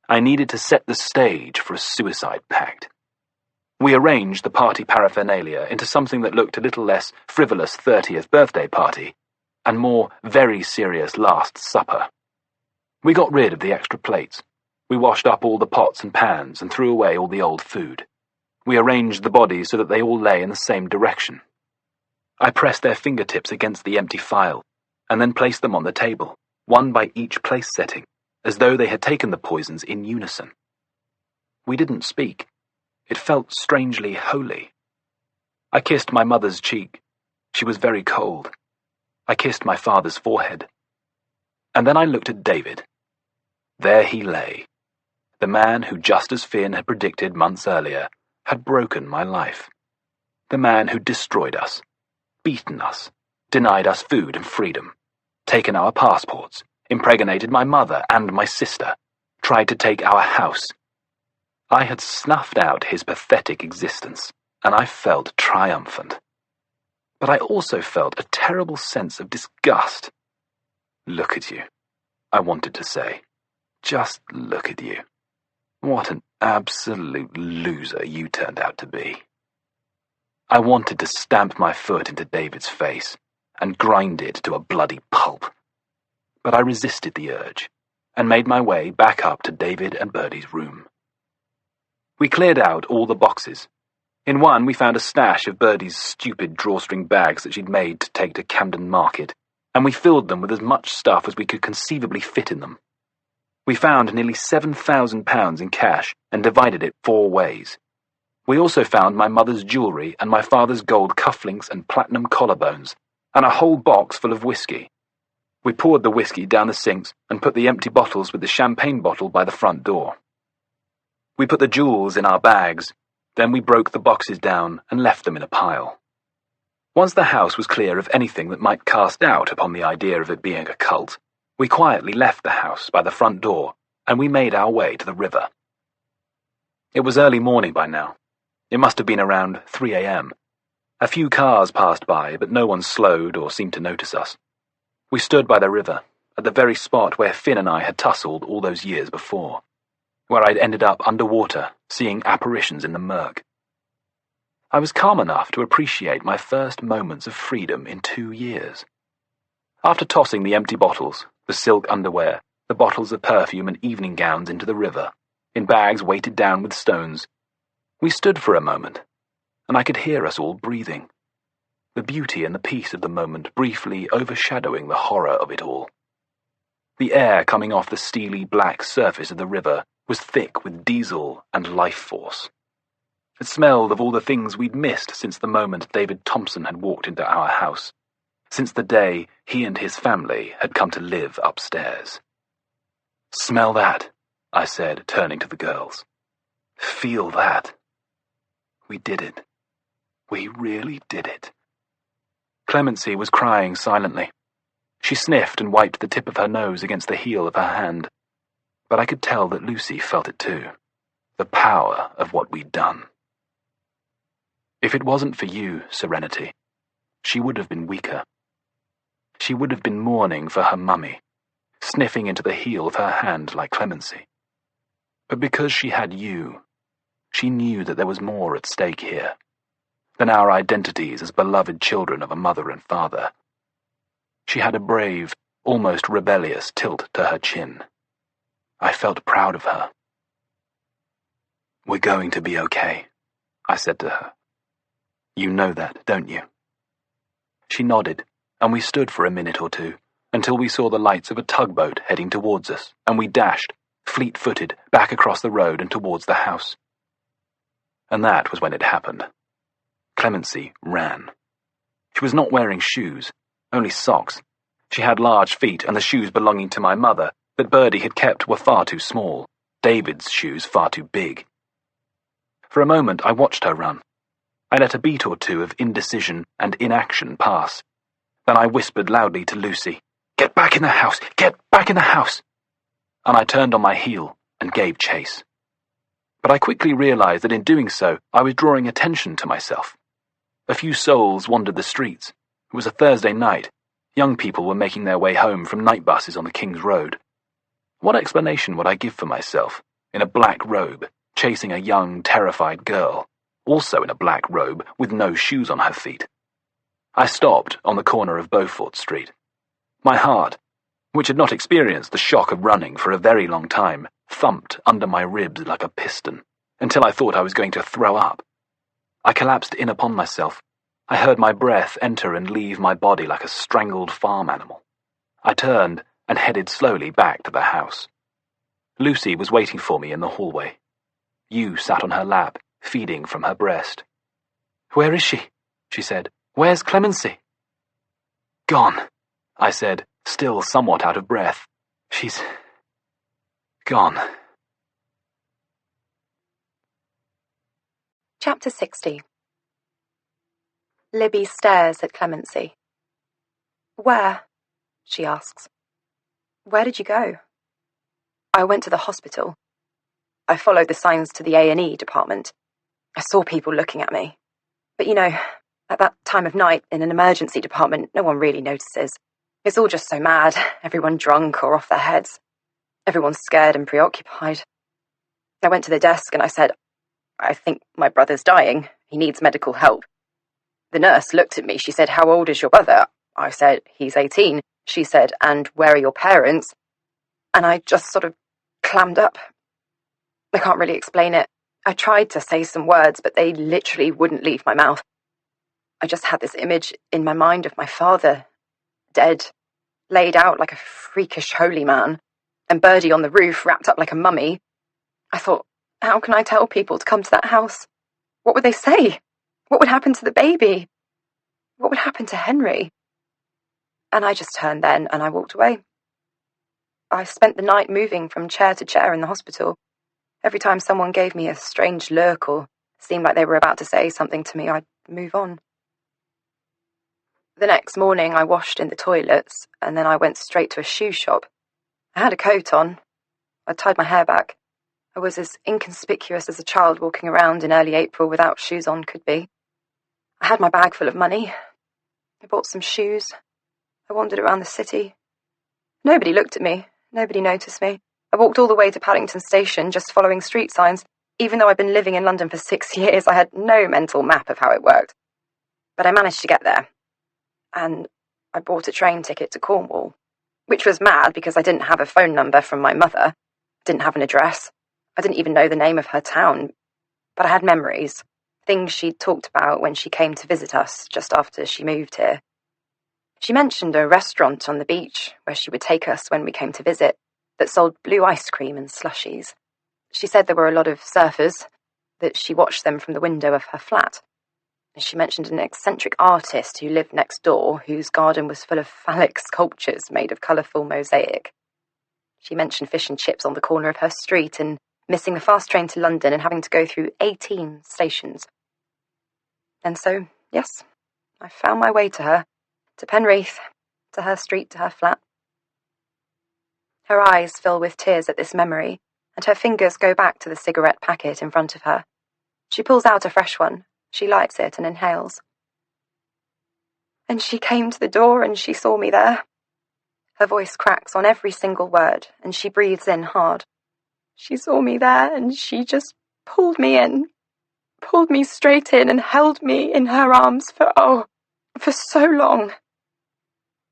I needed to set the stage for a suicide pact. We arranged the party paraphernalia into something that looked a little less frivolous 30th birthday party and more very serious Last Supper. We got rid of the extra plates. We washed up all the pots and pans and threw away all the old food. We arranged the bodies so that they all lay in the same direction. I pressed their fingertips against the empty file and then placed them on the table, one by each place setting, as though they had taken the poisons in unison. We didn't speak. It felt strangely holy. I kissed my mother's cheek. She was very cold. I kissed my father's forehead. And then I looked at David. There he lay. The man who, just as Finn had predicted months earlier, had broken my life. The man who destroyed us, beaten us, denied us food and freedom, taken our passports, impregnated my mother and my sister, tried to take our house. I had snuffed out his pathetic existence, and I felt triumphant. But I also felt a terrible sense of disgust. Look at you, I wanted to say. Just look at you. What an absolute loser you turned out to be. I wanted to stamp my foot into David's face and grind it to a bloody pulp. But I resisted the urge and made my way back up to David and Birdie's room. We cleared out all the boxes. In one we found a stash of Birdie's stupid drawstring bags that she'd made to take to Camden Market, and we filled them with as much stuff as we could conceivably fit in them. We found nearly £7,000 in cash and divided it 4 ways. We also found my mother's jewellery and my father's gold cufflinks and platinum collarbones, and a whole box full of whiskey. We poured the whiskey down the sinks and put the empty bottles with the champagne bottle by the front door. We put the jewels in our bags, then we broke the boxes down and left them in a pile. Once the house was clear of anything that might cast doubt upon the idea of it being a cult, we quietly left the house by the front door, and we made our way to the river. It was early morning by now. It must have been around 3 a.m. A few cars passed by, but no one slowed or seemed to notice us. We stood by the river, at the very spot where Finn and I had tussled all those years before, where I'd ended up underwater, seeing apparitions in the murk. I was calm enough to appreciate my first moments of freedom in 2 years. After tossing the empty bottles, the silk underwear, the bottles of perfume and evening gowns into the river, in bags weighted down with stones, we stood for a moment, and I could hear us all breathing, the beauty and the peace of the moment briefly overshadowing the horror of it all. The air coming off the steely black surface of the river was thick with diesel and life force. It smelled of all the things we'd missed since the moment David Thompson had walked into our house, since the day he and his family had come to live upstairs. "Smell that," I said, turning to the girls. "Feel that." We did it. We really did it. Clemency was crying silently. She sniffed and wiped the tip of her nose against the heel of her hand. But I could tell that Lucy felt it too, the power of what we'd done. If it wasn't for you, Serenity, she would have been weaker. She would have been mourning for her mummy, sniffing into the heel of her hand like Clemency. But because she had you, she knew that there was more at stake here than our identities as beloved children of a mother and father. She had a brave, almost rebellious tilt to her chin. I felt proud of her. "We're going to be okay," I said to her. "You know that, don't you?" She nodded, and we stood for a minute or two, until we saw the lights of a tugboat heading towards us, and we dashed, fleet-footed, back across the road and towards the house. And that was when it happened. Clemency ran. She was not wearing shoes, only socks. She had large feet, and the shoes belonging to my mother that Birdie had kept were far too small, David's shoes far too big. For a moment I watched her run. I let a beat or two of indecision and inaction pass. Then I whispered loudly to Lucy, "Get back in the house! Get back in the house!" And I turned on my heel and gave chase. But I quickly realized that in doing so, I was drawing attention to myself. A few souls wandered the streets. It was a Thursday night. Young people were making their way home from night buses on the King's Road. What explanation would I give for myself, in a black robe, chasing a young, terrified girl, also in a black robe with no shoes on her feet? I stopped on the corner of Beaufort Street. My heart, which had not experienced the shock of running for a very long time, thumped under my ribs like a piston, until I thought I was going to throw up. I collapsed in upon myself. I heard my breath enter and leave my body like a strangled farm animal. I turned and headed slowly back to the house. Lucy was waiting for me in the hallway. You sat on her lap, feeding from her breast. "Where is she?" she said. "Where's Clemency?" "Gone," I said, still somewhat out of breath. "She's gone." Chapter 60. Libby stares at Clemency. "Where?" she asks. "Where did you go?" "I went to the hospital. I followed the signs to the A&E department. I saw people looking at me. But at that time of night in an emergency department, no one really notices. It's all just so mad, everyone drunk or off their heads. Everyone's scared and preoccupied. I went to the desk and I said, 'I think my brother's dying. He needs medical help.' The nurse looked at me. She said, 'How old is your brother?' I said, 'He's 18. She said, 'And where are your parents?' And I just sort of clammed up. I can't really explain it. I tried to say some words, but they literally wouldn't leave my mouth. I just had this image in my mind of my father, dead, laid out like a freakish holy man, and Birdie on the roof wrapped up like a mummy. I thought, how can I tell people to come to that house? What would they say? What would happen to the baby? What would happen to Henry?" And I just turned then and I walked away. I spent the night moving from chair to chair in the hospital. Every time someone gave me a strange look or seemed like they were about to say something to me, I'd move on. The next morning I washed in the toilets, and then I went straight to a shoe shop. I had a coat on. I tied my hair back. I was as inconspicuous as a child walking around in early April without shoes on could be. I had my bag full of money. I bought some shoes. I wandered around the city. Nobody looked at me. Nobody noticed me. I walked all the way to Paddington Station, just following street signs. Even though I'd been living in London for 6 years, I had no mental map of how it worked. But I managed to get there. And I bought a train ticket to Cornwall, which was mad because I didn't have a phone number from my mother, didn't have an address, I didn't even know the name of her town, but I had memories, things she'd talked about when she came to visit us just after she moved here. She mentioned a restaurant on the beach where she would take us when we came to visit that sold blue ice cream and slushies. She said there were a lot of surfers, that she watched them from the window of her flat. She mentioned an eccentric artist who lived next door, whose garden was full of phallic sculptures made of colourful mosaic. She mentioned fish and chips on the corner of her street and missing the fast train to London and having to go through 18 stations. And so, yes, I found my way to her, to Penreath, to her street, to her flat. Her eyes fill with tears at this memory, and her fingers go back to the cigarette packet in front of her. She pulls out a fresh one. She lights it and inhales. And she came to the door and she saw me there. Her voice cracks on every single word, and she breathes in hard. She saw me there and she just pulled me straight in and held me in her arms for so long.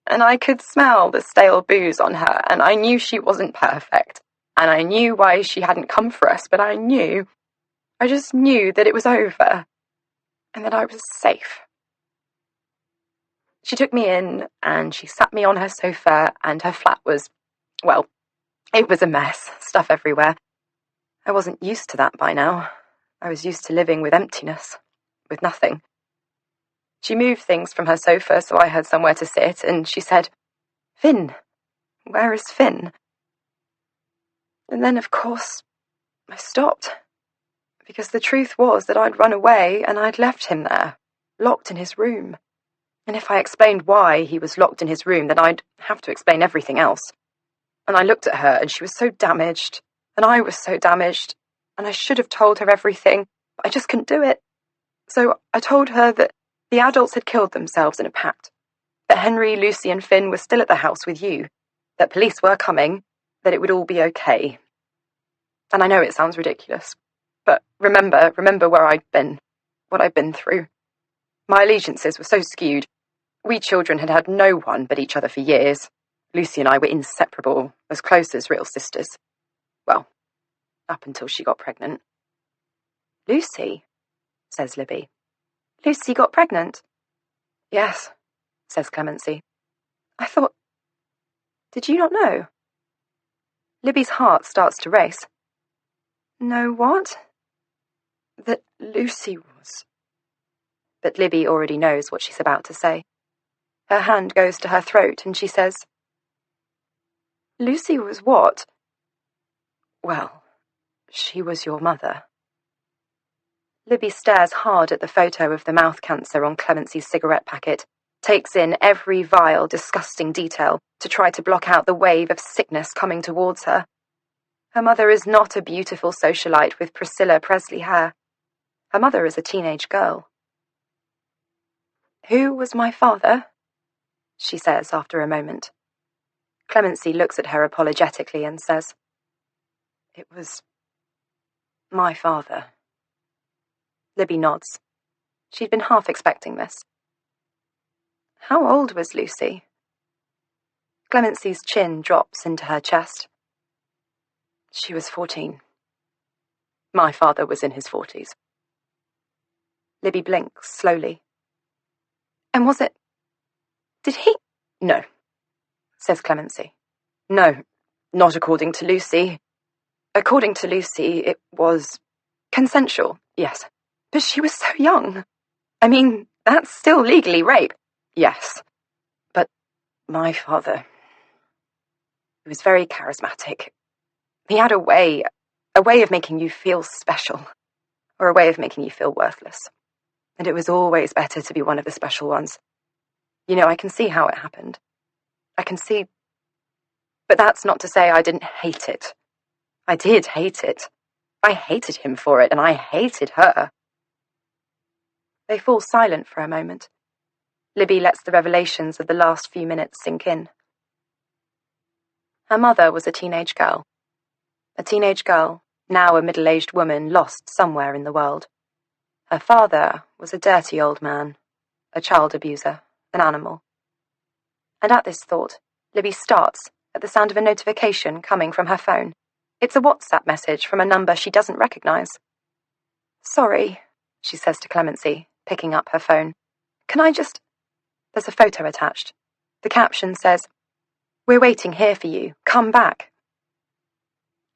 And I could smell the stale booze on her, and I knew she wasn't perfect, and I knew why she hadn't come for us, but I just knew that it was over. And that I was safe. She took me in and she sat me on her sofa, and her flat was, well, it was a mess, stuff everywhere. I wasn't used to that by now. I was used to living with emptiness, with nothing. She moved things from her sofa so I had somewhere to sit, and she said, "Finn, where is Finn?" And then, of course, I stopped. Because the truth was that I'd run away and I'd left him there, locked in his room. And if I explained why he was locked in his room, then I'd have to explain everything else. And I looked at her and she was so damaged, and I was so damaged, and I should have told her everything, but I just couldn't do it. So I told her that the adults had killed themselves in a pact, that Henry, Lucy, and Finn were still at the house with you, that police were coming, that it would all be okay. And I know it sounds ridiculous, but remember where I'd been, what I'd been through. My allegiances were so skewed. We children had had no one but each other for years. Lucy and I were inseparable, as close as real sisters. Well, up until she got pregnant. Lucy, says Libby. Lucy got pregnant? Yes, says Clemency. I thought... Did you not know? Libby's heart starts to race. No what? That Lucy was... But Libby already knows what she's about to say. Her hand goes to her throat and she says, Lucy was what? Well, she was your mother. Libby stares hard at the photo of the mouth cancer on Clemency's cigarette packet, takes in every vile, disgusting detail to try to block out the wave of sickness coming towards her. Her mother is not a beautiful socialite with Priscilla Presley hair. Her mother is a teenage girl. Who was my father? She says after a moment. Clemency looks at her apologetically and says, It was my father. Libby nods. She'd been half expecting this. How old was Lucy? Clemency's chin drops into her chest. She was 14. My father was in his 40s. Libby blinks slowly. And was it... Did he... No, says Clemency. No, not according to Lucy. According to Lucy, it was... consensual, yes. But she was so young. I mean, that's still legally rape. Yes. But my father... He was very charismatic. He had a way of making you feel special, or a way of making you feel worthless. And it was always better to be one of the special ones. You know, I can see how it happened. I can see... But that's not to say I didn't hate it. I did hate it. I hated him for it, and I hated her. They fall silent for a moment. Libby lets the revelations of the last few minutes sink in. Her mother was a teenage girl. A teenage girl, now a middle-aged woman lost somewhere in the world. Her father was a dirty old man, a child abuser, an animal. And at this thought, Libby starts at the sound of a notification coming from her phone. It's a WhatsApp message from a number she doesn't recognize. Sorry, she says to Clemency, picking up her phone. Can I just... There's a photo attached. The caption says, We're waiting here for you. Come back.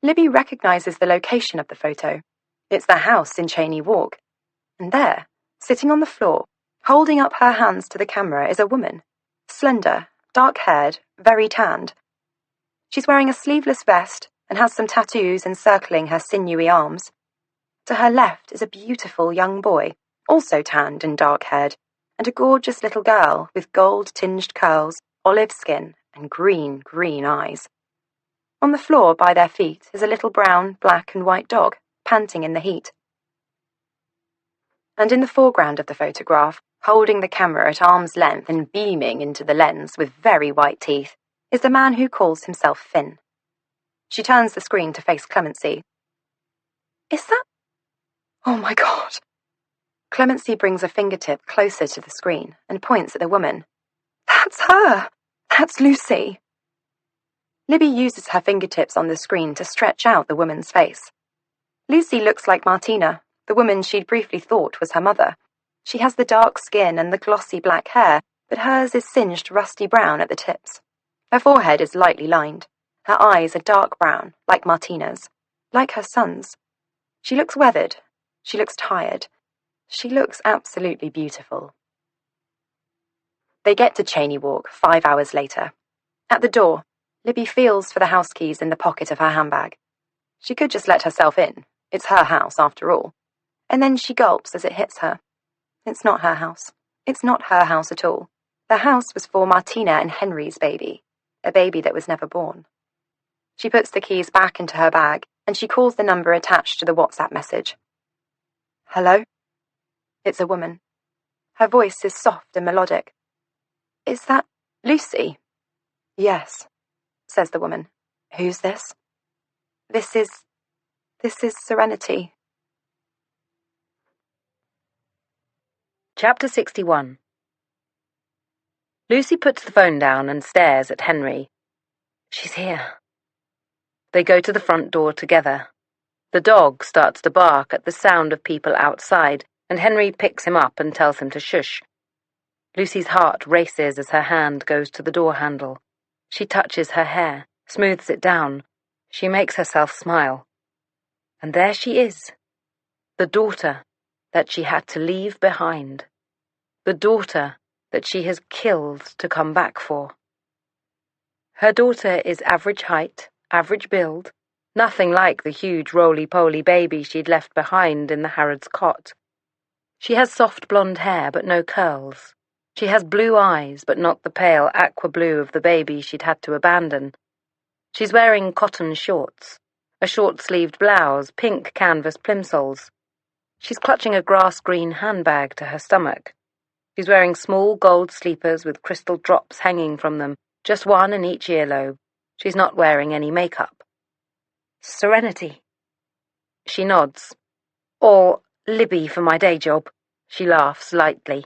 Libby recognizes the location of the photo. It's the house in Cheney Walk. And there, sitting on the floor, holding up her hands to the camera, is a woman. Slender, dark-haired, very tanned. She's wearing a sleeveless vest and has some tattoos encircling her sinewy arms. To her left is a beautiful young boy, also tanned and dark-haired, and a gorgeous little girl with gold-tinged curls, olive skin, and green eyes. On the floor by their feet is a little brown, black and white dog, panting in the heat. And in the foreground of the photograph, holding the camera at arm's length and beaming into the lens with very white teeth, is the man who calls himself Finn. She turns the screen to face Clemency. Is that... Oh my God. Clemency brings a fingertip closer to the screen and points at the woman. That's her. That's Lucy. Libby uses her fingertips on the screen to stretch out the woman's face. Lucy looks like Martina, the woman she'd briefly thought was her mother. She has the dark skin and the glossy black hair, but hers is singed rusty brown at the tips. Her forehead is lightly lined. Her eyes are dark brown, like Martina's, like her son's. She looks weathered. She looks tired. She looks absolutely beautiful. They get to Cheney Walk 5 hours later. At the door, Libby feels for the house keys in the pocket of her handbag. She could just let herself in. It's her house, after all. And then she gulps as it hits her. It's not her house. It's not her house at all. The house was for Martina and Henry's baby, a baby that was never born. She puts the keys back into her bag and she calls the number attached to the WhatsApp message. Hello? It's a woman. Her voice is soft and melodic. Is that Lucy? Yes, says the woman. Who's this? This is Serenity. Chapter 61. Lucy puts the phone down and stares at Henry. She's here. They go to the front door together. The dog starts to bark at the sound of people outside, and Henry picks him up and tells him to shush. Lucy's heart races as her hand goes to the door handle. She touches her hair, smooths it down. She makes herself smile. And there she is. The daughter that she had to leave behind. The daughter that she has killed to come back for. Her daughter is average height, average build, nothing like the huge roly-poly baby she'd left behind in the Harrods' cot. She has soft blonde hair but no curls. She has blue eyes but not the pale aqua blue of the baby she'd had to abandon. She's wearing cotton shorts, a short-sleeved blouse, pink canvas plimsolls. She's clutching a grass-green handbag to her stomach. She's wearing small gold sleepers with crystal drops hanging from them, just one in each earlobe. She's not wearing any makeup. Serenity. She nods. Or Libby for my day job. She laughs lightly.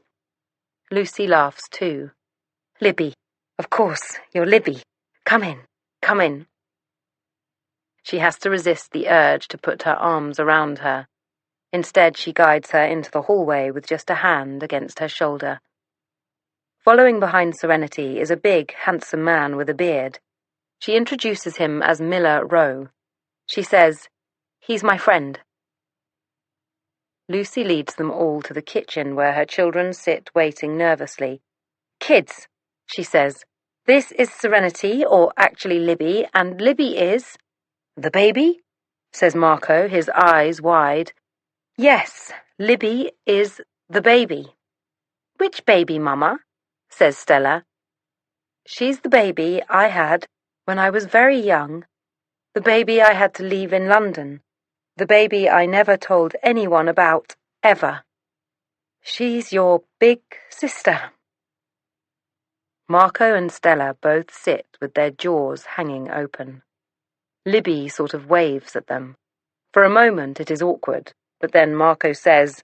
Lucy laughs too. Libby. Of course, you're Libby. Come in. Come in. She has to resist the urge to put her arms around her. Instead, she guides her into the hallway with just a hand against her shoulder. Following behind Serenity is a big, handsome man with a beard. She introduces him as Miller Rowe. She says, "He's my friend." Lucy leads them all to the kitchen where her children sit waiting nervously. "Kids," she says, "this is Serenity, or actually Libby, and Libby is—" "The baby?" says Marco, his eyes wide. "Yes, Libby is the baby." "Which baby, Mama?" says Stella. "She's the baby I had when I was very young, the baby I had to leave in London, the baby I never told anyone about, ever. She's your big sister." Marco and Stella both sit with their jaws hanging open. Libby sort of waves at them. For a moment it is awkward, but then Marco says,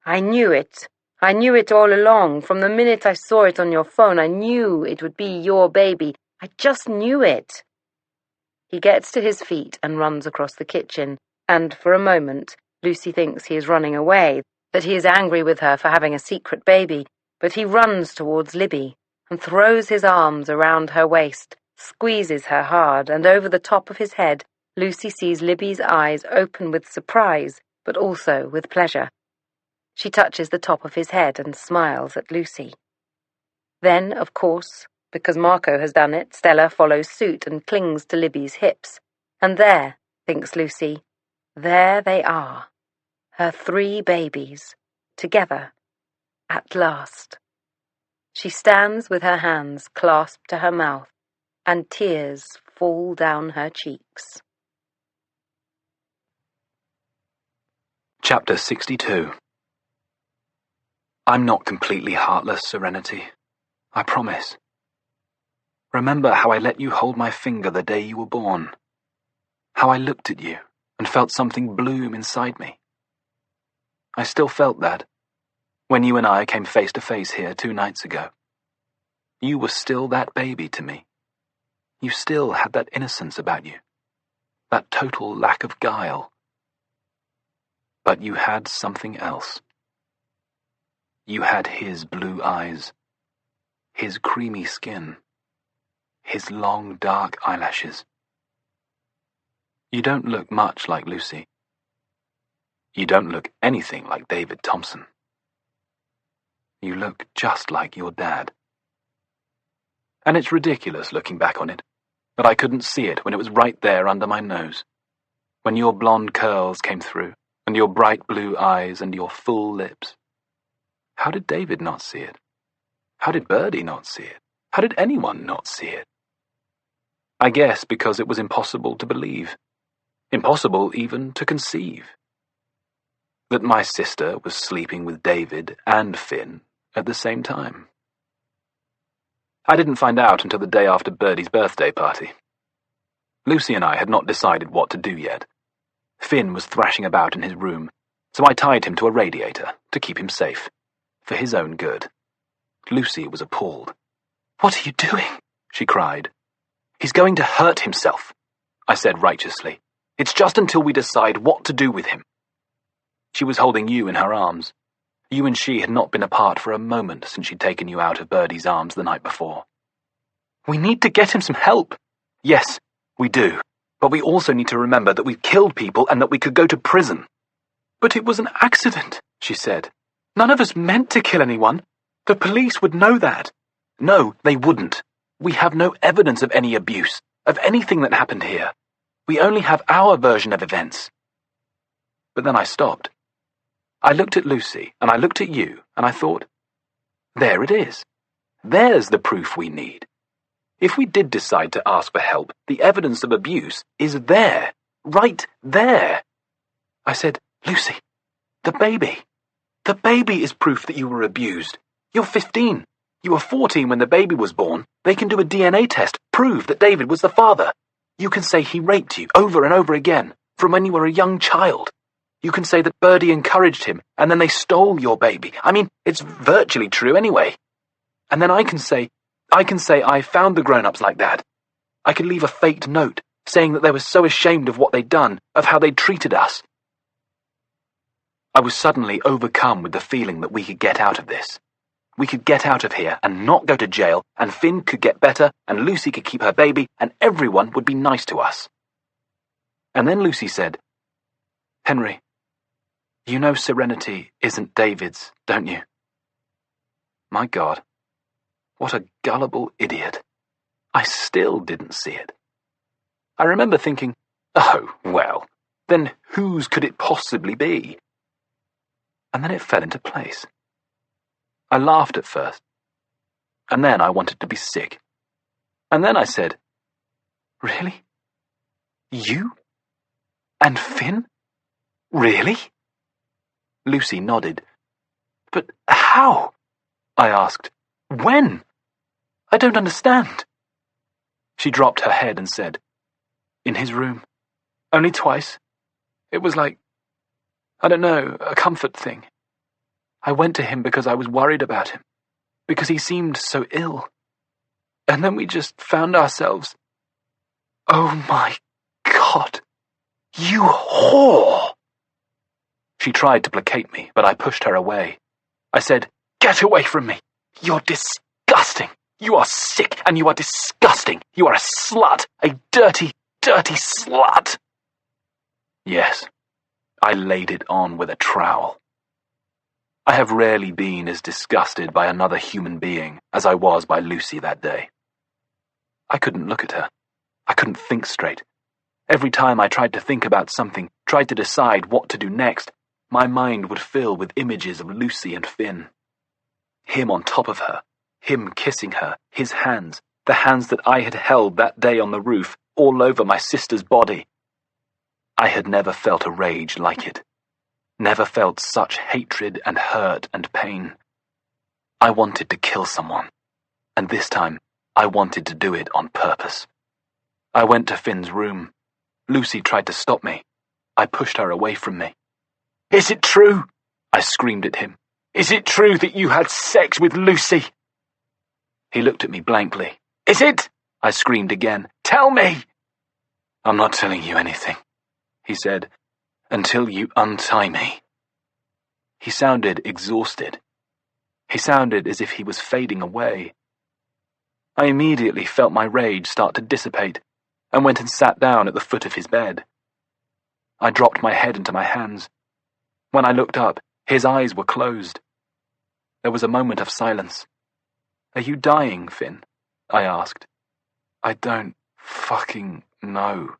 "I knew it. I knew it all along. From the minute I saw it on your phone, I knew it would be your baby. I just knew it." He gets to his feet and runs across the kitchen, and for a moment, Lucy thinks he is running away, that he is angry with her for having a secret baby, but he runs towards Libby and throws his arms around her waist, squeezes her hard, and over the top of his head, Lucy sees Libby's eyes open with surprise, but also with pleasure. She touches the top of his head and smiles at Lucy. Then, of course, because Marco has done it, Stella follows suit and clings to Libby's hips. And there, thinks Lucy, there they are, her 3 babies, together, at last. She stands with her hands clasped to her mouth, and tears fall down her cheeks. Chapter 62. I'm not completely heartless, Serenity. I promise. Remember how I let you hold my finger the day you were born? How I looked at you and felt something bloom inside me? I still felt that when you and I came face to face here 2 nights ago. You were still that baby to me. You still had that innocence about you, that total lack of guile. But you had something else. You had his blue eyes, his creamy skin, his long dark eyelashes. You don't look much like Lucy. You don't look anything like David Thompson. You look just like your dad. And it's ridiculous looking back on it, that I couldn't see it when it was right there under my nose, when your blonde curls came through, and your bright blue eyes and your full lips. How did David not see it? How did Birdie not see it? How did anyone not see it? I guess because it was impossible to believe. impossible even to conceive. That my sister was sleeping with David and Finn at the same time. I didn't find out until the day after Birdie's birthday party. Lucy and I had not decided what to do yet. Finn was thrashing about in his room, so I tied him to a radiator to keep him safe, for his own good. Lucy was appalled. "What are you doing?" she cried. "He's going to hurt himself," I said righteously. "It's just until we decide what to do with him." She was holding you in her arms. You and she had not been apart for a moment since she'd taken you out of Birdie's arms the night before. "We need to get him some help." "Yes, we do. But we also need to remember that we've killed people and that we could go to prison." "But it was an accident," she said. "None of us meant to kill anyone. The police would know that." "No, they wouldn't. We have no evidence of any abuse, of anything that happened here. We only have our version of events." But then I stopped. I looked at Lucy, and I looked at you, and I thought, there it is. There's the proof we need. If we did decide to ask for help, the evidence of abuse is there, right there. I said, "Lucy, the baby. The baby is proof that you were abused. You're 15. You were 14 when the baby was born. They can do a DNA test, prove that David was the father. You can say he raped you over and over again, from when you were a young child. You can say that Birdie encouraged him, and then they stole your baby. I mean, it's virtually true anyway. And then I can say I found the grown-ups like that. I could leave a faked note, saying that they were so ashamed of what they'd done, of how they'd treated us." I was suddenly overcome with the feeling that we could get out of this. We could get out of here and not go to jail, and Finn could get better, and Lucy could keep her baby, and everyone would be nice to us. And then Lucy said, "Henry, you know Serenity isn't David's, don't you?" My God, what a gullible idiot. I still didn't see it. I remember thinking, oh, well, then whose could it possibly be? And then it fell into place. I laughed at first, and then I wanted to be sick. And then I said, "Really? You? And Finn? Really?" Lucy nodded. "But how?" I asked. "When? I don't understand." She dropped her head and said, "In his room. Only twice. It was like, I don't know, a comfort thing. I went to him because I was worried about him, because he seemed so ill. And then we just found ourselves... Oh my God! You whore!" She tried to placate me, but I pushed her away. I said, "Get away from me! You're disgusting! You are sick, and you are disgusting! You are a slut! A dirty, dirty slut!" Yes, I laid it on with a trowel. I have rarely been as disgusted by another human being as I was by Lucy that day. I couldn't look at her. I couldn't think straight. Every time I tried to think about something, tried to decide what to do next, my mind would fill with images of Lucy and Finn. Him on top of her, him kissing her, his hands, the hands that I had held that day on the roof, all over my sister's body. I had never felt a rage like it. Never felt such hatred and hurt and pain. I wanted to kill someone, and this time I wanted to do it on purpose. I went to Finn's room. Lucy tried to stop me. I pushed her away from me. "Is it true?" I screamed at him. "Is it true that you had sex with Lucy?" He looked at me blankly. "Is it?" I screamed again. "Tell me!" "I'm not telling you anything," he said, "until you untie me." He sounded exhausted. He sounded as if he was fading away. I immediately felt my rage start to dissipate and went and sat down at the foot of his bed. I dropped my head into my hands. When I looked up, his eyes were closed. There was a moment of silence. "Are you dying, Finn?" I asked. "I don't fucking know."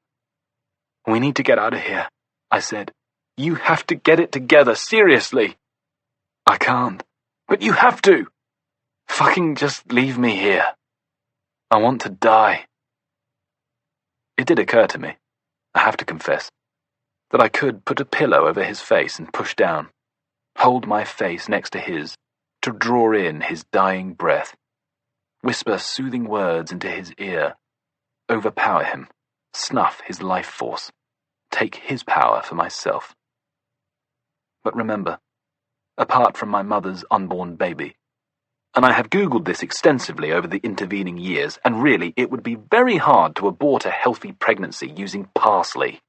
"We need to get out of here," I said. "You have to get it together, seriously." "I can't." "But you have to." "Fucking just leave me here. I want to die." It did occur to me, I have to confess, that I could put a pillow over his face and push down, hold my face next to his, to draw in his dying breath, whisper soothing words into his ear, overpower him, snuff his life force, take his power for myself. But remember, apart from my mother's unborn baby, and I have Googled this extensively over the intervening years, and really it would be very hard to abort a healthy pregnancy using parsley.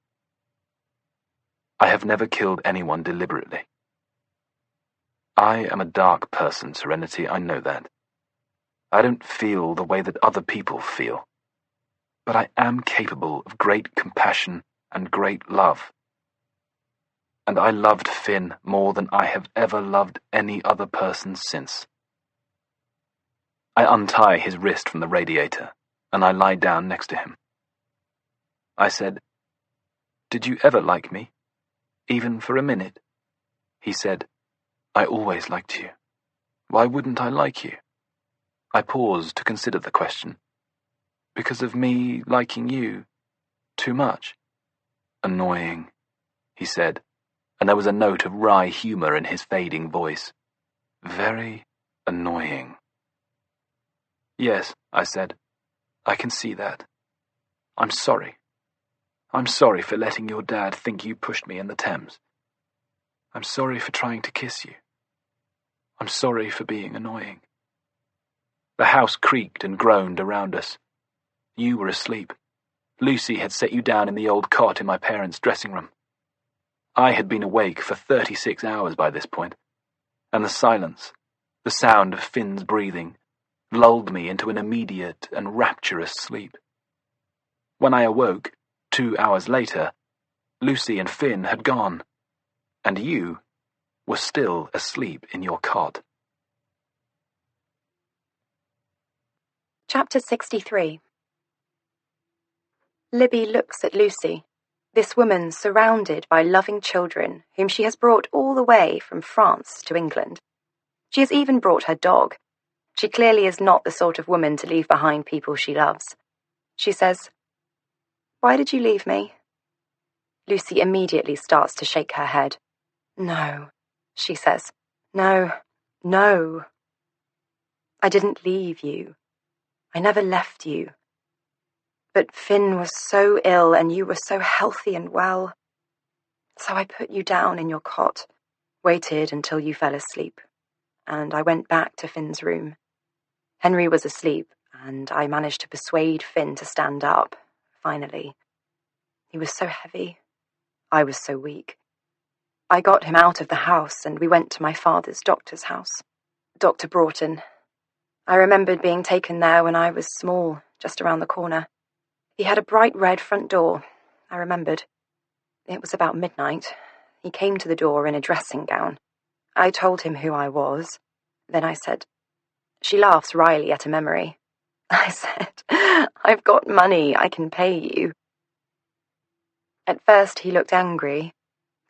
I have never killed anyone deliberately. I am a dark person, Serenity, I know that. I don't feel the way that other people feel. But I am capable of great compassion and great love. And I loved Finn more than I have ever loved any other person since. I untie his wrist from the radiator, and I lie down next to him. I said, "Did you ever like me? Even for a minute?" He said, "I always liked you. Why wouldn't I like you?" I paused to consider the question. Because of me liking you too much? Annoying, he said, and there was a note of wry humor in his fading voice. Very annoying. Yes, I said, I can see that. I'm sorry. I'm sorry for letting your dad think you pushed me in the Thames. I'm sorry for trying to kiss you. I'm sorry for being annoying. The house creaked and groaned around us. You were asleep. Lucy had set you down in the old cot in my parents' dressing room. I had been awake for 36 hours by this point, and the silence, the sound of Finn's breathing, lulled me into an immediate and rapturous sleep. When I awoke, 2 hours later, Lucy and Finn had gone, and you were still asleep in your cot. Chapter 63. Libby looks at Lucy, this woman surrounded by loving children whom she has brought all the way from France to England. She has even brought her dog. She clearly is not the sort of woman to leave behind people she loves. She says, "Why did you leave me?" Lucy immediately starts to shake her head. "No," she says. "No, no. I didn't leave you. I never left you. But Finn was so ill and you were so healthy and well. So I put you down in your cot, waited until you fell asleep, and I went back to Finn's room. Henry was asleep, and I managed to persuade Finn to stand up, finally. He was so heavy. I was so weak. I got him out of the house, and we went to my father's doctor's house, Dr. Broughton. I remembered being taken there when I was small, just around the corner. He had a bright red front door, I remembered. It was about midnight. He came to the door in a dressing gown. I told him who I was. Then I said, "She laughs wryly at a memory." I said, "I've got money, I can pay you." At first he looked angry.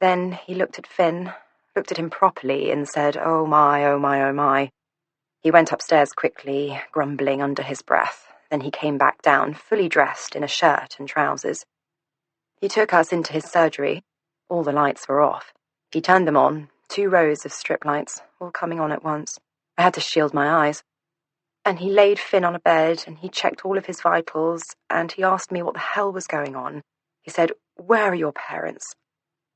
Then he looked at Finn, looked at him properly, and said, "Oh my, oh my, oh my." He went upstairs quickly, grumbling under his breath. Then he came back down, fully dressed in a shirt and trousers. He took us into his surgery. All the lights were off. He turned them on, 2 rows of strip lights, all coming on at once. I had to shield my eyes. And he laid Finn on a bed, and he checked all of his vitals, and he asked me what the hell was going on. He said, "Where are your parents?"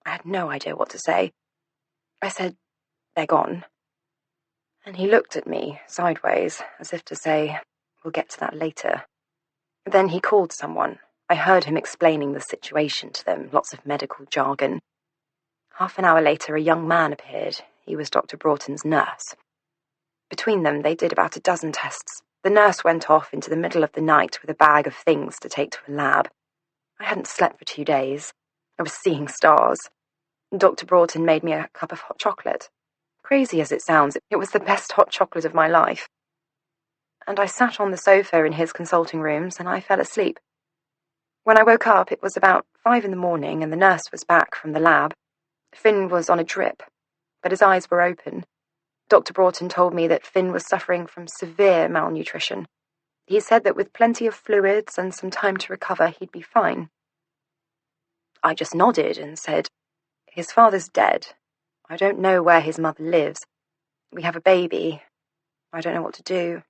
I had no idea what to say. I said, "They're gone." And he looked at me, sideways, as if to say, "We'll get to that later." Then he called someone. I heard him explaining the situation to them, lots of medical jargon. Half an hour later, a young man appeared. He was Dr. Broughton's nurse. Between them, they did about a dozen tests. The nurse went off into the middle of the night with a bag of things to take to a lab. I hadn't slept for 2 days. I was seeing stars. Dr. Broughton made me a cup of hot chocolate. Crazy as it sounds, it was the best hot chocolate of my life. And I sat on the sofa in his consulting rooms, and I fell asleep. When I woke up, it was about 5 in the morning, and the nurse was back from the lab. Finn was on a drip, but his eyes were open. Dr. Broughton told me that Finn was suffering from severe malnutrition. He said that with plenty of fluids and some time to recover, he'd be fine. I just nodded and said, "His father's dead. I don't know where his mother lives. We have a baby. I don't know what to do."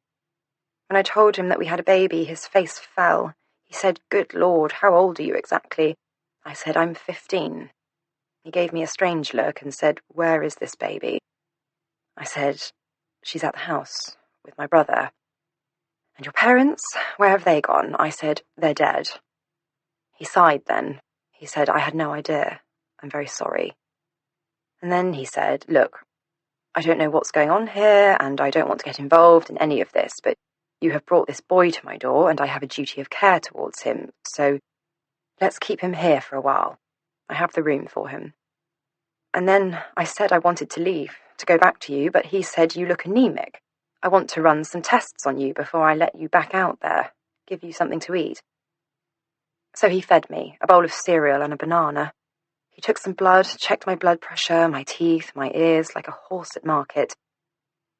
When I told him that we had a baby, his face fell. He said, "Good Lord, how old are you exactly?" I said, "I'm 15. He gave me a strange look and said, "Where is this baby?" I said, "She's at the house with my brother." "And your parents? Where have they gone?" I said, "They're dead." He sighed then. He said, "I had no idea. I'm very sorry." And then he said, "Look, I don't know what's going on here, and I don't want to get involved in any of this, but you have brought this boy to my door, and I have a duty of care towards him, so let's keep him here for a while. I have the room for him." And then I said I wanted to leave, to go back to you, but he said, "You look anemic. I want to run some tests on you before I let you back out there, give you something to eat." So he fed me a bowl of cereal and a banana. He took some blood, checked my blood pressure, my teeth, my ears, like a horse at market.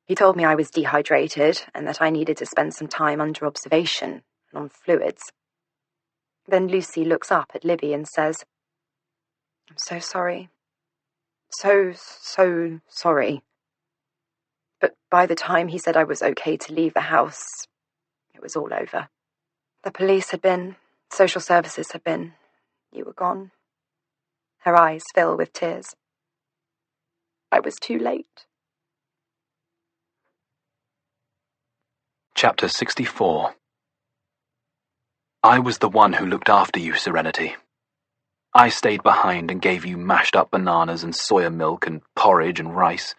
He told me I was dehydrated and that I needed to spend some time under observation and on fluids. Then Lucy looks up at Libby and says, "I'm so sorry. So sorry." But by the time he said I was okay to leave the house, it was all over. The police had been, social services had been, you were gone. Her eyes fill with tears. I was too late. Chapter 64. I was the one who looked after you, Serenity. I stayed behind and gave you mashed up bananas and soya milk and porridge and rice.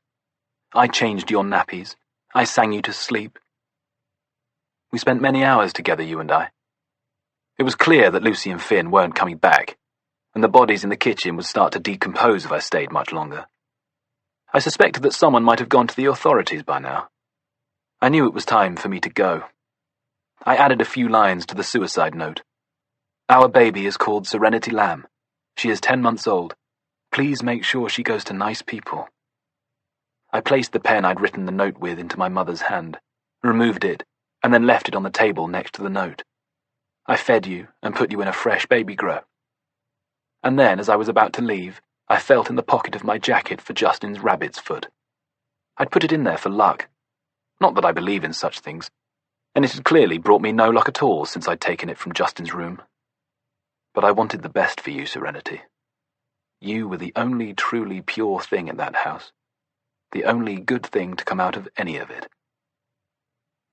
I changed your nappies. I sang you to sleep. We spent many hours together, you and I. It was clear that Lucy and Finn weren't coming back, and the bodies in the kitchen would start to decompose if I stayed much longer. I suspected that someone might have gone to the authorities by now. I knew it was time for me to go. I added a few lines to the suicide note. "Our baby is called Serenity Lamb. She is 10 months old. Please make sure she goes to nice people." I placed the pen I'd written the note with into my mother's hand, removed it, and then left it on the table next to the note. I fed you and put you in a fresh baby grow. And then, as I was about to leave, I felt in the pocket of my jacket for Justin's rabbit's foot. I'd put it in there for luck. Not that I believe in such things, and it had clearly brought me no luck at all since I'd taken it from Justin's room. But I wanted the best for you, Serenity. You were the only truly pure thing in that house, the only good thing to come out of any of it.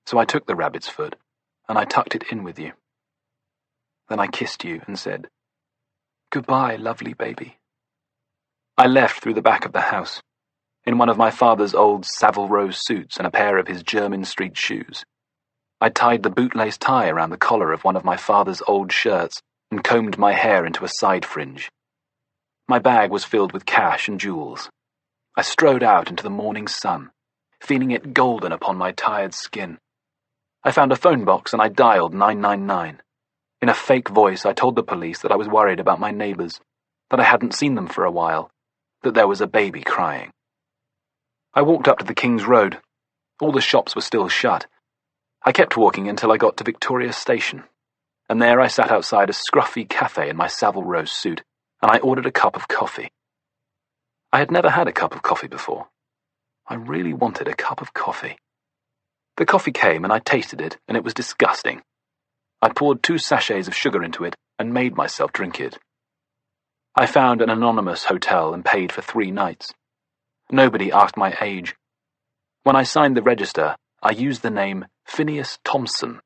So I took the rabbit's foot, and I tucked it in with you. Then I kissed you and said, "Goodbye, lovely baby." I left through the back of the house, in one of my father's old Savile Row suits and a pair of his Jermyn Street shoes. I tied the bootlace tie around the collar of one of my father's old shirts and combed my hair into a side fringe. My bag was filled with cash and jewels. I strode out into the morning sun, feeling it golden upon my tired skin. I found a phone box and I dialed 999. In a fake voice, I told the police that I was worried about my neighbors, that I hadn't seen them for a while, that there was a baby crying. I walked up to the King's Road. All the shops were still shut. I kept walking until I got to Victoria Station, and there I sat outside a scruffy cafe in my Savile Row suit, and I ordered a cup of coffee. I had never had a cup of coffee before. I really wanted a cup of coffee. The coffee came and I tasted it, and it was disgusting. I poured 2 sachets of sugar into it and made myself drink it. I found an anonymous hotel and paid for 3 nights. Nobody asked my age. When I signed the register, I used the name Phineas Thompson.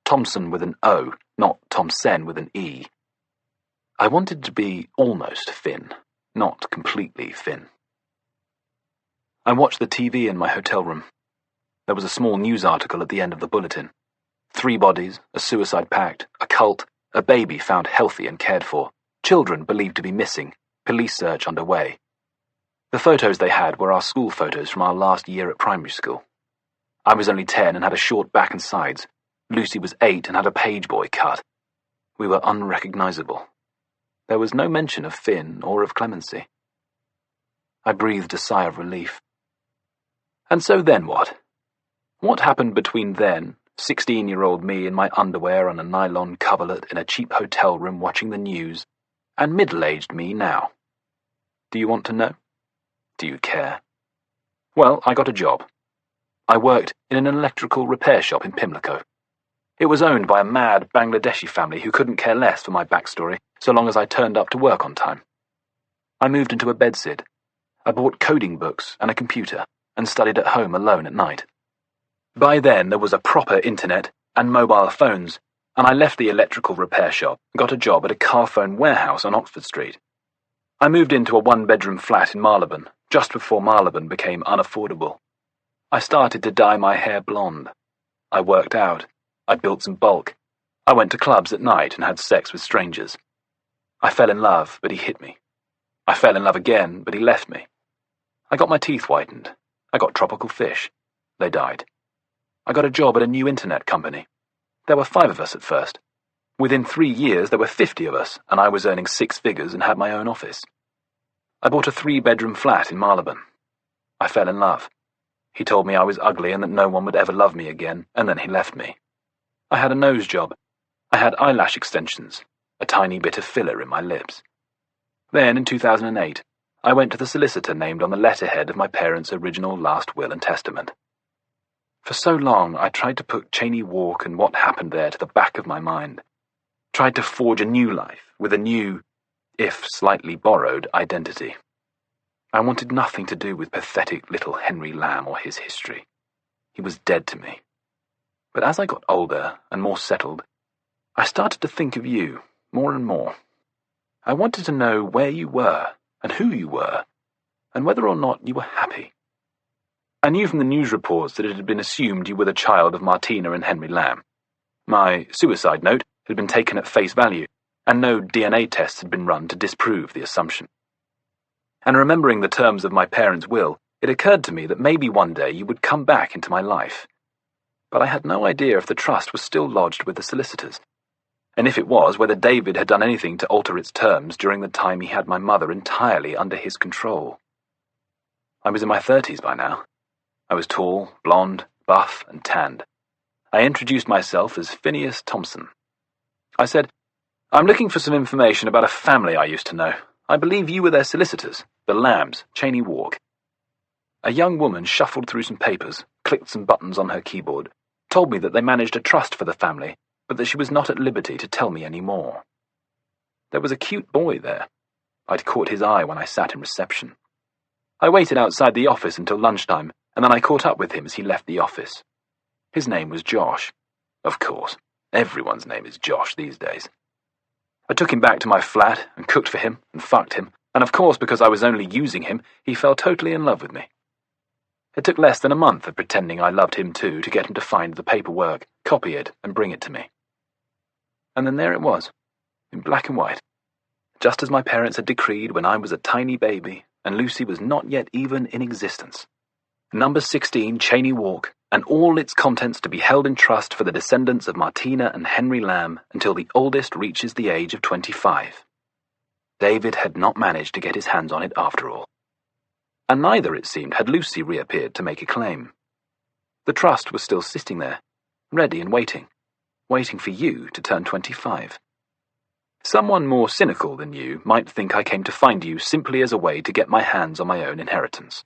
Thompson with an O, not Thompson with an E. I wanted to be almost Finn, not completely Finn. I watched the TV in my hotel room. There was a small news article at the end of the bulletin. 3 bodies, a suicide pact, a cult, a baby found healthy and cared for, children believed to be missing, police search underway. The photos they had were our school photos from our last year at primary school. I was only 10 and had a short back and sides. Lucy was 8 and had a page boy cut. We were unrecognizable. There was no mention of Finn or of clemency. I breathed a sigh of relief. And so then what? What happened between then, 16-year-old me in my underwear on a nylon coverlet in a cheap hotel room watching the news, and middle-aged me now. Do you want to know? Do you care? Well, I got a job. I worked in an electrical repair shop in Pimlico. It was owned by a mad Bangladeshi family who couldn't care less for my backstory so long as I turned up to work on time. I moved into a bedsit. I bought coding books and a computer and studied at home alone at night. By then there was a proper internet and mobile phones, and I left the electrical repair shop and got a job at a car phone warehouse on Oxford Street. I moved into a one-bedroom flat in Marylebone, just before Marylebone became unaffordable. I started to dye my hair blonde. I worked out. I built some bulk. I went to clubs at night and had sex with strangers. I fell in love, but he hit me. I fell in love again, but he left me. I got my teeth whitened. I got tropical fish. They died. I got a job at a new internet company. There were 5 of us at first. Within 3 years there were 50 of us, and I was earning 6 figures and had my own office. I bought a 3-bedroom flat in Marylebone. I fell in love. He told me I was ugly and that no one would ever love me again, and then he left me. I had a nose job. I had eyelash extensions, a tiny bit of filler in my lips. Then, in 2008, I went to the solicitor named on the letterhead of my parents' original last will and testament. For so long, I tried to put Cheney Walk and what happened there to the back of my mind. Tried to forge a new life with a new, if slightly borrowed, identity. I wanted nothing to do with pathetic little Henry Lamb or his history. He was dead to me. But as I got older and more settled, I started to think of you more and more. I wanted to know where you were and who you were, and whether or not you were happy. I knew from the news reports that it had been assumed you were the child of Martina and Henry Lamb. My suicide note had been taken at face value, and no DNA tests had been run to disprove the assumption. And remembering the terms of my parents' will, it occurred to me that maybe one day you would come back into my life. But I had no idea if the trust was still lodged with the solicitors, and if it was, whether David had done anything to alter its terms during the time he had my mother entirely under his control. I was in my 30s by now. I was tall, blonde, buff, and tanned. I introduced myself as Phineas Thompson. I said, "I'm looking for some information about a family I used to know. I believe you were their solicitors, the Lambs, Cheney Walk." A young woman shuffled through some papers, clicked some buttons on her keyboard, told me that they managed a trust for the family, but that she was not at liberty to tell me any more. There was a cute boy there. I'd caught his eye when I sat in reception. I waited outside the office until lunchtime, and then I caught up with him as he left the office. His name was Josh. Of course, everyone's name is Josh these days. I took him back to my flat and cooked for him and fucked him, and of course because I was only using him, he fell totally in love with me. It took less than a month of pretending I loved him too to get him to find the paperwork, copy it, and bring it to me. And then there it was, in black and white, just as my parents had decreed when I was a tiny baby and Lucy was not yet even in existence. Number 16 Cheney Walk, and all its contents to be held in trust for the descendants of Martina and Henry Lamb until the oldest reaches the age of 25. David had not managed to get his hands on it after all. And neither, it seemed, had Lucy reappeared to make a claim. The trust was still sitting there, ready and waiting for you to turn 25. Someone more cynical than you might think I came to find you simply as a way to get my hands on my own inheritance.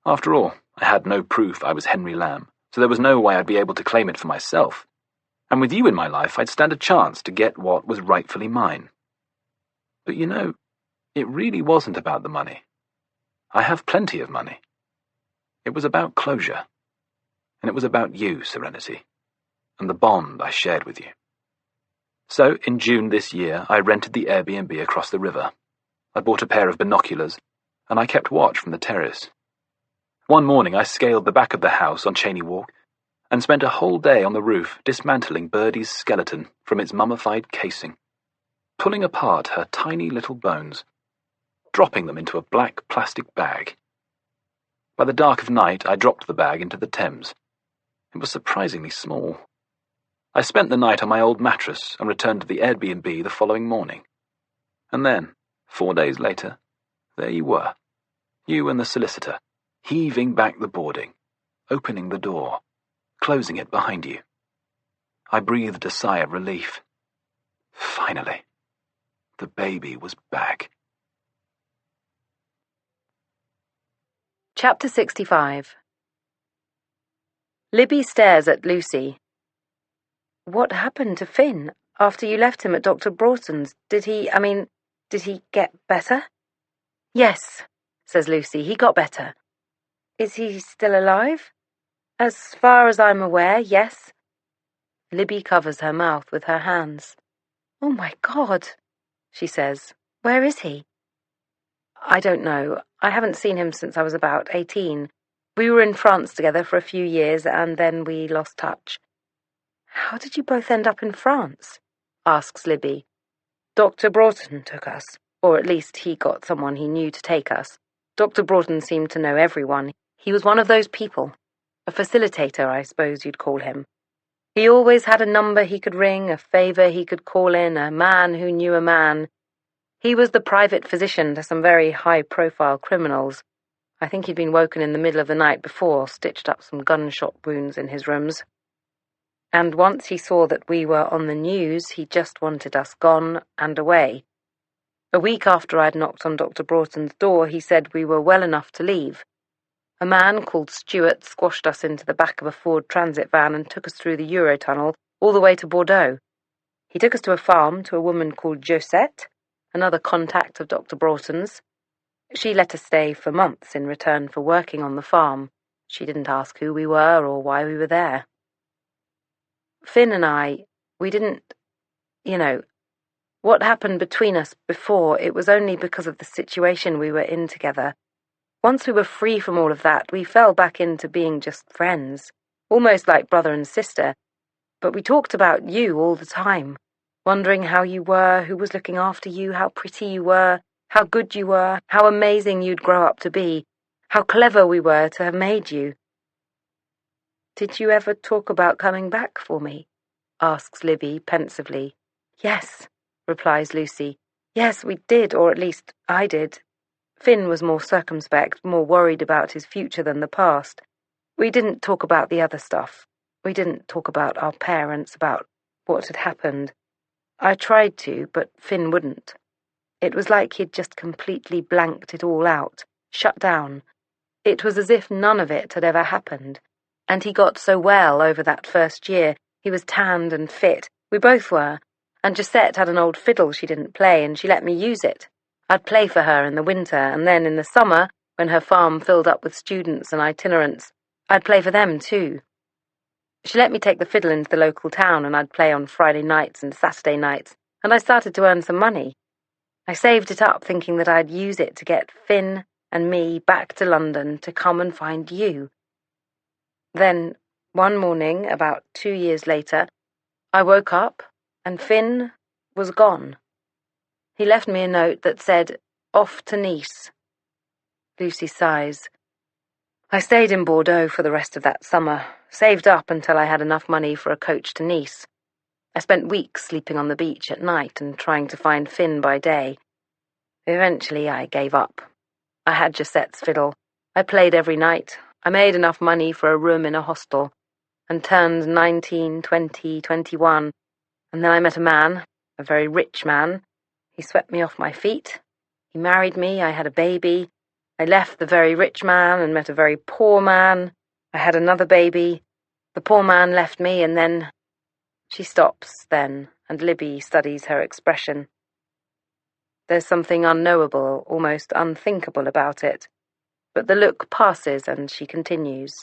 After all, I had no proof I was Henry Lamb, so there was no way I'd be able to claim it for myself. And with you in my life, I'd stand a chance to get what was rightfully mine. But you know, it really wasn't about the money. I have plenty of money. It was about closure. And it was about you, Serenity, and the bond I shared with you. So, in June this year, I rented the Airbnb across the river. I bought a pair of binoculars, and I kept watch from the terrace. One morning I scaled the back of the house on Cheney Walk and spent a whole day on the roof dismantling Birdie's skeleton from its mummified casing, pulling apart her tiny little bones, dropping them into a black plastic bag. By the dark of night I dropped the bag into the Thames. It was surprisingly small. I spent the night on my old mattress and returned to the Airbnb the following morning. And then, 4 days later, there you were, you and the solicitor, heaving back the boarding, opening the door, closing it behind you. I breathed a sigh of relief. Finally. The baby was back. Chapter 65. Libby stares at Lucy. What happened to Finn after you left him at Dr. Broughton's? Did he get better? Yes, says Lucy, he got better. Is he still alive? As far as I'm aware, yes. Libby covers her mouth with her hands. Oh my God, she says. Where is he? I don't know. I haven't seen him since I was about 18. We were in France together for a few years, and then we lost touch. How did you both end up in France? Asks Libby. Dr. Broughton took us, or at least he got someone he knew to take us. Dr. Broughton seemed to know everyone. He was one of those people. A facilitator, I suppose you'd call him. He always had a number he could ring, a favour he could call in, a man who knew a man. He was the private physician to some very high-profile criminals. I think he'd been woken in the middle of the night before, stitched up some gunshot wounds in his rooms. And once he saw that we were on the news, he just wanted us gone and away. A week after I'd knocked on Dr. Broughton's door, he said we were well enough to leave. A man called Stuart squashed us into the back of a Ford Transit van and took us through the Eurotunnel all the way to Bordeaux. He took us to a farm to a woman called Josette, another contact of Dr. Broughton's. She let us stay for months in return for working on the farm. She didn't ask who we were or why we were there. Finn and I, we didn't, what happened between us before, it was only because of the situation we were in together. Once we were free from all of that, we fell back into being just friends, almost like brother and sister. But we talked about you all the time, wondering how you were, who was looking after you, how pretty you were, how good you were, how amazing you'd grow up to be, how clever we were to have made you. Did you ever talk about coming back for me? Asks Libby pensively. Yes, replies Lucy. Yes, we did, or at least I did. Finn was more circumspect, more worried about his future than the past. We didn't talk about the other stuff. We didn't talk about our parents, about what had happened. I tried to, but Finn wouldn't. It was like he'd just completely blanked it all out, shut down. It was as if none of it had ever happened. And he got so well over that first year. He was tanned and fit. We both were. And Josette had an old fiddle she didn't play, and she let me use it. I'd play for her in the winter, and then in the summer, when her farm filled up with students and itinerants, I'd play for them too. She let me take the fiddle into the local town, and I'd play on Friday nights and Saturday nights, and I started to earn some money. I saved it up, thinking that I'd use it to get Finn and me back to London to come and find you. Then, one morning, about 2 years later, I woke up, and Finn was gone. He left me a note that said, "Off to Nice." Lucy sighs. I stayed in Bordeaux for the rest of that summer, saved up until I had enough money for a coach to Nice. I spent weeks sleeping on the beach at night and trying to find Finn by day. Eventually I gave up. I had Josette's fiddle. I played every night. I made enough money for a room in a hostel, and turned 19, 20, 21, and then I met a man, a very rich man. He swept me off my feet. He married me. I had a baby. I left the very rich man and met a very poor man. I had another baby. The poor man left me, and then... She stops then, and Libby studies her expression. There's something unknowable, almost unthinkable about it. But the look passes, and she continues.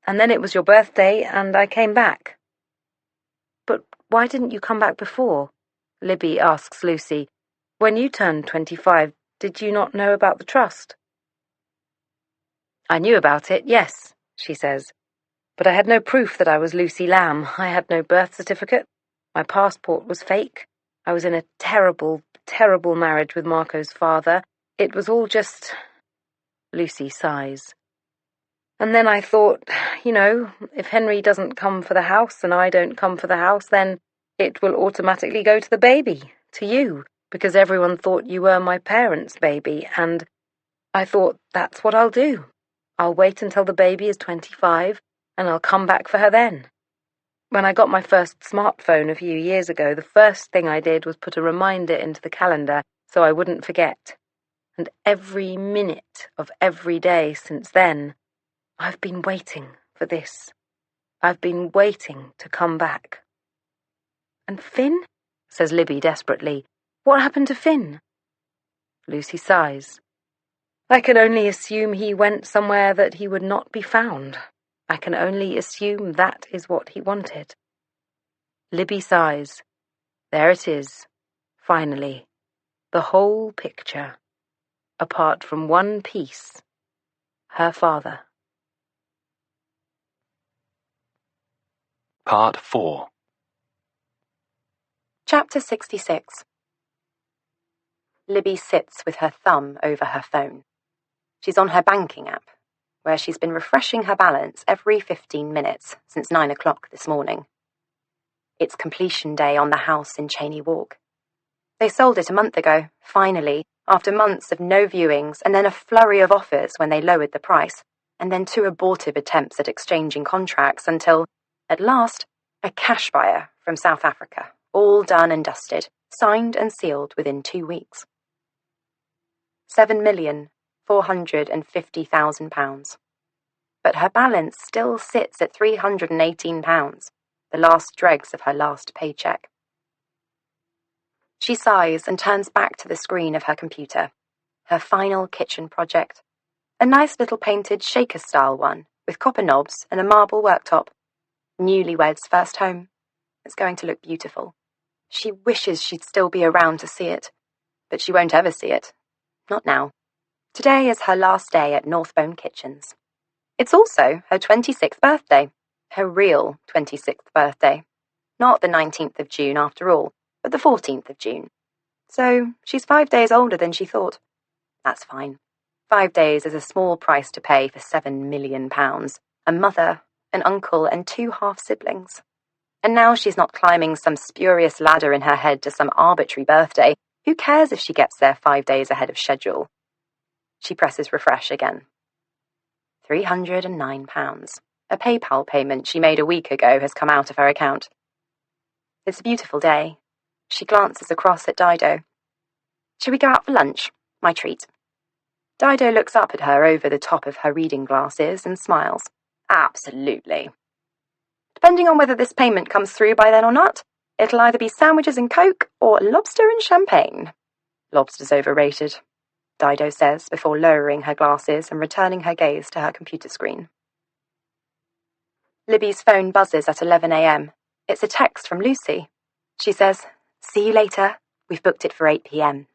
And then it was your birthday, and I came back. But why didn't you come back before? Libby asks Lucy. When you turned 25, did you not know about the trust? I knew about it, yes, she says. But I had no proof that I was Lucy Lamb. I had no birth certificate. My passport was fake. I was in a terrible, terrible marriage with Marco's father. It was all just... Lucy sighs. And then I thought, if Henry doesn't come for the house and I don't come for the house, then it will automatically go to the baby, to you, because everyone thought you were my parents' baby, and I thought, that's what I'll do. I'll wait until the baby is 25, and I'll come back for her then. When I got my first smartphone a few years ago, the first thing I did was put a reminder into the calendar so I wouldn't forget. And every minute of every day since then, I've been waiting for this. I've been waiting to come back. And Finn? Says Libby desperately. What happened to Finn? Lucy sighs. I can only assume he went somewhere that he would not be found. I can only assume that is what he wanted. Libby sighs. There it is. Finally. The whole picture. Apart from one piece. Her father. Part 4. Chapter 66. Libby sits with her thumb over her phone. She's on her banking app, where she's been refreshing her balance every 15 minutes since 9 o'clock this morning. It's completion day on the house in Cheney Walk. They sold it a month ago, finally, after months of no viewings and then a flurry of offers when they lowered the price, and then 2 abortive attempts at exchanging contracts until, at last, a cash buyer from South Africa, all done and dusted, signed and sealed within 2 weeks. £7,450,000. But her balance still sits at £318, the last dregs of her last paycheck. She sighs and turns back to the screen of her computer. Her final kitchen project. A nice little painted shaker-style one, with copper knobs and a marble worktop. Newlyweds' first home. It's going to look beautiful. She wishes she'd still be around to see it. But she won't ever see it. Not now. Today is her last day at Northbone Kitchens. It's also her 26th birthday. Her real 26th birthday. Not the 19th of June after all, but the 14th of June. So she's 5 days older than she thought. That's fine. 5 days is a small price to pay for £7 million. A mother, an uncle, and 2 half-siblings. And now she's not climbing some spurious ladder in her head to some arbitrary birthday. Who cares if she gets there 5 days ahead of schedule? She presses refresh again. £309. A PayPal payment she made a week ago has come out of her account. It's a beautiful day. She glances across at Dido. Shall we go out for lunch? My treat. Dido looks up at her over the top of her reading glasses and smiles. Absolutely. Depending on whether this payment comes through by then or not, it'll either be sandwiches and Coke or lobster and champagne. Lobster's overrated, Dido says before lowering her glasses and returning her gaze to her computer screen. Libby's phone buzzes at 11 a.m. It's a text from Lucy. She says, "See you later. We've booked it for 8 p.m.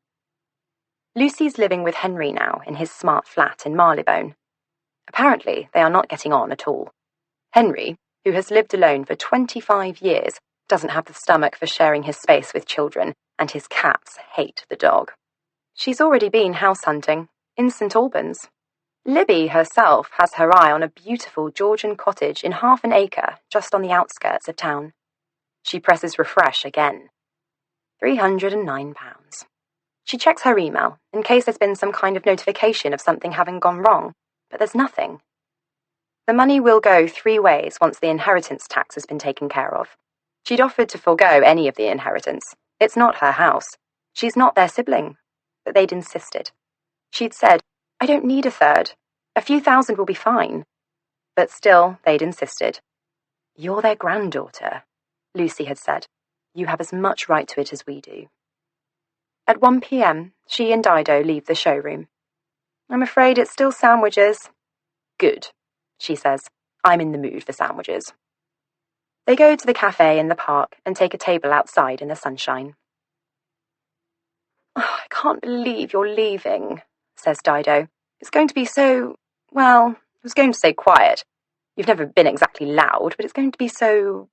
Lucy's living with Henry now in his smart flat in Marylebone. Apparently, they are not getting on at all. Henry, who has lived alone for 25 years, doesn't have the stomach for sharing his space with children, and his cats hate the dog. She's already been house hunting, in St. Albans. Libby herself has her eye on a beautiful Georgian cottage in half an acre just on the outskirts of town. She presses refresh again. £309. She checks her email in case there's been some kind of notification of something having gone wrong, but there's nothing. The money will go 3 ways once the inheritance tax has been taken care of. She'd offered to forego any of the inheritance. It's not her house. She's not their sibling. But they'd insisted. She'd said, I don't need a third. A few thousand will be fine. But still, they'd insisted. You're their granddaughter, Lucy had said. You have as much right to it as we do. At 1 p.m, she and Dido leave the showroom. I'm afraid it's still sandwiches. Good, she says. I'm in the mood for sandwiches. They go to the cafe in the park and take a table outside in the sunshine. Oh, I can't believe you're leaving, says Dido. It's going to be so, well, I was going to say quiet. You've never been exactly loud, but it's going to be so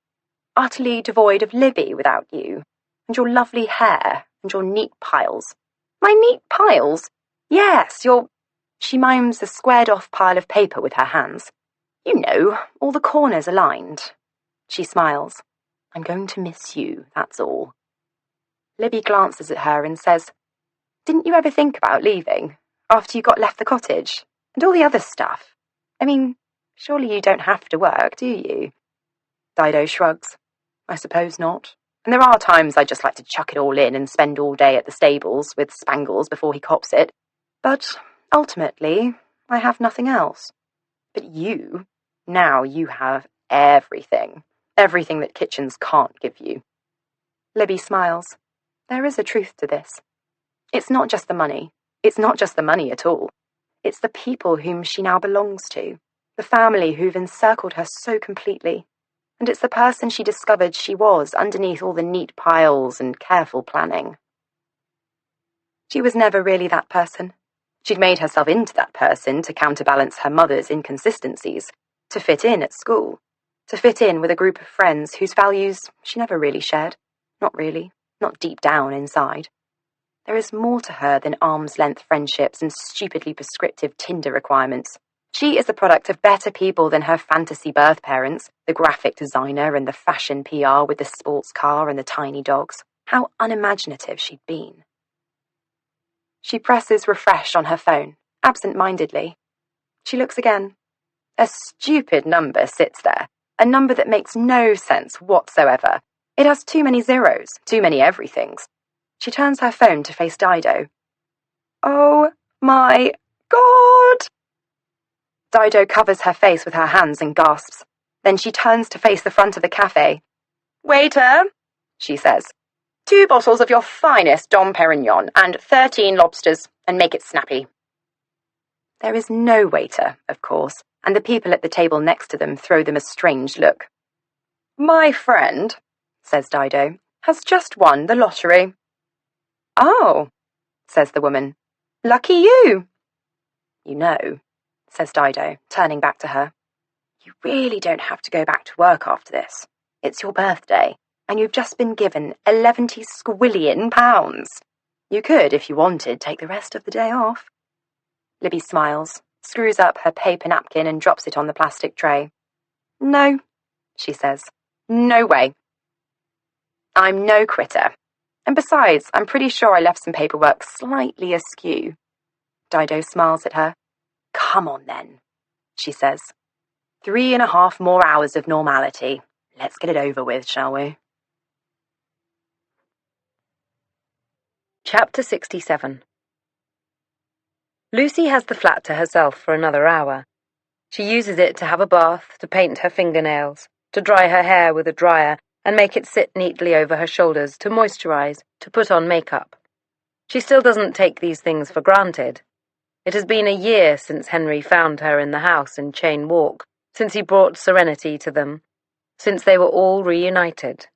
utterly devoid of Libby without you, and your lovely hair, and your neat piles. My neat piles? Yes, your... She mimes a squared-off pile of paper with her hands. You know, all the corners aligned. She smiles. I'm going to miss you, that's all. Libby glances at her and says, Didn't you ever think about leaving, after you got left the cottage, and all the other stuff? I mean, surely you don't have to work, do you? Dido shrugs. I suppose not. And there are times I'd just like to chuck it all in and spend all day at the stables with Spangles before he cops it. But ultimately, I have nothing else. But now you have everything. Everything that kitchens can't give you. Libby smiles. There is a truth to this. It's not just the money. It's not just the money at all. It's the people whom she now belongs to. The family who've encircled her so completely. And it's the person she discovered she was underneath all the neat piles and careful planning. She was never really that person. She'd made herself into that person to counterbalance her mother's inconsistencies, to fit in at school, to fit in with a group of friends whose values she never really shared. Not really, not deep down inside. There is more to her than arm's-length friendships and stupidly prescriptive Tinder requirements. She is the product of better people than her fantasy birth parents, the graphic designer and the fashion PR with the sports car and the tiny dogs. How unimaginative she'd been. She presses refresh on her phone, absent-mindedly. She looks again. A stupid number sits there, a number that makes no sense whatsoever. It has too many zeros, too many everythings. She turns her phone to face Dido. Oh my God! Dido covers her face with her hands and gasps. Then she turns to face the front of the cafe. Waiter, she says, 2 bottles of your finest Dom Perignon and 13 lobsters, and make it snappy. There is no waiter, of course, and the people at the table next to them throw them a strange look. My friend, says Dido, has just won the lottery. Oh, says the woman. Lucky you. You know, says Dido, turning back to her. You really don't have to go back to work after this. It's your birthday, and you've just been given 11 squillion pounds. You could, if you wanted, take the rest of the day off. Libby smiles, screws up her paper napkin and drops it on the plastic tray. No, she says. No way. I'm no quitter. And besides, I'm pretty sure I left some paperwork slightly askew. Dido smiles at her. Come on then, she says. 3.5 more hours of normality. Let's get it over with, shall we? Chapter 67. Lucy has the flat to herself for another hour. She uses it to have a bath, to paint her fingernails, to dry her hair with a dryer, and make it sit neatly over her shoulders, to moisturize, to put on makeup. She still doesn't take these things for granted. It has been a year since Henry found her in the house in Chain Walk, since he brought serenity to them, since they were all reunited.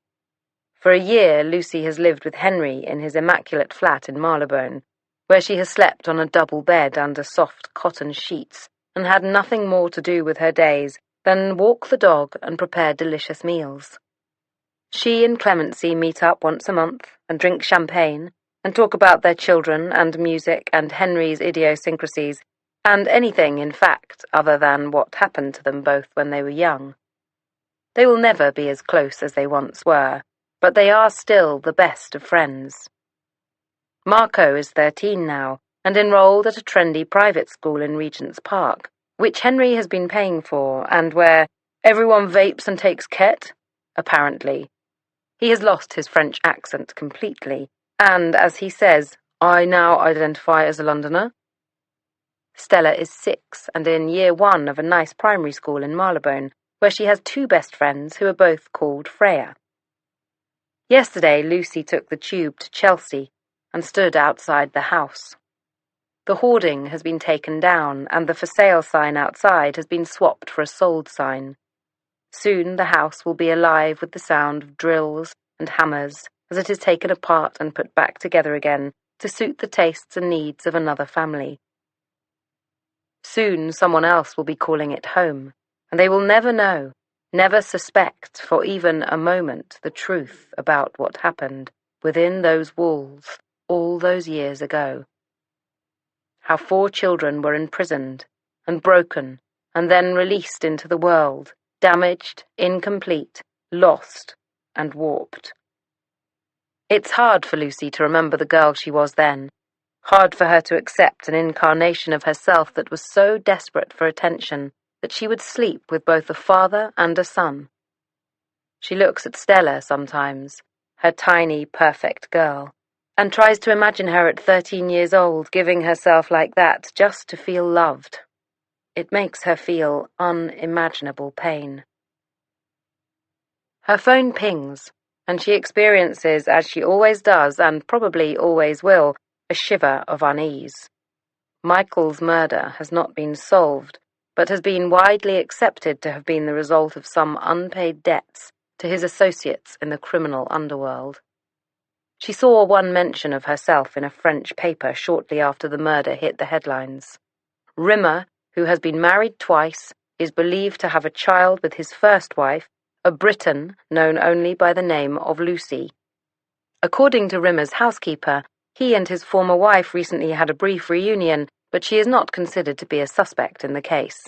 For a year, Lucy has lived with Henry in his immaculate flat in Marylebone, where she has slept on a double bed under soft cotton sheets and had nothing more to do with her days than walk the dog and prepare delicious meals. She and Clemency meet up once a month and drink champagne and talk about their children and music and Henry's idiosyncrasies and anything, in fact, other than what happened to them both when they were young. They will never be as close as they once were, but they are still the best of friends. Marco is 13 now and enrolled at a trendy private school in Regent's Park, which Henry has been paying for and where everyone vapes and takes ket, apparently. He has lost his French accent completely, and, as he says, I now identify as a Londoner. Stella is 6 and in year 1 of a nice primary school in Marylebone, where she has 2 best friends who are both called Freya. Yesterday, Lucy took the tube to Chelsea and stood outside the house. The hoarding has been taken down, and the for sale sign outside has been swapped for a sold sign. Soon the house will be alive with the sound of drills and hammers as it is taken apart and put back together again to suit the tastes and needs of another family. Soon someone else will be calling it home, and they will never know, never suspect for even a moment the truth about what happened within those walls all those years ago. How 4 children were imprisoned and broken and then released into the world, damaged, incomplete, lost, and warped. It's hard for Lucy to remember the girl she was then, hard for her to accept an incarnation of herself that was so desperate for attention that she would sleep with both a father and a son. She looks at Stella sometimes, her tiny, perfect girl, and tries to imagine her at 13 years old giving herself like that just to feel loved. It makes her feel unimaginable pain. Her phone pings, and she experiences, as she always does and probably always will, a shiver of unease. Michael's murder has not been solved, but has been widely accepted to have been the result of some unpaid debts to his associates in the criminal underworld. She saw one mention of herself in a French paper shortly after the murder hit the headlines. Rimmer, who has been married twice, is believed to have a child with his first wife, a Briton known only by the name of Lucy. According to Rimmer's housekeeper, he and his former wife recently had a brief reunion, but she is not considered to be a suspect in the case.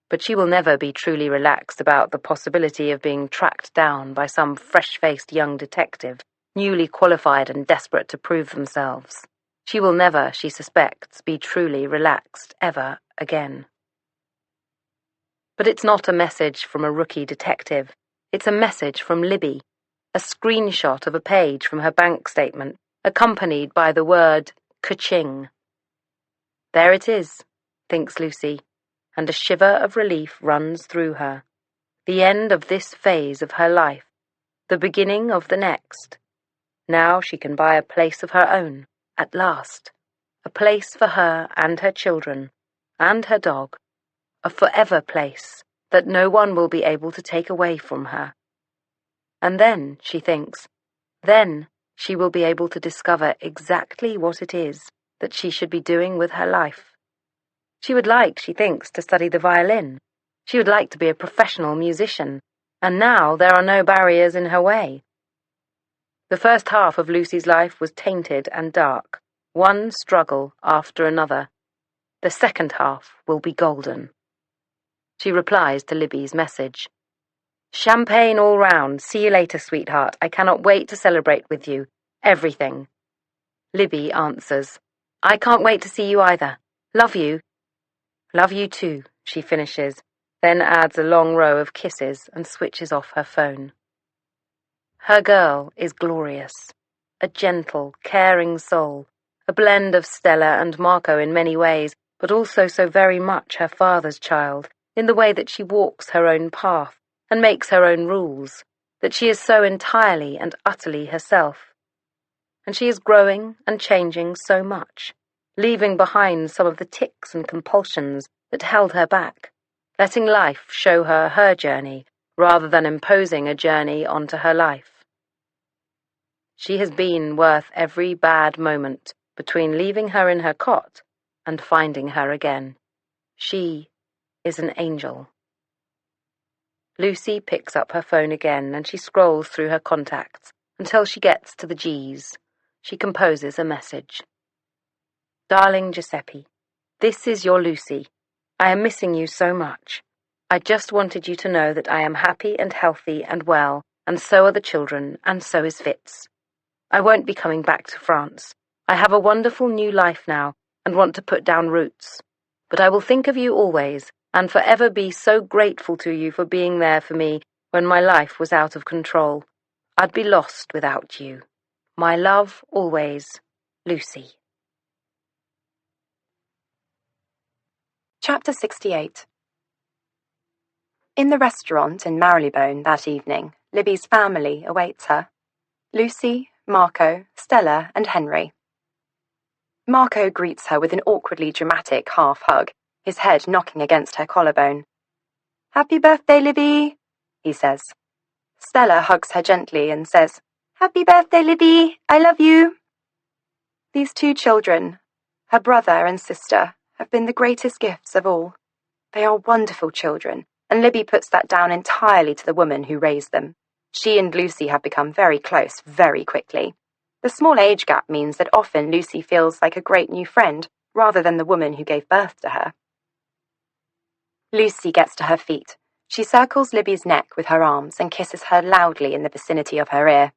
But she will never be truly relaxed about the possibility of being tracked down by some fresh-faced young detective, newly qualified and desperate to prove themselves. She will never, she suspects, be truly relaxed ever again. But it's not a message from a rookie detective. It's a message from Libby, a screenshot of a page from her bank statement, accompanied by the word ka-ching. There it is, thinks Lucy, and a shiver of relief runs through her. The end of this phase of her life, the beginning of the next. Now she can buy a place of her own, at last. A place for her and her children, and her dog. A forever place that no one will be able to take away from her. And then, she thinks, then she will be able to discover exactly what it is that she should be doing with her life. She would like, she thinks, to study the violin. She would like to be a professional musician, and now there are no barriers in her way. The first half of Lucy's life was tainted and dark, one struggle after another. The second half will be golden. She replies to Libby's message. Champagne all round. See you later, sweetheart. I cannot wait to celebrate with you. Everything. Libby answers. I can't wait to see you either. Love you. Love you too, she finishes, then adds a long row of kisses and switches off her phone. Her girl is glorious. A gentle, caring soul. A blend of Stella and Marco in many ways, but also so very much her father's child, in the way that she walks her own path and makes her own rules, that she is so entirely and utterly herself. And she is growing and changing so much, leaving behind some of the tics and compulsions that held her back, letting life show her her journey rather than imposing a journey onto her life. She has been worth every bad moment between leaving her in her cot and finding her again. She is an angel. Lucy picks up her phone again and she scrolls through her contacts until she gets to the G's. She composes a message. Darling Giuseppe, this is your Lucy. I am missing you so much. I just wanted you to know that I am happy and healthy and well, and so are the children, and so is Fitz. I won't be coming back to France. I have a wonderful new life now, and want to put down roots. But I will think of you always, and forever be so grateful to you for being there for me when my life was out of control. I'd be lost without you. My love always, Lucy. Chapter 68. In the restaurant in Marylebone that evening, Libby's family awaits her. Lucy, Marco, Stella, and Henry. Marco greets her with an awkwardly dramatic half-hug, his head knocking against her collarbone. Happy birthday, Libby, he says. Stella hugs her gently and says, Happy birthday, Libby, I love you. These two children, her brother and sister, have been the greatest gifts of all. They are wonderful children, and Libby puts that down entirely to the woman who raised them. She and Lucy have become very close very quickly. The small age gap means that often Lucy feels like a great new friend, rather than the woman who gave birth to her. Lucy gets to her feet. She circles Libby's neck with her arms and kisses her loudly in the vicinity of her ear.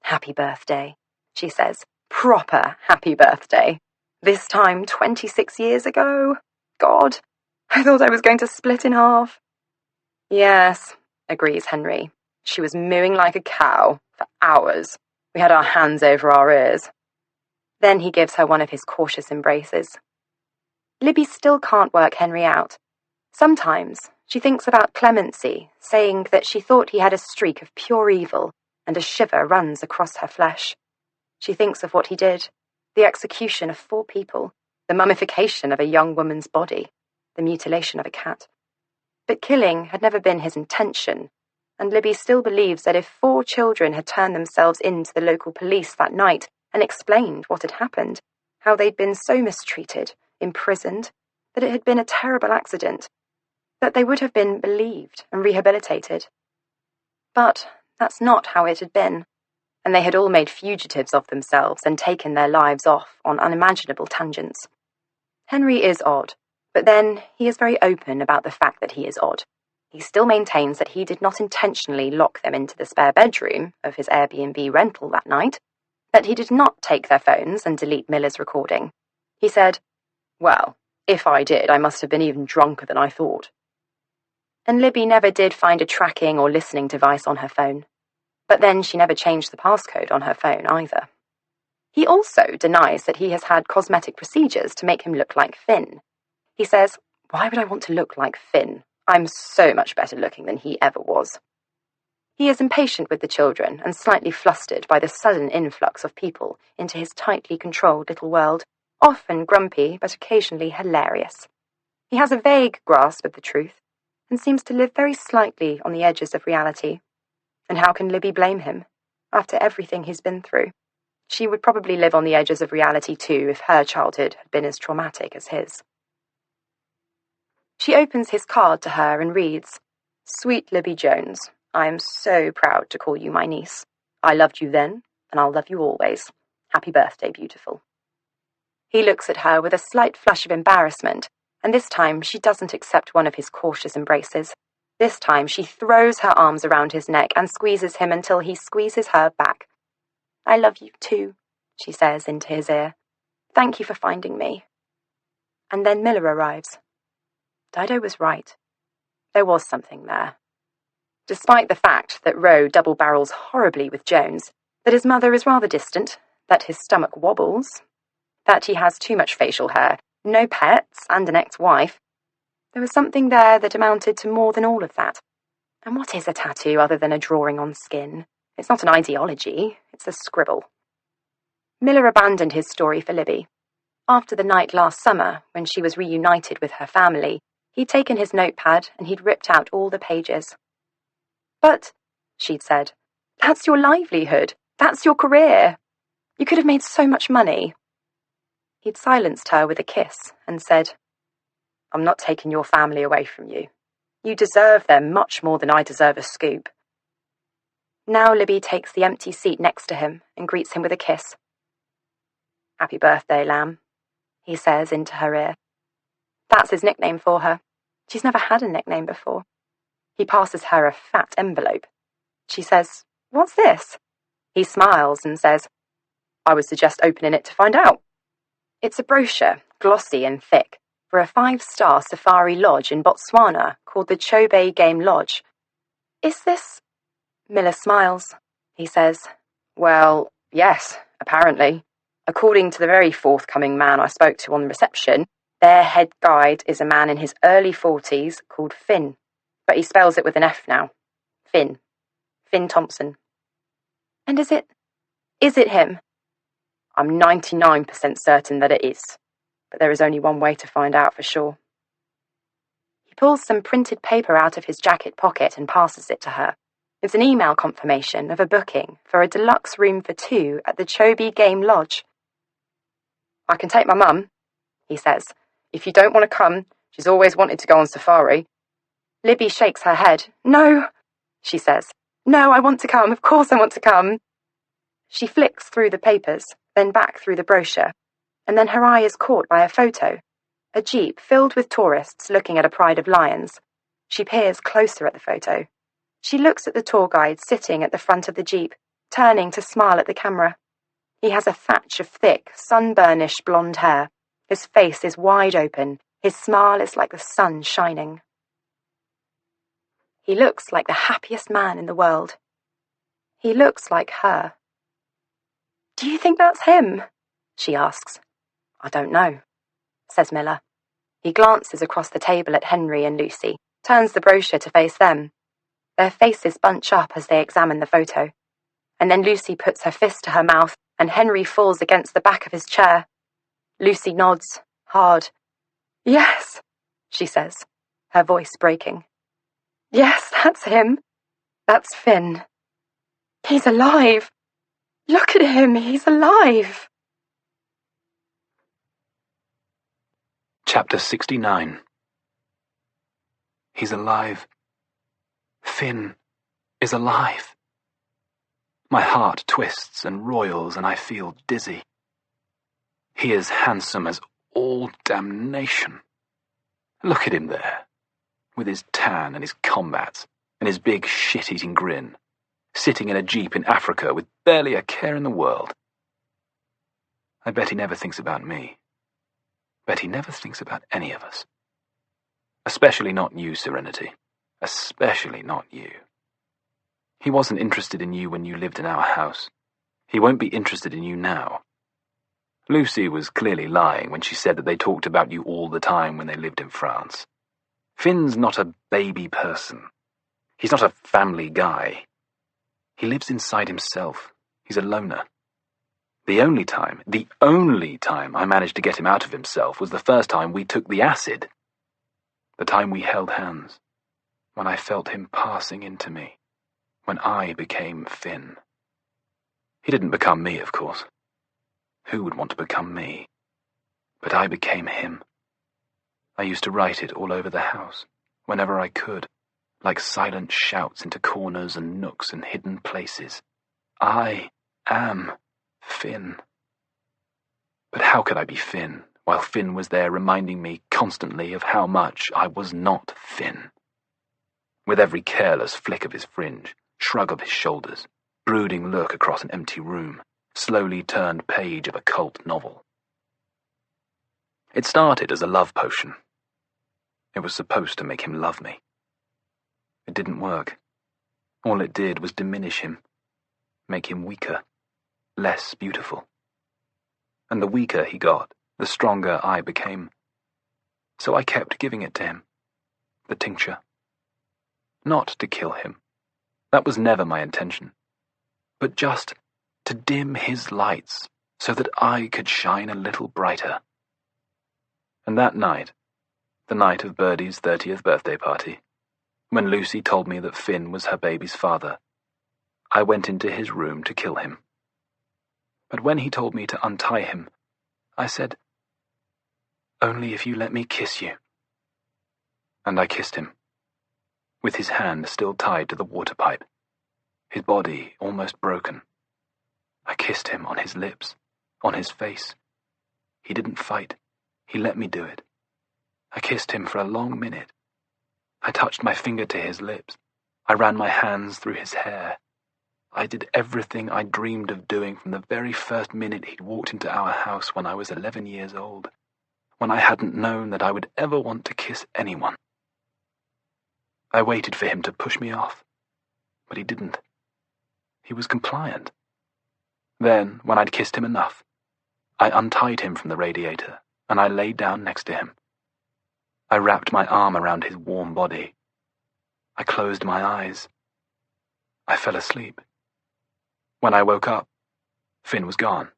Happy birthday, she says. Proper happy birthday. This time 26 years ago. God, I thought I was going to split in half. Yes, agrees Henry. She was mooing like a cow for hours. We had our hands over our ears. Then he gives her one of his cautious embraces. Libby still can't work Henry out. Sometimes she thinks about clemency, saying that she thought he had a streak of pure evil, and a shiver runs across her flesh. She thinks of what he did, the execution of 4 people, the mummification of a young woman's body, the mutilation of a cat. But killing had never been his intention, and Libby still believes that if 4 children had turned themselves in to the local police that night and explained what had happened, how they'd been so mistreated, imprisoned, that it had been a terrible accident, that they would have been believed and rehabilitated. But that's not how it had been, and they had all made fugitives of themselves and taken their lives off on unimaginable tangents. Henry is odd, but then he is very open about the fact that he is odd. He still maintains that he did not intentionally lock them into the spare bedroom of his Airbnb rental that night, that he did not take their phones and delete Miller's recording. He said, "Well, if I did, I must have been even drunker than I thought." And Libby never did find a tracking or listening device on her phone. But then she never changed the passcode on her phone either. He also denies that he has had cosmetic procedures to make him look like Finn. He says, "Why would I want to look like Finn? I'm so much better looking than he ever was." He is impatient with the children and slightly flustered by the sudden influx of people into his tightly controlled little world, often grumpy but occasionally hilarious. He has a vague grasp of the truth and seems to live very slightly on the edges of reality. And how can Libby blame him? After everything he's been through, she would probably live on the edges of reality too if her childhood had been as traumatic as his. She opens his card to her and reads, "Sweet Libby Jones, I am so proud to call you my niece. I loved you then, and I'll love you always. Happy birthday, beautiful." He looks at her with a slight flush of embarrassment, and this time she doesn't accept one of his cautious embraces. This time she throws her arms around his neck and squeezes him until he squeezes her back. "I love you too," she says into his ear. "Thank you for finding me." And then Miller arrives. Dido was right. There was something there. Despite the fact that Roe double-barrels horribly with Jones, that his mother is rather distant, that his stomach wobbles, that he has too much facial hair, no pets, and an ex-wife, there was something there that amounted to more than all of that. And what is a tattoo other than a drawing on skin? It's not an ideology, it's a scribble. Miller abandoned his story for Libby. After the night last summer, when she was reunited with her family, he'd taken his notepad and he'd ripped out all the pages. "But," she'd said, "that's your livelihood. That's your career. You could have made so much money." He'd silenced her with a kiss and said, "I'm not taking your family away from you. You deserve them much more than I deserve a scoop." Now Libby takes the empty seat next to him and greets him with a kiss. "Happy birthday, lamb," he says into her ear. That's his nickname for her. She's never had a nickname before. He passes her a fat envelope. She says, "What's this?" He smiles and says, "I would suggest opening it to find out." It's a brochure, glossy and thick, for a 5-star safari lodge in Botswana called the Chobe Game Lodge. "Is this—" Miller smiles. He says, "Well, yes, apparently. According to the very forthcoming man I spoke to on reception, their head guide is a man in his early 40s called Finn. But he spells it with an F now. Finn. Finn Thompson." "And is it him?" "I'm 99% certain that it is. But there is only one way to find out for sure." He pulls some printed paper out of his jacket pocket and passes it to her. It's an email confirmation of a booking for a deluxe room for 2 at the Chobe Game Lodge. "I can take my mum," he says. "If you don't want to come, she's always wanted to go on safari." Libby shakes her head. "No," she says. "No, I want to come. Of course I want to come." She flicks through the papers, then back through the brochure, and then her eye is caught by a photo. A jeep filled with tourists looking at a pride of lions. She peers closer at the photo. She looks at the tour guide sitting at the front of the jeep, turning to smile at the camera. He has a thatch of thick, sunburnished blonde hair. His face is wide open. His smile is like the sun shining. He looks like the happiest man in the world. He looks like her. Do you think that's him? She asks. I don't know, says Miller. He glances across the table at Henry and Lucy, turns the brochure to face them. Their faces bunch up as they examine the photo. And then Lucy puts her fist to her mouth, and Henry falls against the back of his chair. Lucy nods, hard. Yes, she says, her voice breaking. Yes, that's him. That's Finn. He's alive. Look at him, he's alive. Chapter 69. He's alive. Finn is alive. My heart twists and roils and I feel dizzy. He is handsome as all damnation. Look at him there, with his tan and his combats and his big shit-eating grin, sitting in a jeep in Africa with barely a care in the world. I bet he never thinks about me. Bet he never thinks about any of us. Especially not you, Serenity. Especially not you. He wasn't interested in you when you lived in our house. He won't be interested in you now. Lucy was clearly lying when she said that they talked about you all the time when they lived in France. Finn's not a baby person. He's not a family guy. He lives inside himself. He's a loner. The only time I managed to get him out of himself was the first time we took the acid. The time we held hands. When I felt him passing into me. When I became Finn. He didn't become me, of course. Who would want to become me? But I became him. I used to write it all over the house, whenever I could, like silent shouts into corners and nooks and hidden places. I am Finn. But how could I be Finn, while Finn was there reminding me constantly of how much I was not Finn? With every careless flick of his fringe, shrug of his shoulders, brooding look across an empty room, slowly turned page of a cult novel. It started as a love potion. It was supposed to make him love me. It didn't work. All it did was diminish him, make him weaker, less beautiful. And the weaker he got, the stronger I became. So I kept giving it to him, the tincture. Not to kill him. That was never my intention. But just to dim his lights so that I could shine a little brighter. And that night, the night of Birdie's 30th birthday party, when Lucy told me that Finn was her baby's father, I went into his room to kill him. But when he told me to untie him, I said, "Only if you let me kiss you." And I kissed him, with his hand still tied to the water pipe, his body almost broken. I kissed him on his lips, on his face. He didn't fight. He let me do it. I kissed him for a long minute. I touched my finger to his lips. I ran my hands through his hair. I did everything I dreamed of doing from the very first minute he'd walked into our house when I was 11 years old, when I hadn't known that I would ever want to kiss anyone. I waited for him to push me off, but he didn't. He was compliant. Then, when I'd kissed him enough, I untied him from the radiator, and I lay down next to him. I wrapped my arm around his warm body. I closed my eyes. I fell asleep. When I woke up, Finn was gone.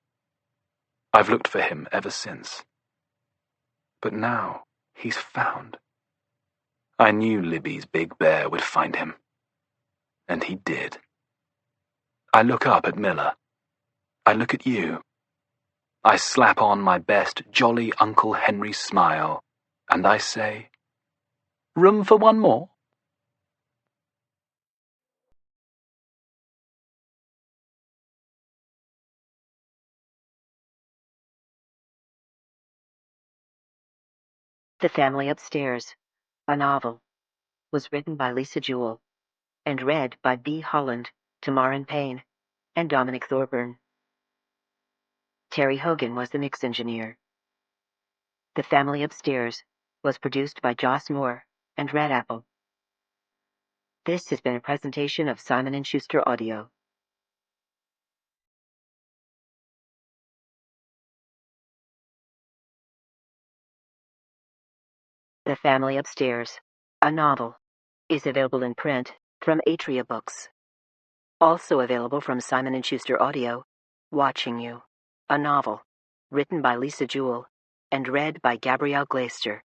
I've looked for him ever since. But now he's found. I knew Libby's big bear would find him. And he did. I look up at Miller. I look at you. I slap on my best jolly Uncle Henry smile, and I say, "Room for one more?" The Family Upstairs, a novel, was written by Lisa Jewell and read by B. Holland, Tamarin Payne, and Dominic Thorburn. Terry Hogan was the mix engineer. The Family Upstairs was produced by Joss Moore and Red Apple. This has been a presentation of Simon & Schuster Audio. The Family Upstairs, a novel, is available in print from Atria Books. Also available from Simon & Schuster Audio, Watching You, a novel, written by Lisa Jewell and read by Gabrielle Glaister.